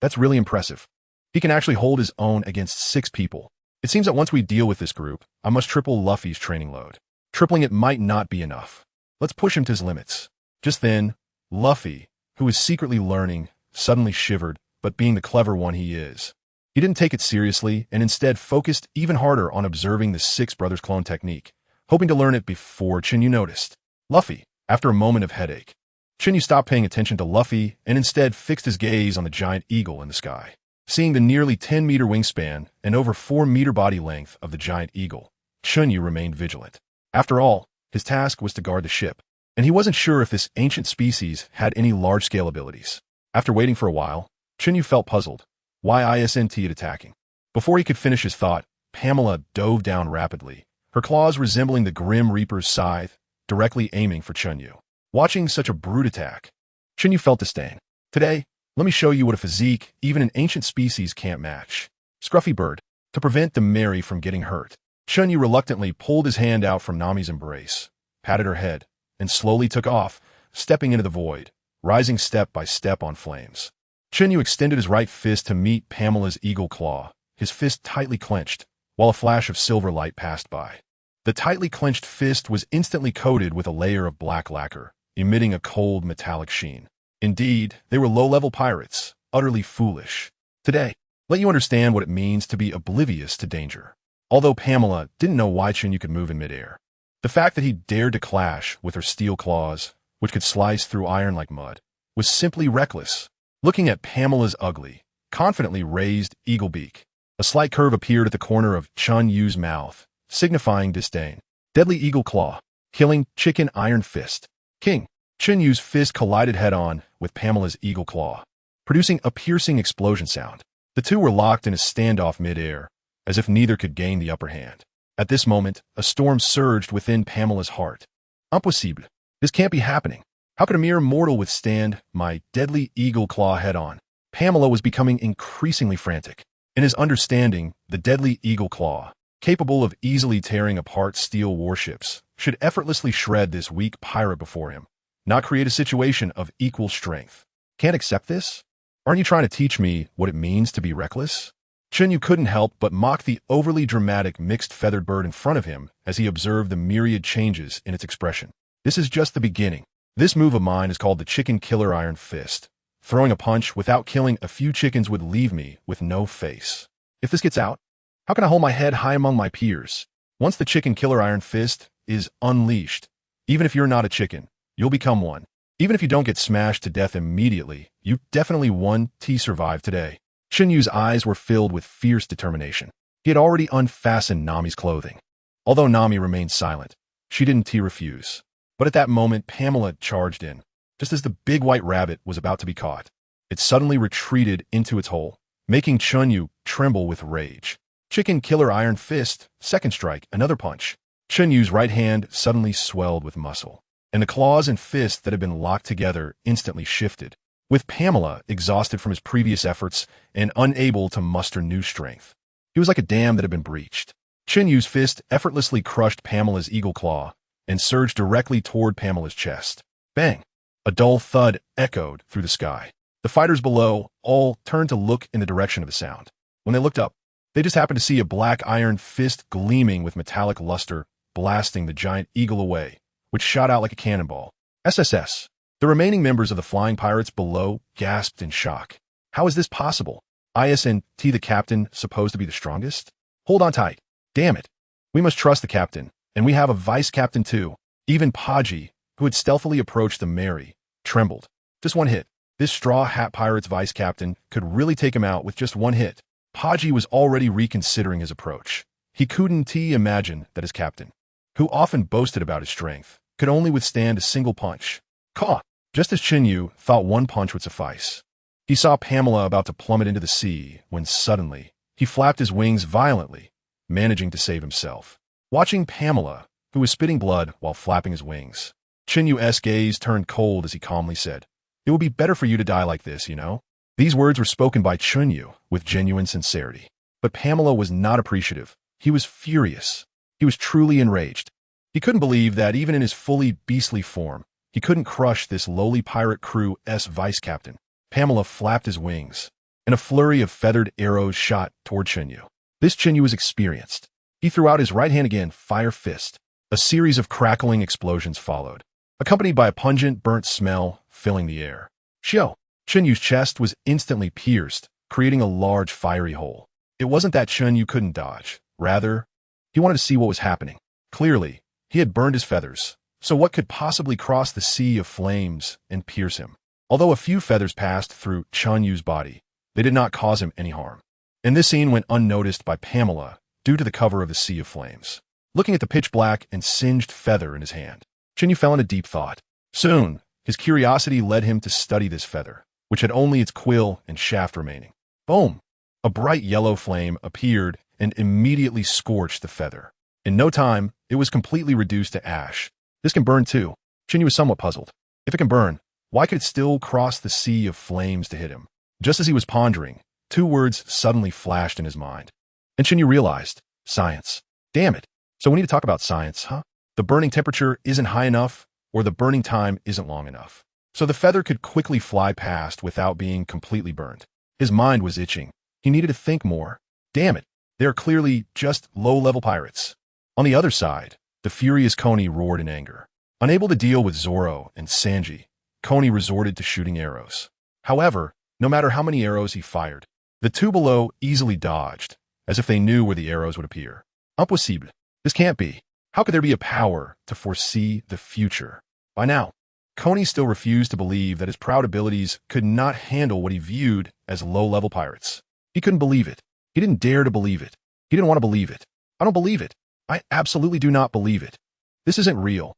that's really impressive. He can actually hold his own against 6 people. It seems that once we deal with this group, I must triple Luffy's training load. Tripling it might not be enough. Let's push him to his limits. Just then, Luffy, who was secretly learning, suddenly shivered, but being the clever one he is, he didn't take it seriously and instead focused even harder on observing the 6 brothers clone technique, hoping to learn it before Chen Yu noticed. Luffy, after a moment of headache, Chen Yu stopped paying attention to Luffy and instead fixed his gaze on the giant eagle in the sky. Seeing the nearly 10-meter wingspan and over 4-meter body length of the giant eagle, Chen Yu remained vigilant. After all, his task was to guard the ship, and he wasn't sure if this ancient species had any large-scale abilities. After waiting for a while, Chen Yu felt puzzled. Why isn't it attacking? Before he could finish his thought, Pamela dove down rapidly, her claws resembling the Grim Reaper's scythe, directly aiming for Chen Yu. Watching such a brute attack, Chen Yu felt disdain. Today, let me show you what a physique even an ancient species can't match. Scruffy bird. To prevent the Mary from getting hurt, Chen Yu reluctantly pulled his hand out from Nami's embrace, patted her head, and slowly took off, stepping into the void, rising step by step on flames. Chen Yu extended his right fist to meet Pamela's eagle claw, his fist tightly clenched, while a flash of silver light passed by. The tightly clenched fist was instantly coated with a layer of black lacquer, emitting a cold metallic sheen. Indeed, they were low-level pirates, utterly foolish. Today, let you understand what it means to be oblivious to danger. Although Pamela didn't know why Chen Yu could move in midair, the fact that he dared to clash with her steel claws, which could slice through iron like mud, was simply reckless. Looking at Pamela's ugly, confidently raised eagle beak, a slight curve appeared at the corner of Chen Yu's mouth, signifying disdain. Deadly eagle claw, killing chicken iron fist. King. Chen Yu's fist collided head-on with Pamela's eagle claw, producing a piercing explosion sound. The two were locked in a standoff mid-air, as if neither could gain the upper hand. At this moment, a storm surged within Pamela's heart. Impossible. This can't be happening. How could a mere mortal withstand my deadly eagle claw head-on? Pamela was becoming increasingly frantic. In his understanding, the deadly eagle claw, capable of easily tearing apart steel warships, should effortlessly shred this weak pirate before him, not create a situation of equal strength. Can't accept this? Aren't you trying to teach me what it means to be reckless? Chen Yu couldn't help but mock the overly dramatic mixed-feathered bird in front of him as he observed the myriad changes in its expression. This is just the beginning. This move of mine is called the chicken killer iron fist. Throwing a punch without killing a few chickens would leave me with no face. If this gets out, how can I hold my head high among my peers? Once the chicken killer iron fist is unleashed, even if you're not a chicken, you'll become one. Even if you don't get smashed to death immediately, you definitely won. Survived today. Chen Yu's eyes were filled with fierce determination. He had already unfastened Nami's clothing. Although Nami remained silent, she didn't refuse. But at that moment, Pamela charged in. Just as the big white rabbit was about to be caught, it suddenly retreated into its hole, making Chen Yu tremble with rage. Chicken killer iron fist, second strike, another punch. Chen Yu's right hand suddenly swelled with muscle, and the claws and fists that had been locked together instantly shifted. With Pamela exhausted from his previous efforts and unable to muster new strength, he was like a dam that had been breached. Chen Yu's fist effortlessly crushed Pamela's eagle claw and surged directly toward Pamela's chest. Bang! A dull thud echoed through the sky. The fighters below all turned to look in the direction of the sound. When they looked up, they just happened to see a black iron fist gleaming with metallic luster, blasting the giant eagle away, which shot out like a cannonball. SSS. The remaining members of the flying pirates below gasped in shock. How is this possible? Isn't the captain supposed to be the strongest? Hold on tight. Damn it. We must trust the captain, and we have a vice captain too. Even Paji, who had stealthily approached the Mary, trembled. Just one hit. This Straw Hat Pirate's vice captain could really take him out with just one hit. Paji was already reconsidering his approach. He couldn't imagine that his captain, who often boasted about his strength, could only withstand a single punch. Caw! Just as Chen Yu thought one punch would suffice, he saw Pamela about to plummet into the sea when suddenly he flapped his wings violently, managing to save himself. Watching Pamela, who was spitting blood while flapping his wings, Chen Yu's gaze turned cold as he calmly said, "It will be better for you to die like this, you know?" These words were spoken by Chen Yu with genuine sincerity. But Pamela was not appreciative. He was furious. He was truly enraged. He couldn't believe that even in his fully beastly form, he couldn't crush this lowly pirate crew's vice captain. Pamela flapped his wings, and a flurry of feathered arrows shot toward Chen Yu. This Chen Yu was experienced. He threw out his right hand again, fire fist. A series of crackling explosions followed, accompanied by a pungent, burnt smell filling the air. Shio! Chen Yu's chest was instantly pierced, creating a large fiery hole. It wasn't that Chen Yu couldn't dodge. Rather, he wanted to see what was happening. Clearly, he had burned his feathers, so what could possibly cross the sea of flames and pierce him? Although a few feathers passed through Chen Yu's body, they did not cause him any harm. And this scene went unnoticed by Pamela due to the cover of the sea of flames. Looking at the pitch-black and singed feather in his hand, Chen Yu fell into deep thought. Soon, his curiosity led him to study this feather, which had only its quill and shaft remaining. Boom! A bright yellow flame appeared and immediately scorched the feather. In no time, it was completely reduced to ash. This can burn too. Chen Yu was somewhat puzzled. If it can burn, why could it still cross the sea of flames to hit him? Just as he was pondering, two words suddenly flashed in his mind. And Chen Yu realized, science. Damn it. So we need to talk about science, huh? The burning temperature isn't high enough, or the burning time isn't long enough. So the feather could quickly fly past without being completely burned. His mind was itching. He needed to think more. Damn it. They are clearly just low-level pirates. On the other side, the furious Koni roared in anger. Unable to deal with Zoro and Sanji, Koni resorted to shooting arrows. However, no matter how many arrows he fired, the two below easily dodged, as if they knew where the arrows would appear. Impossible. This can't be. How could there be a power to foresee the future? By now, Koni still refused to believe that his proud abilities could not handle what he viewed as low-level pirates. He couldn't believe it. He didn't dare to believe it. He didn't want to believe it. I don't believe it. I absolutely do not believe it. This isn't real.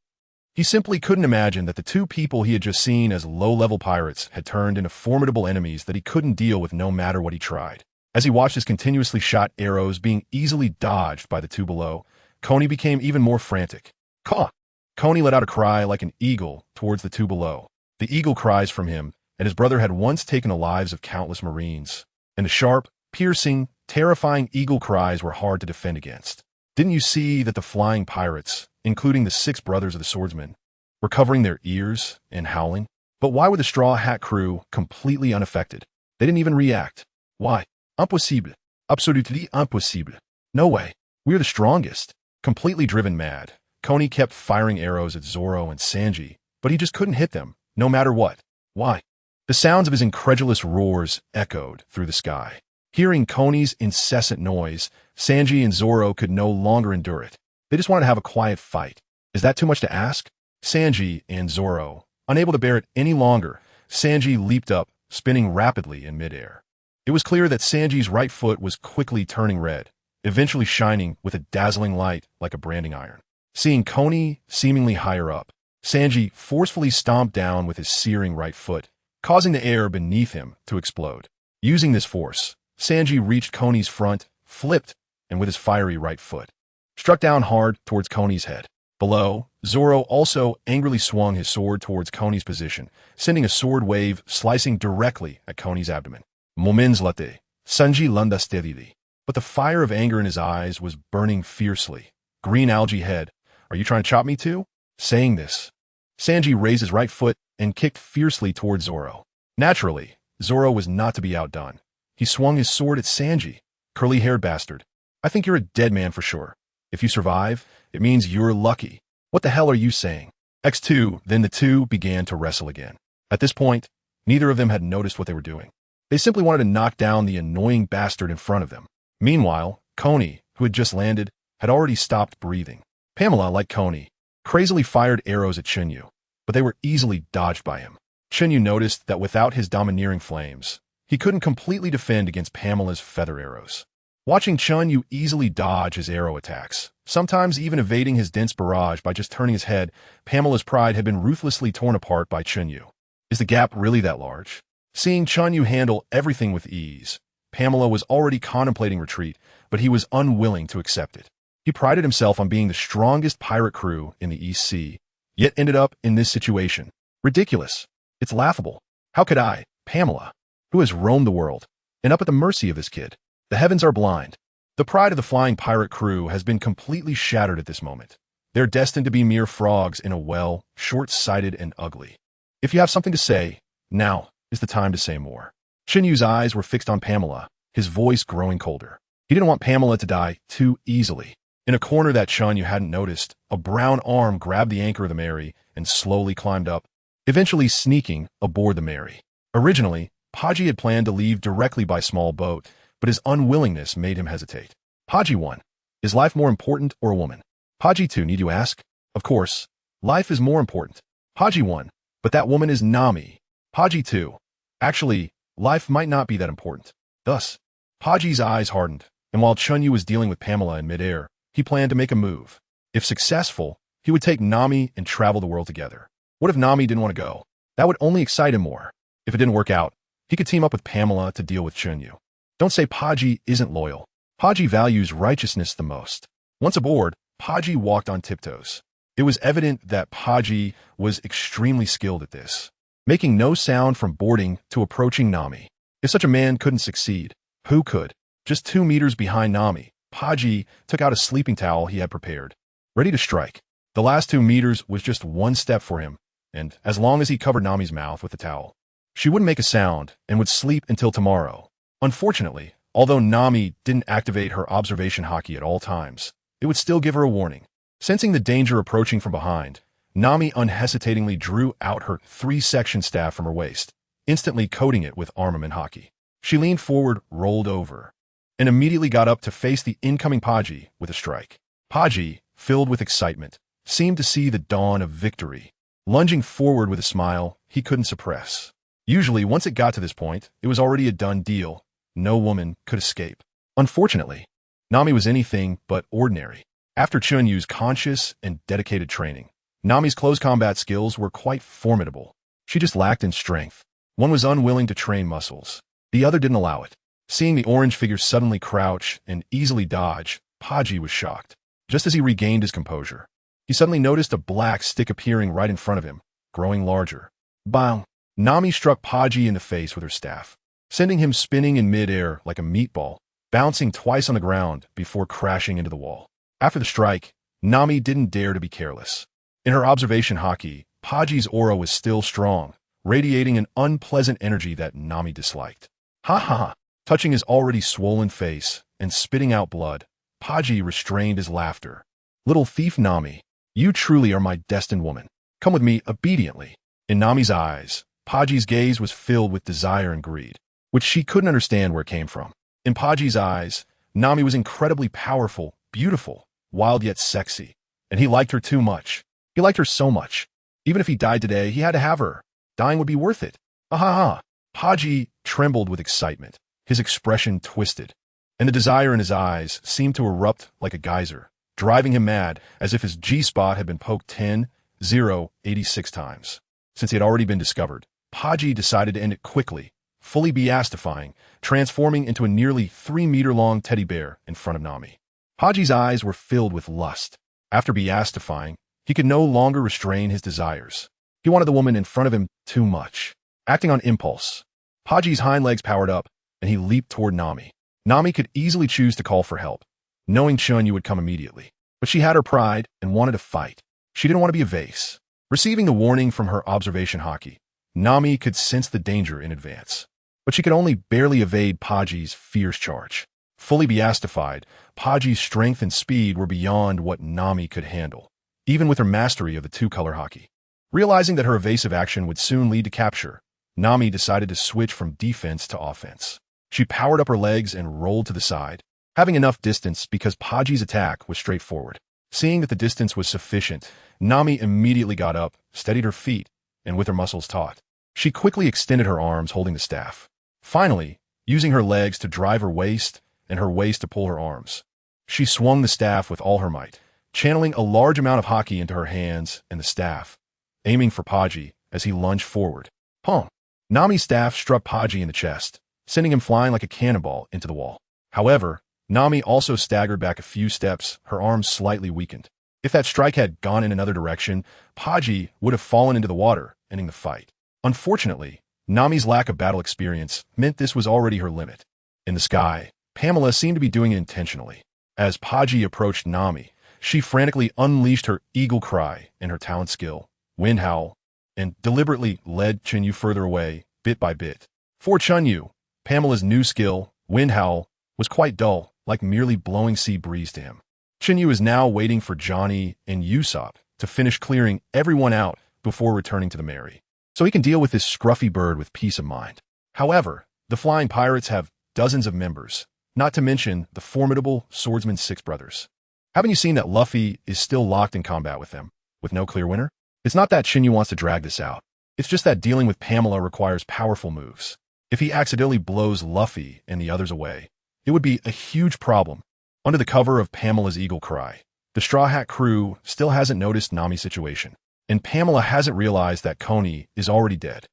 He simply couldn't imagine that the two people he had just seen as low-level pirates had turned into formidable enemies that he couldn't deal with no matter what he tried. As he watched his continuously shot arrows being easily dodged by the two below, Koni became even more frantic. Caw! Koni let out a cry like an eagle towards the two below. The eagle cries from him, and his brother had once taken the lives of countless Marines. And the sharp, piercing, terrifying eagle cries were hard to defend against. Didn't you see that the flying pirates, including the 6 brothers of the swordsman, were covering their ears and howling? But why were the Straw Hat crew completely unaffected? They didn't even react. Why? Impossible. Absolutely impossible. No way. We are the strongest. Completely driven mad, Koni kept firing arrows at Zoro and Sanji, but he just couldn't hit them, no matter what. Why? The sounds of his incredulous roars echoed through the sky. Hearing Koni's incessant noise, Sanji and Zoro could no longer endure it. They just wanted to have a quiet fight. Is that too much to ask? Sanji and Zoro, unable to bear it any longer, Sanji leaped up, spinning rapidly in midair. It was clear that Sanji's right foot was quickly turning red, eventually shining with a dazzling light like a branding iron. Seeing Koni seemingly higher up, Sanji forcefully stomped down with his searing right foot, causing the air beneath him to explode. Using this force, Sanji reached Koni's front, flipped, and with his fiery right foot, struck down hard towards Koni's head. Below, Zoro also angrily swung his sword towards Koni's position, sending a sword wave slicing directly at Koni's abdomen. Moments later, Sanji landa steadily. But the fire of anger in his eyes was burning fiercely. Green algae head, are you trying to chop me too? Saying this, Sanji raised his right foot and kicked fiercely towards Zoro. Naturally, Zoro was not to be outdone. He swung his sword at Sanji. Curly-haired bastard. I think you're a dead man for sure. If you survive, it means you're lucky. What the hell are you saying? X2, then the two began to wrestle again. At this point, neither of them had noticed what they were doing. They simply wanted to knock down the annoying bastard in front of them. Meanwhile, Koni, who had just landed, had already stopped breathing. Pamela, like Koni, crazily fired arrows at Chen Yu, but they were easily dodged by him. Chen Yu noticed that without his domineering flames, he couldn't completely defend against Pamela's feather arrows. Watching Chen Yu easily dodge his arrow attacks, sometimes even evading his dense barrage by just turning his head, Pamela's pride had been ruthlessly torn apart by Chen Yu. Is the gap really that large? Seeing Chen Yu handle everything with ease, Pamela was already contemplating retreat, but he was unwilling to accept it. He prided himself on being the strongest pirate crew in the East Sea, yet ended up in this situation. Ridiculous. It's laughable. How could I, Pamela, who has roamed the world, end up at the mercy of this kid? The heavens are blind. The pride of the flying pirate crew has been completely shattered at this moment. They're destined to be mere frogs in a well, short-sighted and ugly. If you have something to say, now is the time to say more. Chen Yu's eyes were fixed on Pamela, his voice growing colder. He didn't want Pamela to die too easily. In a corner that Chen Yu hadn't noticed, a brown arm grabbed the anchor of the Mary and slowly climbed up, eventually sneaking aboard the Mary. Originally, Paji had planned to leave directly by small boat, but his unwillingness made him hesitate. Paji 1. Is life more important or a woman? Paji 2, need you ask? Of course, life is more important. Paji 1. But that woman is Nami. Paji 2. Actually, life might not be that important. Thus, Paji's eyes hardened, and while Chen Yu was dealing with Pamela in midair, he planned to make a move. If successful, he would take Nami and travel the world together. What if Nami didn't want to go? That would only excite him more. If it didn't work out, he could team up with Pamela to deal with Chen Yu. Don't say Paji isn't loyal. Paji values righteousness the most. Once aboard, Paji walked on tiptoes. It was evident that Paji was extremely skilled at this, making no sound from boarding to approaching Nami. If such a man couldn't succeed, who could? Just 2 meters behind Nami, Paji took out a sleeping towel he had prepared, ready to strike. The last 2 meters was just 1 step for him, and as long as he covered Nami's mouth with the towel, she wouldn't make a sound and would sleep until tomorrow. Unfortunately, although Nami didn't activate her observation haki at all times, it would still give her a warning. Sensing the danger approaching from behind, Nami unhesitatingly drew out her 3-section staff from her waist, instantly coating it with armament haki. She leaned forward, rolled over, and immediately got up to face the incoming Paji with a strike. Paji, filled with excitement, seemed to see the dawn of victory. Lunging forward with a smile he couldn't suppress. Usually, once it got to this point, it was already a done deal. No woman could escape. Unfortunately, Nami was anything but ordinary. After Chen Yu's conscious and dedicated training, Nami's close combat skills were quite formidable. She just lacked in strength. One was unwilling to train muscles. The other didn't allow it. Seeing the orange figure suddenly crouch and easily dodge, Paji was shocked. Just as he regained his composure, he suddenly noticed a black stick appearing right in front of him, growing larger. Bang! Nami struck Paji in the face with her staff, sending him spinning in mid-air like a meatball, bouncing twice on the ground before crashing into the wall. After the strike, Nami didn't dare to be careless. In her observation haki, Paji's aura was still strong, radiating an unpleasant energy that Nami disliked. Ha ha ha! Touching his already swollen face and spitting out blood, Paji restrained his laughter. Little thief Nami, you truly are my destined woman. Come with me obediently. In Nami's eyes, Paji's gaze was filled with desire and greed, which she couldn't understand where it came from. In Paji's eyes, Nami was incredibly powerful, beautiful, wild yet sexy, and he liked her too much. He liked her so much. Even if he died today, he had to have her. Dying would be worth it. Ha ha ha! Paji trembled with excitement. His expression twisted, and the desire in his eyes seemed to erupt like a geyser, driving him mad as if his G-spot had been poked 86 times. Since he had already been discovered, Paji decided to end it quickly, fully beastifying, transforming into a nearly 3-meter-long teddy bear in front of Nami. Paji's eyes were filled with lust. After beastifying, he could no longer restrain his desires. He wanted the woman in front of him too much. Acting on impulse, Paji's hind legs powered up, and he leaped toward Nami. Nami could easily choose to call for help, knowing Chen Yu would come immediately. But she had her pride and wanted to fight. She didn't want to be a vase. Receiving the warning from her observation haki, Nami could sense the danger in advance. But she could only barely evade Paji's fierce charge. Fully beastified, Paji's strength and speed were beyond what Nami could handle, even with her mastery of the 2-color haki. Realizing that her evasive action would soon lead to capture, Nami decided to switch from defense to offense. She powered up her legs and rolled to the side, having enough distance because Paji's attack was straightforward. Seeing that the distance was sufficient, Nami immediately got up, steadied her feet, and with her muscles taut, she quickly extended her arms holding the staff. Finally, using her legs to drive her waist and her waist to pull her arms, she swung the staff with all her might, channeling a large amount of haki into her hands and the staff, aiming for Paji as he lunged forward. Pong! Nami's staff struck Paji in the chest, sending him flying like a cannonball into the wall. However, Nami also staggered back a few steps, her arms slightly weakened. If that strike had gone in another direction, Paji would have fallen into the water, ending the fight. Unfortunately, Nami's lack of battle experience meant this was already her limit. In the sky, Pamela seemed to be doing it intentionally. As Paji approached Nami, she frantically unleashed her eagle cry and her talent skill, wind howl, and deliberately led Chen Yu further away, bit by bit. For Chen Yu, Pamela's new skill, wind howl, was quite dull, like merely blowing sea breeze to him. Chen Yu is now waiting for Johnny and Usopp to finish clearing everyone out before returning to the Mary, so he can deal with this scruffy bird with peace of mind. However, the Flying Pirates have dozens of members, not to mention the formidable Swordsman Six Brothers. Haven't you seen that Luffy is still locked in combat with them, with no clear winner? It's not that Chen Yu wants to drag this out. It's just that dealing with Pamela requires powerful moves. If he accidentally blows Luffy and the others away, it would be a huge problem. Under the cover of Pamela's eagle cry, the Straw Hat crew still hasn't noticed Nami's situation, and Pamela hasn't realized that Coney is already dead.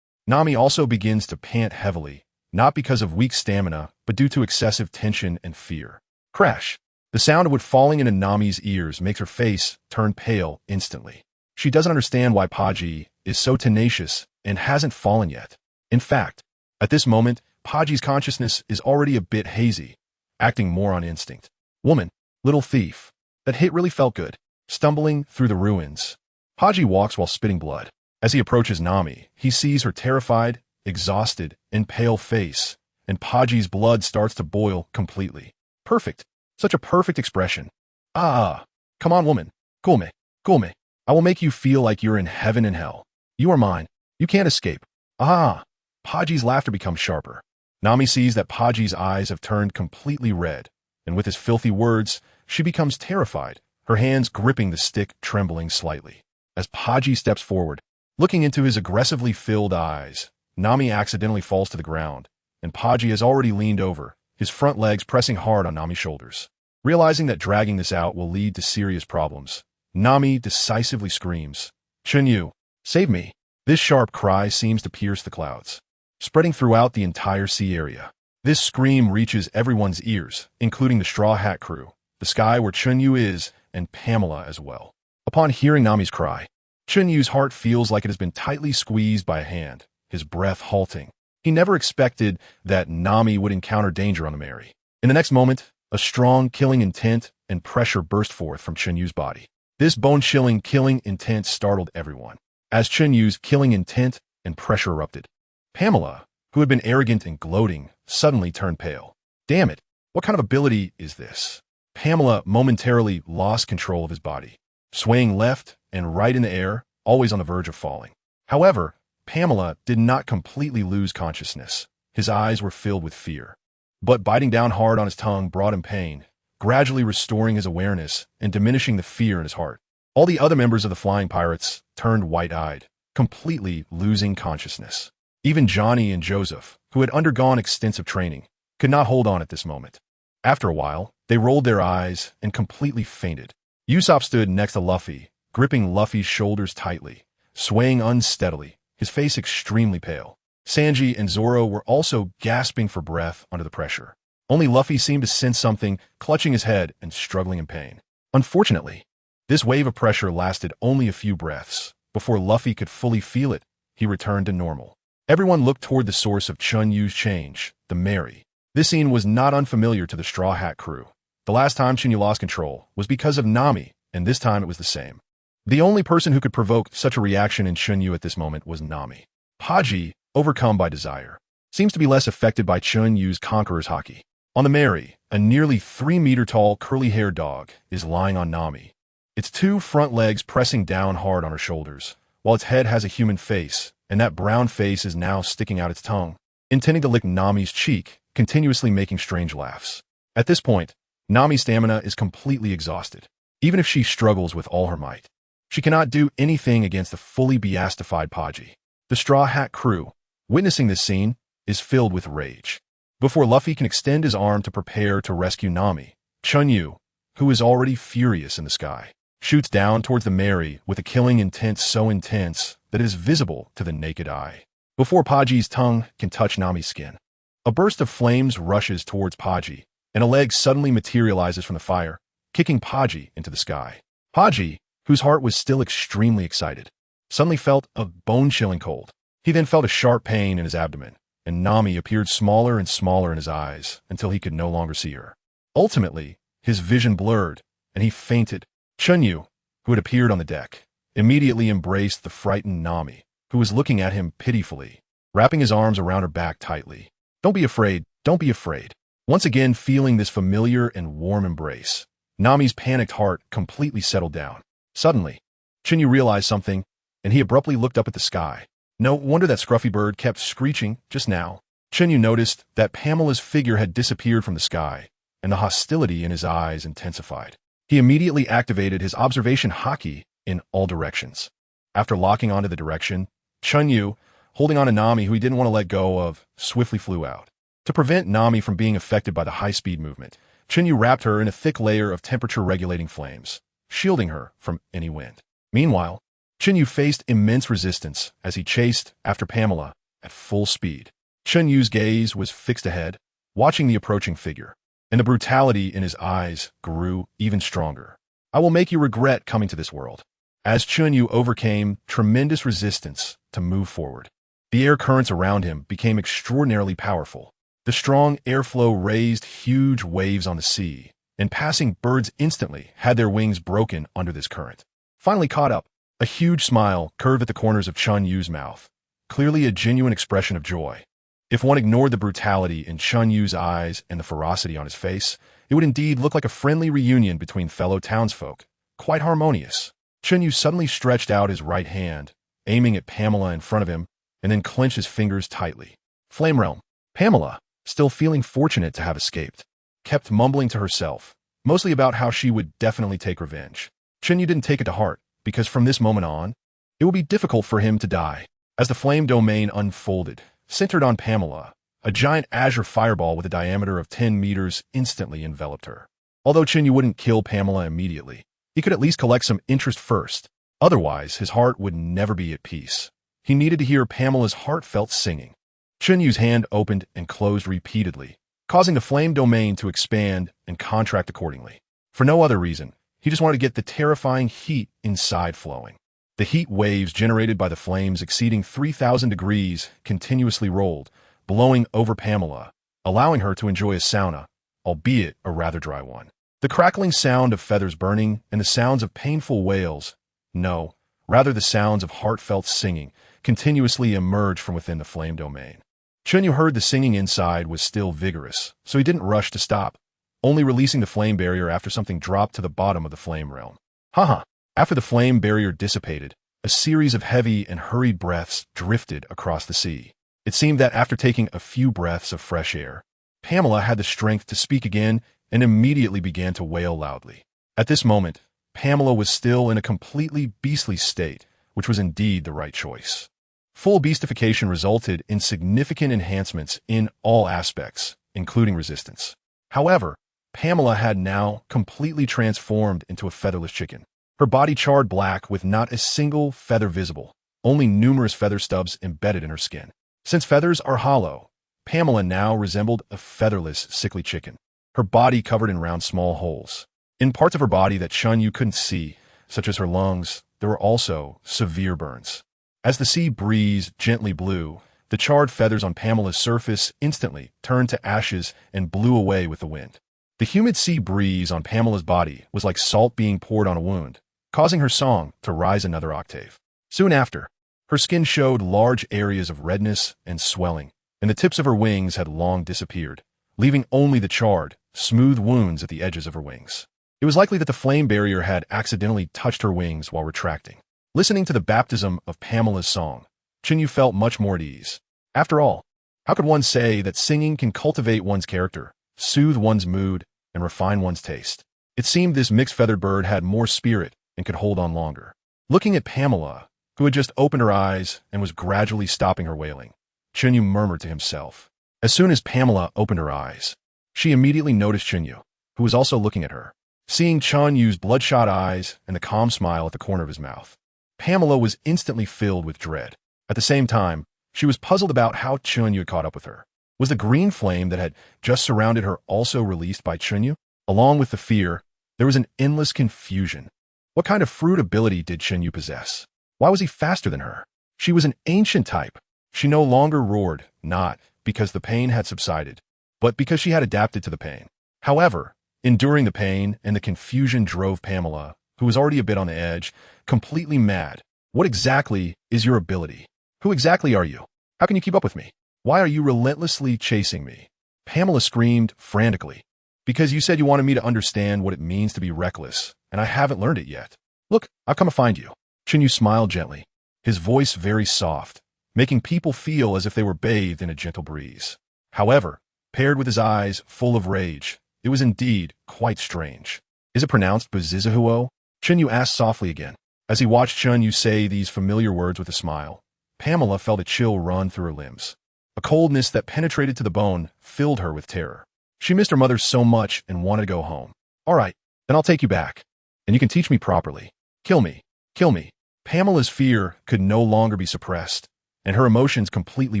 Nami also begins to pant heavily, not because of weak stamina, but due to excessive tension and fear. Crash! The sound of wood falling into Nami's ears makes her face turn pale instantly. She doesn't understand why Paji is so tenacious and hasn't fallen yet. In fact, at this moment, Paji's consciousness is already a bit hazy, acting more on instinct. Woman, little thief. That hit really felt good. Stumbling through the ruins, Paji walks while spitting blood. As he approaches Nami, he sees her terrified, exhausted, and pale face, and Paji's blood starts to boil completely. Perfect. Such a perfect expression. Ah, come on, woman. Cool me. Cool me. I will make you feel like you're in heaven and hell. You are mine. You can't escape. Ah. Paji's laughter becomes sharper. Nami sees that Paji's eyes have turned completely red, and with his filthy words, she becomes terrified, her hands gripping the stick trembling slightly. As Paji steps forward, looking into his aggressively filled eyes, Nami accidentally falls to the ground, and Paji has already leaned over, his front legs pressing hard on Nami's shoulders. Realizing that dragging this out will lead to serious problems, Nami decisively screams, "Chen Yu, save me!" This sharp cry seems to pierce the clouds, spreading throughout the entire sea area. This scream reaches everyone's ears, including the Straw Hat crew, the sky where Chen Yu is, and Pamela as well. Upon hearing Nami's cry, Chen Yu's heart feels like it has been tightly squeezed by a hand, his breath halting. He never expected that Nami would encounter danger on the Mary. In the next moment, a strong killing intent and pressure burst forth from Chen Yu's body. This bone-chilling killing intent startled everyone, as Chen Yu's killing intent and pressure erupted. Pamela, who had been arrogant and gloating, suddenly turned pale. Damn it, what kind of ability is this? Pamela momentarily lost control of his body, swaying left and right in the air, always on the verge of falling. However, Pamela did not completely lose consciousness. His eyes were filled with fear. But biting down hard on his tongue brought him pain, gradually restoring his awareness and diminishing the fear in his heart. All the other members of the Flying Pirates turned white-eyed, completely losing consciousness. Even Johnny and Joseph, who had undergone extensive training, could not hold on at this moment. After a while, they rolled their eyes and completely fainted. Usopp stood next to Luffy, gripping Luffy's shoulders tightly, swaying unsteadily, his face extremely pale. Sanji and Zoro were also gasping for breath under the pressure. Only Luffy seemed to sense something, clutching his head and struggling in pain. Unfortunately, this wave of pressure lasted only a few breaths. Before Luffy could fully feel it, he returned to normal. Everyone looked toward the source of Chen Yu's change, the Mary. This scene was not unfamiliar to the Straw Hat crew. The last time Chen Yu lost control was because of Nami, and this time it was the same. The only person who could provoke such a reaction in Chen Yu at this moment was Nami. Paji, overcome by desire, seems to be less affected by Chen Yu's conqueror's haki. On the Mary, a nearly 3-meter-tall curly-haired dog is lying on Nami, its two front legs pressing down hard on her shoulders, while its head has a human face, and that brown face is now sticking out its tongue, intending to lick Nami's cheek, continuously making strange laughs. At this point, Nami's stamina is completely exhausted. Even if she struggles with all her might, she cannot do anything against the fully beastified Paji. The Straw Hat crew, witnessing this scene, is filled with rage. Before Luffy can extend his arm to prepare to rescue Nami, Chen Yu, who is already furious in the sky, shoots down towards the Mary with a killing intent so intense that it is visible to the naked eye. Before Paji's tongue can touch Nami's skin, a burst of flames rushes towards Paji, and a leg suddenly materializes from the fire, kicking Paji into the sky. Paji, whose heart was still extremely excited, suddenly felt a bone-chilling cold. He then felt a sharp pain in his abdomen, and Nami appeared smaller and smaller in his eyes until he could no longer see her. Ultimately, his vision blurred, and he fainted. Chen Yu, who had appeared on the deck, immediately embraced the frightened Nami, who was looking at him pitifully, wrapping his arms around her back tightly. "Don't be afraid, don't be afraid." Once again feeling this familiar and warm embrace, Nami's panicked heart completely settled down. Suddenly, Chen Yu realized something, and he abruptly looked up at the sky. No wonder that scruffy bird kept screeching just now. Chen Yu noticed that Pamela's figure had disappeared from the sky, and the hostility in his eyes intensified. He immediately activated his observation haki in all directions. After locking onto the direction, Chen Yu, holding on to Nami who he didn't want to let go of, swiftly flew out. To prevent Nami from being affected by the high-speed movement, Chen Yu wrapped her in a thick layer of temperature-regulating flames, shielding her from any wind. Meanwhile, Chen Yu faced immense resistance as he chased after Pamela at full speed. Chen Yu's gaze was fixed ahead, watching the approaching figure, and the brutality in his eyes grew even stronger. I will make you regret coming to this world. As Chen Yu overcame tremendous resistance to move forward, the air currents around him became extraordinarily powerful. The strong airflow raised huge waves on the sea, and passing birds instantly had their wings broken under this current. Finally caught up, a huge smile curved at the corners of Chen Yu's mouth, clearly a genuine expression of joy. If one ignored the brutality in Chen Yu's eyes and the ferocity on his face, it would indeed look like a friendly reunion between fellow townsfolk, quite harmonious. Chen Yu suddenly stretched out his right hand, aiming at Pamela in front of him, and then clenched his fingers tightly. Flame Realm. Pamela, still feeling fortunate to have escaped, kept mumbling to herself, mostly about how she would definitely take revenge. Chen Yu didn't take it to heart, because from this moment on, it would be difficult for him to die. As the flame domain unfolded, centered on Pamela, a giant azure fireball with a diameter of 10 meters instantly enveloped her. Although Chen Yu wouldn't kill Pamela immediately, he could at least collect some interest first. Otherwise, his heart would never be at peace. He needed to hear Pamela's heartfelt singing. Chen Yu's hand opened and closed repeatedly, causing the flame domain to expand and contract accordingly. For no other reason, he just wanted to get the terrifying heat inside flowing. The heat waves generated by the flames exceeding 3,000 degrees continuously rolled, blowing over Pamela, allowing her to enjoy a sauna, albeit a rather dry one. The crackling sound of feathers burning and the sounds of painful wails, no, rather the sounds of heartfelt singing, continuously emerged from within the flame domain. Chen Yu heard the singing inside was still vigorous, so he didn't rush to stop, only releasing the flame barrier after something dropped to the bottom of the flame realm. Haha. After the flame barrier dissipated, a series of heavy and hurried breaths drifted across the sea. It seemed that after taking a few breaths of fresh air, Pamela had the strength to speak again and immediately began to wail loudly. At this moment, Pamela was still in a completely beastly state, which was indeed the right choice. Full beastification resulted in significant enhancements in all aspects, including resistance. However, Pamela had now completely transformed into a featherless chicken. Her body charred black with not a single feather visible, only numerous feather stubs embedded in her skin. Since feathers are hollow, Pamela now resembled a featherless, sickly chicken, her body covered in round small holes. In parts of her body that Chen Yu couldn't see, such as her lungs, there were also severe burns. As the sea breeze gently blew, the charred feathers on Pamela's surface instantly turned to ashes and blew away with the wind. The humid sea breeze on Pamela's body was like salt being poured on a wound, causing her song to rise another octave. Soon after, her skin showed large areas of redness and swelling, and the tips of her wings had long disappeared, leaving only the charred, smooth wounds at the edges of her wings. It was likely that the flame barrier had accidentally touched her wings while retracting. Listening to the baptism of Pamela's song, Chen Yu felt much more at ease. After all, how could one say that singing can cultivate one's character, soothe one's mood, and refine one's taste? It seemed this mixed-feathered bird had more spirit and could hold on longer. Looking at Pamela, who had just opened her eyes and was gradually stopping her wailing, Chen Yu murmured to himself. As soon as Pamela opened her eyes, she immediately noticed Chen Yu, who was also looking at her. Seeing Chen Yu's bloodshot eyes and the calm smile at the corner of his mouth, Pamela was instantly filled with dread. At the same time, she was puzzled about how Chen Yu had caught up with her. Was the green flame that had just surrounded her also released by Chen Yu? Along with the fear, there was an endless confusion. What kind of fruit ability did Chen Yu possess? Why was he faster than her? She was an ancient type. She no longer roared, not because the pain had subsided, but because she had adapted to the pain. However, enduring the pain and the confusion drove Pamela, who was already a bit on the edge, completely mad. What exactly is your ability? Who exactly are you? How can you keep up with me? Why are you relentlessly chasing me? Pamela screamed frantically. Because you said you wanted me to understand what it means to be reckless, and I haven't learned it yet. Look, I've come to find you. Chen Yu smiled gently, his voice very soft, making people feel as if they were bathed in a gentle breeze. However, paired with his eyes full of rage, it was indeed quite strange. Is it pronounced Bezizahuo? Chen Yu asked softly again. As he watched Chen Yu say these familiar words with a smile, Pamela felt a chill run through her limbs. A coldness that penetrated to the bone filled her with terror. She missed her mother so much and wanted to go home. All right, then I'll take you back, and you can teach me properly. Kill me. Kill me. Pamela's fear could no longer be suppressed, and her emotions completely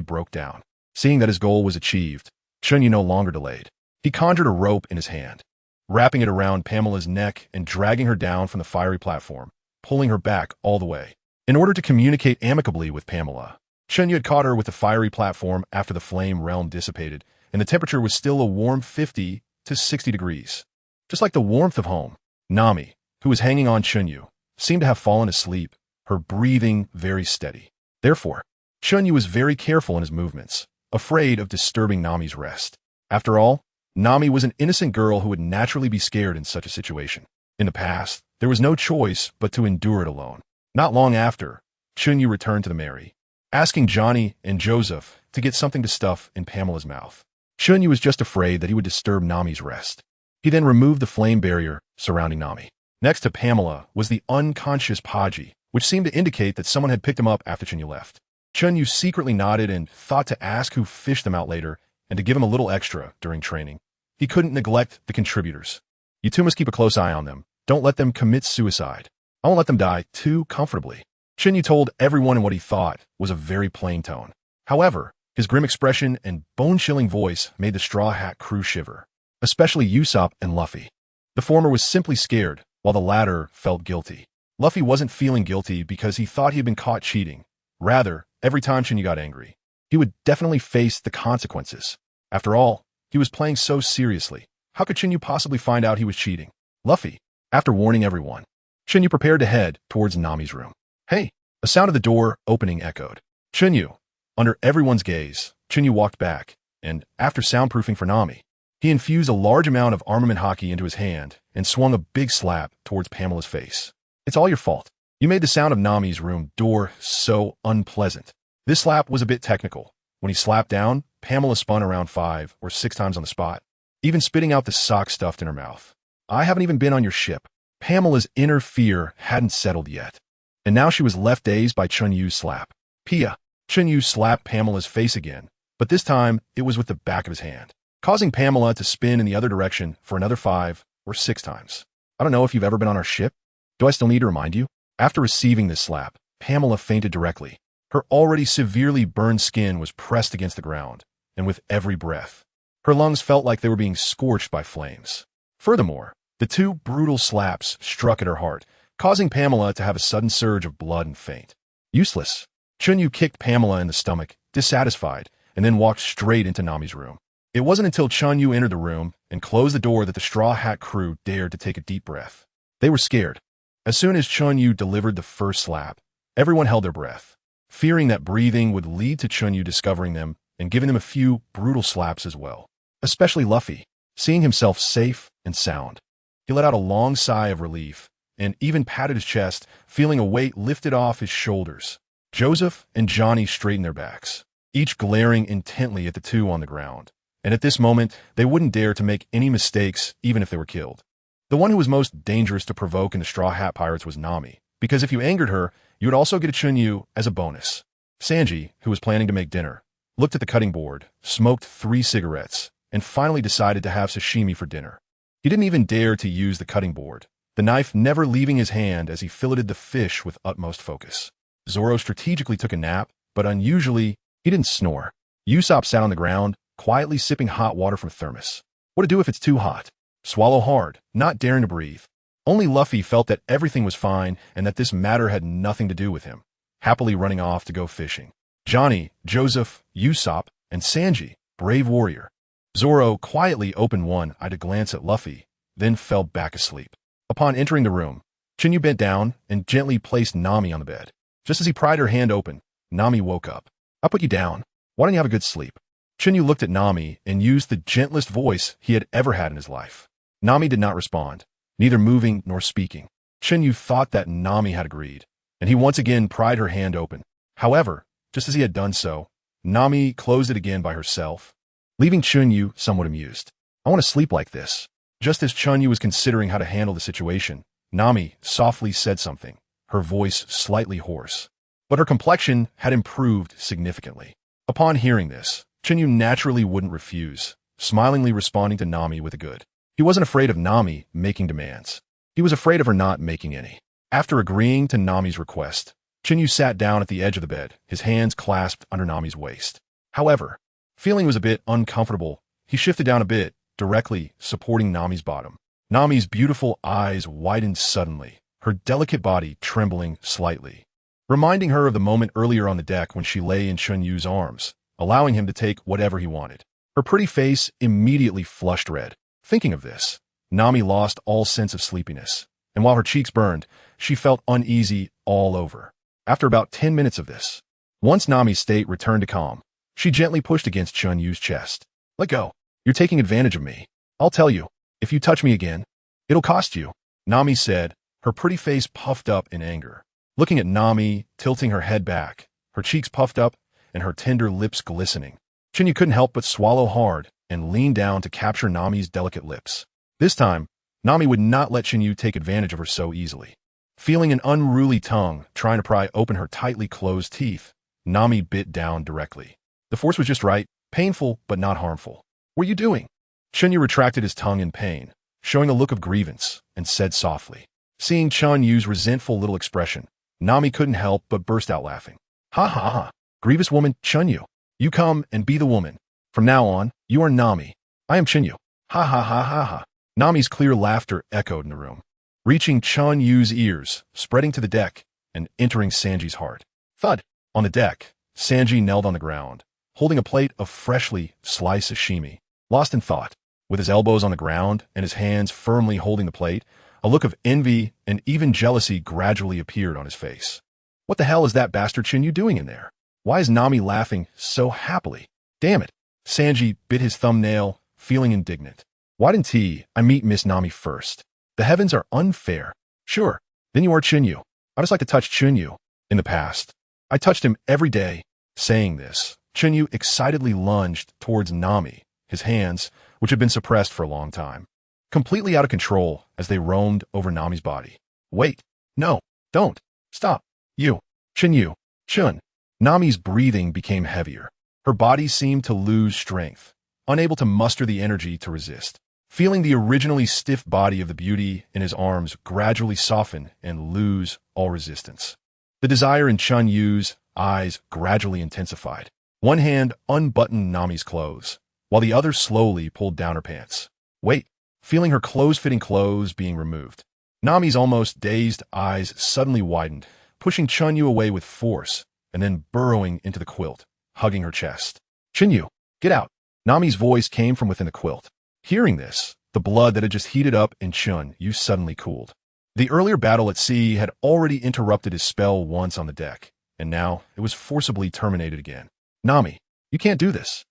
broke down. Seeing that his goal was achieved, Chen Yu no longer delayed. He conjured a rope in his hand, wrapping it around Pamela's neck and dragging her down from the fiery platform, pulling her back all the way. In order to communicate amicably with Pamela, Chen Yu had caught her with the fiery platform after the flame realm dissipated, and the temperature was still a warm 50 to 60 degrees. Just like the warmth of home, Nami, who was hanging on Chen Yu, seemed to have fallen asleep, her breathing very steady. Therefore, Chen Yu was very careful in his movements, afraid of disturbing Nami's rest. After all, Nami was an innocent girl who would naturally be scared in such a situation. In the past, there was no choice but to endure it alone. Not long after, Chen Yu returned to the Mary, asking Johnny and Joseph to get something to stuff in Pamela's mouth. Chen Yu was just afraid that he would disturb Nami's rest. He then removed the flame barrier surrounding Nami. Next to Pamela was the unconscious Paji, which seemed to indicate that someone had picked him up after Chen Yu left. Chen Yu secretly nodded and thought to ask who fished them out later and to give him a little extra during training. He couldn't neglect the contributors. You two must keep a close eye on them. Don't let them commit suicide. I won't let them die too comfortably. Chen Yu told everyone in what he thought was a very plain tone. However, his grim expression and bone-chilling voice made the Straw Hat crew shiver, especially Usopp and Luffy. The former was simply scared, while the latter felt guilty. Luffy wasn't feeling guilty because he thought he had been caught cheating. Rather, every time Chen Yu got angry, he would definitely face the consequences. After all, he was playing so seriously. How could Chen Yu possibly find out he was cheating? Luffy, after warning everyone, Chen Yu prepared to head towards Nami's room. Hey! A sound of the door opening echoed. Chen Yu. Under everyone's gaze, Chen Yu walked back, and, after soundproofing for Nami, he infused a large amount of armament hockey into his hand and swung a big slap towards Pamela's face. It's all your fault. You made the sound of Nami's room door so unpleasant. This slap was a bit technical. When he slapped down, Pamela spun around 5 or 6 times on the spot, even spitting out the sock stuffed in her mouth. I haven't even been on your ship. Pamela's inner fear hadn't settled yet, and now she was left dazed by Chen Yu's slap. Pia. Chen Yu slapped Pamela's face again, but this time it was with the back of his hand, causing Pamela to spin in the other direction for another 5 or 6 times. I don't know if you've ever been on our ship. Do I still need to remind you? After receiving this slap, Pamela fainted directly. Her already severely burned skin was pressed against the ground, and with every breath, her lungs felt like they were being scorched by flames. Furthermore, the 2 brutal slaps struck at her heart, causing Pamela to have a sudden surge of blood and faint. Useless. Chen Yu kicked Pamela in the stomach, dissatisfied, and then walked straight into Nami's room. It wasn't until Chen Yu entered the room and closed the door that the Straw Hat crew dared to take a deep breath. They were scared. As soon as Chen Yu delivered the first slap, everyone held their breath, fearing that breathing would lead to Chen Yu discovering them and giving them a few brutal slaps as well. Especially Luffy, seeing himself safe and sound. He let out a long sigh of relief and even patted his chest, feeling a weight lifted off his shoulders. Joseph and Johnny straightened their backs, each glaring intently at the 2 on the ground, and at this moment they wouldn't dare to make any mistakes even if they were killed. The one who was most dangerous to provoke in the Straw Hat Pirates was Nami, because if you angered her, you would also get a Chen Yu as a bonus. Sanji, who was planning to make dinner, looked at the cutting board, smoked 3 cigarettes, and finally decided to have sashimi for dinner. He didn't even dare to use the cutting board, the knife never leaving his hand as he filleted the fish with utmost focus. Zoro strategically took a nap, but unusually, he didn't snore. Usopp sat on the ground, quietly sipping hot water from a thermos. What to do if it's too hot? Swallow hard, not daring to breathe. Only Luffy felt that everything was fine and that this matter had nothing to do with him, happily running off to go fishing. Johnny, Joseph, Usopp, and Sanji, brave warrior. Zoro quietly opened one eye to glance at Luffy, then fell back asleep. Upon entering the room, Chen Yu bent down and gently placed Nami on the bed. Just as he pried her hand open, Nami woke up. I'll put you down. Why don't you have a good sleep? Chen Yu looked at Nami and used the gentlest voice he had ever had in his life. Nami did not respond, neither moving nor speaking. Chen Yu thought that Nami had agreed, and he once again pried her hand open. However, just as he had done so, Nami closed it again by herself, leaving Chen Yu somewhat amused. I want to sleep like this. Just as Chen Yu was considering how to handle the situation, Nami softly said something, her voice slightly hoarse. But her complexion had improved significantly. Upon hearing this, Chen Yu naturally wouldn't refuse, smilingly responding to Nami with a good. He wasn't afraid of Nami making demands. He was afraid of her not making any. After agreeing to Nami's request, Chen Yu sat down at the edge of the bed, his hands clasped under Nami's waist. However, Feeling was a bit uncomfortable, he shifted down a bit, directly supporting Nami's bottom. Nami's beautiful eyes widened suddenly, her delicate body trembling slightly, reminding her of the moment earlier on the deck when she lay in Chen Yu's arms, allowing him to take whatever he wanted. Her pretty face immediately flushed red. Thinking of this, Nami lost all sense of sleepiness, and while her cheeks burned, she felt uneasy all over. After about 10 minutes of this, once Nami's state returned to calm, she gently pushed against Chen Yu's chest. "Let go. You're taking advantage of me. I'll tell you, if you touch me again, it'll cost you," Nami said, her pretty face puffed up in anger. Looking at Nami, tilting her head back, her cheeks puffed up and her tender lips glistening, Chen Yu couldn't help but swallow hard and lean down to capture Nami's delicate lips. This time, Nami would not let Chen Yu take advantage of her so easily. Feeling an unruly tongue trying to pry open her tightly closed teeth, Nami bit down directly. The force was just right, painful but not harmful. "What are you doing?" Chen Yu retracted his tongue in pain, showing a look of grievance, and said softly. Seeing Chen Yu's resentful little expression, Nami couldn't help but burst out laughing. "Ha ha ha, grievous woman, Chen Yu. You come and be the woman. From now on, you are Nami. I am Chen Yu. Ha ha ha ha ha." Nami's clear laughter echoed in the room, reaching Chen Yu's ears, spreading to the deck, and entering Sanji's heart. Thud! On the deck, Sanji knelt on the ground, holding a plate of freshly sliced sashimi. Lost in thought, with his elbows on the ground and his hands firmly holding the plate, a look of envy and even jealousy gradually appeared on his face. What the hell is that bastard Chen Yu doing in there? Why is Nami laughing so happily? Damn it! Sanji bit his thumbnail, feeling indignant. Why didn't I meet Miss Nami first? The heavens are unfair. Sure, then you are Chen Yu. I just like to touch Chen Yu. In the past, I touched him every day. Saying this, Chen Yu excitedly lunged towards Nami, his hands, which had been suppressed for a long time, completely out of control as they roamed over Nami's body. "Wait, no, don't, stop, you, Chen Yu, Chun." Nami's breathing became heavier. Her body seemed to lose strength, unable to muster the energy to resist. Feeling the originally stiff body of the beauty in his arms gradually soften and lose all resistance, the desire in Chen Yu's eyes gradually intensified. One hand unbuttoned Nami's clothes, while the other slowly pulled down her pants. Wait, feeling her close-fitting clothes being removed. Nami's almost dazed eyes suddenly widened, pushing Chen Yu away with force, and then burrowing into the quilt, hugging her chest. "Chen Yu, get out!" Nami's voice came from within the quilt. Hearing this, the blood that had just heated up in Chen Yu suddenly cooled. The earlier battle at sea had already interrupted his spell once on the deck, and now it was forcibly terminated again. "Nami, you can't do this.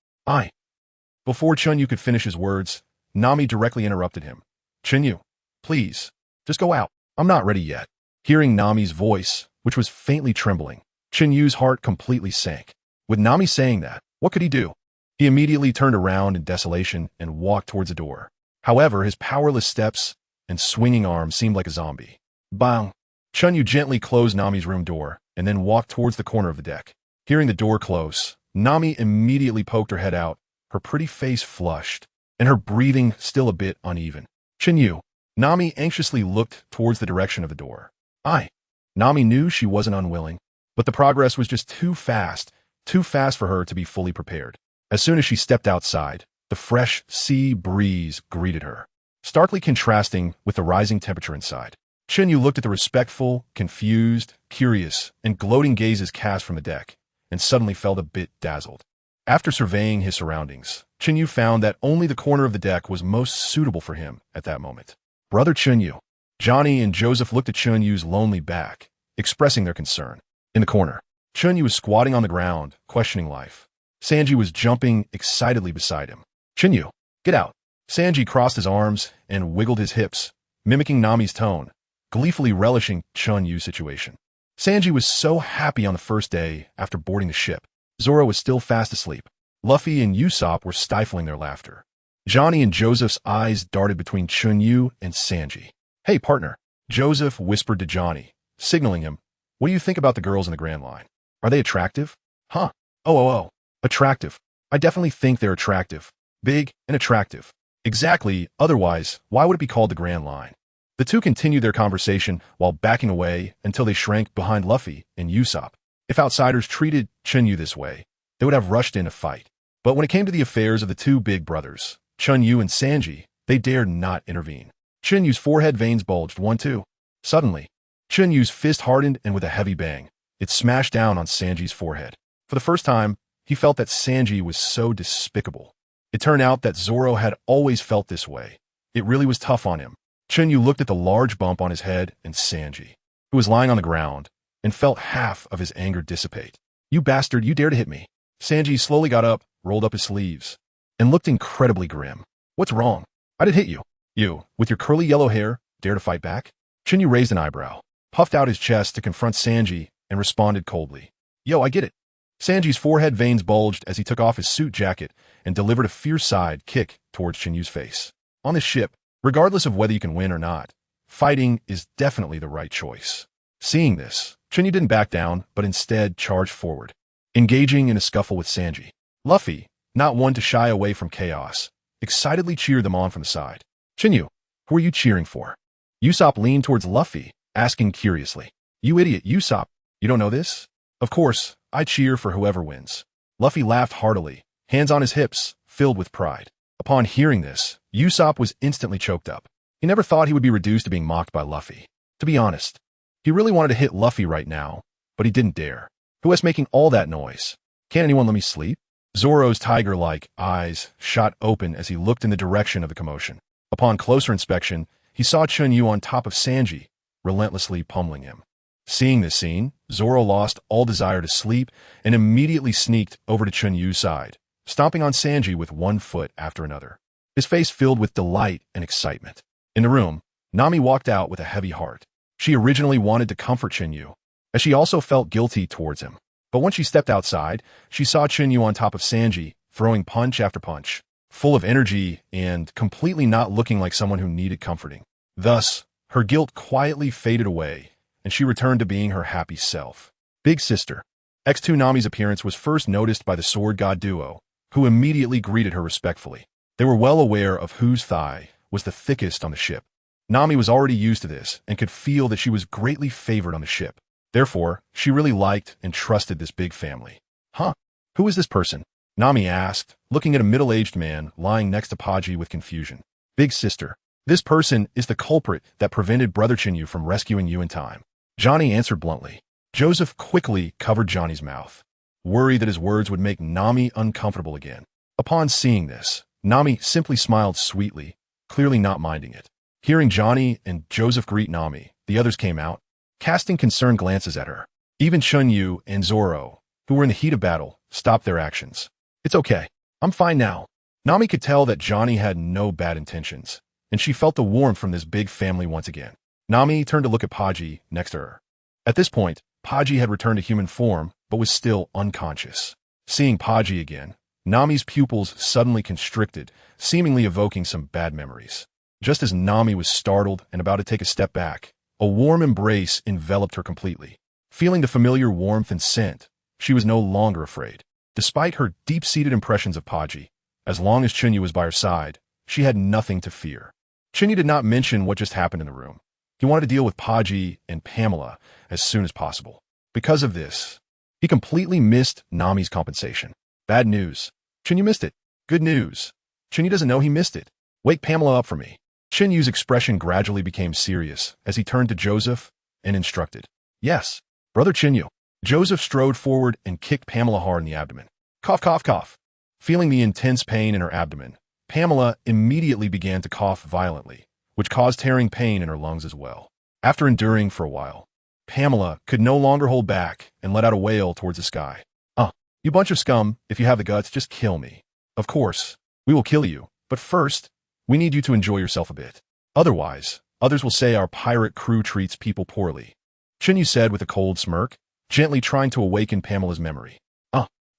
Before Chen Yu could finish his words, Nami directly interrupted him. "Chen Yu, please, just go out. I'm not ready yet." Hearing Nami's voice, which was faintly trembling, Chen Yu's heart completely sank. With Nami saying that, what could he do? He immediately turned around in desolation and walked towards the door. However, his powerless steps and swinging arm seemed like a zombie. Bang! Chen Yu gently closed Nami's room door and then walked towards the corner of the deck. Hearing the door close, Nami immediately poked her head out, her pretty face flushed, and her breathing still a bit uneven. "Chen Yu." Nami anxiously looked towards the direction of the door. Nami knew she wasn't unwilling, but the progress was just too fast for her to be fully prepared. As soon as she stepped outside, the fresh sea breeze greeted her, starkly contrasting with the rising temperature inside. Chen Yu looked at the respectful, confused, curious, and gloating gazes cast from the deck, and suddenly felt a bit dazzled. After surveying his surroundings, Chen Yu found that only the corner of the deck was most suitable for him at that moment. "Brother Chen Yu." Johnny and Joseph looked at Chen Yu's lonely back, expressing their concern. In the corner, Chen Yu was squatting on the ground, questioning life. Sanji was jumping excitedly beside him. "Chen Yu, get out." Sanji crossed his arms and wiggled his hips, mimicking Nami's tone, gleefully relishing Chen Yu's situation. Sanji was so happy on the first day after boarding the ship. Zoro was still fast asleep. Luffy and Usopp were stifling their laughter. Johnny and Joseph's eyes darted between Chen Yu and Sanji. "Hey, partner," Joseph whispered to Johnny, signaling him. "What do you think about the girls in the Grand Line? Are they attractive?" "Huh. Oh. Attractive. I definitely think they're attractive. Big and attractive. Exactly, otherwise, why would it be called the Grand Line?" The two continued their conversation while backing away until they shrank behind Luffy and Usopp. If outsiders treated Chen Yu this way, they would have rushed in a fight. But when it came to the affairs of the two big brothers, Chen Yu and Sanji, they dared not intervene. Chen Yu's forehead veins bulged, one, two. Suddenly, Chen Yu's fist hardened, and with a heavy bang, it smashed down on Sanji's forehead. For the first time, he felt that Sanji was so despicable. It turned out that Zoro had always felt this way. It really was tough on him. Chen Yu looked at the large bump on his head and Sanji, who was lying on the ground, and felt half of his anger dissipate. "You bastard, you dare to hit me." Sanji slowly got up, rolled up his sleeves, and looked incredibly grim. "What's wrong? I didn't hit you. You, with your curly yellow hair, dare to fight back?" Chen Yu raised an eyebrow, puffed out his chest to confront Sanji, and responded coldly. "Yo, I get it." Sanji's forehead veins bulged as he took off his suit jacket and delivered a fierce side kick towards Chen Yu's face. On this ship, regardless of whether you can win or not, fighting is definitely the right choice. Seeing this, Chen Yu didn't back down, but instead charged forward, engaging in a scuffle with Sanji. Luffy, not one to shy away from chaos, excitedly cheered them on from the side. "Chen Yu, who are you cheering for?" Usopp leaned towards Luffy, asking curiously. "You idiot, Usopp, you don't know this? Of course, I cheer for whoever wins." Luffy laughed heartily, hands on his hips, filled with pride. Upon hearing this, Usopp was instantly choked up. He never thought he would be reduced to being mocked by Luffy. To be honest, he really wanted to hit Luffy right now, but he didn't dare. Who was making all that noise? Can't anyone let me sleep? Zoro's tiger-like eyes shot open as he looked in the direction of the commotion. Upon closer inspection, he saw Chen Yu on top of Sanji, relentlessly pummeling him. Seeing this scene, Zoro lost all desire to sleep and immediately sneaked over to Chen Yu's side, stomping on Sanji with one foot after another, his face filled with delight and excitement. In the room, Nami walked out with a heavy heart. She originally wanted to comfort Chen Yu, as she also felt guilty towards him. But once she stepped outside, she saw Chen Yu on top of Sanji, throwing punch after punch, full of energy and completely not looking like someone who needed comforting. Thus, her guilt quietly faded away, and she returned to being her happy self. Big Sister. X2 Nami's appearance was first noticed by the Sword God duo, who immediately greeted her respectfully. They were well aware of whose thigh was the thickest on the ship. Nami was already used to this and could feel that she was greatly favored on the ship. Therefore, she really liked and trusted this big family. "Huh? Who is this person?" Nami asked, looking at a middle-aged man lying next to Paji with confusion. "Big Sister, this person is the culprit that prevented Brother Chen Yu from rescuing you in time." Johnny answered bluntly. Joseph quickly covered Johnny's mouth, worried that his words would make Nami uncomfortable again. Upon seeing this, Nami simply smiled sweetly, clearly not minding it. Hearing Johnny and Joseph greet Nami, the others came out, casting concerned glances at her. Even Chen Yu and Zoro, who were in the heat of battle, stopped their actions. "It's okay. I'm fine now." Nami could tell that Johnny had no bad intentions, and she felt the warmth from this big family once again. Nami turned to look at Paji next to her. At this point, Paji had returned to human form, but was still unconscious. Seeing Paji again, Nami's pupils suddenly constricted, seemingly evoking some bad memories. Just as Nami was startled and about to take a step back, a warm embrace enveloped her completely. Feeling the familiar warmth and scent, she was no longer afraid. Despite her deep-seated impressions of Paji, as long as Chen Yu was by her side, she had nothing to fear. Chen Yu did not mention what just happened in the room. He wanted to deal with Paji and Pamela as soon as possible. Because of this, he completely missed Nami's compensation. Bad news. Chen Yu missed it. Good news. Chen Yu doesn't know he missed it. Wake Pamela up for me. Chen Yu's expression gradually became serious as he turned to Joseph and instructed. "Yes, Brother Chen Yu." Joseph strode forward and kicked Pamela hard in the abdomen. Cough, cough, cough. Feeling the intense pain in her abdomen, Pamela immediately began to cough violently, which caused tearing pain in her lungs as well. After enduring for a while, Pamela could no longer hold back and let out a wail towards the sky. You bunch of scum, if you have the guts, just kill me. Of course, we will kill you, but first, we need you to enjoy yourself a bit. Otherwise, others will say our pirate crew treats people poorly." Chen Yu said with a cold smirk, gently trying to awaken Pamela's memory.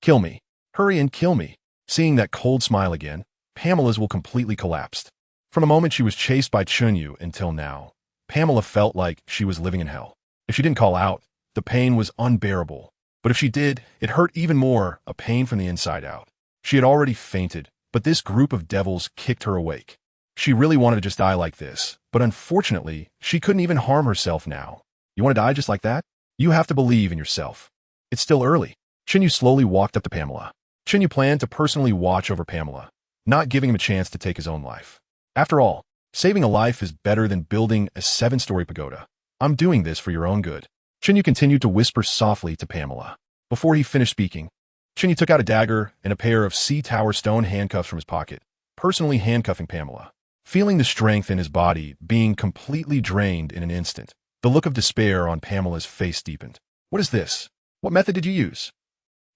Kill me. Hurry and kill me." Seeing that cold smile again, Pamela's will completely collapsed. From the moment she was chased by Chen Yu until now, Pamela felt like she was living in hell. If she didn't call out, the pain was unbearable. But if she did, it hurt even more, a pain from the inside out. She had already fainted, but this group of devils kicked her awake. She really wanted to just die like this, but unfortunately, she couldn't even harm herself now. You want to die just like that? You have to believe in yourself. It's still early. Chen Yu slowly walked up to Pamela. Chen Yu planned to personally watch over Pamela, not giving him a chance to take his own life. After all, saving a life is better than building a 7-story pagoda. I'm doing this for your own good. Chen Yu continued to whisper softly to Pamela. Before he finished speaking, Chen Yu took out a dagger and a pair of sea tower stone handcuffs from his pocket, personally handcuffing Pamela. Feeling the strength in his body being completely drained in an instant, the look of despair on Pamela's face deepened. What is this? What method did you use?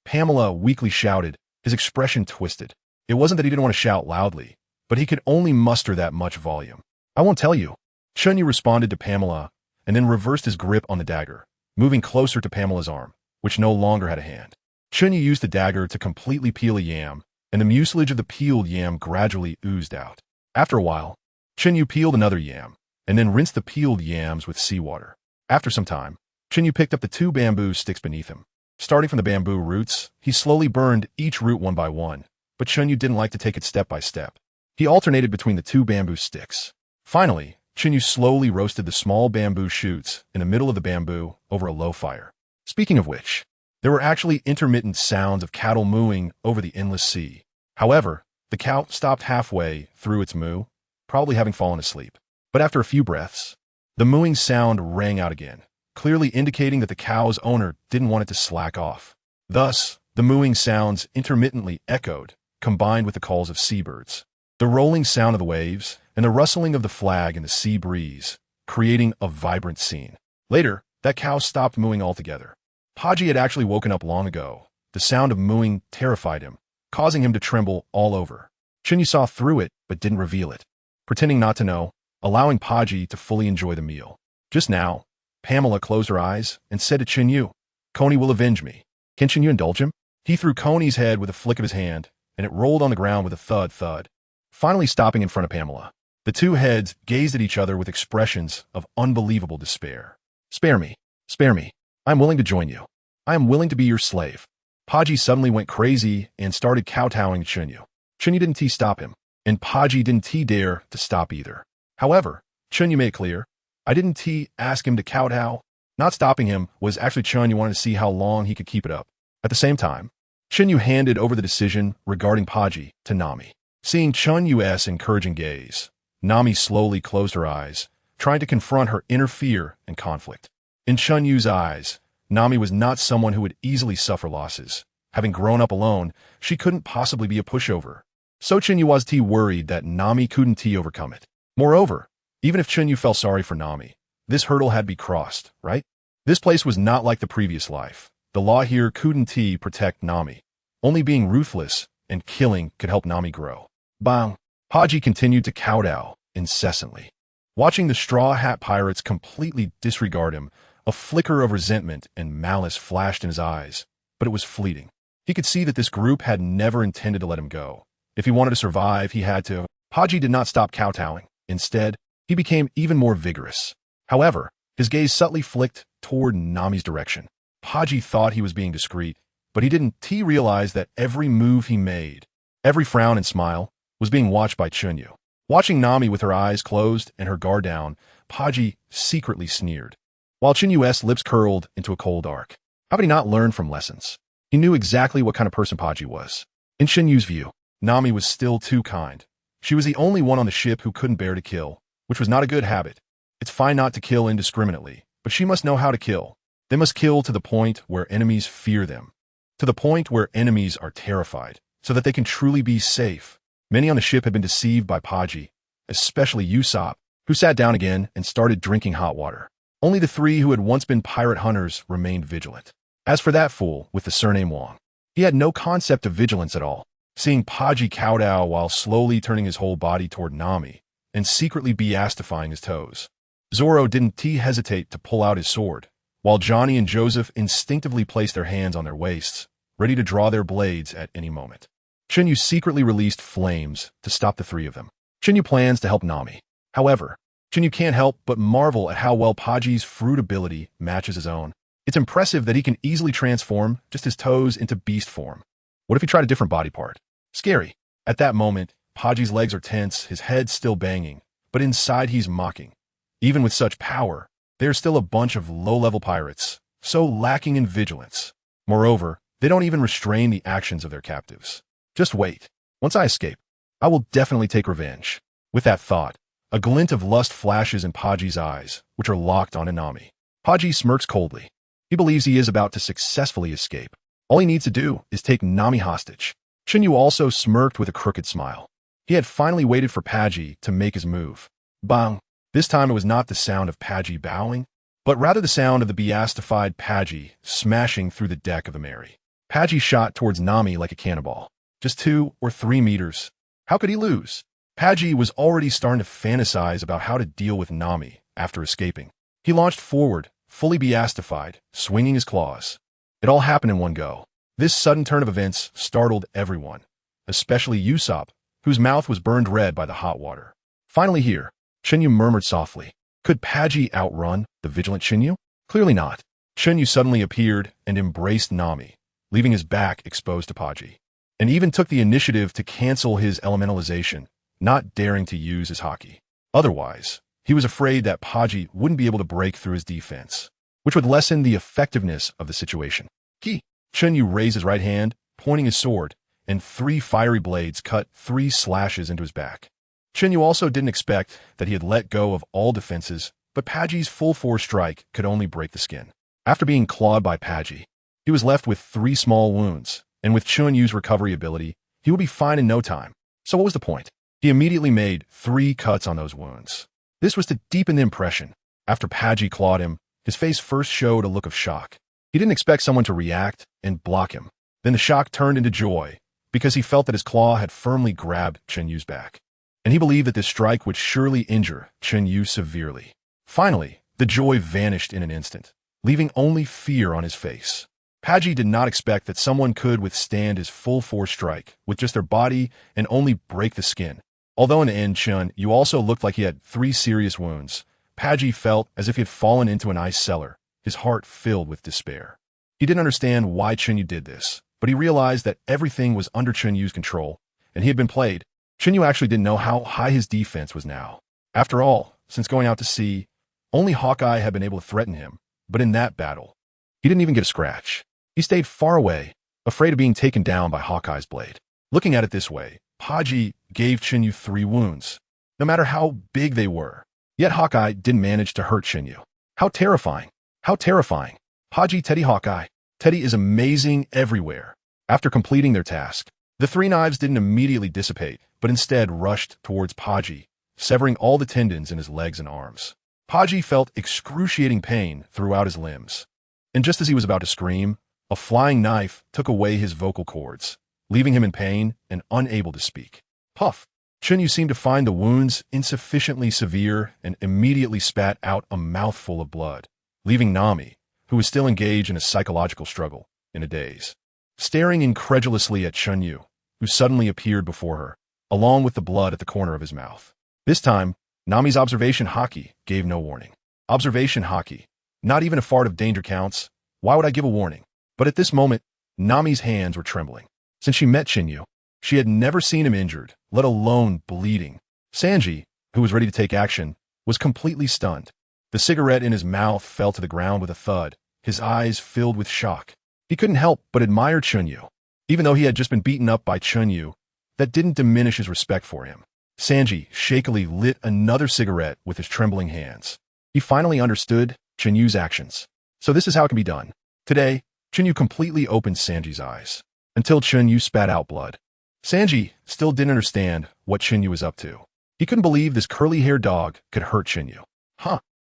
Pamela weakly shouted, his expression twisted. It wasn't that he didn't want to shout loudly, but he could only muster that much volume. I won't tell you. Chen Yu responded to Pamela and then reversed his grip on the dagger, moving closer to Pamela's arm, which no longer had a hand. Chen Yu used the dagger to completely peel a yam, and the mucilage of the peeled yam gradually oozed out. After a while, Chen Yu peeled another yam, and then rinsed the peeled yams with seawater. After some time, Chen Yu picked up the 2 bamboo sticks beneath him. Starting from the bamboo roots, he slowly burned each root one by one, but Chen Yu didn't like to take it step by step. He alternated between the 2 bamboo sticks. Finally, Chen Yu slowly roasted the small bamboo shoots in the middle of the bamboo over a low fire. Speaking of which, there were actually intermittent sounds of cattle mooing over the endless sea. However, the cow stopped halfway through its moo, probably having fallen asleep. But after a few breaths, the mooing sound rang out again, clearly indicating that the cow's owner didn't want it to slack off. Thus, the mooing sounds intermittently echoed, combined with the calls of seabirds, the rolling sound of the waves, and the rustling of the flag in the sea breeze, creating a vibrant scene. Later, that cow stopped mooing altogether. Paji had actually woken up long ago. The sound of mooing terrified him, causing him to tremble all over. Chen Yu saw through it, but didn't reveal it, pretending not to know, allowing Paji to fully enjoy the meal. Just now, Pamela closed her eyes and said to Chen Yu, "Coney will avenge me. Can Chen Yu indulge him?" He threw Coney's head with a flick of his hand, and it rolled on the ground with a thud, finally stopping in front of Pamela. The 2 heads gazed at each other with expressions of unbelievable despair. Spare me. Spare me. I am willing to join you. I am willing to be your slave." Paji suddenly went crazy and started kowtowing to Chen Yu. Chen Yu didn't stop him, and Paji didn't dare to stop either. However, Chen Yu made it clear, I didn't ask him to kowtow. Not stopping him was actually Chen Yu wanted to see how long he could keep it up. At the same time, Chen Yu handed over the decision regarding Paji to Nami. Seeing Chen Yu's encouraging gaze, Nami slowly closed her eyes, trying to confront her inner fear and conflict. In Chen Yu's eyes, Nami was not someone who would easily suffer losses. Having grown up alone, she couldn't possibly be a pushover. So Chen Yu was worried that Nami couldn't overcome it. Moreover, even if Chen Yu felt sorry for Nami, this hurdle had to be crossed, right? This place was not like the previous life. The law here couldn't protect Nami. Only being ruthless and killing could help Nami grow. Bang! Paji continued to kowtow incessantly. Watching the Straw Hat Pirates completely disregard him, a flicker of resentment and malice flashed in his eyes, but it was fleeting. He could see that this group had never intended to let him go. If he wanted to survive, he had to. Paji did not stop kowtowing. Instead, he became even more vigorous. However, his gaze subtly flicked toward Nami's direction. Paji thought he was being discreet, but he didn't realize that every move he made, every frown and smile, was being watched by Chen Yu. Watching Nami with her eyes closed and her guard down, Paji secretly sneered, while Chen Yu's lips curled into a cold arc. How could he not learn from lessons? He knew exactly what kind of person Paji was. In Chen Yu's view, Nami was still too kind. She was the only one on the ship who couldn't bear to kill, which was not a good habit. It's fine not to kill indiscriminately, but she must know how to kill. They must kill to the point where enemies fear them, to the point where enemies are terrified, so that they can truly be safe. Many on the ship had been deceived by Paji, especially Usopp, who sat down again and started drinking hot water. Only the 3 who had once been pirate hunters remained vigilant. As for that fool with the surname Wong, he had no concept of vigilance at all. Seeing Paji kowtow while slowly turning his whole body toward Nami and secretly beastifying his toes, Zoro didn't hesitate to pull out his sword, while Johnny and Joseph instinctively placed their hands on their waists, ready to draw their blades at any moment. Chen Yu secretly released flames to stop the 3 of them. Chen Yu plans to help Nami. However, Chen Yu can't help but marvel at how well Paji's fruit ability matches his own. It's impressive that he can easily transform just his toes into beast form. What if he tried a different body part? Scary. At that moment, Paji's legs are tense, his head still banging, but inside he's mocking. Even with such power, there's still a bunch of low-level pirates, so lacking in vigilance. Moreover, They don't even restrain the actions of their captives. Just wait. Once I escape, I will definitely take revenge. With that thought, a glint of lust flashes in Paji's eyes, which are locked on Nami. Paji smirks coldly. He believes he is about to successfully escape. All he needs to do is take Nami hostage. Chen Yu also smirked with a crooked smile. He had finally waited for Paji to make his move. Bang! This time it was not the sound of Paji bowing, but rather the sound of the beastified Paji smashing through the deck of the Mary. Paji shot towards Nami like a cannonball. Just 2 or 3 meters. How could he lose? Paji was already starting to fantasize about how to deal with Nami after escaping. He launched forward, fully beastified, swinging his claws. It all happened in one go. This sudden turn of events startled everyone, especially Usopp, whose mouth was burned red by the hot water. Finally here, Chen Yu murmured softly. Could Paji outrun the vigilant Chen Yu? Clearly not. Chen Yu suddenly appeared and embraced Nami, leaving his back exposed to Paji, and even took the initiative to cancel his elementalization, not daring to use his haki. Otherwise, he was afraid that Paji wouldn't be able to break through his defense, which would lessen the effectiveness of the situation. Ki! Chen Yu raised his right hand, pointing his sword, and 3 fiery blades cut 3 slashes into his back. Chen Yu also didn't expect that he had let go of all defenses, but Paji's full-force strike could only break the skin. After being clawed by Paji, he was left with 3 small wounds, and with Chen Yu's recovery ability, he would be fine in no time. So what was the point? He immediately made 3 cuts on those wounds. This was to deepen the impression. After Paji clawed him, his face first showed a look of shock. He didn't expect someone to react and block him. Then the shock turned into joy, because he felt that his claw had firmly grabbed Chen Yu's back. And he believed that this strike would surely injure Chen Yu severely. Finally, the joy vanished in an instant, leaving only fear on his face. Paji did not expect that someone could withstand his full-force strike with just their body and only break the skin. Although in the end Chen Yu also looked like he had 3 serious wounds, Paji felt as if he had fallen into an ice cellar, his heart filled with despair. He didn't understand why Chen Yu did this, but he realized that everything was under Chen Yu's control, and he had been played. Chen Yu actually didn't know how high his defense was now. After all, since going out to sea, only Hawkeye had been able to threaten him, but in that battle, he didn't even get a scratch. He stayed far away, afraid of being taken down by Hawkeye's blade. Looking at it this way, Paji gave Chen Yu 3 wounds, no matter how big they were. Yet Hawkeye didn't manage to hurt Chen Yu. How terrifying! How terrifying! Paji, Teddy, Hawkeye. Teddy is amazing everywhere. After completing their task, the 3 knives didn't immediately dissipate, but instead rushed towards Paji, severing all the tendons in his legs and arms. Paji felt excruciating pain throughout his limbs. And just as he was about to scream, a flying knife took away his vocal cords, leaving him in pain and unable to speak. Puff! Chen Yu seemed to find the wounds insufficiently severe and immediately spat out a mouthful of blood, leaving Nami, who was still engaged in a psychological struggle, in a daze. Staring incredulously at Chen Yu, who suddenly appeared before her, along with the blood at the corner of his mouth. This time, Nami's observation haki gave no warning. Observation haki. Not even a fart of danger counts. Why would I give a warning? But at this moment, Nami's hands were trembling. Since she met Chen Yu, she had never seen him injured, let alone bleeding. Sanji, who was ready to take action, was completely stunned. The cigarette in his mouth fell to the ground with a thud, his eyes filled with shock. He couldn't help but admire Chen Yu. Even though he had just been beaten up by Chen Yu, that didn't diminish his respect for him. Sanji shakily lit another cigarette with his trembling hands. He finally understood Chen Yu's actions. So this is how it can be done. Today, Chen Yu completely opened Sanji's eyes, until Chen Yu spat out blood. Sanji still didn't understand what Chen Yu was up to. He couldn't believe this curly-haired dog could hurt Chen Yu.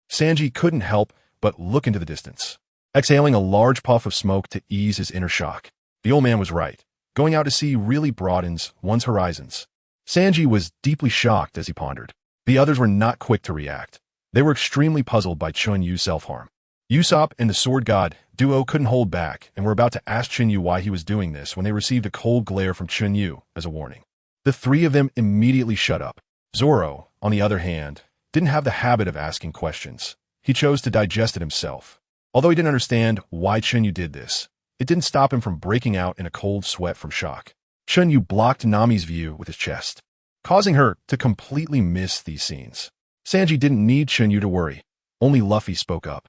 Sanji couldn't help but look into the distance, exhaling a large puff of smoke to ease his inner shock. The old man was right. Going out to sea really broadens one's horizons. Sanji was deeply shocked as he pondered. The others were not quick to react. They were extremely puzzled by Chen Yu's self-harm. Usopp and the Sword God duo couldn't hold back and were about to ask Chen Yu why he was doing this when they received a cold glare from Chen Yu as a warning. The 3 of them immediately shut up. Zoro, on the other hand, didn't have the habit of asking questions. He chose to digest it himself. Although he didn't understand why Chen Yu did this, it didn't stop him from breaking out in a cold sweat from shock. Chen Yu blocked Nami's view with his chest, causing her to completely miss these scenes. Sanji didn't need Chen Yu to worry. Only Luffy spoke up.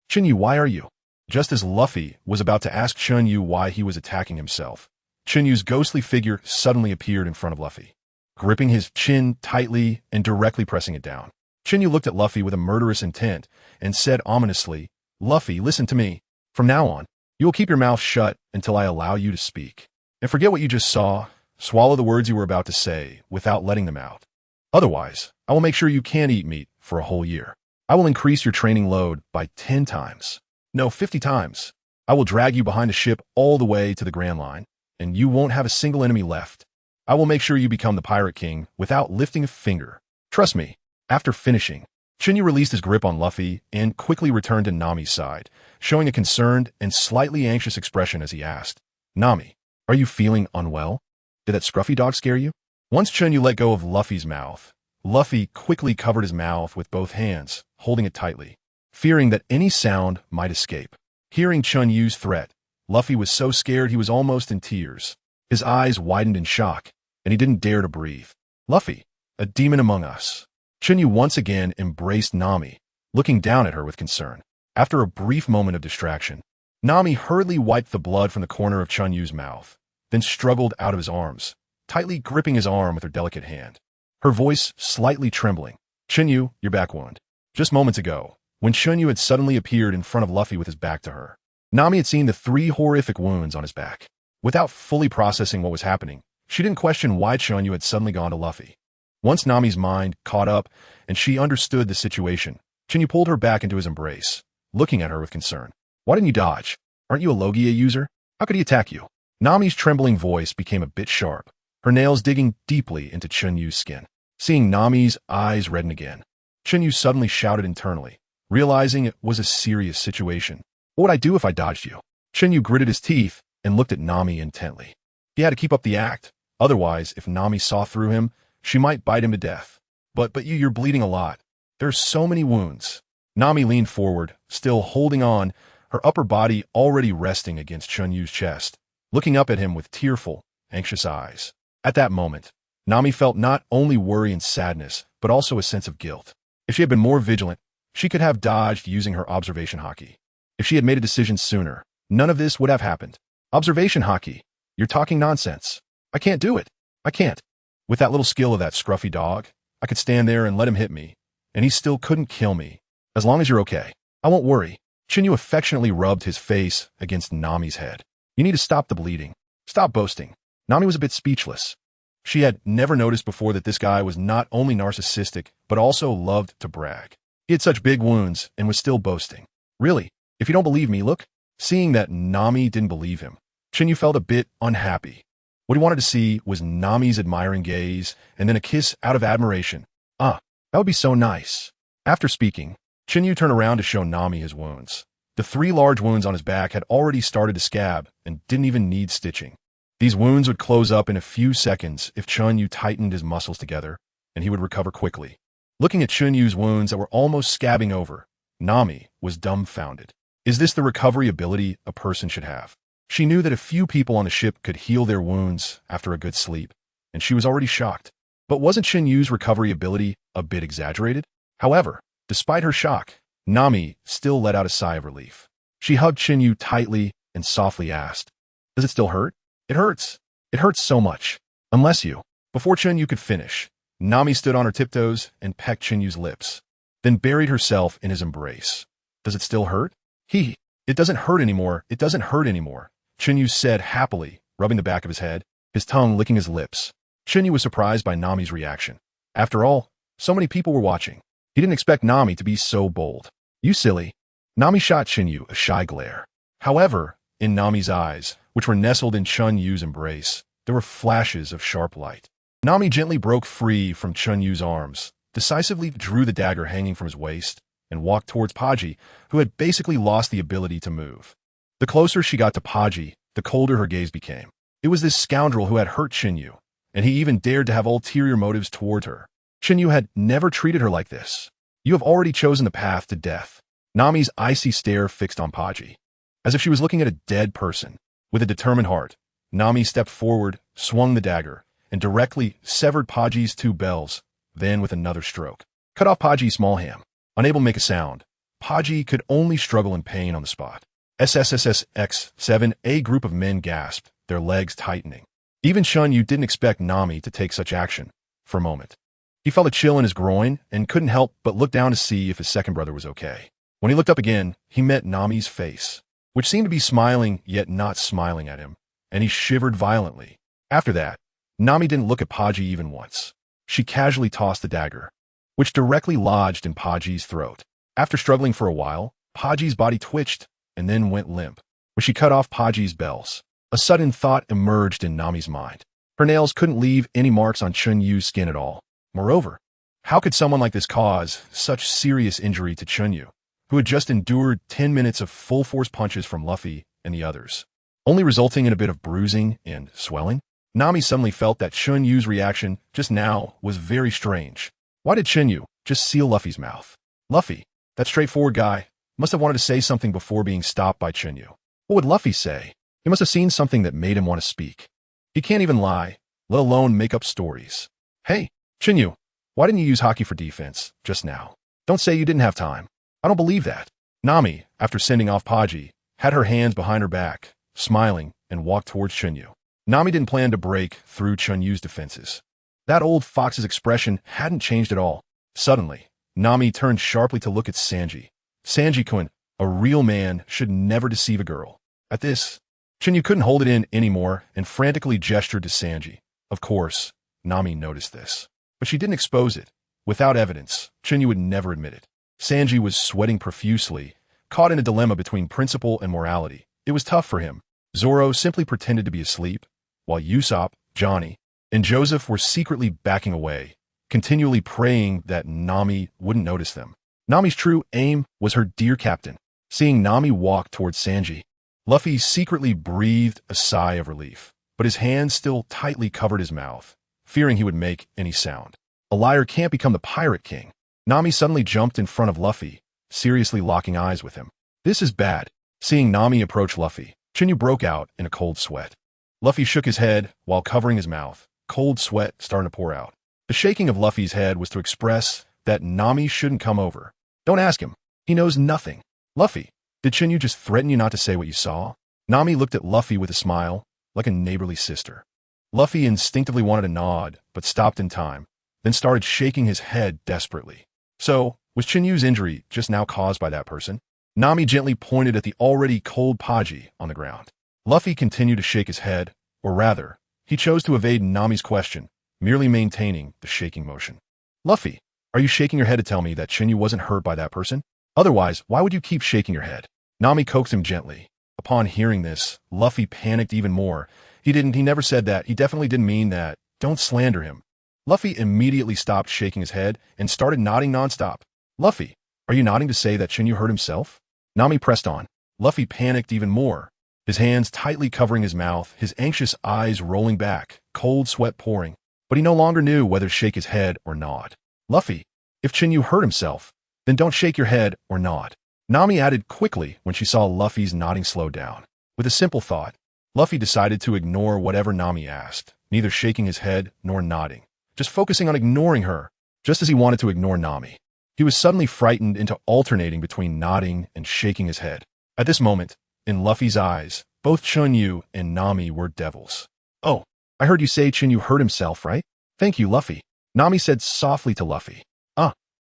Chen Yu, why are you? Just as Luffy was about to ask Chen Yu why he was attacking himself, Chen Yu's ghostly figure suddenly appeared in front of Luffy, gripping his chin tightly and directly pressing it down. Chen Yu looked at Luffy with a murderous intent and said ominously, "Luffy, listen to me. From now on, you will keep your mouth shut until I allow you to speak. And forget what you just saw. Swallow the words you were about to say without letting them out. Otherwise, I will make sure you can't eat meat for a whole year. I will increase your training load by 10 times. No, 50 times. I will drag you behind the ship all the way to the Grand Line, and you won't have a single enemy left. I will make sure you become the Pirate King without lifting a finger. Trust me." After finishing, Chen Yu released his grip on Luffy and quickly returned to Nami's side, showing a concerned and slightly anxious expression as he asked, "Nami, are you feeling unwell? Did that scruffy dog scare you?" Once Chen Yu let go of Luffy's mouth, Luffy quickly covered his mouth with both hands, holding it tightly, fearing that any sound might escape. Hearing Chen Yu's threat, Luffy was so scared he was almost in tears. His eyes widened in shock, and he didn't dare to breathe. "Luffy, a demon among us." Chen Yu once again embraced Nami, looking down at her with concern. After a brief moment of distraction, Nami hurriedly wiped the blood from the corner of Chen Yu's mouth, then struggled out of his arms, tightly gripping his arm with her delicate hand. Her voice slightly trembling. "Chen Yu, your back wound." Just moments ago, when Chen Yu had suddenly appeared in front of Luffy with his back to her, Nami had seen the 3 horrific wounds on his back. Without fully processing what was happening, she didn't question why Chen Yu had suddenly gone to Luffy. Once Nami's mind caught up and she understood the situation, Chen Yu pulled her back into his embrace, looking at her with concern. "Why didn't you dodge? Aren't you a Logia user? How could he attack you?" Nami's trembling voice became a bit sharp, her nails digging deeply into Chen Yu's skin. Seeing Nami's eyes redden again, Chen Yu suddenly shouted internally, realizing it was a serious situation. "What would I do if I dodged you?" Chen Yu gritted his teeth and looked at Nami intently. He had to keep up the act. Otherwise, if Nami saw through him, she might bite him to death. But you're bleeding a lot. There's so many wounds." Nami leaned forward, still holding on, her upper body already resting against Chen Yu's chest, looking up at him with tearful, anxious eyes. At that moment, Nami felt not only worry and sadness, but also a sense of guilt. If she had been more vigilant, she could have dodged using her observation haki. If she had made a decision sooner, none of this would have happened. "Observation haki? You're talking nonsense. I can't do it. I can't. With that little skill of that scruffy dog, I could stand there and let him hit me, and he still couldn't kill me. As long as you're okay, I won't worry." Chen Yu affectionately rubbed his face against Nami's head. "You need to stop the bleeding. Stop boasting." Nami was a bit speechless. She had never noticed before that this guy was not only narcissistic, but also loved to brag. He had such big wounds and was still boasting. "Really? If you don't believe me, look." Seeing that Nami didn't believe him, Chen Yu felt a bit unhappy. What he wanted to see was Nami's admiring gaze and then a kiss out of admiration. That would be so nice. After speaking, Chen Yu turned around to show Nami his wounds. The 3 large wounds on his back had already started to scab and didn't even need stitching. These wounds would close up in a few seconds if Chen Yu tightened his muscles together, and he would recover quickly. Looking at Chen Yu's wounds that were almost scabbing over, Nami was dumbfounded. Is this the recovery ability a person should have? She knew that a few people on the ship could heal their wounds after a good sleep, and she was already shocked. But wasn't Chen Yu's recovery ability a bit exaggerated? However, despite her shock, Nami still let out a sigh of relief. She hugged Chen Yu tightly and softly asked, "Does it still hurt?" "It hurts. It hurts so much. Unless you." Before Chen Yu could finish, Nami stood on her tiptoes and pecked Chen Yu's lips, then buried herself in his embrace. "Does it still hurt?" It doesn't hurt anymore. It doesn't hurt anymore," Chen Yu said happily, rubbing the back of his head, his tongue licking his lips. Chen Yu was surprised by Nami's reaction. After all, so many people were watching. He didn't expect Nami to be so bold. "You silly." Nami shot Chen Yu a shy glare. However, in Nami's eyes, which were nestled in Chen Yu's embrace, there were flashes of sharp light. Nami gently broke free from Chen Yu's arms, decisively drew the dagger hanging from his waist, and walked towards Paji, who had basically lost the ability to move. The closer she got to Paji, the colder her gaze became. It was this scoundrel who had hurt Chen Yu, and he even dared to have ulterior motives toward her. Chen Yu had never treated her like this. "You have already chosen the path to death." Nami's icy stare fixed on Paji, as if she was looking at a dead person. With a determined heart, Nami stepped forward, swung the dagger, and directly severed Paji's 2 bells, then with another stroke, cut off Paji's small ham. Unable to make a sound, Paji could only struggle in pain on the spot. SSSX-7, a group of men gasped, their legs tightening. Even Chen Yu didn't expect Nami to take such action. For a moment, he felt a chill in his groin and couldn't help but look down to see if his second brother was okay. When he looked up again, he met Nami's face, which seemed to be smiling yet not smiling at him, and he shivered violently. After that, Nami didn't look at Paji even once. She casually tossed the dagger, which directly lodged in Paji's throat. After struggling for a while, Paji's body twitched and then went limp, where she cut off Paji's bells. A sudden thought emerged in Nami's mind. Her nails couldn't leave any marks on Chen Yu's skin at all. Moreover, how could someone like this cause such serious injury to Chen Yu, who had just endured 10 minutes of full-force punches from Luffy and the others, only resulting in a bit of bruising and swelling? Nami suddenly felt that Chen Yu's reaction just now was very strange. Why did Chen Yu just seal Luffy's mouth? Luffy, that straightforward guy, must have wanted to say something before being stopped by Chen Yu. What would Luffy say? He must have seen something that made him want to speak. He can't even lie, let alone make up stories. Hey, Chen Yu, why didn't you use hockey for defense just now? Don't say you didn't have time. I don't believe that. Nami, after sending off Paji, had her hands behind her back, smiling, and walked towards Chen Yu. Nami didn't plan to break through Chen Yu's defenses. That old fox's expression hadn't changed at all. Suddenly, Nami turned sharply to look at Sanji. Sanji-kun, a real man, should never deceive a girl. At this, Chen Yu couldn't hold it in anymore and frantically gestured to Sanji. Of course, Nami noticed this, but she didn't expose it. Without evidence, Chen Yu would never admit it. Sanji was sweating profusely, caught in a dilemma between principle and morality. It was tough for him. Zoro simply pretended to be asleep, while Usopp, Johnny, and Joseph were secretly backing away, continually praying that Nami wouldn't notice them. Nami's true aim was her dear captain. Seeing Nami walk towards Sanji, Luffy secretly breathed a sigh of relief, but his hands still tightly covered his mouth, fearing he would make any sound. A liar can't become the Pirate King. Nami suddenly jumped in front of Luffy, seriously locking eyes with him. This is bad. Seeing Nami approach Luffy, Chen Yu broke out in a cold sweat. Luffy shook his head while covering his mouth, cold sweat starting to pour out. The shaking of Luffy's head was to express that Nami shouldn't come over. Don't ask him. He knows nothing. Luffy, did Chen Yu just threaten you not to say what you saw? Nami looked at Luffy with a smile, like a neighborly sister. Luffy instinctively wanted to nod, but stopped in time, then started shaking his head desperately. So, was Chen Yu's injury just now caused by that person? Nami gently pointed at the already cold Paji on the ground. Luffy continued to shake his head, or rather, he chose to evade Nami's question, merely maintaining the shaking motion. Luffy, are you shaking your head to tell me that Chen Yu wasn't hurt by that person? Otherwise, why would you keep shaking your head? Nami coaxed him gently. Upon hearing this, Luffy panicked even more. He never said that. He definitely didn't mean that. Don't slander him. Luffy immediately stopped shaking his head and started nodding nonstop. Luffy, are you nodding to say that Chen Yu hurt himself? Nami pressed on. Luffy panicked even more, his hands tightly covering his mouth, his anxious eyes rolling back, cold sweat pouring. But he no longer knew whether to shake his head or nod. Luffy, if Chen Yu hurt himself, then don't shake your head or nod. Nami added quickly when she saw Luffy's nodding slow down. With a simple thought, Luffy decided to ignore whatever Nami asked, neither shaking his head nor nodding, just focusing on ignoring her, just as he wanted to ignore Nami. He was suddenly frightened into alternating between nodding and shaking his head. At this moment, in Luffy's eyes, both Chen Yu and Nami were devils. Oh, I heard you say Chen Yu hurt himself, right? Thank you, Luffy. Nami said softly to Luffy.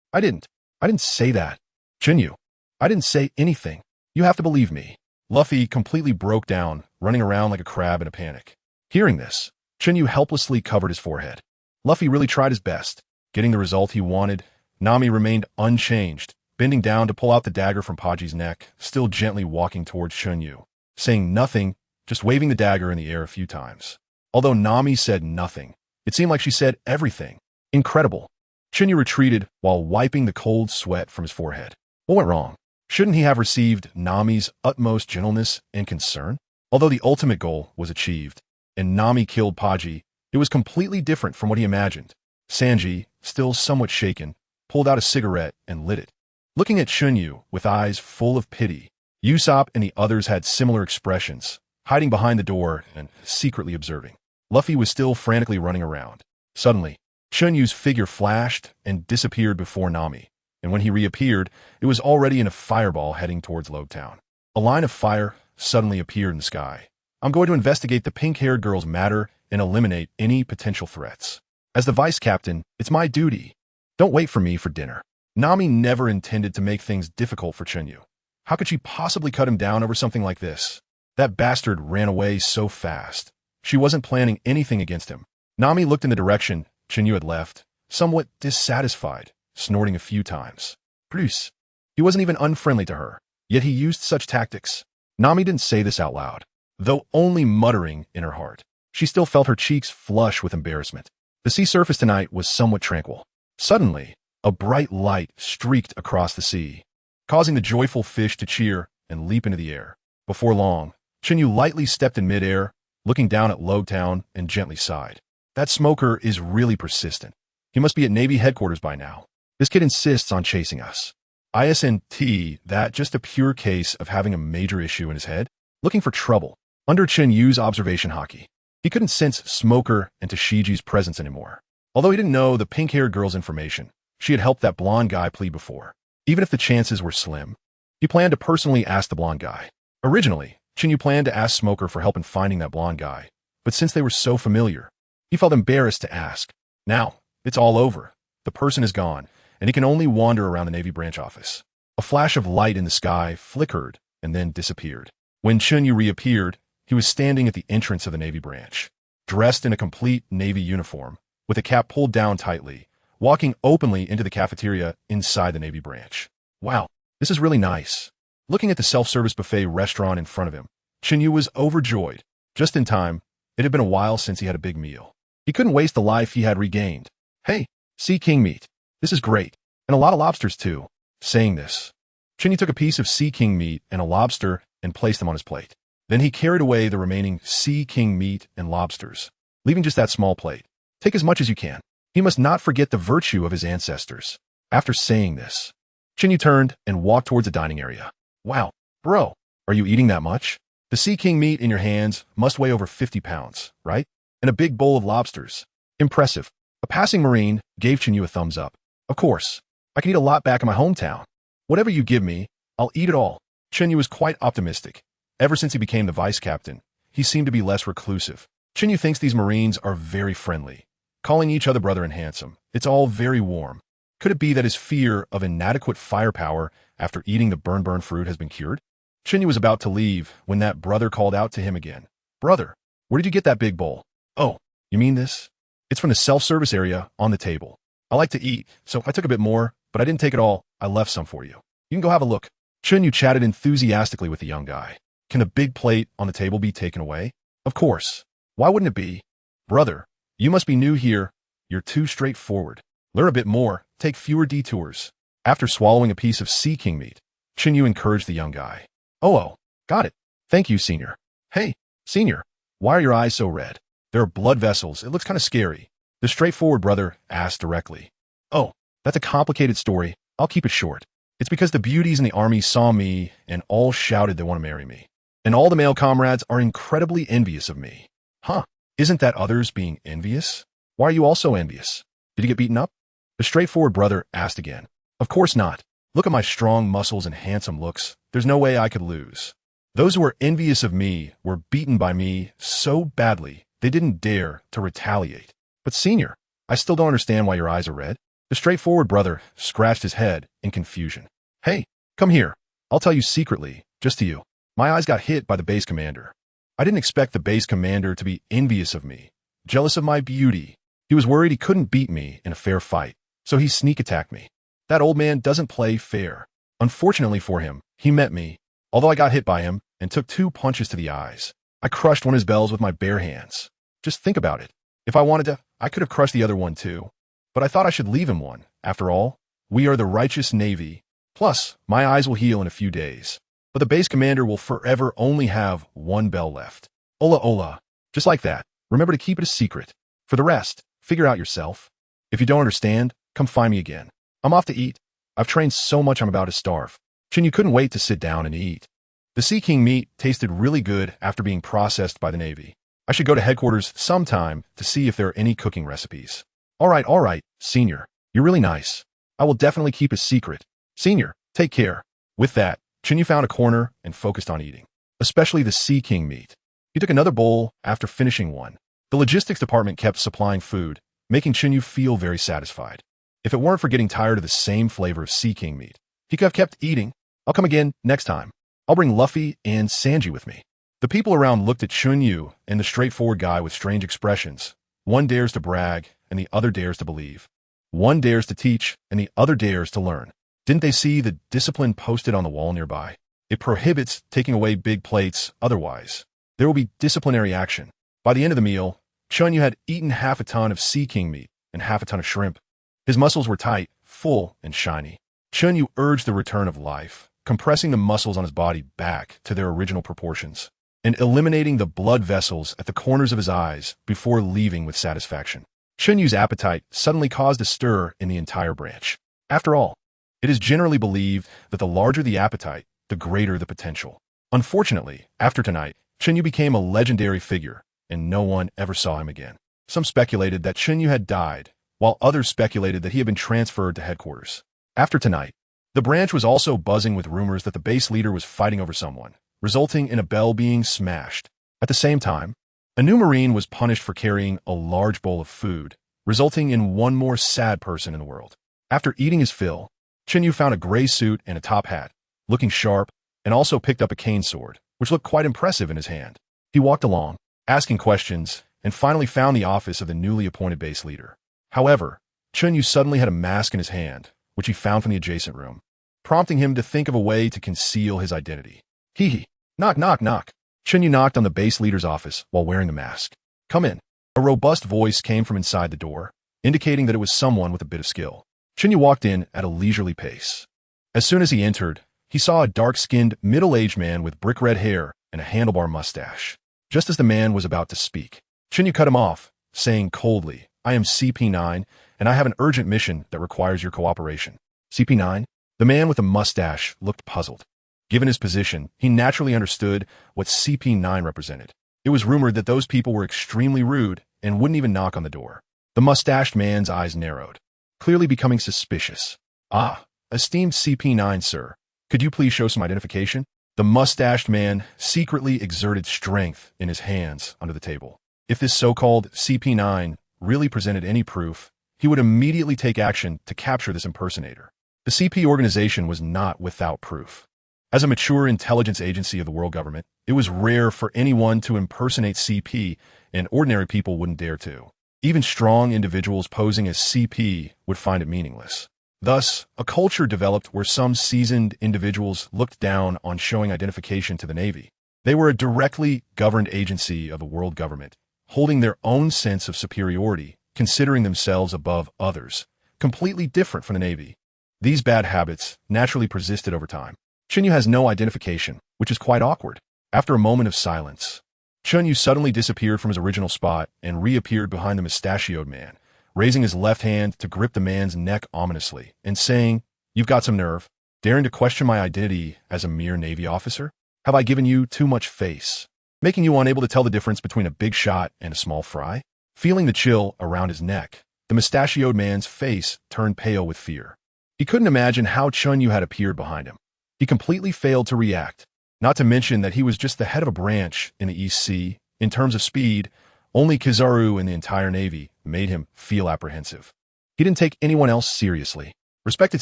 I didn't say that. Chen Yu, I didn't say anything. You have to believe me. Luffy completely broke down, running around like a crab in a panic. Hearing this, Chen Yu helplessly covered his forehead. Luffy really tried his best, getting the result he wanted. Nami remained unchanged, bending down to pull out the dagger from Paji's neck, still gently walking towards Chen Yu, saying nothing, just waving the dagger in the air a few times. Although Nami said nothing, it seemed like she said everything. Incredible. Chen Yu retreated while wiping the cold sweat from his forehead. What went wrong? Shouldn't he have received Nami's utmost gentleness and concern? Although the ultimate goal was achieved, and Nami killed Paji, it was completely different from what he imagined. Sanji, still somewhat shaken, pulled out a cigarette and lit it. Looking at Chen Yu with eyes full of pity, Usopp and the others had similar expressions, hiding behind the door and secretly observing. Luffy was still frantically running around. Suddenly, Chen Yu's figure flashed and disappeared before Nami, and when he reappeared, it was already in a fireball heading towards Log Town. A line of fire suddenly appeared in the sky. I'm going to investigate the pink-haired girl's matter and eliminate any potential threats. As the vice captain, it's my duty. Don't wait for me for dinner. Nami never intended to make things difficult for Chen Yu. How could she possibly cut him down over something like this? That bastard ran away so fast. She wasn't planning anything against him. Nami looked in the direction Chen Yu had left, somewhat dissatisfied, snorting a few times. Bruce. He wasn't even unfriendly to her, yet he used such tactics. Nami didn't say this out loud, though only muttering in her heart. She still felt her cheeks flush with embarrassment. The sea surface tonight was somewhat tranquil. Suddenly, a bright light streaked across the sea, causing the joyful fish to cheer and leap into the air. Before long, Chen Yu lightly stepped in midair, looking down at Logtown and gently sighed. That smoker is really persistent. He must be at Navy headquarters by now. This kid insists on chasing us. ISNT, that just a pure case of having a major issue in his head? Looking for trouble. Under Chen Yu's observation hockey, he couldn't sense Smoker and Tashiji's presence anymore. Although he didn't know the pink-haired girl's information, she had helped that blonde guy plead before. Even if the chances were slim, he planned to personally ask the blonde guy. Originally, Chen Yu planned to ask Smoker for help in finding that blonde guy, but since they were so familiar, he felt embarrassed to ask. Now, it's all over. The person is gone, and he can only wander around the Navy branch office. A flash of light in the sky flickered and then disappeared. When Chen Yu reappeared, he was standing at the entrance of the Navy branch, dressed in a complete Navy uniform, with a cap pulled down tightly, walking openly into the cafeteria inside the Navy branch. Wow, this is really nice. Looking at the self-service buffet restaurant in front of him, Chen Yu was overjoyed. Just in time, it had been a while since he had a big meal. He couldn't waste the life he had regained. Hey, sea king meat. This is great. And a lot of lobsters too. Saying this, Chen Yu took a piece of sea king meat and a lobster and placed them on his plate. Then he carried away the remaining sea king meat and lobsters, leaving just that small plate. Take as much as you can. He must not forget the virtue of his ancestors. After saying this, Chen Yu turned and walked towards the dining area. Wow, bro, are you eating that much? The sea king meat in your hands must weigh over 50 pounds, right? And a big bowl of lobsters. Impressive. A passing Marine gave Chen Yu a thumbs up. Of course, I can eat a lot back in my hometown. Whatever you give me, I'll eat it all. Chen Yu was quite optimistic. Ever since he became the vice captain, he seemed to be less reclusive. Chen Yu thinks these Marines are very friendly, calling each other brother and handsome. It's all very warm. Could it be that his fear of inadequate firepower after eating the burn fruit has been cured? Chen Yu was about to leave when that brother called out to him again. Brother, where did you get that big bowl? Oh, you mean this? It's from the self-service area on the table. I like to eat, so I took a bit more, but I didn't take it all. I left some for you. You can go have a look. Chen Yu chatted enthusiastically with the young guy. Can the big plate on the table be taken away? Of course. Why wouldn't it be? Brother, you must be new here. You're too straightforward. Learn a bit more. Take fewer detours. After swallowing a piece of sea king meat, Chen Yu encouraged the young guy. Oh, got it. Thank you, senior. Hey, senior, why are your eyes so red? There are blood vessels. It looks kind of scary. The straightforward brother asked directly. Oh, that's a complicated story. I'll keep it short. It's because the beauties in the army saw me and all shouted they want to marry me. And all the male comrades are incredibly envious of me. Huh, isn't that others being envious? Why are you also envious? Did you get beaten up? The straightforward brother asked again. Of course not. Look at my strong muscles and handsome looks. There's no way I could lose. Those who were envious of me were beaten by me so badly they didn't dare to retaliate. But senior, I still don't understand why your eyes are red. The straightforward brother scratched his head in confusion. Hey, come here. I'll tell you secretly, just to you. My eyes got hit by the base commander. I didn't expect the base commander to be envious of me, jealous of my beauty. He was worried he couldn't beat me in a fair fight, so he sneak attacked me. That old man doesn't play fair. Unfortunately for him, he met me, although I got hit by him and took 2 punches to the eyes. I crushed one of his bells with my bare hands. Just think about it. If I wanted to, I could have crushed the other one too. But I thought I should leave him one. After all, we are the righteous Navy. Plus, my eyes will heal in a few days. But the base commander will forever only have 1 bell left. Ola ola. Just like that. Remember to keep it a secret. For the rest, figure out yourself. If you don't understand, come find me again. I'm off to eat. I've trained so much I'm about to starve. Chen Yu couldn't wait to sit down and eat. The Sea King meat tasted really good after being processed by the Navy. I should go to headquarters sometime to see if there are any cooking recipes. All right, senior. You're really nice. I will definitely keep a secret. Senior, take care. With that, Chen Yu found a corner and focused on eating, especially the Sea King meat. He took another bowl after finishing one. The logistics department kept supplying food, making Chen Yu feel very satisfied. If it weren't for getting tired of the same flavor of Sea King meat, he could have kept eating. I'll come again next time. I'll bring Luffy and Sanji with me. The people around looked at Chen Yu and the straightforward guy with strange expressions. One dares to brag, and the other dares to believe. One dares to teach, and the other dares to learn. Didn't they see the discipline posted on the wall nearby? It prohibits taking away big plates, otherwise there will be disciplinary action. By the end of the meal, Chen Yu had eaten half a ton of Sea King meat and half a ton of shrimp. His muscles were tight, full, and shiny. Chen Yu urged the return of life, compressing the muscles on his body back to their original proportions, and eliminating the blood vessels at the corners of his eyes before leaving with satisfaction. Chen Yu's appetite suddenly caused a stir in the entire branch. After all, it is generally believed that the larger the appetite, the greater the potential. Unfortunately, after tonight, Chen Yu became a legendary figure, and no one ever saw him again. Some speculated that Chen Yu had died, while others speculated that he had been transferred to headquarters. After tonight, the branch was also buzzing with rumors that the base leader was fighting over someone, resulting in a bell being smashed. At the same time, a new Marine was punished for carrying a large bowl of food, resulting in one more sad person in the world. After eating his fill, Chen Yu found a gray suit and a top hat, looking sharp, and also picked up a cane sword, which looked quite impressive in his hand. He walked along, asking questions, and finally found the office of the newly appointed base leader. However, Chen Yu suddenly had a mask in his hand, which he found from the adjacent room, prompting him to think of a way to conceal his identity. Hee. Knock, knock, knock. Chen Yu knocked on the base leader's office while wearing the mask. Come in. A robust voice came from inside the door, indicating that it was someone with a bit of skill. Chen Yu walked in at a leisurely pace. As soon as he entered, he saw a dark-skinned, middle-aged man with brick-red hair and a handlebar mustache. Just as the man was about to speak, Chen Yu cut him off, saying coldly, I am CP9, and I have an urgent mission that requires your cooperation. CP9? The man with the mustache looked puzzled. Given his position, he naturally understood what CP9 represented. It was rumored that those people were extremely rude and wouldn't even knock on the door. The mustached man's eyes narrowed, clearly becoming suspicious. Ah, esteemed CP9, sir. Could you please show some identification? The mustached man secretly exerted strength in his hands under the table. If this so-called CP9 really presented any proof, he would immediately take action to capture this impersonator. The CP organization was not without proof. As a mature intelligence agency of the world government, it was rare for anyone to impersonate CP, and ordinary people wouldn't dare to. Even strong individuals posing as CP would find it meaningless. Thus, a culture developed where some seasoned individuals looked down on showing identification to the Navy. They were a directly governed agency of the world government, holding their own sense of superiority, considering themselves above others, completely different from the Navy. These bad habits naturally persisted over time. Chen Yu has no identification, which is quite awkward. After a moment of silence, Chen Yu suddenly disappeared from his original spot and reappeared behind the mustachioed man, raising his left hand to grip the man's neck ominously and saying, You've got some nerve, daring to question my identity as a mere Navy officer? Have I given you too much face, making you unable to tell the difference between a big shot and a small fry? Feeling the chill around his neck, the mustachioed man's face turned pale with fear. He couldn't imagine how Chen Yu had appeared behind him. He completely failed to react, not to mention that he was just the head of a branch in the East Sea. In terms of speed, only Kizaru in the entire Navy made him feel apprehensive. He didn't take anyone else seriously. Respected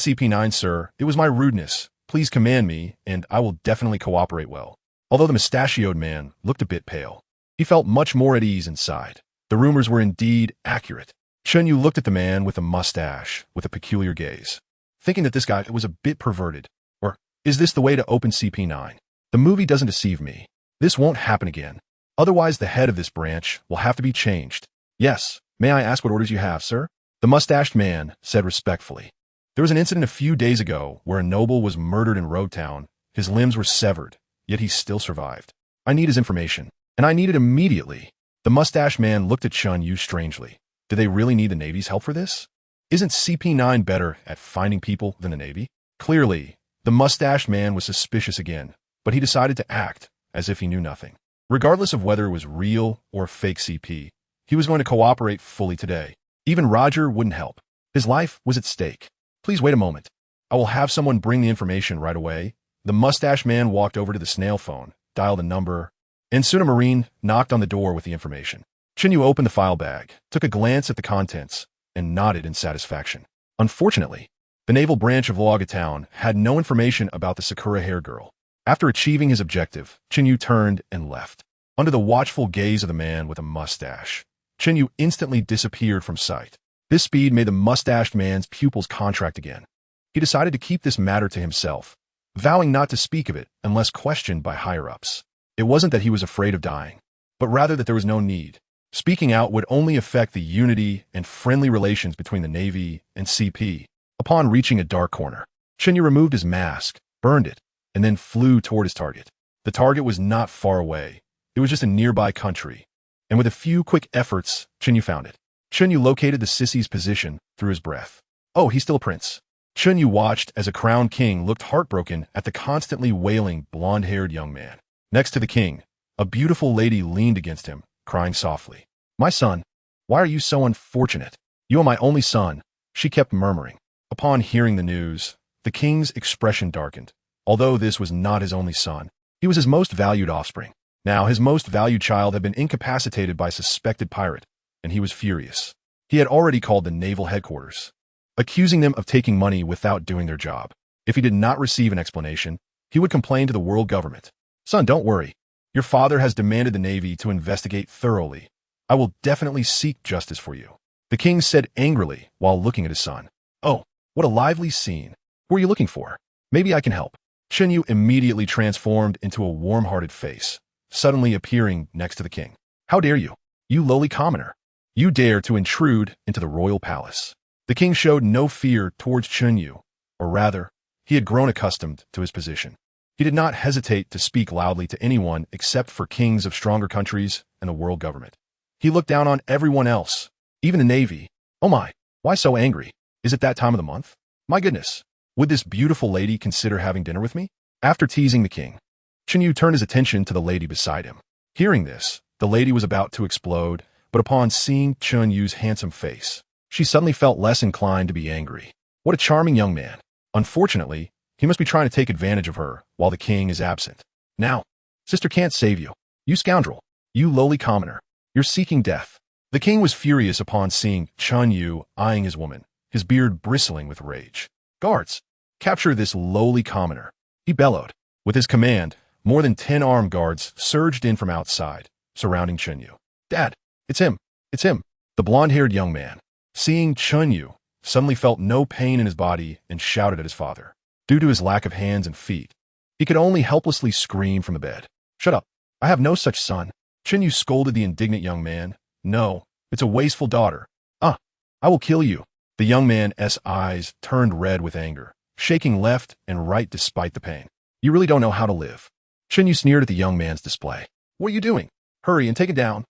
CP9, sir, it was my rudeness. Please command me, and I will definitely cooperate well. Although the mustachioed man looked a bit pale, he felt much more at ease inside. The rumors were indeed accurate. Chen Yu looked at the man with the mustache with a peculiar gaze, thinking that this guy was a bit perverted. Or, is this the way to open CP9? The movie doesn't deceive me. This won't happen again. Otherwise, the head of this branch will have to be changed. Yes, may I ask what orders you have, sir? The mustached man said respectfully. There was an incident a few days ago where a noble was murdered in Road Town. His limbs were severed, yet he still survived. I need his information, and I need it immediately. The mustached man looked at Chen Yu strangely. Do they really need the Navy's help for this? Isn't CP9 better at finding people than the Navy? Clearly, the mustached man was suspicious again, but he decided to act as if he knew nothing. Regardless of whether it was real or fake CP, he was going to cooperate fully today. Even Roger wouldn't help. His life was at stake. Please wait a moment. I will have someone bring the information right away. The mustache man walked over to the snail phone, dialed a number, and soon a marine knocked on the door with the information. Chen Yu opened the file bag, took a glance at the contents, and nodded in satisfaction. Unfortunately, the naval branch of Town had no information about the Sakura-haired girl. After achieving his objective, Chen Yu turned and left. Under the watchful gaze of the man with a mustache, Chen Yu instantly disappeared from sight. This speed made the mustached man's pupils contract again. He decided to keep this matter to himself, vowing not to speak of it unless questioned by higher-ups. It wasn't that he was afraid of dying, but rather that there was no need. Speaking out would only affect the unity and friendly relations between the Navy and CP. Upon reaching a dark corner, Chen Yu removed his mask, burned it, and then flew toward his target. The target was not far away. It was just a nearby country, and with a few quick efforts, Chen Yu found it. Chen Yu located the sissy's position through his breath. Oh, he's still a prince. Chen Yu watched as a crowned king looked heartbroken at the constantly wailing blonde-haired young man. Next to the king, a beautiful lady leaned against him, crying softly. My son, why are you so unfortunate? You are my only son, she kept murmuring. Upon hearing the news, the king's expression darkened. Although this was not his only son, he was his most valued offspring. Now his most valued child had been incapacitated by a suspected pirate, and he was furious. He had already called the naval headquarters, accusing them of taking money without doing their job. If he did not receive an explanation, he would complain to the world government. Son, don't worry. Your father has demanded the Navy to investigate thoroughly. I will definitely seek justice for you, the king said angrily while looking at his son. Oh, what a lively scene. Who are you looking for? Maybe I can help. Chen Yu immediately transformed into a warm-hearted face, suddenly appearing next to the king. How dare you, you lowly commoner? You dare to intrude into the royal palace. The king showed no fear towards Chen Yu, or rather, he had grown accustomed to his position. He did not hesitate to speak loudly to anyone except for kings of stronger countries and the world government. He looked down on everyone else, even the Navy. Oh my, why so angry? Is it that time of the month? My goodness, would this beautiful lady consider having dinner with me? After teasing the king, Chen Yu turned his attention to the lady beside him. Hearing this, the lady was about to explode, but upon seeing Chen Yu's handsome face, she suddenly felt less inclined to be angry. What a charming young man. Unfortunately, he must be trying to take advantage of her while the king is absent. Now, sister can't save you. You scoundrel. You lowly commoner. You're seeking death. The king was furious upon seeing Chen Yu eyeing his woman, his beard bristling with rage. Guards, capture this lowly commoner, he bellowed. With his command, more than 10 armed guards surged in from outside, surrounding Chen Yu. Dad, it's him. It's him. The blonde-haired young man, seeing Chen Yu, suddenly felt no pain in his body and shouted at his father. Due to his lack of hands and feet, he could only helplessly scream from the bed. Shut up. I have no such son. Chen Yu scolded the indignant young man. No, it's a wasteful daughter. I will kill you. The young man's eyes turned red with anger, shaking left and right despite the pain. You really don't know how to live. Chen Yu sneered at the young man's display. What are you doing? Hurry and take it down.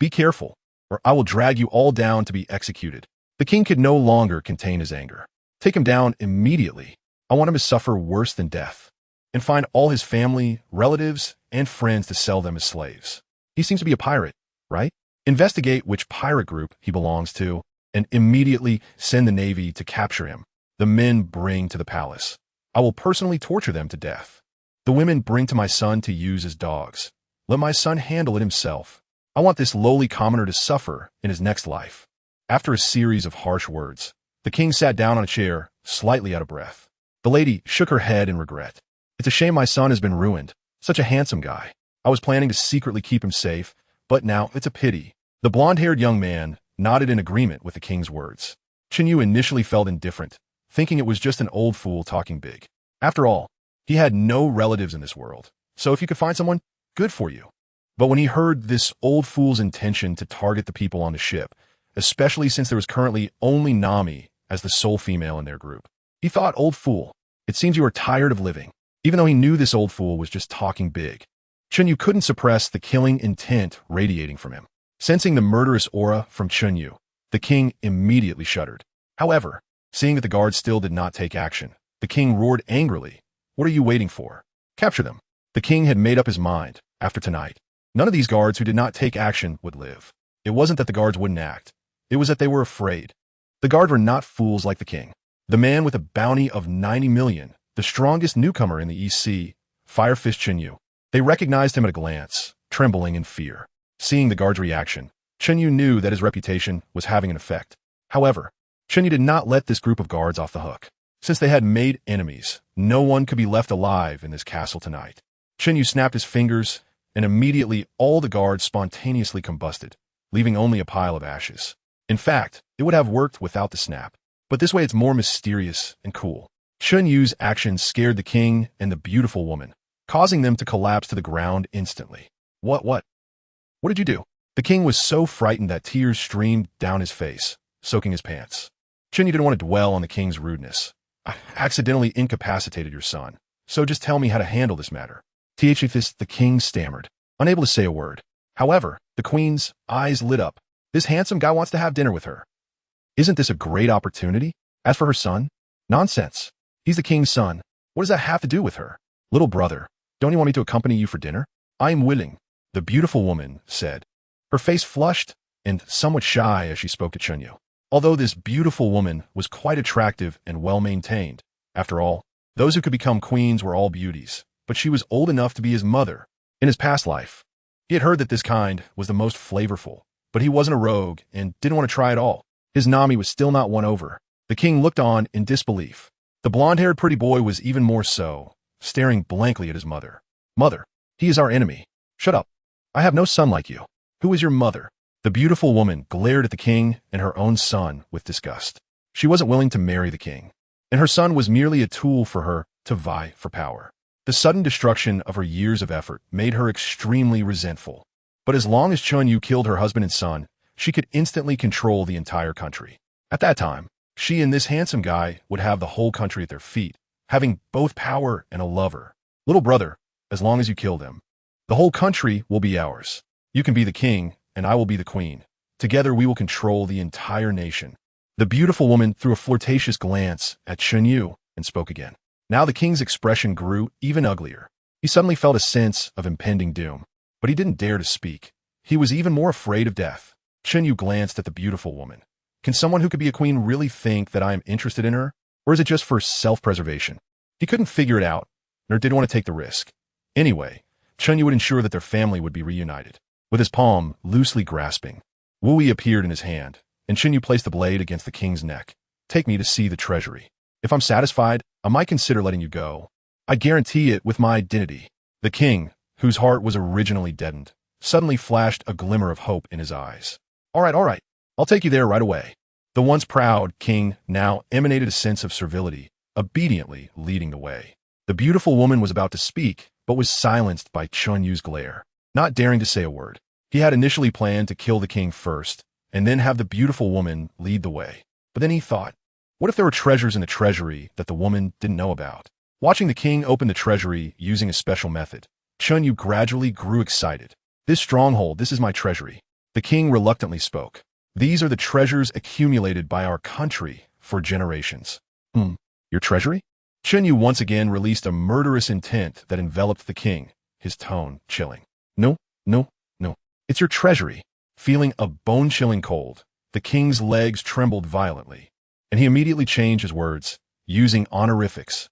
Be careful, or I will drag you all down to be executed. The king could no longer contain his anger. Take him down immediately. I want him to suffer worse than death, and find all his family, relatives, and friends to sell them as slaves. He seems to be a pirate, right? Investigate which pirate group he belongs to, and immediately send the Navy to capture him. The men bring to the palace. I will personally torture them to death. The women bring to my son to use as dogs. Let my son handle it himself. I want this lowly commoner to suffer in his next life. After a series of harsh words, the king sat down on a chair, slightly out of breath. The lady shook her head in regret. It's a shame my son has been ruined. Such a handsome guy. I was planning to secretly keep him safe, but now it's a pity. The blonde-haired young man nodded in agreement with the king's words. Chen Yu initially felt indifferent, thinking it was just an old fool talking big. After all, he had no relatives in this world, so if you could find someone, good for you. But when he heard this old fool's intention to target the people on the ship, especially since there was currently only Nami as the sole female in their group, he thought, old fool, it seems you are tired of living. Even though he knew this old fool was just talking big, Chen Yu couldn't suppress the killing intent radiating from him. Sensing the murderous aura from Chen Yu, the king immediately shuddered. However, seeing that the guards still did not take action, the king roared angrily. What are you waiting for? Capture them. The king had made up his mind. After tonight, none of these guards who did not take action would live. It wasn't that the guards wouldn't act. It was that they were afraid. The guards were not fools like the king. The man with a bounty of 90 million the strongest newcomer in the East Sea, Firefish Chen Yu. They recognized him at a glance, trembling in fear. Seeing the guard's reaction, Chen Yu knew that his reputation was having an effect. However, Chen Yu did not let this group of guards off the hook. Since they had made enemies, no one could be left alive in this castle tonight. Chen Yu snapped his fingers, and immediately all the guards spontaneously combusted, leaving only a pile of ashes. In fact, it would have worked without the snap, but this way it's more mysterious and cool. Chen Yu's actions scared the king and the beautiful woman, causing them to collapse to the ground instantly. What did you do? The king was so frightened that tears streamed down his face, soaking his pants. Chen Yu didn't want to dwell on the king's rudeness. I accidentally incapacitated your son, so just tell me how to handle this matter. The king stammered, unable to say a word. However, the queen's eyes lit up. This handsome guy wants to have dinner with her. Isn't this a great opportunity? As for her son? Nonsense. He's the king's son. What does that have to do with her? Little brother, don't you want me to accompany you for dinner? I am willing, the beautiful woman said. Her face flushed and somewhat shy as she spoke to Chen Yu. Although this beautiful woman was quite attractive and well-maintained, after all, those who could become queens were all beauties, but she was old enough to be his mother. In his past life, he had heard that this kind was the most flavorful, but he wasn't a rogue and didn't want to try at all. His Nami was still not won over. The king looked on in disbelief. The blonde-haired pretty boy was even more so, staring blankly at his mother. Mother, he is our enemy. Shut up. I have no son like you. Who is your mother? The beautiful woman glared at the king and her own son with disgust. She wasn't willing to marry the king, and her son was merely a tool for her to vie for power. The sudden destruction of her years of effort made her extremely resentful. But as long as Chen Yu killed her husband and son, she could instantly control the entire country. At that time, she and this handsome guy would have the whole country at their feet, having both power and a lover. Little brother, as long as you kill them, the whole country will be ours. You can be the king, and I will be the queen. Together we will control the entire nation. The beautiful woman threw a flirtatious glance at Chen Yu and spoke again. Now the king's expression grew even uglier. He suddenly felt a sense of impending doom, but he didn't dare to speak. He was even more afraid of death. Chen Yu glanced at the beautiful woman. Can someone who could be a queen really think that I am interested in her? Or is it just for self-preservation? He couldn't figure it out, nor did want to take the risk. Anyway, Chen Yu would ensure that their family would be reunited. With his palm loosely grasping, Wu Yi appeared in his hand, and Chen Yu placed the blade against the king's neck. Take me to see the treasury. If I'm satisfied, I might consider letting you go. I guarantee it with my identity. The king, whose heart was originally deadened, suddenly flashed a glimmer of hope in his eyes. All right. I'll take you there right away. The once proud king now emanated a sense of servility, obediently leading the way. The beautiful woman was about to speak, but was silenced by Chen Yu's glare. Not daring to say a word, he had initially planned to kill the king first, and then have the beautiful woman lead the way. But then he thought, what if there were treasures in the treasury that the woman didn't know about? Watching the king open the treasury using a special method, Chen Yu gradually grew excited. This stronghold, this is my treasury. The king reluctantly spoke. These are the treasures accumulated by our country for generations. Your treasury? Chen Yu once again released a murderous intent that enveloped the king, his tone chilling. No. It's your treasury. Feeling a bone-chilling cold, the king's legs trembled violently, and he immediately changed his words, using honorifics.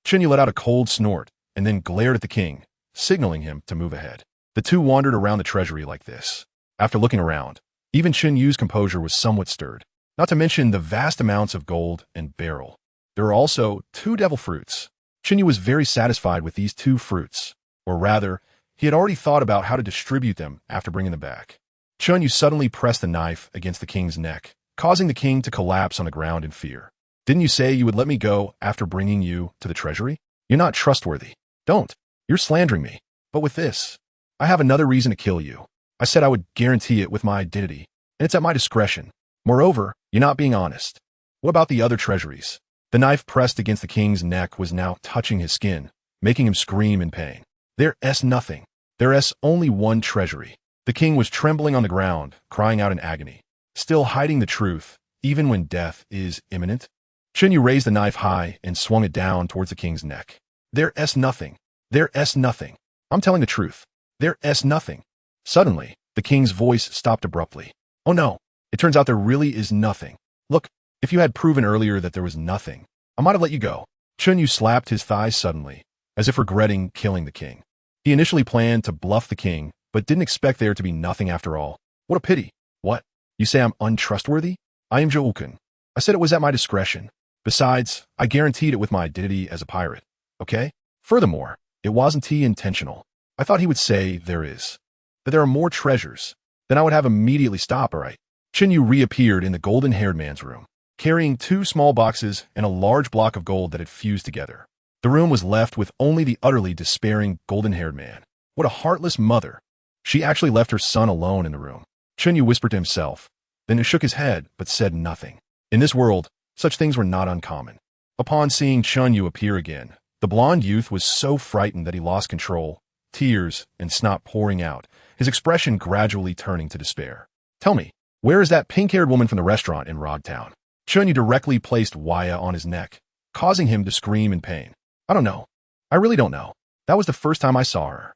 Chen Yu let out a cold snort, and then glared at the king, signaling him to move ahead. The two wandered around the treasury like this. After looking around, even Chen Yu's composure was somewhat stirred, not to mention the vast amounts of gold and beryl. There are also 2 devil fruits. Chen Yu was very satisfied with these 2 fruits, or rather, he had already thought about how to distribute them after bringing them back. Chen Yu suddenly pressed the knife against the king's neck, causing the king to collapse on the ground in fear. Didn't you say you would let me go after bringing you to the treasury? You're not trustworthy. Don't. You're slandering me. But with this, I have another reason to kill you. I said I would guarantee it with my identity, and it's at my discretion. Moreover, you're not being honest. What about the other treasuries? The knife pressed against the king's neck was now touching his skin, making him scream in pain. There's nothing. There's only one treasury. The king was trembling on the ground, crying out in agony, still hiding the truth, even when death is imminent. Chen Yu raised the knife high and swung it down towards the king's neck. There's nothing. There's nothing. I'm telling the truth. There's nothing. Suddenly, the king's voice stopped abruptly. Oh no, it turns out there really is nothing. Look, if you had proven earlier that there was nothing, I might have let you go. Chen Yu slapped his thighs suddenly, as if regretting killing the king. He initially planned to bluff the king, but didn't expect there to be nothing after all. What a pity. What? You say I'm untrustworthy? I am Jouken. I said it was at my discretion. Besides, I guaranteed it with my identity as a pirate. Okay? Furthermore, it wasn't intentional. I thought he would say there is. That there are more treasures. Then I would have immediately stop, alright? Chen Yu reappeared in the golden-haired man's room, carrying 2 small boxes and a large block of gold that had fused together. The room was left with only the utterly despairing golden-haired man. What a heartless mother. She actually left her son alone in the room. Chen Yu whispered to himself, then he shook his head but said nothing. In this world, such things were not uncommon. Upon seeing Chen Yu appear again, the blonde youth was so frightened that he lost control, tears and snot pouring out, his expression gradually turning to despair. Tell me, where is that pink-haired woman from the restaurant in Rogtown? Chen Yu directly placed Waya on his neck, causing him to scream in pain. I don't know. I really don't know. That was the first time I saw her.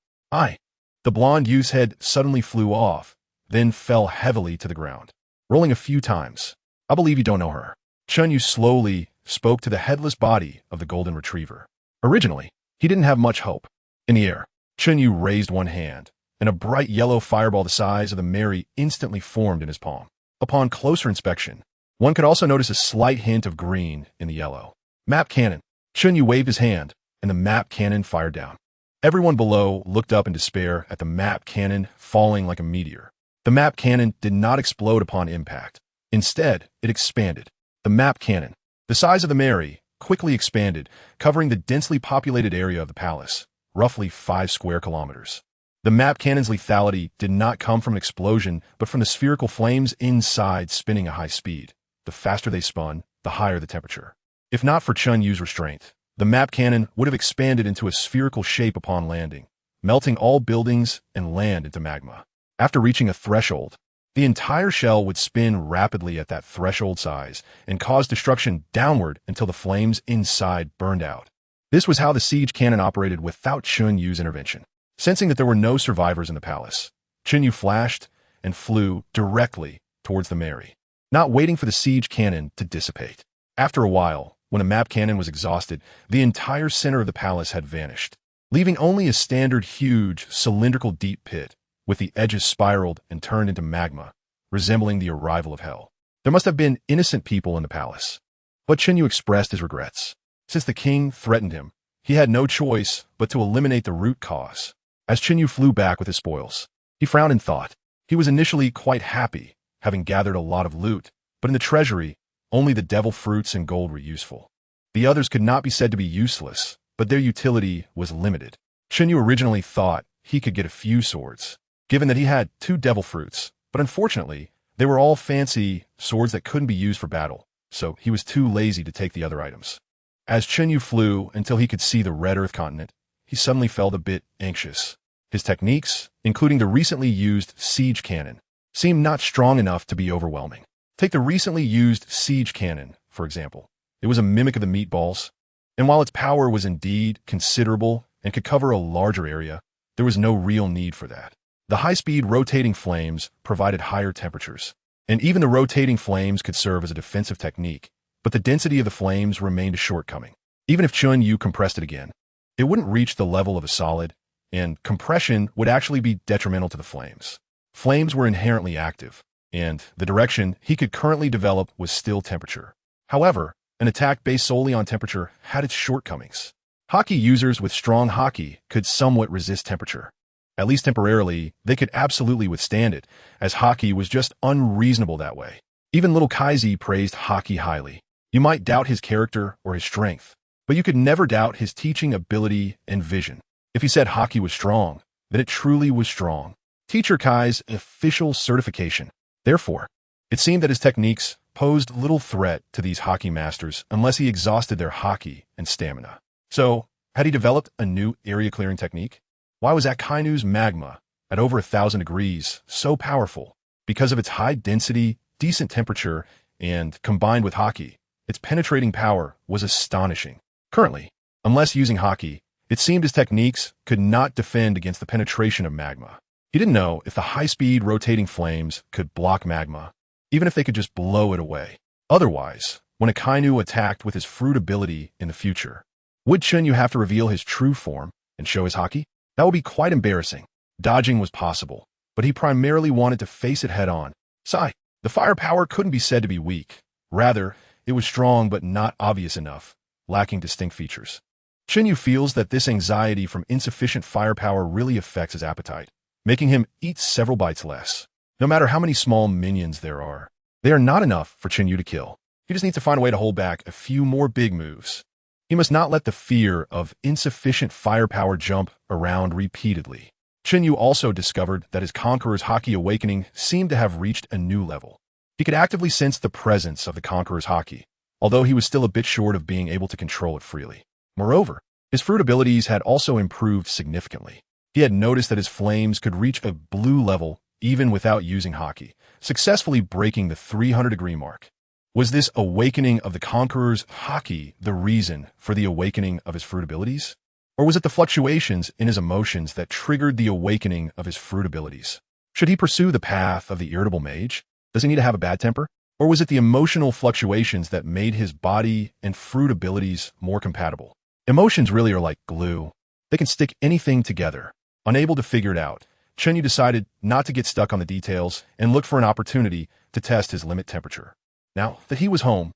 The blonde youth's head suddenly flew off, then fell heavily to the ground, rolling a few times. I believe you don't know her. Chen Yu slowly spoke to the headless body of the golden retriever. Originally, he didn't have much hope. In the air, Chen Yu raised one hand, and a bright yellow fireball the size of the Mary instantly formed in his palm. Upon closer inspection, one could also notice a slight hint of green in the yellow. Map cannon. Chen Yu waved his hand, and the map cannon fired down. Everyone below looked up in despair at the map cannon falling like a meteor. The map cannon did not explode upon impact. Instead, it expanded. The map cannon, the size of the Mary, quickly expanded, covering the densely populated area of the palace, roughly 5 square kilometers. The map cannon's lethality did not come from an explosion, but from the spherical flames inside spinning at high speed. The faster they spun, the higher the temperature. If not for Chen Yu's restraint, the map cannon would have expanded into a spherical shape upon landing, melting all buildings and land into magma. After reaching a threshold, the entire shell would spin rapidly at that threshold size and cause destruction downward until the flames inside burned out. This was how the siege cannon operated without Chen Yu's intervention. Sensing that there were no survivors in the palace, Chen Yu flashed and flew directly towards the Mary, not waiting for the siege cannon to dissipate. After a while, when a map cannon was exhausted, the entire center of the palace had vanished, leaving only a standard huge, cylindrical deep pit, with the edges spiraled and turned into magma, resembling the arrival of hell. There must have been innocent people in the palace. But Chen Yu expressed his regrets. Since the king threatened him, he had no choice but to eliminate the root cause. As Chen Yu flew back with his spoils, he frowned and thought. He was initially quite happy, having gathered a lot of loot, but in the treasury, only the devil fruits and gold were useful. The others could not be said to be useless, but their utility was limited. Chen Yu originally thought he could get a few swords, given that he had 2 devil fruits, but unfortunately, they were all fancy swords that couldn't be used for battle, so he was too lazy to take the other items. As Chen Yu flew until he could see the red earth continent, he suddenly felt a bit anxious. His techniques, including the recently used siege cannon, seemed not strong enough to be overwhelming. Take the recently used siege cannon, for example. It was a mimic of the meatballs, and while its power was indeed considerable and could cover a larger area, there was no real need for that. The high-speed rotating flames provided higher temperatures, and even the rotating flames could serve as a defensive technique, but the density of the flames remained a shortcoming. Even if Chen Yu compressed it again, it wouldn't reach the level of a solid, and compression would actually be detrimental to the flames. Flames were inherently active, and the direction he could currently develop was still temperature. However, an attack based solely on temperature had its shortcomings. Hockey users with strong hockey could somewhat resist temperature. At least temporarily, they could absolutely withstand it, as hockey was just unreasonable that way. Even little Kaizi praised hockey highly. You might doubt his character or his strength, but you could never doubt his teaching ability and vision. If he said hockey was strong, then it truly was strong. Teacher Kai's official certification. Therefore, it seemed that his techniques posed little threat to these hockey masters unless he exhausted their hockey and stamina. So, had he developed a new area-clearing technique? Why was Akainu's magma, at over 1,000 degrees, so powerful? Because of its high density, decent temperature, and, combined with hockey, its penetrating power was astonishing. Currently, unless using hockey, it seemed his techniques could not defend against the penetration of magma. He didn't know if the high-speed rotating flames could block magma, even if they could just blow it away. Otherwise, when Akainu attacked with his fruit ability in the future, Would Chen Yu have to reveal his true form and show his haki? That would be quite embarrassing. Dodging was possible, but he primarily wanted to face it head-on. Sigh. The firepower couldn't be said to be weak. Rather, it was strong but not obvious enough, lacking distinct features. Chen Yu feels that this anxiety from insufficient firepower really affects his appetite, making him eat several bites less. No matter how many small minions there are, they are not enough for Chen Yu to kill. He just needs to find a way to hold back a few more big moves. He must not let the fear of insufficient firepower jump around repeatedly. Chen Yu also discovered that his Conqueror's haki awakening seemed to have reached a new level. He could actively sense the presence of the Conqueror's haki, although he was still a bit short of being able to control it freely. Moreover, his fruit abilities had also improved significantly. He had noticed that his flames could reach a blue level even without using haki, successfully breaking the 300-degree mark. Was this awakening of the Conqueror's haki the reason for the awakening of his fruit abilities? Or was it the fluctuations in his emotions that triggered the awakening of his fruit abilities? Should he pursue the path of the irritable mage? Does he need to have a bad temper? Or was it the emotional fluctuations that made his body and fruit abilities more compatible? Emotions really are like glue. They can stick anything together. Unable to figure it out, Chen Yu decided not to get stuck on the details and looked for an opportunity to test his limit temperature. Now that he was home,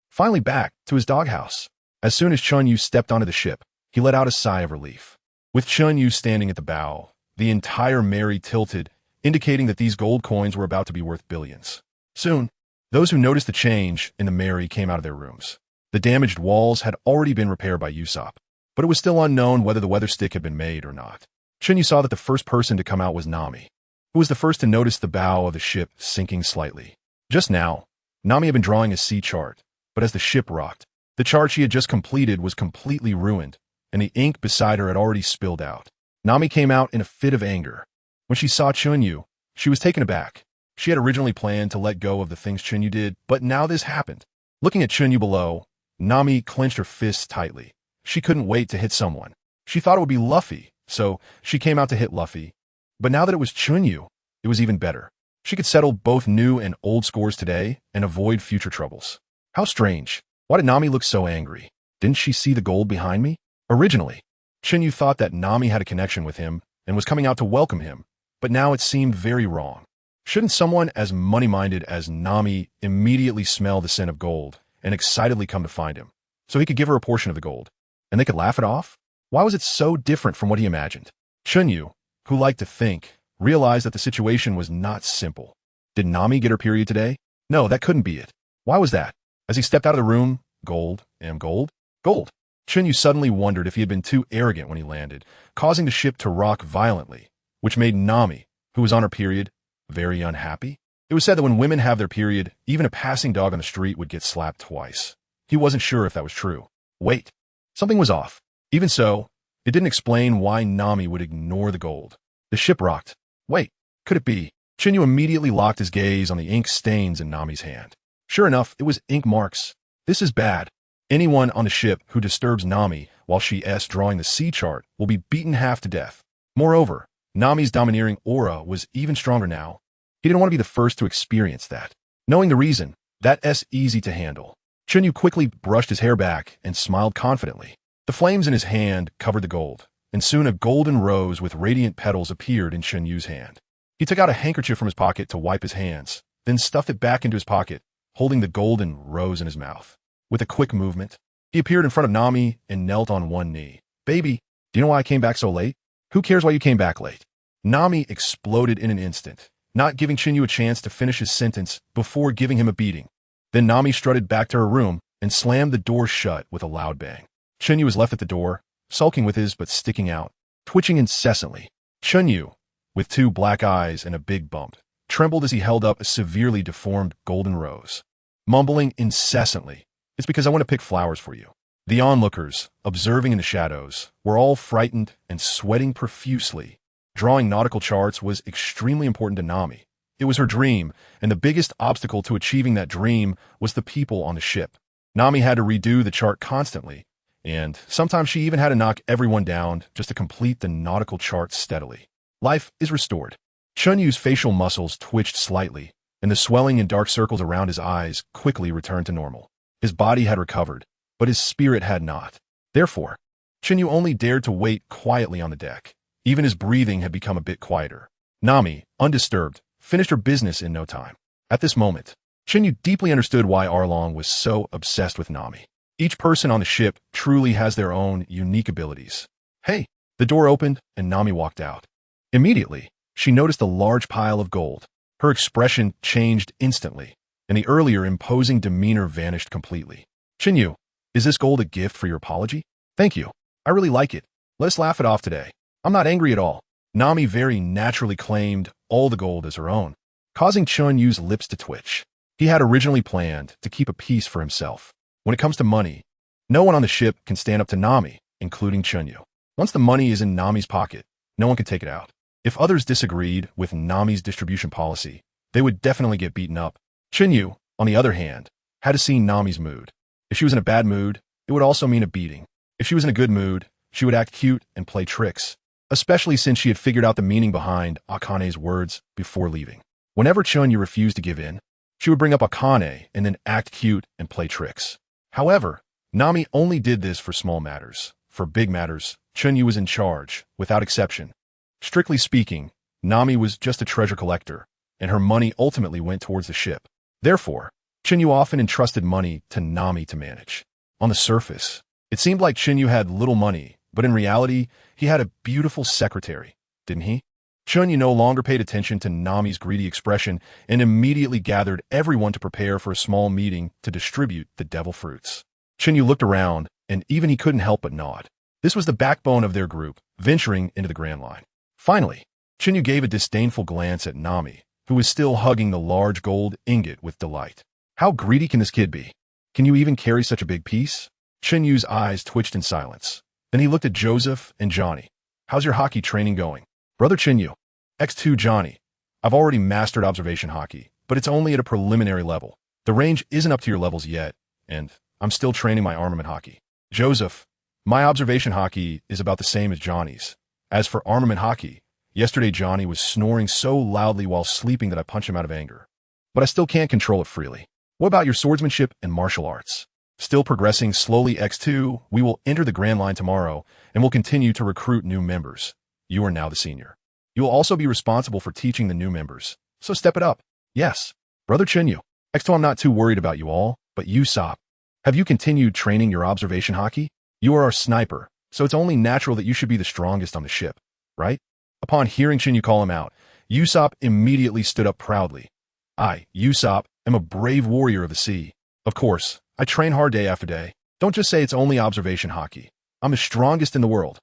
finally back to his doghouse. As soon as Chen Yu stepped onto the ship, he let out a sigh of relief. With Chen Yu standing at the bow, the entire Mary tilted, indicating that these gold coins were about to be worth billions. Soon, those who noticed the change in the Mary came out of their rooms. The damaged walls had already been repaired by Usopp, but it was still unknown whether the weather stick had been made or not. Chen Yu saw that the first person to come out was Nami, who was the first to notice the bow of the ship sinking slightly. Just now, Nami had been drawing a sea chart, but as the ship rocked, the chart she had just completed was completely ruined, and the ink beside her had already spilled out. Nami came out in a fit of anger. When she saw Chen Yu, she was taken aback. She had originally planned to let go of the things Chen Yu did, but now this happened. Looking at Chen Yu below, Nami clenched her fists tightly. She couldn't wait to hit someone. She thought it would be Luffy, so she came out to hit Luffy. But now that it was Chen Yu, it was even better. She could settle both new and old scores today and avoid future troubles. How strange. Why did Nami look so angry? Didn't she see the gold behind me? Originally, Chen Yu thought that Nami had a connection with him and was coming out to welcome him, but now it seemed very wrong. Shouldn't someone as money-minded as Nami immediately smell the scent of gold and excitedly come to find him, so he could give her a portion of the gold, and they could laugh it off? Why was it so different from what he imagined? Chen Yu, who liked to think, realized that the situation was not simple. Did Nami get her period today? No, that couldn't be it. Why was that? As he stepped out of the room, gold. Gold. Chen Yu suddenly wondered if he had been too arrogant when he landed, causing the ship to rock violently, which made Nami, who was on her period, very unhappy. It was said that when women have their period, even a passing dog on the street would get slapped twice. He wasn't sure if that was true. Wait. Something was off. Even so, it didn't explain why Nami would ignore the gold. The ship rocked. Wait, could it be? Chen Yu immediately locked his gaze on the ink stains in Nami's hand. Sure enough, it was ink marks. This is bad. Anyone on the ship who disturbs Nami while she's drawing the sea chart will be beaten half to death. Moreover, Nami's domineering aura was even stronger now. He didn't want to be the first to experience that. Knowing the reason, that's easy to handle. Chen Yu quickly brushed his hair back and smiled confidently. The flames in his hand covered the gold, and soon a golden rose with radiant petals appeared in Chen Yu's hand. He took out a handkerchief from his pocket to wipe his hands, then stuffed it back into his pocket, holding the golden rose in his mouth. With a quick movement, he appeared in front of Nami and knelt on one knee. Baby, do you know why I came back so late? Who cares why you came back late? Nami exploded in an instant, not giving Chen Yu a chance to finish his sentence before giving him a beating. Then Nami strutted back to her room and slammed the door shut with a loud bang. Chen Yu was left at the door, sulking with his but sticking out, twitching incessantly. Chen Yu, with two black eyes and a big bump, trembled as he held up a severely deformed golden rose. Mumbling incessantly, "It's because I want to pick flowers for you." The onlookers, observing in the shadows, were all frightened and sweating profusely. Drawing nautical charts was extremely important to Nami. It was her dream, and the biggest obstacle to achieving that dream was the people on the ship. Nami had to redo the chart constantly, and sometimes she even had to knock everyone down just to complete the nautical chart steadily. Life is restored. Chen Yu's facial muscles twitched slightly, and the swelling and dark circles around his eyes quickly returned to normal. His body had recovered, but his spirit had not. Therefore, Chen Yu only dared to wait quietly on the deck. Even his breathing had become a bit quieter. Nami, undisturbed, finished her business in no time. At this moment, Chen Yu deeply understood why Arlong was so obsessed with Nami. Each person on the ship truly has their own unique abilities. Hey! The door opened, and Nami walked out. Immediately, she noticed a large pile of gold. Her expression changed instantly, and the earlier imposing demeanor vanished completely. Chen Yu, is this gold a gift for your apology? Thank you. I really like it. Let's laugh it off today. I'm not angry at all. Nami very naturally claimed all the gold as her own, causing Chen Yu's lips to twitch. He had originally planned to keep a piece for himself. When it comes to money, no one on the ship can stand up to Nami, including Chen Yu. Once the money is in Nami's pocket, no one can take it out. If others disagreed with Nami's distribution policy, they would definitely get beaten up. Chen Yu, on the other hand, had to see Nami's mood. If she was in a bad mood, it would also mean a beating. If she was in a good mood, she would act cute and play tricks, especially since she had figured out the meaning behind Akane's words before leaving. Whenever Chen Yu refused to give in, she would bring up Akane and then act cute and play tricks. However, Nami only did this for small matters. For big matters, Chen Yu was in charge, without exception. Strictly speaking, Nami was just a treasure collector, and her money ultimately went towards the ship. Therefore, Chen Yu often entrusted money to Nami to manage. On the surface, it seemed like Chen Yu had little money, but in reality, he had a beautiful secretary, didn't he? Chen Yu no longer paid attention to Nami's greedy expression and immediately gathered everyone to prepare for a small meeting to distribute the devil fruits. Chen Yu looked around, and even he couldn't help but nod. This was the backbone of their group, venturing into the Grand Line. Finally, Chen Yu gave a disdainful glance at Nami, who was still hugging the large gold ingot with delight. How greedy can this kid be? Can you even carry such a big piece? Chen Yu's eyes twitched in silence. Then he looked at Joseph and Johnny. How's your hockey training going? Brother Chen Yu. X2 Johnny. I've already mastered observation hockey, but it's only at a preliminary level. The range isn't up to your levels yet, and I'm still training my armament hockey. Joseph. My observation hockey is about the same as Johnny's. As for armament hockey, yesterday Johnny was snoring so loudly while sleeping that I punched him out of anger. But I still can't control it freely. What about your swordsmanship and martial arts? Still progressing slowly, X2. We will enter the Grand Line tomorrow, and will continue to recruit new members. You are now the senior. You will also be responsible for teaching the new members, so step it up. Yes. Brother Chen Yu. X2, I'm not too worried about you all, but Usopp. Have you continued training your observation hockey? You are our sniper, so it's only natural that you should be the strongest on the ship, right? Upon hearing Chen Yu call him out, Usopp immediately stood up proudly. I, Usopp, am a brave warrior of the sea. Of course, I train hard day after day. Don't just say it's only observation hockey. I'm the strongest in the world.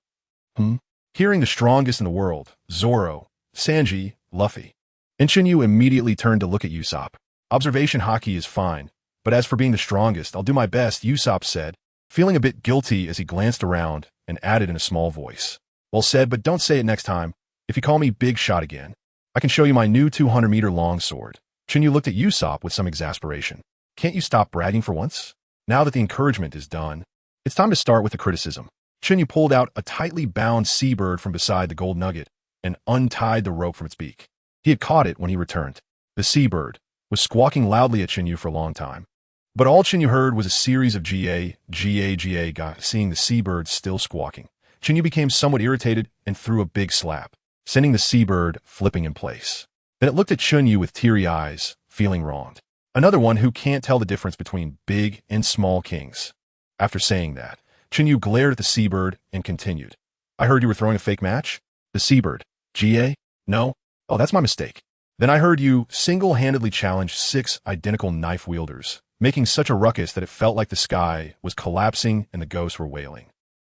Hearing the strongest in the world, Zoro, Sanji, Luffy. And Chen Yu immediately turned to look at Usopp. Observation hockey is fine, but as for being the strongest, I'll do my best, Usopp said, feeling a bit guilty as he glanced around and added in a small voice. Well said, but don't say it next time. If you call me Big Shot again, I can show you my new 200-meter long sword. Chen Yu looked at Usopp with some exasperation. Can't you stop bragging for once? Now that the encouragement is done, it's time to start with the criticism. Chen Yu pulled out a tightly bound seabird from beside the gold nugget and untied the rope from its beak. He had caught it when he returned. The seabird was squawking loudly at Chen Yu for a long time. But all Chen Yu heard was a series of GA. Seeing the seabird still squawking, Chen Yu became somewhat irritated and threw a big slap, sending the seabird flipping in place. Then it looked at Chen Yu with teary eyes, feeling wronged. Another one who can't tell the difference between big and small kings. After saying that, Chen Yu glared at the seabird and continued. I heard you were throwing a fake match? The seabird. GA? No? Oh, that's my mistake. Then I heard you single-handedly challenge 6 identical knife wielders, making such a ruckus that it felt like the sky was collapsing and the ghosts were wailing.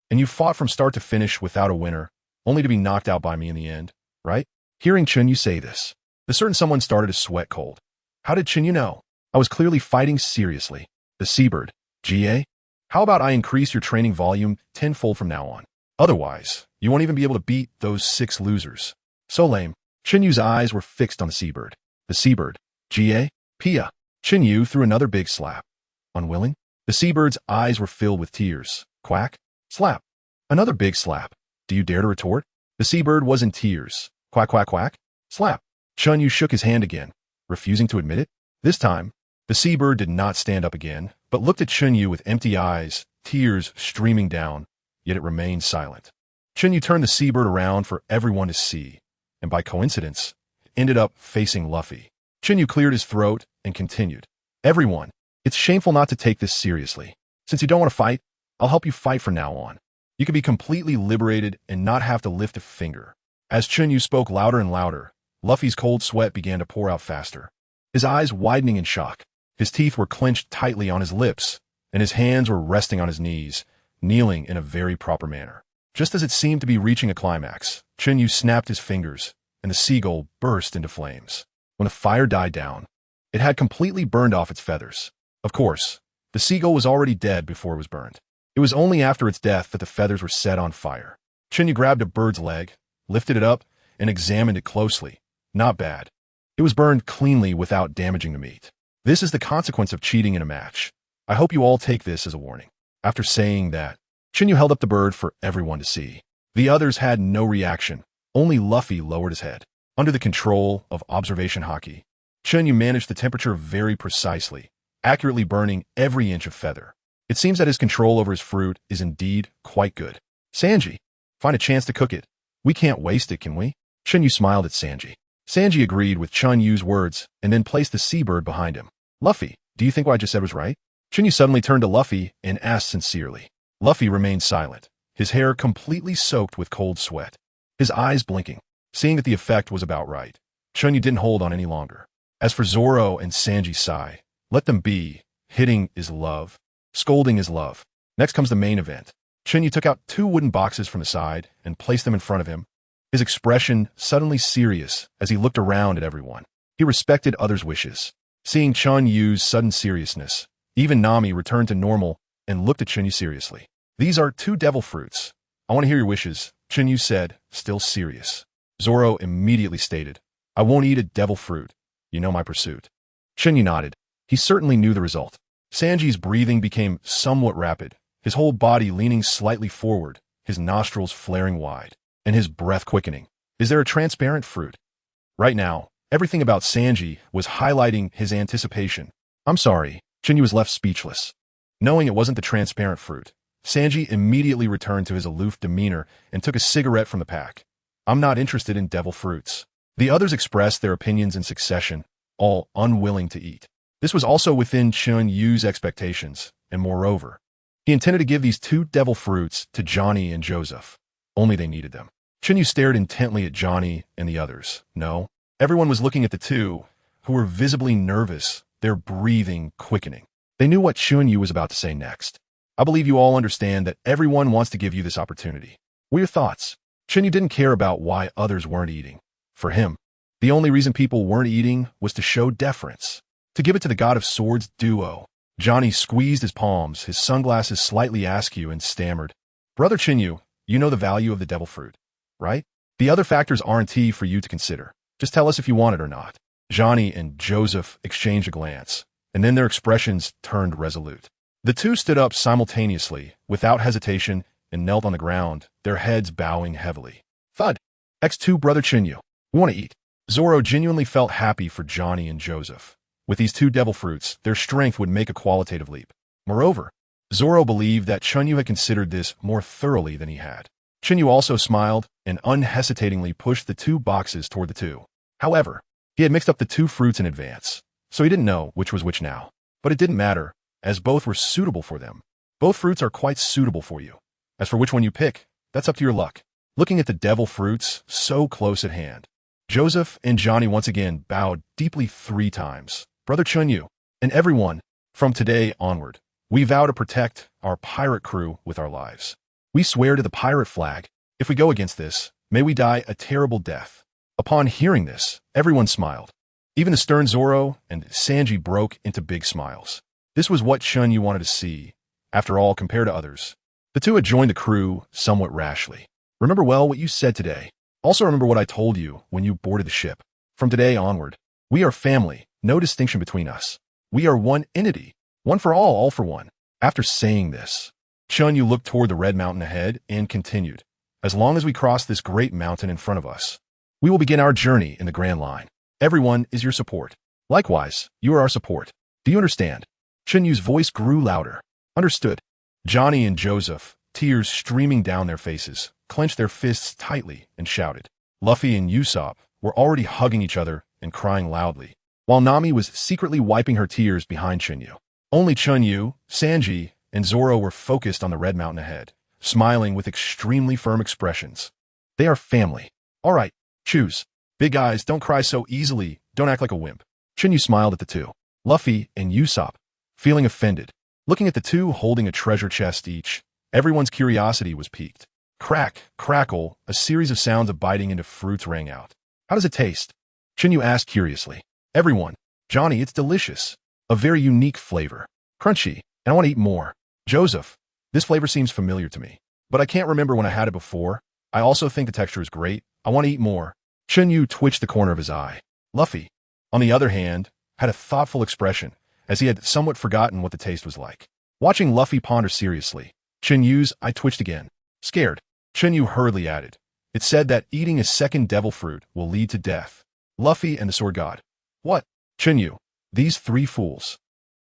And you fought from start to finish without a winner, only to be knocked out by me in the end, right? Hearing Chen Yu say this, the certain someone started to sweat cold. How did Chen Yu know? I was clearly fighting seriously. The seabird. GA? How about I increase your training volume tenfold from now on? Otherwise, you won't even be able to beat those 6 losers. So lame. Chen Yu's eyes were fixed on the seabird. The seabird. GA? Pia. Chen Yu threw another big slap. Unwilling? The seabird's eyes were filled with tears. Quack. Slap. Another big slap. Do you dare to retort? The seabird was in tears. Quack, quack, quack. Slap. Chen Yu shook his hand again, refusing to admit it. This time, the seabird did not stand up again, but looked at Chen Yu with empty eyes, tears streaming down, yet it remained silent. Chen Yu turned the seabird around for everyone to see, and by coincidence, ended up facing Luffy. Chen Yu cleared his throat and continued. Everyone, it's shameful not to take this seriously. Since you don't want to fight, I'll help you fight from now on. You can be completely liberated and not have to lift a finger. As Chen Yu spoke louder and louder, Luffy's cold sweat began to pour out faster. His eyes widening in shock. His teeth were clenched tightly on his lips, and his hands were resting on his knees, kneeling in a very proper manner. Just as it seemed to be reaching a climax, Chen Yu snapped his fingers, and the seagull burst into flames. When the fire died down, it had completely burned off its feathers. Of course, the seagull was already dead before it was burned. It was only after its death that the feathers were set on fire. Chen Yu grabbed a bird's leg, lifted it up, and examined it closely. Not bad. It was burned cleanly without damaging the meat. This is the consequence of cheating in a match. I hope you all take this as a warning. After saying that, Chen Yu held up the bird for everyone to see. The others had no reaction. Only Luffy lowered his head. Under the control of observation haki, Chen Yu managed the temperature very precisely, accurately burning every inch of feather. It seems that his control over his fruit is indeed quite good. Sanji, find a chance to cook it. We can't waste it, can we? Chen Yu smiled at Sanji. Sanji agreed with Chen Yu's words and then placed the seabird behind him. Luffy, do you think what I just said was right? Chen Yu suddenly turned to Luffy and asked sincerely. Luffy remained silent, his hair completely soaked with cold sweat, his eyes blinking. Seeing that the effect was about right, Chen Yu didn't hold on any longer. As for Zoro and Sanji sigh, let them be. Hitting is love. Scolding is love. Next comes the main event. Chen Yu took out 2 wooden boxes from the side and placed them in front of him, his expression suddenly serious as he looked around at everyone. He respected others' wishes. Seeing Chen Yu's sudden seriousness, even Nami returned to normal and looked at Chen Yu seriously. These are 2 devil fruits. I want to hear your wishes, Chen Yu said, still serious. Zoro immediately stated, I won't eat a devil fruit. You know my pursuit. Chen Yu nodded. He certainly knew the result. Sanji's breathing became somewhat rapid, his whole body leaning slightly forward, his nostrils flaring wide, and his breath quickening. Is there a transparent fruit? Right now, everything about Sanji was highlighting his anticipation. I'm sorry, Chen Yu was left speechless. Knowing it wasn't the transparent fruit, Sanji immediately returned to his aloof demeanor and took a cigarette from the pack. I'm not interested in devil fruits. The others expressed their opinions in succession, all unwilling to eat. This was also within Chen Yu's expectations, and moreover, he intended to give these 2 devil fruits to Johnny and Joseph. Only they needed them. Chen Yu stared intently at Johnny and the others. No, everyone was looking at the 2, who were visibly nervous, their breathing quickening. They knew what Chen Yu was about to say next. I believe you all understand that everyone wants to give you this opportunity. What are your thoughts? Chen Yu didn't care about why others weren't eating. For him, the only reason people weren't eating was to show deference, to give it to the god of swords duo. Johnny squeezed his palms, his sunglasses slightly askew, and stammered, Brother Chen Yu, you know the value of the devil fruit, right? The other factors aren't for you to consider. Just tell us if you want it or not. Johnny and Joseph exchanged a glance, and then their expressions turned resolute. The 2 stood up simultaneously, without hesitation, and knelt on the ground, their heads bowing heavily. Thud! X2 Brother Chen Yu, we want to eat. Zoro genuinely felt happy for Johnny and Joseph. With these 2 devil fruits, their strength would make a qualitative leap. Moreover, Zoro believed that Chen Yu had considered this more thoroughly than he had. Chen Yu also smiled and unhesitatingly pushed the 2 boxes toward the 2. However, he had mixed up the 2 fruits in advance, so he didn't know which was which now. But it didn't matter, as both were suitable for them. Both fruits are quite suitable for you. As for which one you pick, that's up to your luck. Looking at the devil fruits so close at hand, Joseph and Johnny once again bowed deeply 3 times. Brother Chen Yu, and everyone, from today onward, we vow to protect our pirate crew with our lives. We swear to the pirate flag, if we go against this, may we die a terrible death. Upon hearing this, everyone smiled. Even the stern Zoro and Sanji broke into big smiles. This was what Chen Yu wanted to see. After all, compared to others, the 2 had joined the crew somewhat rashly. Remember well what you said today. Also remember what I told you when you boarded the ship. From today onward, we are family, no distinction between us. We are one entity, one for all for one. After saying this, Chen Yu looked toward the red mountain ahead and continued, as long as we cross this great mountain in front of us, we will begin our journey in the Grand Line. Everyone is your support. Likewise, you are our support. Do you understand? Chen Yu's voice grew louder. Understood. Johnny and Joseph tears streaming down their faces, clenched their fists tightly, and shouted. Luffy and Usopp were already hugging each other and crying loudly, while Nami was secretly wiping her tears behind Chen Yu. Only Chen Yu, Sanji, and Zoro were focused on the red mountain ahead, smiling with extremely firm expressions. They are family. All right, choose. Big guys, don't cry so easily. Don't act like a wimp. Chen Yu smiled at the two. Luffy and Usopp, feeling offended, looking at the two holding a treasure chest each, everyone's curiosity was piqued. Crack, crackle, a series of sounds of biting into fruits rang out. How does it taste? Chen Yu asked curiously. Everyone. Johnny, it's delicious. A very unique flavor. Crunchy, and I want to eat more. Joseph, this flavor seems familiar to me, but I can't remember when I had it before. I also think the texture is great. I want to eat more. Chen Yu twitched the corner of his eye. Luffy, on the other hand, had a thoughtful expression, as he had somewhat forgotten what the taste was like. Watching Luffy ponder seriously, Chen Yu's eye twitched again. Scared, Chen Yu hurriedly added. It said that eating a second devil fruit will lead to death. Luffy and the sword god. What? Chen Yu, these three fools.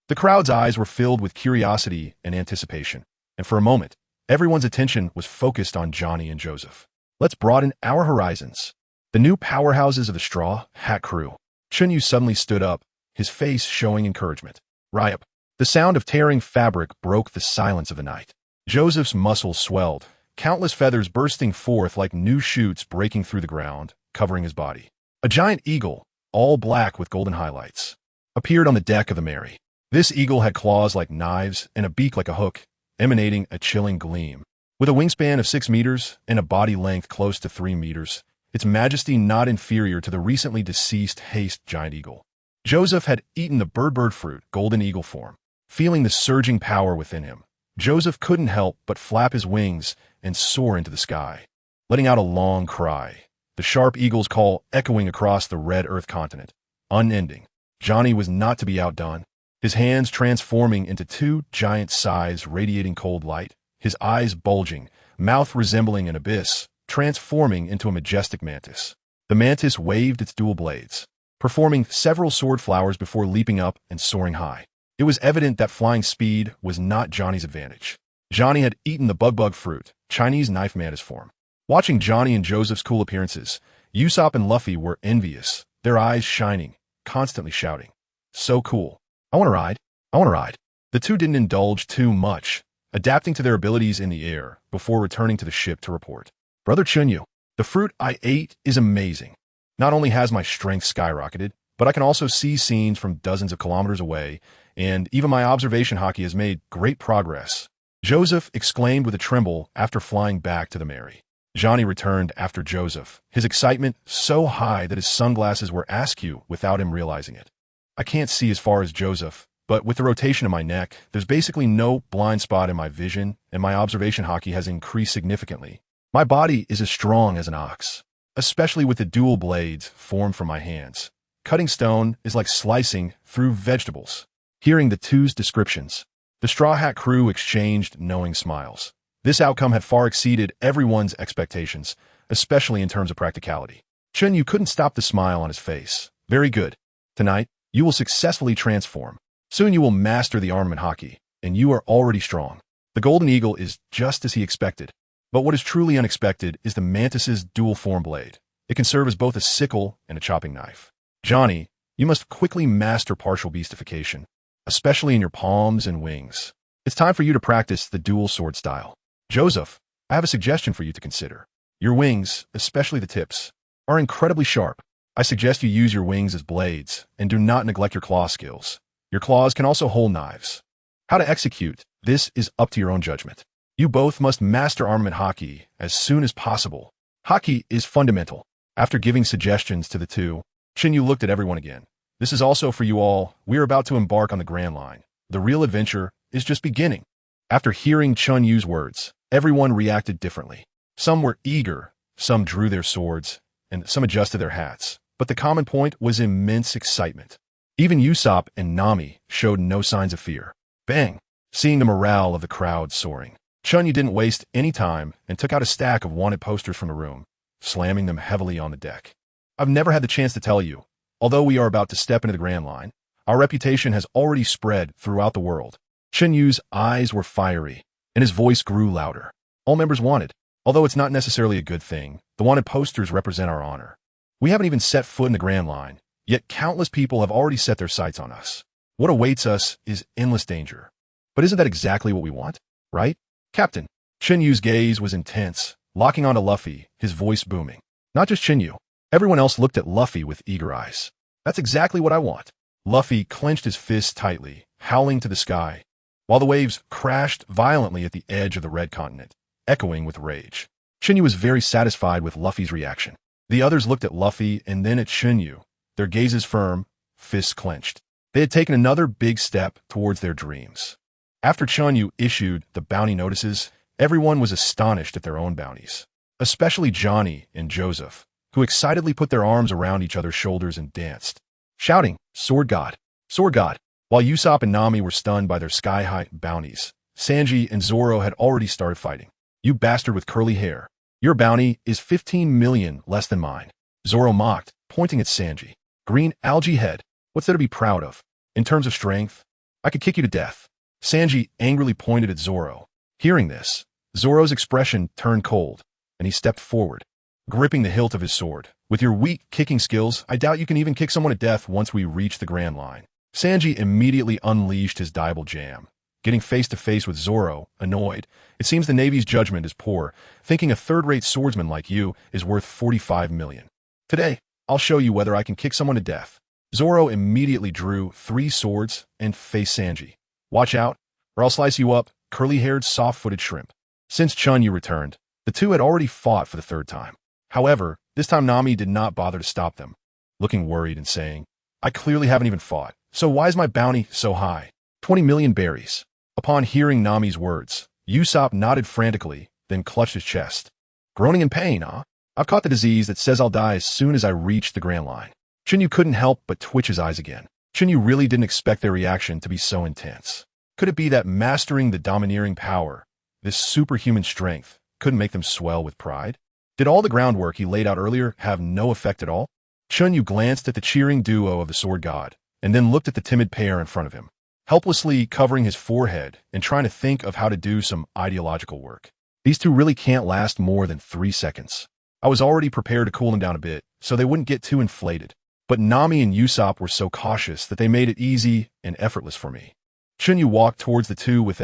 The crowd's eyes were filled with curiosity and anticipation, and for a moment, everyone's attention was focused on Johnny and Joseph. Let's broaden our horizons. The new powerhouses of the Straw Hat Crew. Chen Yu suddenly stood up, his face showing encouragement. Ryup. The sound of tearing fabric broke the silence of the night. Joseph's muscles swelled, countless feathers bursting forth like new shoots breaking through the ground, covering his body. A giant eagle, all black with golden highlights, appeared on the deck of the Mary. This eagle had claws like knives and a beak like a hook, emanating a chilling gleam. With a wingspan of 6 meters and a body length close to 3 meters, its majesty not inferior to the recently deceased Haste giant eagle. Joseph had eaten the bird fruit, golden eagle form. Feeling the surging power within him, Joseph couldn't help but flap his wings and soar into the sky, letting out a long cry, the sharp eagle's call echoing across the red earth continent, unending. Johnny was not to be outdone, his hands transforming into two giant sighs radiating cold light, his eyes bulging, mouth resembling an abyss, transforming into a majestic mantis. The mantis waved its dual blades, performing several sword flowers before leaping up and soaring high. It was evident that flying speed was not Johnny's advantage. Johnny had eaten the bug fruit, Chinese knife mantis form. Watching Johnny and Joseph's cool appearances, Usopp and Luffy were envious, their eyes shining, constantly shouting. So cool. I want to ride. I want to ride. The two didn't indulge too much, adapting to their abilities in the air before returning to the ship to report. Brother Chen Yu, the fruit I ate is amazing. Not only has my strength skyrocketed, but I can also see scenes from dozens of kilometers away, and even my observation hockey has made great progress. Joseph exclaimed with a tremble after flying back to the Mary. Johnny returned after Joseph, his excitement so high that his sunglasses were askew without him realizing it. I can't see as far as Joseph, but with the rotation of my neck, there's basically no blind spot in my vision, and my observation hockey has increased significantly. My body is as strong as an ox, especially with the dual blades formed from my hands. Cutting stone is like slicing through vegetables. Hearing the two's descriptions, the Straw Hat Crew exchanged knowing smiles. This outcome had far exceeded everyone's expectations, especially in terms of practicality. Chen Yu couldn't stop the smile on his face. Very good. Tonight, you will successfully transform. Soon you will master the armament hockey, and you are already strong. The Golden Eagle is just as he expected. But what is truly unexpected is the mantis's dual form blade. It can serve as both a sickle and a chopping knife. Johnny, you must quickly master partial beastification, especially in your palms and wings. It's time for you to practice the dual sword style. Joseph, I have a suggestion for you to consider. Your wings, especially the tips, are incredibly sharp. I suggest you use your wings as blades, and do not neglect your claw skills. Your claws can also hold knives. How to execute this is up to your own judgment. You both must master armament hockey as soon as possible. Hockey is fundamental. After giving suggestions to the two, Chen Yu looked at everyone again. This is also for you all. We are about to embark on the Grand Line. The real adventure is just beginning. After hearing Chen Yu's words, everyone reacted differently. Some were eager, some drew their swords, and some adjusted their hats. But the common point was immense excitement. Even Usopp and Nami showed no signs of fear. Bang! Seeing the morale of the crowd soaring, Chen Yu didn't waste any time and took out a stack of wanted posters from the room, slamming them heavily on the deck. I've never had the chance to tell you, although we are about to step into the Grand Line, our reputation has already spread throughout the world. Chen Yu's eyes were fiery, and his voice grew louder. All members wanted. Although it's not necessarily a good thing, the wanted posters represent our honor. We haven't even set foot in the Grand Line, yet countless people have already set their sights on us. What awaits us is endless danger. But isn't that exactly what we want, right? Captain. Chen Yu's gaze was intense, locking onto Luffy, his voice booming. Not just Chen Yu. Everyone else looked at Luffy with eager eyes. That's exactly what I want. Luffy clenched his fists tightly, howling to the sky, while the waves crashed violently at the edge of the Red Continent, echoing with rage. Chen Yu was very satisfied with Luffy's reaction. The others looked at Luffy and then at Chen Yu, their gazes firm, fists clenched. They had taken another big step towards their dreams. After Chen Yu issued the bounty notices, everyone was astonished at their own bounties, especially Johnny and Joseph, who excitedly put their arms around each other's shoulders and danced, shouting, "Sword God! Sword God!" While Usopp and Nami were stunned by their sky-high bounties, Sanji and Zoro had already started fighting. "You bastard with curly hair. Your bounty is 15 million less than mine," Zoro mocked, pointing at Sanji. "Green algae head, what's there to be proud of? In terms of strength, I could kick you to death." Sanji angrily pointed at Zoro. Hearing this, Zoro's expression turned cold, and he stepped forward, gripping the hilt of his sword. "With your weak kicking skills, I doubt you can even kick someone to death once we reach the Grand Line." Sanji immediately unleashed his diable jam, getting face-to-face with Zoro, annoyed. "It seems the Navy's judgment is poor, thinking a third-rate swordsman like you is worth 45 million. Today, I'll show you whether I can kick someone to death." Zoro immediately drew 3 swords and faced Sanji. "Watch out, or I'll slice you up, curly-haired, soft-footed shrimp." Since Chen Yu returned, the two had already fought for the 3rd time. However, this time Nami did not bother to stop them, looking worried and saying, "I clearly haven't even fought, so why is my bounty so high? 20 million berries." Upon hearing Nami's words, Usopp nodded frantically, then clutched his chest. "Groaning in pain, huh? I've caught the disease that says I'll die as soon as I reach the Grand Line." Chen Yu couldn't help but twitch his eyes again. Chen Yu really didn't expect their reaction to be so intense. Could it be that mastering the domineering power, this superhuman strength, couldn't make them swell with pride? Did all the groundwork he laid out earlier have no effect at all? Chen Yu glanced at the cheering duo of the Sword God, and then looked at the timid pair in front of him, helplessly covering his forehead and trying to think of how to do some ideological work. These two really can't last more than 3 seconds. I was already prepared to cool them down a bit, so they wouldn't get too inflated. But Nami and Usopp were so cautious that they made it easy and effortless for me. Chen Yu walked towards the two with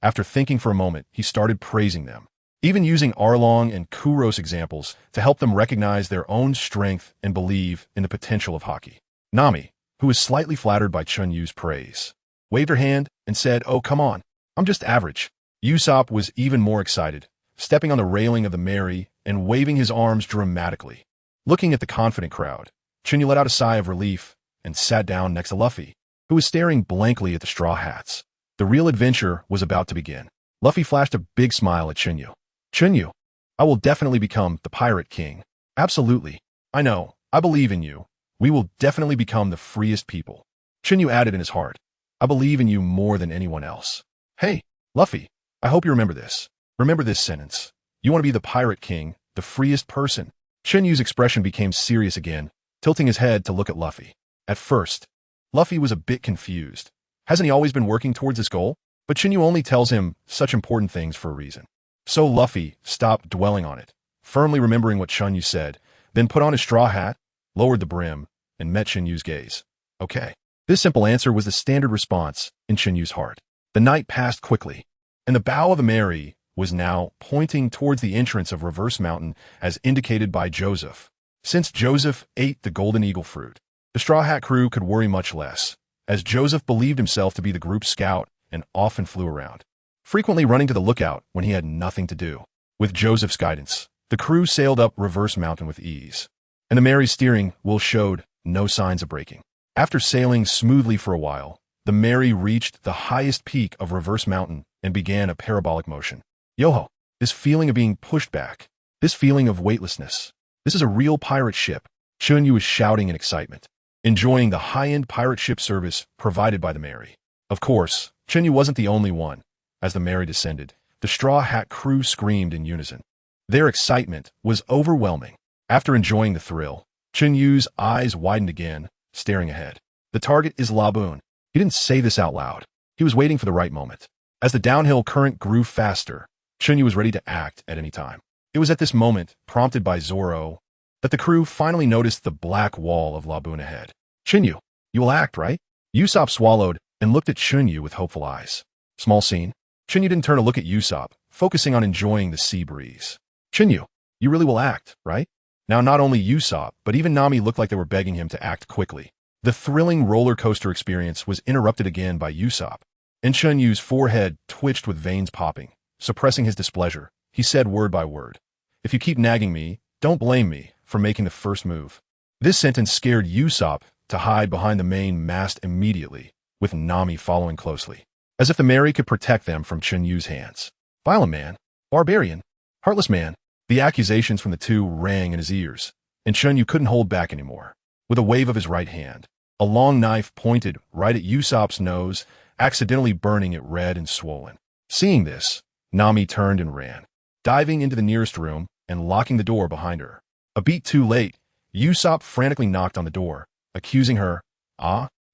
after thinking for a moment, he started praising them, even using Arlong and Kuros examples to help them recognize their own strength and believe in the potential of hockey. Nami, who was slightly flattered by Chen Yu's praise, waved her hand and said, "Oh, come on, I'm just average." Usopp was even more excited, stepping on the railing of the Mary and waving his arms dramatically. Looking at the confident crowd, Chen Yu let out a sigh of relief and sat down next to Luffy, who was staring blankly at the straw hats. The real adventure was about to begin. Luffy flashed a big smile at Chen Yu. "Chen Yu, I will definitely become the Pirate King." "Absolutely. I know. I believe in you. We will definitely become the freest people." Chen Yu added in his heart, "I believe in you more than anyone else." "Hey, Luffy, I hope you remember this. Remember this sentence. You want to be the Pirate King, the freest person." Chen Yu's expression became serious again, tilting his head to look at Luffy. At first, Luffy was a bit confused. Hasn't he always been working towards this goal? But Chen Yu only tells him such important things for a reason. So Luffy stopped dwelling on it, firmly remembering what Chen Yu said, then put on his straw hat, lowered the brim, and met Chen Yu's gaze. Okay. This simple answer was the standard response in Chen Yu's heart. The night passed quickly, and the bow of the Mary was now pointing towards the entrance of Reverse Mountain as indicated by Joseph. Since Joseph ate the golden eagle fruit, the Straw Hat crew could worry much less, as Joseph believed himself to be the group's scout and often flew around, frequently running to the lookout when he had nothing to do. With Joseph's guidance, the crew sailed up Reverse Mountain with ease, and the Mary's steering wheel showed no signs of breaking. After sailing smoothly for a while, the Mary reached the highest peak of Reverse Mountain and began a parabolic motion. Yo-ho, this feeling of being pushed back, this feeling of weightlessness. This is a real pirate ship, Chen Yu was shouting in excitement, enjoying the high-end pirate ship service provided by the Mary. Of course, Chen Yu wasn't the only one. As the Mary descended, the Straw Hat crew screamed in unison. Their excitement was overwhelming. After enjoying the thrill, Chen Yu's eyes widened again, staring ahead. The target is Laboon. He didn't say this out loud. He was waiting for the right moment. As the downhill current grew faster, Chen Yu was ready to act at any time. It was at this moment, prompted by Zoro, that the crew finally noticed the black wall of laboon ahead. Chen Yu, you will act, right? Usopp swallowed and looked at Chen Yu with hopeful eyes. Small scene. Chen Yu didn't turn to look at Usopp, focusing on enjoying the sea breeze. Chen Yu, you really will act, right? Now not only Usopp, but even Nami looked like they were begging him to act quickly. The thrilling roller coaster experience was interrupted again by Usopp, and Chen Yu's forehead twitched with veins popping. Suppressing his displeasure, he said word by word, "If you keep nagging me, don't blame me for making the first move." This sentence scared Usopp to hide behind the main mast immediately, with Nami following closely, as if the Mary could protect them from Chen Yu's hands. Violent man, barbarian, heartless man. The accusations from the two rang in his ears, and Chen Yu couldn't hold back anymore. With a wave of his right hand, a long knife pointed right at Usopp's nose, accidentally burning it red and swollen. Seeing this, Nami turned and ran, diving into the nearest room and locking the door behind her. A beat too late, Usopp frantically knocked on the door, accusing her.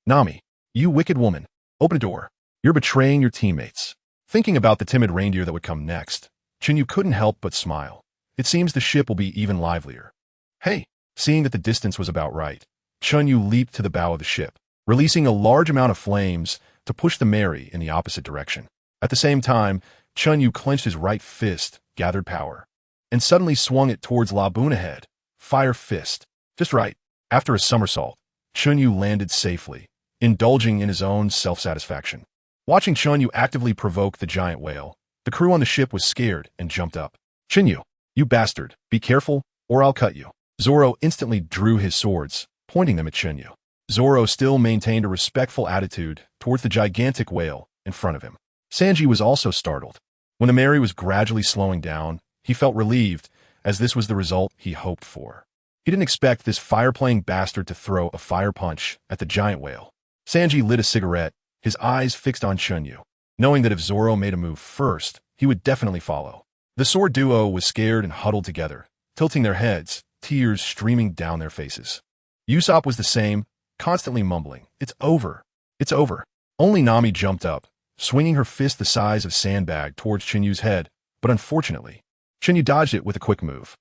Nami, you wicked woman, open the door. You're betraying your teammates." Thinking about the timid reindeer that would come next, Chen Yu couldn't help but smile. It seems the ship will be even livelier. Hey! Seeing that the distance was about right, Chen Yu leaped to the bow of the ship, releasing a large amount of flames to push the Mary in the opposite direction. At the same time, Chen Yu clenched his right fist, gathered power, and suddenly swung it towards Laboon ahead. Fire fist. Just right. After a somersault, Chen Yu landed safely, indulging in his own self-satisfaction. Watching Chen Yu actively provoke the giant whale, the crew on the ship was scared and jumped up. "Chen Yu, you bastard, be careful, or I'll cut you." Zoro instantly drew his swords, pointing them at Chen Yu. Zoro still maintained a respectful attitude towards the gigantic whale in front of him. Sanji was also startled. When the Mary was gradually slowing down, he felt relieved, as this was the result he hoped for. He didn't expect this fire-playing bastard to throw a fire punch at the giant whale. Sanji lit a cigarette, his eyes fixed on Chen Yu, knowing that if Zoro made a move first, he would definitely follow. The sword duo was scared and huddled together, tilting their heads, tears streaming down their faces. Usopp was the same, constantly mumbling, "It's over. It's over." Only Nami jumped up, swinging her fist the size of sandbag towards Chen Yu's head, but unfortunately, Chen Yu dodged it with a quick move.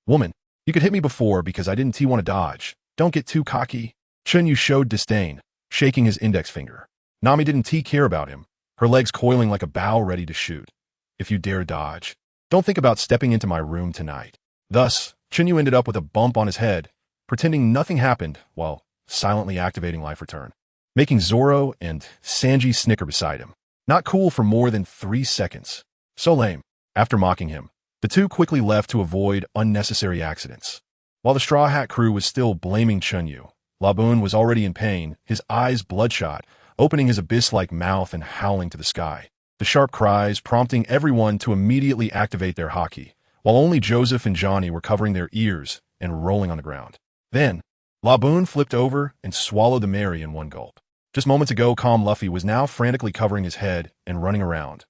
Woman, you could hit me before because I didn't want to dodge. Don't get too cocky." Chen Yu showed disdain, shaking his index finger. Nami didn't care about him, her legs coiling like a bow ready to shoot. "If you dare dodge, don't think about stepping into my room tonight." Thus, Chen Yu ended up with a bump on his head, pretending nothing happened while silently activating life return, making Zoro and Sanji snicker beside him. Not cool for more than 3 seconds. So lame. After mocking him, the two quickly left to avoid unnecessary accidents. While the Straw Hat crew was still blaming Chen Yu, Laboon was already in pain, his eyes bloodshot, opening his abyss-like mouth and howling to the sky. The sharp cries prompting everyone to immediately activate their haki, while only Joseph and Johnny were covering their ears and rolling on the ground. Then, Laboon flipped over and swallowed the Mary in one gulp. Just moments ago, calm Luffy was now frantically covering his head and running around.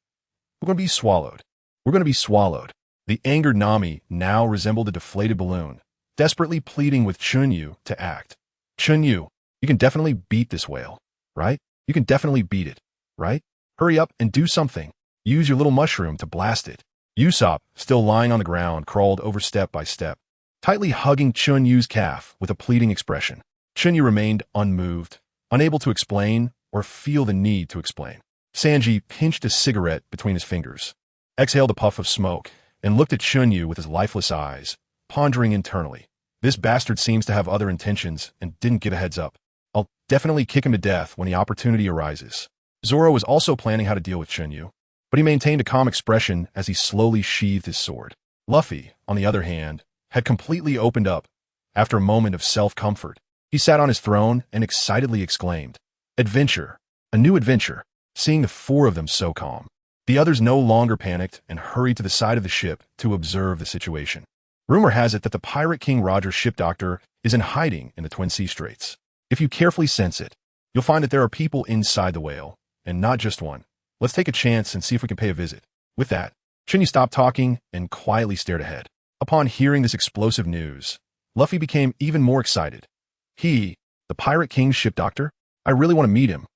"We're going to be swallowed. We're going to be swallowed." The angered Nami now resembled a deflated balloon, desperately pleading with Chen Yu to act. "Chen Yu, you can definitely beat this whale, right? You can definitely beat it, right? Hurry up and do something. Use your little mushroom to blast it." Usopp, still lying on the ground, crawled over step by step, tightly hugging Chen Yu's calf with a pleading expression. Chen Yu remained unmoved, unable to explain or feel the need to explain. Sanji pinched a cigarette between his fingers, exhaled a puff of smoke, and looked at Chen Yu with his lifeless eyes, pondering internally. This bastard seems to have other intentions and didn't give a heads up. I'll definitely kick him to death when the opportunity arises. Zoro was also planning how to deal with Chen Yu, but he maintained a calm expression as he slowly sheathed his sword. Luffy, on the other hand, had completely opened up. After a moment of self-comfort, he sat on his throne and excitedly exclaimed, "Adventure! A new adventure!" Seeing the 4 of them so calm, the others no longer panicked and hurried to the side of the ship to observe the situation. Rumor has it that the Pirate King Roger's ship doctor is in hiding in the Twin Sea Straits. If you carefully sense it, you'll find that there are people inside the whale, and not just one. Let's take a chance and see if we can pay a visit. With that, Chen Yu stopped talking and quietly stared ahead. Upon hearing this explosive news, Luffy became even more excited. "He, the Pirate King's ship doctor? I really want to meet him."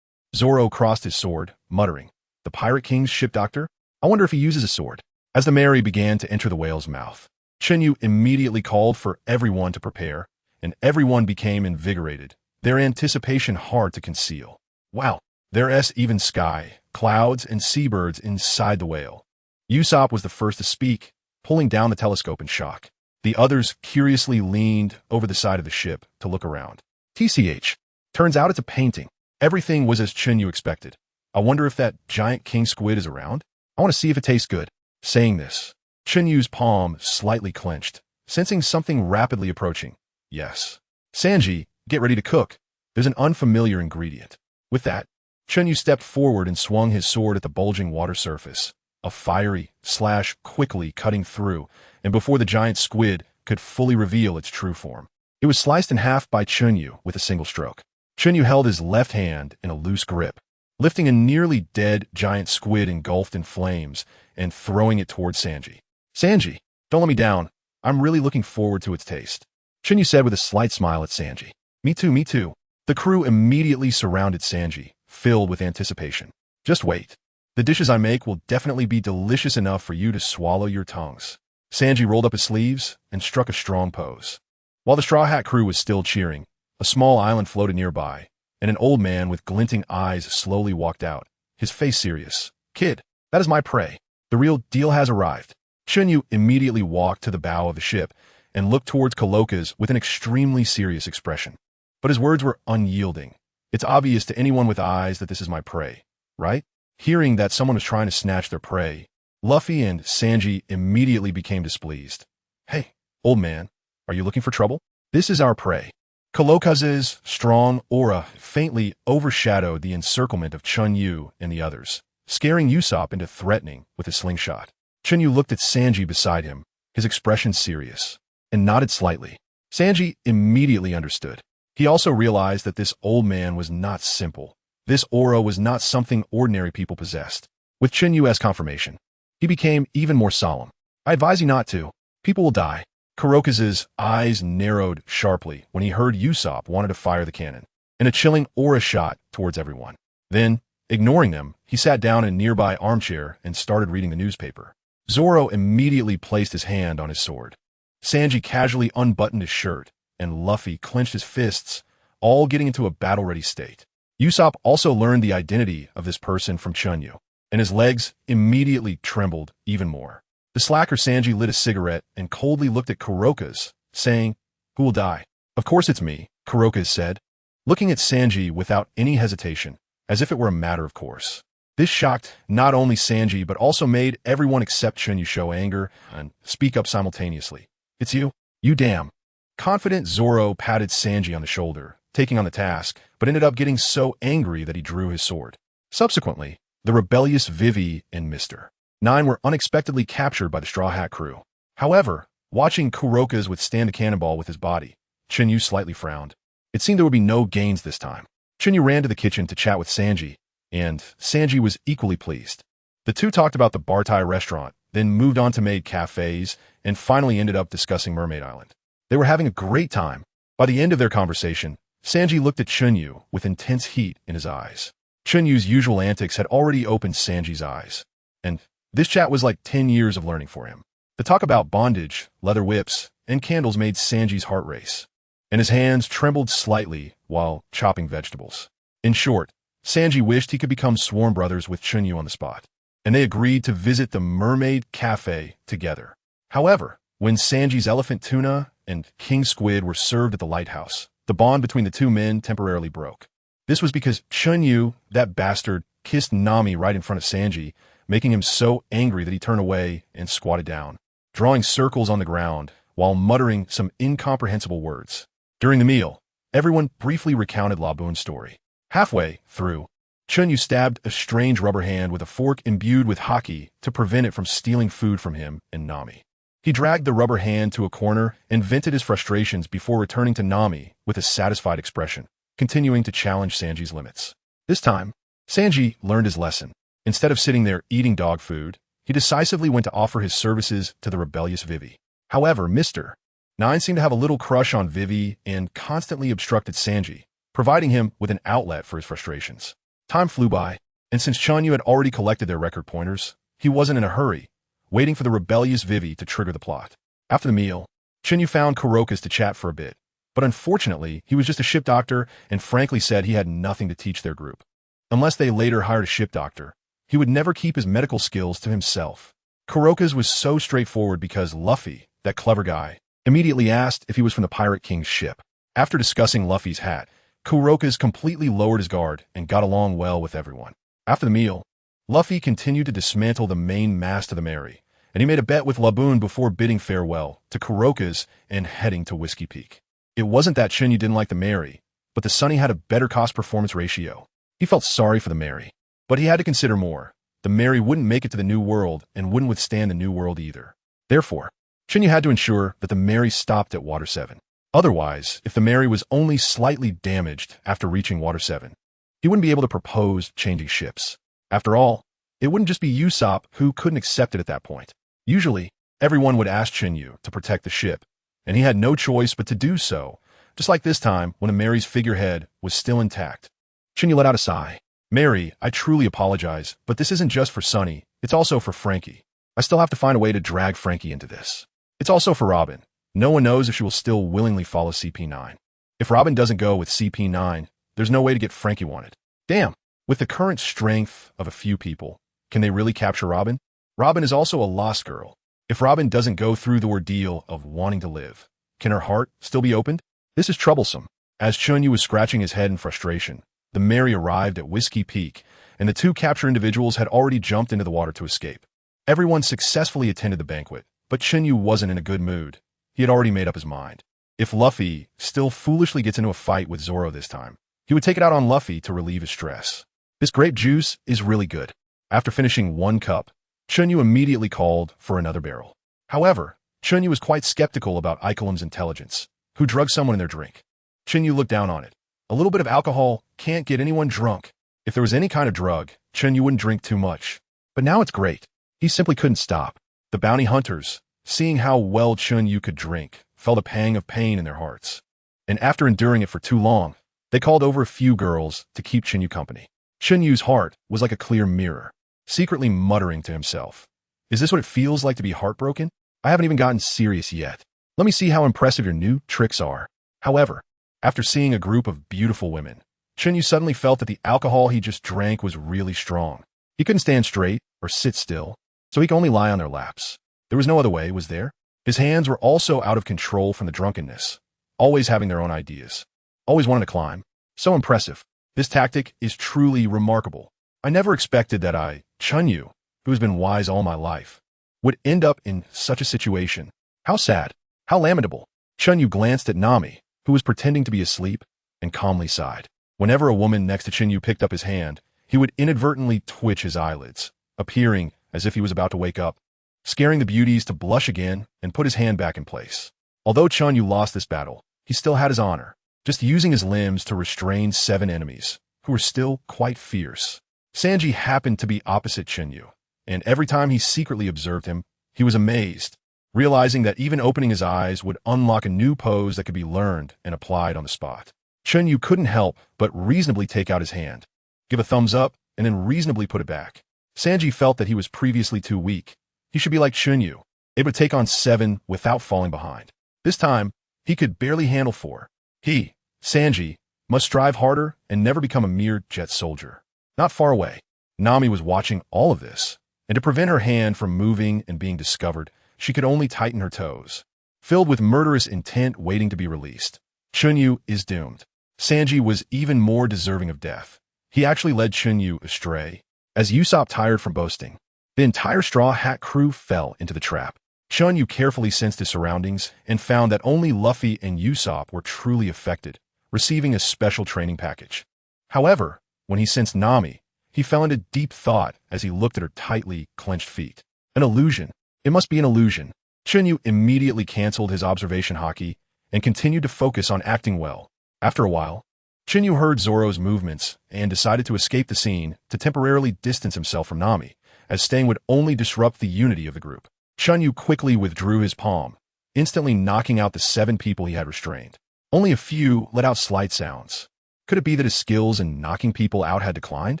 Zoro crossed his sword, muttering, The Pirate King's ship doctor? I wonder if he uses a sword. As the Mary began to enter the whale's mouth, Chen Yu immediately called for everyone to prepare, and everyone became invigorated, their anticipation hard to conceal. Wow, there's even sky, clouds, and seabirds inside the whale. Usopp was the first to speak, pulling down the telescope in shock. The others curiously leaned over the side of the ship to look around. TCH. Turns out it's a painting. Everything was as Chen Yu expected. I wonder if that giant king squid is around? I want to see if it tastes good. Saying this, Chen Yu's palm slightly clenched, sensing something rapidly approaching. Yes. Sanji, get ready to cook. There's an unfamiliar ingredient. With that, Chen Yu stepped forward and swung his sword at the bulging water surface, a fiery slash quickly cutting through, and before the giant squid could fully reveal its true form. It was sliced in half by Chen Yu with a single stroke. Chen Yu held his left hand in a loose grip, lifting a nearly dead giant squid engulfed in flames and throwing it towards Sanji. Sanji, don't let me down. I'm really looking forward to its taste. Chen Yu said with a slight smile at Sanji. Me too, me too. The crew immediately surrounded Sanji, filled with anticipation. Just wait. The dishes I make will definitely be delicious enough for you to swallow your tongues. Sanji rolled up his sleeves and struck a strong pose. While the Straw Hat crew was still cheering, a small island floated nearby, and an old man with glinting eyes slowly walked out, his face serious. Kid, that is my prey. The real deal has arrived. Chen Yu immediately walked to the bow of the ship and looked towards Coloca's with an extremely serious expression. But his words were unyielding. It's obvious to anyone with eyes that this is my prey, right? Hearing that someone was trying to snatch their prey, Luffy and Sanji immediately became displeased. Hey, old man, are you looking for trouble? This is our prey. Coloca's strong aura faintly overshadowed the encirclement of Chen Yu and the others, scaring Usopp into threatening with his slingshot. Chen Yu looked at Sanji beside him, his expression serious, and nodded slightly. Sanji immediately understood. He also realized that this old man was not simple. This aura was not something ordinary people possessed. With Chen Yu as confirmation, he became even more solemn. I advise you not to. People will die. Kuroka's eyes narrowed sharply when he heard Usopp wanted to fire the cannon, and a chilling aura shot towards everyone. Then, ignoring them, he sat down in a nearby armchair and started reading the newspaper. Zoro immediately placed his hand on his sword. Sanji casually unbuttoned his shirt, and Luffy clenched his fists, all getting into a battle-ready state. Usopp also learned the identity of this person from Chen Yu, and his legs immediately trembled even more. The slacker Sanji lit a cigarette and coldly looked at Kuroka's, saying, Who will die? Of course it's me, Kuroka said, looking at Sanji without any hesitation, as if it were a matter of course. This shocked not only Sanji but also made everyone except Chen Yu show anger and speak up simultaneously. It's you? You damn. Confident Zoro patted Sanji on the shoulder, taking on the task, but ended up getting so angry that he drew his sword. Subsequently, the rebellious Vivi and Mr. 9 were unexpectedly captured by the Straw Hat crew. However, watching Kuroka's withstand a cannonball with his body, Chen Yu slightly frowned. It seemed there would be no gains this time. Chen Yu ran to the kitchen to chat with Sanji, and Sanji was equally pleased. The two talked about the Bartai restaurant, then moved on to maid cafes, and finally ended up discussing Mermaid Island. They were having a great time. By the end of their conversation, Sanji looked at Chen Yu with intense heat in his eyes. Chen Yu's usual antics had already opened Sanji's eyes, and this chat was like 10 years of learning for him. The talk about bondage, leather whips, and candles made Sanji's heart race, and his hands trembled slightly while chopping vegetables. In short, Sanji wished he could become sworn brothers with Chen Yu on the spot, and they agreed to visit the Mermaid Cafe together. However, when Sanji's elephant tuna and king squid were served at the lighthouse, the bond between the two men temporarily broke. This was because Chen Yu, that bastard, kissed Nami right in front of Sanji, making him so angry that he turned away and squatted down, drawing circles on the ground while muttering some incomprehensible words. During the meal, everyone briefly recounted Laboon's story. Halfway through, Chen Yu stabbed a strange rubber hand with a fork imbued with haki to prevent it from stealing food from him and Nami. He dragged the rubber hand to a corner and vented his frustrations before returning to Nami with a satisfied expression, continuing to challenge Sanji's limits. This time, Sanji learned his lesson. Instead of sitting there eating dog food, he decisively went to offer his services to the rebellious Vivi. However, Mr. 9 seemed to have a little crush on Vivi and constantly obstructed Sanji, providing him with an outlet for his frustrations. Time flew by, And since Chen Yu had already collected their record pointers, he wasn't in a hurry, waiting for the rebellious Vivi to trigger the plot. After the meal, Chen Yu found Kurokas to chat for a bit, but unfortunately, he was just a ship doctor and frankly said he had nothing to teach their group. Unless they later hired a ship doctor, he would never keep his medical skills to himself. Kurokas was so straightforward because Luffy, that clever guy, immediately asked if he was from the Pirate King's ship. After discussing Luffy's hat, Kurokas completely lowered his guard and got along well with everyone. After the meal, Luffy continued to dismantle the main mast of the Mary, and he made a bet with Laboon before bidding farewell to Kurokas and heading to Whiskey Peak. It wasn't that Chen Yu didn't like the Mary, but the Sunny had a better cost-performance ratio. He felt sorry for the Mary, but he had to consider more. The Mary wouldn't make it to the New World and wouldn't withstand the New World either. Therefore, Chen Yu had to ensure that the Mary stopped at Water 7. Otherwise, if the Mary was only slightly damaged after reaching Water 7, he wouldn't be able to propose changing ships. After all, it wouldn't just be Usopp who couldn't accept it at that point. Usually, everyone would ask Chen Yu to protect the ship, and he had no choice but to do so, just like this time when the Mary's figurehead was still intact. Chen Yu let out a sigh. Mary, I truly apologize, but this isn't just for Sunny, it's also for Frankie. I still have to find a way to drag Frankie into this. It's also for Robin. No one knows if she will still willingly follow CP9. If Robin doesn't go with CP9, there's no way to get Frankie wanted. Damn, with the current strength of a few people, can they really capture Robin? Robin is also a lost girl. If Robin doesn't go through the ordeal of wanting to live, can her heart still be opened? This is troublesome. As Chen Yu was scratching his head in frustration, the Mary arrived at Whiskey Peak, and the two captured individuals had already jumped into the water to escape. Everyone successfully attended the banquet, but Chen Yu wasn't in a good mood. He had already made up his mind. If Luffy still foolishly gets into a fight with Zoro this time, he would take it out on Luffy to relieve his stress. This grape juice is really good. After finishing one cup, Chen Yu immediately called for another barrel. However, Chen Yu was quite skeptical about Ikelim's intelligence, who drugged someone in their drink. Chen Yu looked down on it. A little bit of alcohol can't get anyone drunk. If there was any kind of drug, Chen Yu wouldn't drink too much. But now it's great. He simply couldn't stop. The bounty hunters, seeing how well Chen Yu could drink, felt a pang of pain in their hearts. And after enduring it for too long, they called over a few girls to keep Chen Yu company. Chen Yu's heart was like a clear mirror, secretly muttering to himself, "Is this what it feels like to be heartbroken? I haven't even gotten serious yet. Let me see how impressive your new tricks are." However, after seeing a group of beautiful women, Chen Yu suddenly felt that the alcohol he just drank was really strong. He couldn't stand straight or sit still, so he could only lie on their laps. There was no other way, was there? His hands were also out of control from the drunkenness, always having their own ideas, always wanting to climb. So impressive. This tactic is truly remarkable. I never expected that Chen Yu, who has been wise all my life, would end up in such a situation. How sad. How lamentable. Chen Yu glanced at Nami, who was pretending to be asleep, and calmly sighed. Whenever a woman next to Chen Yu picked up his hand, he would inadvertently twitch his eyelids, appearing as if he was about to wake up, scaring the beauties to blush again and put his hand back in place. Although Chen Yu lost this battle, he still had his honor, just using his limbs to restrain 7 enemies, who were still quite fierce. Sanji happened to be opposite Chen Yu, and every time he secretly observed him, he was amazed, realizing that even opening his eyes would unlock a new pose that could be learned and applied on the spot. Chen Yu couldn't help but reasonably take out his hand, give a thumbs up, and then reasonably put it back. Sanji felt that he was previously too weak. He should be like Chen Yu, able to take on 7 without falling behind. This time, he could barely handle 4. He, Sanji, must strive harder and never become a mere jet soldier. Not far away, Nami was watching all of this, and to prevent her hand from moving and being discovered, she could only tighten her toes. Filled with murderous intent waiting to be released, Chen Yu is doomed. Sanji was even more deserving of death. He actually led Chen Yu astray. As Usopp tired from boasting, the entire Straw Hat crew fell into the trap. Chen Yu carefully sensed his surroundings and found that only Luffy and Usopp were truly affected, receiving a special training package. However, when he sensed Nami, he fell into deep thought as he looked at her tightly clenched feet. An illusion. It must be an illusion. Chen Yu immediately canceled his observation haki and continued to focus on acting well. After a while, Chen Yu heard Zoro's movements and decided to escape the scene to temporarily distance himself from Nami, as staying would only disrupt the unity of the group. Chen Yu quickly withdrew his palm, instantly knocking out the 7 people he had restrained. Only a few let out slight sounds. Could it be that his skills in knocking people out had declined?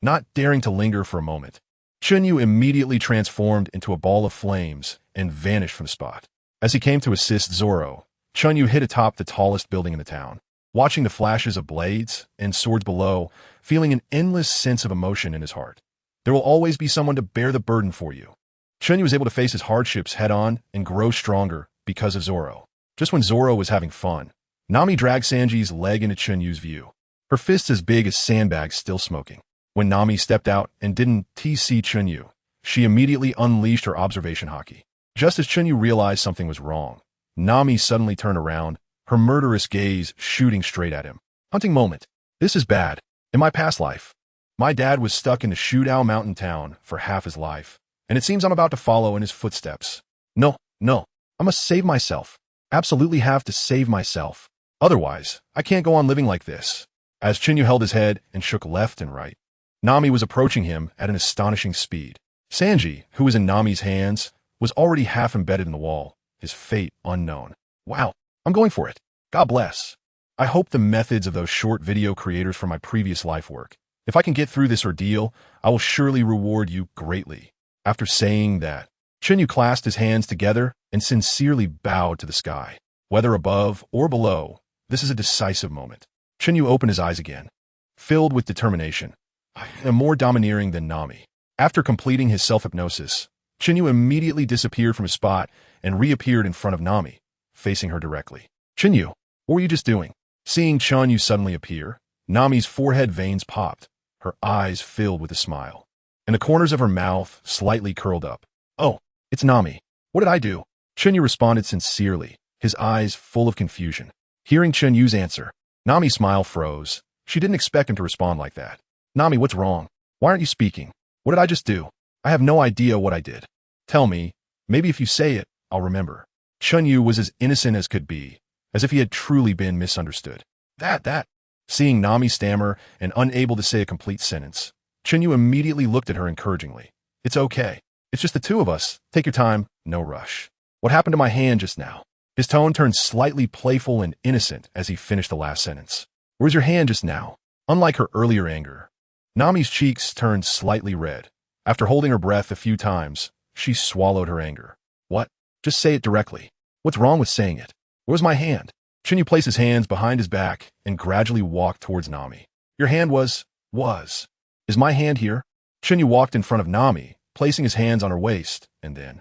not daring to linger for a moment. Chen Yu immediately transformed into a ball of flames and vanished from the spot. As he came to assist Zoro, Chen Yu hid atop the tallest building in the town, watching the flashes of blades and swords below, feeling an endless sense of emotion in his heart. There will always be someone to bear the burden for you. Chen Yu was able to face his hardships head-on and grow stronger because of Zoro. Just when Zoro was having fun, Nami dragged Sanji's leg into Chen Yu's view, her fists as big as sandbags still smoking. When Nami stepped out and didn't see Chen Yu, she immediately unleashed her observation haki. Just as Chen Yu realized something was wrong, Nami suddenly turned around, her murderous gaze shooting straight at him. Hunting moment. This is bad. In my past life, my dad was stuck in the Shudao mountain town for half his life, and it seems I'm about to follow in his footsteps. No, I must save myself. Absolutely have to save myself. Otherwise, I can't go on living like this. As Chen Yu held his head and shook left and right, Nami was approaching him at an astonishing speed. Sanji, who was in Nami's hands, was already half embedded in the wall, his fate unknown. Wow, I'm going for it. God bless. I hope the methods of those short video creators from my previous life work. If I can get through this ordeal, I will surely reward you greatly. After saying that, Chen Yu clasped his hands together and sincerely bowed to the sky. Whether above or below, this is a decisive moment. Chen Yu opened his eyes again, filled with determination, and more domineering than Nami. After completing his self-hypnosis, Chen Yu immediately disappeared from his spot and reappeared in front of Nami, facing her directly. Chen Yu, what were you just doing? Seeing Chen Yu suddenly appear, Nami's forehead veins popped, her eyes filled with a smile, and the corners of her mouth slightly curled up. Oh, it's Nami. What did I do? Chen Yu responded sincerely, his eyes full of confusion. Hearing Chen Yu's answer, Nami's smile froze. She didn't expect him to respond like that. Nami, what's wrong? Why aren't you speaking? What did I just do? I have no idea what I did. Tell me, maybe if you say it, I'll remember. Chen Yu was as innocent as could be, as if he had truly been misunderstood. That. Seeing Nami stammer and unable to say a complete sentence, Chen Yu immediately looked at her encouragingly. It's okay. It's just the two of us. Take your time, no rush. What happened to my hand just now? His tone turned slightly playful and innocent as he finished the last sentence. Where's your hand just now? Unlike her earlier anger, Nami's cheeks turned slightly red. After holding her breath a few times, she swallowed her anger. What? Just say it directly. What's wrong with saying it? Where's my hand? Chen Yu placed his hands behind his back and gradually walked towards Nami. Your hand was. Is my hand here? Chen Yu walked in front of Nami, placing his hands on her waist, and then...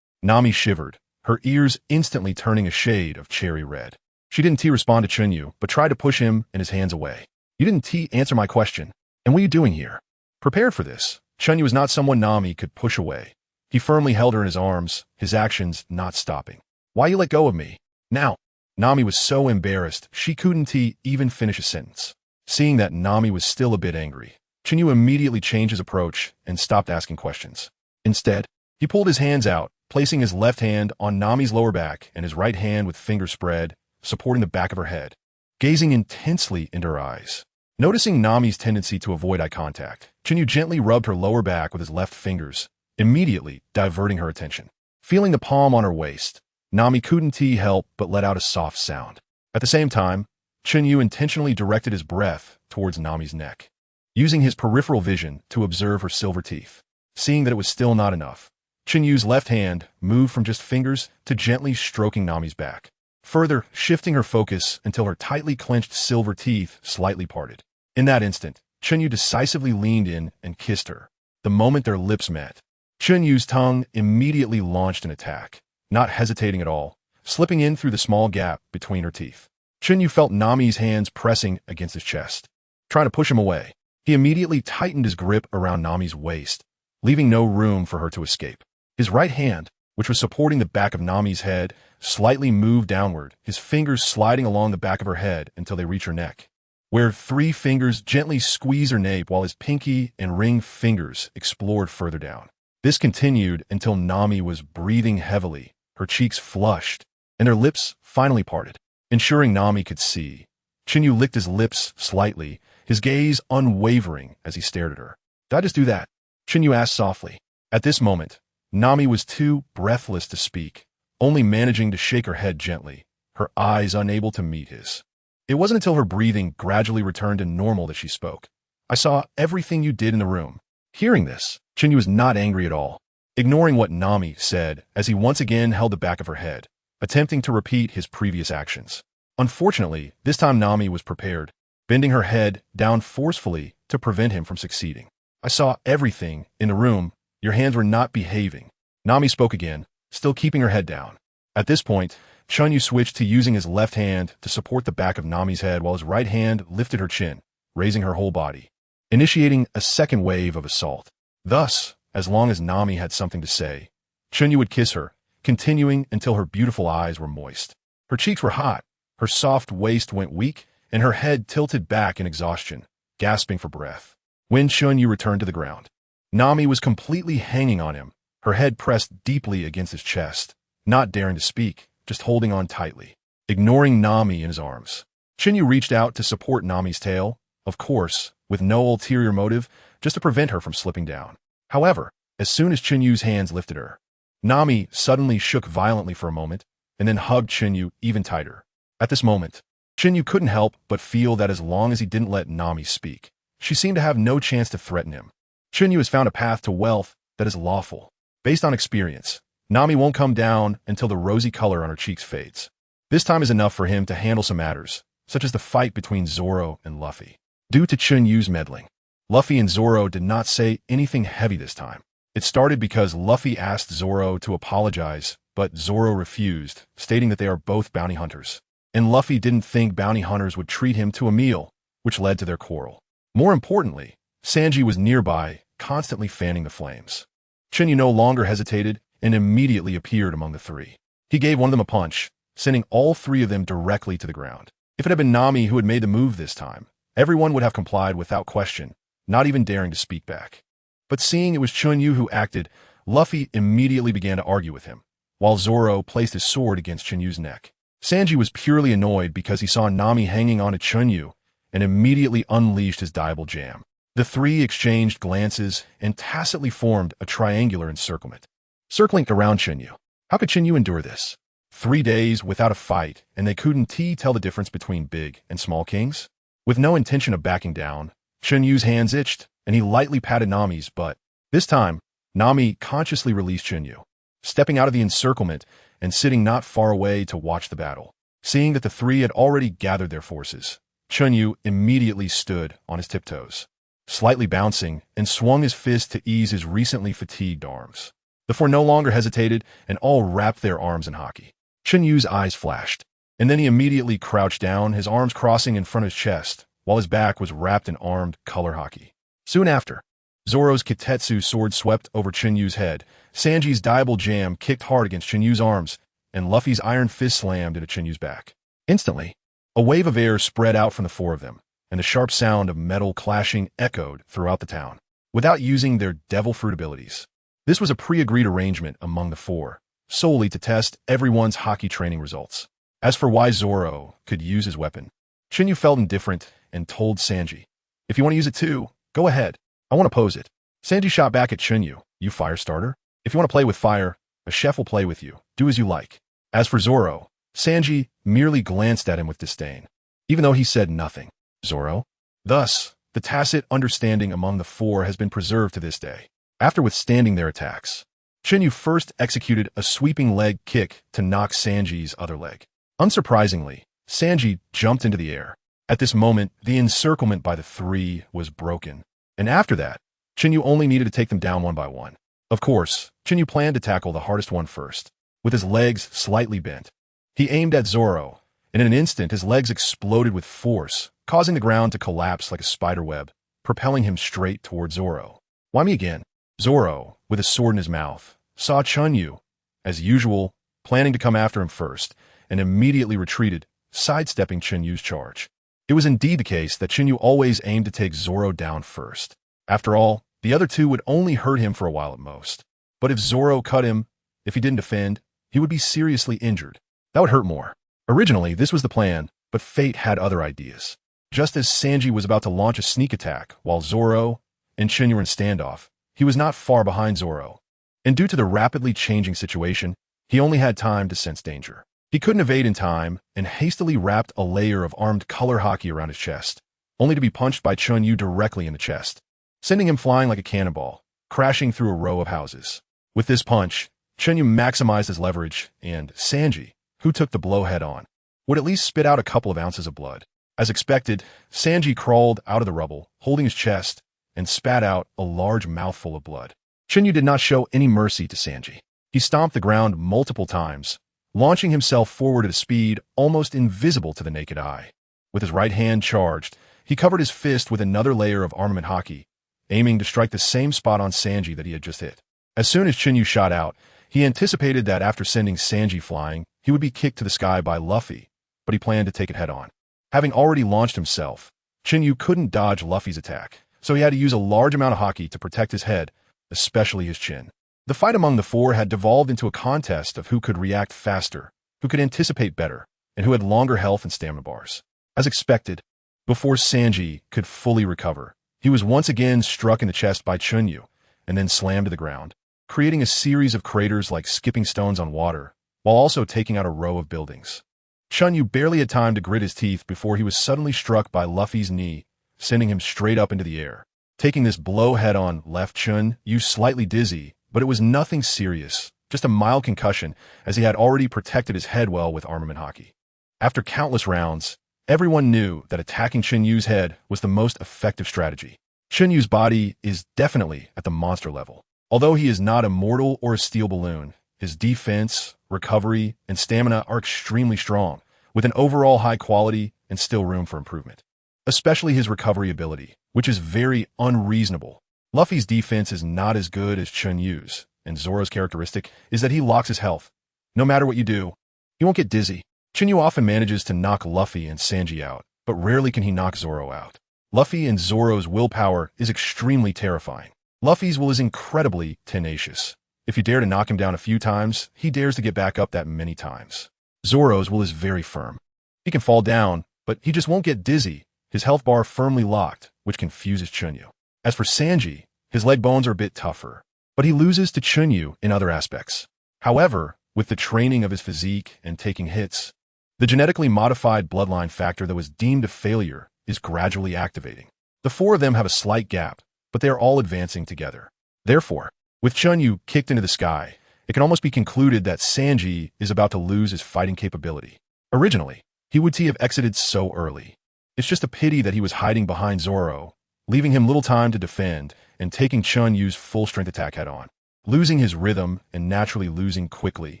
Nami shivered, her ears instantly turning a shade of cherry red. She didn't respond to Chen Yu, but tried to push him and his hands away. You didn't answer my question. And what are you doing here? Prepared for this, Chen Yu was not someone Nami could push away. He firmly held her in his arms, his actions not stopping. Why you let go of me? Now. Nami was so embarrassed, she couldn't even finish a sentence. Seeing that Nami was still a bit angry, Chen Yu immediately changed his approach and stopped asking questions. Instead, he pulled his hands out, placing his left hand on Nami's lower back and his right hand with fingers spread, supporting the back of her head, gazing intensely into her eyes. Noticing Nami's tendency to avoid eye contact, Chen Yu gently rubbed her lower back with his left fingers, immediately diverting her attention. Feeling the palm on her waist, Nami couldn't help but let out a soft sound. At the same time, Chen Yu intentionally directed his breath towards Nami's neck, using his peripheral vision to observe her silver teeth. Seeing that it was still not enough, Chen Yu's left hand moved from just fingers to gently stroking Nami's back, further shifting her focus until her tightly clenched silver teeth slightly parted. In that instant, Chen Yu decisively leaned in and kissed her. The moment their lips met, Chen Yu's tongue immediately launched an attack, not hesitating at all, slipping in through the small gap between her teeth. Chen Yu felt Nami's hands pressing against his chest. Trying to push him away, he immediately tightened his grip around Nami's waist, leaving no room for her to escape. His right hand, which was supporting the back of Nami's head, slightly moved downward, his fingers sliding along the back of her head until they reached her neck, where 3 fingers gently squeezed her nape while his pinky and ring fingers explored further down. This continued until Nami was breathing heavily, her cheeks flushed, and her lips finally parted. Ensuring Nami could see, Chen Yu licked his lips slightly, his gaze unwavering as he stared at her. Did I just do that? Chen Yu asked softly. At this moment, Nami was too breathless to speak, only managing to shake her head gently, her eyes unable to meet his. It wasn't until her breathing gradually returned to normal that she spoke. I saw everything you did in the room. Hearing this, Chen Yu was not angry at all, ignoring what Nami said as he once again held the back of her head, attempting to repeat his previous actions. Unfortunately, this time Nami was prepared, bending her head down forcefully to prevent him from succeeding. I saw everything in the room. Your hands were not behaving. Nami spoke again, still keeping her head down. At this point, Chen Yu switched to using his left hand to support the back of Nami's head while his right hand lifted her chin, raising her whole body, initiating a second wave of assault. Thus, as long as Nami had something to say, Chen Yu would kiss her, continuing until her beautiful eyes were moist. Her cheeks were hot, her soft waist went weak, and her head tilted back in exhaustion, gasping for breath. When Chen Yu returned to the ground, Nami was completely hanging on him, her head pressed deeply against his chest, not daring to speak, just holding on tightly, ignoring Nami in his arms. Chen Yu reached out to support Nami's tail, of course, with no ulterior motive, just to prevent her from slipping down. However, as soon as Chen Yu's hands lifted her, Nami suddenly shook violently for a moment, and then hugged Chen Yu even tighter. At this moment, Chen Yu couldn't help but feel that as long as he didn't let Nami speak, she seemed to have no chance to threaten him. Chen Yu has found a path to wealth that is lawful. Based on experience, Nami won't come down until the rosy color on her cheeks fades. This time is enough for him to handle some matters, such as the fight between Zoro and Luffy. Due to Chen Yu's meddling, Luffy and Zoro did not say anything heavy this time. It started because Luffy asked Zoro to apologize, but Zoro refused, stating that they are both bounty hunters. And Luffy didn't think bounty hunters would treat him to a meal, which led to their quarrel. More importantly, Sanji was nearby, constantly fanning the flames. Chen Yu no longer hesitated and immediately appeared among the three. He gave one of them a punch, sending all three of them directly to the ground. If it had been Nami who had made the move this time, everyone would have complied without question, not even daring to speak back. But seeing it was Chen Yu who acted, Luffy immediately began to argue with him, while Zoro placed his sword against Chen Yu's neck. Sanji was purely annoyed because he saw Nami hanging on to Chen Yu and immediately unleashed his diable jam. The three exchanged glances and tacitly formed a triangular encirclement, circling around Chen Yu. How could Chen Yu endure this? 3 days without a fight, and they couldn't tell the difference between big and small kings? With no intention of backing down, Chen Yu's hands itched, and he lightly patted Nami's butt. This time, Nami consciously released Chen Yu, stepping out of the encirclement and sitting not far away to watch the battle. Seeing that the three had already gathered their forces, Chen Yu immediately stood on his tiptoes, slightly bouncing, and swung his fist to ease his recently fatigued arms. The four no longer hesitated and all wrapped their arms in hockey. Chen Yu's eyes flashed, and then he immediately crouched down, his arms crossing in front of his chest, while his back was wrapped in armed color hockey. Soon after, Zoro's Kitetsu sword swept over Chen Yu's head, Sanji's diable jam kicked hard against Chen Yu's arms, and Luffy's iron fist slammed into Chen Yu's back. Instantly, a wave of air spread out from the four of them, and the sharp sound of metal clashing echoed throughout the town, without using their devil fruit abilities. This was a pre-agreed arrangement among the four, solely to test everyone's hockey training results. As for why Zoro could use his weapon, Chen Yu felt indifferent and told Sanji, "If you want to use it too, go ahead. I want to pose it." Sanji shot back at Chen Yu, "You fire starter? If you want to play with fire, a chef will play with you. Do as you like." As for Zoro, Sanji merely glanced at him with disdain, even though he said nothing. Zoro? Thus, the tacit understanding among the four has been preserved to this day. After withstanding their attacks, Chen Yu first executed a sweeping leg kick to knock Sanji's other leg. Unsurprisingly, Sanji jumped into the air. At this moment, the encirclement by the three was broken, and after that, Chen Yu only needed to take them down one by one. Of course, Chen Yu planned to tackle the hardest one first, with his legs slightly bent. He aimed at Zoro, and in an instant his legs exploded with force, causing the ground to collapse like a spider web, propelling him straight toward Zoro. "Why me again?" Zoro, with his sword in his mouth, saw Chen Yu, as usual, planning to come after him first, and immediately retreated, sidestepping Chen Yu's charge. It was indeed the case that Chen Yu always aimed to take Zoro down first. After all, the other two would only hurt him for a while at most. But if Zoro cut him, if he didn't defend, he would be seriously injured. That would hurt more. Originally, this was the plan, but fate had other ideas. Just as Sanji was about to launch a sneak attack while Zoro and Chen Yu were in standoff, he was not far behind Zoro. And due to the rapidly changing situation, he only had time to sense danger. He couldn't evade in time and hastily wrapped a layer of armed color hockey around his chest, only to be punched by Chen Yu directly in the chest, sending him flying like a cannonball, crashing through a row of houses. With this punch, Chen Yu maximized his leverage, and Sanji, who took the blow head-on, would at least spit out a couple of ounces of blood. As expected, Sanji crawled out of the rubble, holding his chest, and spat out a large mouthful of blood. Chen Yu did not show any mercy to Sanji. He stomped the ground multiple times, launching himself forward at a speed almost invisible to the naked eye. With his right hand charged, he covered his fist with another layer of armament haki, aiming to strike the same spot on Sanji that he had just hit. As soon as Chen Yu shot out, he anticipated that after sending Sanji flying, he would be kicked to the sky by Luffy, but he planned to take it head-on. Having already launched himself, Chen Yu couldn't dodge Luffy's attack, so he had to use a large amount of haki to protect his head, especially his chin. The fight among the four had devolved into a contest of who could react faster, who could anticipate better, and who had longer health and stamina bars. As expected, before Sanji could fully recover, he was once again struck in the chest by Chen Yu, and then slammed to the ground, creating a series of craters like skipping stones on water, while also taking out a row of buildings. Chen Yu barely had time to grit his teeth before he was suddenly struck by Luffy's knee, sending him straight up into the air. Taking this blow head-on left Chen Yu slightly dizzy, but it was nothing serious, just a mild concussion, as he had already protected his head well with armament haki. After countless rounds, everyone knew that attacking Chen Yu's head was the most effective strategy. Chen Yu's body is definitely at the monster level. Although he is not immortal or a steel balloon, his defense, recovery, and stamina are extremely strong, with an overall high quality and still room for improvement. Especially his recovery ability, which is very unreasonable. Luffy's defense is not as good as Chen Yu's, and Zoro's characteristic is that he locks his health. No matter what you do, he won't get dizzy. Chen Yu often manages to knock Luffy and Sanji out, but rarely can he knock Zoro out. Luffy and Zoro's willpower is extremely terrifying. Luffy's will is incredibly tenacious. If you dare to knock him down a few times, he dares to get back up that many times. Zoro's will is very firm. He can fall down, but he just won't get dizzy, his health bar firmly locked, which confuses Chen Yu. As for Sanji, his leg bones are a bit tougher, but he loses to Chen Yu in other aspects. However, with the training of his physique and taking hits, the genetically modified bloodline factor that was deemed a failure is gradually activating. The four of them have a slight gap, but they are all advancing together. Therefore, with Chen Yu kicked into the sky, it can almost be concluded that Sanji is about to lose his fighting capability. Originally, he would have exited so early. It's just a pity that he was hiding behind Zoro, leaving him little time to defend and taking Chen Yu's full-strength attack head-on, losing his rhythm and naturally losing quickly.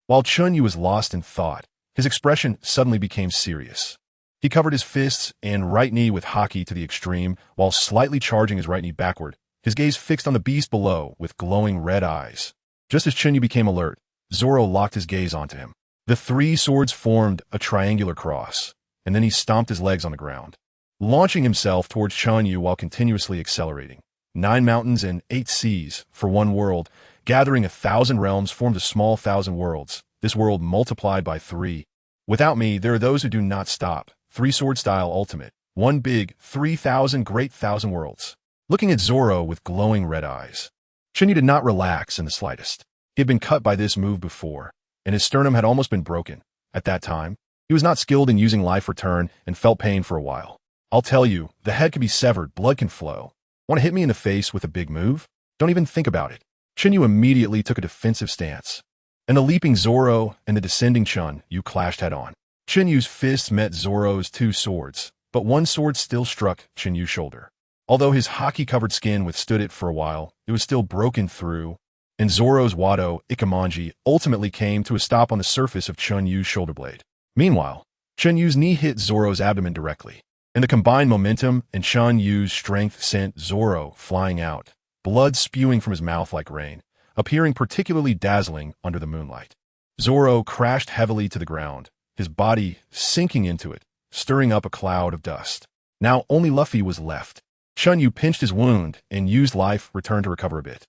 While Chen Yu was lost in thought, his expression suddenly became serious. He covered his fists and right knee with haki to the extreme while slightly charging his right knee backward, his gaze fixed on the beast below with glowing red eyes. Just as Chen Yu became alert, Zoro locked his gaze onto him. The three swords formed a triangular cross, and then he stomped his legs on the ground, launching himself towards Chen Yu while continuously accelerating. 9 mountains and 8 seas for one world, gathering 1,000 realms formed a small 1,000 worlds, this world multiplied by 3. Without me, there are those who do not stop. 3-sword style ultimate. One big, 3,000 great 1,000 worlds. Looking at Zoro with glowing red eyes, Chen Yu did not relax in the slightest. He had been cut by this move before, and his sternum had almost been broken. At that time, he was not skilled in using life return and felt pain for a while. I'll tell you, the head can be severed, blood can flow. Want to hit me in the face with a big move? Don't even think about it. Chen Yu immediately took a defensive stance, and the leaping Zoro and the descending Chen Yu clashed head-on. Chen Yu's fists met Zoro's 2 swords, but one sword still struck Chen Yu's shoulder. Although his haki-covered skin withstood it for a while, it was still broken through, and Zoro's Wado Ikemanji ultimately came to a stop on the surface of Chen Yu's shoulder blade. Meanwhile, Chen Yu's knee hit Zoro's abdomen directly, and the combined momentum and Chen Yu's strength sent Zoro flying out, blood spewing from his mouth like rain, appearing particularly dazzling under the moonlight. Zoro crashed heavily to the ground, his body sinking into it, stirring up a cloud of dust. Now only Luffy was left. Chen Yu pinched his wound and used life return to recover a bit.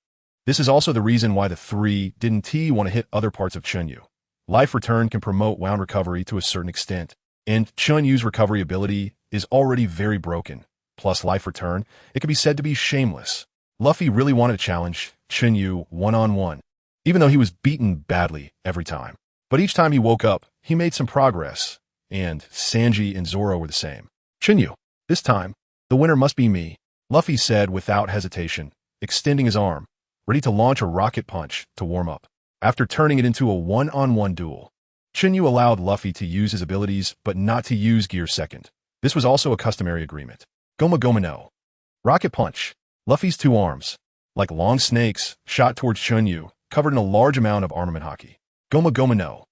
This is also the reason why the 3 didn't want to hit other parts of Chen Yu. Life return can promote wound recovery to a certain extent, and Chen Yu's recovery ability is already very broken. Plus life return, it can be said to be shameless. Luffy really wanted to challenge Chen Yu one-on-one, even though he was beaten badly every time. But each time he woke up, he made some progress, and Sanji and Zoro were the same. Chen Yu, this time, The winner must be me, Luffy said without hesitation, extending his arm, ready to launch a rocket punch to warm up. After turning it into a one-on-one duel, Chen Yu allowed Luffy to use his abilities but not to use Gear Second. This was also a customary agreement. Goma Goma no. Rocket punch. Luffy's two arms, like long snakes, shot towards Chen Yu, covered in a large amount of armament haki. Goma Goma no.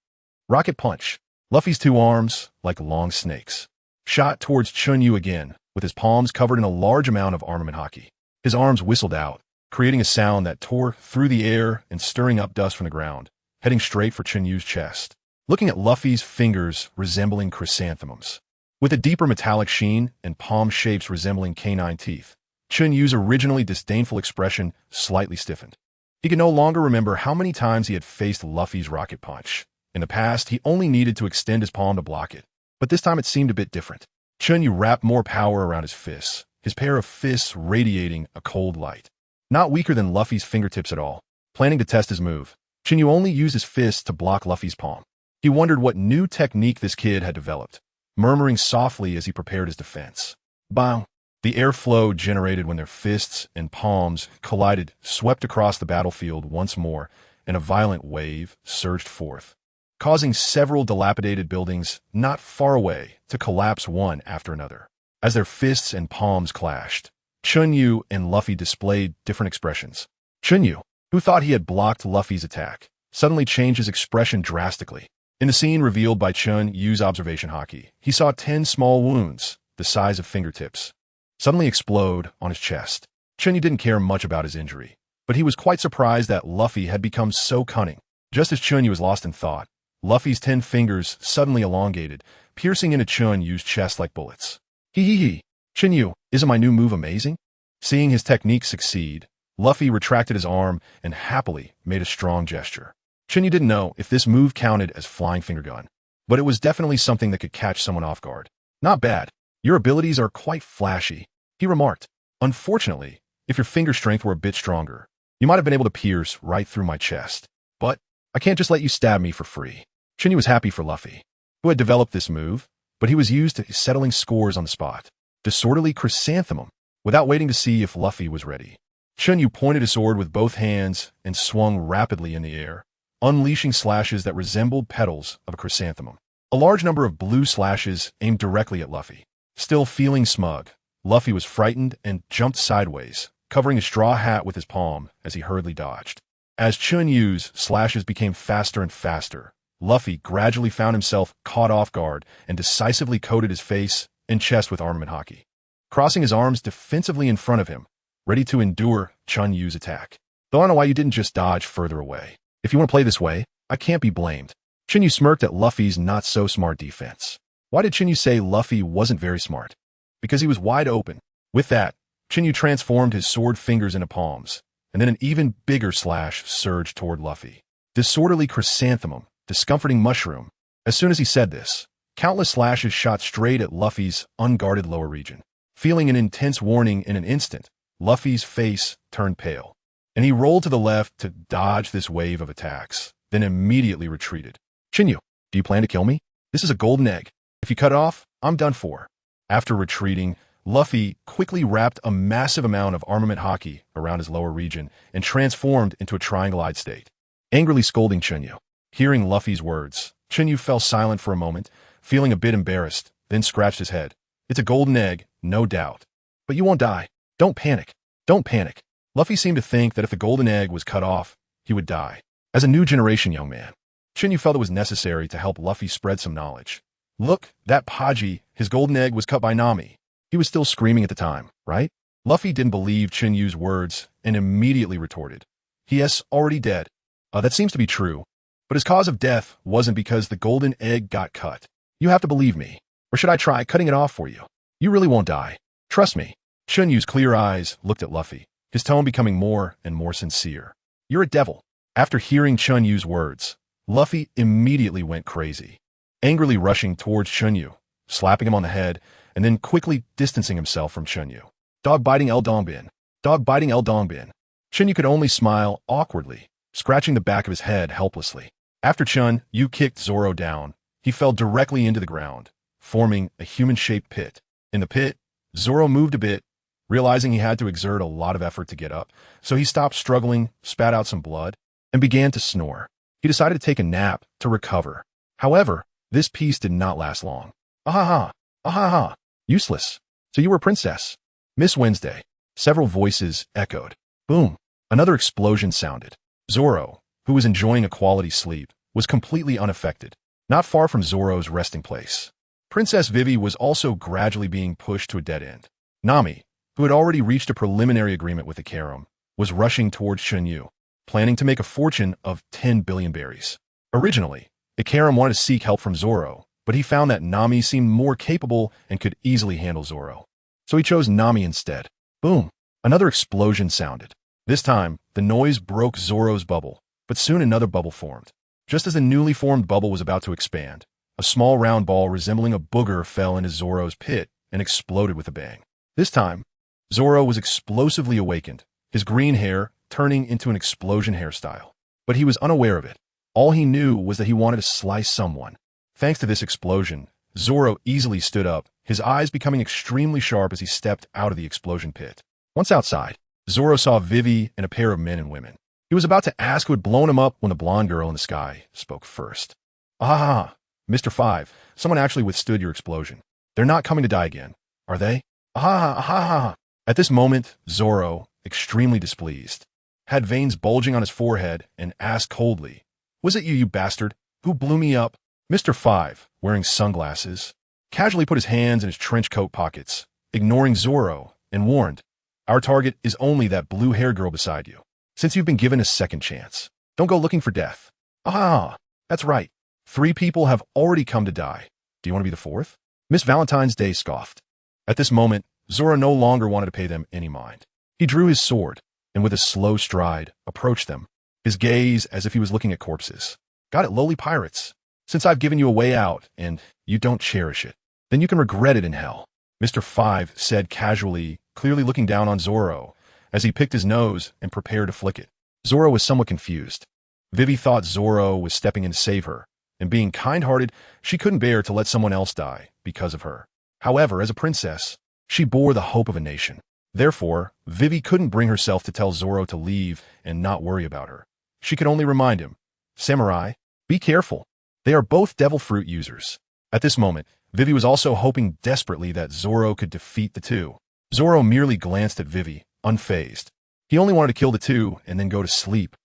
Rocket punch. Luffy's two arms, like long snakes, shot towards Chen Yu again, with his palms covered in a large amount of armament haki. His arms whistled out, creating a sound that tore through the air and stirring up dust from the ground, heading straight for Chen Yu's chest. Looking at Luffy's fingers resembling chrysanthemums, with a deeper metallic sheen and palm shapes resembling canine teeth, Chen Yu's originally disdainful expression slightly stiffened. He could no longer remember how many times he had faced Luffy's rocket punch. In the past, he only needed to extend his palm to block it, but this time it seemed a bit different. Chen Yu wrapped more power around his fists, his pair of fists radiating a cold light. Not weaker than Luffy's fingertips at all. Planning to test his move, Chen Yu only used his fists to block Luffy's palm. He wondered what new technique this kid had developed, murmuring softly as he prepared his defense. Bang! The airflow generated when their fists and palms collided swept across the battlefield once more, and a violent wave surged forth, causing several dilapidated buildings not far away to collapse one after another. As their fists and palms clashed, Chen Yu and Luffy displayed different expressions. Chen Yu, who thought he had blocked Luffy's attack, suddenly changed his expression drastically. In the scene revealed by Chen Yu's observation haki, he saw 10 small wounds, the size of fingertips, suddenly explode on his chest. Chen Yu didn't care much about his injury, but he was quite surprised that Luffy had become so cunning. Just as Chen Yu was lost in thought, Luffy's 10 fingers suddenly elongated, piercing into Chen Yu's chest like bullets. Hee. Chen Yu, isn't my new move amazing? Seeing his technique succeed, Luffy retracted his arm and happily made a strong gesture. Chen Yu didn't know if this move counted as flying finger gun, but it was definitely something that could catch someone off guard. Not bad. Your abilities are quite flashy, he remarked. Unfortunately, if your finger strength were a bit stronger, you might have been able to pierce right through my chest. But I can't just let you stab me for free. Chen Yu was happy for Luffy, who had developed this move, but he was used to settling scores on the spot. Disorderly chrysanthemum, without waiting to see if Luffy was ready. Chen Yu pointed his sword with both hands and swung rapidly in the air, unleashing slashes that resembled petals of a chrysanthemum. A large number of blue slashes aimed directly at Luffy. Still feeling smug, Luffy was frightened and jumped sideways, covering his straw hat with his palm as he hurriedly dodged. As Chen Yu's slashes became faster and faster, Luffy gradually found himself caught off guard and decisively coated his face and chest with armament haki, crossing his arms defensively in front of him, ready to endure Chen Yu's attack. Though I don't know why you didn't just dodge further away. If you want to play this way, I can't be blamed. Chen Yu smirked at Luffy's not-so-smart defense. Why did Chen Yu say Luffy wasn't very smart? Because he was wide open. With that, Chen Yu transformed his sword fingers into palms, and then an even bigger slash surged toward Luffy. Disorderly chrysanthemum, discomforting mushroom. As soon as he said this, countless slashes shot straight at Luffy's unguarded lower region. Feeling an intense warning in an instant, Luffy's face turned pale, and he rolled to the left to dodge this wave of attacks, then immediately retreated. Chen Yu, do you plan to kill me? This is a golden egg. If you cut it off, I'm done for. After retreating, Luffy quickly wrapped a massive amount of armament haki around his lower region and transformed into a triangle-eyed state, angrily scolding Chen Yu. Hearing Luffy's words, Chen Yu fell silent for a moment, feeling a bit embarrassed, then scratched his head. It's a golden egg, no doubt. But you won't die. Don't panic. Don't panic. Luffy seemed to think that if the golden egg was cut off, he would die. As a new generation young man, Chen Yu felt it was necessary to help Luffy spread some knowledge. Look, that Paji, his golden egg was cut by Nami. He was still screaming at the time, right? Luffy didn't believe Chen Yu's words and immediately retorted. He is already dead. That seems to be true. But his cause of death wasn't because the golden egg got cut. You have to believe me. Or should I try cutting it off for you? You really won't die. Trust me. Chen Yu's clear eyes looked at Luffy, his tone becoming more and more sincere. You're a devil. After hearing Chen Yu's words, Luffy immediately went crazy, angrily rushing towards Chen Yu, slapping him on the head, and then quickly distancing himself from Chen Yu. Dog biting El Dongbin. Dog biting El Dongbin. Chen Yu could only smile awkwardly, scratching the back of his head helplessly. After Chen Yu kicked Zoro down, he fell directly into the ground, forming a human-shaped pit. In the pit, Zoro moved a bit, realizing he had to exert a lot of effort to get up, so he stopped struggling, spat out some blood, and began to snore. He decided to take a nap to recover. However, this peace did not last long. Ahaha, ahaha, useless. So you were a princess. Miss Wednesday. Several voices echoed. Boom. Another explosion sounded. Zoro, who was enjoying a quality sleep, was completely unaffected, not far from Zoro's resting place. Princess Vivi was also gradually being pushed to a dead end. Nami, who had already reached a preliminary agreement with the Karam, was rushing towards Chen Yu, planning to make a fortune of 10 billion berries. Originally, the Karam wanted to seek help from Zoro, but he found that Nami seemed more capable and could easily handle Zoro. So he chose Nami instead. Boom! Another explosion sounded. This time, the noise broke Zoro's bubble, but soon another bubble formed. Just as the newly formed bubble was about to expand, a small round ball resembling a booger fell into Zoro's pit and exploded with a bang. This time, Zoro was explosively awakened, his green hair turning into an explosion hairstyle. But he was unaware of it. All he knew was that he wanted to slice someone. Thanks to this explosion, Zoro easily stood up, his eyes becoming extremely sharp as he stepped out of the explosion pit. Once outside, Zoro saw Vivi and a pair of men and women. He was about to ask who had blown him up when the blonde girl in the sky spoke first. Ah, Mr. 5, someone actually withstood your explosion. They're not coming to die again, are they? Ah. At this moment, Zoro, extremely displeased, had veins bulging on his forehead and asked coldly, Was it you, you bastard, who blew me up? Mr. 5, wearing sunglasses, casually put his hands in his trench coat pockets, ignoring Zoro, and warned, Our target is only that blue-haired girl beside you. Since you've been given a second chance, don't go looking for death. Ah, that's right. 3 people have already come to die. Do you want to be the 4th? Miss Valentine's Day scoffed. At this moment, Zoro no longer wanted to pay them any mind. He drew his sword, and with a slow stride, approached them, his gaze as if he was looking at corpses. Got it, lowly pirates. Since I've given you a way out, and you don't cherish it, then you can regret it in hell, Mr. 5 said casually, clearly looking down on Zoro, as he picked his nose and prepared to flick it. Zoro was somewhat confused. Vivi thought Zoro was stepping in to save her, and being kind-hearted, she couldn't bear to let someone else die because of her. However, as a princess, she bore the hope of a nation. Therefore, Vivi couldn't bring herself to tell Zoro to leave and not worry about her. She could only remind him, Samurai, be careful. They are both devil fruit users. At this moment, Vivi was also hoping desperately that Zoro could defeat the two. Zoro merely glanced at Vivi, unfazed. He only wanted to kill the two and then go to sleep.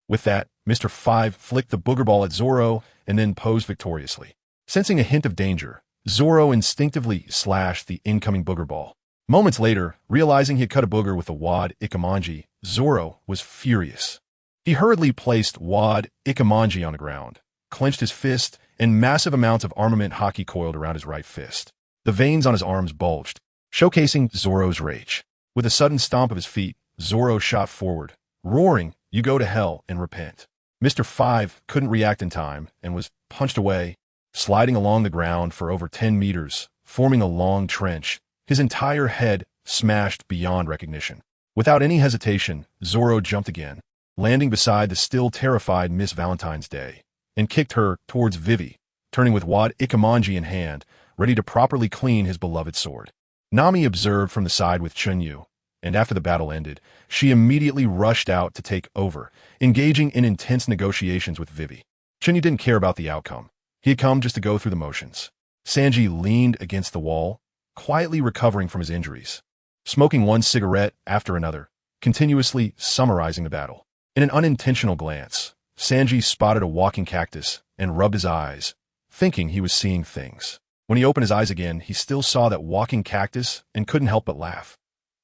With that, Mr. 5 flicked the booger ball at Zoro and then posed victoriously. Sensing a hint of danger, Zoro instinctively slashed the incoming booger ball. Moments later, realizing he had cut a booger with the wad Ikemanji, Zoro was furious. He hurriedly placed wad Ikemanji on the ground, clenched his fist, and massive amounts of armament hockey coiled around his right fist. The veins on his arms bulged, showcasing Zoro's rage. With a sudden stomp of his feet, Zoro shot forward, roaring, You go to hell and repent. Mr. 5 couldn't react in time and was punched away, sliding along the ground for over 10 meters, forming a long trench, his entire head smashed beyond recognition. Without any hesitation, Zoro jumped again, landing beside the still terrified Miss Valentine's Day, and kicked her towards Vivi, turning with wad Ikemanji in hand, ready to properly clean his beloved sword. Nami observed from the side with Chen Yu, and after the battle ended, she immediately rushed out to take over, engaging in intense negotiations with Vivi. Chen Yu didn't care about the outcome. He had come just to go through the motions. Sanji leaned against the wall, quietly recovering from his injuries, smoking one cigarette after another, continuously summarizing the battle. In an unintentional glance, Sanji spotted a walking cactus and rubbed his eyes, thinking he was seeing things. When he opened his eyes again, he still saw that walking cactus and couldn't help but laugh.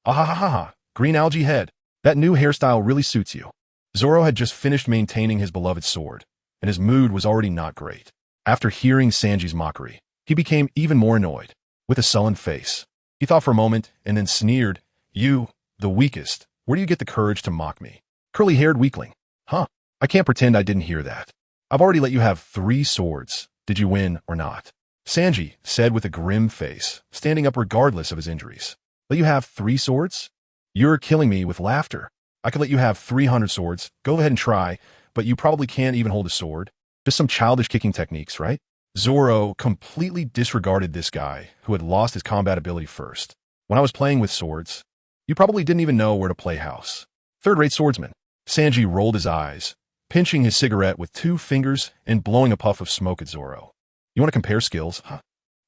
Ahahaha, green algae head. That new hairstyle really suits you. Zoro had just finished maintaining his beloved sword, and his mood was already not great. After hearing Sanji's mockery, he became even more annoyed. With a sullen face, he thought for a moment and then sneered, You, the weakest, where do you get the courage to mock me? Curly-haired weakling. Huh, I can't pretend I didn't hear that. I've already let you have 3 swords. Did you win or not? Sanji said with a grim face, standing up regardless of his injuries. Let you have 3 swords? You're killing me with laughter. I could let you have 300 swords. Go ahead and try, but you probably can't even hold a sword. Just some childish kicking techniques, right? Zoro completely disregarded this guy who had lost his combat ability first. When I was playing with swords, you probably didn't even know where to play house. Third-rate swordsman. Sanji rolled his eyes, pinching his cigarette with 2 fingers and blowing a puff of smoke at Zoro. You want to compare skills, huh?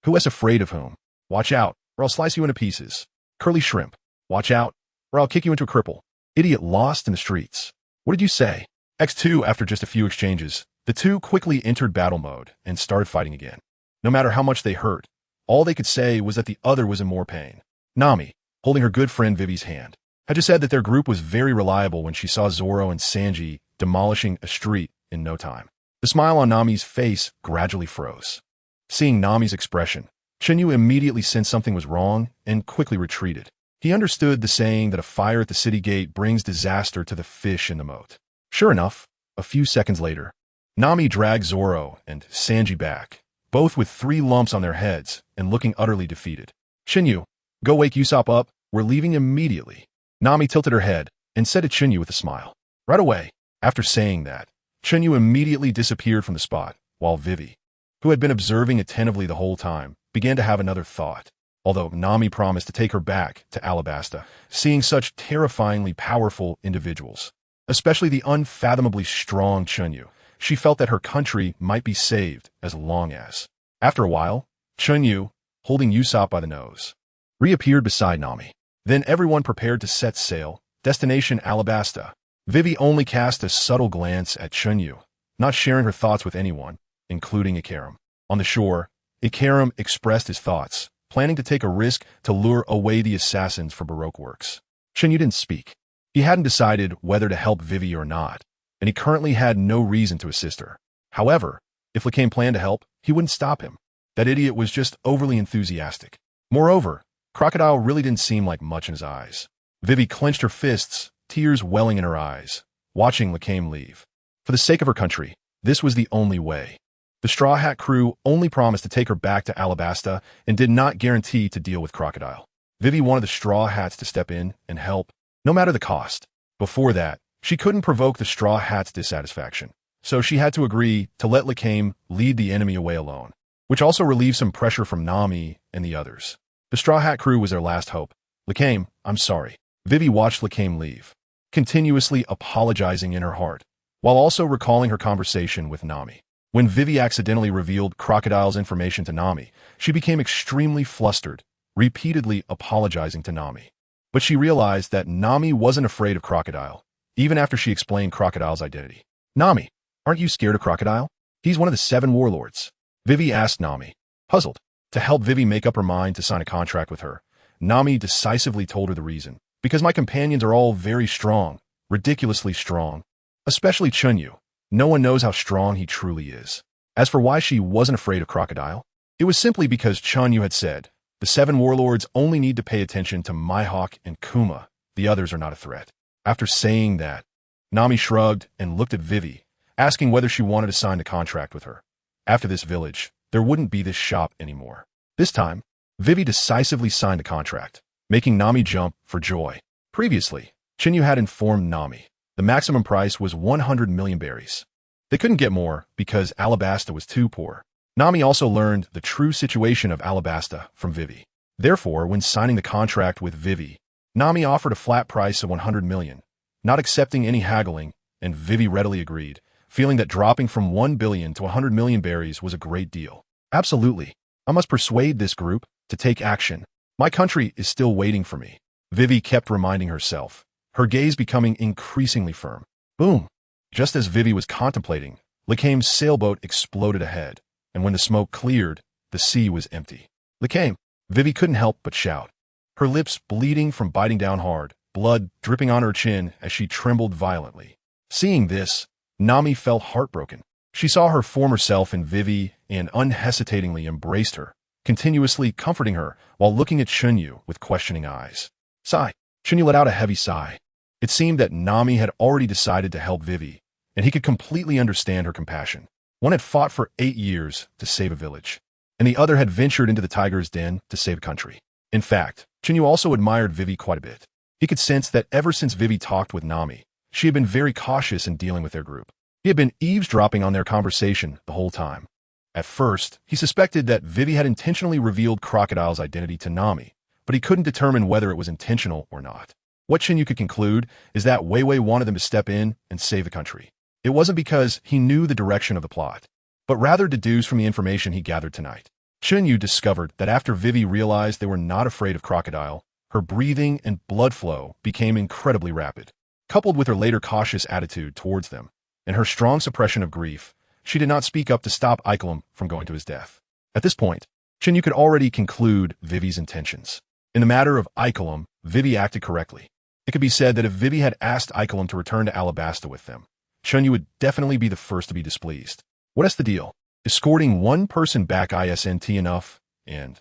Who is afraid of whom? Watch out, or I'll slice you into pieces. Curly shrimp. Watch out, or I'll kick you into a cripple. Idiot lost in the streets. What did you say? X2. After just a few exchanges, the two quickly entered battle mode and started fighting again. No matter how much they hurt, all they could say was that the other was in more pain. Nami, holding her good friend Vivi's hand, had just said that their group was very reliable when she saw Zoro and Sanji demolishing a street in no time. The smile on Nami's face gradually froze. Seeing Nami's expression, Chen Yu immediately sensed something was wrong and quickly retreated. He understood the saying that a fire at the city gate brings disaster to the fish in the moat. Sure enough, a few seconds later, Nami dragged Zoro and Sanji back, both with 3 lumps on their heads and looking utterly defeated. Chen Yu, go wake Usopp up, we're leaving immediately. Nami tilted her head and said to Chen Yu with a smile. Right away. After saying that, Chen Yu immediately disappeared from the spot, while Vivi, who had been observing attentively the whole time, began to have another thought. Although Nami promised to take her back to Alabasta, seeing such terrifyingly powerful individuals, especially the unfathomably strong Chen Yu, she felt that her country might be saved as long as. After a while, Chen Yu, holding Usopp by the nose, reappeared beside Nami. Then everyone prepared to set sail, destination Alabasta. Vivi only cast a subtle glance at Chen Yu, not sharing her thoughts with anyone, including Ikaram. On the shore, Ikaram expressed his thoughts, planning to take a risk to lure away the assassins for Baroque works. Chen Yu didn't speak. He hadn't decided whether to help Vivi or not, and he currently had no reason to assist her. However, if Lacame planned to help, he wouldn't stop him. That idiot was just overly enthusiastic. Moreover, Crocodile really didn't seem like much in his eyes. Vivi clenched her fists, tears welling in her eyes, watching Lacame leave. For the sake of her country, this was the only way. The Straw Hat crew only promised to take her back to Alabasta and did not guarantee to deal with Crocodile. Vivi wanted the Straw Hats to step in and help, no matter the cost. Before that, she couldn't provoke the Straw Hats' dissatisfaction, so she had to agree to let Lacame lead the enemy away alone, which also relieved some pressure from Nami and the others. The Straw Hat crew was their last hope. Lacame, I'm sorry. Vivi watched Lacame leave, continuously apologizing in her heart, while also recalling her conversation with Nami. When Vivi accidentally revealed Crocodile's information to Nami, she became extremely flustered, repeatedly apologizing to Nami. But she realized that Nami wasn't afraid of Crocodile, even after she explained Crocodile's identity. Nami, aren't you scared of Crocodile? He's one of the 7 warlords. Vivi asked Nami, puzzled. To help Vivi make up her mind to sign a contract with her, Nami decisively told her the reason. Because my companions are all very strong, ridiculously strong. Especially Chen Yu. No one knows how strong he truly is. As for why she wasn't afraid of Crocodile, it was simply because Chen Yu had said, the 7 warlords only need to pay attention to Mihawk and Kuma, the others are not a threat. After saying that, Nami shrugged and looked at Vivi, asking whether she wanted to sign a contract with her. After this village, there wouldn't be this shop anymore. This time, Vivi decisively signed a contract, making Nami jump for joy. Previously, Chen Yu had informed Nami the maximum price was 100 million berries. They couldn't get more because Alabasta was too poor. Nami also learned the true situation of Alabasta from Vivi. Therefore, when signing the contract with Vivi, Nami offered a flat price of 100 million, not accepting any haggling, and Vivi readily agreed, feeling that dropping from 1 billion to 100 million berries was a great deal. Absolutely. I must persuade this group to take action. My country is still waiting for me. Vivi kept reminding herself, her gaze becoming increasingly firm. Boom! Just as Vivi was contemplating, Lacame's sailboat exploded ahead, and when the smoke cleared, the sea was empty. Lacame! Vivi couldn't help but shout, her lips bleeding from biting down hard, blood dripping on her chin as she trembled violently. Seeing this, Nami felt heartbroken. She saw her former self in Vivi and unhesitatingly embraced her, continuously comforting her while looking at Chen Yu with questioning eyes. Sigh. Chen Yu let out a heavy sigh. It seemed that Nami had already decided to help Vivi, and he could completely understand her compassion. One had fought for 8 years to save a village, and the other had ventured into the tiger's den to save a country. In fact, Chen Yu also admired Vivi quite a bit. He could sense that ever since Vivi talked with Nami, she had been very cautious in dealing with their group. He had been eavesdropping on their conversation the whole time. At first, he suspected that Vivi had intentionally revealed Crocodile's identity to Nami, but he couldn't determine whether it was intentional or not. What Chen Yu could conclude is that Wei Wei wanted them to step in and save the country. It wasn't because he knew the direction of the plot, but rather deduced from the information he gathered tonight. Chen Yu discovered that after Vivi realized they were not afraid of Crocodile, her breathing and blood flow became incredibly rapid. Coupled with her later cautious attitude towards them, and her strong suppression of grief, she did not speak up to stop Icolum from going to his death. At this point, Chen Yu could already conclude Vivi's intentions. In the matter of Icolum, Vivi acted correctly. It could be said that if Vivi had asked Icolum to return to Alabasta with them, Chen Yu would definitely be the first to be displeased. What's the deal? Escorting one person back isn't enough, and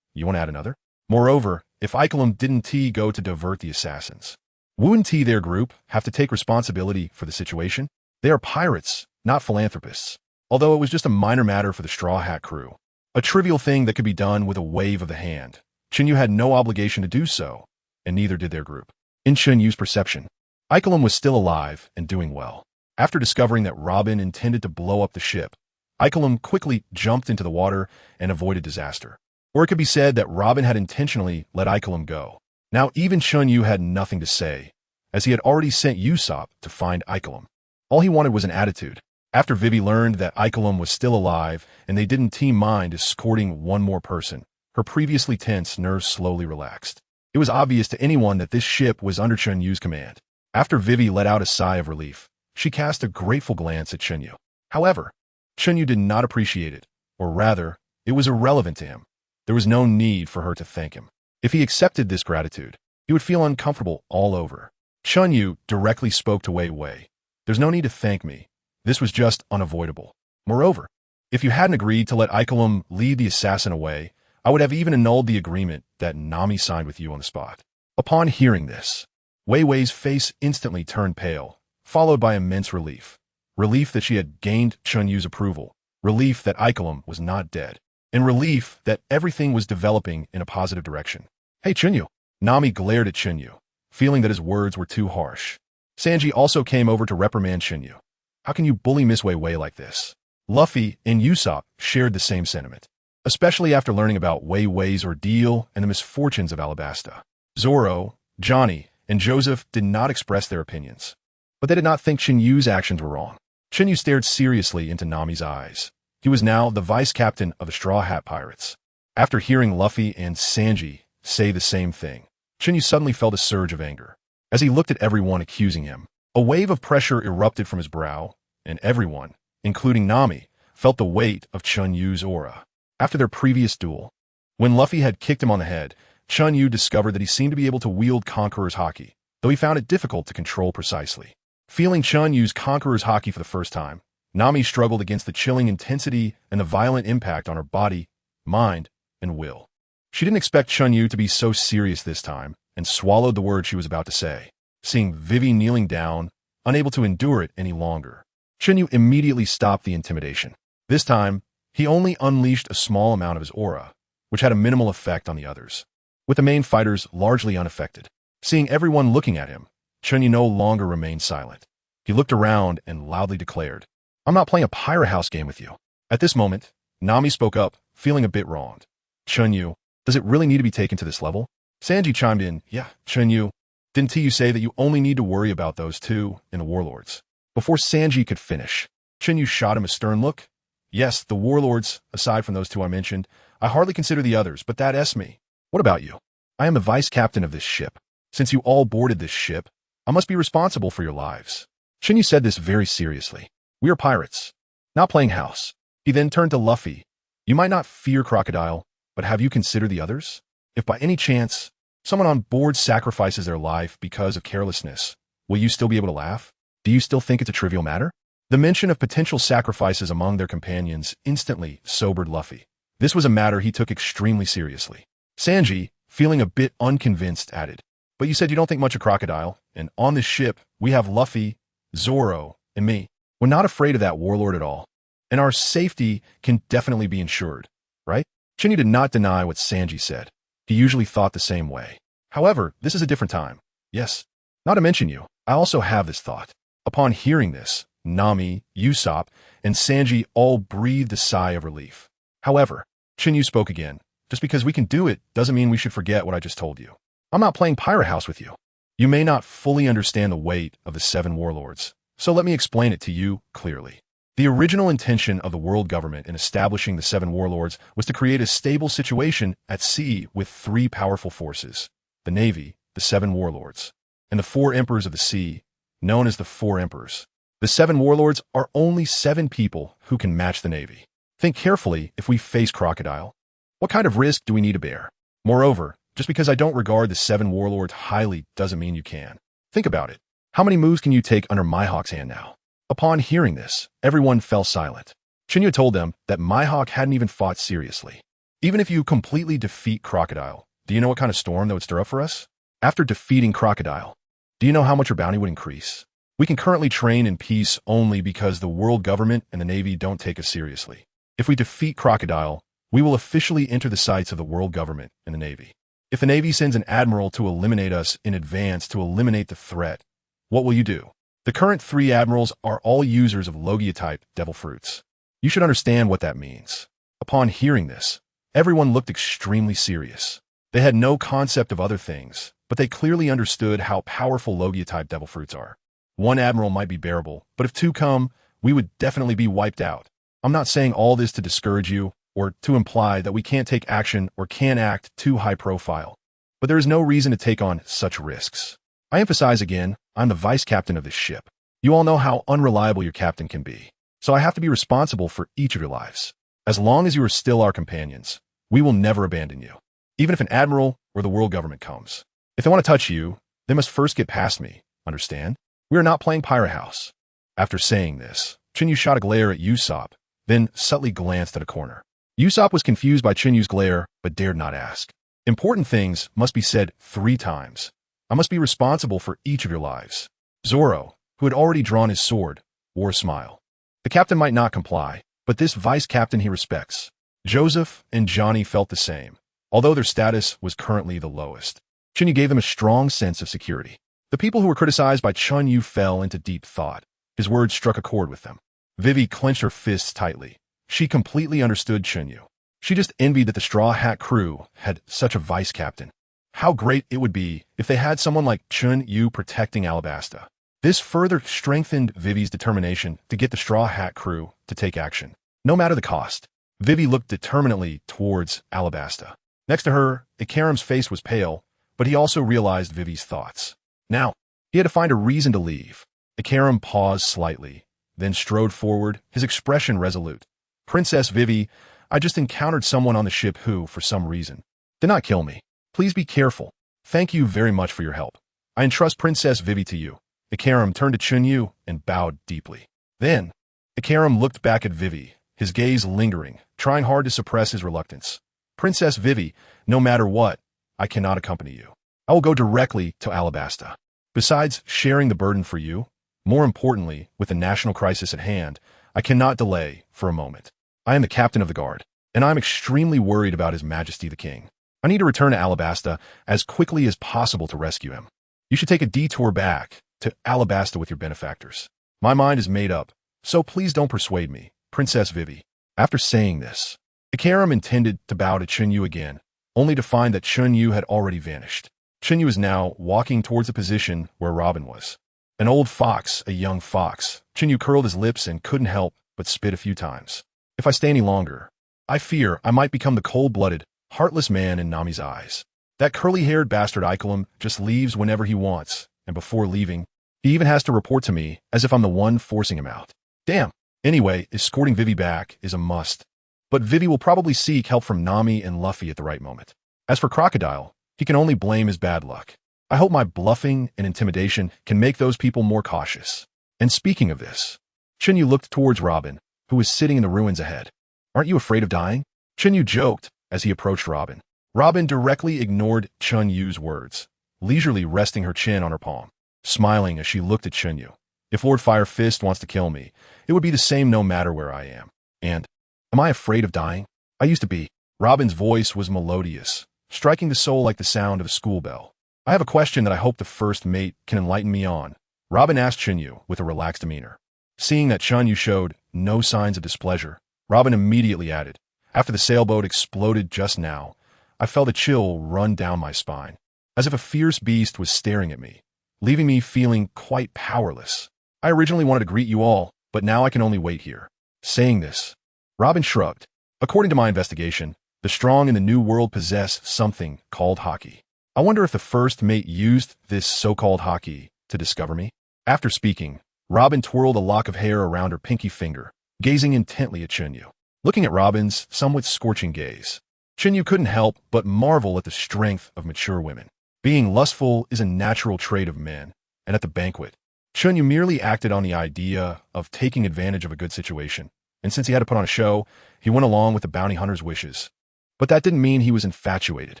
you want to add another? Moreover, if Icolum didn't go to divert the assassins, wouldn't their group have to take responsibility for the situation? They are pirates, not philanthropists. Although it was just a minor matter for the Straw Hat crew, a trivial thing that could be done with a wave of the hand, Chen Yu had no obligation to do so, and neither did their group. In Chen Yu's perception, Icolum was still alive and doing well. After discovering that Robin intended to blow up the ship, Icolum quickly jumped into the water and avoided disaster. Or it could be said that Robin had intentionally let Icolum go. Now even Chen Yu had nothing to say, as he had already sent Usopp to find Icolum. All he wanted was an attitude. After Vivi learned that Icolum was still alive and they didn't mind escorting one more person, her previously tense nerves slowly relaxed. It was obvious to anyone that this ship was under Chen Yu's command. After Vivi let out a sigh of relief, she cast a grateful glance at Chen Yu. However, Chen Yu did not appreciate it, or rather, it was irrelevant to him. There was no need for her to thank him. If he accepted this gratitude, he would feel uncomfortable all over. Chen Yu directly spoke to Wei Wei. There's no need to thank me. This was just unavoidable. Moreover, if you hadn't agreed to let Icolum lead the assassin away, I would have even annulled the agreement that Nami signed with you on the spot. Upon hearing this, Wei Wei's face instantly turned pale, followed by immense relief. Relief that she had gained Chen Yu's approval, relief that Icolum was not dead, and relief that everything was developing in a positive direction. Hey Chen Yu! Nami glared at Chen Yu, feeling that his words were too harsh. Sanji also came over to reprimand Chen Yu. How can you bully Miss Wei Wei like this? Luffy and Usopp shared the same sentiment, especially after learning about Wei Wei's ordeal and the misfortunes of Alabasta. Zoro, Johnny, and Joseph did not express their opinions, but they did not think Chen Yu's actions were wrong. Chen Yu stared seriously into Nami's eyes. He was now the vice-captain of the Straw Hat Pirates. After hearing Luffy and Sanji say the same thing, Chen Yu suddenly felt a surge of anger. As he looked at everyone accusing him, a wave of pressure erupted from his brow, and everyone, including Nami, felt the weight of Chen Yu's aura. After their previous duel, when Luffy had kicked him on the head, Chen Yu discovered that he seemed to be able to wield Conqueror's Haki, though he found it difficult to control precisely. Feeling Chen Yu's Conqueror's Haki for the first time, Nami struggled against the chilling intensity and the violent impact on her body, mind, and will. She didn't expect Chen Yu to be so serious this time, and swallowed the words she was about to say. Seeing Vivi kneeling down, unable to endure it any longer, Chen Yu immediately stopped the intimidation. This time, he only unleashed a small amount of his aura, which had a minimal effect on the others, with the main fighters largely unaffected. Seeing everyone looking at him, Chen Yu no longer remained silent. He looked around and loudly declared, I'm not playing a pirate house game with you. At this moment, Nami spoke up, feeling a bit wronged. Chen Yu, does it really need to be taken to this level? Sanji chimed in, yeah, Chen Yu, didn't you say that you only need to worry about those two and the warlords? Before Sanji could finish, Chen Yu shot him a stern look. Yes, the warlords, aside from those two I mentioned, I hardly consider the others, but that's me. What about you? I am the vice-captain of this ship. Since you all boarded this ship, I must be responsible for your lives. Chen Yu said this very seriously. We are pirates, not playing house. He then turned to Luffy. You might not fear Crocodile, but have you considered the others? If by any chance, someone on board sacrifices their life because of carelessness, will you still be able to laugh? Do you still think it's a trivial matter? The mention of potential sacrifices among their companions instantly sobered Luffy. This was a matter he took extremely seriously. Sanji, feeling a bit unconvinced, added, but you said you don't think much of Crocodile, and on this ship, we have Luffy, Zoro, and me. We're not afraid of that warlord at all, and our safety can definitely be ensured, right? Chen Yu did not deny what Sanji said. He usually thought the same way. However, this is a different time. Yes, not to mention you, I also have this thought. Upon hearing this, Nami, Usopp, and Sanji all breathed a sigh of relief. However, Chen Yu spoke again, Just because we can do it doesn't mean we should forget what I just told you. I'm not playing Pirate House with you. You may not fully understand the weight of the 7 warlords, so let me explain it to you clearly. The original intention of the world government in establishing the 7 warlords was to create a stable situation at sea with 3 powerful forces: the Navy, the 7 warlords, and the 4 emperors of the sea, known as the 4 emperors. The 7 warlords are only 7 people who can match the Navy. Think carefully if we face Crocodile. What kind of risk do we need to bear? Moreover, just because I don't regard the 7 warlords highly doesn't mean you can. Think about it. How many moves can you take under Mihawk's hand now? Upon hearing this, everyone fell silent. Chen Yu told them that Mihawk hadn't even fought seriously. Even if you completely defeat Crocodile, do you know what kind of storm that would stir up for us? After defeating Crocodile, do you know how much your bounty would increase? We can currently train in peace only because the world government and the Navy don't take us seriously. If we defeat Crocodile, we will officially enter the sights of the world government and the Navy. If the Navy sends an admiral to eliminate us in advance to eliminate the threat, what will you do? The current 3 admirals are all users of Logia-type devil fruits. You should understand what that means. Upon hearing this, everyone looked extremely serious. They had no concept of other things, but they clearly understood how powerful Logia-type devil fruits are. 1 admiral might be bearable, but if 2 come, we would definitely be wiped out. I'm not saying all this to discourage you, or to imply that we can't take action or can act too high profile. But there is no reason to take on such risks. I emphasize again, I'm the vice captain of this ship. You all know how unreliable your captain can be, so I have to be responsible for each of your lives. As long as you are still our companions, we will never abandon you, even if an admiral or the world government comes. If they want to touch you, they must first get past me, understand? We are not playing Pirate House. After saying this, Chen Yu shot a glare at Usopp, then subtly glanced at a corner. Usopp was confused by Chen Yu's glare, but dared not ask. Important things must be said 3 times. I must be responsible for each of your lives. Zoro, who had already drawn his sword, wore a smile. The captain might not comply, but this vice captain he respects. Joseph and Johnny felt the same, although their status was currently the lowest. Chen Yu gave them a strong sense of security. The people who were criticized by Chen Yu fell into deep thought. His words struck a chord with them. Vivi clenched her fists tightly. She completely understood Chen Yu. She just envied that the Straw Hat crew had such a vice captain. How great it would be if they had someone like Chen Yu protecting Alabasta. This further strengthened Vivi's determination to get the Straw Hat crew to take action, no matter the cost. Vivi looked determinedly towards Alabasta. Next to her, Ikaram's face was pale, but he also realized Vivi's thoughts. Now, he had to find a reason to leave. Ikaram paused slightly, then strode forward, his expression resolute. Princess Vivi, I just encountered someone on the ship who, for some reason, did not kill me. Please be careful. Thank you very much for your help. I entrust Princess Vivi to you. Ikaram turned to Chen Yu and bowed deeply. Then, Ikaram looked back at Vivi, his gaze lingering, trying hard to suppress his reluctance. Princess Vivi, no matter what, I cannot accompany you. I will go directly to Alabasta. Besides sharing the burden for you, more importantly, with the national crisis at hand, I cannot delay for a moment. I am the captain of the guard, and I am extremely worried about His Majesty the King. I need to return to Alabasta as quickly as possible to rescue him. You should take a detour back to Alabasta with your benefactors. My mind is made up, so please don't persuade me, Princess Vivi. After saying this, Ikaram intended to bow to Chen Yu again, only to find that Chen Yu had already vanished. Chen Yu is now walking towards the position where Robin was. An old fox, a young fox. Chen Yu curled his lips and couldn't help but spit a few times. If I stay any longer, I fear I might become the cold-blooded, heartless man in Nami's eyes. That curly-haired bastard Ikelam just leaves whenever he wants, and before leaving, he even has to report to me as if I'm the one forcing him out. Damn. Anyway, escorting Vivi back is a must. But Vivi will probably seek help from Nami and Luffy at the right moment. As for Crocodile, he can only blame his bad luck. I hope my bluffing and intimidation can make those people more cautious. And speaking of this, Chen Yu looked towards Robin, who was sitting in the ruins ahead. Aren't you afraid of dying? Chen Yu joked as he approached Robin. Robin directly ignored Chen Yu's words, leisurely resting her chin on her palm, smiling as she looked at Chen Yu. If Lord Fire Fist wants to kill me, it would be the same no matter where I am. And, am I afraid of dying? I used to be. Robin's voice was melodious, striking the soul like the sound of a school bell. I have a question that I hope the first mate can enlighten me on. Robin asked Chen Yu with a relaxed demeanor. Seeing that Chen Yu showed no signs of displeasure, Robin immediately added, after the sailboat exploded just now, I felt a chill run down my spine, as if a fierce beast was staring at me, leaving me feeling quite powerless. I originally wanted to greet you all, but now I can only wait here. Saying this, Robin shrugged. According to my investigation, the strong in the New World possess something called haki. I wonder if the first mate used this so-called haki to discover me? After speaking, Robin twirled a lock of hair around her pinky finger, gazing intently at Chen Yu. Looking at Robin's somewhat scorching gaze, Chen Yu couldn't help but marvel at the strength of mature women. Being lustful is a natural trait of men, and at the banquet, Chen Yu merely acted on the idea of taking advantage of a good situation, and since he had to put on a show, he went along with the bounty hunter's wishes. But that didn't mean he was infatuated.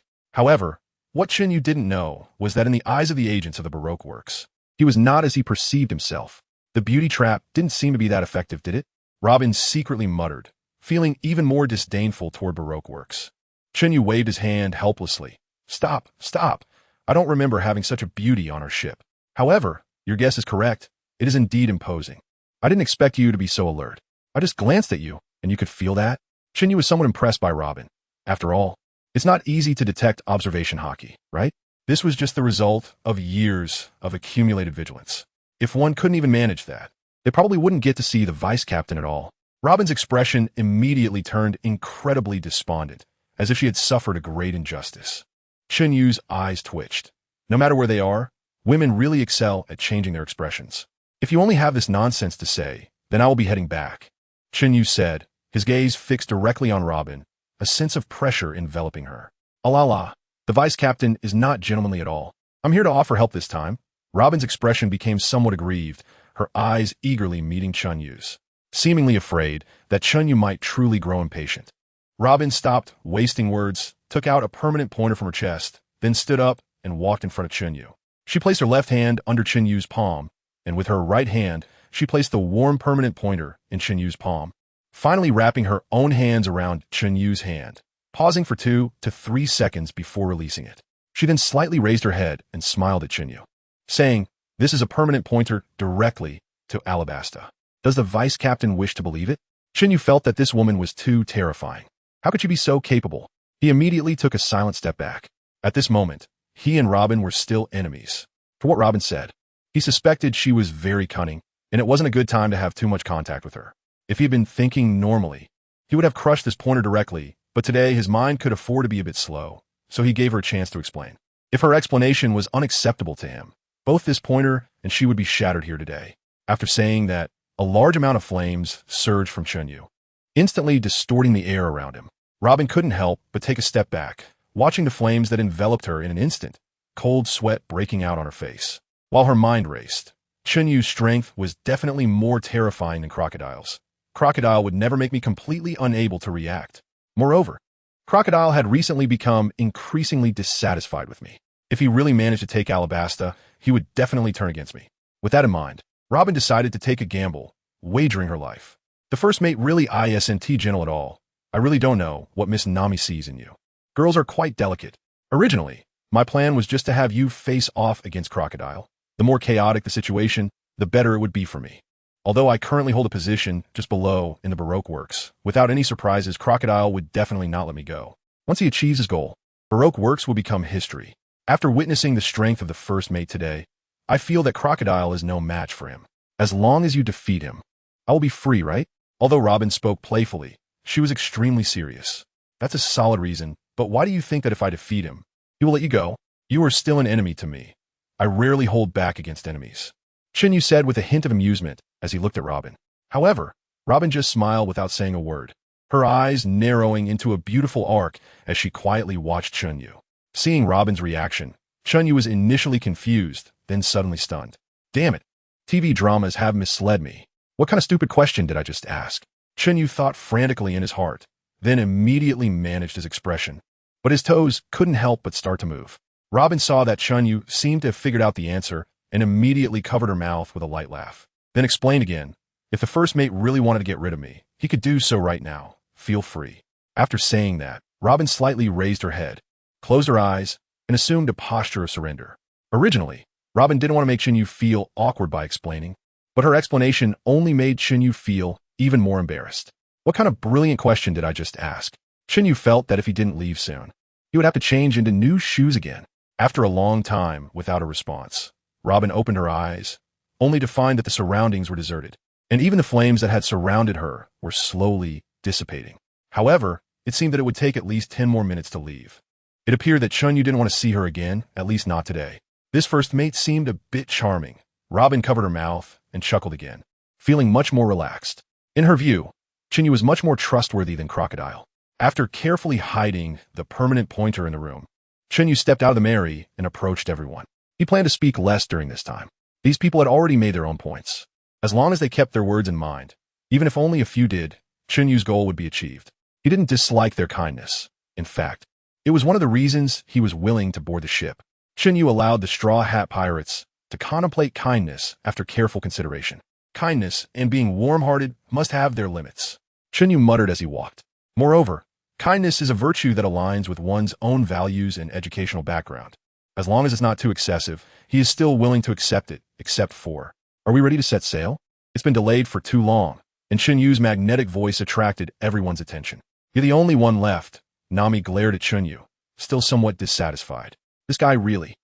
However, what Chen Yu didn't know was that in the eyes of the agents of the Baroque works, he was not as he perceived himself. The beauty trap didn't seem to be that effective, did it? Robin secretly muttered, feeling even more disdainful toward Baroque works. Chen Yu waved his hand helplessly. Stop, stop. I don't remember having such a beauty on our ship. However, your guess is correct. It is indeed imposing. I didn't expect you to be so alert. I just glanced at you, and you could feel that? Chen Yu was somewhat impressed by Robin. After all, it's not easy to detect observation haki, right? This was just the result of years of accumulated vigilance. If one couldn't even manage that, they probably wouldn't get to see the vice captain at all. Robin's expression immediately turned incredibly despondent, as if she had suffered a great injustice. Chen Yu's eyes twitched. No matter where they are, women really excel at changing their expressions. If you only have this nonsense to say, then I will be heading back, Chen Yu said, his gaze fixed directly on Robin, a sense of pressure enveloping her. La, the vice captain is not gentlemanly at all. I'm here to offer help this time. Robin's expression became somewhat aggrieved, her eyes eagerly meeting Chen Yu's, seemingly afraid that Chen Yu might truly grow impatient. Robin stopped wasting words, took out a permanent pointer from her chest, then stood up and walked in front of Chen Yu. She placed her left hand under Chen Yu's palm, and with her right hand, she placed the warm permanent pointer in Chen Yu's palm, finally wrapping her own hands around Chen Yu's hand, pausing for 2 to 3 seconds before releasing it. She then slightly raised her head and smiled at Chen Yu, saying, "This is a permanent pointer directly to Alabasta. Does the vice captain wish to believe it?" Chen Yu felt that this woman was too terrifying. How could she be so capable? He immediately took a silent step back. At this moment, he and Robin were still enemies. For what Robin said, he suspected she was very cunning, and it wasn't a good time to have too much contact with her. If he had been thinking normally, he would have crushed this pointer directly, but today his mind could afford to be a bit slow, so he gave her a chance to explain. If her explanation was unacceptable to him, both this pointer and she would be shattered here today. After saying that, a large amount of flames surged from Chen Yu, instantly distorting the air around him. Robin couldn't help but take a step back, watching the flames that enveloped her in an instant, cold sweat breaking out on her face. While her mind raced, Chen Yu's strength was definitely more terrifying than Crocodile's. Crocodile would never make me completely unable to react. Moreover, Crocodile had recently become increasingly dissatisfied with me. If he really managed to take Alabasta, he would definitely turn against me. With that in mind, Robin decided to take a gamble, wagering her life. The first mate really isn't gentle at all. I really don't know what Miss Nami sees in you. Girls are quite delicate. Originally, my plan was just to have you face off against Crocodile. The more chaotic the situation, the better it would be for me. Although I currently hold a position just below in the Baroque works, without any surprises, Crocodile would definitely not let me go. Once he achieves his goal, Baroque works will become history. After witnessing the strength of the first mate today, I feel that Crocodile is no match for him. As long as you defeat him, I will be free, right? Although Robin spoke playfully, she was extremely serious. That's a solid reason, but why do you think that if I defeat him, he will let you go? You are still an enemy to me. I rarely hold back against enemies, Chen Yu said with a hint of amusement as he looked at Robin. However, Robin just smiled without saying a word, her eyes narrowing into a beautiful arc as she quietly watched Chen Yu. Seeing Robin's reaction, Chen Yu was initially confused, then suddenly stunned. Damn it, TV dramas have misled me. What kind of stupid question did I just ask? Chen Yu thought frantically in his heart, then immediately managed his expression. But his toes couldn't help but start to move. Robin saw that Chen Yu seemed to have figured out the answer and immediately covered her mouth with a light laugh. Then explained again, if the first mate really wanted to get rid of me, he could do so right now. Feel free. After saying that, Robin slightly raised her head, closed her eyes, and assumed a posture of surrender. Originally, Robin didn't want to make Chen Yu feel awkward by explaining, but her explanation only made Chen Yu feel even more embarrassed. What kind of brilliant question did I just ask? Chen Yu felt that if he didn't leave soon, he would have to change into new shoes again. After a long time without a response, Robin opened her eyes, only to find that the surroundings were deserted, and even the flames that had surrounded her were slowly dissipating. However, it seemed that it would take at least 10 more minutes to leave. It appeared that Chen Yu didn't want to see her again, at least not today. This first mate seemed a bit charming. Robin covered her mouth and chuckled again, feeling much more relaxed. In her view, Chen Yu was much more trustworthy than Crocodile. After carefully hiding the permanent pointer in the room, Chen Yu stepped out of the Mary and approached everyone. He planned to speak less during this time. These people had already made their own points. As long as they kept their words in mind, even if only a few did, Chen Yu's goal would be achieved. He didn't dislike their kindness. In fact, it was one of the reasons he was willing to board the ship. Chen Yu allowed the Straw Hat Pirates to contemplate kindness after careful consideration. Kindness and being warm-hearted must have their limits. Chen Yu muttered as he walked. Moreover, kindness is a virtue that aligns with one's own values and educational background. As long as it's not too excessive, he is still willing to accept it, except for, "Are we ready to set sail? It's been delayed for too long." And Chen Yu's magnetic voice attracted everyone's attention. "You're the only one left." Nami glared at Chen Yu, still somewhat dissatisfied. This guy really.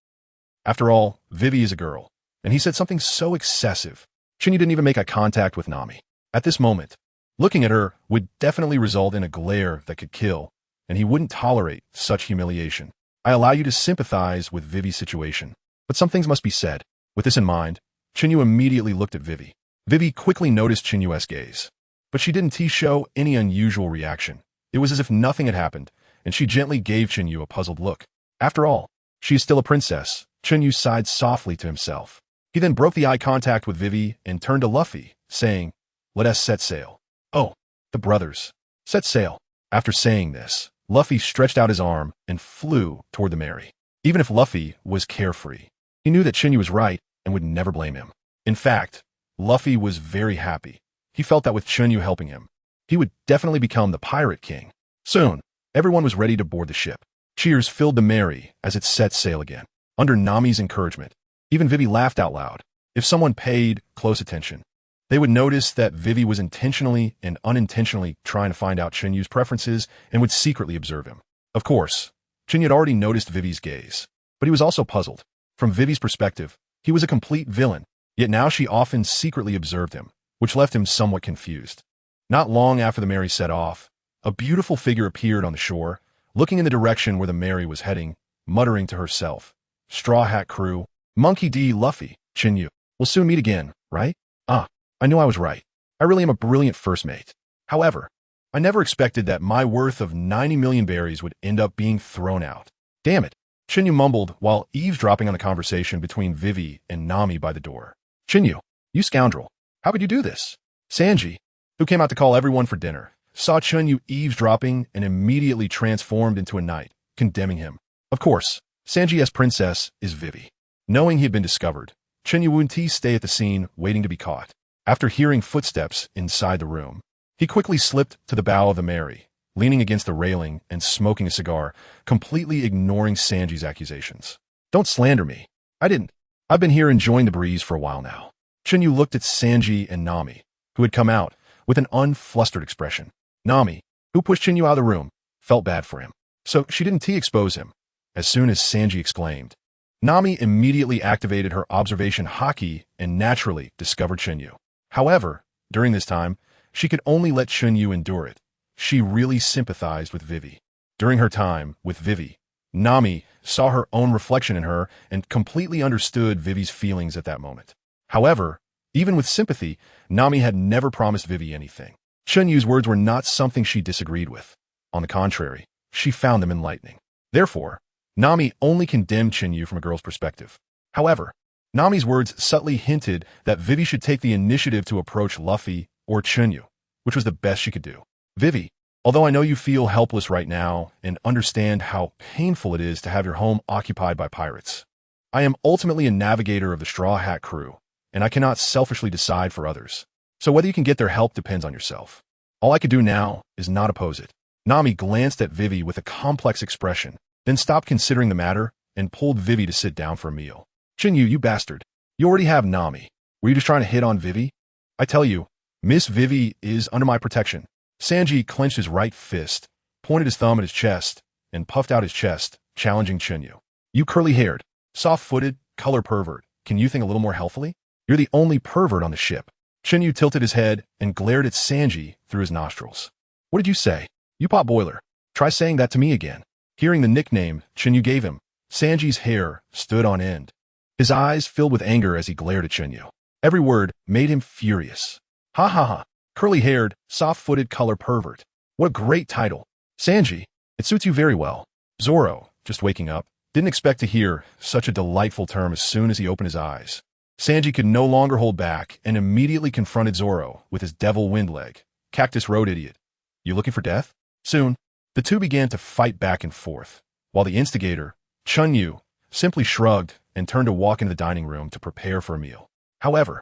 After all, Vivi is a girl, and he said something so excessive. Chen Yu didn't even make eye contact with Nami. At this moment, looking at her would definitely result in a glare that could kill, and he wouldn't tolerate such humiliation. "I allow you to sympathize with Vivi's situation, but some things must be said." With this in mind, Chen Yu immediately looked at Vivi. Vivi quickly noticed Chen Yu's gaze, but she didn't show any unusual reaction. It was as if nothing had happened, and she gently gave Chen Yu a puzzled look. After all, she is still a princess. Chen Yu sighed softly to himself. He then broke the eye contact with Vivi and turned to Luffy, saying, "Let us set sail." "Oh, the brothers. Set sail." After saying this, Luffy stretched out his arm and flew toward the Mary. Even if Luffy was carefree, he knew that Chen Yu was right and would never blame him. In fact, Luffy was very happy. He felt that with Chen Yu helping him, he would definitely become the Pirate King. Soon, everyone was ready to board the ship. Cheers filled the Mary as it set sail again. Under Nami's encouragement, even Vivi laughed out loud. If someone paid close attention, they would notice that Vivi was intentionally and unintentionally trying to find out Chen Yu's preferences and would secretly observe him. Of course, Chen Yu had already noticed Vivi's gaze, but he was also puzzled. From Vivi's perspective, he was a complete villain, yet now she often secretly observed him, which left him somewhat confused. Not long after the Mary set off, a beautiful figure appeared on the shore, looking in the direction where the Mary was heading, muttering to herself, "Straw Hat Crew, Monkey D. Luffy, Chen Yu. We'll soon meet again, right? I knew I was right. I really am a brilliant first mate. However, I never expected that my worth of 90 million berries would end up being thrown out. Damn it," Chen Yu mumbled while eavesdropping on the conversation between Vivi and Nami by the door. "Chen Yu, you scoundrel. How could you do this?" Sanji, who came out to call everyone for dinner, saw Chen Yu eavesdropping and immediately transformed into a knight, condemning him. Of course, Sanji's princess is Vivi. Knowing he had been discovered, Chen Yu wouldn't stay at the scene waiting to be caught. After hearing footsteps inside the room, he quickly slipped to the bow of the Mary, leaning against the railing and smoking a cigar, completely ignoring Sanji's accusations. "Don't slander me. I didn't. I've been here enjoying the breeze for a while now." Chen Yu looked at Sanji and Nami, who had come out, with an unflustered expression. Nami, who pushed Chen Yu out of the room, felt bad for him, so she didn't expose him. As soon as Sanji exclaimed, Nami immediately activated her observation haki and naturally discovered Chen Yu. However, during this time, she could only let Chen Yu endure it. She really sympathized with Vivi. During her time with Vivi, Nami saw her own reflection in her and completely understood Vivi's feelings at that moment. However, even with sympathy, Nami had never promised Vivi anything. Chen Yu's words were not something she disagreed with. On the contrary, she found them enlightening. Therefore, Nami only condemned Chen Yu from a girl's perspective. However, Nami's words subtly hinted that Vivi should take the initiative to approach Luffy or Chen Yu, which was the best she could do. "Vivi, although I know you feel helpless right now and understand how painful it is to have your home occupied by pirates, I am ultimately a navigator of the Straw Hat Crew, and I cannot selfishly decide for others. So whether you can get their help depends on yourself. All I can do now is not oppose it." Nami glanced at Vivi with a complex expression, then stopped considering the matter and pulled Vivi to sit down for a meal. "Chen Yu, you bastard. You already have Nami. Were you just trying to hit on Vivi? I tell you, Miss Vivi is under my protection." Sanji clenched his right fist, pointed his thumb at his chest, and puffed out his chest, challenging Chen Yu. You curly-haired, soft-footed, color pervert, can you think a little more healthily? You're the only pervert on the ship. Chen Yu tilted his head and glared at Sanji through his nostrils. What did you say? You pot boiler. Try saying that to me again. Hearing the nickname Chen Yu gave him, Sanji's hair stood on end. His eyes filled with anger as he glared at Chen Yu. Every word made him furious. Ha ha ha. Curly-haired, soft-footed color pervert. What a great title. Sanji, it suits you very well. Zoro, just waking up, didn't expect to hear such a delightful term as soon as he opened his eyes. Sanji could no longer hold back and immediately confronted Zoro with his devil wind leg. Cactus Road idiot. You looking for death? Soon, the two began to fight back and forth, while the instigator, Chen Yu, simply shrugged and turned to walk into the dining room to prepare for a meal. However,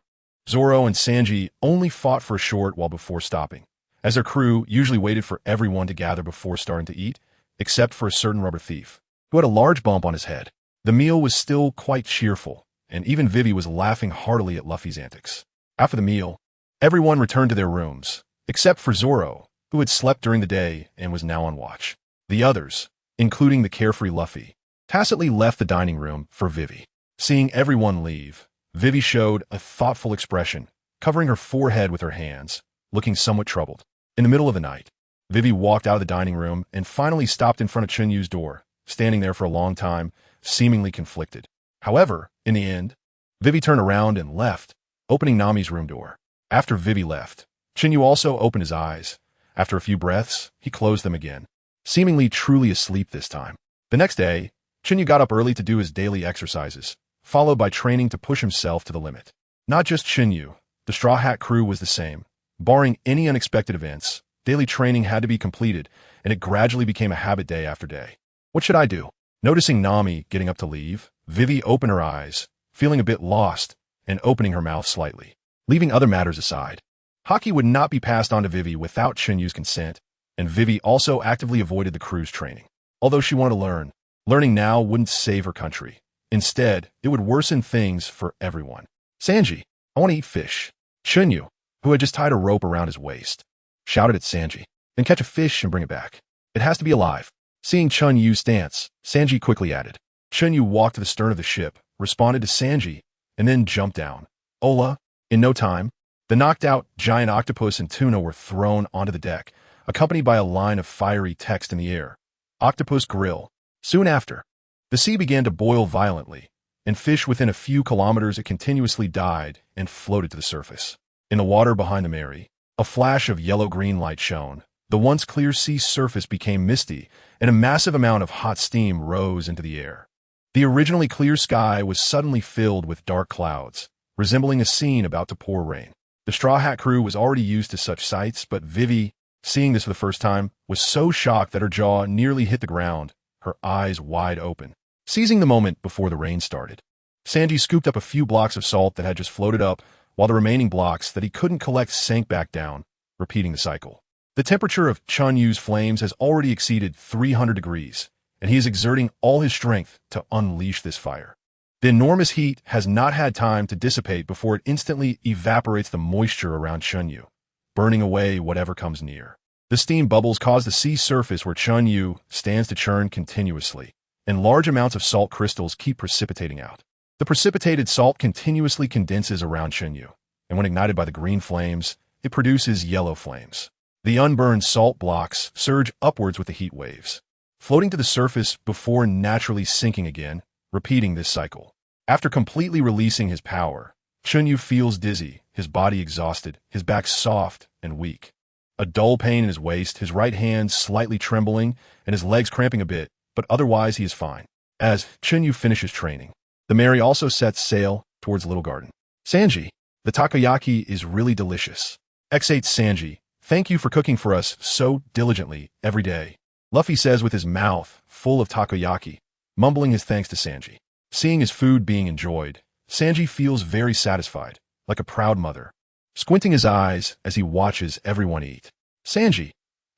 Zoro and Sanji only fought for a short while before stopping, as their crew usually waited for everyone to gather before starting to eat, except for a certain rubber thief, who had a large bump on his head. The meal was still quite cheerful, and even Vivi was laughing heartily at Luffy's antics. After the meal, everyone returned to their rooms, except for Zoro, who had slept during the day and was now on watch. The others, including the carefree Luffy, tacitly left the dining room for Vivi. Seeing everyone leave, Vivi showed a thoughtful expression, covering her forehead with her hands, looking somewhat troubled. In the middle of the night, Vivi walked out of the dining room and finally stopped in front of Chen Yu's door, standing there for a long time, seemingly conflicted. However, in the end, Vivi turned around and left, opening Nami's room door. After Vivi left, Chen Yu also opened his eyes. After a few breaths, he closed them again, seemingly truly asleep this time. The next day, Chen Yu got up early to do his daily exercises, followed by training to push himself to the limit. Not just Chen Yu, the Straw Hat crew was the same. Barring any unexpected events, daily training had to be completed, and it gradually became a habit day after day. What should I do? Noticing Nami getting up to leave, Vivi opened her eyes, feeling a bit lost, and opening her mouth slightly. Leaving other matters aside, Haki would not be passed on to Vivi without Chen Yu's consent, and Vivi also actively avoided the crew's training. Although she wanted to learn, learning now wouldn't save her country. Instead, it would worsen things for everyone. Sanji, I want to eat fish. Chen Yu, who had just tied a rope around his waist, shouted at Sanji, then catch a fish and bring it back. It has to be alive. Seeing Chen Yu's stance, Sanji quickly added. Chen Yu walked to the stern of the ship, responded to Sanji, and then jumped down. Ola, in no time, the knocked-out giant octopus and tuna were thrown onto the deck, accompanied by a line of fiery text in the air. Octopus grill. Soon after, the sea began to boil violently, and fish within a few kilometers it continuously died and floated to the surface. In the water behind the Mary, a flash of yellow-green light shone. The once clear sea surface became misty, and a massive amount of hot steam rose into the air. The originally clear sky was suddenly filled with dark clouds, resembling a scene about to pour rain. The Straw Hat crew was already used to such sights, but Vivi, seeing this for the first time, was so shocked that her jaw nearly hit the ground, her eyes wide open. Seizing the moment before the rain started, Sanji scooped up a few blocks of salt that had just floated up, while the remaining blocks that he couldn't collect sank back down, repeating the cycle. The temperature of Chen Yu's flames has already exceeded 300 degrees, and he is exerting all his strength to unleash this fire. The enormous heat has not had time to dissipate before it instantly evaporates the moisture around Chen Yu, burning away whatever comes near. The steam bubbles cause the sea surface where Chen Yu stands to churn continuously, and large amounts of salt crystals keep precipitating out. The precipitated salt continuously condenses around Chen Yu, and when ignited by the green flames, it produces yellow flames. The unburned salt blocks surge upwards with the heat waves, floating to the surface before naturally sinking again, repeating this cycle. After completely releasing his power, Chen Yu feels dizzy, his body exhausted, his back soft and weak. A dull pain in his waist, his right hand slightly trembling, and his legs cramping a bit, but otherwise he is fine. As Chen Yu finishes training, the Mary also sets sail towards Little Garden. Sanji, the takoyaki is really delicious. Exate Sanji, thank you for cooking for us so diligently every day. Luffy says with his mouth full of takoyaki, mumbling his thanks to Sanji. Seeing his food being enjoyed, Sanji feels very satisfied, like a proud mother, squinting his eyes as he watches everyone eat. Sanji,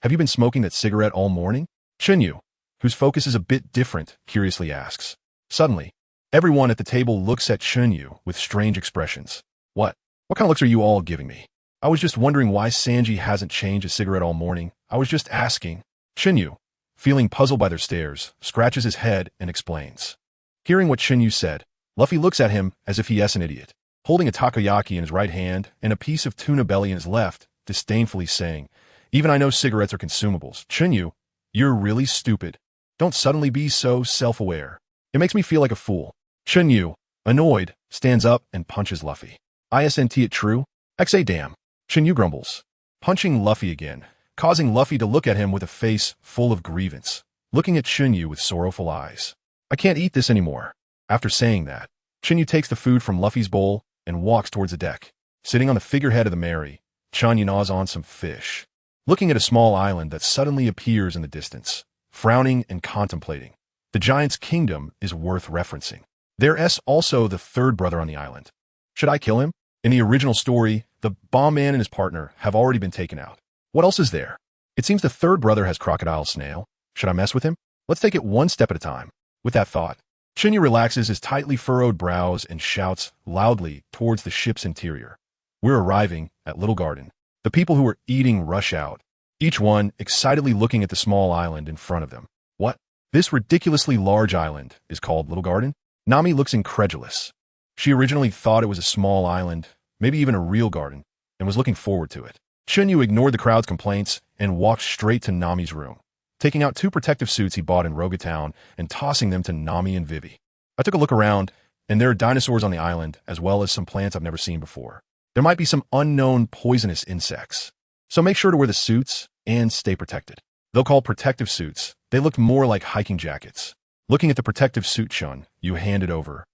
have you been smoking that cigarette all morning? Chen Yu, whose focus is a bit different, curiously asks. Suddenly, everyone at the table looks at Chen Yu with strange expressions. What kind of looks are you all giving me? I was just wondering why Sanji hasn't changed a cigarette all morning. I was just asking. Chen Yu, feeling puzzled by their stares, scratches his head and explains. Hearing what Chen Yu said, Luffy looks at him as if he is an idiot, holding a takoyaki in his right hand and a piece of tuna belly in his left, disdainfully saying, "Even I know cigarettes are consumables. Chen Yu, you're really stupid. Don't suddenly be so self-aware. It makes me feel like a fool." Chen Yu, annoyed, stands up and punches Luffy. "Isn't it true? Xa damn." Chen Yu grumbles, punching Luffy again, causing Luffy to look at him with a face full of grievance, looking at Chen Yu with sorrowful eyes. "I can't eat this anymore." After saying that, Chen Yu takes the food from Luffy's bowl and walks towards the deck. Sitting on the figurehead of the Mary, Chen Yu gnaws on some fish, looking at a small island that suddenly appears in the distance, frowning and contemplating. The giant's kingdom is worth referencing. There's also the third brother on the island. Should I kill him? In the original story, the bomb man and his partner have already been taken out. What else is there? It seems the third brother has crocodile snail. Should I mess with him? Let's take it one step at a time. With that thought, Chen Yu relaxes his tightly furrowed brows and shouts loudly towards the ship's interior. We're arriving at Little Garden. The people who are eating rush out, each one excitedly looking at the small island in front of them. What? This ridiculously large island is called Little Garden? Nami looks incredulous. She originally thought it was a small island, maybe even a real garden, and was looking forward to it. Chen Yu ignored the crowd's complaints and walked straight to Nami's room, taking out 2 protective suits he bought in Roga Town and tossing them to Nami and Vivi. I took a look around, and there are dinosaurs on the island, as well as some plants I've never seen before. There might be some unknown poisonous insects. So make sure to wear the suits and stay protected. Though called protective suits, they looked more like hiking jackets. Looking at the protective suit Chen Yu handed over,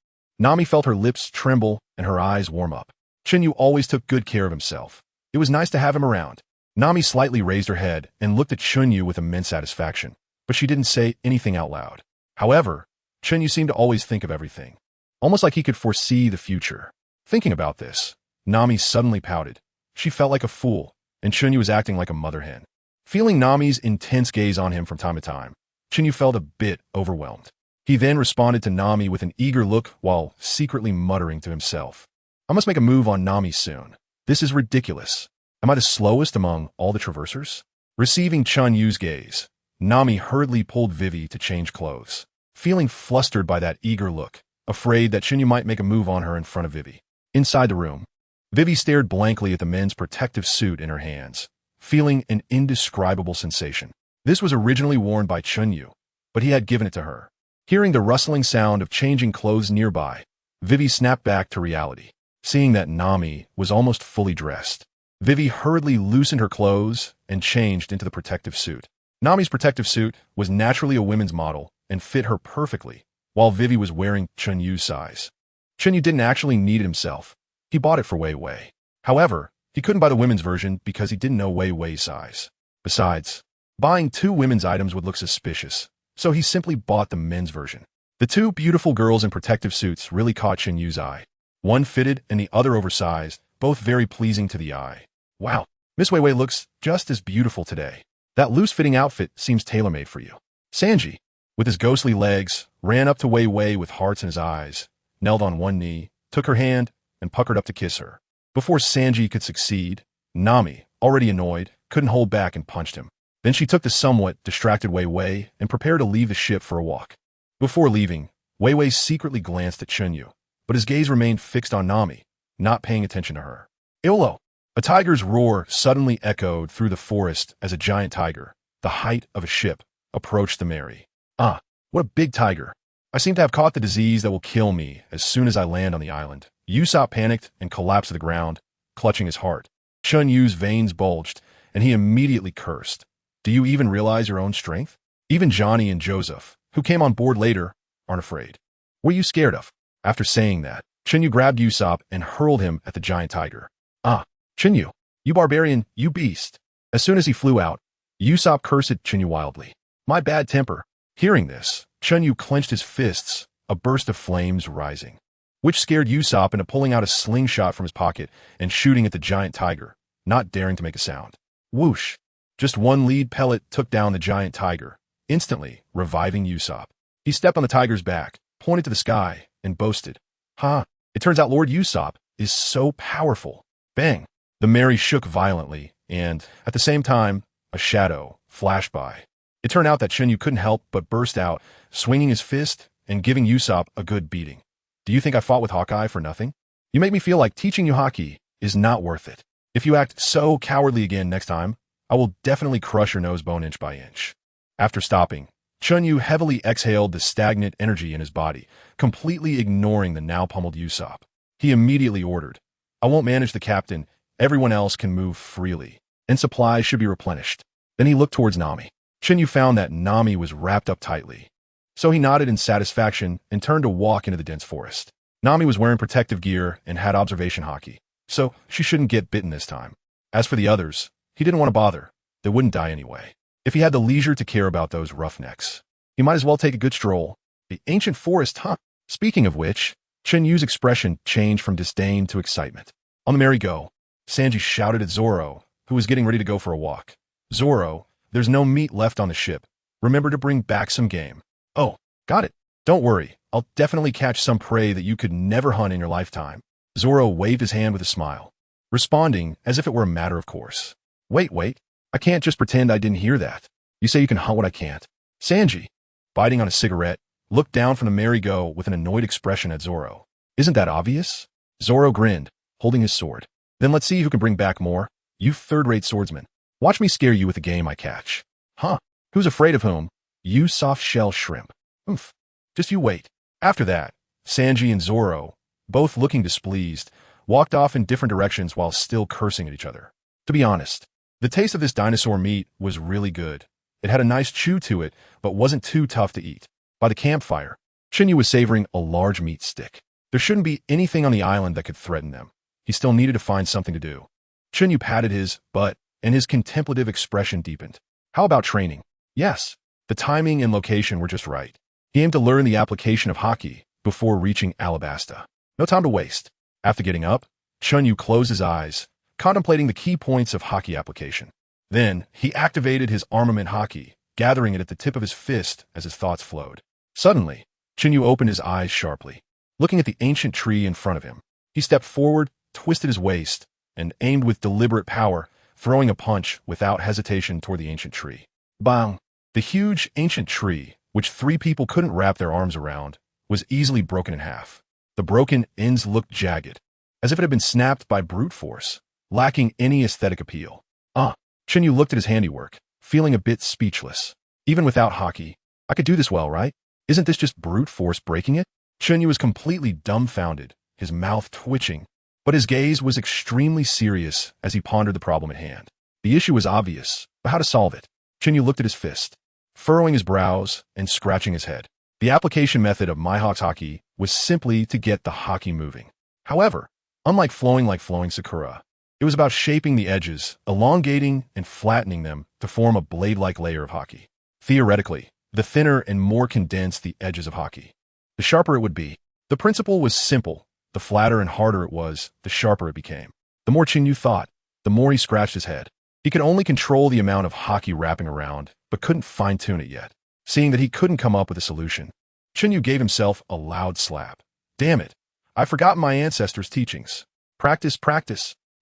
Nami felt her lips tremble and her eyes warm up. Chen Yu always took good care of himself. It was nice to have him around. Nami slightly raised her head and looked at Chen Yu with immense satisfaction, but she didn't say anything out loud. However, Chen Yu seemed to always think of everything, almost like he could foresee the future. Thinking about this, Nami suddenly pouted. She felt like a fool, and Chen Yu was acting like a mother hen. Feeling Nami's intense gaze on him from time to time, Chen Yu felt a bit overwhelmed. He then responded to Nami with an eager look while secretly muttering to himself, "I must make a move on Nami soon. This is ridiculous. Am I the slowest among all the traversers?" Receiving Chen Yu's gaze, Nami hurriedly pulled Vivi to change clothes, feeling flustered by that eager look, afraid that Chen Yu might make a move on her in front of Vivi. Inside the room, Vivi stared blankly at the men's protective suit in her hands, feeling an indescribable sensation. This was originally worn by Chen Yu, but he had given it to her. Hearing the rustling sound of changing clothes nearby, Vivi snapped back to reality, seeing that Nami was almost fully dressed. Vivi hurriedly loosened her clothes and changed into the protective suit. Nami's protective suit was naturally a women's model and fit her perfectly, while Vivi was wearing Chen Yu's size. Chen Yu didn't actually need it himself. He bought it for Wei Wei. However, he couldn't buy the women's version because he didn't know Wei Wei's size. Besides, buying 2 women's items would look suspicious, so he simply bought the men's version. The 2 beautiful girls in protective suits really caught Chen Yu's eye. One fitted and the other oversized, both very pleasing to the eye. Wow, Miss Wei Wei looks just as beautiful today. That loose-fitting outfit seems tailor-made for you. Sanji, with his ghostly legs, ran up to Wei Wei with hearts in his eyes, knelt on one knee, took her hand, and puckered up to kiss her. Before Sanji could succeed, Nami, already annoyed, couldn't hold back and punched him. Then she took the somewhat distracted Wei Wei and prepared to leave the ship for a walk. Before leaving, Wei Wei secretly glanced at Chen Yu, but his gaze remained fixed on Nami, not paying attention to her. Iolo! A tiger's roar suddenly echoed through the forest as a giant tiger, the height of a ship, approached the Mary. Ah, what a big tiger! I seem to have caught the disease that will kill me as soon as I land on the island. Usopp panicked and collapsed to the ground, clutching his heart. Chen Yu's veins bulged, and he immediately cursed. Do you even realize your own strength? Even Johnny and Joseph, who came on board later, aren't afraid. What are you scared of? After saying that, Chen Yu grabbed Usopp and hurled him at the giant tiger. Ah, Chen Yu, you barbarian, you beast. As soon as he flew out, Usopp cursed Chen Yu wildly. My bad temper. Hearing this, Chen Yu clenched his fists, a burst of flames rising, which scared Usopp into pulling out a slingshot from his pocket and shooting at the giant tiger, not daring to make a sound. Whoosh! Just one lead pellet took down the giant tiger, instantly reviving Usopp. He stepped on the tiger's back, pointed to the sky, and boasted, "Ha! It turns out Lord Usopp is so powerful." Bang! The Mary shook violently, and, at the same time, a shadow flashed by. It turned out that Chen Yu couldn't help but burst out, swinging his fist and giving Usopp a good beating. Do you think I fought with Hawkeye for nothing? You make me feel like teaching you Haki is not worth it. If you act so cowardly again next time, I will definitely crush your nose bone inch by inch. After stopping, Chen Yu heavily exhaled the stagnant energy in his body, completely ignoring the now pummeled Usopp. He immediately ordered, I won't manage the captain, everyone else can move freely, and supplies should be replenished. Then he looked towards Nami. Chen Yu found that Nami was wrapped up tightly. So he nodded in satisfaction and turned to walk into the dense forest. Nami was wearing protective gear and had observation haki, so she shouldn't get bitten this time. As for the others, he didn't want to bother. They wouldn't die anyway. If he had the leisure to care about those roughnecks, he might as well take a good stroll. The ancient forest, huh? Speaking of which, Chen Yu's expression changed from disdain to excitement. On the merry-go, Sanji shouted at Zoro, who was getting ready to go for a walk. Zoro, there's no meat left on the ship. Remember to bring back some game. Oh, got it. Don't worry, I'll definitely catch some prey that you could never hunt in your lifetime. Zoro waved his hand with a smile, responding as if it were a matter of course. Wait, I can't just pretend I didn't hear that. You say you can hunt what I can't. Sanji, biting on a cigarette, looked down from the merry-go with an annoyed expression at Zoro. Isn't that obvious? Zoro grinned, holding his sword. Then let's see who can bring back more. You third-rate swordsman. Watch me scare you with a game I catch. Huh? Who's afraid of whom? You soft-shell shrimp. Oomph. Just you wait. After that, Sanji and Zoro, both looking displeased, walked off in different directions while still cursing at each other. To be honest, the taste of this dinosaur meat was really good. It had a nice chew to it, but wasn't too tough to eat. By the campfire, Chen Yu was savoring a large meat stick. There shouldn't be anything on the island that could threaten them. He still needed to find something to do. Chen Yu patted his butt, and his contemplative expression deepened. How about training? Yes, the timing and location were just right. He aimed to learn the application of haki before reaching Alabasta. No time to waste. After getting up, Chen Yu closed his eyes, contemplating the key points of haki application. Then, he activated his armament haki, gathering it at the tip of his fist as his thoughts flowed. Suddenly, Chen Yu opened his eyes sharply. Looking at the ancient tree in front of him, he stepped forward, twisted his waist, and aimed with deliberate power, throwing a punch without hesitation toward the ancient tree. Bang! The huge ancient tree, which 3 people couldn't wrap their arms around, was easily broken in half. The broken ends looked jagged, as if it had been snapped by brute force, lacking any aesthetic appeal. Chen Yu looked at his handiwork, feeling a bit speechless. Even without haki, I could do this well, right? Isn't this just brute force breaking it? Chen Yu was completely dumbfounded, his mouth twitching, but his gaze was extremely serious as he pondered the problem at hand. The issue was obvious, but how to solve it? Chen Yu looked at his fist, furrowing his brows and scratching his head. The application method of Mihawk's haki was simply to get the haki moving. However, unlike flowing sakura, it was about shaping the edges, elongating and flattening them to form a blade-like layer of haki. Theoretically, the thinner and more condensed the edges of haki, the sharper it would be. The principle was simple. The flatter and harder it was, the sharper it became. The more Chen Yu thought, the more he scratched his head. He could only control the amount of haki wrapping around, but couldn't fine-tune it yet. Seeing that he couldn't come up with a solution, Chen Yu gave himself a loud slap. Damn it, I've forgotten my ancestors' teachings. Practice.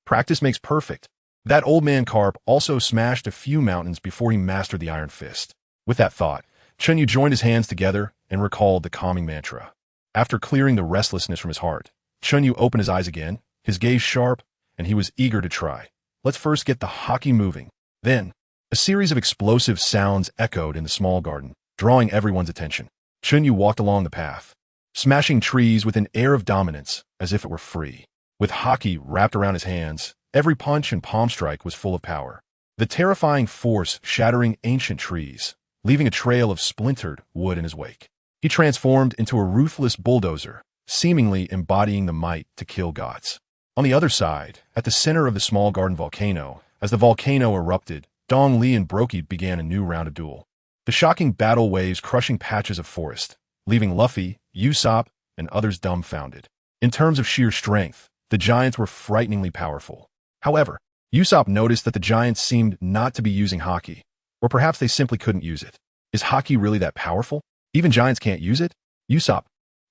Practice makes perfect. That old man carp also smashed a few mountains before he mastered the iron fist. With that thought, Chen Yu joined his hands together and recalled the calming mantra. After clearing the restlessness from his heart, Chen Yu opened his eyes again, his gaze sharp, and he was eager to try. Let's first get the haki moving. Then, a series of explosive sounds echoed in the small garden, drawing everyone's attention. Chen Yu walked along the path, smashing trees with an air of dominance, as if it were free. With haki wrapped around his hands, every punch and palm strike was full of power. The terrifying force shattering ancient trees, leaving a trail of splintered wood in his wake. He transformed into a ruthless bulldozer, seemingly embodying the might to kill gods. On the other side, at the center of the small garden volcano, as the volcano erupted, Dong Li and Brokey began a new round of duel. The shocking battle waves crushing patches of forest, leaving Luffy, Usopp, and others dumbfounded. In terms of sheer strength, the giants were frighteningly powerful. However, Usopp noticed that the giants seemed not to be using haki, or perhaps they simply couldn't use it. Is haki really that powerful? Even giants can't use it? Usopp,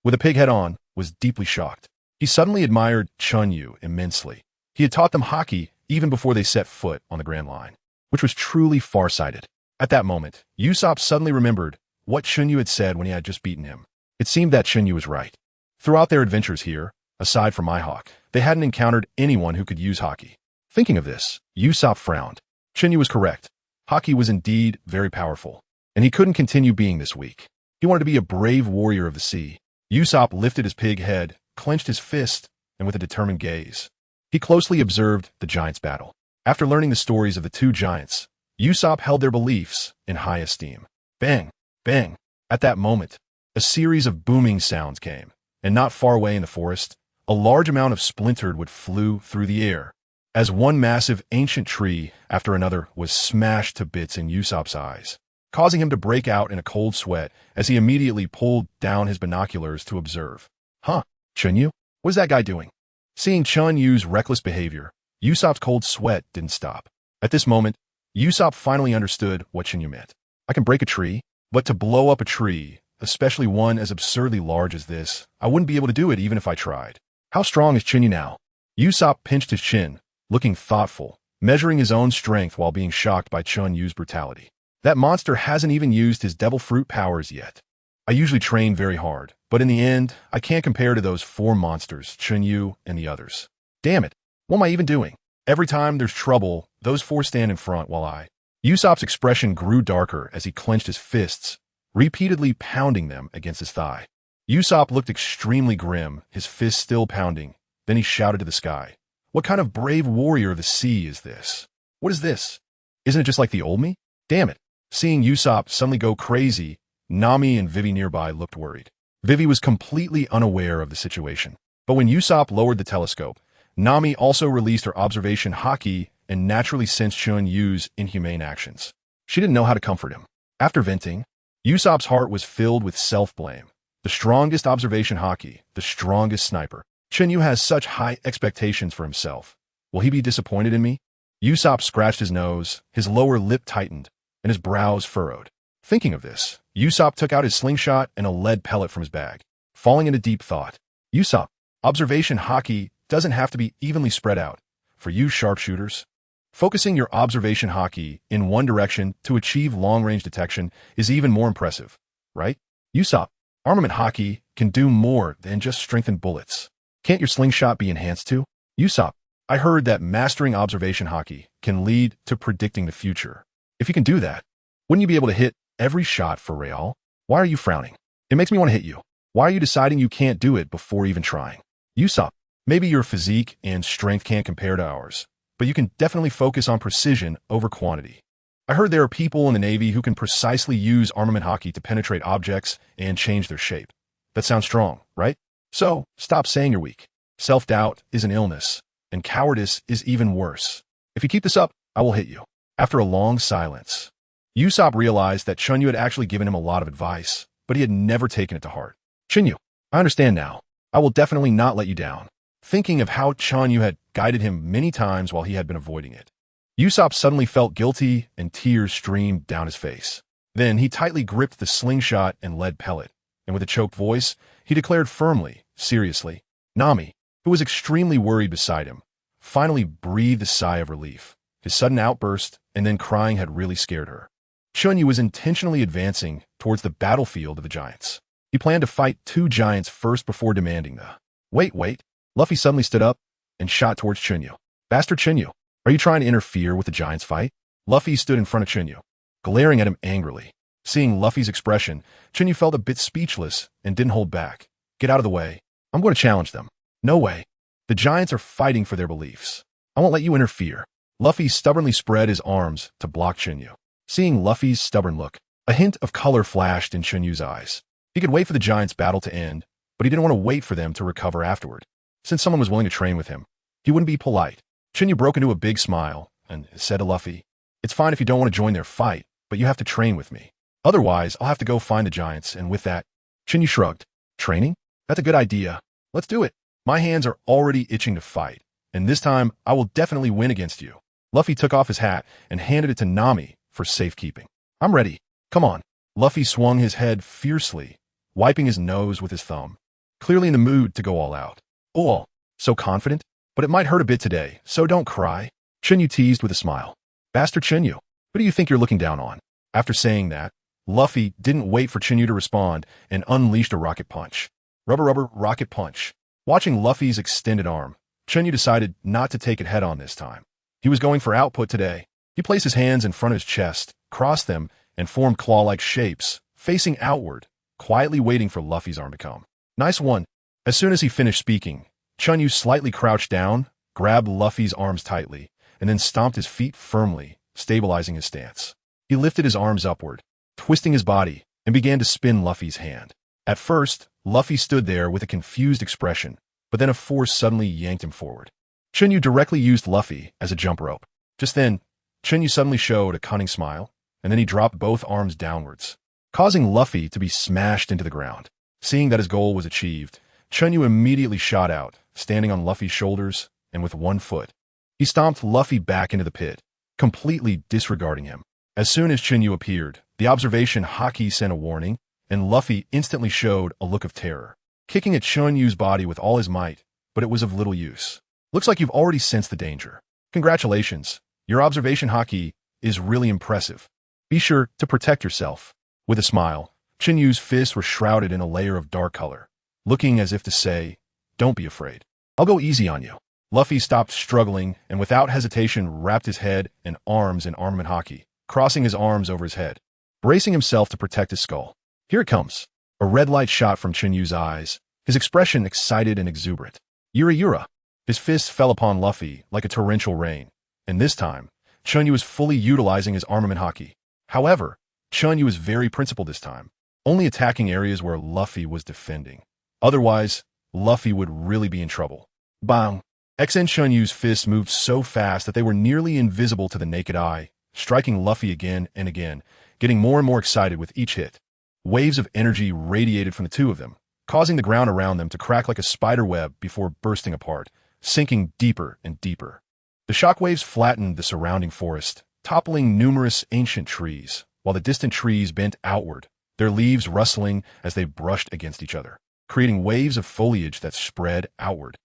with a pig head on, was deeply shocked. He suddenly admired Chen Yu immensely. He had taught them haki even before they set foot on the Grand Line, which was truly far-sighted. At that moment, Usopp suddenly remembered what Chen Yu had said when he had just beaten him. It seemed that Chen Yu was right. Throughout their adventures here, aside from Mihawk, they hadn't encountered anyone who could use Haki. Thinking of this, Usopp frowned. Chen Yu was correct. Haki was indeed very powerful, and he couldn't continue being this weak. He wanted to be a brave warrior of the sea. Usopp lifted his pig head, clenched his fist, and with a determined gaze, he closely observed the giants' battle. After learning the stories of the two giants, Usopp held their beliefs in high esteem. Bang! Bang! At that moment, a series of booming sounds came, and not far away in the forest, a large amount of splintered wood flew through the air, as one massive ancient tree after another was smashed to bits in Usopp's eyes, causing him to break out in a cold sweat as he immediately pulled down his binoculars to observe. Huh? Chen Yu? What is that guy doing? Seeing Chen Yu's reckless behavior, Usopp's cold sweat didn't stop. At this moment, Usopp finally understood what Chen Yu meant. I can break a tree, but to blow up a tree, especially one as absurdly large as this, I wouldn't be able to do it even if I tried. How strong is Chen Yu now? Usopp pinched his chin, looking thoughtful, measuring his own strength while being shocked by Chen Yu's brutality. That monster hasn't even used his devil fruit powers yet. I usually train very hard, but in the end, I can't compare to those four monsters, Chen Yu and the others. Damn it, what am I even doing? Every time there's trouble, those four stand in front while Usopp's expression grew darker as he clenched his fists, repeatedly pounding them against his thigh. Usopp looked extremely grim, his fists still pounding. Then he shouted to the sky. What kind of brave warrior of the sea is this? What is this? Isn't it just like the old me? Damn it. Seeing Usopp suddenly go crazy, Nami and Vivi nearby looked worried. Vivi was completely unaware of the situation. But when Usopp lowered the telescope, Nami also released her observation Haki and naturally sensed Chen Yu's inhumane actions. She didn't know how to comfort him. After venting, Usopp's heart was filled with self-blame. The strongest observation Haki, the strongest sniper. Chen Yu has such high expectations for himself. Will he be disappointed in me? Usopp scratched his nose, his lower lip tightened, and his brows furrowed. Thinking of this, Usopp took out his slingshot and a lead pellet from his bag. Falling into deep thought, Usopp, observation Haki doesn't have to be evenly spread out. For you sharpshooters, focusing your observation Haki in one direction to achieve long-range detection is even more impressive, right? Usopp, armament Haki can do more than just strengthen bullets. Can't your slingshot be enhanced too? Usopp, I heard that mastering observation Haki can lead to predicting the future. If you can do that, wouldn't you be able to hit every shot for real? Why are you frowning? It makes me want to hit you. Why are you deciding you can't do it before even trying? Usopp, maybe your physique and strength can't compare to ours, but you can definitely focus on precision over quantity. I heard there are people in the Navy who can precisely use armament Haki to penetrate objects and change their shape. That sounds strong, right? So, stop saying you're weak. Self-doubt is an illness, and cowardice is even worse. If you keep this up, I will hit you. After a long silence, Usopp realized that Chen Yu had actually given him a lot of advice, but he had never taken it to heart. Chen Yu, I understand now. I will definitely not let you down. Thinking of how Chen Yu had guided him many times while he had been avoiding it, Usopp suddenly felt guilty and tears streamed down his face. Then he tightly gripped the slingshot and lead pellet, and with a choked voice, he declared firmly, seriously. Nami, who was extremely worried beside him, finally breathed a sigh of relief. His sudden outburst and then crying had really scared her. Chen Yu was intentionally advancing towards the battlefield of the giants. He planned to fight two giants first before demanding the... Wait. Luffy suddenly stood up and shot towards Chen Yu. Bastard Chen Yu, are you trying to interfere with the giants' fight? Luffy stood in front of Chen Yu, glaring at him angrily. Seeing Luffy's expression, Chen Yu felt a bit speechless and didn't hold back. Get out of the way. I'm going to challenge them. No way. The giants are fighting for their beliefs. I won't let you interfere. Luffy stubbornly spread his arms to block Chen Yu. Seeing Luffy's stubborn look, a hint of color flashed in Chen Yu's eyes. He could wait for the giants' battle to end, but he didn't want to wait for them to recover afterward. Since someone was willing to train with him, he wouldn't be polite. Chen Yu broke into a big smile and said to Luffy, "It's fine if you don't want to join their fight, but you have to train with me. Otherwise, I'll have to go find the giants," and with that, Chen Yu shrugged. Training? That's a good idea. Let's do it. My hands are already itching to fight, and this time I will definitely win against you. Luffy took off his hat and handed it to Nami for safekeeping. I'm ready. Come on. Luffy swung his head fiercely, wiping his nose with his thumb, clearly in the mood to go all out. Oh, so confident? But it might hurt a bit today, so don't cry. Chen Yu teased with a smile. Bastard Chen Yu, who do you think you're looking down on? After saying that, Luffy didn't wait for Chen Yu to respond and unleashed a rocket punch. Rubber, rocket punch. Watching Luffy's extended arm, Chen Yu decided not to take it head-on this time. He was going for output today. He placed his hands in front of his chest, crossed them, and formed claw-like shapes, facing outward, quietly waiting for Luffy's arm to come. Nice one. As soon as he finished speaking, Chen Yu slightly crouched down, grabbed Luffy's arms tightly, and then stomped his feet firmly, stabilizing his stance. He lifted his arms upward, twisting his body, and began to spin Luffy's hand. At first, Luffy stood there with a confused expression, but then a force suddenly yanked him forward. Chen Yu directly used Luffy as a jump rope. Just then, Chen Yu suddenly showed a cunning smile, and then he dropped both arms downwards, causing Luffy to be smashed into the ground. Seeing that his goal was achieved, Chen Yu immediately shot out, standing on Luffy's shoulders, and with one foot. He stomped Luffy back into the pit, completely disregarding him. As soon as Chen Yu appeared, the observation haki sent a warning, and Luffy instantly showed a look of terror, kicking at Chen Yu's body with all his might, but it was of little use. Looks like you've already sensed the danger. Congratulations, your observation haki is really impressive. Be sure to protect yourself. With a smile, Chen Yu's fists were shrouded in a layer of dark color, looking as if to say, don't be afraid. I'll go easy on you. Luffy stopped struggling and without hesitation wrapped his head and arms in armament haki, crossing his arms over his head, bracing himself to protect his skull. Here it comes. A red light shot from Chen Yu's eyes, his expression excited and exuberant. Yura. His fists fell upon Luffy like a torrential rain, and this time, Chen Yu was fully utilizing his armament haki. However, Chen Yu was very principled this time, only attacking areas where Luffy was defending. Otherwise, Luffy would really be in trouble. Bang! XN Chen Yu's fists moved so fast that they were nearly invisible to the naked eye, striking Luffy again and again, getting more and more excited with each hit. Waves of energy radiated from the two of them, causing the ground around them to crack like a spider web before bursting apart, sinking deeper and deeper. The shockwaves flattened the surrounding forest, toppling numerous ancient trees, while the distant trees bent outward, their leaves rustling as they brushed against each other, creating waves of foliage that spread outward.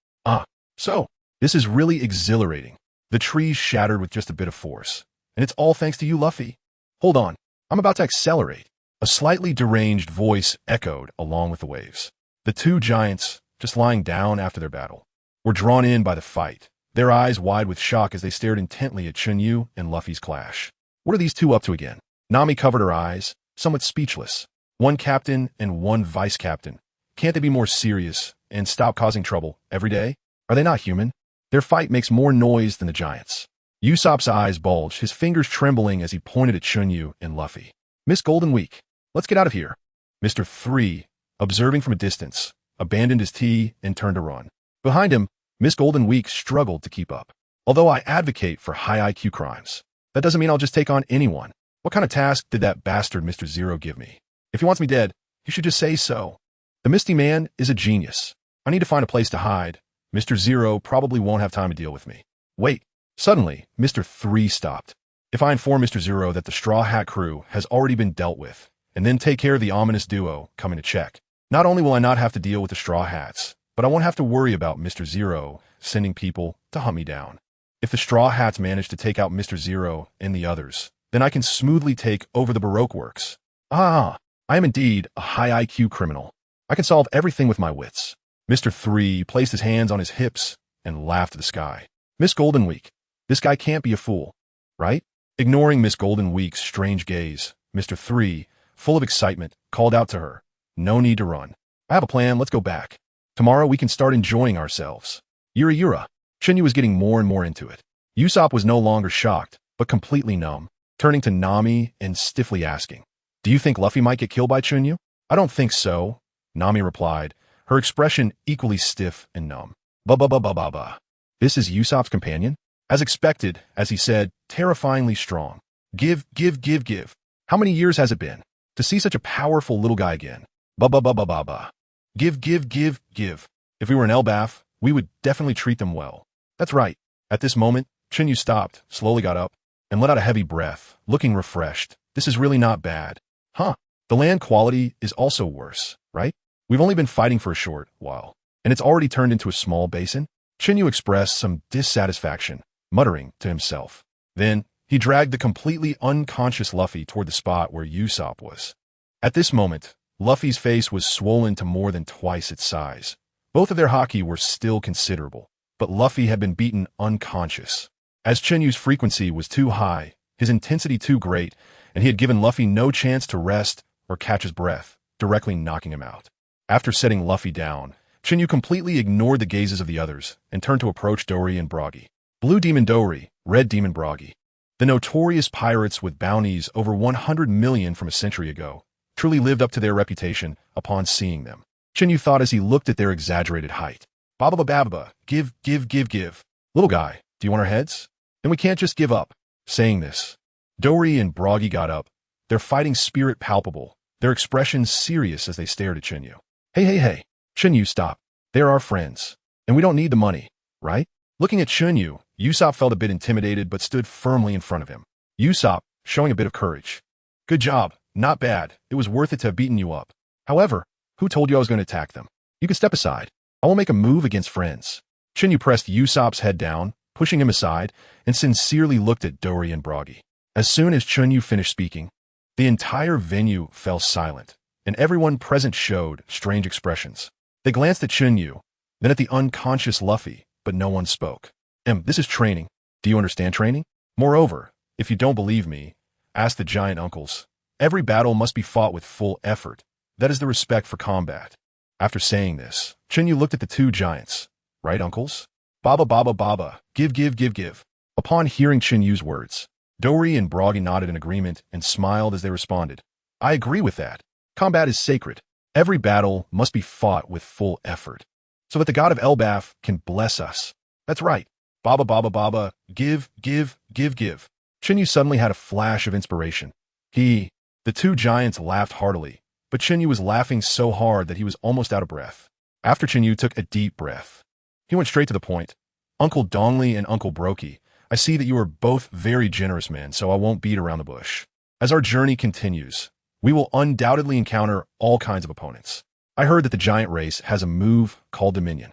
So, this is really exhilarating. The trees shattered with just a bit of force, and it's all thanks to you, Luffy. Hold on, I'm about to accelerate. A slightly deranged voice echoed along with the waves. The two giants, just lying down after their battle, were drawn in by the fight, their eyes wide with shock as they stared intently at Chen Yu and Luffy's clash. What are these two up to again? Nami covered her eyes, somewhat speechless. One captain and one vice captain. Can't they be more serious and stop causing trouble every day? Are they not human? Their fight makes more noise than the giants. Usopp's eyes bulged, his fingers trembling as he pointed at Chen Yu and Luffy. Miss Golden Week, let's get out of here. Mr. 3, observing from a distance, abandoned his tea and turned to run. Behind him, Miss Golden Week struggled to keep up. Although I advocate for high IQ crimes, that doesn't mean I'll just take on anyone. What kind of task did that bastard Mr. Zero give me? If he wants me dead, he should just say so. The Misty Man is a genius. I need to find a place to hide. Mr. Zero probably won't have time to deal with me. Wait. Suddenly, Mr. 3 stopped. If I inform Mr. Zero that the Straw Hat crew has already been dealt with, and then take care of the ominous duo coming to check, not only will I not have to deal with the Straw Hats, but I won't have to worry about Mr. Zero sending people to hunt me down. If the Straw Hats manage to take out Mr. Zero and the others, then I can smoothly take over the Baroque works. I am indeed a high IQ criminal. I can solve everything with my wits. Mr. 3 placed his hands on his hips and laughed at the sky. Miss Golden Week, this guy can't be a fool, right? Ignoring Miss Golden Week's strange gaze, Mr. 3, full of excitement, called out to her. No need to run. I have a plan, let's go back. Tomorrow we can start enjoying ourselves. Yura. Chen Yu was getting more and more into it. Usopp was no longer shocked, but completely numb, turning to Nami and stiffly asking, do you think Luffy might get killed by Chen Yu? I don't think so, Nami replied, her expression equally stiff and numb. Ba. This is Usopp's companion? As expected, as he said, terrifyingly strong. Give. How many years has it been? To see such a powerful little guy again. Ba. Give. If we were in Elbaf, we would definitely treat them well. That's right. At this moment, Chen Yu stopped, slowly got up, and let out a heavy breath, looking refreshed. This is really not bad. The land quality is also worse, right? We've only been fighting for a short while, and it's already turned into a small basin. Chen Yu expressed some dissatisfaction, muttering to himself. Then, He dragged the completely unconscious Luffy toward the spot where Usopp was. At this moment, Luffy's face was swollen to more than twice its size. Both of their haki were still considerable, but Luffy had been beaten unconscious. As Chen Yu's frequency was too high, his intensity too great, and he had given Luffy no chance to rest or catch his breath, directly knocking him out. After setting Luffy down, Chen Yu completely ignored the gazes of the others and turned to approach Dory and Broggy. Blue Demon Dory, Red Demon Broggy. The notorious pirates with bounties over 100 million from a century ago truly lived up to their reputation upon seeing them. Chen Yu thought as he looked at their exaggerated height. Baba Baba, give. Little guy, do you want our heads? Then we can't just give up. Saying this, Dory and Broggy got up, their fighting spirit palpable, their expressions serious as they stared at Chen Yu. Hey. Chen Yu, stop. They're our friends, and we don't need the money, right? Looking at Chen Yu, Usopp felt a bit intimidated but stood firmly in front of him. Usopp, showing a bit of courage. Good job. Not bad. It was worth it to have beaten you up. However, who told you I was going to attack them? You can step aside. I will make a move against friends. Chen Yu pressed Usopp's head down, pushing him aside, and sincerely looked at Dory and Broggy. As soon as Chen Yu finished speaking, the entire venue fell silent, and everyone present showed strange expressions. They glanced at Chen Yu, then at the unconscious Luffy, but no one spoke. This is training. Do you understand training? Moreover, if you don't believe me, ask the giant uncles. Every battle must be fought with full effort. That is the respect for combat. After saying this, Chen Yu looked at the two giants. Right, uncles? Baba, give. Upon hearing Chen Yu's words, Dory and Broggy nodded in agreement and smiled as they responded. I agree with that. Combat is sacred. Every battle must be fought with full effort, so that the god of Elbaf can bless us. That's right. Baba, give. Chen Yu suddenly had a flash of inspiration. The two giants laughed heartily, but Chen Yu was laughing so hard that he was almost out of breath. After Chen Yu took a deep breath, he went straight to the point. Uncle Dongli and Uncle Brokey, I see that you are both very generous men, so I won't beat around the bush. As our journey continues, we will undoubtedly encounter all kinds of opponents. I heard that the giant race has a move called Dominion.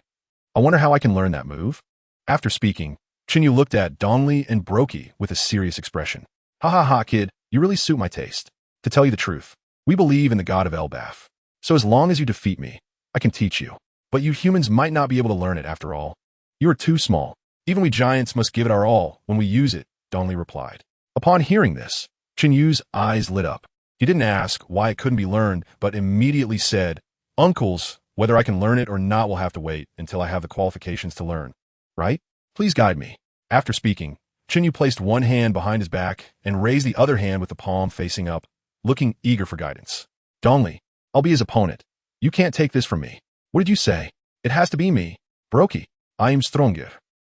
I wonder how I can learn that move? After speaking, Chen Yu looked at Dongli and Brokey with a serious expression. Ha, kid, you really suit my taste. To tell you the truth, we believe in the god of Elbaf. So as long as you defeat me, I can teach you. But you humans might not be able to learn it after all. You are too small. Even we giants must give it our all when we use it, Dongli replied. Upon hearing this, Chen Yu's eyes lit up. He didn't ask why it couldn't be learned, but immediately said, Uncles, whether I can learn it or not will have to wait until I have the qualifications to learn. Right? Please guide me. After speaking, Chen Yu placed one hand behind his back and raised the other hand with the palm facing up, looking eager for guidance. Dongli, I'll be his opponent. You can't take this from me. What did you say? It has to be me. Brokey, I am stronger.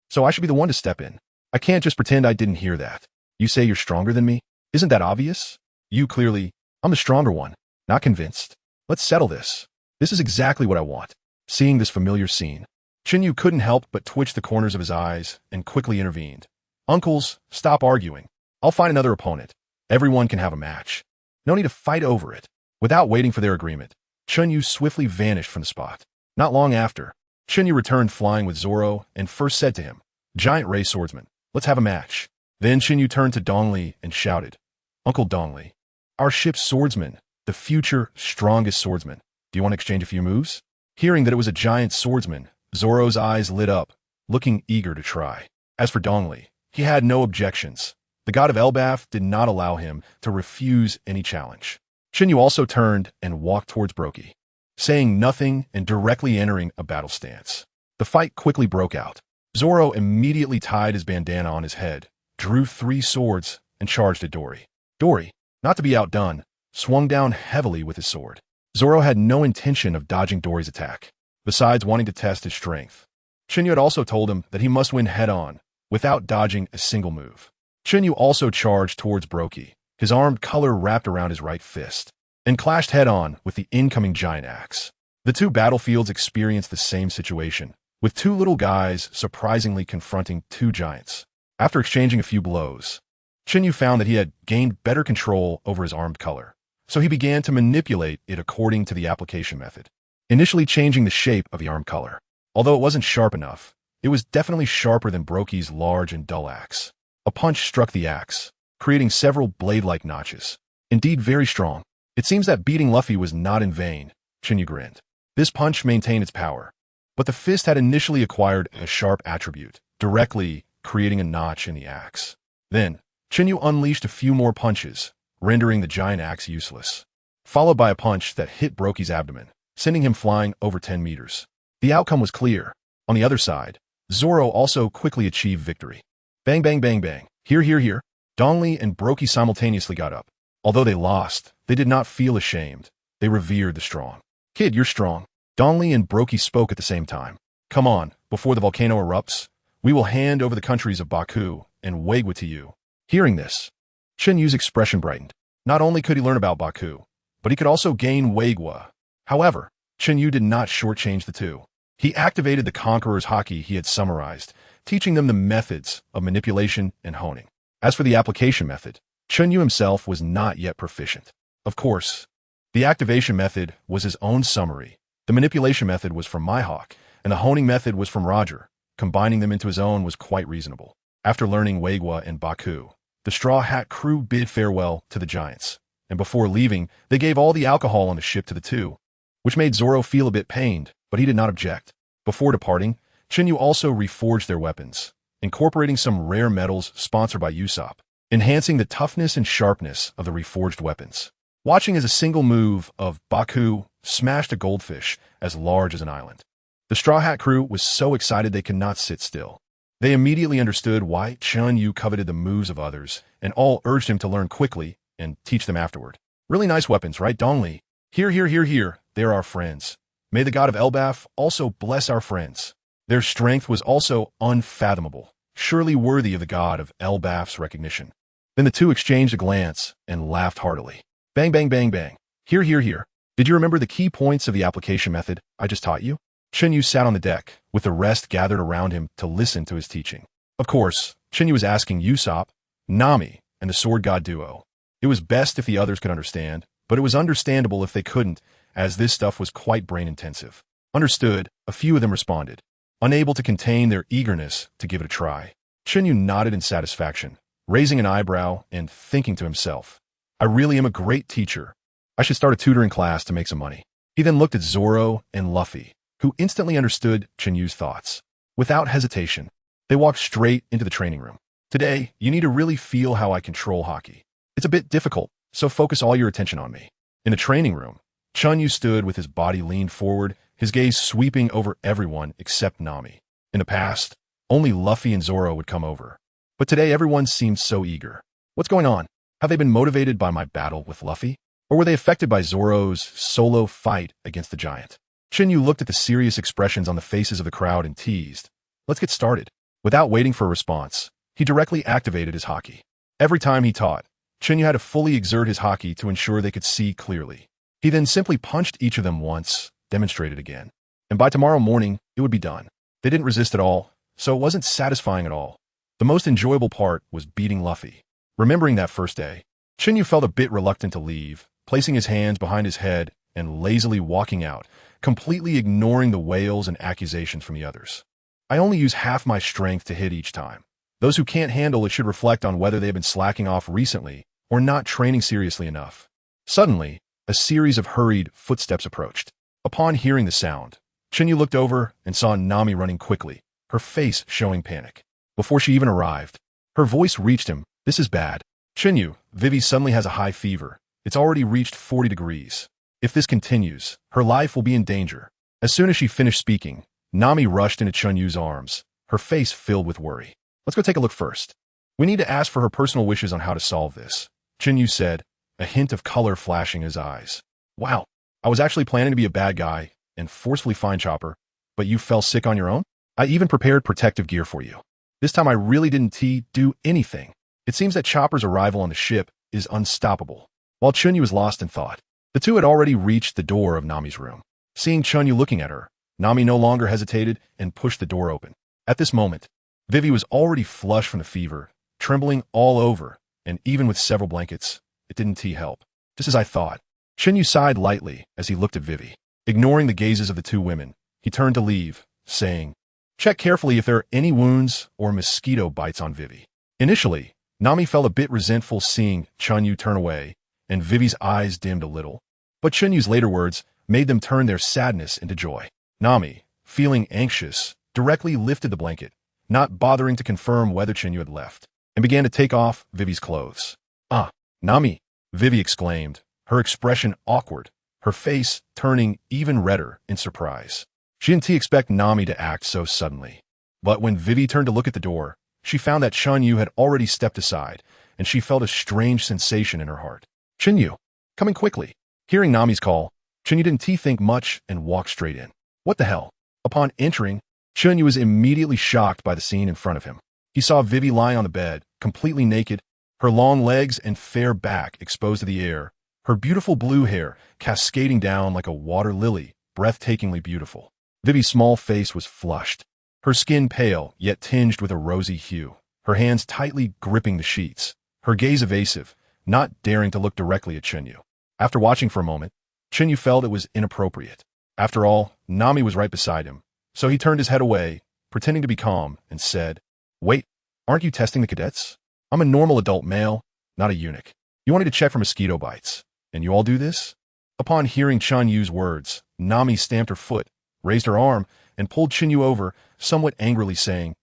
So I should be the one to step in. I can't just pretend I didn't hear that. You say you're stronger than me? Isn't that obvious? You clearly, I'm the stronger one. Not convinced. Let's settle this. This is exactly what I want. Seeing this familiar scene, Chen Yu couldn't help but twitch the corners of his eyes and quickly intervened. Uncles, stop arguing. I'll find another opponent. Everyone can have a match. No need to fight over it. Without waiting for their agreement, Chen Yu swiftly vanished from the spot. Not long after, Chen Yu returned flying with Zoro and first said to him, Giant Ray Swordsman, let's have a match. Then Chen Yu turned to Dongli and shouted, Uncle Dongli, our ship's swordsman, the future strongest swordsman. Do you want to exchange a few moves? Hearing that it was a giant swordsman, Zoro's eyes lit up, looking eager to try. As for Dongli, he had no objections. The god of Elbaf did not allow him to refuse any challenge. Chen Yu also turned and walked towards Brokey, saying nothing and directly entering a battle stance. The fight quickly broke out. Zoro immediately tied his bandana on his head, drew 3 swords, and charged at Dory. Dory, not to be outdone, swung down heavily with his sword. Zoro had no intention of dodging Dory's attack, besides wanting to test his strength. Chen Yu had also told him that he must win head-on, without dodging a single move. Chen Yu also charged towards Brokey, his armed color wrapped around his right fist, and clashed head-on with the incoming giant axe. The two battlefields experienced the same situation, with 2 little guys surprisingly confronting 2 giants. After exchanging a few blows, Chen Yu found that he had gained better control over his armed color, so he began to manipulate it according to the application method, initially changing the shape of the armed color. Although it wasn't sharp enough, it was definitely sharper than Brokey's large and dull axe. A punch struck the axe, creating several blade-like notches. Indeed very strong. It seems that beating Luffy was not in vain, Chen Yu grinned. This punch maintained its power. But the fist had initially acquired a sharp attribute, directly creating a notch in the axe. Then, Chen Yu unleashed a few more punches, rendering the giant axe useless, followed by a punch that hit Broki's abdomen, sending him flying over 10 meters. The outcome was clear. On the other side, Zoro also quickly achieved victory. Bang bang bang bang, here here here. Dongli and Broki simultaneously got up. Although they lost, they did not feel ashamed. They revered the strong. Kid, you're strong. Dongli and Broki spoke at the same time. Come on, before the volcano erupts, we will hand over the countries of Baku and Wagwa to you. Hearing this, Chen Yu's expression brightened. Not only could he learn about Baku, but he could also gain Wagwa. However, Chen Yu did not shortchange the two. He activated the Conqueror's Haki he had summarized, teaching them the methods of manipulation and honing. As for the application method, Chen Yu himself was not yet proficient. Of course, the activation method was his own summary. The manipulation method was from Mihawk, and the honing method was from Roger. Combining them into his own was quite reasonable. After learning Wagwa and Baku, the Straw Hat crew bid farewell to the giants, and before leaving, they gave all the alcohol on the ship to the two, which made Zoro feel a bit pained, but he did not object. Before departing, Chen Yu also reforged their weapons, incorporating some rare metals sponsored by Usopp, enhancing the toughness and sharpness of the reforged weapons. Watching as a single move of Baku smashed a goldfish as large as an island. The Straw Hat crew was so excited they could not sit still. They immediately understood why Chen Yu coveted the moves of others, and all urged him to learn quickly and teach them afterward. Really nice weapons, right, Dongli? Here, here, here, here, they're our friends. May the god of Elbaf also bless our friends. Their strength was also unfathomable, surely worthy of the god of Elbaf's recognition. Then the two exchanged a glance and laughed heartily. Bang, bang, bang, bang. Here, here, here. Did you remember the key points of the application method I just taught you? Chen Yu sat on the deck, with the rest gathered around him to listen to his teaching. Of course, Chen Yu was asking Usopp, Nami, and the sword god duo. It was best if the others could understand, but it was understandable if they couldn't, as this stuff was quite brain-intensive. Understood, a few of them responded, unable to contain their eagerness to give it a try. Chen Yu nodded in satisfaction, raising an eyebrow and thinking to himself, I really am a great teacher. I should start a tutoring class to make some money. He then looked at Zoro and Luffy, who instantly understood Chen Yu's thoughts. Without hesitation, they walked straight into the training room. Today, you need to really feel how I control Haki. It's a bit difficult, so focus all your attention on me. In the training room, Chen Yu stood with his body leaned forward, his gaze sweeping over everyone except Nami. In the past, only Luffy and Zoro would come over. But today everyone seemed so eager. What's going on? Have they been motivated by my battle with Luffy? Or were they affected by Zoro's solo fight against the giant? Chen Yu looked at the serious expressions on the faces of the crowd and teased. Let's get started. Without waiting for a response, he directly activated his Haki. Every time he taught, Chen Yu had to fully exert his Haki to ensure they could see clearly. He then simply punched each of them once, demonstrated again. And by tomorrow morning, it would be done. They didn't resist at all, so it wasn't satisfying at all. The most enjoyable part was beating Luffy. Remembering that first day, Chen Yu felt a bit reluctant to leave, placing his hands behind his head and lazily walking out, completely ignoring the wails and accusations from the others. I only use half my strength to hit each time. Those who can't handle it should reflect on whether they've been slacking off recently or not training seriously enough. Suddenly, a series of hurried footsteps approached. Upon hearing the sound, Chen Yu looked over and saw Nami running quickly, her face showing panic. Before she even arrived, her voice reached him. This is bad. Chen Yu, Vivi suddenly has a high fever. It's already reached 40 degrees. If this continues, her life will be in danger. As soon as she finished speaking, Nami rushed into Chen Yu's arms, her face filled with worry. Let's go take a look first. We need to ask for her personal wishes on how to solve this, Chen Yu said, a hint of color flashing in his eyes. Wow, I was actually planning to be a bad guy and forcefully find Chopper, but you fell sick on your own? I even prepared protective gear for you. This time I really didn't do anything. It seems that Chopper's arrival on the ship is unstoppable. While Chen Yu was lost in thought, the two had already reached the door of Nami's room. Seeing Chen Yu looking at her, Nami no longer hesitated and pushed the door open. At this moment, Vivi was already flushed from the fever, trembling all over, and even with several blankets, it didn't help. Just as I thought. Chen Yu sighed lightly as he looked at Vivi. Ignoring the gazes of the two women, he turned to leave, saying, check carefully if there are any wounds or mosquito bites on Vivi. Initially, Nami felt a bit resentful seeing Chen Yu turn away, and Vivi's eyes dimmed a little. But Chen Yu's later words made them turn their sadness into joy. Nami, feeling anxious, directly lifted the blanket, not bothering to confirm whether Chen Yu had left, and began to take off Vivi's clothes. "Ah, Nami," Vivi exclaimed, her expression awkward, her face turning even redder in surprise. She didn't expect Nami to act so suddenly. But when Vivi turned to look at the door, she found that Chen Yu had already stepped aside, and she felt a strange sensation in her heart. "Chen Yu, coming quickly." Hearing Nami's call, Chen Yu didn't think much and walked straight in. What the hell? Upon entering, Chen Yu was immediately shocked by the scene in front of him. He saw Vivi lying on the bed, completely naked, her long legs and fair back exposed to the air, her beautiful blue hair cascading down like a water lily, breathtakingly beautiful. Vivi's small face was flushed, her skin pale yet tinged with a rosy hue, her hands tightly gripping the sheets, her gaze evasive, not daring to look directly at Chen Yu. After watching for a moment, Chen Yu felt it was inappropriate. After all, Nami was right beside him, so he turned his head away, pretending to be calm, and said, "Wait, aren't you testing the cadets? I'm a normal adult male, not a eunuch. You wanted to check for mosquito bites, and you all do this?" Upon hearing Chen Yu's words, Nami stamped her foot, raised her arm, and pulled Chen Yu over, somewhat angrily saying,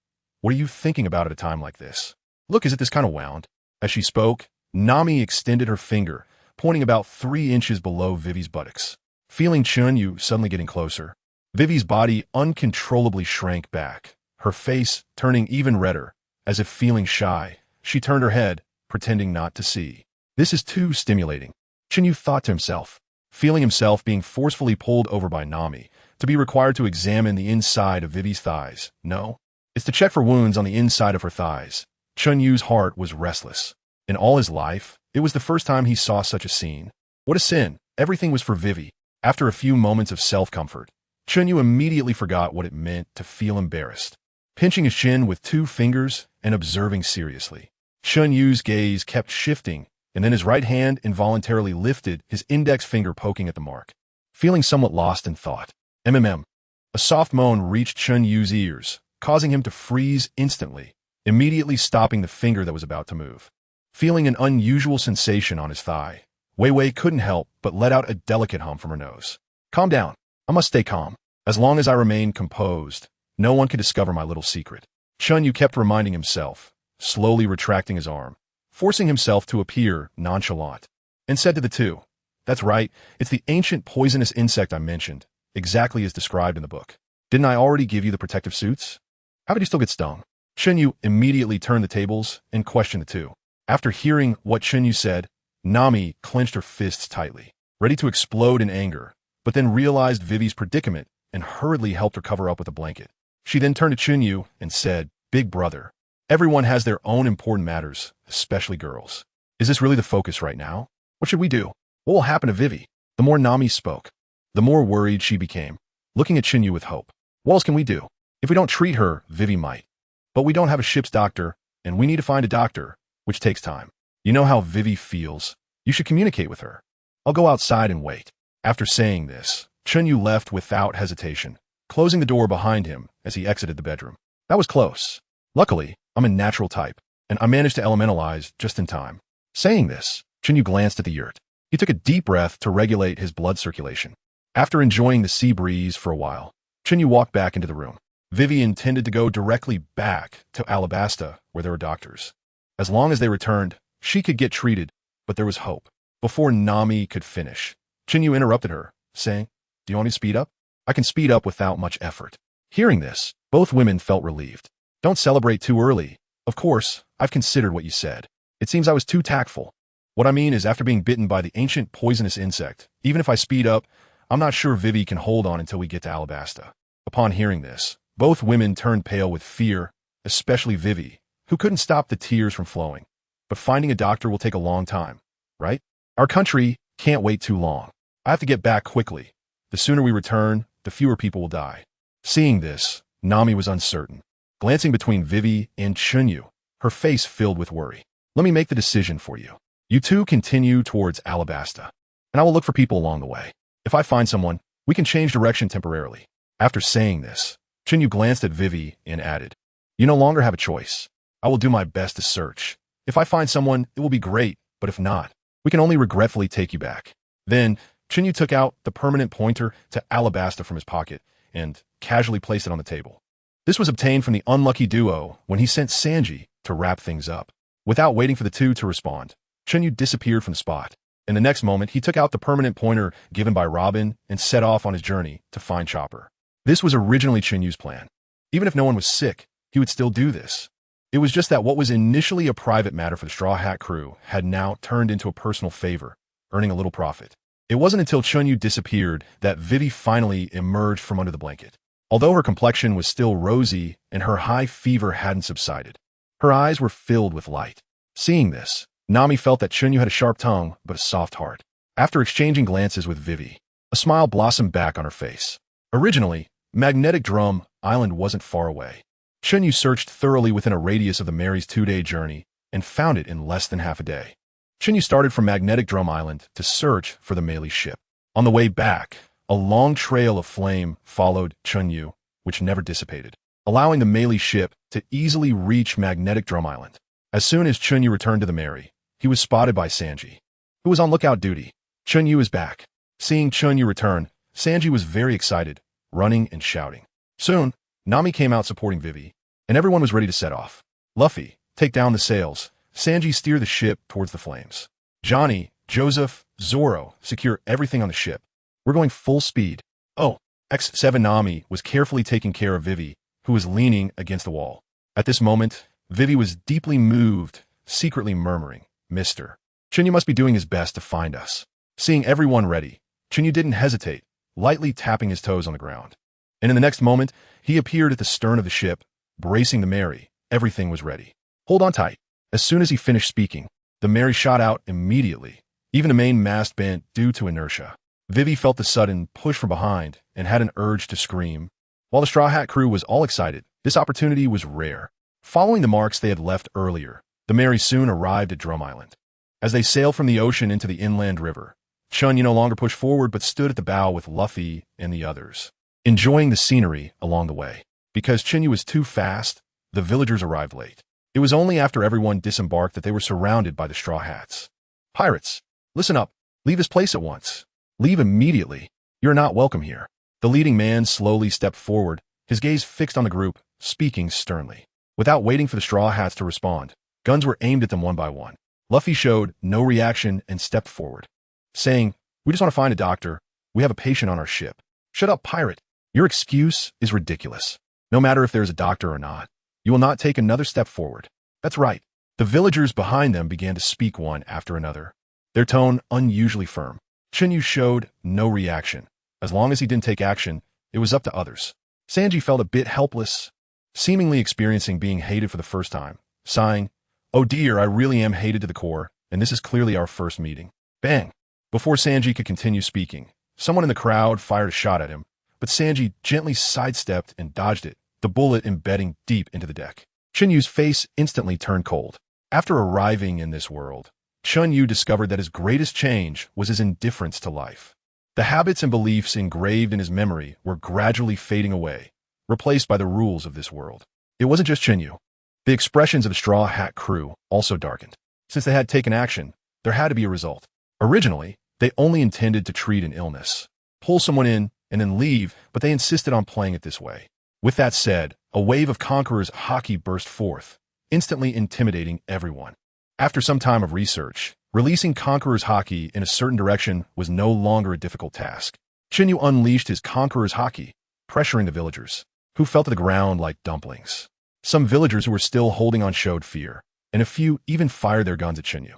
"What are you thinking about at a time like this? Look, is it this kind of wound?" As she spoke, Nami extended her finger, pointing about 3 inches below Vivi's buttocks. Feeling Chen Yu suddenly getting closer, Vivi's body uncontrollably shrank back, her face turning even redder. As if feeling shy, she turned her head, pretending not to see. "This is too stimulating," Chen Yu thought to himself, feeling himself being forcefully pulled over by Nami, to be required to examine the inside of Vivi's thighs. No, it's to check for wounds on the inside of her thighs. Chen Yu's heart was restless. In all his life, it was the first time he saw such a scene. What a sin! Everything was for Vivi. After a few moments of self-comfort, Chen Yu immediately forgot what it meant to feel embarrassed. Pinching his chin with 2 fingers and observing seriously, Chen Yu's gaze kept shifting, and then his right hand involuntarily lifted, his index finger poking at the mark. Feeling somewhat lost in thought, a soft moan reached Chen Yu's ears, causing him to freeze instantly, immediately stopping the finger that was about to move. Feeling an unusual sensation on his thigh, Wei Wei couldn't help but let out a delicate hum from her nose. "Calm down. I must stay calm. As long as I remain composed, no one can discover my little secret." Chen Yu kept reminding himself, slowly retracting his arm, forcing himself to appear nonchalant, and said to the two, "That's right, it's the ancient poisonous insect I mentioned, exactly as described in the book. Didn't I already give you the protective suits? How could you still get stung?" Chen Yu immediately turned the tables and questioned the two. After hearing what Chen Yu said, Nami clenched her fists tightly, ready to explode in anger, but then realized Vivi's predicament and hurriedly helped her cover up with a blanket. She then turned to Chen Yu and said, "Big brother, everyone has their own important matters, especially girls. Is this really the focus right now? What should we do? What will happen to Vivi?" The more Nami spoke, the more worried she became, looking at Chen Yu with hope. "What else can we do? If we don't treat her, Vivi might. But we don't have a ship's doctor, and we need to find a doctor, which takes time. You know how Vivi feels. You should communicate with her. I'll go outside and wait." After saying this, Chen Yu left without hesitation, closing the door behind him as he exited the bedroom. That was close. Luckily, I'm a natural type, and I managed to elementalize just in time. Saying this, Chen Yu glanced at the yurt. He took a deep breath to regulate his blood circulation. After enjoying the sea breeze for a while, Chen Yu walked back into the room. Vivi intended to go directly back to Alabasta, where there were doctors. As long as they returned, she could get treated, but there was hope. Before Nami could finish, Chen Yu interrupted her, saying, "Do you want me to speed up? I can speed up without much effort." Hearing this, both women felt relieved. "Don't celebrate too early. Of course, I've considered what you said. It seems I was too tactful. What I mean is after being bitten by the ancient poisonous insect, even if I speed up, I'm not sure Vivi can hold on until we get to Alabasta." Upon hearing this, both women turned pale with fear, especially Vivi, who couldn't stop the tears from flowing. "But finding a doctor will take a long time, right? Our country can't wait too long. I have to get back quickly. The sooner we return, the fewer people will die." Seeing this, Nami was uncertain. Glancing between Vivi and Chen Yu, her face filled with worry. "Let me make the decision for you. You two continue towards Alabasta, and I will look for people along the way. If I find someone, we can change direction temporarily." After saying this, Chen Yu glanced at Vivi and added, "You no longer have a choice. I will do my best to search, If I find someone, it will be great, but if not, we can only regretfully take you back. Then, Chen Yu took out the permanent pointer to Alabasta from his pocket and casually placed it on the table. This was obtained from the unlucky duo when he sent Sanji to wrap things up. Without waiting for the two to respond, Chen Yu disappeared from the spot. In the next moment, he took out the permanent pointer given by Robin and set off on his journey to find Chopper. This was originally Chen Yu's plan. Even if no one was sick, he would still do this. It was just that what was initially a private matter for the Straw Hat crew had now turned into a personal favor, earning a little profit. It wasn't until Chen Yu disappeared that Vivi finally emerged from under the blanket. Although her complexion was still rosy and her high fever hadn't subsided, her eyes were filled with light. Seeing this, Nami felt that Chen Yu had a sharp tongue but a soft heart. After exchanging glances with Vivi, a smile blossomed back on her face. Originally, Magnetic Drum Island wasn't far away. Chen Yu searched thoroughly within a radius of the Mary's 2-day journey and found it in less than half a day. Chen Yu started from Magnetic Drum Island to search for the Melee ship. On the way back, a long trail of flame followed Chen Yu, which never dissipated, allowing the Melee ship to easily reach Magnetic Drum Island. As soon as Chen Yu returned to the Mary, he was spotted by Sanji, who was on lookout duty. Chen Yu is back. Seeing Chen Yu return, Sanji was very excited, running and shouting. Soon, Nami came out supporting Vivi, and everyone was ready to set off. Luffy, take down the sails. Sanji, steer the ship towards the flames. Johnny, Joseph, Zoro, secure everything on the ship. We're going full speed. Oh, X7 Nami was carefully taking care of Vivi, who was leaning against the wall. At this moment, Vivi was deeply moved, secretly murmuring, Mr. Chen Yu must be doing his best to find us. Seeing everyone ready, Chen Yu didn't hesitate, lightly tapping his toes on the ground. And in the next moment, he appeared at the stern of the ship, bracing the Mary. Everything was ready. Hold on tight. As soon as he finished speaking, the Mary shot out immediately. Even the main mast bent due to inertia. Vivi felt the sudden push from behind and had an urge to scream. While the Straw Hat crew was all excited, this opportunity was rare. Following the marks they had left earlier, the Mary soon arrived at Drum Island. As they sailed from the ocean into the inland river, Chen Yu no longer pushed forward but stood at the bow with Luffy and the others, enjoying the scenery along the way. Because Chen Yu was too fast, the villagers arrived late. It was only after everyone disembarked that they were surrounded by the Straw Hats. Pirates, listen up. Leave this place at once. Leave immediately. You're not welcome here. The leading man slowly stepped forward, his gaze fixed on the group, speaking sternly. Without waiting for the Straw Hats to respond, guns were aimed at them one by one. Luffy showed no reaction and stepped forward, saying, We just want to find a doctor. We have a patient on our ship. Shut up, pirate. Your excuse is ridiculous. No matter if there's a doctor or not, you will not take another step forward. That's right. The villagers behind them began to speak one after another, their tone unusually firm. Chen Yu showed no reaction. As long as he didn't take action, it was up to others. Sanji felt a bit helpless, seemingly experiencing being hated for the first time, sighing, Oh dear, I really am hated to the core, and this is clearly our first meeting. Bang! Before Sanji could continue speaking, someone in the crowd fired a shot at him, but Sanji gently sidestepped and dodged it, the bullet embedding deep into the deck. Chen Yu's face instantly turned cold. After arriving in this world, Chen Yu discovered that his greatest change was his indifference to life. The habits and beliefs engraved in his memory were gradually fading away, replaced by the rules of this world. It wasn't just Chen Yu. The expressions of the Straw Hat crew also darkened. Since they had taken action, there had to be a result. Originally, they only intended to treat an illness, pull someone in, and then leave, but they insisted on playing it this way. With that said, a wave of Conqueror's haki burst forth, instantly intimidating everyone. After some time of research, releasing Conqueror's haki in a certain direction was no longer a difficult task. Chen Yu unleashed his Conqueror's haki, pressuring the villagers, who fell to the ground like dumplings. Some villagers who were still holding on showed fear, and a few even fired their guns at Chen Yu.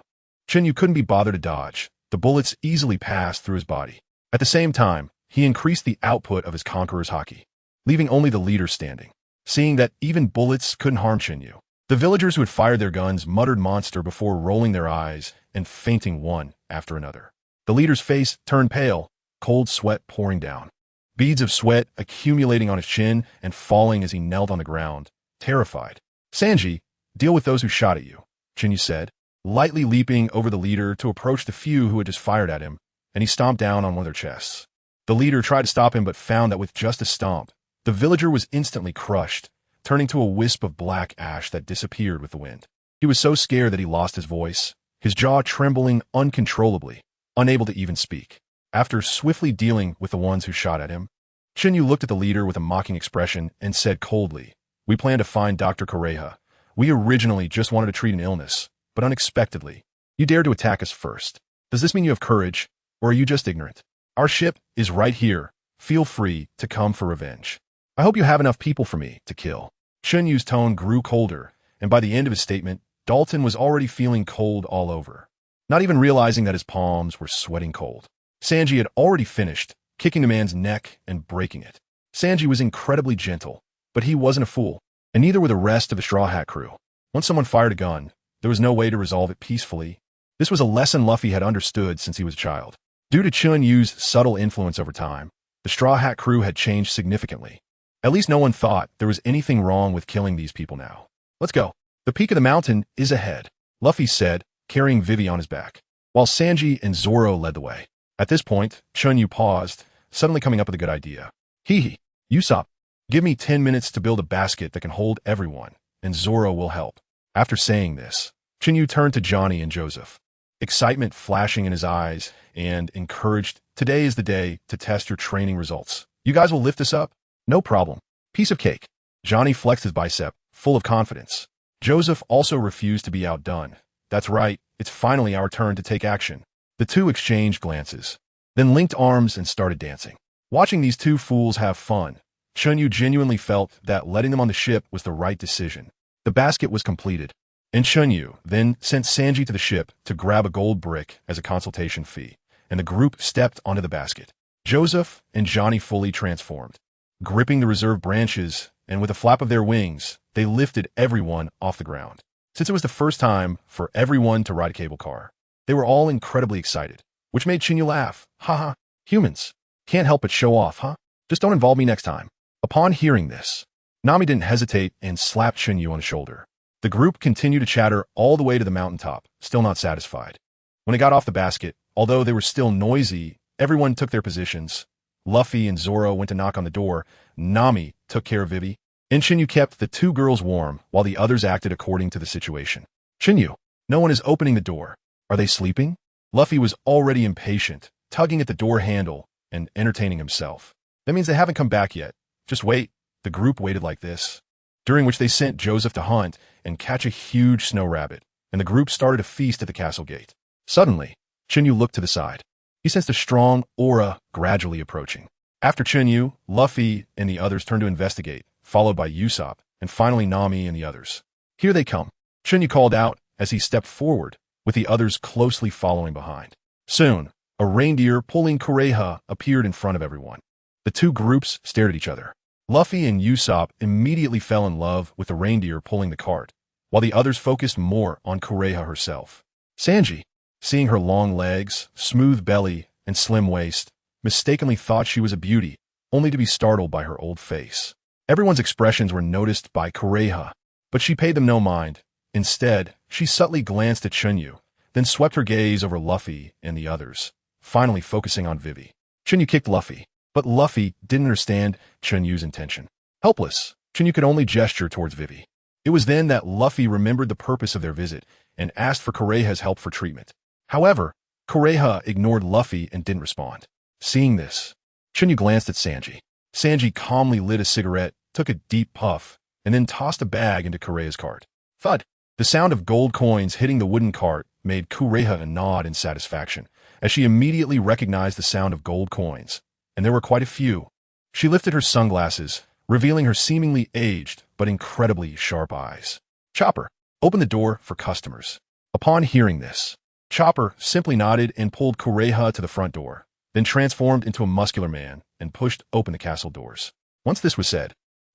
Chen Yu couldn't be bothered to dodge. The bullets easily passed through his body. At the same time, he increased the output of his Conqueror's haki, leaving only the leader standing. Seeing that even bullets couldn't harm Chen Yu, the villagers who had fired their guns muttered monster before rolling their eyes and fainting one after another. The leader's face turned pale, cold sweat pouring down. Beads of sweat accumulating on his chin and falling as he knelt on the ground, terrified. Sanji, deal with those who shot at you, Chen Yu said, lightly leaping over the leader to approach the few who had just fired at him, and he stomped down on one of their chests. The leader tried to stop him but found that with just a stomp, the villager was instantly crushed, turning to a wisp of black ash that disappeared with the wind. He was so scared that he lost his voice, his jaw trembling uncontrollably, unable to even speak. After swiftly dealing with the ones who shot at him, Chen Yu looked at the leader with a mocking expression and said coldly, "We plan to find Dr. Kureha. We originally just wanted to treat an illness, but unexpectedly, you dared to attack us first. Does this mean you have courage, or are you just ignorant? Our ship is right here. Feel free to come for revenge. I hope you have enough people for me to kill." Chen Yu's tone grew colder, and by the end of his statement, Dalton was already feeling cold all over, not even realizing that his palms were sweating cold. Sanji had already finished, kicking the man's neck and breaking it. Sanji was incredibly gentle, but he wasn't a fool, and neither were the rest of the Straw Hat crew. Once someone fired a gun, there was no way to resolve it peacefully. This was a lesson Luffy had understood since he was a child. Due to Chen Yu's subtle influence over time, the Straw Hat crew had changed significantly. At least no one thought there was anything wrong with killing these people now. "Let's go. The peak of the mountain is ahead," Luffy said, carrying Vivi on his back, while Sanji and Zoro led the way. At this point, Chen Yu paused, suddenly coming up with a good idea. "Hee, Usopp, give me 10 minutes to build a basket that can hold everyone, and Zoro will help." After saying this, Chen Yu turned to Johnny and Joseph, excitement flashing in his eyes, and encouraged, "Today is the day to test your training results. You guys will lift this up? No problem. Piece of cake." Johnny flexed his bicep, full of confidence. Joseph also refused to be outdone. "That's right, it's finally our turn to take action." The two exchanged glances, then linked arms and started dancing. Watching these two fools have fun, Chen Yu genuinely felt that letting them on the ship was the right decision. The basket was completed, and Chen Yu then sent Sanji to the ship to grab a gold brick as a consultation fee, and the group stepped onto the basket. Joseph and Johnny fully transformed, gripping the reserve branches, and with a flap of their wings, they lifted everyone off the ground. Since it was the first time for everyone to ride a cable car, they were all incredibly excited, which made Chen Yu laugh. "Haha, humans. Can't help but show off, huh? Just don't involve me next time." Upon hearing this, Nami didn't hesitate and slapped Chen Yu on the shoulder. The group continued to chatter all the way to the mountaintop, still not satisfied. When they got off the basket, although they were still noisy, everyone took their positions. Luffy and Zoro went to knock on the door. Nami took care of Vivi, and Chen Yu kept the two girls warm while the others acted according to the situation. "Chen Yu, no one is opening the door. Are they sleeping?" Luffy was already impatient, tugging at the door handle and entertaining himself. "That means they haven't come back yet. Just wait." The group waited like this, during which they sent Joseph to hunt and catch a huge snow rabbit, and the group started a feast at the castle gate. Suddenly, Chen Yu looked to the side. He sensed a strong aura gradually approaching. After Chen Yu, Luffy and the others turned to investigate, followed by Usopp, and finally Nami and the others. "Here they come," Chen Yu called out as he stepped forward, with the others closely following behind. Soon, a reindeer pulling Kureha appeared in front of everyone. The two groups stared at each other. Luffy and Usopp immediately fell in love with the reindeer pulling the cart, while the others focused more on Kureha herself. Sanji, seeing her long legs, smooth belly, and slim waist, mistakenly thought she was a beauty, only to be startled by her old face. Everyone's expressions were noticed by Kureha, but she paid them no mind. Instead, she subtly glanced at Chen Yu, then swept her gaze over Luffy and the others, finally focusing on Vivi. Chen Yu kicked Luffy, but Luffy didn't understand Chen Yu's intention. Helpless, Chen Yu could only gesture towards Vivi. It was then that Luffy remembered the purpose of their visit and asked for Kureha's help for treatment. However, Kureha ignored Luffy and didn't respond. Seeing this, Chen Yu glanced at Sanji. Sanji calmly lit a cigarette, took a deep puff, and then tossed a bag into Kureha's cart. Thud! The sound of gold coins hitting the wooden cart made Kureha nod in satisfaction, as she immediately recognized the sound of gold coins, and there were quite a few. She lifted her sunglasses, revealing her seemingly aged but incredibly sharp eyes. "Chopper, open the door for customers." Upon hearing this, Chopper simply nodded and pulled Kureha to the front door, then transformed into a muscular man and pushed open the castle doors. Once this was said,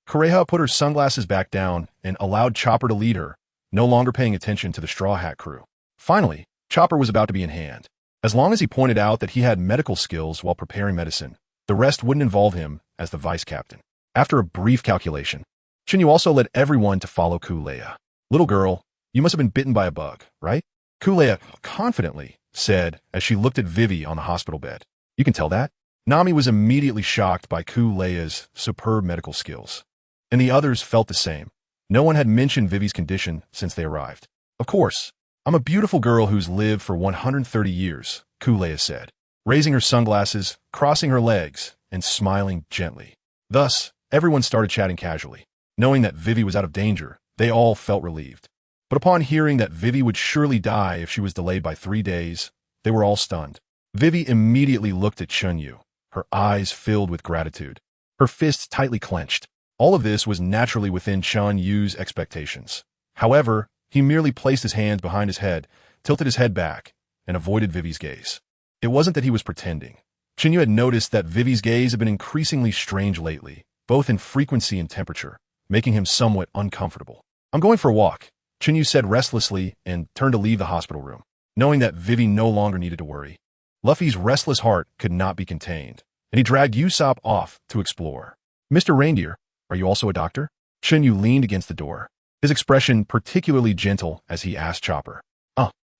Kureha put her sunglasses back down and allowed Chopper to lead her, no longer paying attention to the Straw Hat crew. Finally, Chopper was about to be in hand. As long as he pointed out that he had medical skills while preparing medicine, the rest wouldn't involve him as the vice captain. After a brief calculation, Chen Yu also led everyone to follow Kuleya. "Little girl, you must have been bitten by a bug, right?" Kuleya confidently said as she looked at Vivi on the hospital bed. "You can tell that?" Nami was immediately shocked by Kuleya's superb medical skills, and the others felt the same. No one had mentioned Vivi's condition since they arrived. Of course. I'm a beautiful girl who's lived for 130 years, Kulea said, raising her sunglasses, crossing her legs, and smiling gently. Thus, everyone started chatting casually. Knowing that Vivi was out of danger, they all felt relieved. But upon hearing that Vivi would surely die if she was delayed by 3 days, they were all stunned. Vivi immediately looked at Chen Yu, her eyes filled with gratitude, her fists tightly clenched. All of this was naturally within Chen Yu's expectations. However, he merely placed his hands behind his head, tilted his head back, and avoided Vivi's gaze. It wasn't that he was pretending. Chen Yu had noticed that Vivi's gaze had been increasingly strange lately, both in frequency and temperature, making him somewhat uncomfortable. I'm going for a walk, Chen Yu said restlessly and turned to leave the hospital room, knowing that Vivi no longer needed to worry. Luffy's restless heart could not be contained, and he dragged Usopp off to explore. Mr. Reindeer, are you also a doctor? Chen Yu leaned against the door, his expression particularly gentle as he asked Chopper.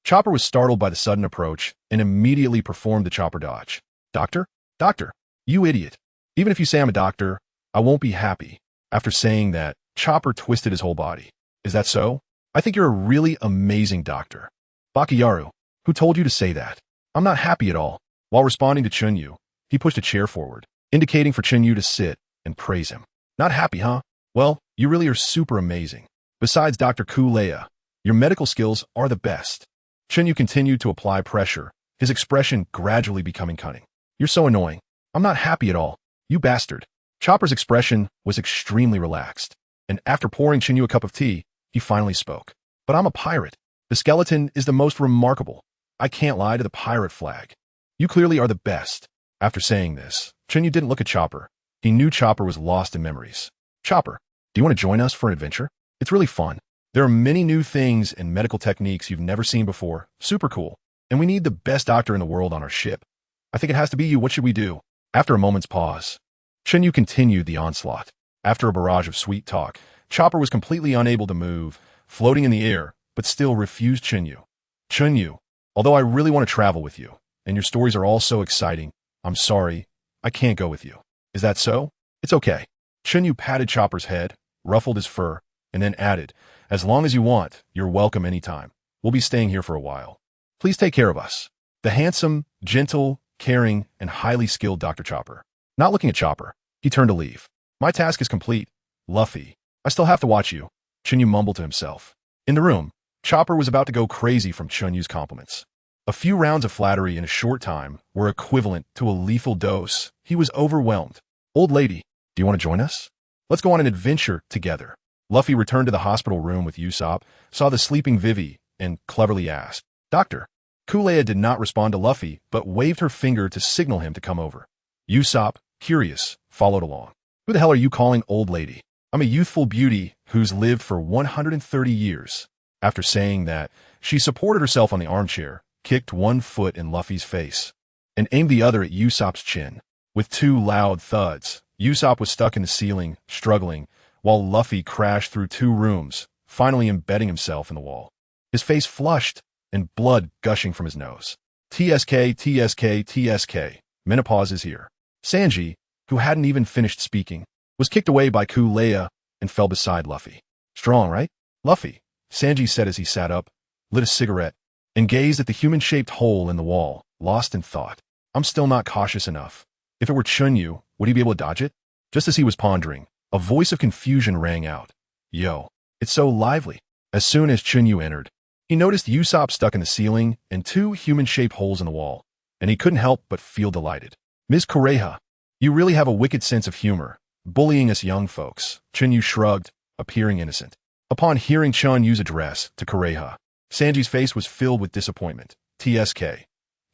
Chopper was startled by the sudden approach and immediately performed the Chopper dodge. Doctor? Doctor, you idiot. Even if you say I'm a doctor, I won't be happy. After saying that, Chopper twisted his whole body. Is that so? I think you're a really amazing doctor. Bakiyaru, who told you to say that? I'm not happy at all. While responding to Chen Yu, he pushed a chair forward, indicating for Chen Yu to sit and praise him. Not happy, huh? Well, you really are super amazing. Besides Dr. Kulea, your medical skills are the best. Chen Yu continued to apply pressure, his expression gradually becoming cunning. You're so annoying. I'm not happy at all. You bastard. Chopper's expression was extremely relaxed, and after pouring Chen Yu a cup of tea, he finally spoke. But I'm a pirate. The skeleton is the most remarkable. I can't lie to the pirate flag. You clearly are the best. After saying this, Chen Yu didn't look at Chopper. He knew Chopper was lost in memories. Chopper, do you want to join us for an adventure? It's really fun. There are many new things and medical techniques you've never seen before. Super cool. And we need the best doctor in the world on our ship. I think it has to be you. What should we do? After a moment's pause, Chen Yu continued the onslaught. After a barrage of sweet talk, Chopper was completely unable to move, floating in the air, but still refused Chen Yu. Chen Yu, although I really want to travel with you, and your stories are all so exciting, I'm sorry, I can't go with you. Is that so? It's okay. Chen Yu patted Chopper's head, ruffled his fur, and then added, as long as you want, you're welcome anytime. We'll be staying here for a while. Please take care of us. The handsome, gentle, caring, and highly skilled Dr. Chopper. Not looking at Chopper, he turned to leave. My task is complete. Luffy, I still have to watch you, Chen Yu mumbled to himself. In the room, Chopper was about to go crazy from Chen Yu's compliments. A few rounds of flattery in a short time were equivalent to a lethal dose. He was overwhelmed. Old lady, do you want to join us? Let's go on an adventure together. Luffy returned to the hospital room with Usopp, saw the sleeping Vivi, and cleverly asked, Doctor. Kulea did not respond to Luffy, but waved her finger to signal him to come over. Usopp, curious, followed along. Who the hell are you calling old lady? I'm a youthful beauty who's lived for 130 years. After saying that, she supported herself on the armchair, kicked one foot in Luffy's face, and aimed the other at Usopp's chin. With 2 loud thuds, Usopp was stuck in the ceiling, struggling, while Luffy crashed through 2 rooms, finally embedding himself in the wall. His face flushed, and blood gushing from his nose. TSK, TSK, TSK. Menopause is here. Sanji, who hadn't even finished speaking, was kicked away by Kulea and fell beside Luffy. Strong, right? Luffy, Sanji said as he sat up, lit a cigarette, and gazed at the human-shaped hole in the wall, lost in thought. I'm still not cautious enough. If it were Chen Yu, would he be able to dodge it? Just as he was pondering, a voice of confusion rang out. Yo, it's so lively. As soon as Chen Yu entered, he noticed Usopp stuck in the ceiling and 2 human-shaped holes in the wall, and he couldn't help but feel delighted. Ms. Kureha, you really have a wicked sense of humor, bullying us young folks. Chen Yu shrugged, appearing innocent. Upon hearing Chen Yu's address to Kureha, Sanji's face was filled with disappointment. TSK.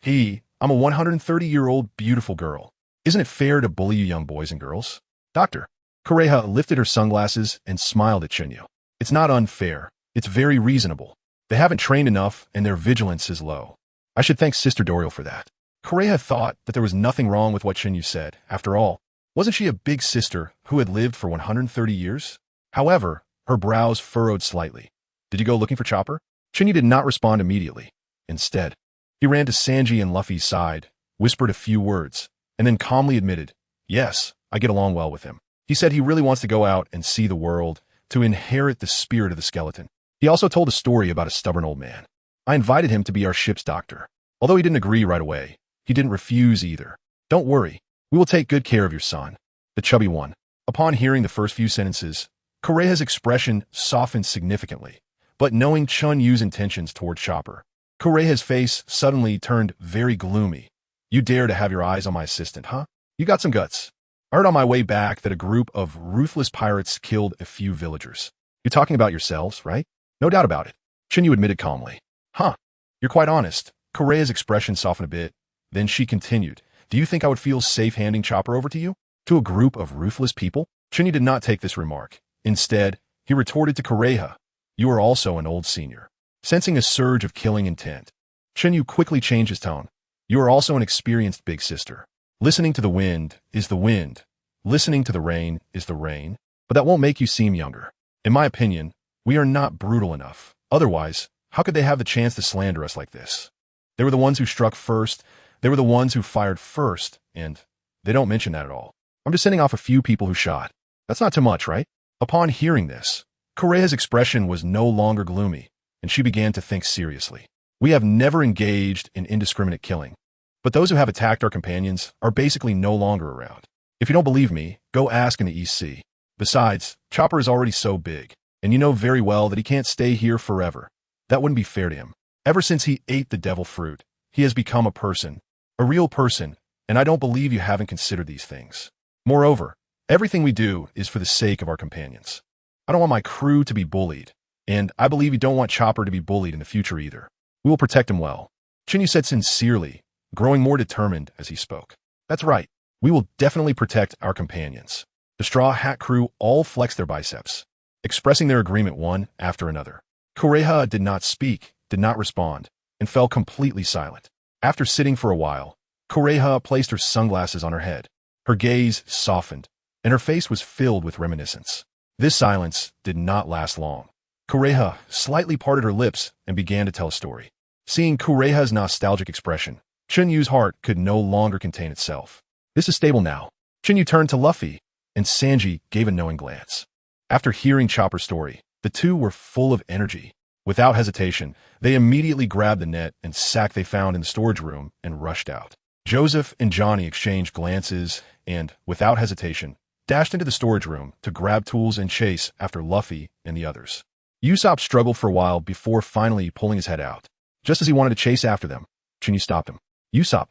I'm a 130-year-old beautiful girl. Isn't it fair to bully you young boys and girls? Doctor. Kureha lifted her sunglasses and smiled at Chen Yu. It's not unfair. It's very reasonable. They haven't trained enough and their vigilance is low. I should thank Sister Doriel for that. Kureha thought that there was nothing wrong with what Chen Yu said. After all, wasn't she a big sister who had lived for 130 years? However, her brows furrowed slightly. Did you go looking for Chopper? Chen Yu did not respond immediately. Instead, he ran to Sanji and Luffy's side, whispered a few words, and then calmly admitted, yes, I get along well with him. He said he really wants to go out and see the world, to inherit the spirit of the skeleton. He also told a story about a stubborn old man. I invited him to be our ship's doctor. Although he didn't agree right away, he didn't refuse either. Don't worry, we will take good care of your son. The chubby one. Upon hearing the first few sentences, Kureha's expression softened significantly, but knowing Chen Yu's intentions toward Chopper, Kureha's face suddenly turned very gloomy. You dare to have your eyes on my assistant, huh? You got some guts. I heard on my way back that a group of ruthless pirates killed a few villagers. You're talking about yourselves, right? No doubt about it. Chen Yu admitted calmly. Huh. You're quite honest. Kureha's expression softened a bit. Then she continued. Do you think I would feel safe handing Chopper over to you? To a group of ruthless people? Chen Yu did not take this remark. Instead, he retorted to Kureha. You are also an old senior. Sensing a surge of killing intent, Chen Yu quickly changed his tone. You are also an experienced big sister. Listening to the wind is the wind. Listening to the rain is the rain. But that won't make you seem younger. In my opinion, we are not brutal enough. Otherwise, how could they have the chance to slander us like this? They were the ones who struck first. They were the ones who fired first. And they don't mention that at all. I'm just sending off a few people who shot. That's not too much, right? Upon hearing this, Kureha's expression was no longer gloomy, and she began to think seriously. We have never engaged in indiscriminate killing, but those who have attacked our companions are basically no longer around. If you don't believe me, go ask in the East Sea. Besides, Chopper is already so big, and you know very well that he can't stay here forever. That wouldn't be fair to him. Ever since he ate the devil fruit, he has become a person, a real person, and I don't believe you haven't considered these things. Moreover, everything we do is for the sake of our companions. I don't want my crew to be bullied, and I believe you don't want Chopper to be bullied in the future either. We will protect him well. Chen Yu said sincerely, growing more determined as he spoke. That's right. We will definitely protect our companions. The Straw Hat crew all flexed their biceps, expressing their agreement one after another. Kureha did not speak, did not respond, and fell completely silent. After sitting for a while, Kureha placed her sunglasses on her head. Her gaze softened, and her face was filled with reminiscence. This silence did not last long. Kureha slightly parted her lips and began to tell a story. Seeing Kureha's nostalgic expression, Chen Yu's heart could no longer contain itself. This is stable now. Chen Yu turned to Luffy, and Sanji gave a knowing glance. After hearing Chopper's story, the two were full of energy. Without hesitation, they immediately grabbed the net and sack they found in the storage room and rushed out. Joseph and Johnny exchanged glances and, without hesitation, dashed into the storage room to grab tools and chase after Luffy and the others. Usopp struggled for a while before finally pulling his head out. Just as he wanted to chase after them, Chen Yu stopped him. Usopp,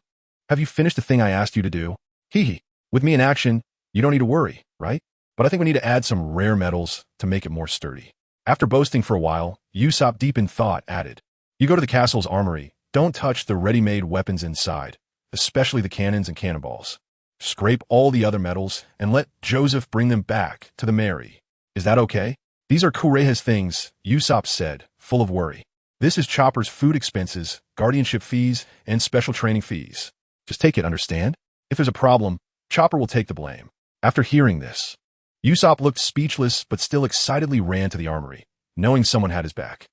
have you finished the thing I asked you to do? Hee. With me in action, you don't need to worry, right? But I think we need to add some rare metals to make it more sturdy. After boasting for a while, Usopp, deep in thought, added, You go to the castle's armory. Don't touch the ready-made weapons inside, especially the cannons and cannonballs. Scrape all the other metals and let Joseph bring them back to the Mary. Is that okay? These are Kureha's things, Usopp said, full of worry. This is Chopper's food expenses, guardianship fees, and special training fees. Just take it, understand? If there's a problem, Chopper will take the blame. After hearing this, Usopp looked speechless but still excitedly ran to the armory, knowing someone had his back.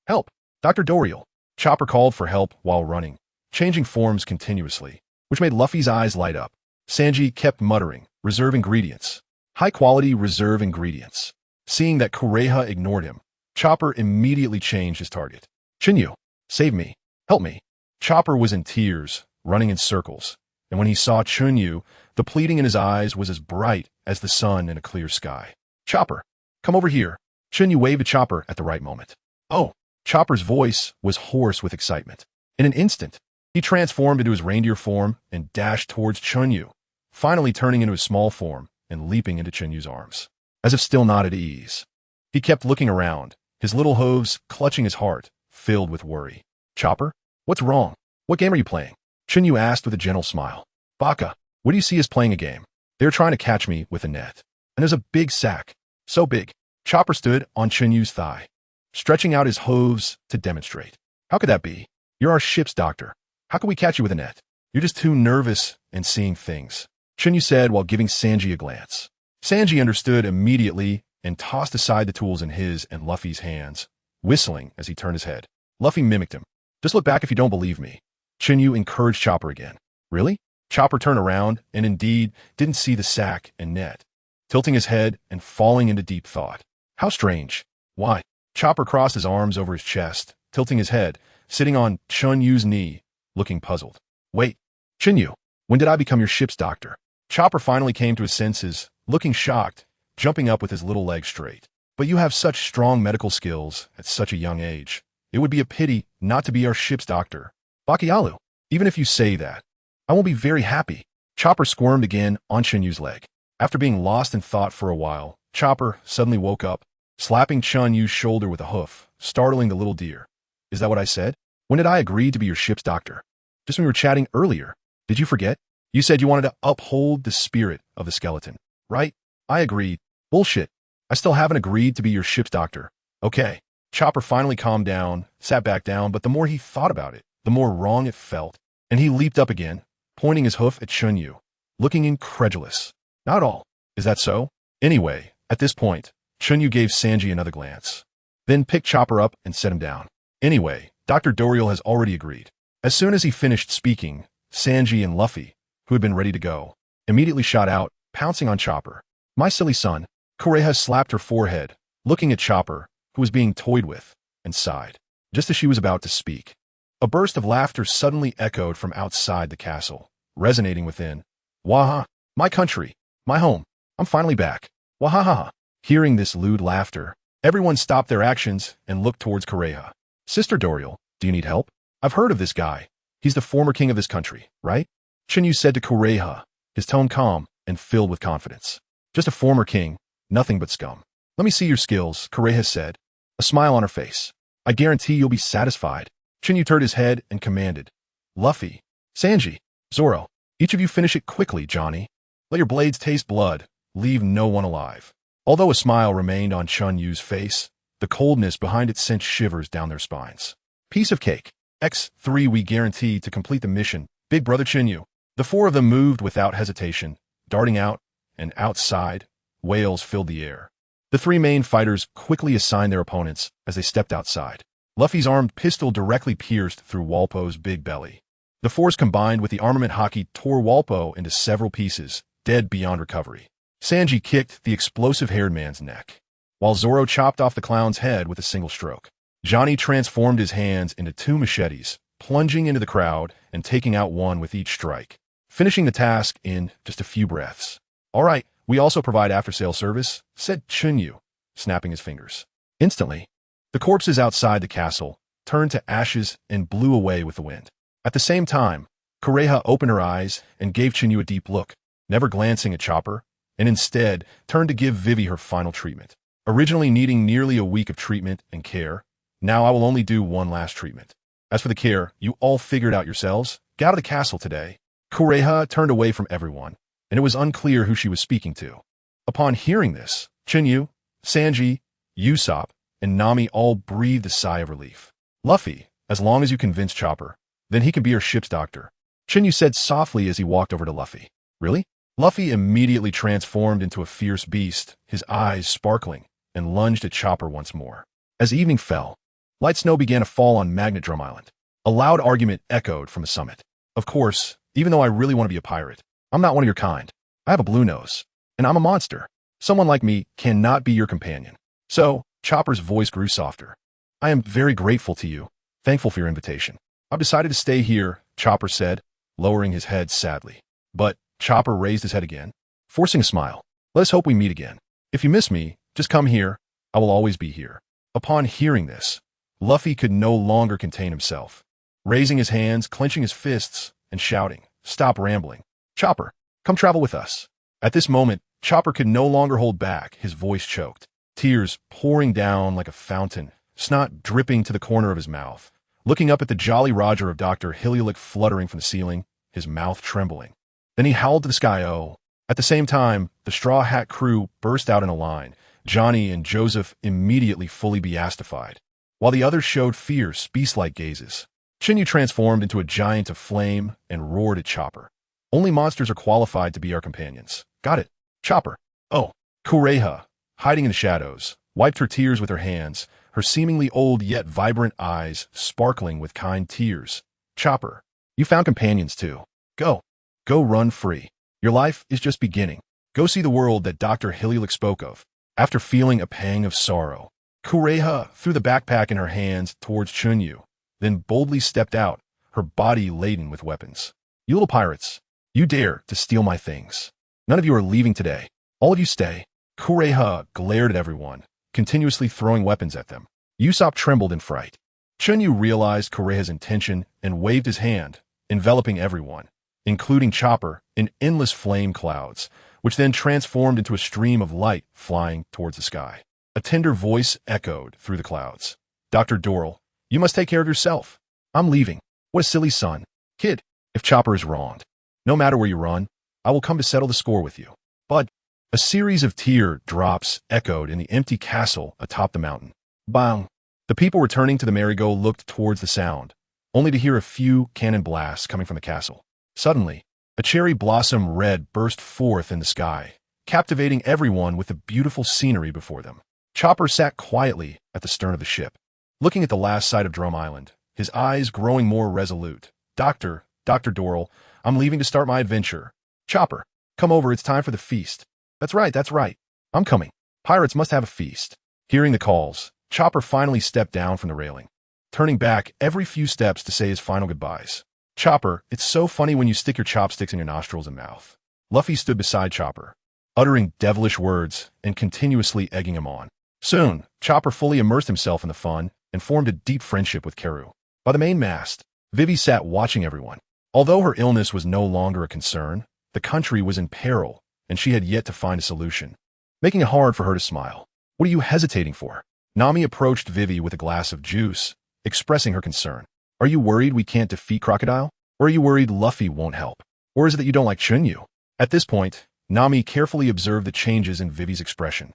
Help! Dr. Doriel. Chopper called for help while running, changing forms continuously, which made Luffy's eyes light up. Sanji kept muttering, reserve ingredients. High-quality reserve ingredients. Seeing that Kureha ignored him, Chopper immediately changed his target. Chen Yu, save me. Help me. Chopper was in tears, running in circles, and when he saw Chen Yu, the pleading in his eyes was as bright as the sun in a clear sky. Chopper, come over here. Chen Yu waved to Chopper at the right moment. Oh! Chopper's voice was hoarse with excitement. In an instant, he transformed into his reindeer form and dashed towards Chen Yu, finally turning into his small form and leaping into Chen Yu's arms. As if still not at ease, he kept looking around, his little hooves clutching his heart, filled with worry. Chopper, what's wrong? What game are you playing? Chen Yu asked with a gentle smile. Baka, what do you see as playing a game? They're trying to catch me with a net. And there's a big sack. So big. Chopper stood on Chen Yu's thigh, stretching out his hooves to demonstrate. How could that be? You're our ship's doctor. How can we catch you with a net? You're just too nervous and seeing things, Chen Yu said while giving Sanji a glance. Sanji understood immediately and tossed aside the tools in his and Luffy's hands, whistling as he turned his head. Luffy mimicked him. Just look back if you don't believe me. Chen Yu encouraged Chopper again. Really? Chopper turned around and indeed didn't see the sack and net, tilting his head and falling into deep thought. How strange. Why? Chopper crossed his arms over his chest, tilting his head, sitting on Chen Yu's knee, looking puzzled. Wait, Chen Yu, when did I become your ship's doctor? Chopper finally came to his senses, looking shocked, jumping up with his little legs straight. But you have such strong medical skills at such a young age. It would be a pity not to be our ship's doctor. Bakialu, even if you say that, I won't be very happy. Chopper squirmed again on Chen Yu's leg. After being lost in thought for a while, Chopper suddenly woke up, slapping Chen Yu's shoulder with a hoof, startling the little deer. Is that what I said? When did I agree to be your ship's doctor? Just when we were chatting earlier. Did you forget? You said you wanted to uphold the spirit of the skeleton, right? I agreed. Bullshit. I still haven't agreed to be your ship's doctor. Okay. Chopper finally calmed down, sat back down, but the more he thought about it, the more wrong it felt, and he leaped up again, pointing his hoof at Chen Yu, looking incredulous. Not at all. Is that so? Anyway, at this point, Chen Yu gave Sanji another glance, then picked Chopper up and set him down. Anyway, Dr. Doriel has already agreed. As soon as he finished speaking, Sanji and Luffy, who had been ready to go, immediately shot out, pouncing on Chopper. My silly son. Kureha slapped her forehead, looking at Chopper, who was being toyed with, and sighed. Just as she was about to speak, a burst of laughter suddenly echoed from outside the castle, resonating within. Waha! My country! My home! I'm finally back! Wahaha! Hearing this lewd laughter, everyone stopped their actions and looked towards Kureha. Sister Doriel, do you need help? I've heard of this guy. He's the former king of this country, right? Chen Yu said to Kureha, his tone calm and filled with confidence. Just a former king, nothing but scum. Let me see your skills, Kureha said, a smile on her face. I guarantee you'll be satisfied. Chen Yu turned his head and commanded. Luffy, Sanji, Zoro, each of you finish it quickly, Johnny. Let your blades taste blood. Leave no one alive. Although a smile remained on Chen Yu's face, the coldness behind it sent shivers down their spines. Piece of cake. X3 we guarantee to complete the mission, Big Brother Chen Yu. The four of them moved without hesitation, darting out and outside. Wails filled the air. The three main fighters quickly assigned their opponents as they stepped outside. Luffy's armed pistol directly pierced through Walpo's big belly. The force combined with the armament hockey tore Walpo into several pieces, dead beyond recovery. Sanji kicked the explosive-haired man's neck, while Zoro chopped off the clown's head with a single stroke. Johnny transformed his hands into two machetes, plunging into the crowd and taking out one with each strike, finishing the task in just a few breaths. All right, we also provide after-sale service, said Chen Yu, snapping his fingers. Instantly, the corpses outside the castle turned to ashes and blew away with the wind. At the same time, Kureha opened her eyes and gave Chen Yu a deep look, never glancing at Chopper, and instead turned to give Vivi her final treatment. Originally needing nearly a week of treatment and care, now I will only do one last treatment. As for the care, you all figured out yourselves. Get out of the castle today. Kureha turned away from everyone, and it was unclear who she was speaking to. Upon hearing this, Chen Yu, Sanji, Usopp, and Nami all breathed a sigh of relief. Luffy, as long as you convince Chopper, then he can be our ship's doctor, Chen Yu said softly as he walked over to Luffy. Really? Luffy immediately transformed into a fierce beast, his eyes sparkling, and lunged at Chopper once more. As evening fell, light snow began to fall on Magnet Drum Island. A loud argument echoed from the summit. Of course, even though I really want to be a pirate, I'm not one of your kind. I have a blue nose, and I'm a monster. Someone like me cannot be your companion. So, Chopper's voice grew softer. I am very grateful to you, thankful for your invitation. I've decided to stay here, Chopper said, lowering his head sadly. But Chopper raised his head again, forcing a smile. Let us hope we meet again. If you miss me, just come here. I will always be here. Upon hearing this, Luffy could no longer contain himself, raising his hands, clenching his fists, and shouting, Stop rambling. Chopper, come travel with us. At this moment, Chopper could no longer hold back, his voice choked, tears pouring down like a fountain, snot dripping to the corner of his mouth, looking up at the Jolly Roger of Dr. Hilliolic fluttering from the ceiling, his mouth trembling. Then he howled to the sky, oh. At the same time, the Straw Hat crew burst out in a line, Johnny and Joseph immediately fully beastified, while the others showed fierce, beast-like gazes. Chen Yu transformed into a giant of flame and roared at Chopper. Only monsters are qualified to be our companions. Got it. Chopper. Oh. Kureha, hiding in the shadows, wiped her tears with her hands, her seemingly old yet vibrant eyes sparkling with kind tears. Chopper, you found companions too. Go. Go run free. Your life is just beginning. Go see the world that Dr. Hilliolic spoke of. After feeling a pang of sorrow, Kureha threw the backpack in her hands towards Chen Yu, then boldly stepped out, her body laden with weapons. You little pirates, you dare to steal my things. None of you are leaving today. All of you stay. Kureha glared at everyone, continuously throwing weapons at them. Usopp trembled in fright. Chen Yu realized Kureha's intention and waved his hand, enveloping everyone, including Chopper, in endless flame clouds, which then transformed into a stream of light flying towards the sky. A tender voice echoed through the clouds. Dr. Doral, you must take care of yourself. I'm leaving. What a silly son. Kid, if Chopper is wronged, no matter where you run, I will come to settle the score with you. But a series of tear drops echoed in the empty castle atop the mountain. Bang! The people returning to the merry-go looked towards the sound, only to hear a few cannon blasts coming from the castle. Suddenly, a cherry blossom red burst forth in the sky, captivating everyone with the beautiful scenery before them. Chopper sat quietly at the stern of the ship, looking at the last sight of Drum Island, his eyes growing more resolute. Dr. Doral, I'm leaving to start my adventure. Chopper, come over, it's time for the feast. That's right. I'm coming. Pirates must have a feast. Hearing the calls, Chopper finally stepped down from the railing, turning back every few steps to say his final goodbyes. Chopper, it's so funny when you stick your chopsticks in your nostrils and mouth. Luffy stood beside Chopper, uttering devilish words and continuously egging him on. Soon, Chopper fully immersed himself in the fun and formed a deep friendship with Karu. By the main mast, Vivi sat watching everyone. Although her illness was no longer a concern, the country was in peril, and she had yet to find a solution, making it hard for her to smile. What are you hesitating for? Nami approached Vivi with a glass of juice, expressing her concern. Are you worried we can't defeat Crocodile? Or are you worried Luffy won't help? Or is it that you don't like Chen Yu? At this point, Nami carefully observed the changes in Vivi's expression.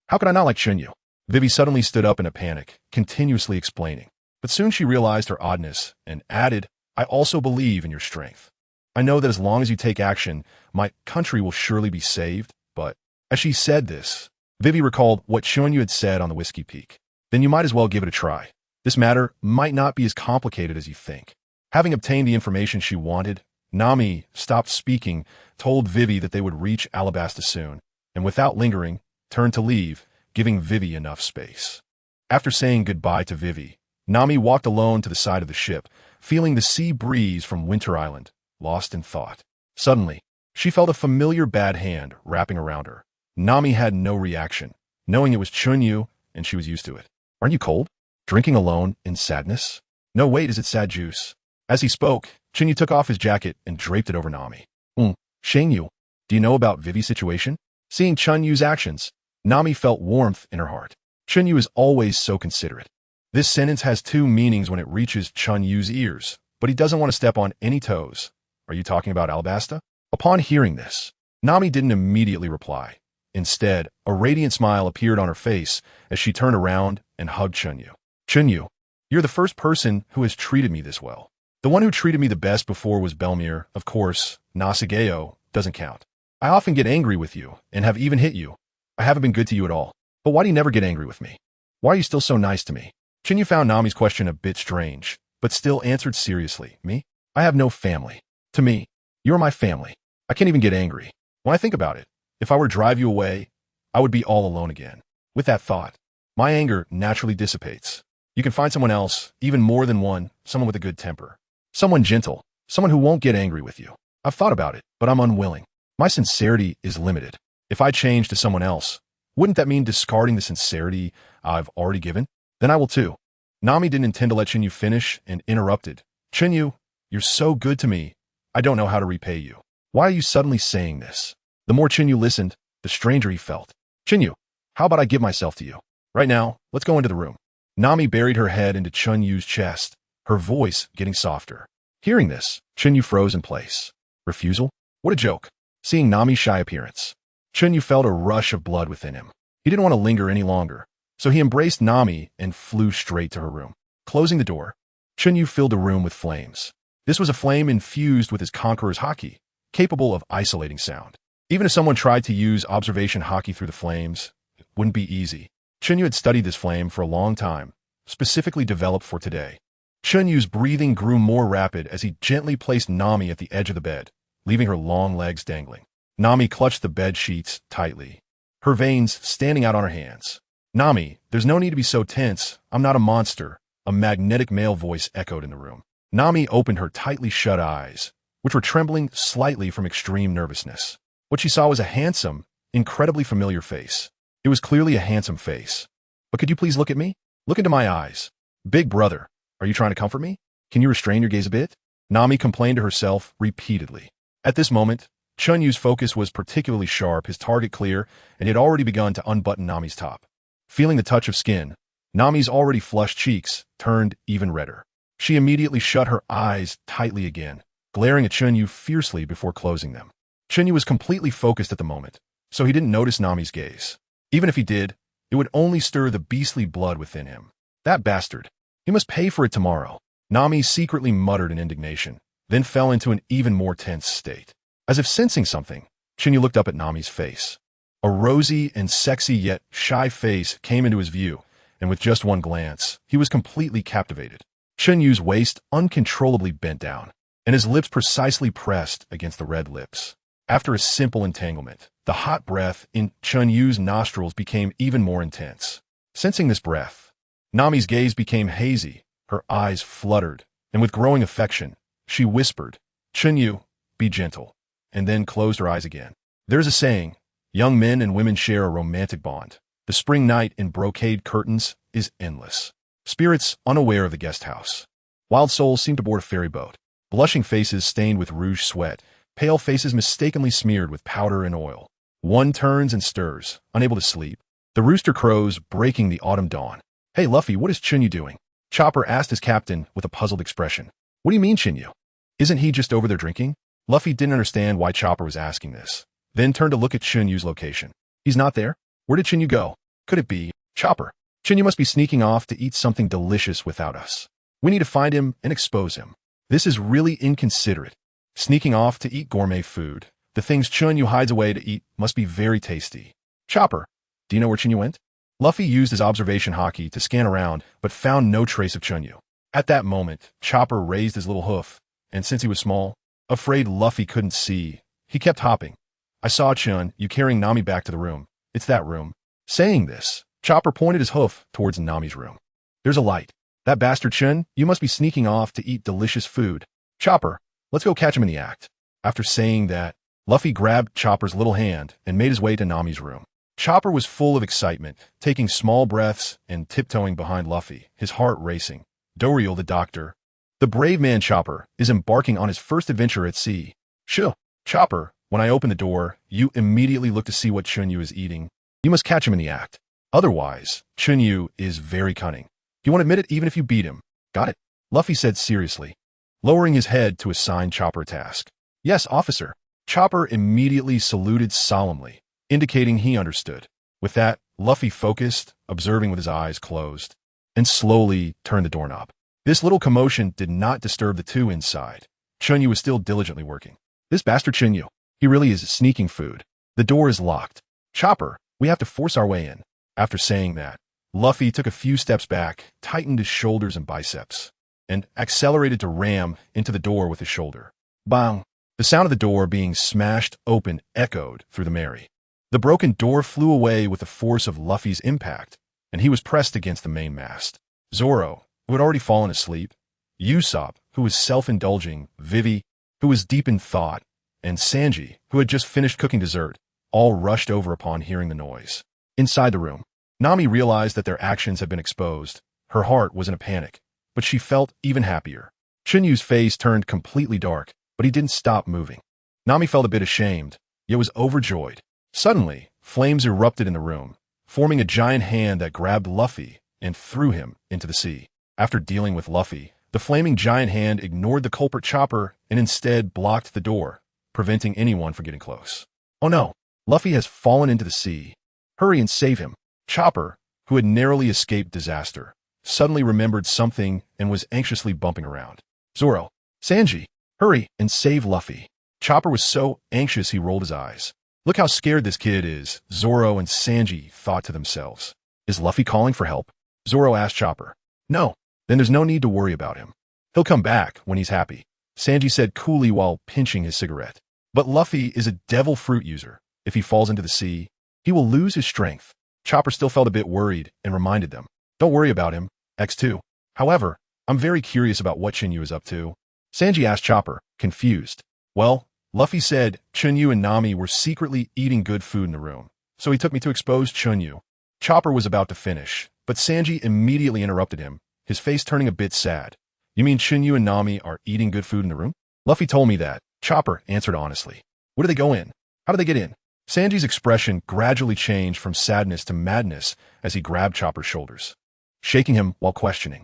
How could I not like Chen Yu? Vivi suddenly stood up in a panic, continuously explaining. But soon she realized her oddness and added, I also believe in your strength. I know that as long as you take action, my country will surely be saved, but as she said this, Vivi recalled what Chen Yu had said on the Whiskey Peak. Then you might as well give it a try. This matter might not be as complicated as you think. Having obtained the information she wanted, Nami stopped speaking, told Vivi that they would reach Alabasta soon, and without lingering, turned to leave, giving Vivi enough space. After saying goodbye to Vivi, Nami walked alone to the side of the ship, feeling the sea breeze from Winter Island, lost in thought. Suddenly, she felt a familiar bad hand wrapping around her. Nami had no reaction, knowing it was Chen Yu, and she was used to it. Aren't you cold? Drinking alone in sadness? No, wait, is it sad juice? As he spoke, Chen Yu took off his jacket and draped it over Nami. Chen Yu, do you know about Vivi's situation? Seeing Chen Yu's actions, Nami felt warmth in her heart. Chen Yu is always so considerate. This sentence has two meanings when it reaches Chen Yu's ears, but he doesn't want to step on any toes. Are you talking about Alabasta? Upon hearing this, Nami didn't immediately reply. Instead, a radiant smile appeared on her face as she turned around and hugged Chen Yu. Chen Yu, you're the first person who has treated me this well. The one who treated me the best before was Belmir. Of course, Nasageo doesn't count. I often get angry with you and have even hit you. I haven't been good to you at all. But why do you never get angry with me? Why are you still so nice to me? Chen Yu found Nami's question a bit strange, but still answered seriously. Me? I have no family. To me, you're my family. I can't even get angry. When I think about it, if I were to drive you away, I would be all alone again. With that thought, my anger naturally dissipates. You can find someone else, even more than one, someone with a good temper. Someone gentle, someone who won't get angry with you. I've thought about it, but I'm unwilling. My sincerity is limited. If I change to someone else, wouldn't that mean discarding the sincerity I've already given? Then I will too. Nami didn't intend to let Chen Yu finish and interrupted. Chen Yu, you're so good to me. I don't know how to repay you. Why are you suddenly saying this? The more Chen Yu listened, the stranger he felt. Chen Yu, how about I give myself to you? Right now, let's go into the room. Nami buried her head into Chen Yu's chest, her voice getting softer. Hearing this, Chen Yu froze in place. Refusal? What a joke. Seeing Nami's shy appearance, Chen Yu felt a rush of blood within him. He didn't want to linger any longer, so he embraced Nami and flew straight to her room. Closing the door, Chen Yu filled the room with flames. This was a flame infused with his conqueror's haki, capable of isolating sound. Even if someone tried to use observation haki through the flames, it wouldn't be easy. Chen Yu had studied this flame for a long time, specifically developed for today. Chen Yu's breathing grew more rapid as he gently placed Nami at the edge of the bed, leaving her long legs dangling. Nami clutched the bed sheets tightly, her veins standing out on her hands. Nami, there's no need to be so tense. I'm not a monster. A magnetic male voice echoed in the room. Nami opened her tightly shut eyes, which were trembling slightly from extreme nervousness. What she saw was a handsome, incredibly familiar face. It was clearly a handsome face. But could you please look at me? Look into my eyes. Big brother, are you trying to comfort me? Can you restrain your gaze a bit? Nami complained to herself repeatedly. At this moment, Chen Yu's focus was particularly sharp, his target clear, and he had already begun to unbutton Nami's top. Feeling the touch of skin, Nami's already flushed cheeks turned even redder. She immediately shut her eyes tightly again, glaring at Chen Yu fiercely before closing them. Chen Yu was completely focused at the moment, so he didn't notice Nami's gaze. Even if he did, it would only stir the beastly blood within him. That bastard. He must pay for it tomorrow. Nami secretly muttered in indignation, then fell into an even more tense state. As if sensing something, Chen Yu looked up at Nami's face. A rosy and sexy yet shy face came into his view, and with just one glance, he was completely captivated. Chen Yu's waist uncontrollably bent down, and his lips precisely pressed against the red lips. After a simple entanglement, the hot breath in Chen Yu's nostrils became even more intense. Sensing this breath, Nami's gaze became hazy, her eyes fluttered, and with growing affection, she whispered, "Chen Yu, be gentle," and then closed her eyes again. There's a saying, young men and women share a romantic bond. The spring night in brocade curtains is endless. Spirits unaware of the guest house. Wild souls seem to board a ferry boat. Blushing faces stained with rouge sweat, pale faces mistakenly smeared with powder and oil. One turns and stirs, unable to sleep. The rooster crows, breaking the autumn dawn. "Hey, Luffy, what is Chen Yu doing?" Chopper asked his captain with a puzzled expression. "What do you mean, Chen Yu? Isn't he just over there drinking?" Luffy didn't understand why Chopper was asking this, then turned to look at Chen Yu's location. "He's not there? Where did Chen Yu go? Could it be Chopper? Chen Yu must be sneaking off to eat something delicious without us. We need to find him and expose him. This is really inconsiderate. Sneaking off to eat gourmet food. The things Chen Yu hides away to eat must be very tasty. Chopper, do you know where Chen Yu went?" Luffy used his observation haki to scan around, but found no trace of Chen Yu. At that moment, Chopper raised his little hoof, and since he was small, afraid Luffy couldn't see, he kept hopping. "I saw Chen Yu carrying Nami back to the room. It's that room." Saying this, Chopper pointed his hoof towards Nami's room. "There's a light. That bastard Chen Yu must be sneaking off to eat delicious food. Chopper, let's go catch him in the act." After saying that, Luffy grabbed Chopper's little hand and made his way to Nami's room. Chopper was full of excitement, taking small breaths and tiptoeing behind Luffy, his heart racing. Doriel the doctor. The brave man Chopper is embarking on his first adventure at sea. "Shoo, Chopper, when I open the door, you immediately look to see what Chen Yu is eating. You must catch him in the act. Otherwise, Chen Yu is very cunning. You won't admit it even if you beat him. Got it?" Luffy said seriously, lowering his head to assign Chopper a task. "Yes, officer." Chopper immediately saluted solemnly, indicating he understood. With that, Luffy focused, observing with his eyes closed, and slowly turned the doorknob. This little commotion did not disturb the two inside. Chen Yu was still diligently working. "This bastard Chen Yu, he really is sneaking food. The door is locked. Chopper, we have to force our way in." After saying that, Luffy took a few steps back, tightened his shoulders and biceps, and accelerated to ram into the door with his shoulder. Bang! The sound of the door being smashed open echoed through the Mary. The broken door flew away with the force of Luffy's impact, and he was pressed against the mainmast. Zoro, who had already fallen asleep, Usopp, who was self-indulging, Vivi, who was deep in thought, and Sanji, who had just finished cooking dessert, all rushed over upon hearing the noise. Inside the room, Nami realized that their actions had been exposed. Her heart was in a panic, but she felt even happier. Chen Yu's face turned completely dark, but he didn't stop moving. Nami felt a bit ashamed, yet was overjoyed. Suddenly, flames erupted in the room, forming a giant hand that grabbed Luffy and threw him into the sea. After dealing with Luffy, the flaming giant hand ignored the culprit Chopper and instead blocked the door, preventing anyone from getting close. "Oh no, Luffy has fallen into the sea. Hurry and save him." Chopper, who had narrowly escaped disaster, suddenly remembered something and was anxiously bumping around. "Zoro, Sanji, hurry and save Luffy." Chopper was so anxious he rolled his eyes. "Look how scared this kid is," Zoro and Sanji thought to themselves. "Is Luffy calling for help?" Zoro asked Chopper. "No, then there's no need to worry about him. He'll come back when he's happy," Sanji said coolly while pinching his cigarette. "But Luffy is a devil fruit user. If he falls into the sea, he will lose his strength. Chopper still felt a bit worried and reminded them, "Don't worry about him, X2. However, I'm very curious about what Chen Yu is up to." Sanji asked Chopper, confused. "Well, Luffy said Chen Yu and Nami were secretly eating good food in the room, so he took me to expose Chen Yu." Chopper was about to finish, but Sanji immediately interrupted him, his face turning a bit sad. "You mean Chen Yu and Nami are eating good food in the room?" "Luffy told me that," Chopper answered honestly. "Where do they go in? How do they get in?" Sanji's expression gradually changed from sadness to madness as he grabbed Chopper's shoulders, shaking him while questioning.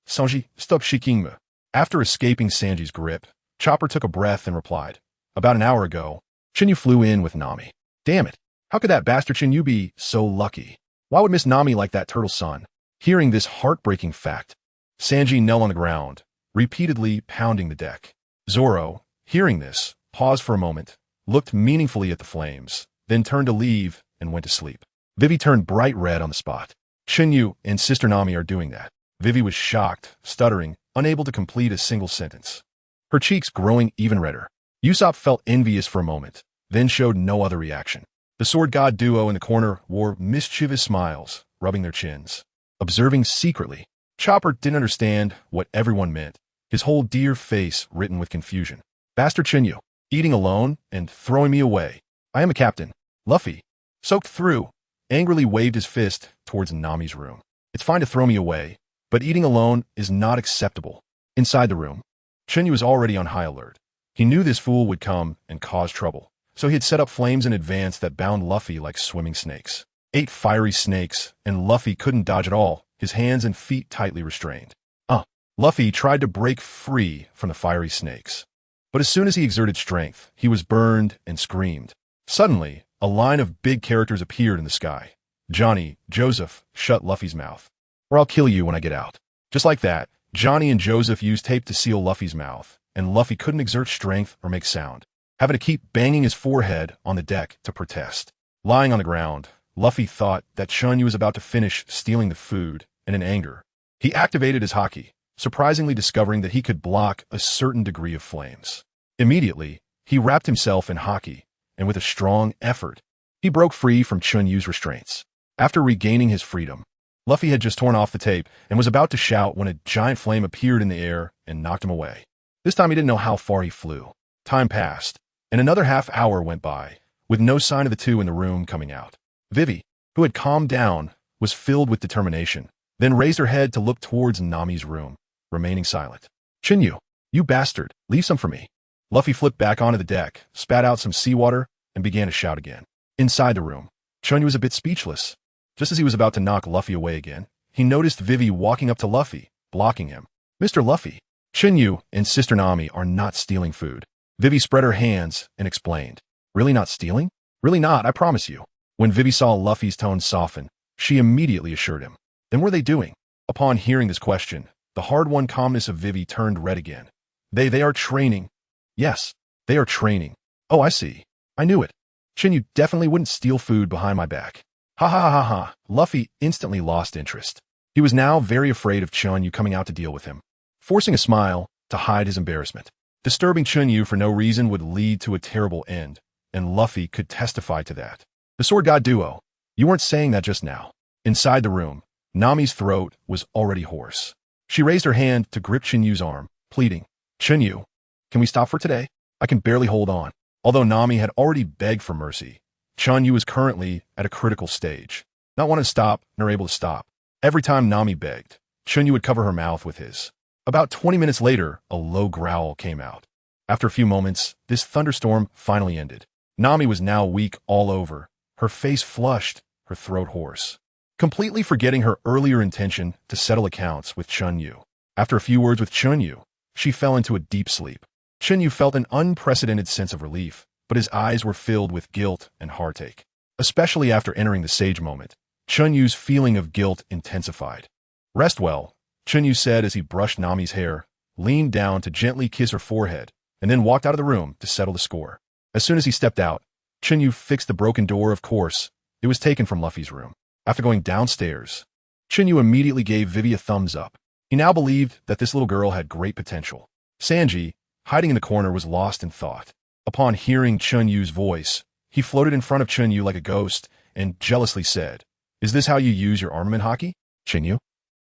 Sanji, stop shaking me." After escaping Sanji's grip, Chopper took a breath and replied, "About an hour ago, Chen Yu flew in with Nami." "Damn it. How could that bastard Chen Yu be so lucky? Why would Miss Nami like that turtle's son?" Hearing this heartbreaking fact, Sanji knelt on the ground, repeatedly pounding the deck. Zoro, hearing this, paused for a moment, looked meaningfully at the flames, then turned to leave and went to sleep. Vivi turned bright red on the spot. "Chen Yu and Sister Nami are doing that." Vivi was shocked, stuttering, unable to complete a single sentence, her cheeks growing even redder. Usopp felt envious for a moment, then showed no other reaction. The sword god duo in the corner wore mischievous smiles, rubbing their chins, observing secretly. Chopper didn't understand what everyone meant, his whole dear face written with confusion. "Bastard Chen Yu, eating alone and throwing me away. I am a captain." Luffy, soaked through, angrily waved his fist towards Nami's room. "It's fine to throw me away, but eating alone is not acceptable." Inside the room, Chen Yu was already on high alert. He knew this fool would come and cause trouble, so he had set up flames in advance that bound Luffy like swimming snakes. 8 fiery snakes, and Luffy couldn't dodge at all, his hands and feet tightly restrained. Luffy tried to break free from the fiery snakes, but as soon as he exerted strength, he was burned and screamed. Suddenly, a line of big characters appeared in the sky. Johnny, Joseph, shut Luffy's mouth, or I'll kill you when I get out. Just like that, Johnny and Joseph used tape to seal Luffy's mouth, and Luffy couldn't exert strength or make sound, having to keep banging his forehead on the deck to protest. Lying on the ground, Luffy thought that Chen Yu was about to finish stealing the food, and in anger, he activated his haki, surprisingly discovering that he could block a certain degree of flames. Immediately, he wrapped himself in haki, and with a strong effort, he broke free from Chen Yu's restraints. After regaining his freedom, Luffy had just torn off the tape and was about to shout when a giant flame appeared in the air and knocked him away. This time he didn't know how far he flew. Time passed, and another half hour went by, with no sign of the two in the room coming out. Vivi, who had calmed down, was filled with determination, then raised her head to look towards Nami's room, remaining silent. "Chen Yu, you bastard, leave some for me." Luffy flipped back onto the deck, spat out some seawater, and began to shout again. Inside the room, Chen Yu was a bit speechless. Just as he was about to knock Luffy away again, he noticed Vivi walking up to Luffy, blocking him. "Mr. Luffy, Chen Yu and Sister Nami are not stealing food." Vivi spread her hands and explained. "Really not stealing?" "Really not, I promise you." When Vivi saw Luffy's tone soften, she immediately assured him. "Then what are they doing?" Upon hearing this question, the hard-won calmness of Vivi turned red again. They are training." "Yes, they are training." "Oh, I see. I knew it. Chen Yu definitely wouldn't steal food behind my back." Ha ha ha ha ha. Luffy instantly lost interest. He was now very afraid of Chen Yu coming out to deal with him, forcing a smile to hide his embarrassment. Disturbing Chen Yu for no reason would lead to a terrible end, and Luffy could testify to that. "The sword god duo, you weren't saying that just now." Inside the room, Nami's throat was already hoarse. She raised her hand to grip Chen Yu's arm, pleading, "Chen Yu, can we stop for today? I can barely hold on." Although Nami had already begged for mercy, Chen Yu was currently at a critical stage, not wanting to stop nor able to stop. Every time Nami begged, Chen Yu would cover her mouth with his. About 20 minutes later, a low growl came out. After a few moments, this thunderstorm finally ended. Nami was now weak all over, her face flushed, her throat hoarse, completely forgetting her earlier intention to settle accounts with Chen Yu. After a few words with Chen Yu, she fell into a deep sleep. Chen Yu felt an unprecedented sense of relief, but his eyes were filled with guilt and heartache. Especially after entering the sage moment, Chen Yu's feeling of guilt intensified. "Rest well," Chen Yu said as he brushed Nami's hair, leaned down to gently kiss her forehead, and then walked out of the room to settle the score. As soon as he stepped out, Chen Yu fixed the broken door. Of course, it was taken from Luffy's room. After going downstairs, Chen Yu immediately gave Vivi a thumbs up. He now believed that this little girl had great potential. Sanji, hiding in the corner, was lost in thought. Upon hearing Chen Yu's voice, he floated in front of Chen Yu like a ghost and jealously said, "Is this how you use your armament hockey, Chen Yu?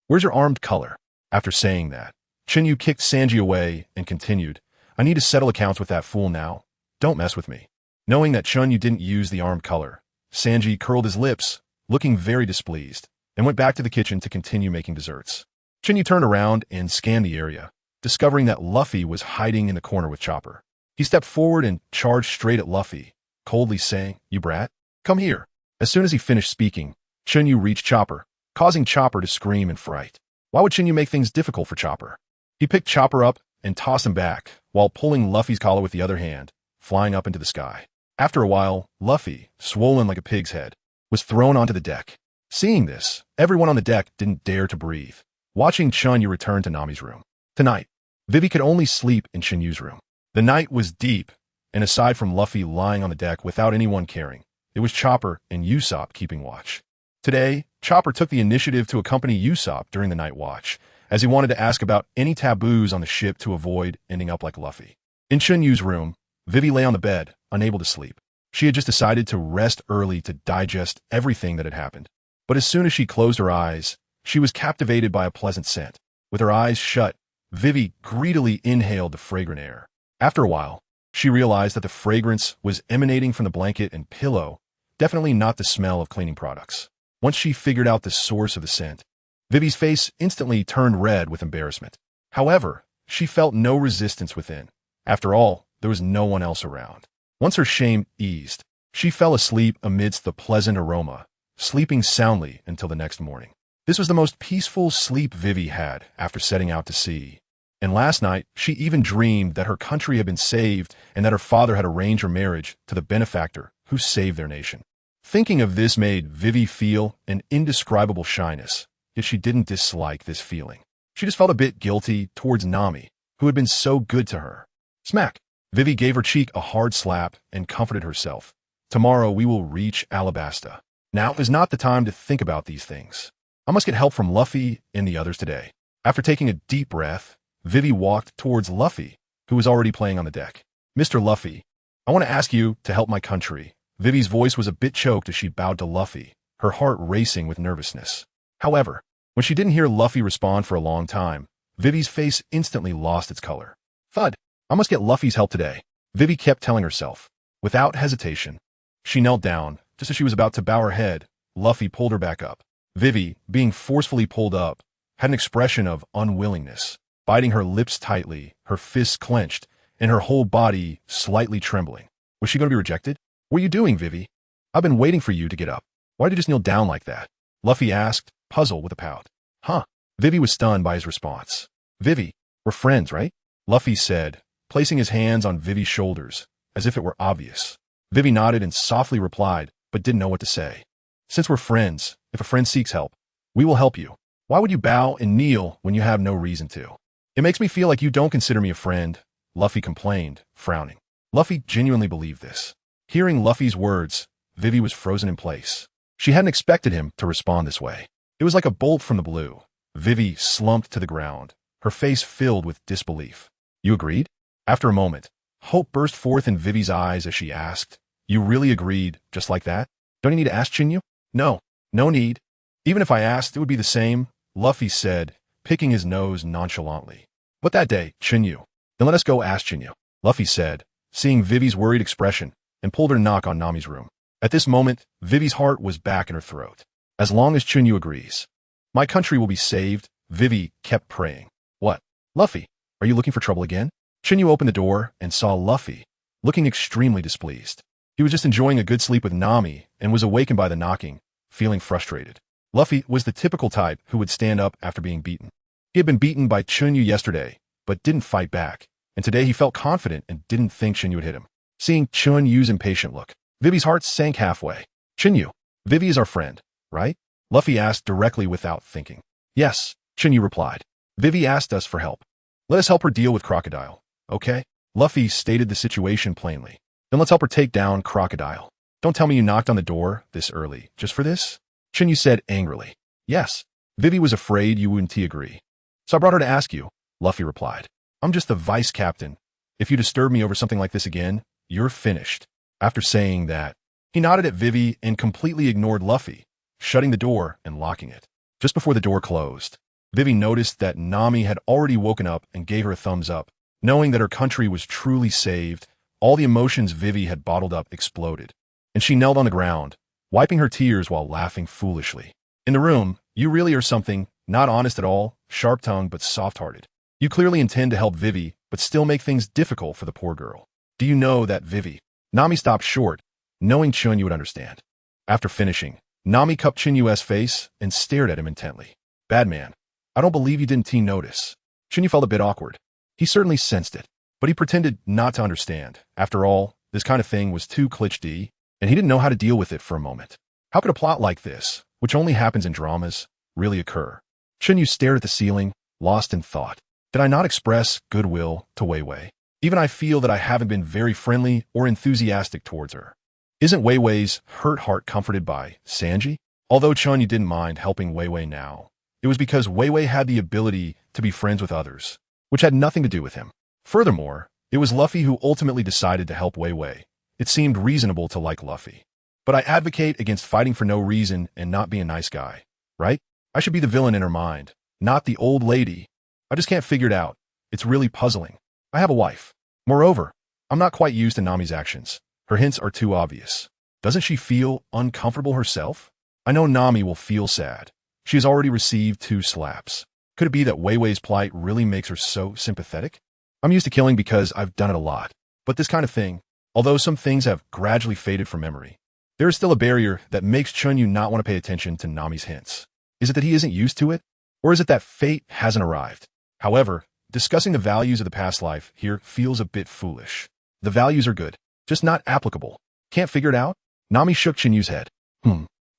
Where's your armed color?" After saying that, Chen Yu kicked Sanji away and continued, "I need to settle accounts with that fool now. Don't mess with me." Knowing that Chen Yu didn't use the armed color, Sanji curled his lips, looking very displeased, and went back to the kitchen to continue making desserts. Chen Yu turned around and scanned the area, discovering that Luffy was hiding in the corner with Chopper. He stepped forward and charged straight at Luffy, coldly saying, "You brat, come here." As soon as he finished speaking, Chen Yu reached Chopper, causing Chopper to scream in fright. Why would Chen Yu make things difficult for Chopper? He picked Chopper up and tossed him back, while pulling Luffy's collar with the other hand, flying up into the sky. After a while, Luffy, swollen like a pig's head, was thrown onto the deck. Seeing this, everyone on the deck didn't dare to breathe, watching Chen Yu return to Nami's room. Tonight, Vivi could only sleep in Chen Yu's room. The night was deep, and aside from Luffy lying on the deck without anyone caring, it was Chopper and Usopp keeping watch. Today, Chopper took the initiative to accompany Usopp during the night watch, as he wanted to ask about any taboos on the ship to avoid ending up like Luffy. In Chen Yu's room, Vivi lay on the bed, unable to sleep. She had just decided to rest early to digest everything that had happened. But as soon as she closed her eyes, she was captivated by a pleasant scent. With her eyes shut, Vivi greedily inhaled the fragrant air. After a while, she realized that the fragrance was emanating from the blanket and pillow, definitely not the smell of cleaning products. Once she figured out the source of the scent, Vivi's face instantly turned red with embarrassment. However, she felt no resistance within. After all, there was no one else around. Once her shame eased, she fell asleep amidst the pleasant aroma, sleeping soundly until the next morning. This was the most peaceful sleep Vivi had after setting out to sea. And last night, she even dreamed that her country had been saved and that her father had arranged her marriage to the benefactor who saved their nation. Thinking of this made Vivi feel an indescribable shyness, yet she didn't dislike this feeling. She just felt a bit guilty towards Nami, who had been so good to her. Smack! Vivi gave her cheek a hard slap and comforted herself. Tomorrow we will reach Alabasta. Now is not the time to think about these things. I must get help from Luffy and the others today. After taking a deep breath, Vivi walked towards Luffy, who was already playing on the deck. "Mr. Luffy, I want to ask you to help my country." Vivi's voice was a bit choked as she bowed to Luffy, her heart racing with nervousness. However, when she didn't hear Luffy respond for a long time, Vivi's face instantly lost its color. "Thud, I must get Luffy's help today," Vivi kept telling herself. Without hesitation, she knelt down. Just as she was about to bow her head, Luffy pulled her back up. Vivi, being forcefully pulled up, had an expression of unwillingness, biting her lips tightly, her fists clenched, and her whole body slightly trembling. Was she going to be rejected? "What are you doing, Vivi? I've been waiting for you to get up. Why did you just kneel down like that?" Luffy asked, puzzled with a pout. "Huh?" Vivi was stunned by his response. "Vivi, we're friends, right?" Luffy said, placing his hands on Vivi's shoulders, as if it were obvious. Vivi nodded and softly replied, but didn't know what to say. "Since we're friends, if a friend seeks help, we will help you. Why would you bow and kneel when you have no reason to?" "It makes me feel like you don't consider me a friend," Luffy complained, frowning. Luffy genuinely believed this. Hearing Luffy's words, Vivi was frozen in place. She hadn't expected him to respond this way. It was like a bolt from the blue. Vivi slumped to the ground, her face filled with disbelief. "You agreed?" After a moment, hope burst forth in Vivi's eyes as she asked, "You really agreed just like that? Don't you need to ask Chen Yu?" "No, no need. Even if I asked, it would be the same," Luffy said, picking his nose nonchalantly. "But that day, Chen Yu. Then let us go ask Chen Yu," Luffy said, seeing Vivi's worried expression, and pulled her knock on Nami's room. At this moment, Vivi's heart was back in her throat. As long as Chen Yu agrees, my country will be saved, Vivi kept praying. "What? Luffy, are you looking for trouble again?" Chen Yu opened the door and saw Luffy, looking extremely displeased. He was just enjoying a good sleep with Nami and was awakened by the knocking, feeling frustrated. Luffy was the typical type who would stand up after being beaten. He had been beaten by Chen Yu yesterday, but didn't fight back, and today he felt confident and didn't think Chen Yu would hit him. Seeing Chen Yu's impatient look, Vivi's heart sank halfway. "Chen Yu, Vivi is our friend, right?" Luffy asked directly without thinking. "Yes," Chen Yu replied. "Vivi asked us for help. Let us help her deal with Crocodile, okay?" Luffy stated the situation plainly. "Then let's help her take down Crocodile. Don't tell me you knocked on the door this early, just for this?" Chen Yu said angrily. "Yes, Vivi was afraid you wouldn't agree. So I brought her to ask you," Luffy replied. "I'm just the vice captain. If you disturb me over something like this again, you're finished." After saying that, He nodded at Vivi and completely ignored Luffy, shutting the door and locking it. Just before the door closed, Vivi noticed that Nami had already woken up and gave her a thumbs up. Knowing that her country was truly saved, all the emotions Vivi had bottled up exploded, and she knelt on the ground, wiping her tears while laughing foolishly. In the room, you really are something, not honest at all, sharp-tongued but soft-hearted. You clearly intend to help Vivi, but still make things difficult for the poor girl. Do you know that Vivi? Nami stopped short, knowing Chen Yu would understand. After finishing, Nami cupped Chen Yu's face and stared at him intently. Bad man, I don't believe you didn't notice. Chen Yu felt a bit awkward. He certainly sensed it, but he pretended not to understand. After all, this kind of thing was too cliché, and he didn't know how to deal with it for a moment. How could a plot like this, which only happens in dramas, really occur? Chen Yu stared at the ceiling, lost in thought. Did I not express goodwill to Wei Wei? Even I feel that I haven't been very friendly or enthusiastic towards her. Isn't Wei Wei's hurt heart comforted by Sanji? Although Chen Yu didn't mind helping Wei Wei now, it was because Wei Wei had the ability to be friends with others, which had nothing to do with him. Furthermore, it was Luffy who ultimately decided to help Wei Wei. It seemed reasonable to like Luffy. But I advocate against fighting for no reason and not being a nice guy, right? I should be the villain in her mind, not the old lady. I just can't figure it out. It's really puzzling. I have a wife. Moreover, I'm not quite used to Nami's actions. Her hints are too obvious. Doesn't she feel uncomfortable herself? I know Nami will feel sad. She has already received 2 slaps. Could it be that Wei Wei's plight really makes her so sympathetic? I'm used to killing because I've done it a lot. But this kind of thing, although some things have gradually faded from memory, there is still a barrier that makes Chen Yu not want to pay attention to Nami's hints. Is it that he isn't used to it? Or is it that fate hasn't arrived? However, discussing the values of the past life here feels a bit foolish. The values are good, just not applicable. Can't figure it out? Nami shook Chen Yu's head.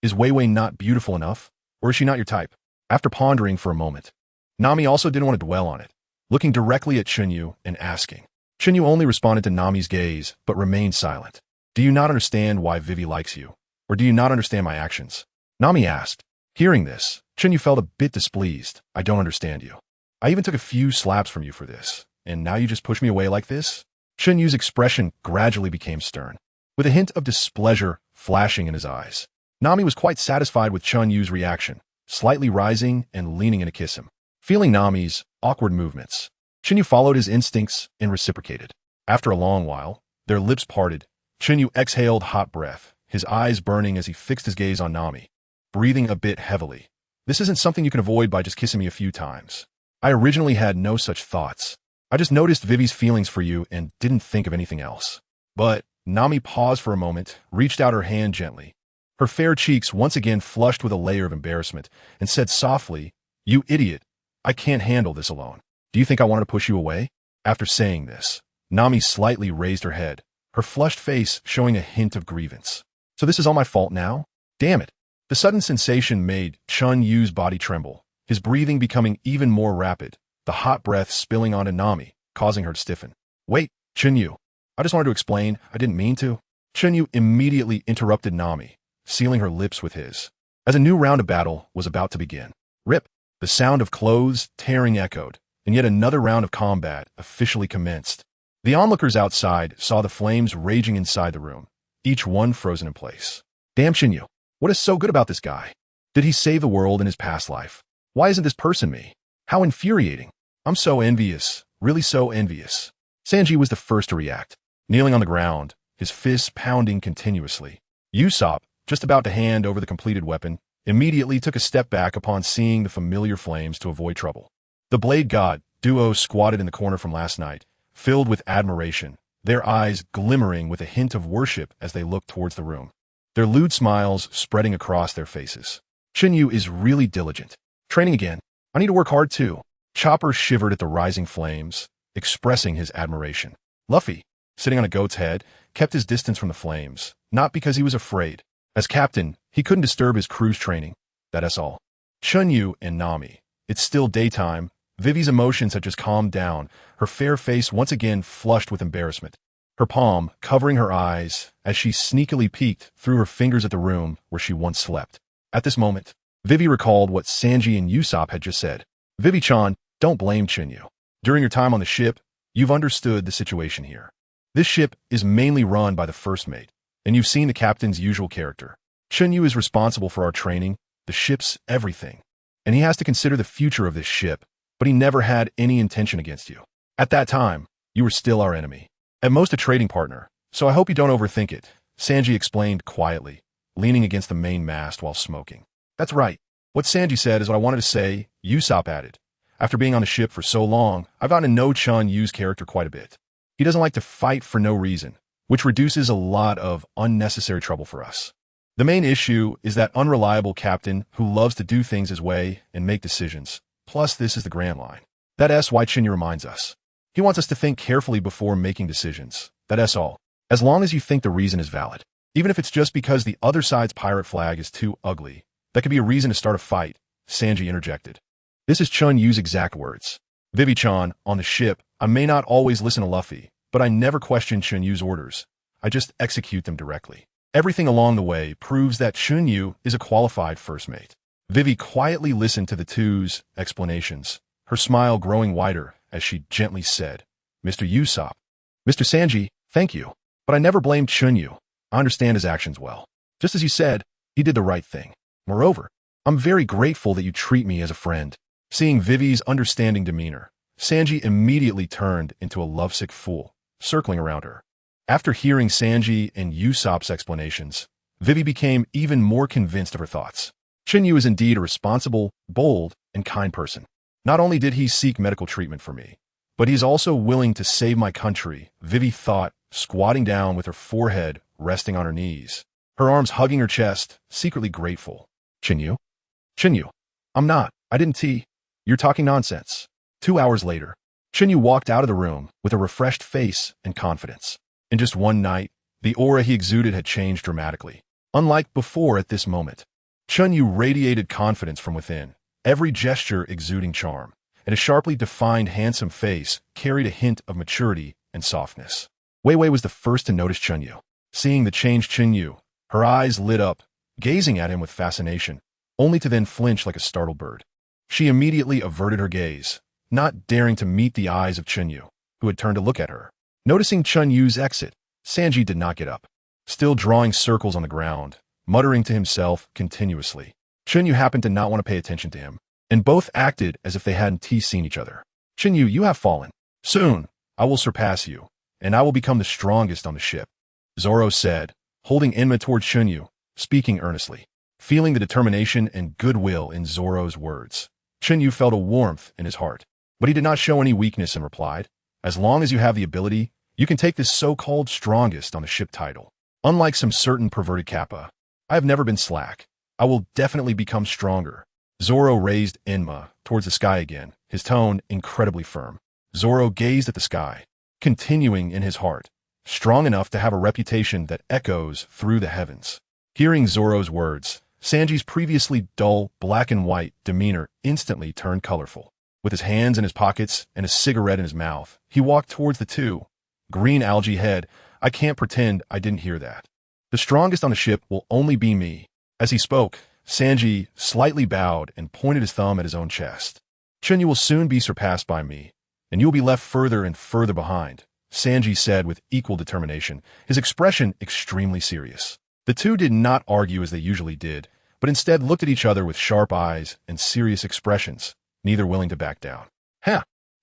Is Wei Wei not beautiful enough? Or is she not your type? After pondering for a moment, Nami also didn't want to dwell on it, looking directly at Chen Yu and asking. Chen Yu only responded to Nami's gaze, but remained silent. Do you not understand why Vivi likes you? Or do you not understand my actions? Nami asked. Hearing this, Chen Yu felt a bit displeased. I don't understand you. I even took a few slaps from you for this, and now you just push me away like this? Chen Yu's expression gradually became stern, with a hint of displeasure flashing in his eyes. Nami was quite satisfied with Chen Yu's reaction, slightly rising and leaning in to kiss him. Feeling Nami's awkward movements, Chen Yu followed his instincts and reciprocated. After a long while, their lips parted. Chen Yu exhaled hot breath, his eyes burning as he fixed his gaze on Nami, breathing a bit heavily. This isn't something you can avoid by just kissing me a few times. I originally had no such thoughts. I just noticed Vivi's feelings for you and didn't think of anything else. But Nami paused for a moment, reached out her hand gently. Her fair cheeks once again flushed with a layer of embarrassment, and said softly, You idiot, I can't handle this alone. Do you think I wanted to push you away? After saying this, Nami slightly raised her head, her flushed face showing a hint of grievance. So this is all my fault now? Damn it. The sudden sensation made Chen Yu's body tremble, his breathing becoming even more rapid, the hot breath spilling onto Nami, causing her to stiffen. Wait, Chen Yu. I just wanted to explain, I didn't mean to. Chen Yu immediately interrupted Nami, sealing her lips with his, as a new round of battle was about to begin. Rip, the sound of clothes tearing echoed, and yet another round of combat officially commenced. The onlookers outside saw the flames raging inside the room, each one frozen in place. Damn Chen Yu, what is so good about this guy? Did he save the world in his past life? Why isn't this person me? How infuriating. I'm so envious, really so envious. Sanji was the first to react, kneeling on the ground, his fists pounding continuously. Usopp, just about to hand over the completed weapon, immediately took a step back upon seeing the familiar flames to avoid trouble. The Blade God duo squatted in the corner from last night, filled with admiration, their eyes glimmering with a hint of worship as they looked towards the room, their lewd smiles spreading across their faces. Chen Yu is really diligent. Training again. I need to work hard too. Chopper shivered at the rising flames, expressing his admiration. Luffy, sitting on a goat's head, kept his distance from the flames, not because he was afraid. As captain, he couldn't disturb his crew's training. That's all. Chen Yu and Nami. It's still daytime. Vivi's emotions had just calmed down, her fair face once again flushed with embarrassment, her palm covering her eyes as she sneakily peeked through her fingers at the room where she once slept. At this moment, Vivi recalled what Sanji and Usopp had just said. Vivi-chan, don't blame Chen Yu. During your time on the ship, you've understood the situation here. This ship is mainly run by the first mate, and you've seen the captain's usual character. Chen Yu is responsible for our training, the ship's everything. And he has to consider the future of this ship, but he never had any intention against you. At that time, you were still our enemy. At most a trading partner, so I hope you don't overthink it, Sanji explained quietly, leaning against the main mast while smoking. That's right. What Sanji said is what I wanted to say, Usopp added. After being on the ship for so long, I've gotten to know Chen Yu's character quite a bit. He doesn't like to fight for no reason, which reduces a lot of unnecessary trouble for us. The main issue is that unreliable captain who loves to do things his way and make decisions. Plus, this is the Grand Line. That's why Chen Yu reminds us. He wants us to think carefully before making decisions. That's all. As long as you think the reason is valid. Even if it's just because the other side's pirate flag is too ugly. That could be a reason to start a fight, Sanji interjected. This is Chen Yu's exact words. Vivi-chan, on the ship, I may not always listen to Luffy, but I never question Chen Yu's orders. I just execute them directly. Everything along the way proves that Chen Yu is a qualified first mate. Vivi quietly listened to the two's explanations, her smile growing wider as she gently said, Mr. Usopp. Mr. Sanji, thank you. But I never blamed Chen Yu. I understand his actions well. Just as you said, he did the right thing. Moreover, I'm very grateful that you treat me as a friend. Seeing Vivi's understanding demeanor, Sanji immediately turned into a lovesick fool, circling around her. After hearing Sanji and Usopp's explanations, Vivi became even more convinced of her thoughts. Chen Yu is indeed a responsible, bold, and kind person. Not only did he seek medical treatment for me, but he's also willing to save my country, Vivi thought, squatting down with her forehead resting on her knees, her arms hugging her chest, secretly grateful. Chen Yu? Chen Yu. I'm not. I didn't tea. You're talking nonsense. 2 hours later, Chen Yu walked out of the room with a refreshed face and confidence. In just one night, the aura he exuded had changed dramatically. Unlike before at this moment, Chen Yu radiated confidence from within, every gesture exuding charm, and a sharply defined handsome face carried a hint of maturity and softness. Wei Wei was the first to notice Chen Yu. Seeing the changed Chen Yu, her eyes lit up, gazing at him with fascination, only to then flinch like a startled bird. She immediately averted her gaze, not daring to meet the eyes of Chen Yu, who had turned to look at her. Noticing Chen Yu's exit, Sanji did not get up, still drawing circles on the ground, muttering to himself continuously. Chen Yu happened to not want to pay attention to him, and both acted as if they hadn't seen each other. Chen Yu, you have fallen. Soon, I will surpass you, and I will become the strongest on the ship, Zoro said, holding Enma toward Chen Yu, speaking earnestly. Feeling the determination and goodwill in Zoro's words, Chen Yu felt a warmth in his heart, but he did not show any weakness and replied, as long as you have the ability, you can take this so-called strongest on the ship title. Unlike some certain perverted kappa, I have never been slack. I will definitely become stronger. Zoro raised Enma towards the sky again, his tone incredibly firm. Zoro gazed at the sky, continuing in his heart, strong enough to have a reputation that echoes through the heavens. Hearing Zoro's words, Sanji's previously dull, black and white demeanor instantly turned colorful. With his hands in his pockets and a cigarette in his mouth, he walked towards the two. Green algae head, I can't pretend I didn't hear that. The strongest on the ship will only be me. As he spoke, Sanji slightly bowed and pointed his thumb at his own chest. Chen Yu will soon be surpassed by me, and you will be left further and further behind, Sanji said with equal determination, his expression extremely serious. The two did not argue as they usually did, but instead looked at each other with sharp eyes and serious expressions, neither willing to back down.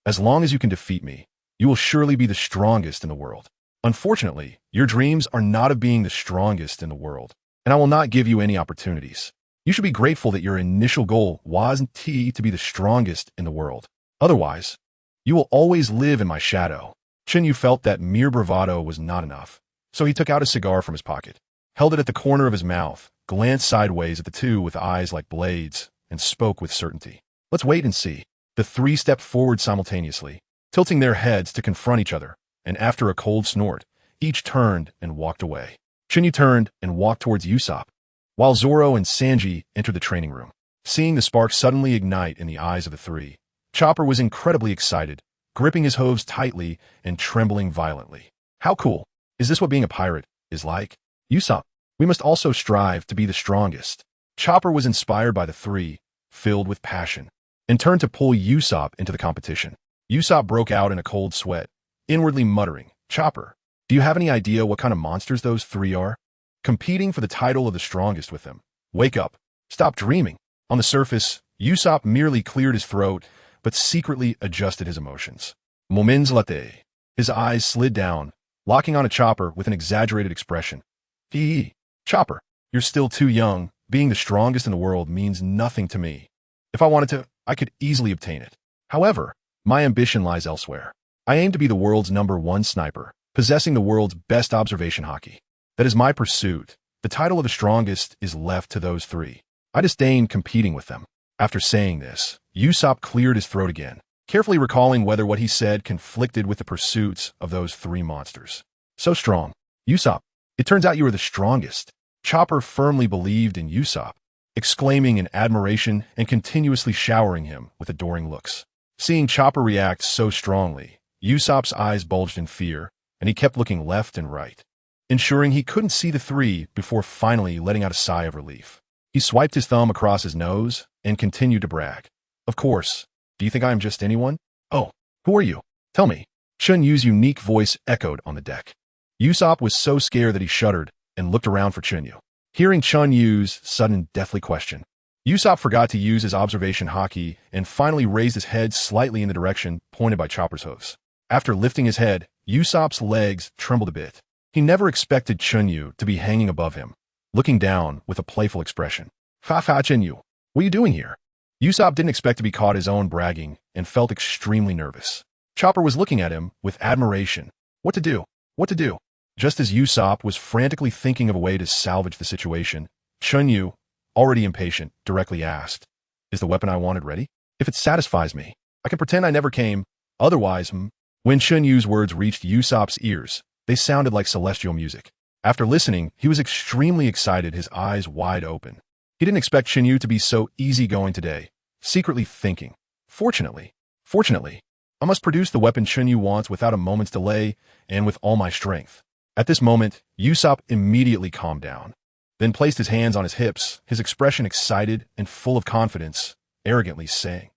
As long as you can defeat me, you will surely be the strongest in the world. Unfortunately, your dreams are not of being the strongest in the world, and I will not give you any opportunities. You should be grateful that your initial goal wasn't to be the strongest in the world. Otherwise, you will always live in my shadow. Chen Yu felt that mere bravado was not enough, so he took out a cigar from his pocket, held it at the corner of his mouth, glanced sideways at the two with eyes like blades, and spoke with certainty. Let's wait and see. The three stepped forward simultaneously, tilting their heads to confront each other, and after a cold snort, each turned and walked away. Chen Yu turned and walked towards Usopp, while Zoro and Sanji entered the training room. Seeing the spark suddenly ignite in the eyes of the three, Chopper was incredibly excited, gripping his hose tightly and trembling violently. How cool! Is this what being a pirate is like? Usopp, we must also strive to be the strongest. Chopper was inspired by the three, filled with passion, and turned to pull Usopp into the competition. Usopp broke out in a cold sweat, inwardly muttering, Chopper, do you have any idea what kind of monsters those three are? competing for the title of the strongest with him. Wake up. Stop dreaming. On the surface, Usopp merely cleared his throat, but secretly adjusted his emotions. Moments. His eyes slid down, locking on a Chopper with an exaggerated expression. Chopper, you're still too young. Being the strongest in the world means nothing to me. If I wanted to, I could easily obtain it. However, my ambition lies elsewhere. I aim to be the world's #1 sniper, possessing the world's best observation haki. That is my pursuit. The title of the strongest is left to those three. I disdain competing with them. After saying this, Usopp cleared his throat again, carefully recalling whether what he said conflicted with the pursuits of those three monsters. So strong. Usopp, it turns out you are the strongest. Chopper firmly believed in Usopp, exclaiming in admiration and continuously showering him with adoring looks. Seeing Chopper react so strongly, Usopp's eyes bulged in fear, and he kept looking left and right, ensuring he couldn't see the three before finally letting out a sigh of relief. He swiped his thumb across his nose and continued to brag. Of course. Do you think I am just anyone? Oh, who are you? Tell me. Chen Yu's unique voice echoed on the deck. Usopp was so scared that he shuddered and looked around for Chen Yu. Hearing Chen Yu's sudden deathly question, Usopp forgot to use his observation haki and finally raised his head slightly in the direction pointed by Chopper's hooves. After lifting his head, Usopp's legs trembled a bit. He never expected Chen Yu to be hanging above him, looking down with a playful expression. Chen Yu, what are you doing here? Usopp didn't expect to be caught his own bragging and felt extremely nervous. Chopper was looking at him with admiration. What to do? What to do? Just as Usopp was frantically thinking of a way to salvage the situation, Chen Yu, already impatient, directly asked, Is the weapon I wanted ready? If it satisfies me, I can pretend I never came. Otherwise, When Chen Yu's words reached Usopp's ears, they sounded like celestial music. After listening, he was extremely excited, his eyes wide open. He didn't expect Chen Yu to be so easygoing today, secretly thinking, Fortunately, I must produce the weapon Chen Yu wants without a moment's delay and with all my strength. At this moment, Usopp immediately calmed down, then placed his hands on his hips, his expression excited and full of confidence, arrogantly saying,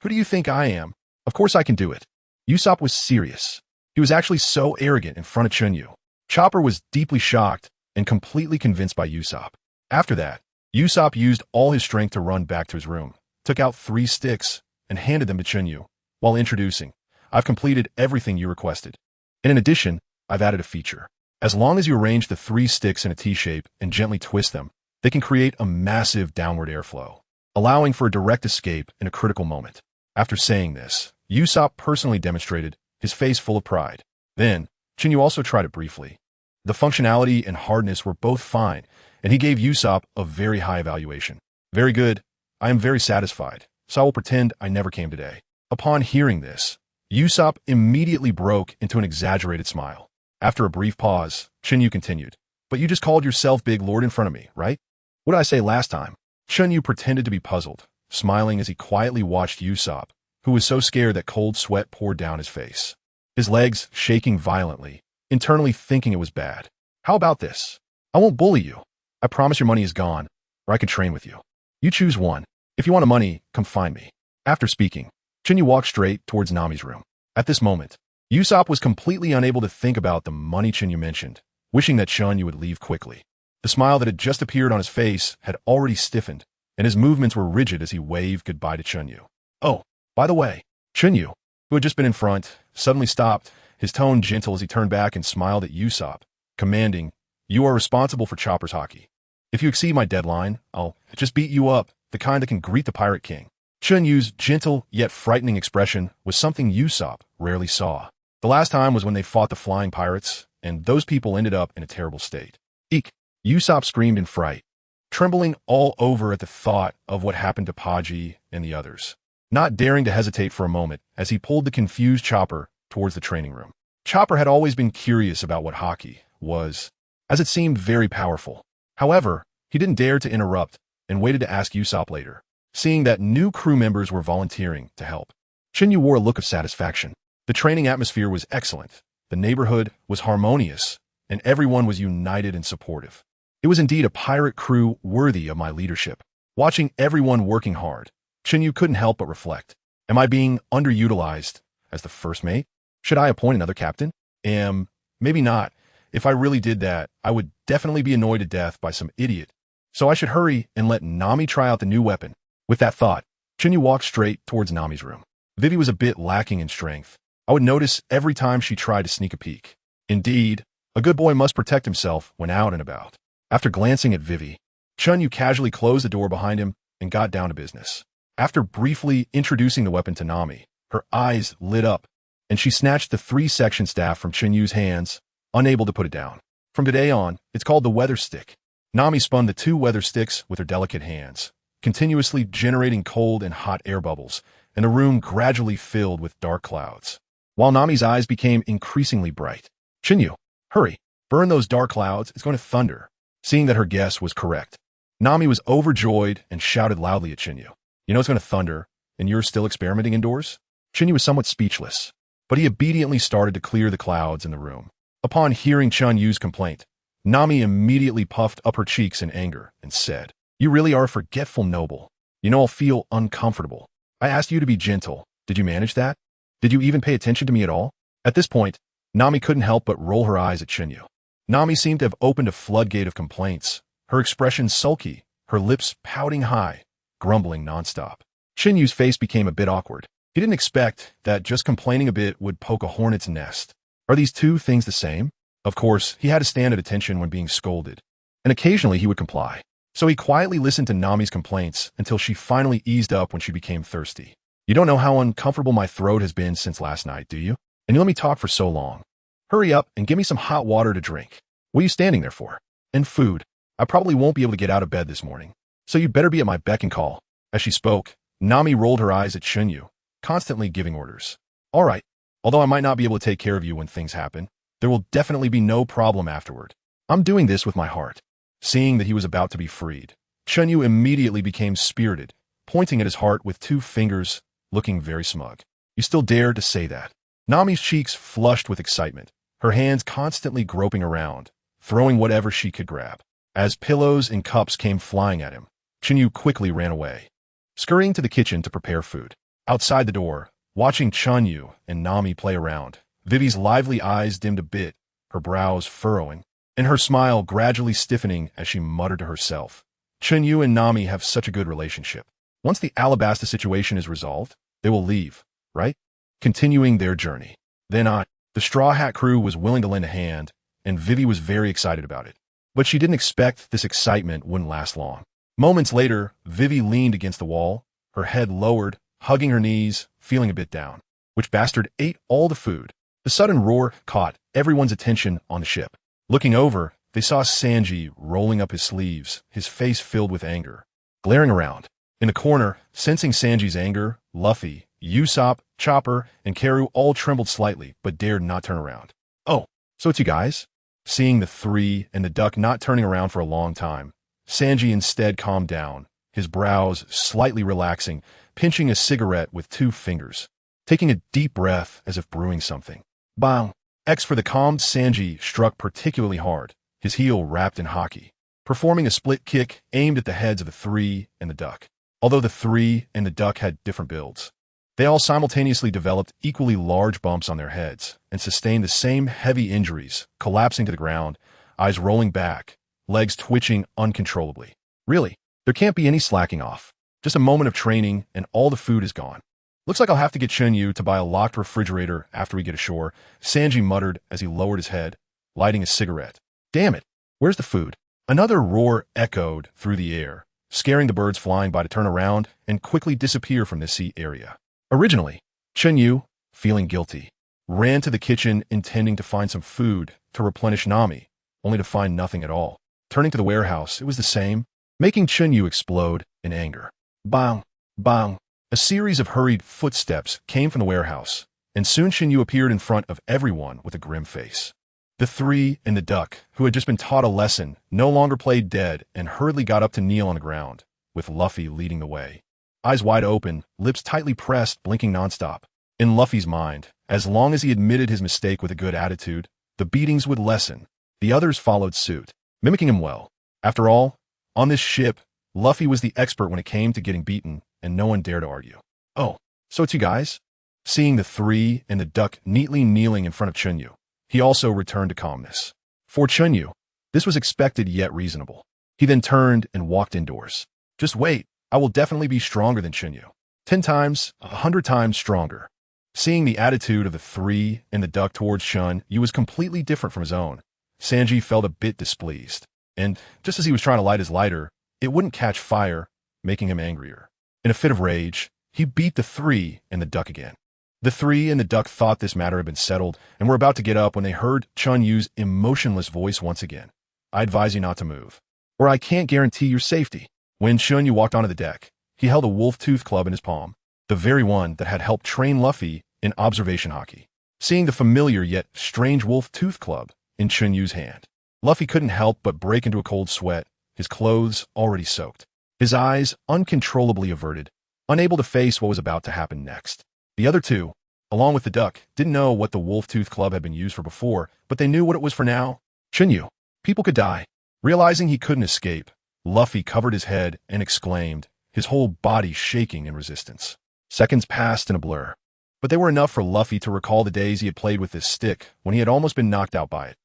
Who do you think I am? Of course I can do it. Usopp was serious. He was actually so arrogant in front of Chen Yu. Chopper was deeply shocked and completely convinced by Usopp. After that, Usopp used all his strength to run back to his room, took out 3 sticks, and handed them to Chen Yu, while introducing, I've completed everything you requested. And in addition, I've added a feature. As long as you arrange the 3 sticks in a T-shape and gently twist them, they can create a massive downward airflow, allowing for a direct escape in a critical moment. After saying this, Usopp personally demonstrated, his face full of pride. Then, Chen Yu also tried it briefly. The functionality and hardness were both fine, and he gave Usopp a very high evaluation. Very good. I am very satisfied, so I will pretend I never came today. Upon hearing this, Usopp immediately broke into an exaggerated smile. After a brief pause, Chen Yu continued, But you just called yourself Big Lord in front of me, right? What did I say last time? Chen Yu pretended to be puzzled, smiling as he quietly watched Usopp, who was so scared that cold sweat poured down his face. His legs shaking violently, internally thinking it was bad. How about this? I won't bully you. I promise your money is gone, or I can train with you. You choose one. If you want money, come find me. After speaking, Chen Yu walked straight towards Nami's room. At this moment, Usopp was completely unable to think about the money Chen Yu mentioned, wishing that Chen Yu would leave quickly. The smile that had just appeared on his face had already stiffened, and his movements were rigid as he waved goodbye to Chen Yu. Oh, by the way, Chen Yu, who had just been in front, suddenly stopped, his tone gentle as he turned back and smiled at Usopp, commanding, You are responsible for Chopper's haki. If you exceed my deadline, I'll just beat you up, the kind that can greet the Pirate King. Chen Yu's gentle yet frightening expression was something Usopp rarely saw. The last time was when they fought the flying pirates, and those people ended up in a terrible state. Eek! Usopp screamed in fright, trembling all over at the thought of what happened to Paji and the others, not daring to hesitate for a moment as he pulled the confused Chopper towards the training room. Chopper had always been curious about what haki was, as it seemed very powerful. However, he didn't dare to interrupt and waited to ask Usopp later, seeing that new crew members were volunteering to help. Chen Yu wore a look of satisfaction. The training atmosphere was excellent, the neighborhood was harmonious, and everyone was united and supportive. It was indeed a pirate crew worthy of my leadership. Watching everyone working hard, Chen Yu couldn't help but reflect. Am I being underutilized as the first mate? Should I appoint another captain? Maybe not. If I really did that, I would definitely be annoyed to death by some idiot. So I should hurry and let Nami try out the new weapon. With that thought, Chen Yu walked straight towards Nami's room. Vivi was a bit lacking in strength. I would notice every time she tried to sneak a peek. Indeed, a good boy must protect himself when out and about. After glancing at Vivi, Chen Yu casually closed the door behind him and got down to business. After briefly introducing the weapon to Nami, her eyes lit up, and she snatched the 3-section staff from Chen Yu's hands, unable to put it down. From today on, it's called the weather stick. Nami spun the 2 weather sticks with her delicate hands, continuously generating cold and hot air bubbles, and the room gradually filled with dark clouds. While Nami's eyes became increasingly bright, Chen Yu, hurry, burn those dark clouds, it's going to thunder. Seeing that her guess was correct, Nami was overjoyed and shouted loudly at Chen Yu. You know it's going to thunder, and you're still experimenting indoors? Chen Yu was somewhat speechless, but he obediently started to clear the clouds in the room. Upon hearing Chen Yu's complaint, Nami immediately puffed up her cheeks in anger and said, You really are a forgetful noble. You know I'll feel uncomfortable. I asked you to be gentle. Did you manage that? Did you even pay attention to me at all? At this point, Nami couldn't help but roll her eyes at Chen Yu. Nami seemed to have opened a floodgate of complaints, her expression sulky, her lips pouting high, grumbling nonstop. Chen Yu's face became a bit awkward. He didn't expect that just complaining a bit would poke a hornet's nest. Are these two things the same? Of course, he had to stand at attention when being scolded, and occasionally he would comply. So he quietly listened to Nami's complaints until she finally eased up when she became thirsty. You don't know how uncomfortable my throat has been since last night, do you? And you let me talk for so long. Hurry up and give me some hot water to drink. What are you standing there for? And food. I probably won't be able to get out of bed this morning, so you'd better be at my beck and call. As she spoke, Nami rolled her eyes at Chen Yu, constantly giving orders. All right, although I might not be able to take care of you when things happen, there will definitely be no problem afterward. I'm doing this with my heart. Seeing that he was about to be freed, Chen Yu immediately became spirited, pointing at his heart with 2 fingers, looking very smug. You still dare to say that? Nami's cheeks flushed with excitement, her hands constantly groping around, throwing whatever she could grab. As pillows and cups came flying at him, Chen Yu quickly ran away, scurrying to the kitchen to prepare food. Outside the door, watching Chen Yu and Nami play around, Vivi's lively eyes dimmed a bit, her brows furrowing, and her smile gradually stiffening as she muttered to herself. Chen Yu and Nami have such a good relationship. Once the Alabasta situation is resolved, they will leave, right? Continuing their journey. The Straw Hat crew was willing to lend a hand, and Vivi was very excited about it. But she didn't expect this excitement wouldn't last long. Moments later, Vivi leaned against the wall, her head lowered, hugging her knees, feeling a bit down. Which bastard ate all the food? The sudden roar caught everyone's attention on the ship. Looking over, they saw Sanji rolling up his sleeves, his face filled with anger. Glaring around. In a corner, sensing Sanji's anger, Luffy, Usopp, Chopper, and Karu all trembled slightly, but dared not turn around. Oh, so it's you guys? Seeing the 3 and the duck not turning around for a long time, Sanji instead calmed down, his brows slightly relaxing, pinching a cigarette with 2 fingers, taking a deep breath as if brewing something. Bang! X for the calmed Sanji struck particularly hard, his heel wrapped in hockey, performing a split kick aimed at the heads of the 3 and the duck. Although the 3 and the duck had different builds, they all simultaneously developed equally large bumps on their heads and sustained the same heavy injuries, collapsing to the ground, eyes rolling back, legs twitching uncontrollably. Really, there can't be any slacking off. Just a moment of training and all the food is gone. Looks like I'll have to get Chen Yu to buy a locked refrigerator after we get ashore, Sanji muttered as he lowered his head, lighting a cigarette. Damn it, where's the food? Another roar echoed through the air, scaring the birds flying by to turn around and quickly disappear from the sea area. Originally, Chen Yu, feeling guilty, ran to the kitchen intending to find some food to replenish Nami, only to find nothing at all. Turning to the warehouse, it was the same, making Chen Yu explode in anger. Bang! Bang! A series of hurried footsteps came from the warehouse, and soon Chen Yu appeared in front of everyone with a grim face. The 3 and the duck, who had just been taught a lesson, no longer played dead and hurriedly got up to kneel on the ground, with Luffy leading the way. Eyes wide open, lips tightly pressed, blinking nonstop. In Luffy's mind, as long as he admitted his mistake with a good attitude, the beatings would lessen. The others followed suit, mimicking him well. After all, on this ship, Luffy was the expert when it came to getting beaten, and no one dared to argue. Oh, so it's you guys? Seeing the 3 and the duck neatly kneeling in front of Chen Yu, he also returned to calmness. For Chen Yu, this was expected yet reasonable. He then turned and walked indoors. Just wait, I will definitely be stronger than Chen Yu. 10 times, 100 times stronger. Seeing the attitude of the three and the duck towards Chen Yu was completely different from his own, Sanji felt a bit displeased. And just as he was trying to light his lighter, it wouldn't catch fire, making him angrier. In a fit of rage, he beat the three and the duck again. The three and the duck thought this matter had been settled and were about to get up when they heard Chen Yu's emotionless voice once again. I advise you not to move, or I can't guarantee your safety. When Chen Yu walked onto the deck, he held a wolf-tooth club in his palm, the very one that had helped train Luffy in observation hockey. Seeing the familiar yet strange wolf-tooth club in Chen Yu's hand, Luffy couldn't help but break into a cold sweat, his clothes already soaked, his eyes uncontrollably averted, unable to face what was about to happen next. The other two, along with the duck, didn't know what the wolf-tooth club had been used for before, but they knew what it was for now. Chen Yu, people could die. Realizing he couldn't escape, Luffy covered his head and exclaimed, his whole body shaking in resistance. Seconds passed in a blur, but they were enough for Luffy to recall the days he had played with this stick when he had almost been knocked out by it.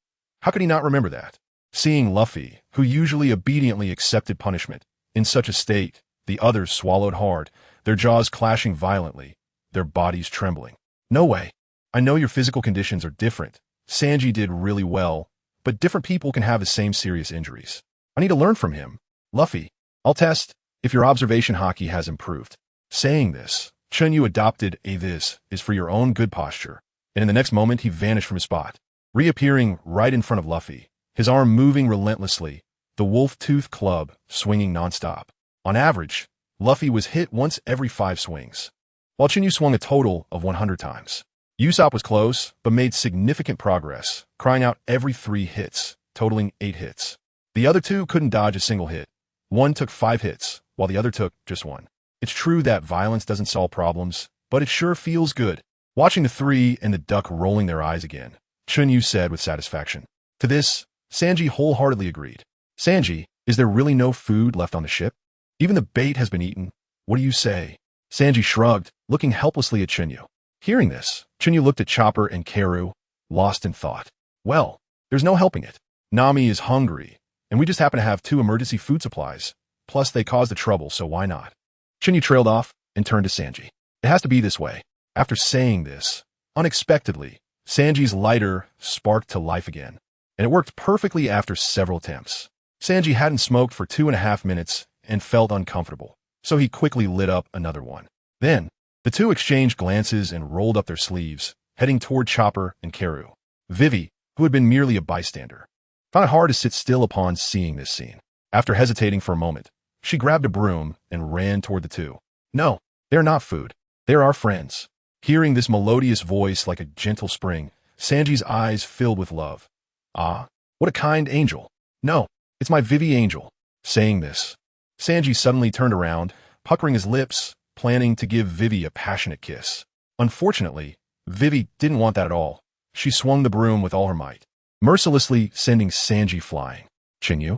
How could he not remember that? Seeing Luffy, who usually obediently accepted punishment, in such a state, the others swallowed hard, their jaws clashing violently, their bodies trembling. No way. I know your physical conditions are different. Sanji did really well, but different people can have the same serious injuries. I need to learn from him. Luffy, I'll test if your observation hockey has improved. Saying this, Chen Yu adopted a "this is for your own good" posture, and in the next moment he vanished from his spot, reappearing right in front of Luffy, his arm moving relentlessly, the wolf-tooth club swinging nonstop. On average, Luffy was hit once every 5 swings, while Chen Yu swung a total of 100 times. Usopp was close, but made significant progress, crying out every 3 hits, totaling 8 hits. The other two couldn't dodge a single hit. One took 5 hits, while the other took just 1. It's true that violence doesn't solve problems, but it sure feels good. Watching the three and the duck rolling their eyes again, Chen Yu said with satisfaction. To this, Sanji wholeheartedly agreed. Sanji, is there really no food left on the ship? Even the bait has been eaten. What do you say? Sanji shrugged, looking helplessly at Chen Yu. Hearing this, Chen Yu looked at Chopper and Karu, lost in thought. Well, there's no helping it. Nami is hungry, and we just happen to have 2 emergency food supplies. Plus, they caused the trouble, so why not? Chen Yu trailed off and turned to Sanji. It has to be this way. After saying this, unexpectedly, Sanji's lighter sparked to life again, and it worked perfectly after several attempts. Sanji hadn't smoked for 2.5 minutes and felt uncomfortable, so he quickly lit up another one. Then, the two exchanged glances and rolled up their sleeves, heading toward Chopper and Karu. Vivi, who had been merely a bystander, found it hard to sit still upon seeing this scene. After hesitating for a moment, she grabbed a broom and ran toward the two. No, they're not food. They're our friends. Hearing this melodious voice like a gentle spring, Sanji's eyes filled with love. Ah, what a kind angel. No, it's my Vivi angel. Saying this, Sanji suddenly turned around, puckering his lips, planning to give Vivi a passionate kiss. Unfortunately, Vivi didn't want that at all. She swung the broom with all her might, mercilessly sending Sanji flying. Chen Yu?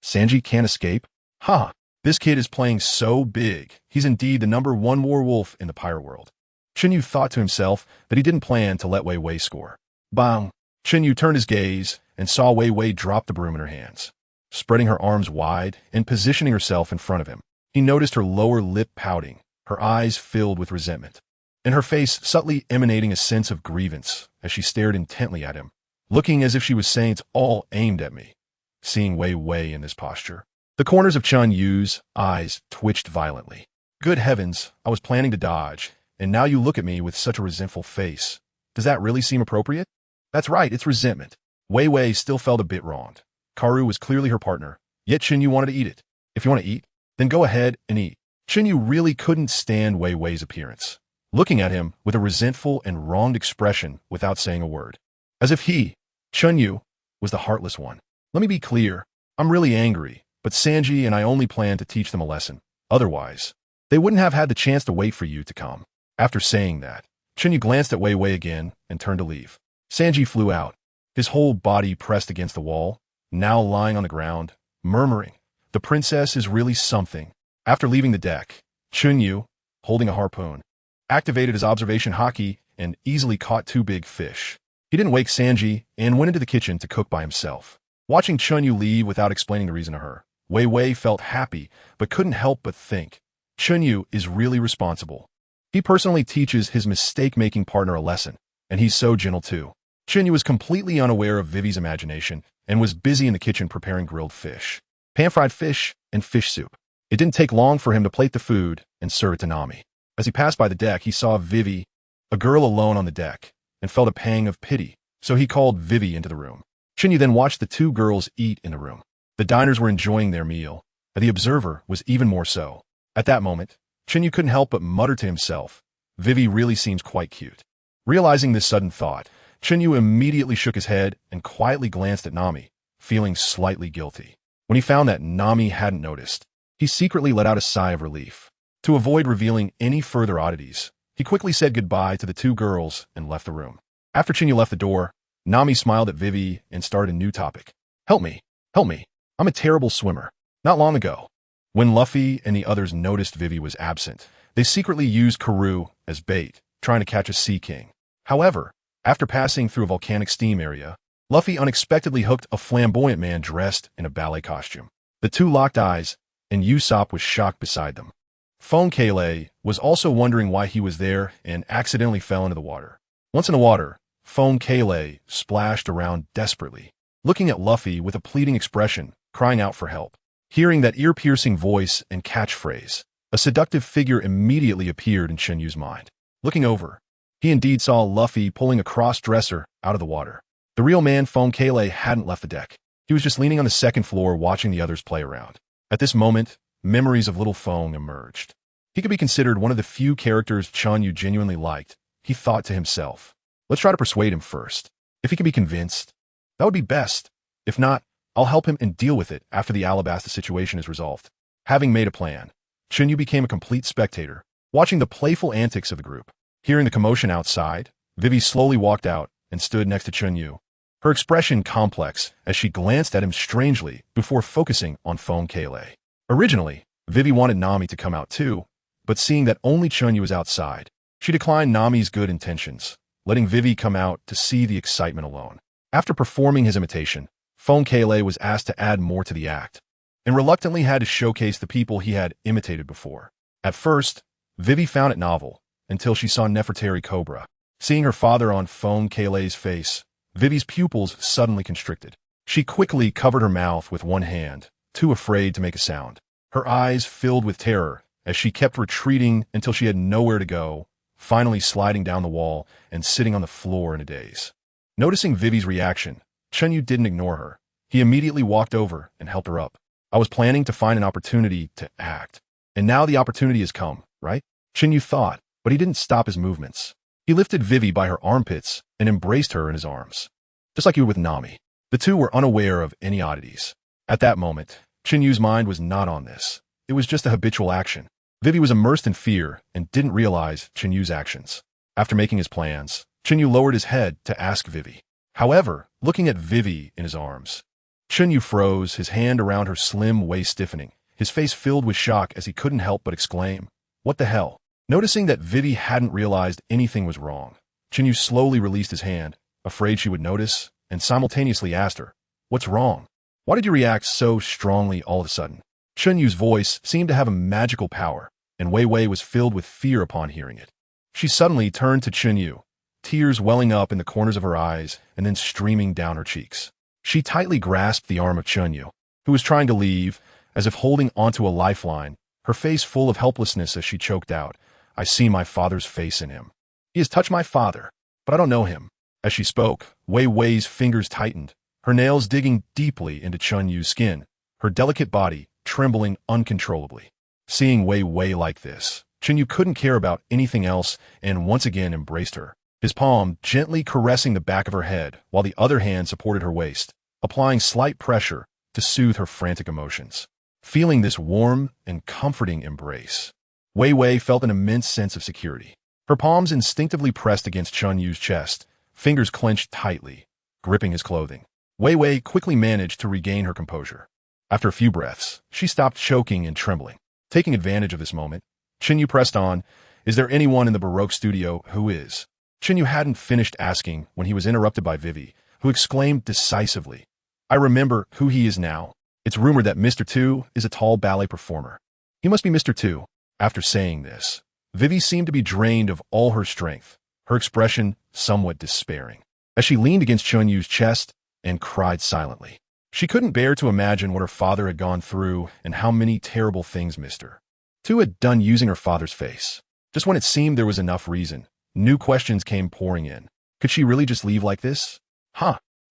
Sanji can't escape? Ha! This kid is playing so big. He's indeed the #1 werewolf in the pirate world. Chen Yu thought to himself that he didn't plan to let Wei Wei score. Bang! Chen Yu turned his gaze and saw Wei Wei drop the broom in her hands. Spreading her arms wide and positioning herself in front of him, he noticed her lower lip pouting, her eyes filled with resentment, and her face subtly emanating a sense of grievance as she stared intently at him, looking as if she was saying, "It's all aimed at me." Seeing Wei Wei in this posture, the corners of Chen Yu's eyes twitched violently. Good heavens, I was planning to dodge, and now you look at me with such a resentful face. Does that really seem appropriate? That's right, it's resentment. Wei Wei still felt a bit wronged. Karu was clearly her partner, yet Chen Yu wanted to eat it. If you want to eat, then go ahead and eat. Chen Yu really couldn't stand Wei Wei's appearance, looking at him with a resentful and wronged expression without saying a word. As if he, Chen Yu, was the heartless one. Let me be clear, I'm really angry, but Sanji and I only plan to teach them a lesson. Otherwise, they wouldn't have had the chance to wait for you to come. After saying that, Chen Yu glanced at Wei Wei again and turned to leave. Sanji flew out, his whole body pressed against the wall, now lying on the ground, murmuring, "The princess is really something." After leaving the deck, Chen Yu, holding a harpoon, activated his observation hockey and easily caught 2 big fish. He didn't wake Sanji and went into the kitchen to cook by himself. Watching Chen Yu leave without explaining the reason to her, Wei Wei felt happy but couldn't help but think, Chen Yu is really responsible. He personally teaches his mistake-making partner a lesson, and he's so gentle too. Chen Yu was completely unaware of Vivi's imagination and was busy in the kitchen preparing grilled fish, pan-fried fish, and fish soup. It didn't take long for him to plate the food and serve it to Nami. As he passed by the deck, he saw Vivi, a girl alone on the deck, and felt a pang of pity, so he called Vivi into the room. Chen Yu then watched the two girls eat in the room. The diners were enjoying their meal, and the observer was even more so. At that moment, Chen Yu couldn't help but mutter to himself, Vivi really seems quite cute. Realizing this sudden thought, Chen Yu immediately shook his head and quietly glanced at Nami, feeling slightly guilty. When he found that Nami hadn't noticed, he secretly let out a sigh of relief. To avoid revealing any further oddities, he quickly said goodbye to the two girls and left the room. After Chen Yu left the door, Nami smiled at Vivi and started a new topic. Help me. I'm a terrible swimmer. Not long ago, when Luffy and the others noticed Vivi was absent, they secretly used Karoo as bait, trying to catch a sea king. However, after passing through a volcanic steam area, Luffy unexpectedly hooked a flamboyant man dressed in a ballet costume. The two locked eyes, and Usopp was shocked beside them. Phone Kale was also wondering why he was there and accidentally fell into the water. Once in the water, Phone Kale splashed around desperately, looking at Luffy with a pleading expression, crying out for help. Hearing that ear-piercing voice and catchphrase, a seductive figure immediately appeared in Chen Yu's mind. Looking over, he indeed saw Luffy pulling a cross-dresser out of the water. The real man, Phone Kale, hadn't left the deck. He was just leaning on the second floor watching the others play around. At this moment, memories of little Phone emerged. He could be considered one of the few characters Chen Yu genuinely liked, he thought to himself. Let's try to persuade him first. If he can be convinced, that would be best. If not, I'll help him and deal with it after the Alabasta situation is resolved. Having made a plan, Chen Yu became a complete spectator, watching the playful antics of the group. Hearing the commotion outside, Vivi slowly walked out and stood next to Chen Yu, her expression complex as she glanced at him strangely before focusing on Phone Kale. Originally, Vivi wanted Nami to come out too, but seeing that only Chen Yu was outside, she declined Nami's good intentions, letting Vivi come out to see the excitement alone. After performing his imitation, Phone Kale was asked to add more to the act, and reluctantly had to showcase the people he had imitated before. At first, Vivi found it novel, until she saw Nefertari Cobra. Seeing her father on Phone Kale's face, Vivi's pupils suddenly constricted. She quickly covered her mouth with one hand, too afraid to make a sound. Her eyes filled with terror as she kept retreating until she had nowhere to go, finally sliding down the wall and sitting on the floor in a daze. Noticing Vivi's reaction, Chen Yu didn't ignore her. He immediately walked over and helped her up. I was planning to find an opportunity to act, and now the opportunity has come, right? Chen Yu thought, but he didn't stop his movements. He lifted Vivi by her armpits and embraced her in his arms, just like he would with Nami. The two were unaware of any oddities. At that moment, Chen Yu's mind was not on this. It was just a habitual action. Vivi was immersed in fear and didn't realize Chen Yu's actions. After making his plans, Chen Yu lowered his head to ask Vivi. However, looking at Vivi in his arms, Chen Yu froze, his hand around her slim waist stiffening, his face filled with shock as he couldn't help but exclaim, "What the hell?" Noticing that Vivi hadn't realized anything was wrong, Chen Yu slowly released his hand, afraid she would notice, and simultaneously asked her, "What's wrong? Why did you react so strongly all of a sudden?" Chen Yu's voice seemed to have a magical power, and Wei Wei was filled with fear upon hearing it. She suddenly turned to Chen Yu, tears welling up in the corners of her eyes and then streaming down her cheeks. She tightly grasped the arm of Chen Yu, who was trying to leave, as if holding onto a lifeline, her face full of helplessness as she choked out, "I see my father's face in him. He has touched my father, but I don't know him." As she spoke, Wei Wei's fingers tightened, her nails digging deeply into Chen Yu's skin, her delicate body trembling uncontrollably. Seeing Wei Wei like this, Chen Yu couldn't care about anything else and once again embraced her, his palm gently caressing the back of her head while the other hand supported her waist, applying slight pressure to soothe her frantic emotions. Feeling this warm and comforting embrace, Wei Wei felt an immense sense of security. Her palms instinctively pressed against Chen Yu's chest, fingers clenched tightly, gripping his clothing. Wei Wei quickly managed to regain her composure. After a few breaths, she stopped choking and trembling. Taking advantage of this moment, Chen Yu pressed on, "Is there anyone in the Baroque studio who is Chen Yu hadn't finished asking when he was interrupted by Vivi, who exclaimed decisively, "I remember who he is now. It's rumored that Mr. Tu is a tall ballet performer. He must be Mr. Tu." After saying this, Vivi seemed to be drained of all her strength, her expression somewhat despairing, as she leaned against Chen Yu's chest and cried silently. She couldn't bear to imagine what her father had gone through and how many terrible things Mr. Tu had done using her father's face. Just when it seemed there was enough reason, new questions came pouring in. Could she really just leave like this?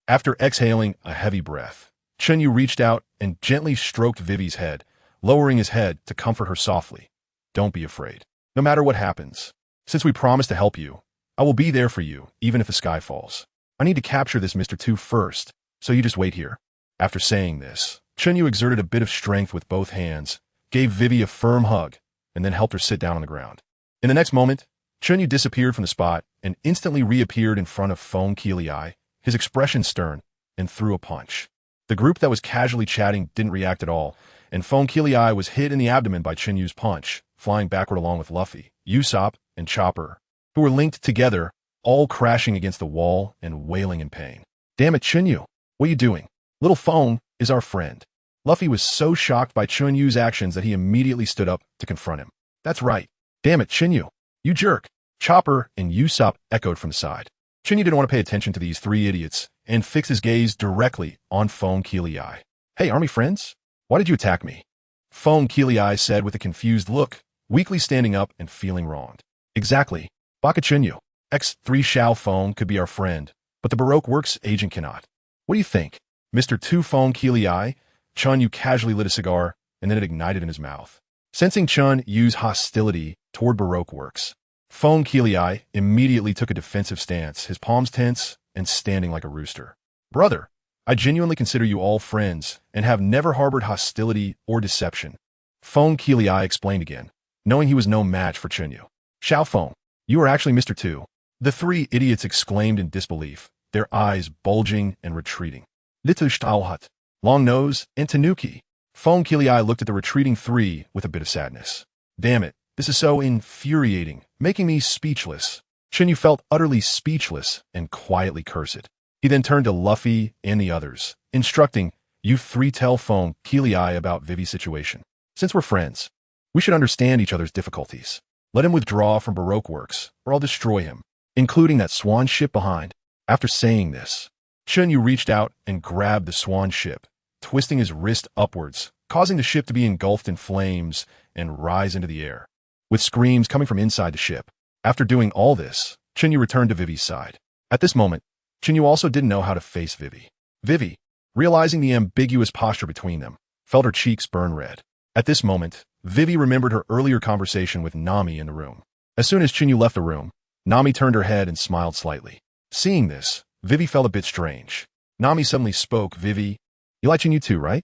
After exhaling a heavy breath, Chen Yu reached out and gently stroked Vivi's head, lowering his head to comfort her softly. "Don't be afraid. No matter what happens, since we promised to help you, I will be there for you, even if the sky falls. I need to capture this Mr. Tu first, so you just wait here." After saying this, Chen Yu exerted a bit of strength with both hands, gave Vivi a firm hug, and then helped her sit down on the ground. In the next moment, Chen Yu disappeared from the spot and instantly reappeared in front of Feng Qiliai, his expression stern, and threw a punch. The group that was casually chatting didn't react at all, and Feng Qiliai was hit in the abdomen by Chen Yu's punch, flying backward along with Luffy, Usopp, and Chopper, who were linked together, all crashing against the wall and wailing in pain. "Damn it, Chen Yu! What are you doing? Little Feng is our friend." Luffy was so shocked by Chen Yu's actions that he immediately stood up to confront him. "That's right. Damn it, Chen Yu! You jerk!" Chopper and Usopp echoed from the side. Chen Yu didn't want to pay attention to these three idiots and fixed his gaze directly on Feng Qiliai. "Hey, army friends, why did you attack me?" Feng Qiliai said with a confused look, weakly standing up and feeling wronged. "Exactly. Baka Chen Yu. X3 Xiao Feng could be our friend, but the Baroque Works agent cannot. What do you think, Mr. Tu Feng Qiliai?" Chen Yu casually lit a cigar, and then it ignited in his mouth. Sensing Chen Yu's hostility toward Baroque Works, Feng Qiliai immediately took a defensive stance, his palms tense and standing like a rooster. "Brother, I genuinely consider you all friends and have never harbored hostility or deception," Feng Qiliai explained again, knowing he was no match for Chen Yu. "Xiao Feng, you are actually Mr. Tu." The three idiots exclaimed in disbelief, their eyes bulging and retreating. "Little Stahlhut, Long Nose, and Tanuki." Feng Qiliai looked at the retreating three with a bit of sadness. "Damn it, this is so infuriating, making me speechless." Chen Yu felt utterly speechless and quietly cursed. He then turned to Luffy and the others, instructing, "You three tell Feng Qiliai about Vivi's situation. Since we're friends, we should understand each other's difficulties. Let him withdraw from Baroque Works, or I'll destroy him, including that swan ship behind." After saying this, Chen Yu reached out and grabbed the swan ship, twisting his wrist upwards, causing the ship to be engulfed in flames and rise into the air, with screams coming from inside the ship. After doing all this, Chen Yu returned to Vivi's side. At this moment, Chen Yu also didn't know how to face Vivi. Vivi, realizing the ambiguous posture between them, felt her cheeks burn red. At this moment, Vivi remembered her earlier conversation with Nami in the room. As soon as Chen Yu left the room, Nami turned her head and smiled slightly. Seeing this, Vivi felt a bit strange. Nami suddenly spoke. "Vivi, you like Chen Yu too, right?"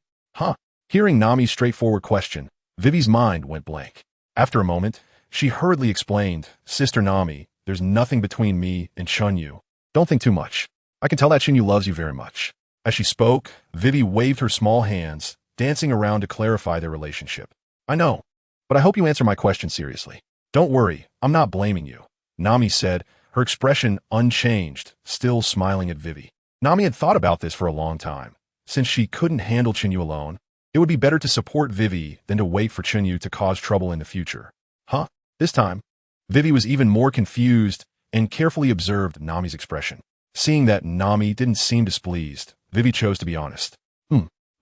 Hearing Nami's straightforward question, Vivi's mind went blank. After a moment, she hurriedly explained, "Sister Nami, there's nothing between me and Chen Yu. Don't think too much. I can tell that Chen Yu loves you very much." As she spoke, Vivi waved her small hands, dancing around to clarify their relationship. "I know, but I hope you answer my question seriously." "Don't worry, I'm not blaming you," Nami said, her expression unchanged, still smiling at Vivi. Nami had thought about this for a long time. Since she couldn't handle Chen Yu alone, it would be better to support Vivi than to wait for Chen Yu to cause trouble in the future. This time, Vivi was even more confused and carefully observed Nami's expression. Seeing that Nami didn't seem displeased, Vivi chose to be honest.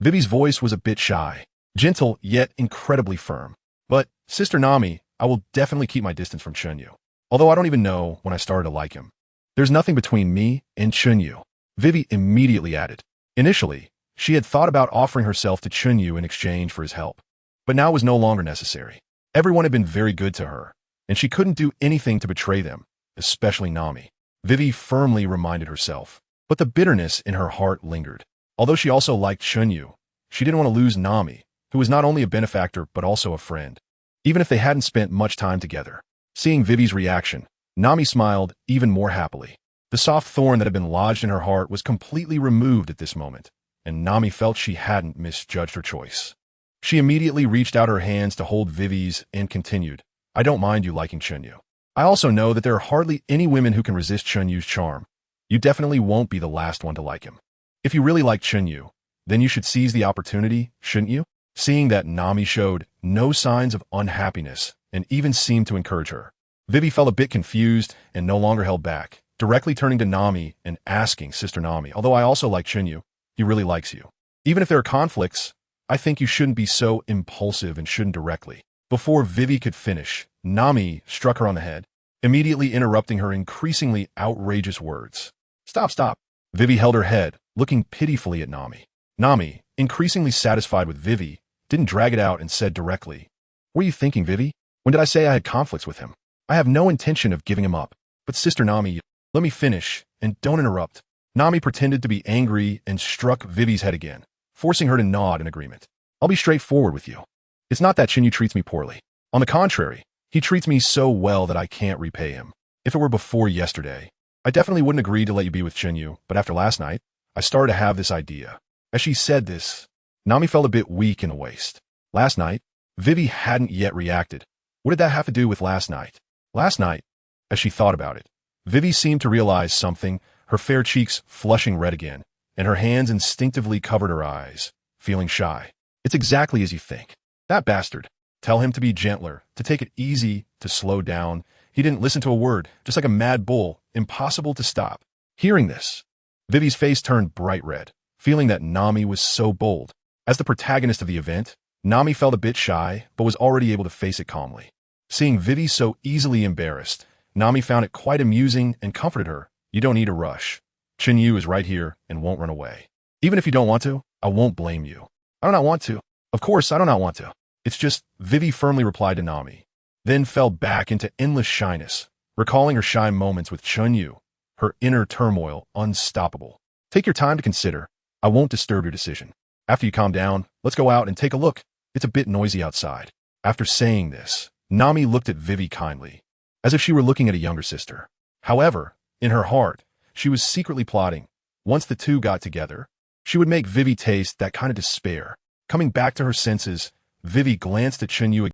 Vivi's voice was a bit shy, gentle yet incredibly firm. "But, Sister Nami, I will definitely keep my distance from Chen Yu. Although I don't even know when I started to like him. There's nothing between me and Chen Yu," Vivi immediately added. Initially, she had thought about offering herself to Chen Yu in exchange for his help, but now it was no longer necessary. Everyone had been very good to her, and she couldn't do anything to betray them, especially Nami. Vivi firmly reminded herself, but the bitterness in her heart lingered. Although she also liked Chen Yu, she didn't want to lose Nami, who was not only a benefactor but also a friend, even if they hadn't spent much time together. Seeing Vivi's reaction, Nami smiled even more happily. The soft thorn that had been lodged in her heart was completely removed at this moment, and Nami felt she hadn't misjudged her choice. She immediately reached out her hands to hold Vivi's and continued, "I don't mind you liking Chen Yu. I also know that there are hardly any women who can resist Chen Yu's charm. You definitely won't be the last one to like him. If you really like Chen Yu, then you should seize the opportunity, shouldn't you? Seeing that Nami showed no signs of unhappiness and even seemed to encourage her, Vivi felt a bit confused and no longer held back, directly turning to Nami and asking, Sister Nami, although I also like Chen Yu, he really likes you. Even if there are conflicts, I think you shouldn't be so impulsive and shouldn't directly. Before Vivi could finish, Nami struck her on the head, immediately interrupting her increasingly outrageous words. Stop, stop. Vivi held her head, looking pitifully at Nami. Nami, increasingly satisfied with Vivi, didn't drag it out and said directly, What are you thinking, Vivi? When did I say I had conflicts with him? I have no intention of giving him up. But Sister Nami, let me finish, and don't interrupt. Nami pretended to be angry and struck Vivi's head again, forcing her to nod in agreement. I'll be straightforward with you. It's not that Chen Yu treats me poorly. On the contrary, he treats me so well that I can't repay him. If it were before yesterday, I definitely wouldn't agree to let you be with Chen Yu, but after last night, I started to have this idea. As she said this, Nami felt a bit weak in the waist. Last night, Vivi hadn't yet reacted. What did that have to do with last night? Last night, as she thought about it, Vivi seemed to realize something, her fair cheeks flushing red again, and her hands instinctively covered her eyes, feeling shy. It's exactly as you think. That bastard. Tell him to be gentler, to take it easy, to slow down. He didn't listen to a word, just like a mad bull, impossible to stop. Hearing this, Vivi's face turned bright red, feeling that Nami was so bold. As the protagonist of the event, Nami felt a bit shy, but was already able to face it calmly. Seeing Vivi so easily embarrassed, Nami found it quite amusing and comforted her. You don't need to rush. Chen Yu is right here and won't run away. Even if you don't want to, I won't blame you. I do not want to. Of course, I do not want to. It's just, Vivi firmly replied to Nami, then fell back into endless shyness, recalling her shy moments with Chen Yu, her inner turmoil unstoppable. Take your time to consider. I won't disturb your decision. After you calm down, let's go out and take a look. It's a bit noisy outside. After saying this, Nami looked at Vivi kindly, as if she were looking at a younger sister. However, in her heart, she was secretly plotting. Once the two got together, she would make Vivi taste that kind of despair. Coming back to her senses, Vivi glanced at Chen Yu